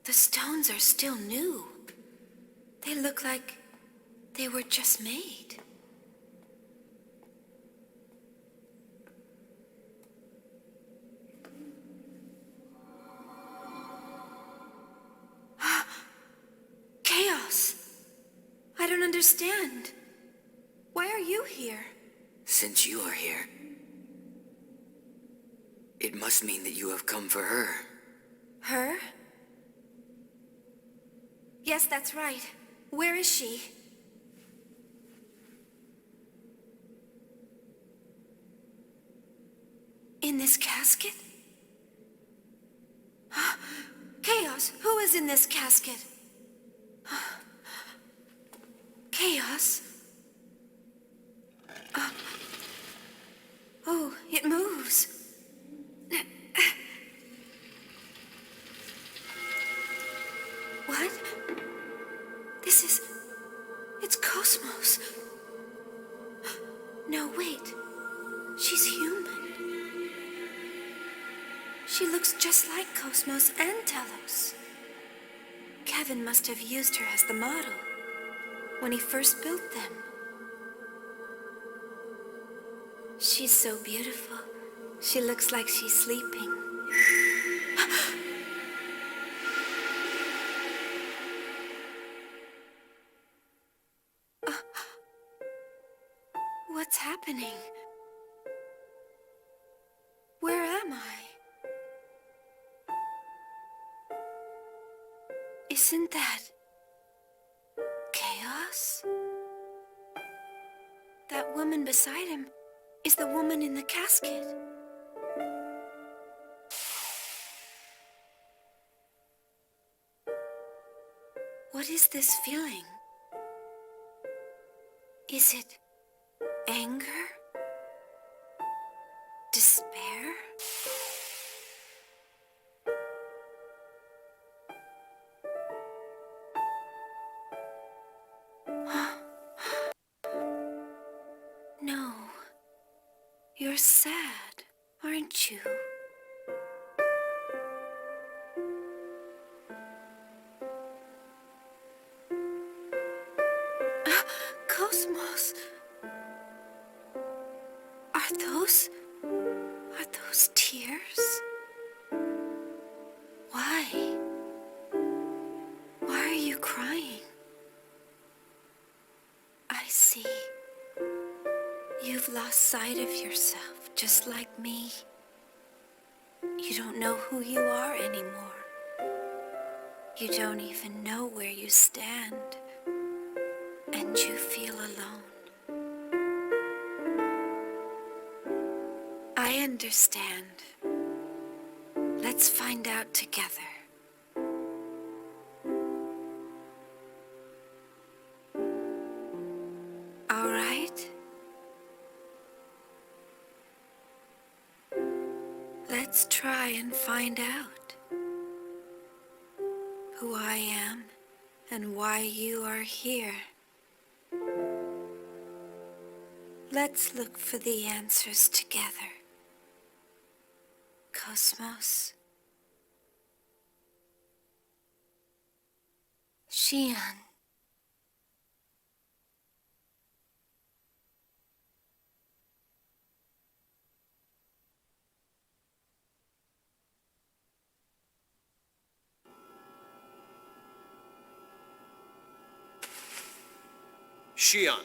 The stones are still new. They look like they were just made. Chaos! I don't understand. Why are you here? Since you are here, it must mean that you have come for her. Her? Yes, that's right. Where is she? In this casket? Chaos, who is in this casket? Chaos? Oh, it moves. What? It's KOS-MOS. No, wait. She's human. She looks just like KOS-MOS and Telos. Kevin must have used her as the model when he first built them. She's so beautiful. She looks like she's sleeping. What's happening? Where am I? Isn't that chaos? That woman beside him is the woman in the casket. What is this feeling? Is it anger? Despair? No. You're sad, aren't you? KOS-MOS. Are those tears? Why? Why are you crying? I see. You've lost sight of yourself, just like me. You don't know who you are anymore. You don't even know where you stand. And you feel alone. I understand. Let's find out together. All right? Let's try and find out who I am and why you are here. Let's look for the answers together. KOS-MOS. Shion. Shion.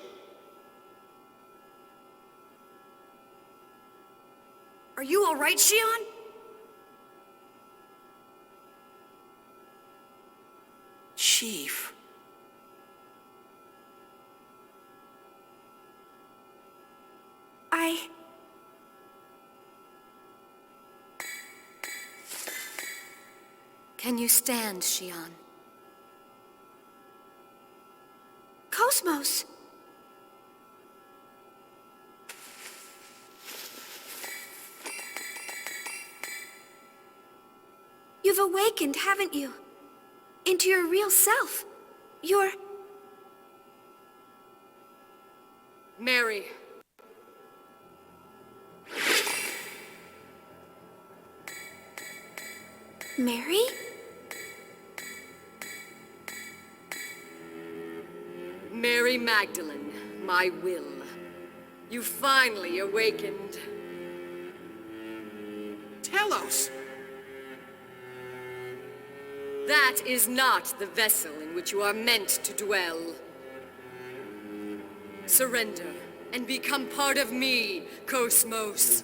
you all right, Shion? Chief. Can you stand, Shion? KOS-MOS! You've awakened, haven't you? Into your real self. You're... Mary. Mary? Mary Magdalene, my will. You finally awakened. Telos! That is not the vessel in which you are meant to dwell. Surrender and become part of me, KOS-MOS.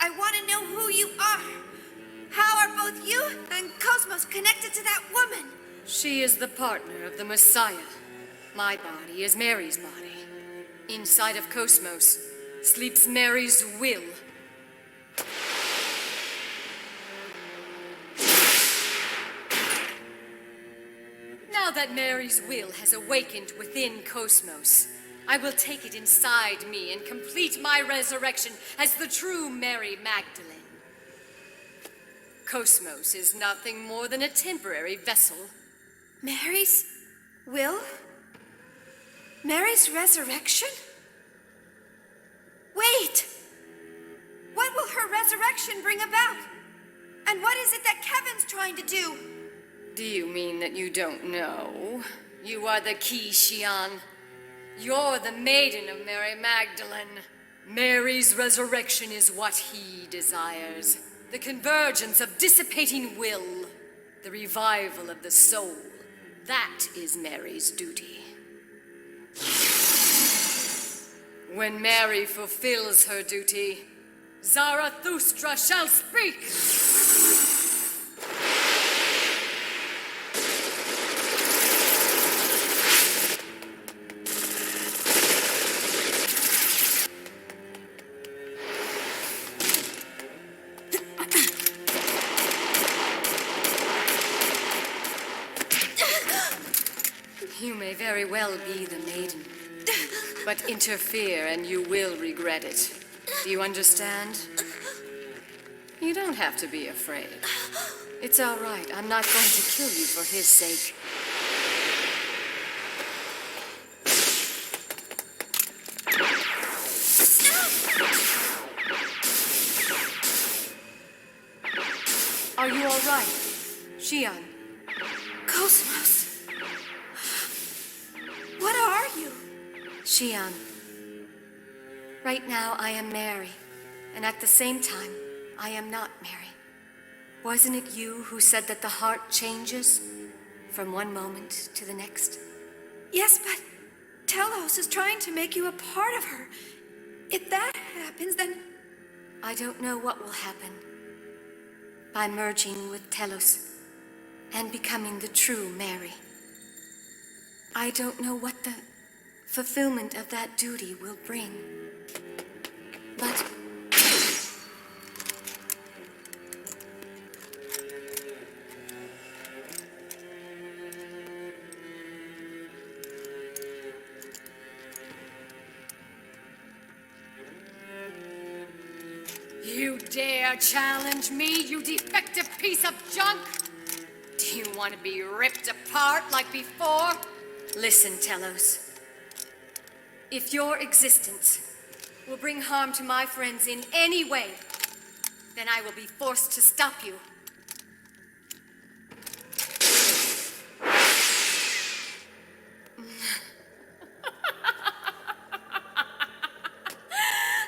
I want to know who you are. How are both you and KOS-MOS connected to that woman? She is the partner of the Messiah. My body is Mary's body. Inside of KOS-MOS sleeps Mary's will. Now that Mary's will has awakened within KOS-MOS, I will take it inside me and complete my resurrection as the true Mary Magdalene. KOS-MOS is nothing more than a temporary vessel. Mary's will? Mary's resurrection? Wait! What will her resurrection bring about? And what is it that Kevin's trying to do? Do you mean that you don't know? You are the key, Shion. You're the maiden of Mary Magdalene. Mary's resurrection is what he desires. The convergence of dissipating will. The revival of the soul. That is Mary's duty. When Mary fulfills her duty, Zarathustra shall speak! You may very well be the maiden, but interfere and you will regret it. Do you understand? You don't have to be afraid. It's all right. I'm not going to kill you for his sake. Are you all right, Shion? KOS-MOS. What are you? Shion. Right now, I am Mary, and at the same time, I am not Mary. Wasn't it you who said that the heart changes from one moment to the next? Yes, but Telos is trying to make you a part of her. If that happens, then... I don't know what will happen. By merging with Telos and becoming the true Mary. I don't know what the fulfillment of that duty will bring. But dare challenge me, you defective piece of junk? Do you want to be ripped apart like before? Listen, Telos. If your existence will bring harm to my friends in any way, then I will be forced to stop you.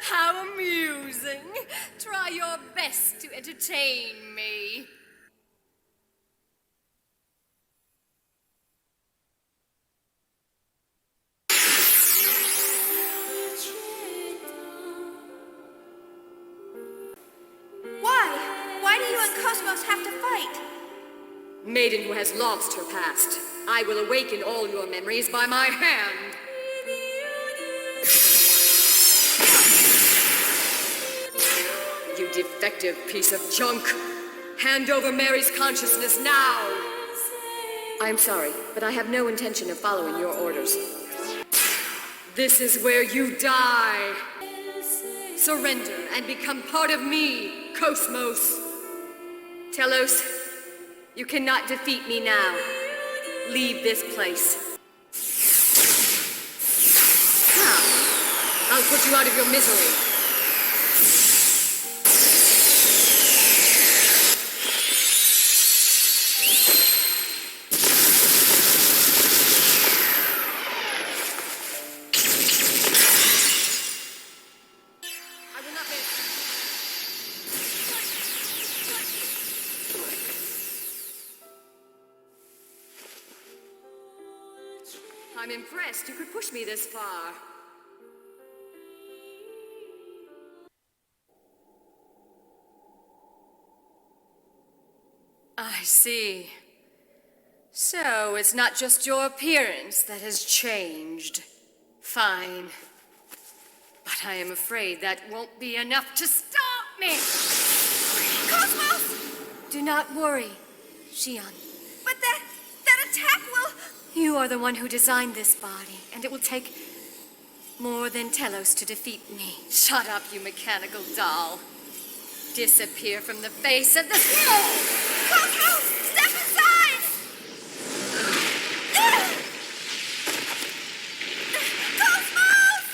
How amusing. Try your best to entertain me. Why do you and KOS-MOS have to fight? Maiden who has lost her past, I will awaken all your memories by my hand. You defective piece of junk. Hand over Mary's consciousness now. I'm sorry, but I have no intention of following your orders. This is where you die. Surrender and become part of me, KOS-MOS. Telos, you cannot defeat me now. Leave this place. Now, I'll put you out of your misery. I'm impressed you could push me this far. I see. So, it's not just your appearance that has changed. Fine. But I am afraid that won't be enough to stop me! KOS-MOS! Do not worry, Shion. But that attack will... You are the one who designed this body, and it will take more than Telos to defeat me. Shut up, you mechanical doll. Disappear from the face of the... KOS-MOS! Step aside! KOS-MOS!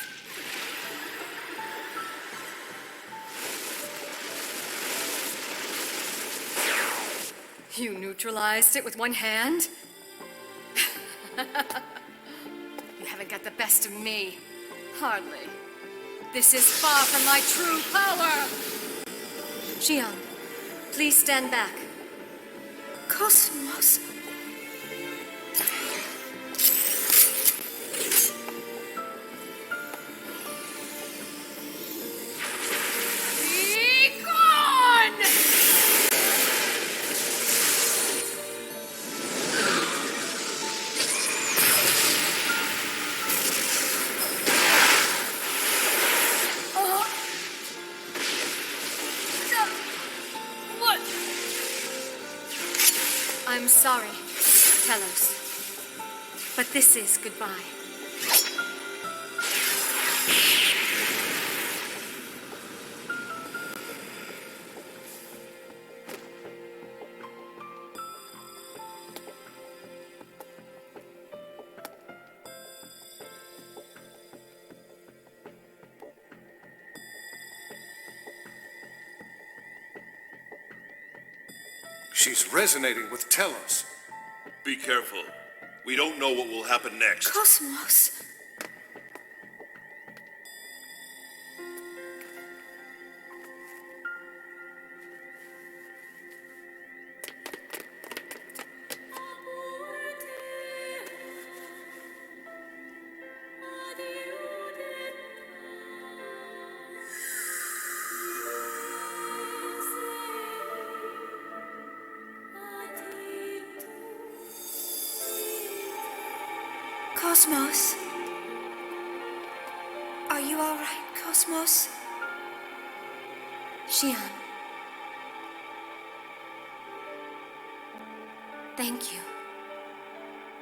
You neutralized it with one hand? You haven't got the best of me. Hardly. This is far from my true power! Shion, please stand back. KOS-MOS. Be gone! I'm sorry, Telos, but this is goodbye. She's resonating with Telos. Be careful. We don't know what will happen next. KOS-MOS. KOS-MOS. Are you all right, KOS-MOS? Shion. Thank you.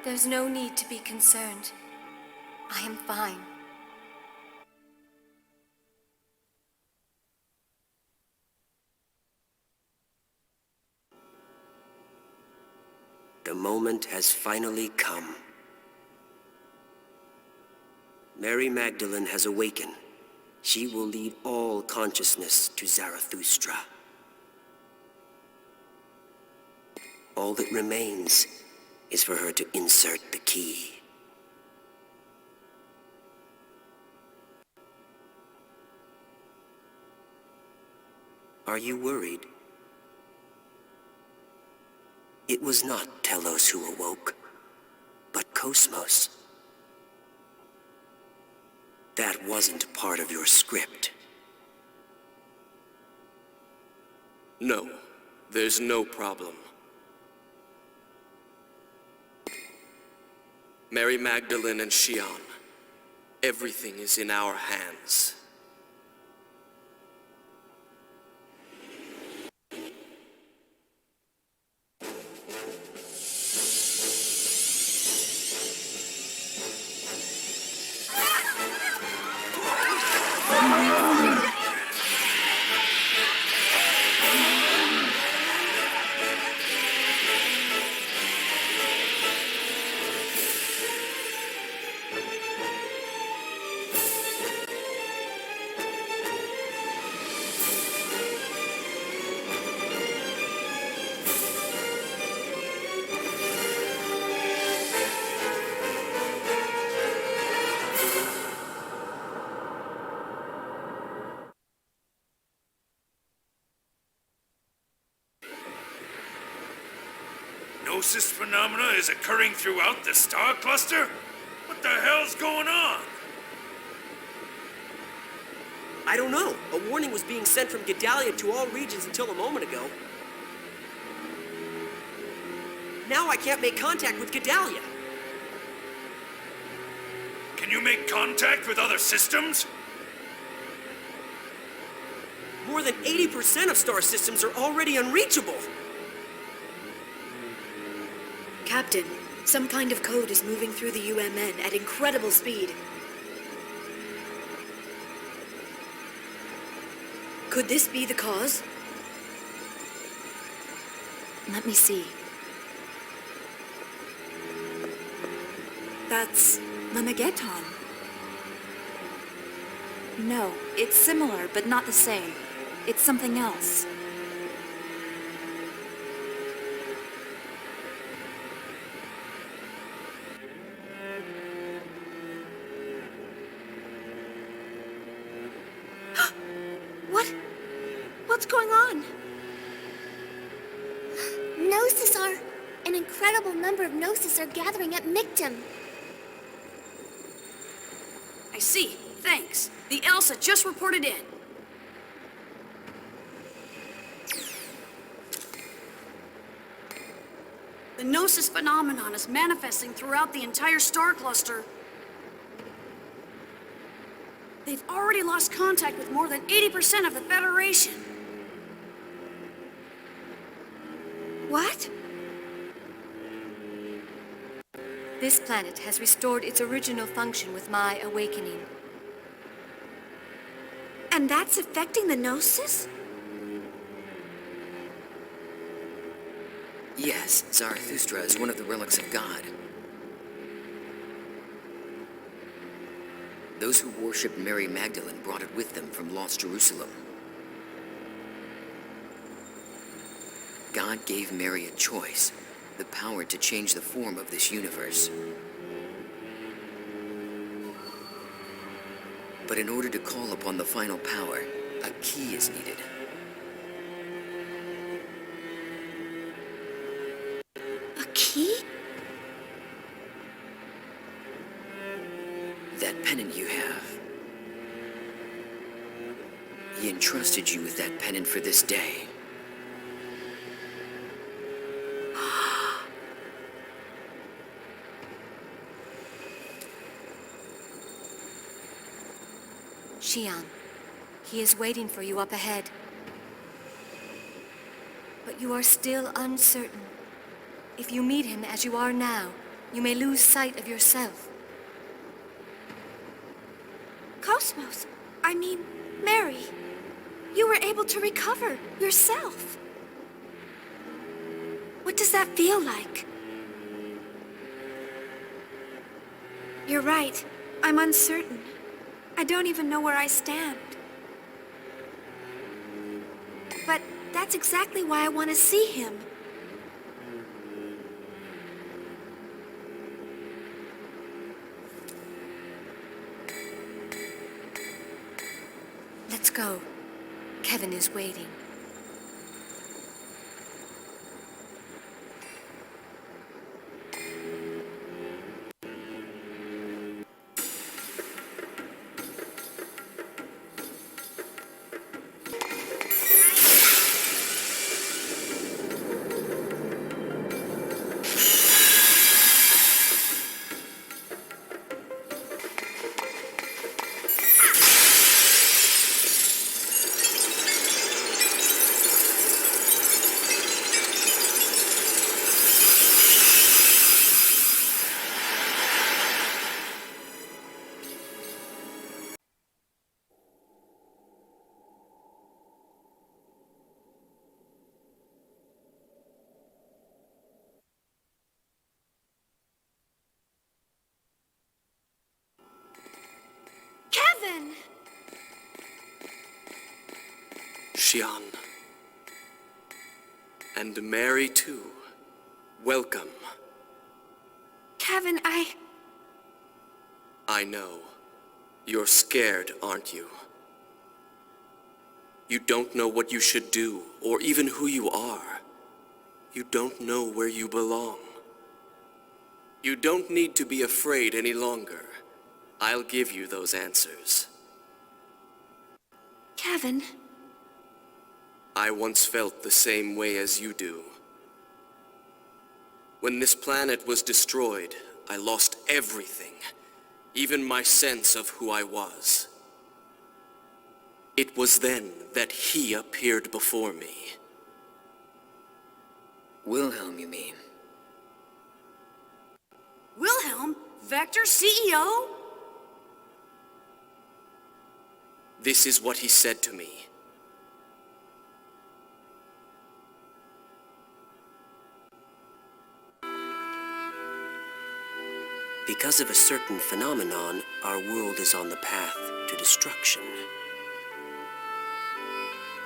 There's no need to be concerned. I am fine. The moment has finally come. Mary Magdalene has awakened. She will lead all consciousness to Zarathustra. All that remains is for her to insert the key. Are you worried? It was not Telos who awoke, but KOS-MOS. That wasn't part of your script. No, there's no problem. Mary Magdalene and Shion, everything is in our hands. Gnosis phenomena is occurring throughout the star cluster? What the hell's going on? I don't know. A warning was being sent from Gedalia to all regions until a moment ago. Now I can't make contact with Gedalia. Can you make contact with other systems? More than 80% of star systems are already unreachable. Captain, some kind of code is moving through the UMN at incredible speed. Could this be the cause? Let me see. That's Lemegeton. No, it's similar, but not the same. It's something else. What's going on? Gnosis are... An incredible number of Gnosis are gathering at Michtam. I see. Thanks. The Elsa just reported in. The Gnosis phenomenon is manifesting throughout the entire star cluster. They've already lost contact with more than 80% of the Federation. What? This planet has restored its original function with my awakening. And that's affecting the Gnosis? Yes, Zarathustra is one of the relics of God. Those who worship Mary Magdalene brought it with them from lost Jerusalem. God gave Mary a choice, the power to change the form of this universe. But in order to call upon the final power, a key is needed. A key? That pendant you have. He entrusted you with that pendant for this day. Shion, he is waiting for you up ahead. But you are still uncertain. If you meet him as you are now, you may lose sight of yourself. KOS-MOS, I mean, Mary, you were able to recover yourself. What does that feel like? You're right. I'm uncertain. I don't even know where I stand. But that's exactly why I want to see him. Let's go. Kevin is waiting. Kevin! Shion. And Mary, too. Welcome. Kevin, I know. You're scared, aren't you? You don't know what you should do, or even who you are. You don't know where you belong. You don't need to be afraid any longer. I'll give you those answers. Kevin. I once felt the same way as you do. When this planet was destroyed, I lost everything, even my sense of who I was. It was then that he appeared before me. Wilhelm, you mean? Wilhelm? Vector CEO? This is what he said to me. Because of a certain phenomenon, our world is on the path to destruction.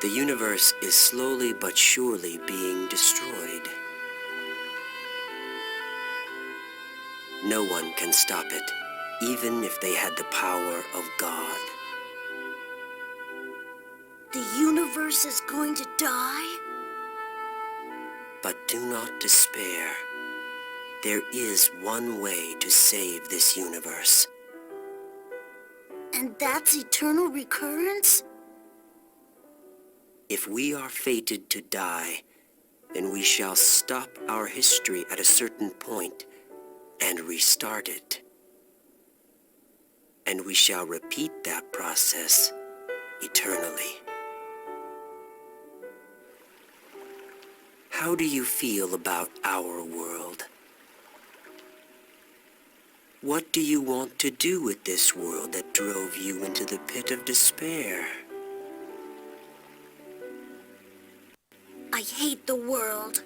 The universe is slowly but surely being destroyed. No one can stop it, even if they had the power of God. The universe is going to die? But do not despair. There is one way to save this universe. And that's eternal recurrence? If we are fated to die, then we shall stop our history at a certain point and restart it. And we shall repeat that process eternally. How do you feel about our world? What do you want to do with this world that drove you into the pit of despair? I hate the world.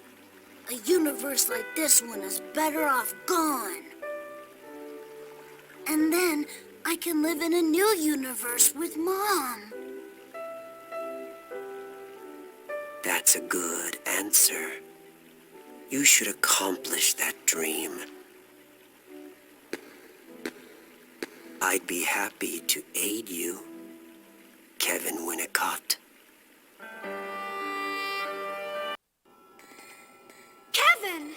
A universe like this one is better off gone. And then I can live in a new universe with Mom. That's a good answer. You should accomplish that dream. I'd be happy to aid you, Kevin Winnicot. Kevin!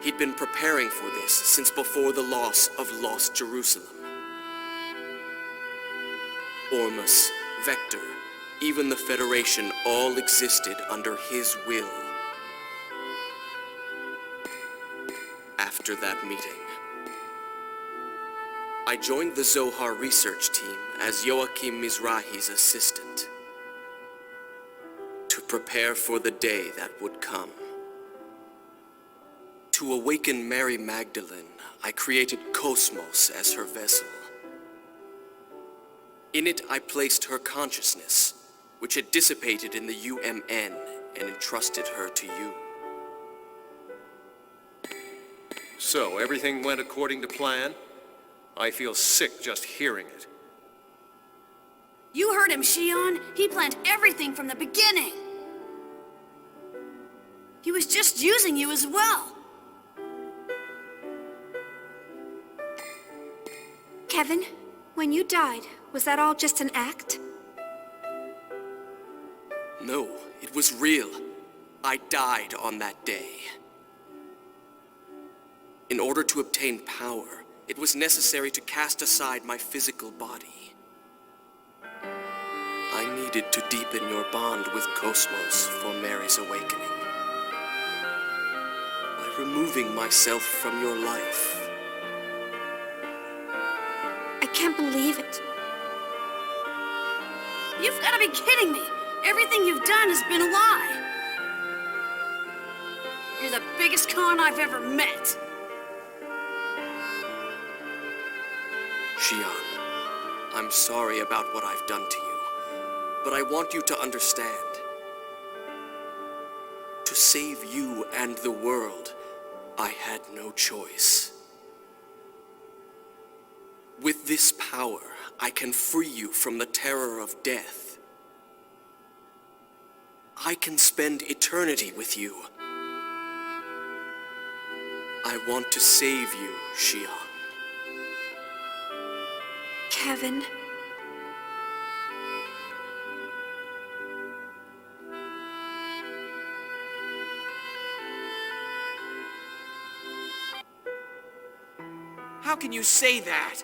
He'd been preparing for this since before the loss of Lost Jerusalem. Ormus, Vector, even the Federation all existed under his will. After that meeting, I joined the Zohar research team as Joachim Mizrahi's assistant to prepare for the day that would come. To awaken Mary Magdalene, I created KOS-MOS as her vessel. In it I placed her consciousness, which had dissipated in the UMN, and entrusted her to you. So, everything went according to plan? I feel sick just hearing it. You heard him, Shion. He planned everything from the beginning. He was just using you as well. Kevin, when you died, was that all just an act? No, it was real. I died on that day. In order to obtain power, it was necessary to cast aside my physical body. I needed to deepen your bond with KOS-MOS for Mary's awakening. By removing myself from your life. I can't believe it. You've got to be kidding me. Everything you've done has been a lie. You're the biggest con I've ever met. Shion, I'm sorry about what I've done to you, but I want you to understand. To save you and the world, I had no choice. With this power, I can free you from the terror of death. I can spend eternity with you. I want to save you, Shion. Kevin. How can you say that?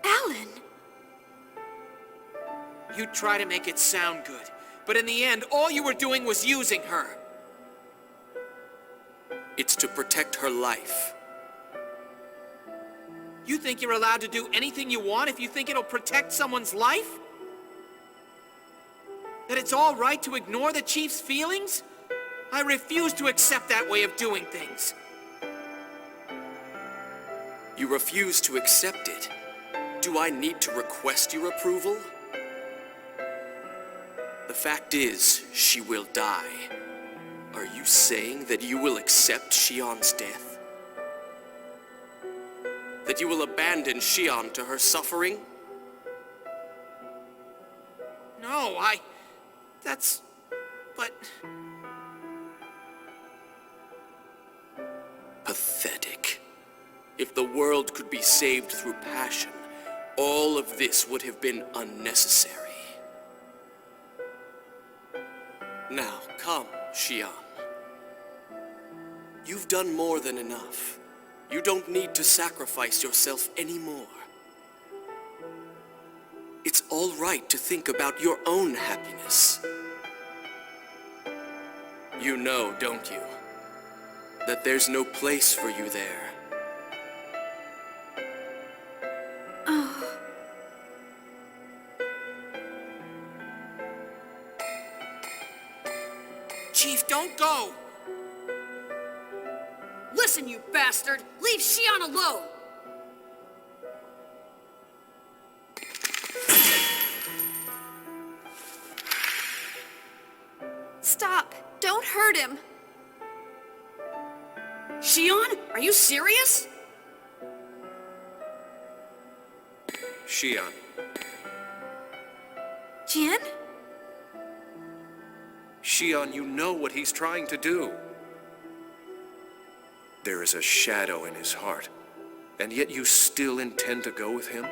Alan! You try to make it sound good, but in the end, all you were doing was using her. It's to protect her life. You think you're allowed to do anything you want if you think it'll protect someone's life? That it's all right to ignore the Chief's feelings? I refuse to accept that way of doing things. You refuse to accept it. Do I need to request your approval? The fact is, she will die. Are you saying that you will accept Shion's death? That you will abandon Shion to her suffering? No, but... Pathetic. If the world could be saved through passion, all of this would have been unnecessary. Now, come, Shion. You've done more than enough. You don't need to sacrifice yourself anymore. It's all right to think about your own happiness. You know, don't you, that there's no place for you there. Oh. Chief, don't go! Listen, you bastard! Leave Shion alone! Stop! Don't hurt him! Shion, are you serious? Shion. Jin? Shion, you know what he's trying to do. There is a shadow in his heart, and yet you still intend to go with him?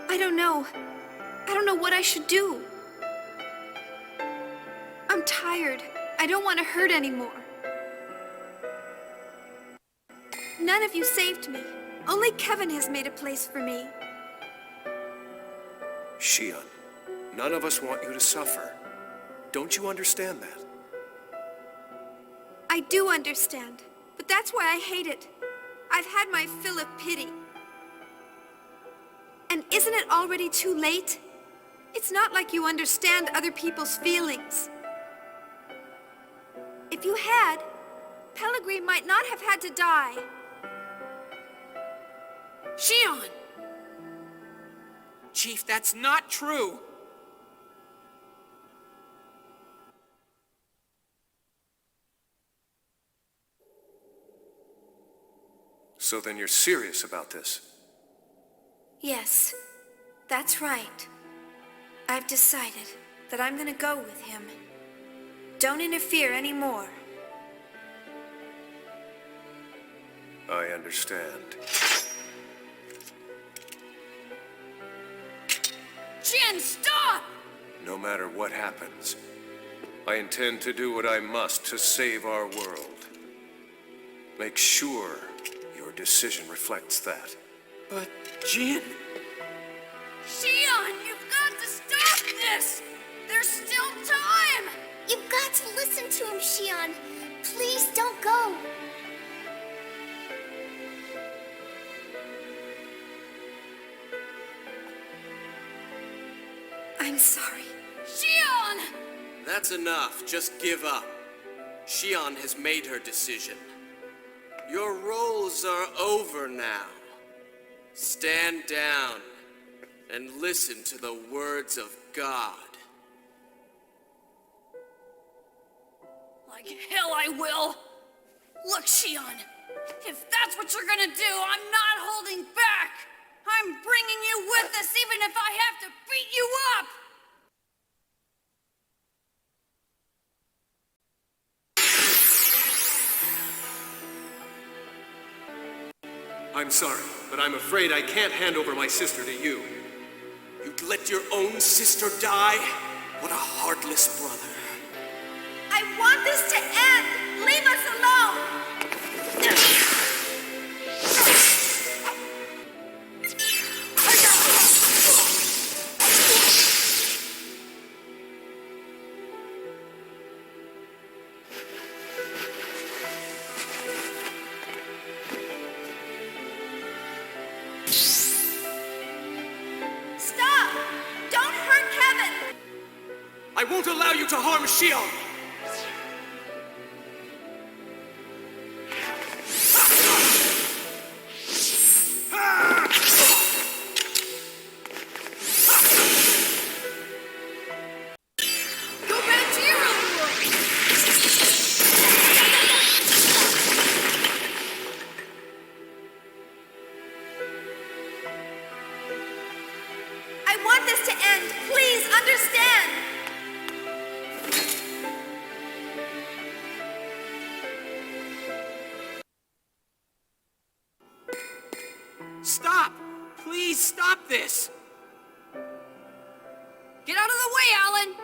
I don't know. I don't know what I should do. I'm tired. I don't want to hurt anymore. None of you saved me. Only Kevin has made a place for me. Shion, none of us want you to suffer. Don't you understand that? I do understand, but that's why I hate it. I've had my fill of pity. And isn't it already too late? It's not like you understand other people's feelings. If you had, Pellegrin might not have had to die. Shion! Chief, that's not true. So then you're serious about this? Yes, that's right. I've decided that I'm gonna go with him. Don't interfere anymore. I understand. Jin, stop! No matter what happens, I intend to do what I must to save our world. Make sure your decision reflects that. But, Jin... Shion, you've got to stop this! There's still time! You've got to listen to him, Shion. Please don't go. I'm sorry. Shion! That's enough. Just give up. Shion has made her decision. Your roles are over now. Stand down and listen to the words of God. Like hell I will! Look, Shion, if that's what you're gonna do, I'm not holding back! I'm bringing you with us even if I have to beat you up! I'm sorry, but I'm afraid I can't hand over my sister to you. You'd let your own sister die? What a heartless brother. I want this to end! Leave us alone! Stop! Don't hurt Kevin! I won't allow you to harm Shion! Go back to your own world! I want this to end. Please understand. Stop! Please stop this! Get out of the way, Alan!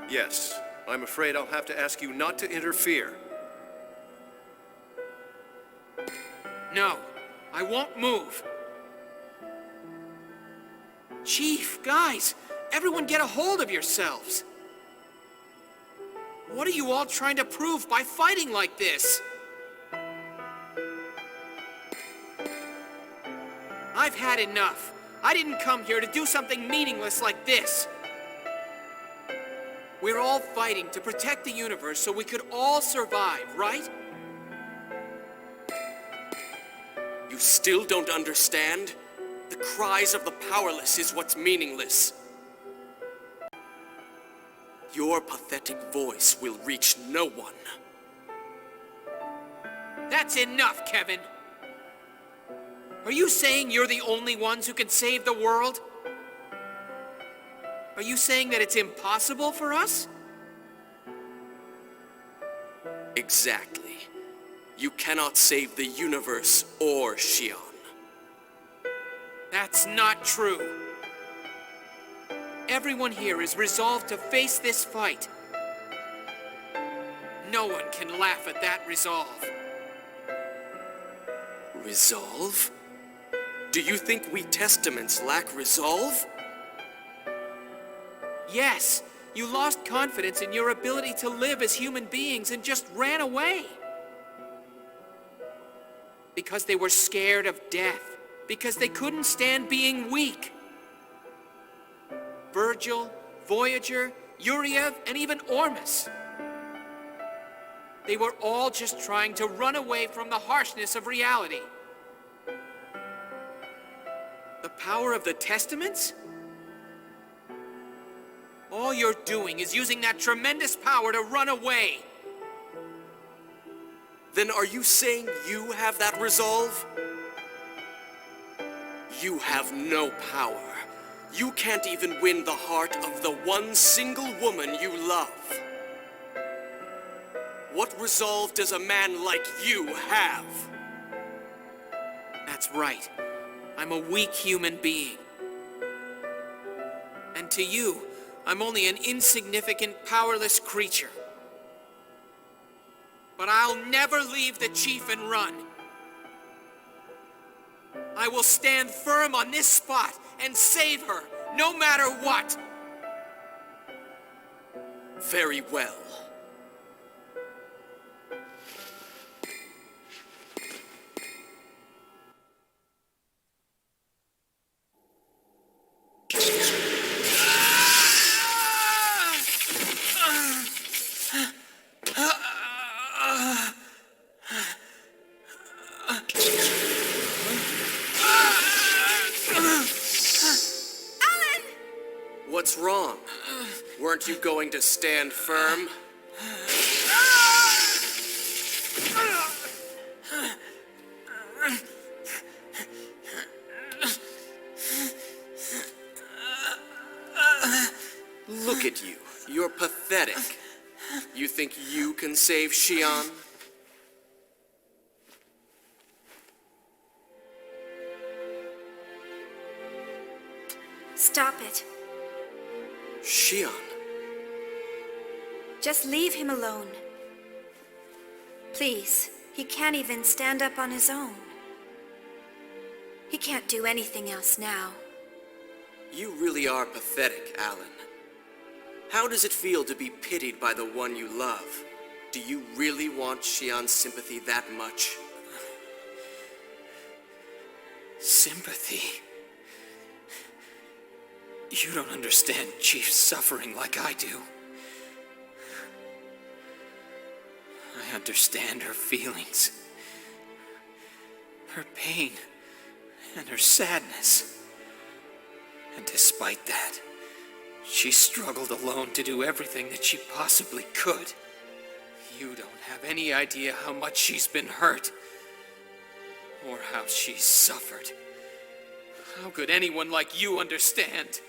Yes, I'm afraid I'll have to ask you not to interfere. No, I won't move. Chief, guys, everyone get a hold of yourselves. What are you all trying to prove by fighting like this? I've had enough. I didn't come here to do something meaningless like this. We're all fighting to protect the universe so we could all survive, right? You still don't understand? The cries of the powerless is what's meaningless. Your pathetic voice will reach no one. That's enough, Kevin. Are you saying you're the only ones who can save the world? Are you saying that it's impossible for us? Exactly. You cannot save the universe or Shion. That's not true. Everyone here is resolved to face this fight. No one can laugh at that resolve. Resolve? Do you think we Testaments lack resolve? Yes, you lost confidence in your ability to live as human beings and just ran away. Because they were scared of death. Because they couldn't stand being weak. Virgil, Voyager, Uriev, and even Ormus. They were all just trying to run away from the harshness of reality. power of the Testaments? All you're doing is using that tremendous power to run away. Then are you saying you have that resolve? You have no power. You can't even win the heart of the one single woman you love. What resolve does a man like you have? That's right. I'm a weak human being. And to you, I'm only an insignificant, powerless creature. But I'll never leave the chief and run. I will stand firm on this spot and save her, no matter what. Very well. What's wrong? Weren't you going to stand firm? Look at you. You're pathetic. You think you can save Shion? Stop it. Shion. Just leave him alone. Please, he can't even stand up on his own. He can't do anything else now. You really are pathetic, Alan. How does it feel to be pitied by the one you love? Do you really want Shion's sympathy that much? Sympathy? You don't understand Chief's suffering like I do. I understand her feelings, her pain, and her sadness. And despite that, she struggled alone to do everything that she possibly could. You don't have any idea how much she's been hurt, or how she's suffered. How could anyone like you understand?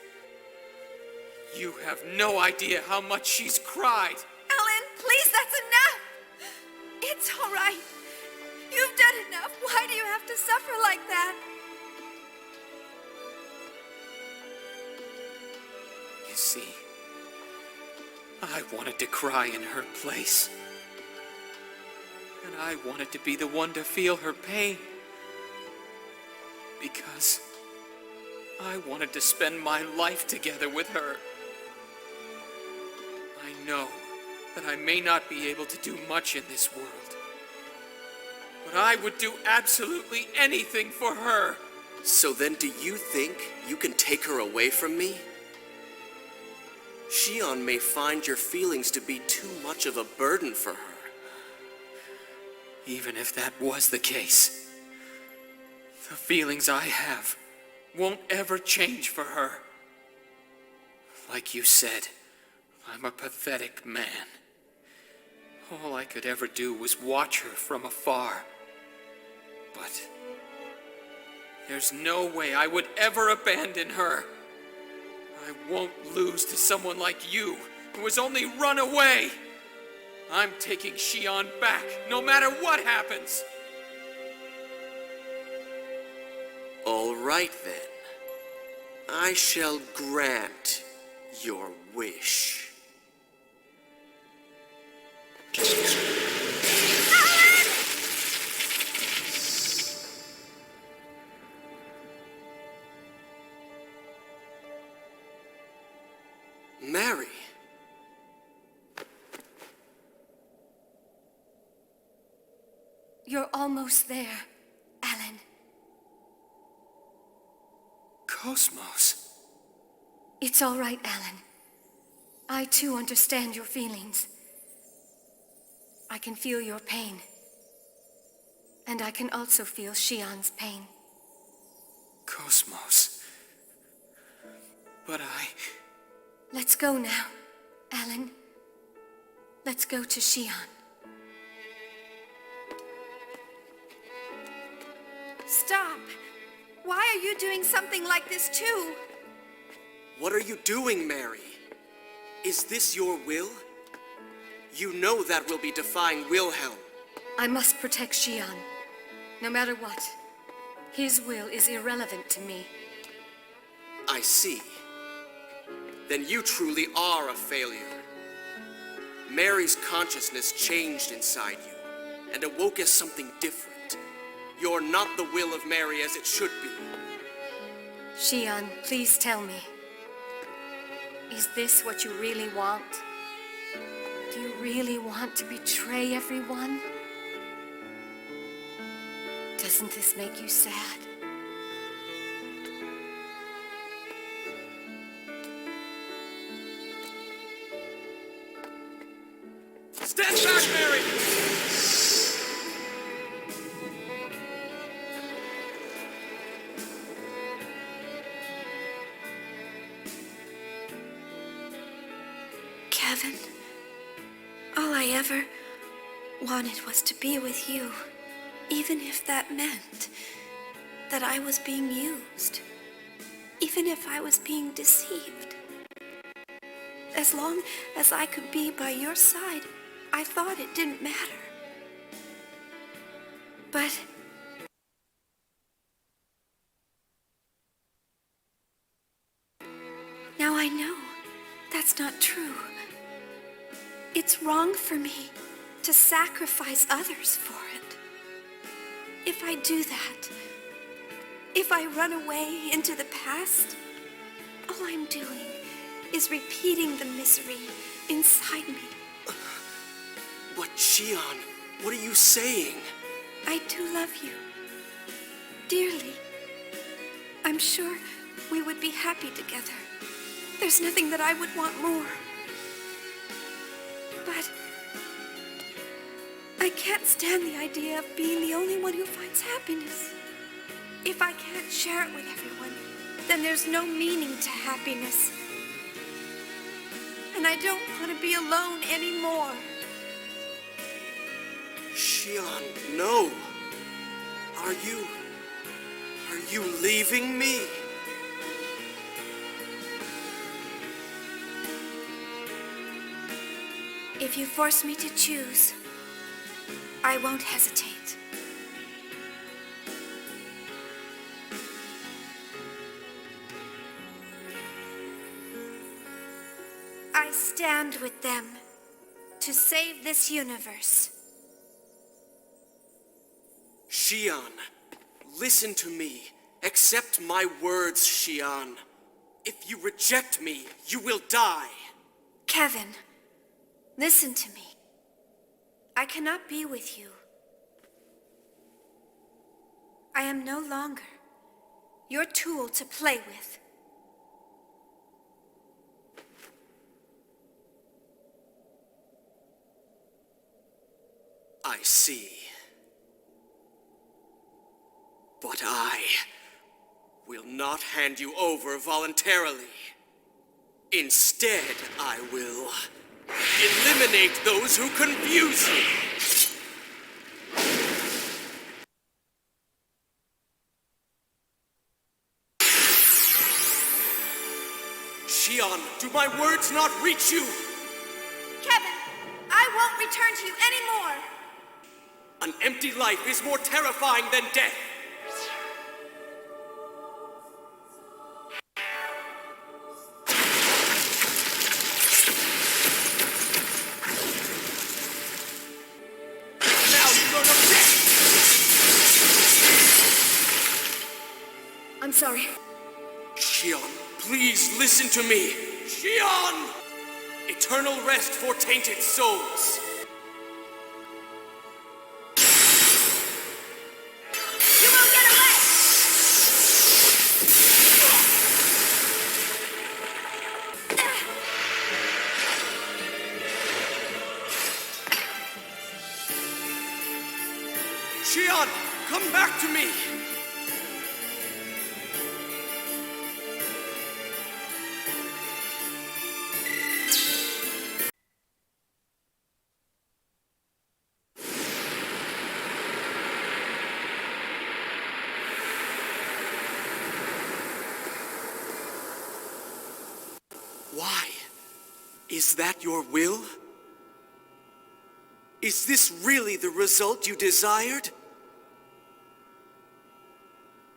You have no idea how much she's cried. Alan, please, that's enough! It's all right. You've done enough. Why do you have to suffer like that? You see, I wanted to cry in her place. And I wanted to be the one to feel her pain. Because I wanted to spend my life together with her. I know that I may not be able to do much in this world. But I would do absolutely anything for her. So then do you think you can take her away from me? Shion may find your feelings to be too much of a burden for her. Even if that was the case, the feelings I have won't ever change for her. Like you said, I'm a pathetic man. All I could ever do was watch her from afar. But there's no way I would ever abandon her. I won't lose to someone like you, who has only run away. I'm taking Shion back, no matter what happens. All right, then. I shall grant your wish. Mary. You're almost there, Alan. KOS-MOS. It's all right, Alan. I too understand your feelings. I can feel your pain. And I can also feel Shion's pain. KOS-MOS. But Let's go now, Alan. Let's go to Shion. Stop! Why are you doing something like this too? What are you doing, Mary? Is this your will? You know that will be defying Wilhelm. I must protect Shion, no matter what. His will is irrelevant to me. I see. Then you truly are a failure. Mary's consciousness changed inside you and awoke as something different. You're not the will of Mary as it should be. Shion, please tell me. Is this what you really want? Do you really want to betray everyone? Doesn't this make you sad? stand back, Mary! Kevin, all I ever wanted was to be with you, even if that meant that I was being used, even if I was being deceived. As long as I could be by your side, I thought it didn't matter. But now I know that's not true. It's wrong for me to sacrifice others for it. If I do that, if I run away into the past, all I'm doing is repeating the misery inside me. But Shion, what are you saying? I do love you, dearly. I'm sure we would be happy together. There's nothing that I would want more. But I can't stand the idea of being the only one who finds happiness. If I can't share it with everyone, then there's no meaning to happiness. And I don't want to be alone anymore. Shion, no. Are you leaving me? If you force me to choose, I won't hesitate. I stand with them to save this universe. Shion, listen to me. Accept my words, Shion. If you reject me, you will die. Kevin, listen to me. I cannot be with you. I am no longer your tool to play with. I see. But I will not hand you over voluntarily. Instead, I will eliminate those who confuse you. Shion, do my words not reach you? Kevin, I won't return to you anymore. An empty life is more terrifying than death. I'm sorry. Shion, please listen to me. Shion! Eternal rest for tainted souls. You won't get away! Shion, come back to me! Is that your will? Is this really the result you desired?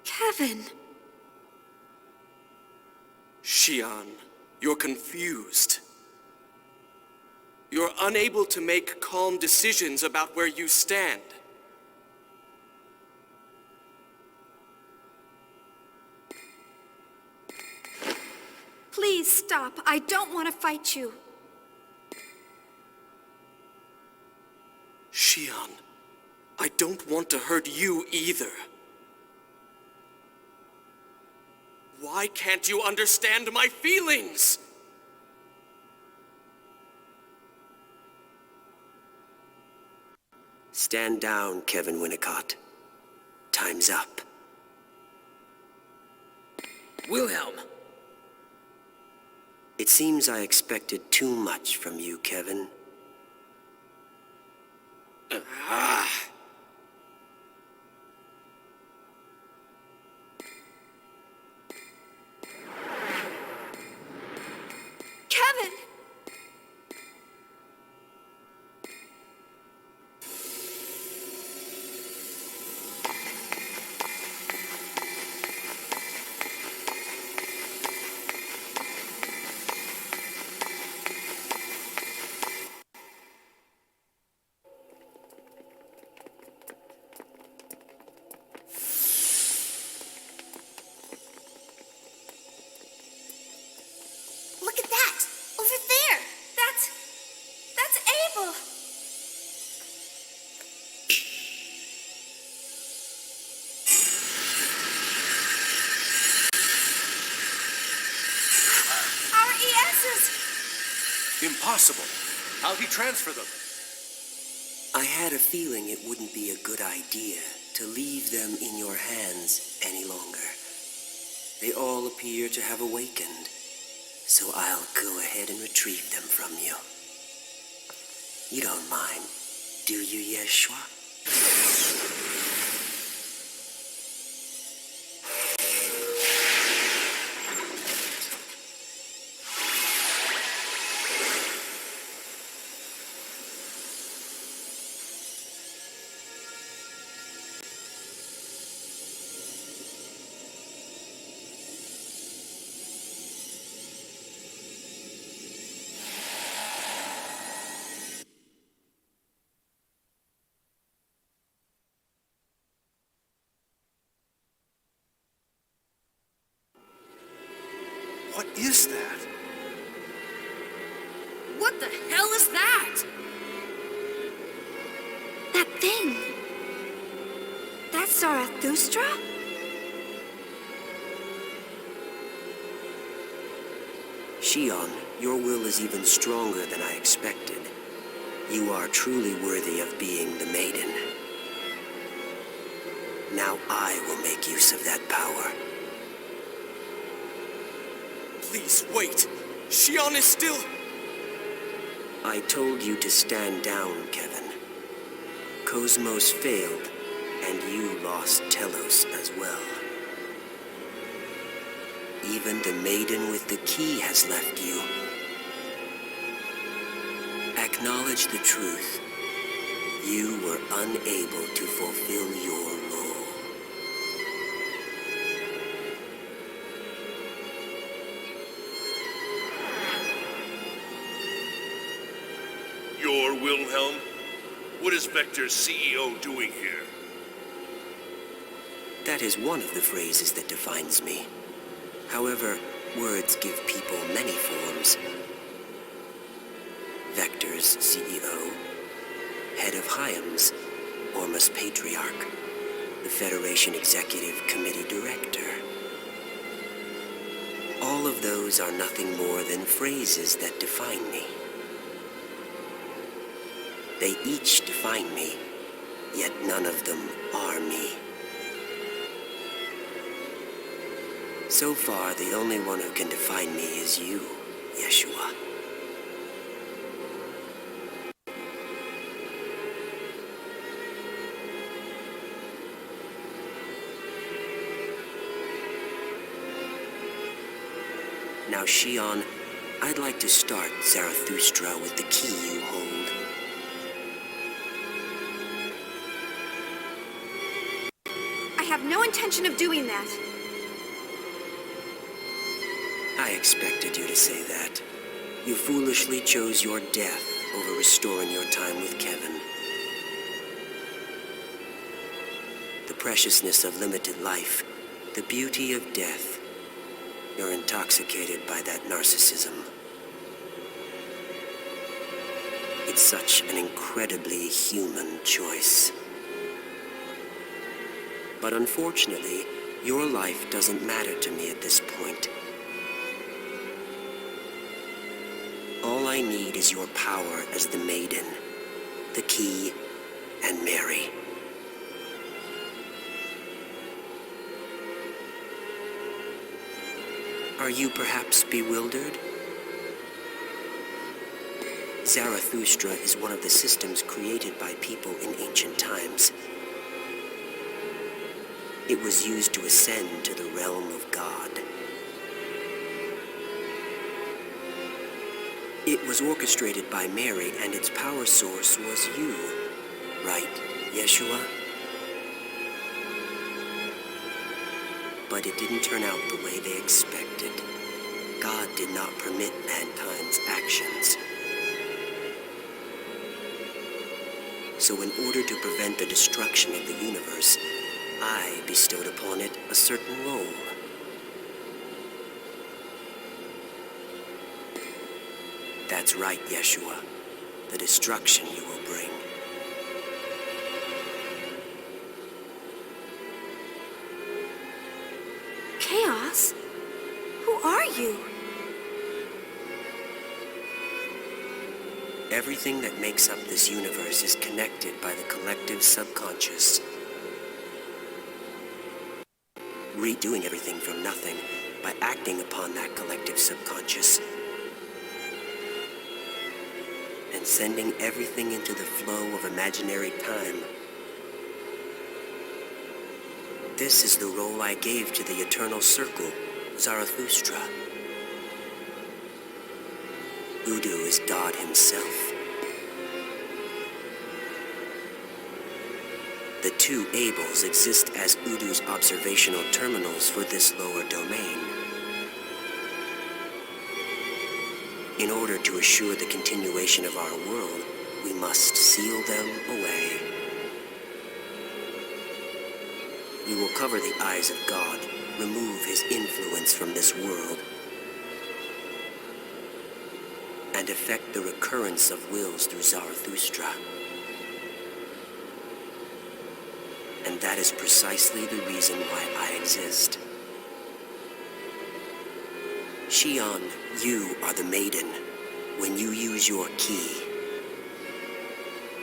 Kevin! Shion, you're confused. You're unable to make calm decisions about where you stand. Please stop. I don't want to fight you. Shion, I don't want to hurt you either. Why can't you understand my feelings? Stand down, Kevin Winnicot. Time's up. Wilhelm! It seems I expected too much from you, Kevin. Kevin! Look at that! Over there! That's Abel! Our ESs! Impossible. How'd he transfer them? I had a feeling it wouldn't be a good idea to leave them in your hands any longer. They all appear to have awakened, so I'll go ahead and retrieve them from you. You don't mind, do you, Yeshua? What is that? What the hell is that? That thing! That's Zarathustra? Shion, your will is even stronger than I expected. You are truly worthy of being the maiden. Now I will make use of that power. Please, wait! Shion is still... I told you to stand down, Kevin. KOS-MOS failed, and you lost Telos as well. Even the maiden with the key has left you. Acknowledge the truth. You were unable to fulfill your role. You're Wilhelm? What is Vector's CEO doing here? That is one of the phrases that defines me. However, words give people many forms. Vector's CEO, head of HIAMS, Ormus Patriarch, the Federation Executive Committee Director. All of those are nothing more than phrases that define me. They each define me, yet none of them are me. So far, the only one who can define me is you, Yeshua. Now, Shion, I'd like to start, Zarathustra, with the key you hold. I have no intention of doing that. I expected you to say that. You foolishly chose your death over restoring your time with Kevin. The preciousness of limited life, the beauty of death. You're intoxicated by that narcissism. It's such an incredibly human choice. But unfortunately, your life doesn't matter to me at this point. All I need is your power as the maiden, the key, and Mary. Are you perhaps bewildered? Zarathustra is one of the systems created by people in ancient times. It was used to ascend to the realm of God. It was orchestrated by Mary, and its power source was you, right, Yeshua? But it didn't turn out the way they expected. God did not permit mankind's actions. So in order to prevent the destruction of the universe, I bestowed upon it a certain role. That's right, Yeshua. The destruction you will bring. Chaos? Who are you? Everything that makes up this universe is connected by the collective subconscious. Redoing everything from nothing by acting upon that collective subconscious. And sending everything into the flow of imaginary time. This is the role I gave to the Eternal Circle, Zarathustra. Udu is God himself. The two Abels exist as Udu's observational terminals for this lower domain. In order to assure the continuation of our world, we must seal them away. We will cover the eyes of God, remove his influence from this world, and effect the recurrence of wills through Zarathustra. And that is precisely the reason why I exist. Shion, you are the maiden when you use your key.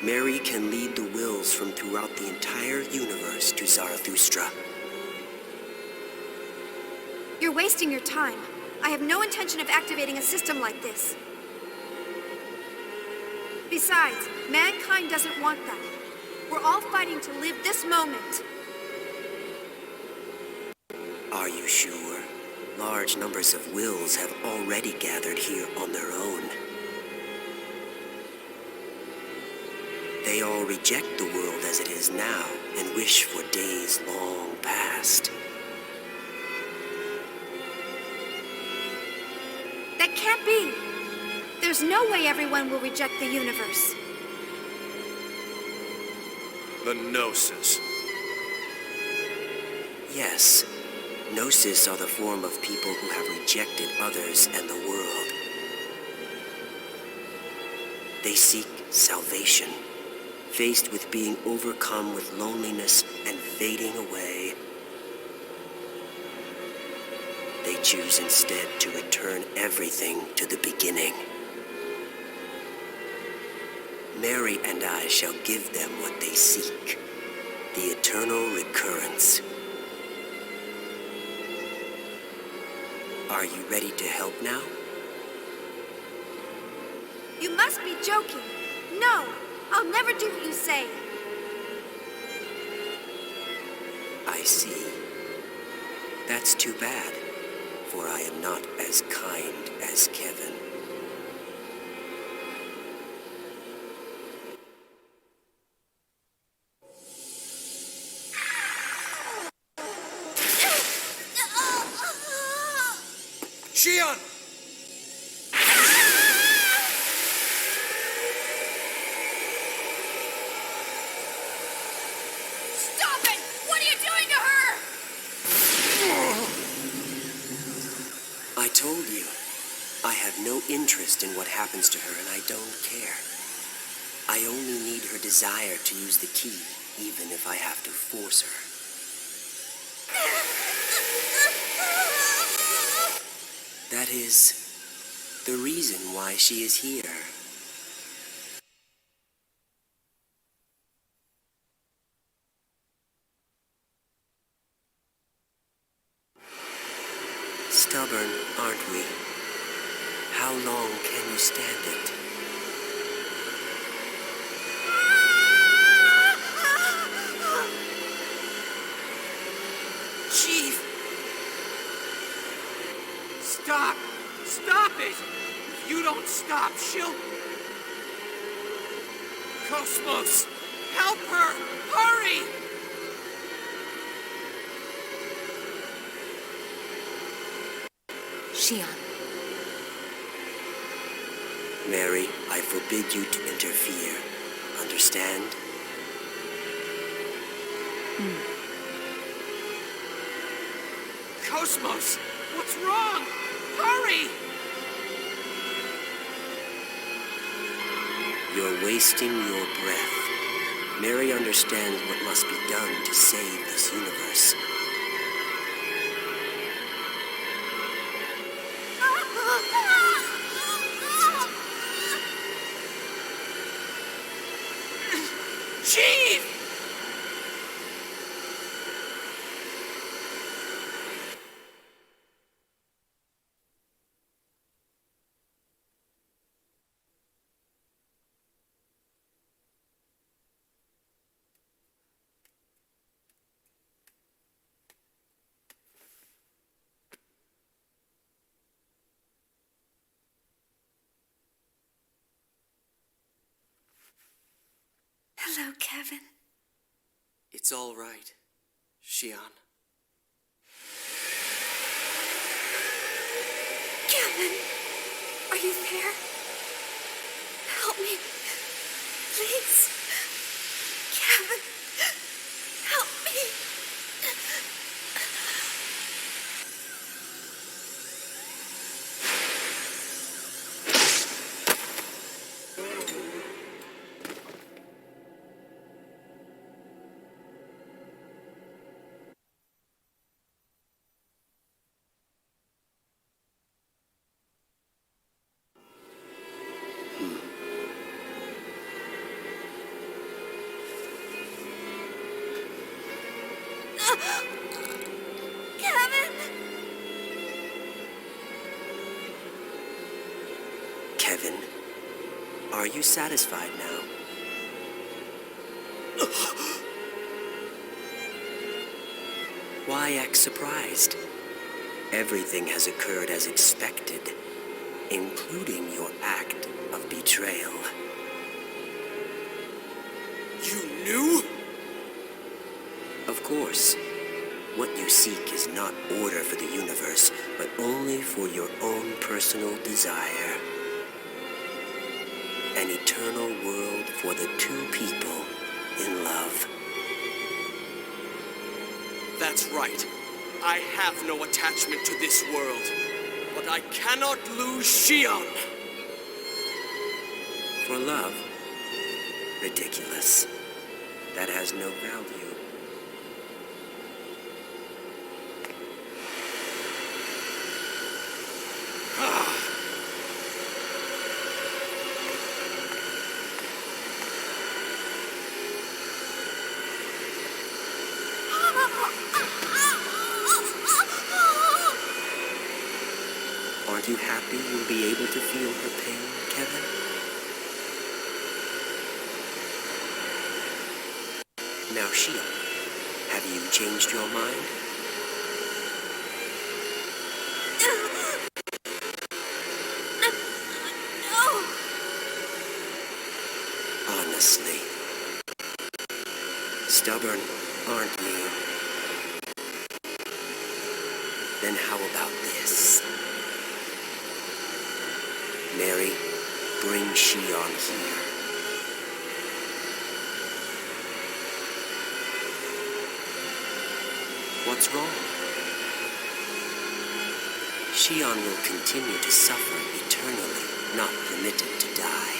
Mary can lead the wills from throughout the entire universe to Zarathustra. You're wasting your time. I have no intention of activating a system like this. Besides, mankind doesn't want that. We're all fighting to live this moment. Are you sure? Large numbers of wills have already gathered here on their own. They all reject the world as it is now and wish for days long past. That can't be. There's no way everyone will reject the universe. The Gnosis. Yes, Gnosis are the form of people who have rejected others and the world. They seek salvation, faced with being overcome with loneliness and fading away. They choose instead to return everything to the beginning. Mary and I shall give them what they seek, the eternal recurrence. Are you ready to help now? You must be joking. No, I'll never do what you say. I see. That's too bad, for I am not as kind as Kevin. Shion! Stop it! What are you doing to her? I told you, I have no interest in what happens to her, and I don't care. I only need her desire to use the key, even if I have to force her. That is the reason why she is here. Stubborn, aren't we? How long can you stand it? Chief! Stop! Stop it! If you don't stop, she'll... KOS-MOS! Help her! Hurry! Shion. Mary, I forbid you to interfere. Understand? KOS-MOS! What's wrong? Hurry! You're wasting your breath. Mary understands what must be done to save this universe. Chief! Hello, Kevin. It's all right, Shion. Kevin, are you there? Help me, please. Kevin, help me. Kevin! Kevin, are you satisfied now? Why act surprised? Everything has occurred as expected, including your act of betrayal. You knew? Of course. What you seek is not order for the universe, but only for your own personal desire. An eternal world for the two people in love. That's right. I have no attachment to this world. But I cannot lose Shion. For love? Ridiculous. That has no value. Aren't you happy you'll be able to feel her pain, Kevin? Now, Shion, have you changed your mind? No! Honestly. Stubborn, aren't we? Then how about this? Mary, bring Shion here. What's wrong? Shion will continue to suffer eternally, not permitted to die.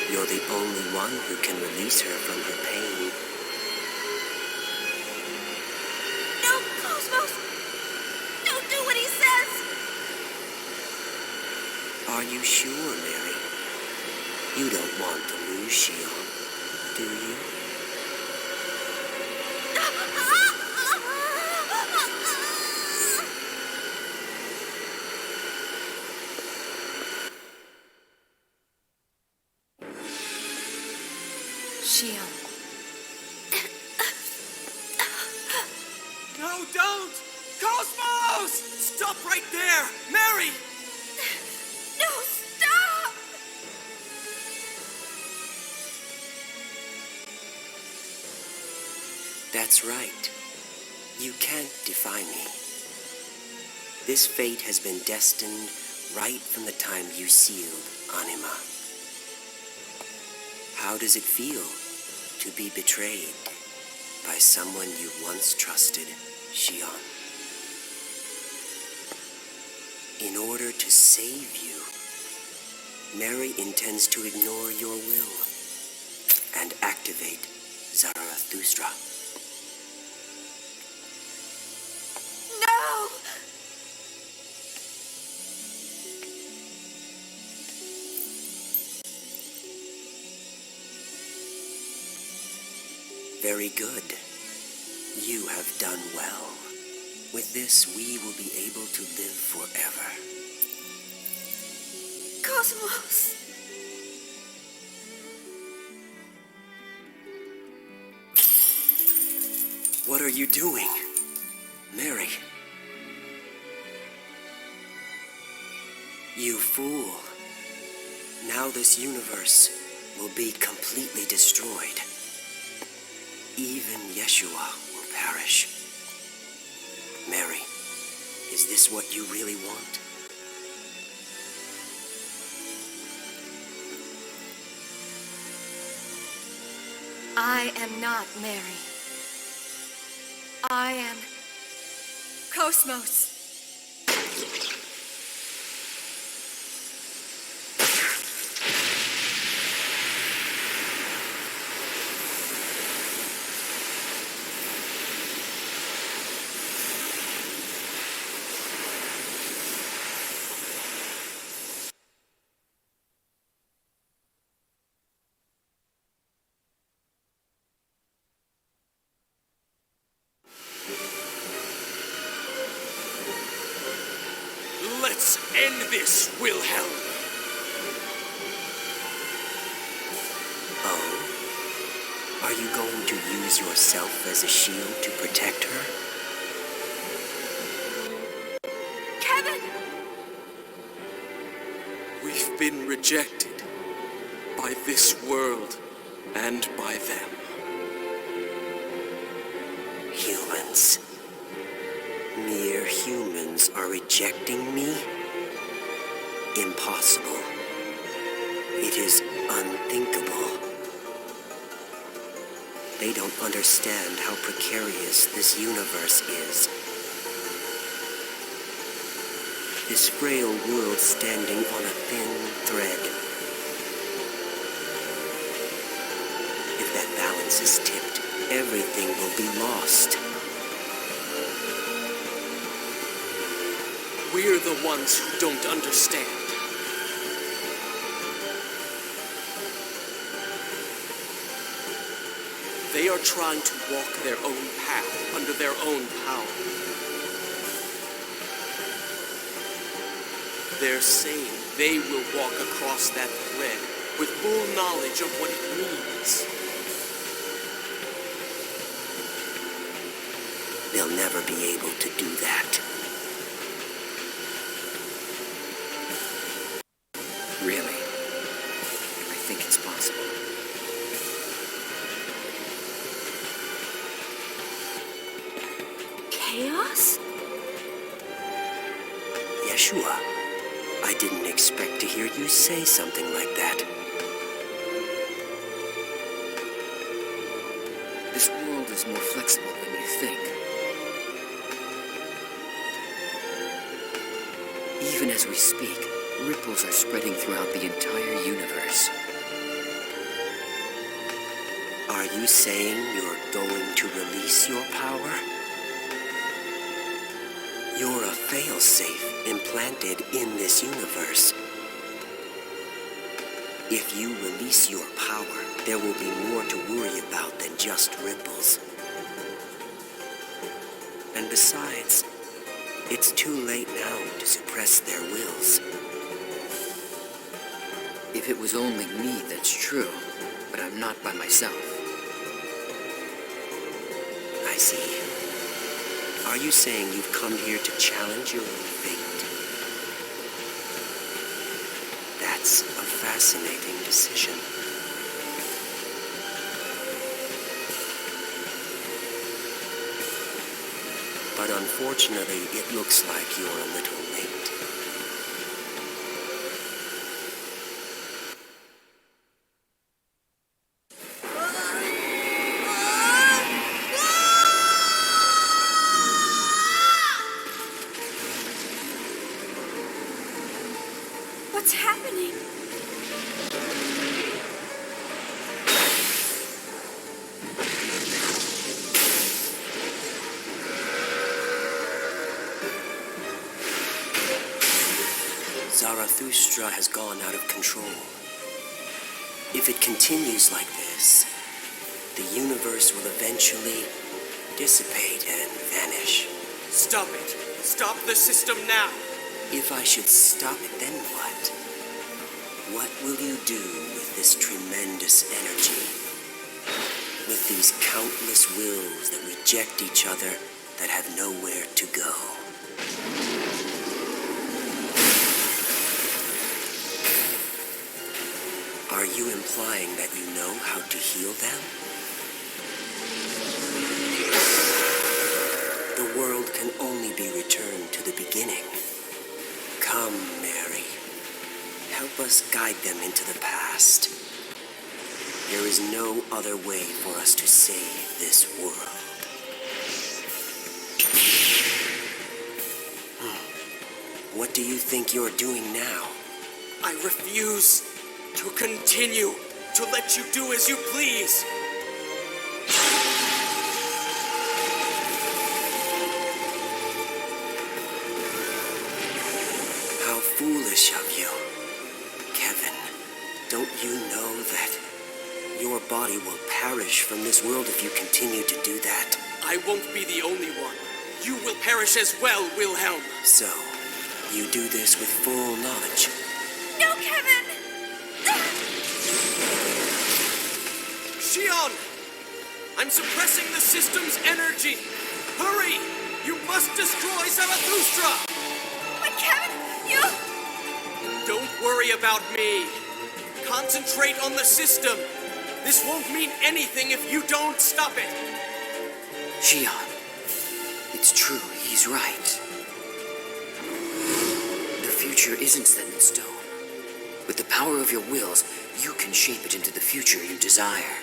You're the only one who can release her from her pain. No, Cosmos! Don't do what he says! Are you sure, Mary? You don't want to lose Shion, do you? Shion. No, don't! Cosmos! Stop right there! Mary! No, stop! That's right. You can't defy me. This fate has been destined right from the time you sealed Anima. How does it feel to be betrayed by someone you once trusted, Shion? In order to save you, Mary intends to ignore your will and activate Zarathustra. No! Very good. You have done well. With this, we will be able to live forever. Cosmos! What are you doing? Mary. You fool. Now this universe will be completely destroyed. Even Yeshua will perish. Mary, is this what you really want? I am not Mary. I am KOS-MOS. Let's end this, Wilhelm! Oh? Are you going to use yourself as a shield to protect her? Kevin! We've been rejected by this world and by them. Humans. Mere humans are rejecting me? Impossible. It is unthinkable. They don't understand how precarious this universe is. This frail world standing on a thin thread. If that balance is tipped, everything will be lost. We're the ones who don't understand. They are trying to walk their own path under their own power. They're saying they will walk across that thread with full knowledge of what it means. They'll never be able to do that. Really? I think it's possible. Chaos? Yeshua. I didn't expect to hear you say something like that. This world is more flexible than you think. Even as we speak, ripples are spreading throughout the entire universe. Are you saying you're going to release your power? You're a failsafe implanted in this universe. If you release your power, there will be more to worry about than just ripples. And besides, it's too late now to suppress their wills. If it was only me, that's true, but I'm not by myself. I see. Are you saying you've come here to challenge your own fate? That's a fascinating decision. But unfortunately, it looks like you're a little late. What's happening? Zarathustra has gone out of control. If it continues like this, the universe will eventually dissipate and vanish. Stop it! Stop the system now! If I should stop it, then what? What will you do with this tremendous energy? With these countless wills that reject each other, that have nowhere to go? Are you implying that you know how to heal them? The world can only be returned to the beginning. Come, Mary. Help us guide them into the past. There is no other way for us to save this world. What do you think you're doing now? I refuse to continue to let you do as you please. How foolish of you. Kevin, don't you know that your body will perish from this world if you continue to do that? I won't be the only one. You will perish as well, Wilhelm. So, you do this with full knowledge. No, Kevin! Shion! I'm suppressing the system's energy! Hurry! You must destroy Zarathustra! But Kevin, you... Don't worry about me. Concentrate on the system. This won't mean anything if you don't stop it. Shion, it's true, he's right. The future isn't set in stone. With the power of your wills, you can shape it into the future you desire.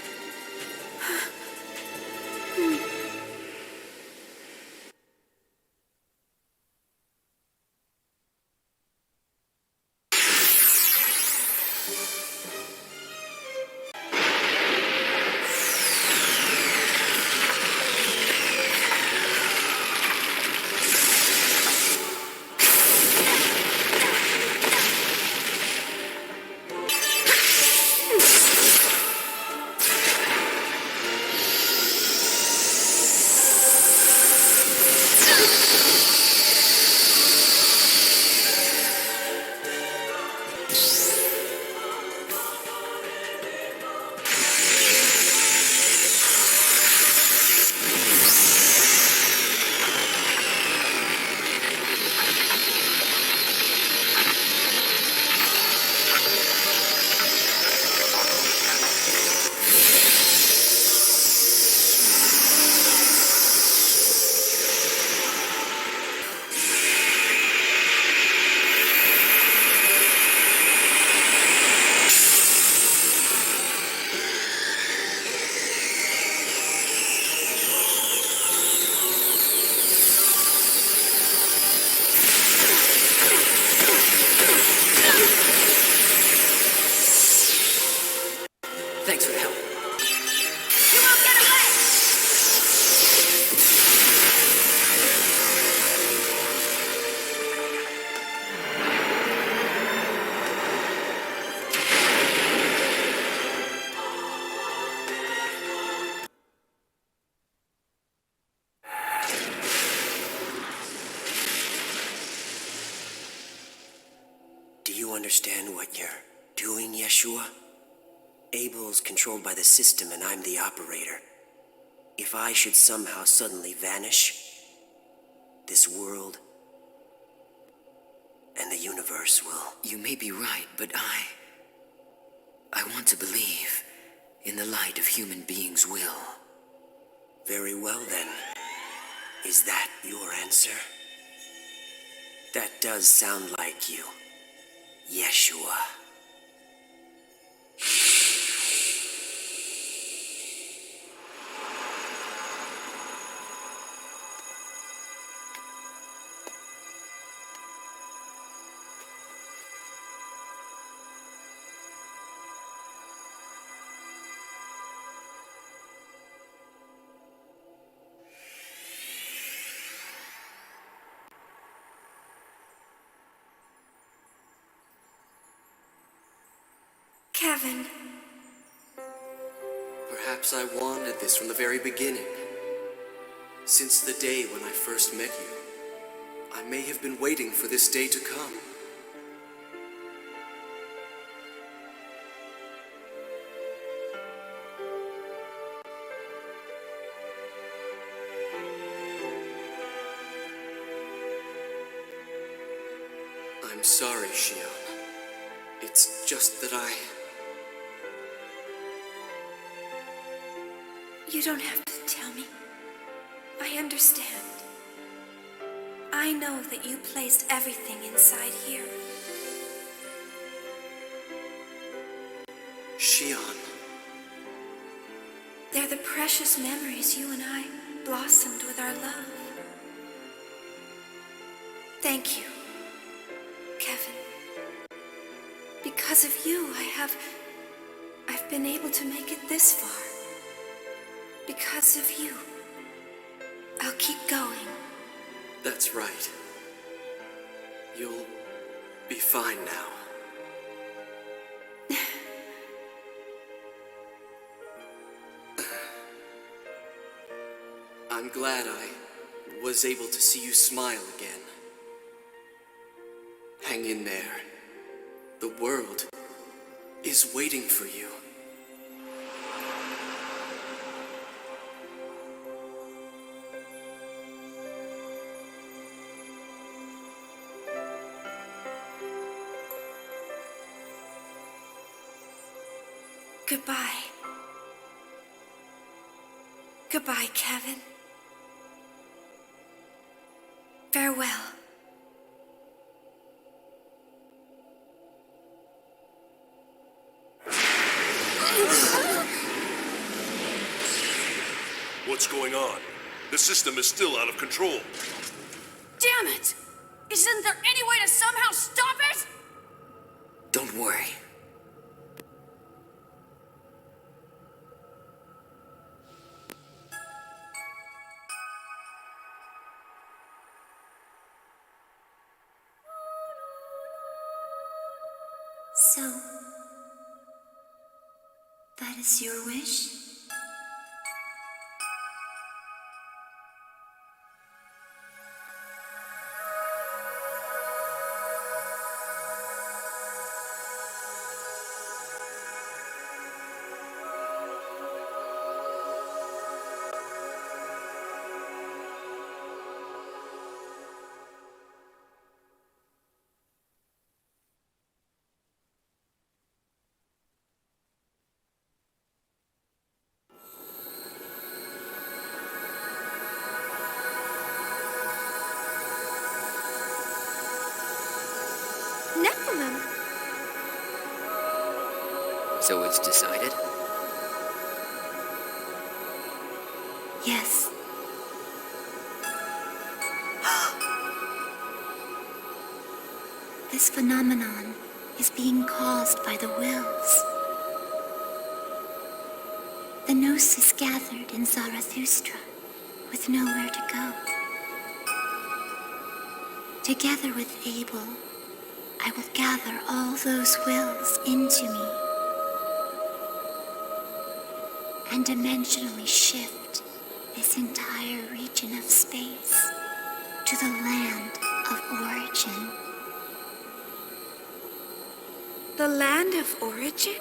understand what you're doing, Yeshua? Abel's controlled by the system and I'm the operator. If I should somehow suddenly vanish, this world and the universe will... You may be right, but I want to believe in the light of human beings' will. Very well, then. Is that your answer? That does sound like you, Yeshua. Kevin. Perhaps I wanted this from the very beginning. Since the day when I first met you, I may have been waiting for this day to come. I'm sorry, Shion. It's just that You don't have to tell me. I understand. I know that you placed everything inside here. Shion. They're the precious memories you and I blossomed with our love. Thank you, Kevin. Because of you, I've been able to make it this far. Because of you, I'll keep going. That's right. You'll be fine now. I'm glad I was able to see you smile again. Hang in there. The world is waiting for you. Goodbye. Goodbye, Kevin. Farewell. What's going on? The system is still out of control. Damn it! Isn't there any way to somehow stop it? Don't worry. So, that is your wish? So it's decided? Yes. This phenomenon is being caused by the wills. The Gnosis gathered in Zarathustra with nowhere to go. Together with Abel, I will gather all those wills into me and dimensionally shift this entire region of space to the land of origin. The land of origin?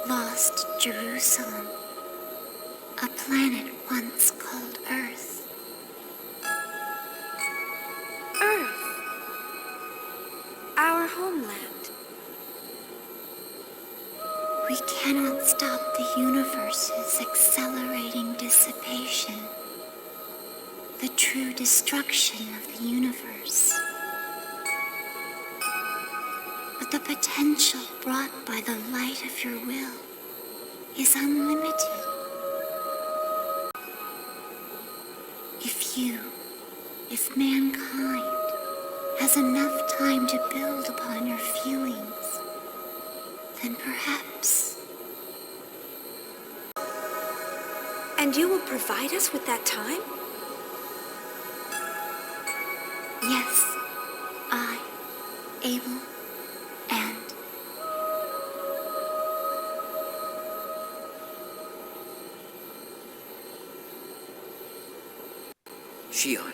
Lost Jerusalem, a planet once called Earth. Earth. Our homeland. We cannot stop the universe's accelerating dissipation, the true destruction of the universe. But the potential brought by the light of your will is unlimited. If mankind has enough time to build upon your feelings, then perhaps. And you will provide us with that time? Yes, I, Abel, and Shion,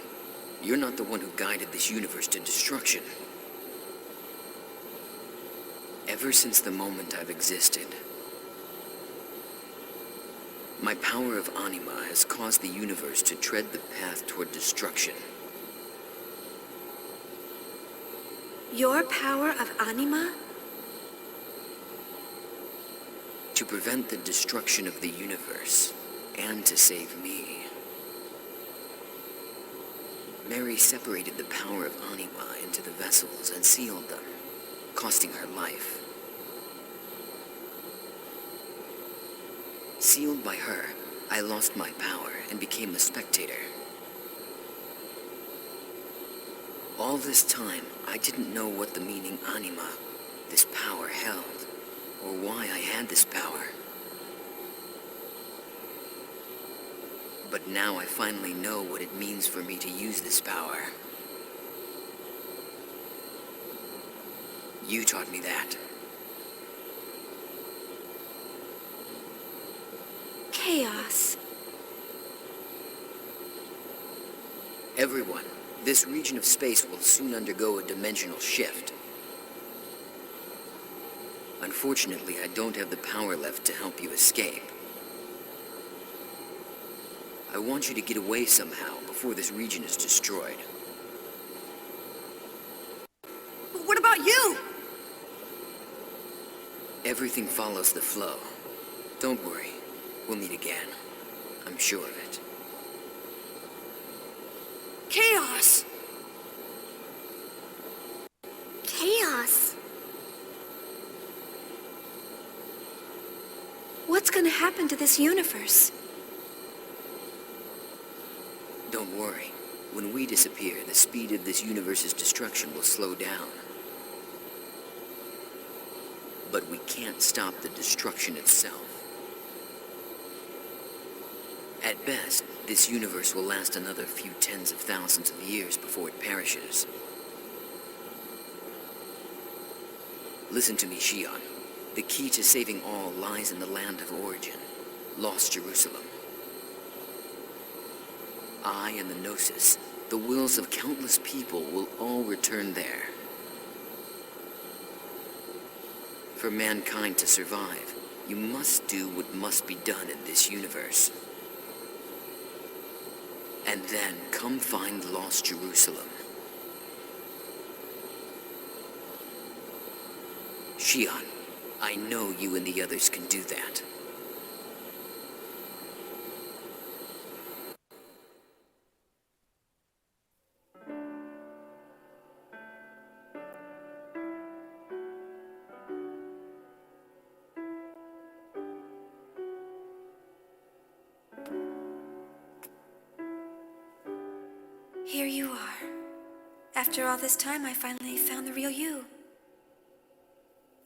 you're not the one who guided this universe to destruction. Ever since the moment I've existed, my power of anima has caused the universe to tread the path toward destruction. Your power of anima? To prevent the destruction of the universe, and to save me. Mary separated the power of anima into the vessels and sealed them, costing her life. Sealed by her, I lost my power and became a spectator. All this time, I didn't know what the meaning anima, this power, held, or why I had this power. But now I finally know what it means for me to use this power. You taught me that. Chaos. Everyone, this region of space will soon undergo a dimensional shift. Unfortunately, I don't have the power left to help you escape. I want you to get away somehow before this region is destroyed. But what about you? Everything follows the flow. Don't worry. We'll meet again. I'm sure of it. Chaos! Chaos! What's gonna happen to this universe? Don't worry. When we disappear, the speed of this universe's destruction will slow down. But we can't stop the destruction itself. At best, this universe will last another few tens of thousands of years before it perishes. Listen to me, Shion. The key to saving all lies in the land of origin, Lost Jerusalem. I and the Gnosis, the wills of countless people, will all return there. For mankind to survive, you must do what must be done in this universe. And then come find Lost Jerusalem. Shion, I know you and the others can do that. Here you are. After all this time, I finally found the real you.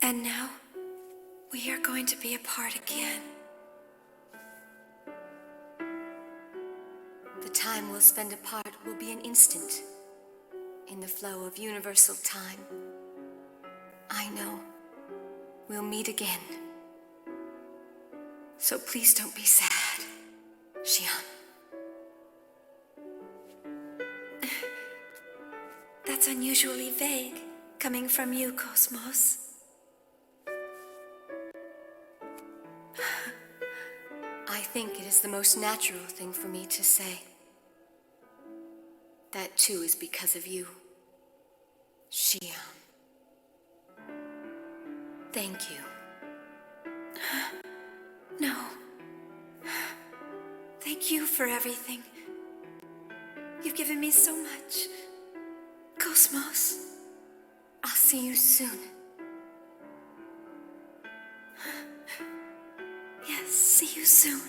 And now, we are going to be apart again. The time we'll spend apart will be an instant in the flow of universal time. I know we'll meet again. So please don't be sad, Shion. That's unusually vague, coming from you, KOS-MOS. I think it is the most natural thing for me to say. That too is because of you, Shion. Thank you. No. Thank you for everything. You've given me so much. KOS-MOS. I'll see you soon. Yes, see you soon.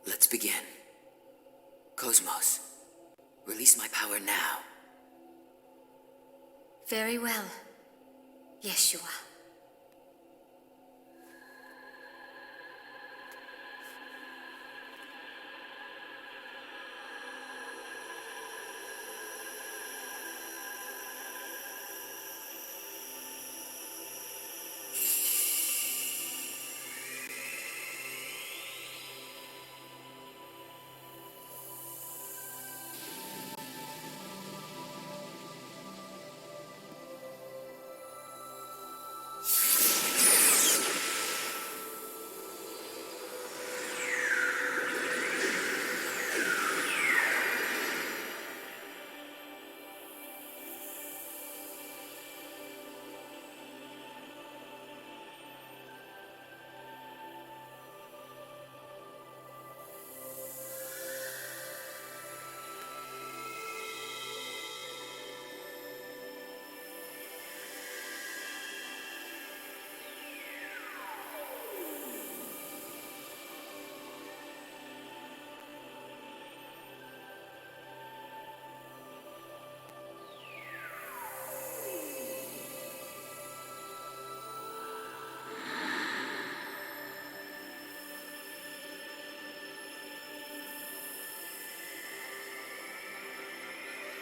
Let's begin. KOS-MOS, release my power now. Very well, Yeshua.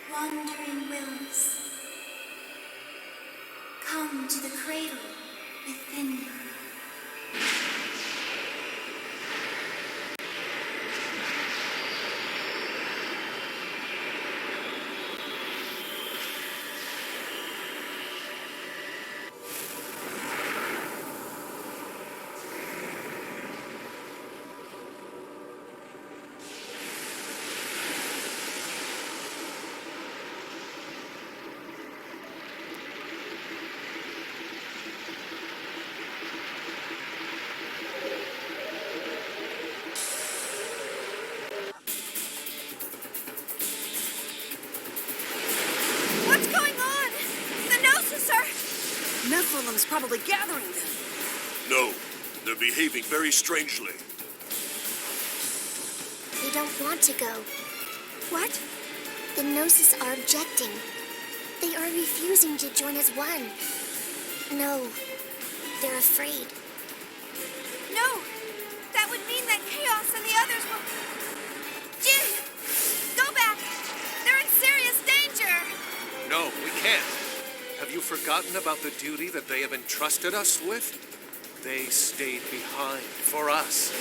Wandering wills, come to the cradle within you. What's going on? The Gnosis are... Nephilim's probably gathering them. No, they're behaving very strangely. They don't want to go. What? The Gnosis are objecting. They are refusing to join as one. No, they're afraid. No! That would mean that Chaos and the others will... Jin! Go back! They're in serious danger! No, we can't. Have you forgotten about the duty that they have entrusted us with? They stayed behind for us.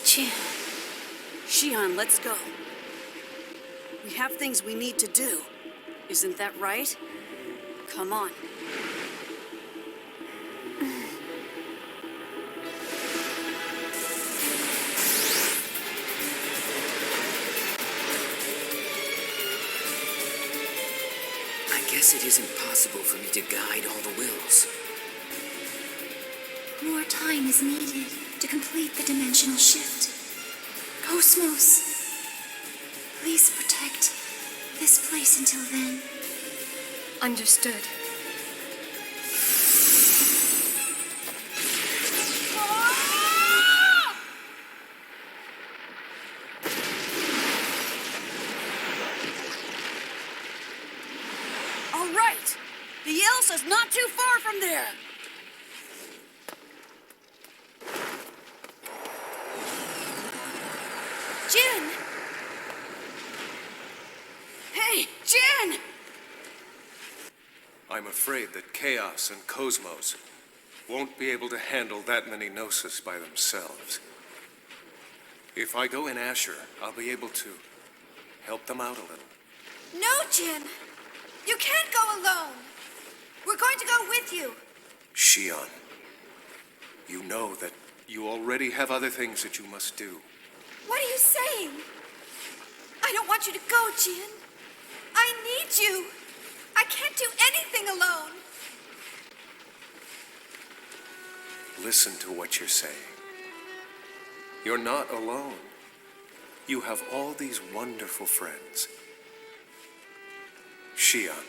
Jin. Shion, let's go. We have things we need to do. Isn't that right? Come on. I guess it isn't possible for me to guide all the wills. More time is needed to complete the dimensional shift. KOS-MOS, please protect this place until then. Understood. Come on! The Elsa's not too far from there. Jin! Hey, Jin! I'm afraid that Chaos and KOS-MOS won't be able to handle that many Gnosis by themselves. If I go in Asher, I'll be able to help them out a little. No, Jin! You can't go alone! We're going to go with you! Shion, you know that you already have other things that you must do. What are you saying? I don't want you to go, Jin. I need you. I can't do anything alone. Listen to what you're saying. You're not alone. You have all these wonderful friends. Shion,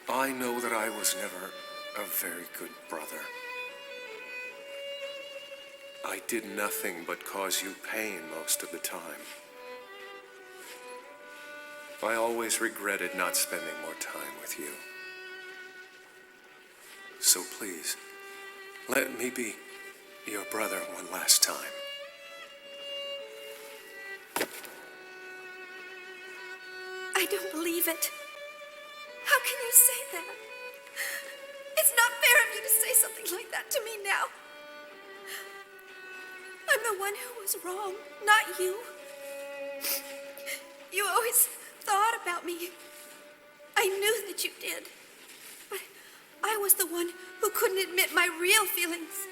I know that I was never a very good brother. I did nothing but cause you pain most of the time. I always regretted not spending more time with you. So please, let me be your brother one last time. I don't believe it. How can you say that? It's not fair of you to say something like that to me now. I'm the one who was wrong, not you. You always thought about me. I knew that you did. But I was the one who couldn't admit my real feelings.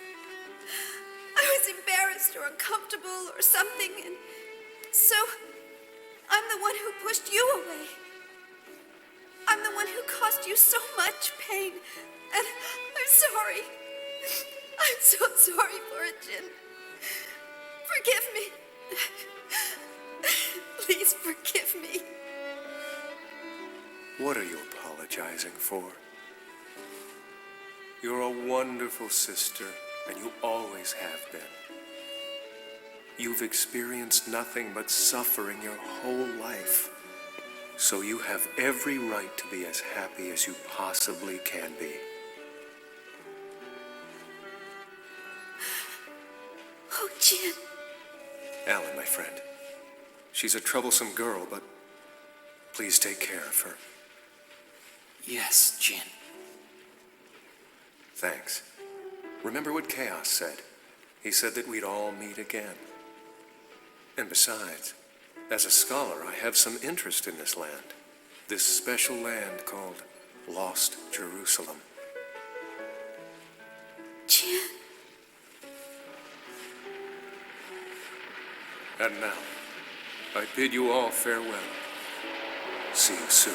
I was embarrassed or uncomfortable or something, and so I'm the one who pushed you away. I'm the one who caused you so much pain, and I'm sorry. I'm so sorry for it, Jin. Forgive me. Please forgive me. What are you apologizing for? You're a wonderful sister, and you always have been. You've experienced nothing but suffering your whole life. So you have every right to be as happy as you possibly can be. Oh, Jin. Alan, my friend. She's a troublesome girl, but please take care of her. Yes, Jin. Thanks. Remember what Chaos said? He said that we'd all meet again. And besides, as a scholar, I have some interest in this land. This special land called Lost Jerusalem. Jin. And now, I bid you all farewell. See you soon.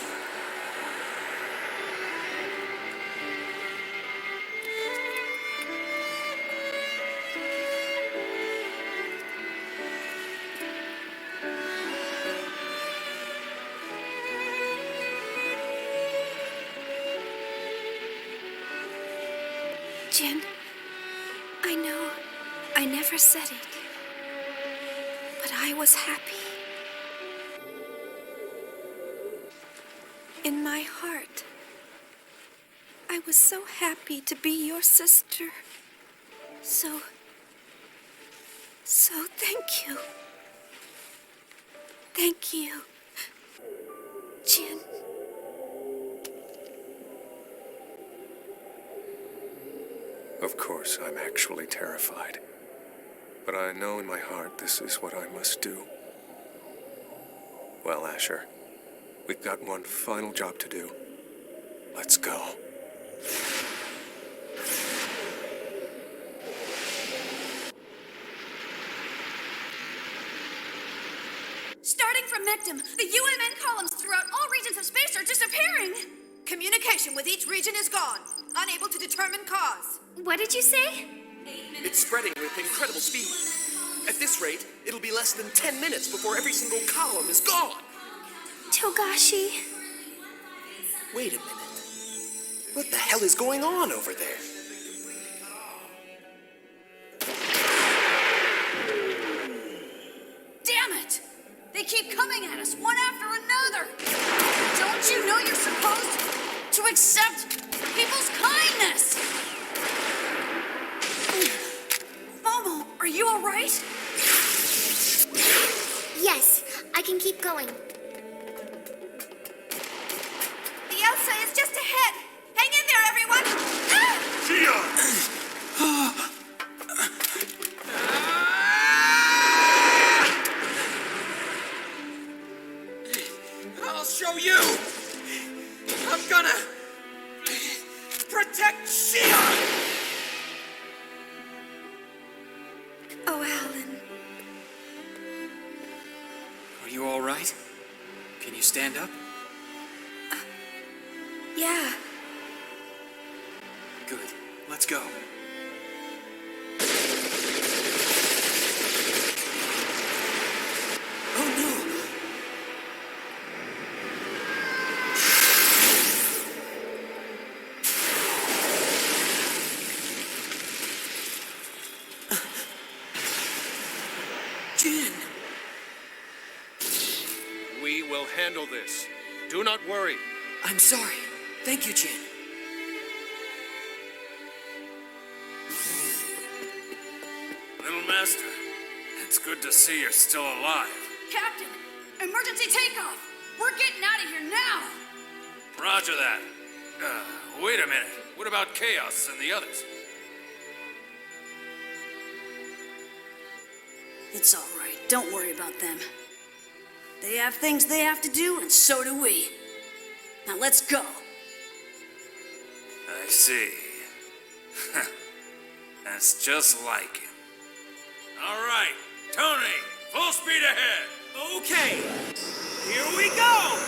Jin, I know I never said it, but I was happy. In my heart, I was so happy to be your sister. So thank you. Thank you, Jin. Of course, I'm actually terrified. But I know in my heart this is what I must do. Well, Asher, we've got one final job to do. Let's go. Starting from Michtam, the UMN columns throughout all regions of space are disappearing. Communication with each region is gone. Unable to determine cause. What did you say? It's spreading with incredible speed. At this rate, it'll be less than 10 minutes before every single column is gone. Togashi. Wait a minute. What the hell is going on over there? Damn it! They keep coming at us, one after another! Don't you know you're supposed to accept people's kindness. Momo, are you all right? Yes, I can keep going. The outside is just ahead. Hang in there, everyone. Shion! I'll show you! I'm gonna protect Shion! Oh, Alan. Are you all right? Can you stand up? Yeah. Good. Let's go. Oh no! Jin! We will handle this. Do not worry. I'm sorry. Thank you, Jin. Little Master, it's good to see you're still alive. Captain, emergency takeoff. We're getting out of here now. Roger that. Wait a minute. What about Chaos and the others? It's all right. Don't worry about them. They have things they have to do, and so do we. Now let's go. I see. That's just like him. All right, Tony, full speed ahead. Okay, here we go!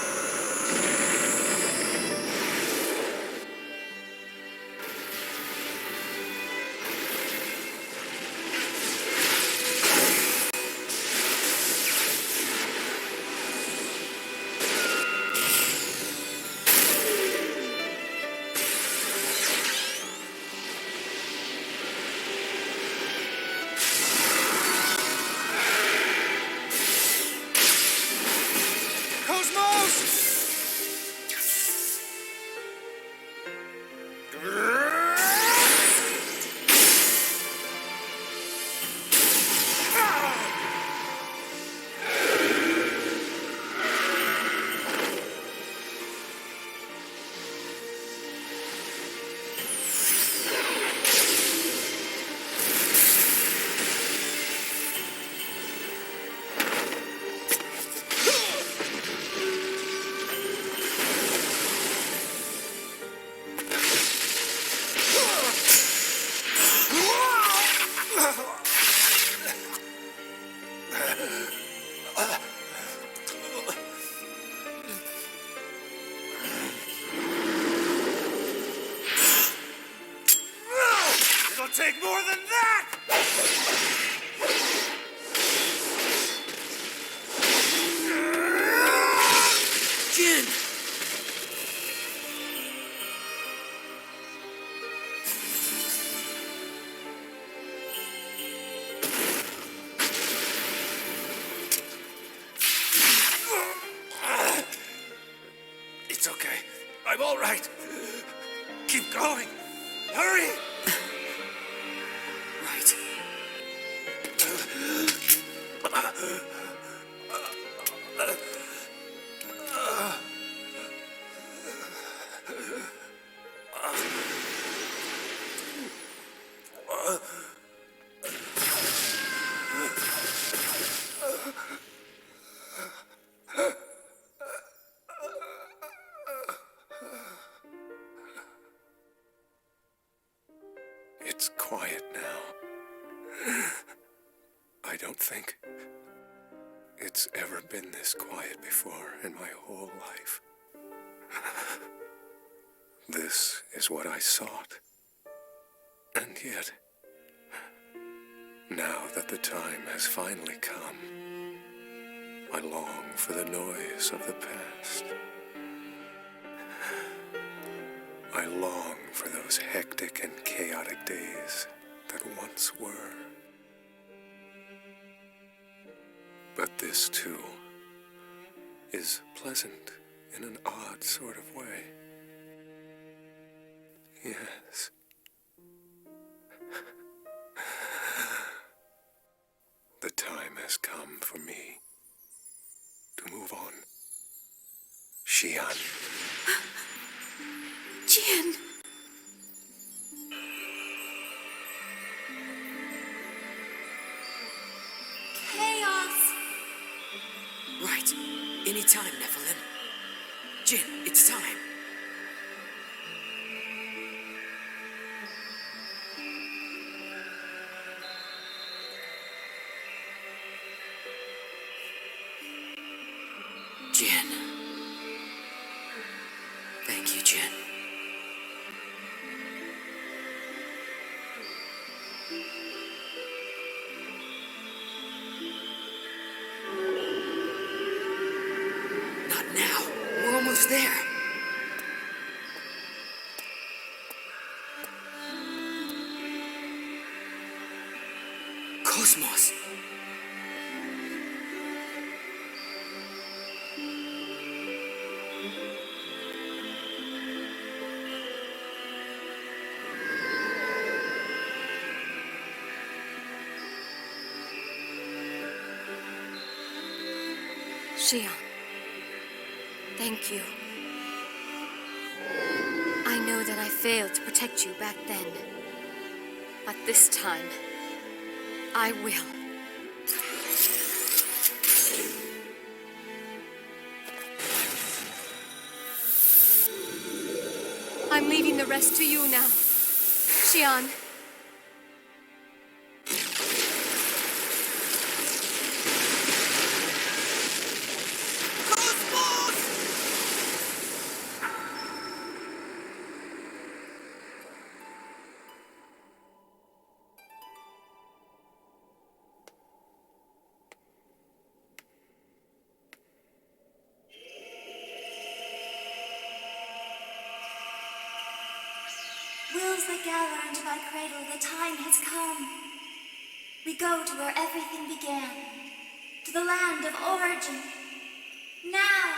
Take more than that! Jin! It's okay. I'm all right. Keep going. Hurry! Right. It's quiet now. I don't think it's ever been this quiet before in my whole life. This is what I sought. And yet, now that the time has finally come, I long for the noise of the past. I long for those hectic and chaotic days that once were. But this, too, is pleasant in an odd sort of way. Yes. The time has come for me to move on. Shion. Jin! Chaos! Right. Anytime, Nephilim. Jin, it's time. Jin. Thank you, Jin. Not now. We're almost there. KOS-MOS. Shion, thank you. I know that I failed to protect you back then, but this time, I will. I'm leaving the rest to you now, Shion. Wills that gather into my cradle, the time has come. We go to where everything began, to the land of origin. Now!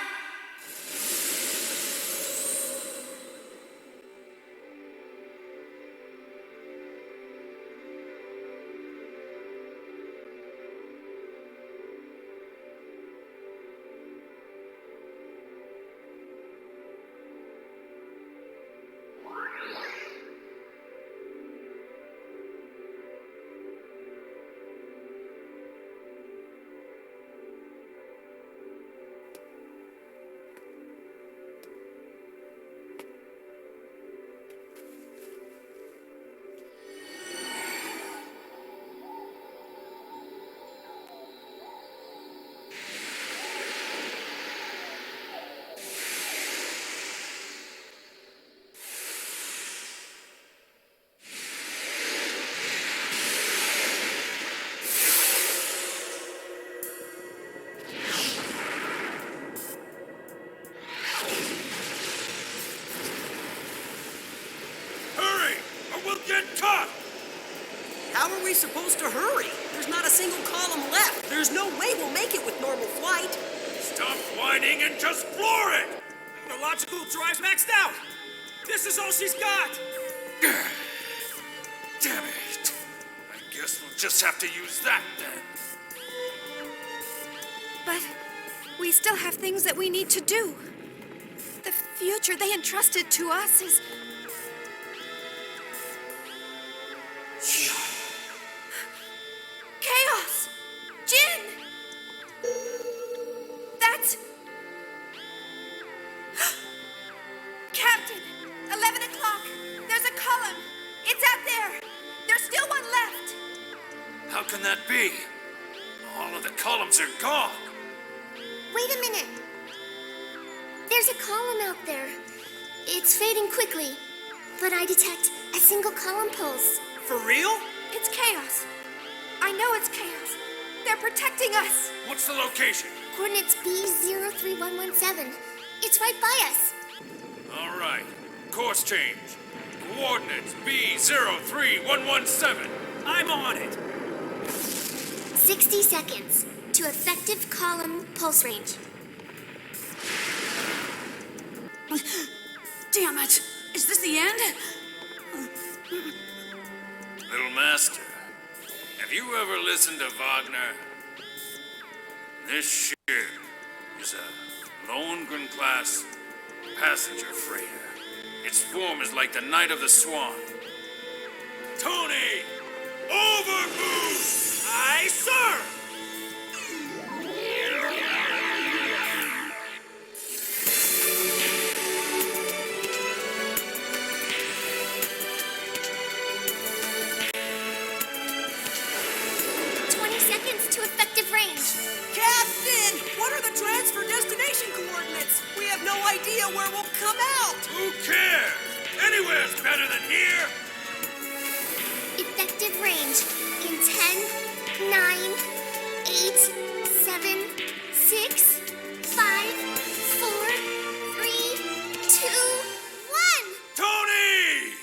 How are we supposed to hurry? There's not a single column left. There's no way we'll make it with normal flight. Stop whining and just floor it! The logical drive's maxed out! This is all she's got! Damn it! I guess we'll just have to use that then. But we still have things that we need to do. The future they entrusted to us is... Chaos! Jin! That's... Captain! 11 o'clock! There's a column! It's out there! There's still one left! How can that be? All of the columns are gone. Wait a minute. There's a column out there. It's fading quickly, but I detect a single column pulse. For real? It's chaos. I know it's chaos. They're protecting us. What's the location? Coordinates B03117. It's right by us. All right. Course change. Coordinates B03117. I'm on it. 60 seconds to effective column pulse range. Damn it! Is this the end? You ever listen to Wagner? This ship is a Lohengrin-class passenger freighter. Its form is like the Knight of the Swan. Tony! Overboost! Aye, sir! 20 seconds to effective range. Captain! What are the transfer destination coordinates? We have no idea where we'll come out! Who cares? Anywhere's better than here! Effective range in 10, 9, 8, 7, 6, 5, 4, 3, 2, 1! Tony!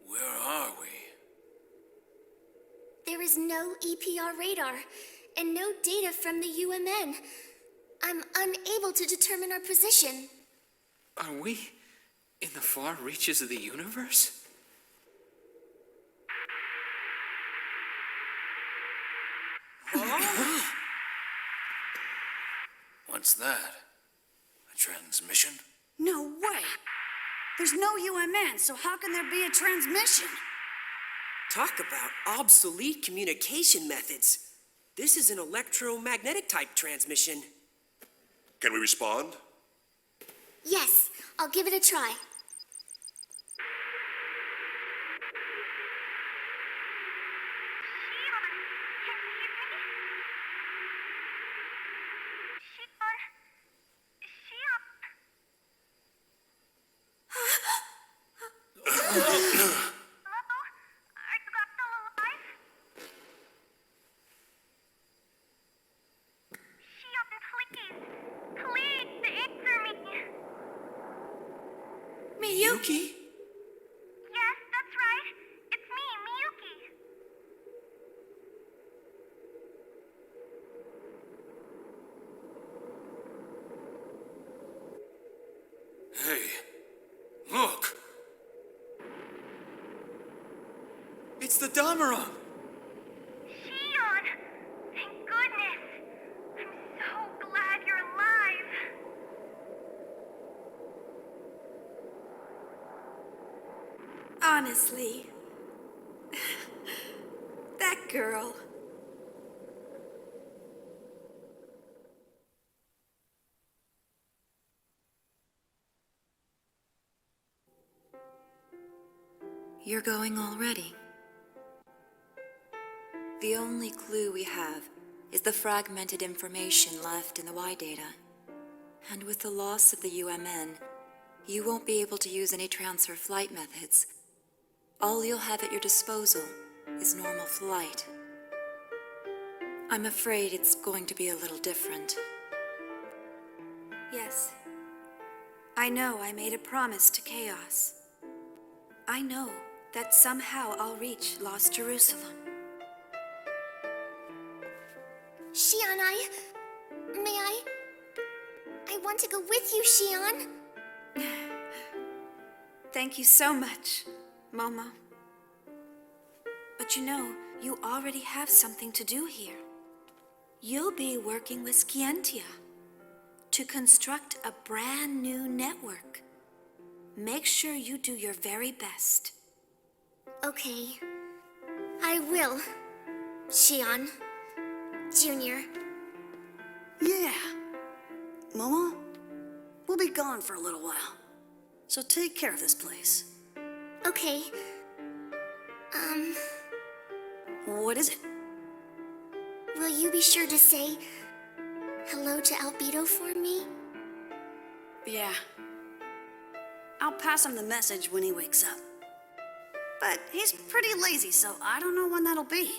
Where are we? There is no EPR radar and no data from the UMN. I'm unable to determine our position. Are we in the far reaches of the universe? What's that? A transmission? No way. There's no UMN, so how can there be a transmission? Talk about obsolete communication methods. This is an electromagnetic type transmission. Can we respond? Yes, I'll give it a try. Miyuki? Yes, that's right. It's me, Miyuki. Hey, look! It's the Damaron! Shion! Thank goodness! I'm so glad you're alive! Honestly, that girl. You're going already. The only clue we have is the fragmented information left in the Y data. And with the loss of the UMN, you won't be able to use any transfer flight methods. All you'll have at your disposal is normal flight. I'm afraid it's going to be a little different. Yes. I know I made a promise to Chaos. I know that somehow I'll reach Lost Jerusalem. Shion, I want to go with you, Shion. Thank you so much, Momo. But you know, you already have something to do here. You'll be working with Scientia to construct a brand new network. Make sure you do your very best. Okay. I will, Shion. Junior. Yeah. Momo, we'll be gone for a little while. So take care of this place. Okay. What is it? Will you be sure to say hello to Albedo for me? Yeah. I'll pass him the message when he wakes up. But he's pretty lazy, so I don't know when that'll be.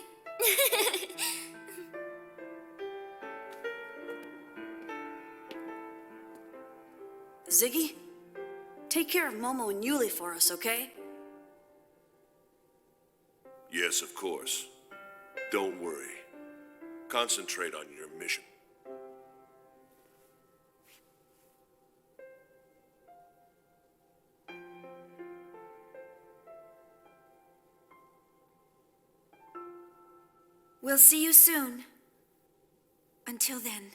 Ziggy, take care of Momo and Yuli for us, okay? Yes, of course. Don't worry. Concentrate on your mission. We'll see you soon. Until then.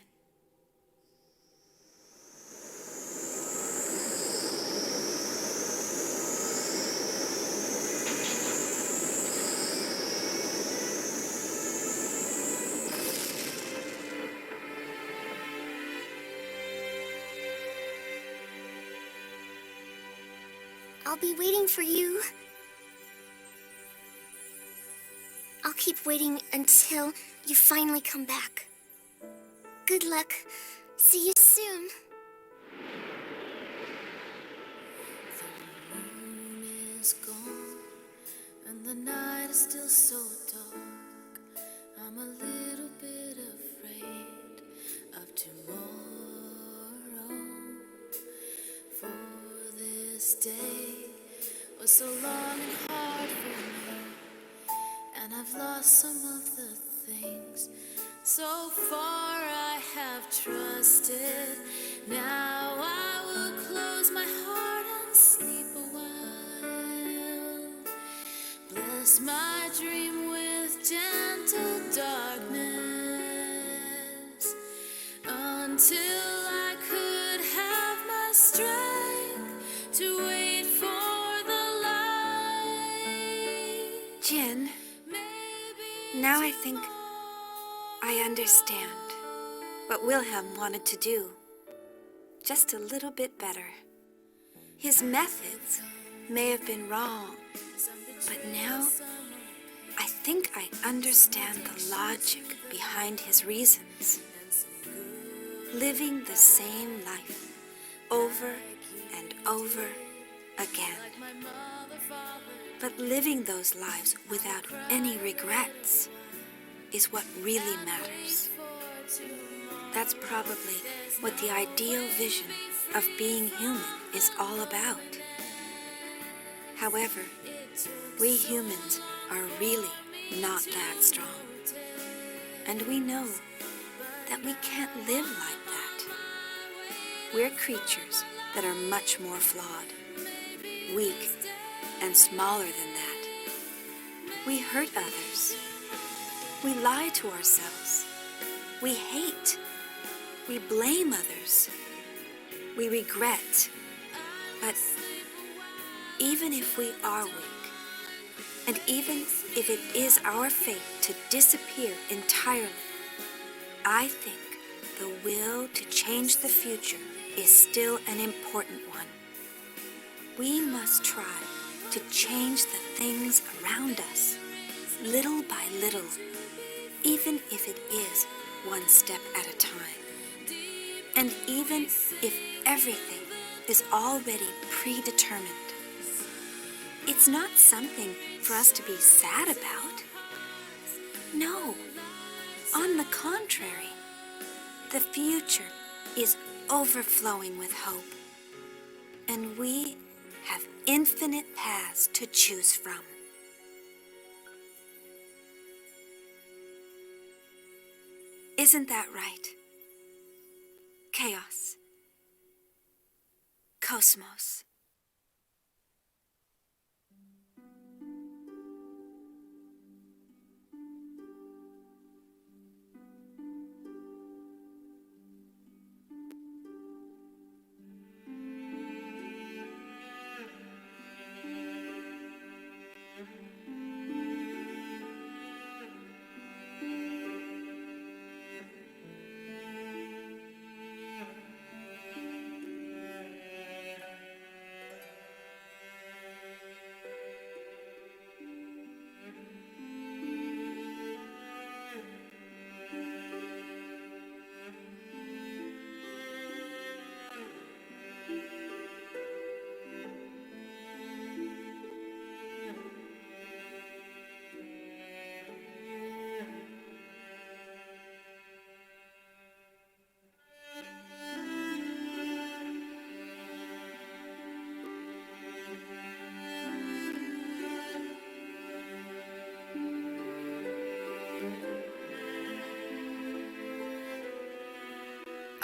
I'll be waiting for you. I'll keep waiting until you finally come back. Good luck. See you soon. The moon is gone, and the night is still so dark. I'm a little bit afraid of tomorrow. For this day was so long and hard for me, and I've lost some of the things so far I have trusted. Now I will close my heart and sleep a while. Bless my dream with gentle darkness until I could have my strength to wait for the light. Jin, now I think I understand what Wilhelm wanted to do. Just a little bit better. His methods may have been wrong, but now I think I understand the logic behind his reasons. Living the same life over and over again. But living those lives without any regrets is what really matters. That's probably what the ideal vision of being human is all about. However, we humans are really not that strong. And we know that we can't live like that. We're creatures that are much more flawed, weak, and smaller than that. We hurt others. We lie to ourselves. We hate. We blame others. We regret. But even if we are weak, and even if it is our fate to disappear entirely, I think the will to change the future is still an important one. We must try to change the things around us, little by little, even if it is one step at a time. And even if everything is already predetermined. It's not something for us to be sad about. No, on the contrary, the future is overflowing with hope. And we have infinite paths to choose from. Isn't that right? Chaos. KOS-MOS.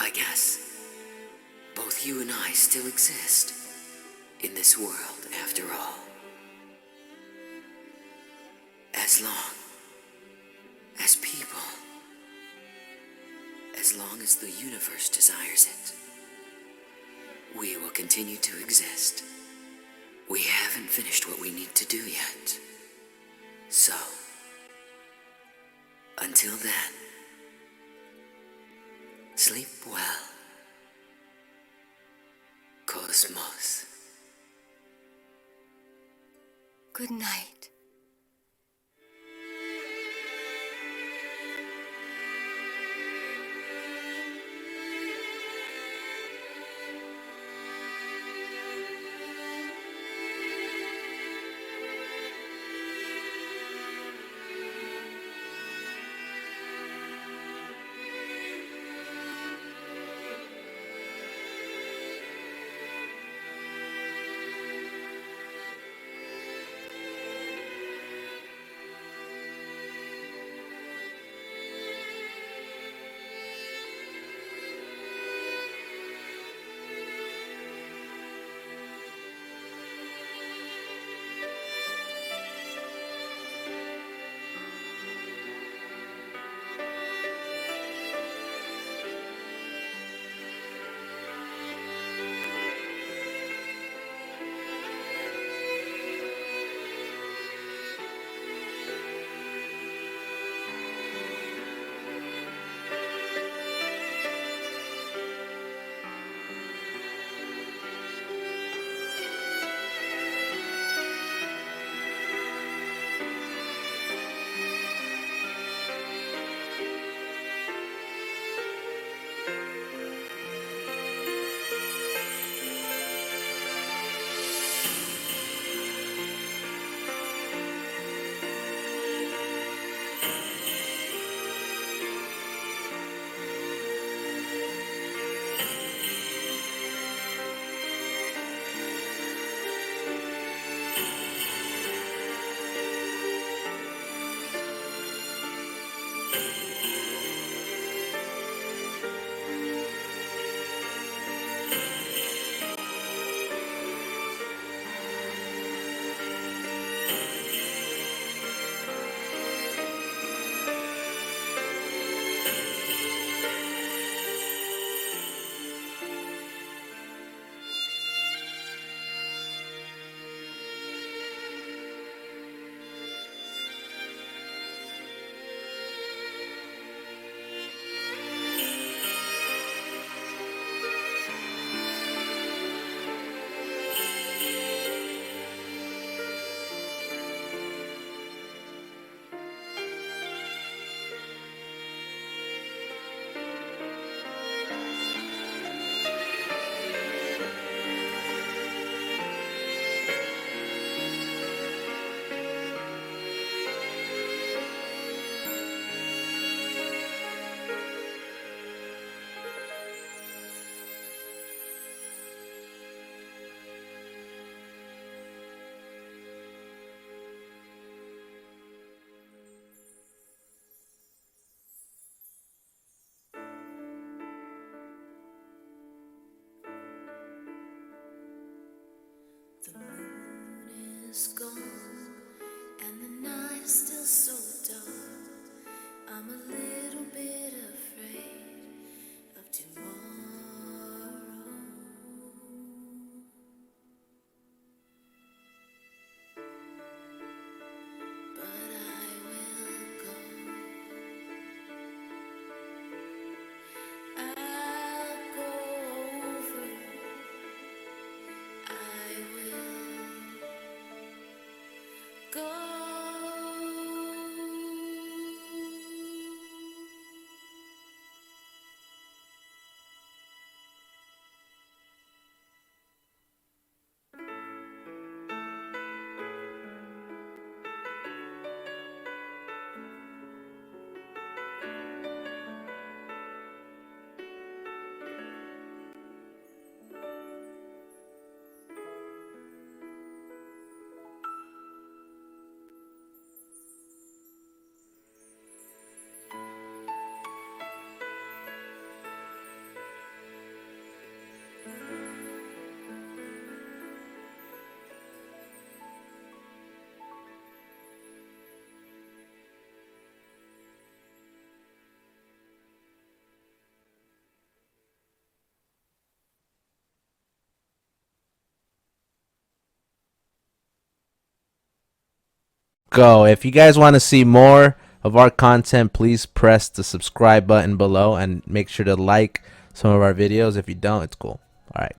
I guess both you and I still exist in this world after all. As long as people, as long as the universe desires it, we will continue to exist. We haven't finished what we need to do yet. So, until then, sleep well, KOS-MOS. Good night. The moon is gone, and the night is still so dark. I'm a little bit afraid of tomorrow. But I will go. I'll go over. I will go. If you guys want to see more of our content, please press the subscribe button below and make sure to like some of our videos. If you don't, it's cool.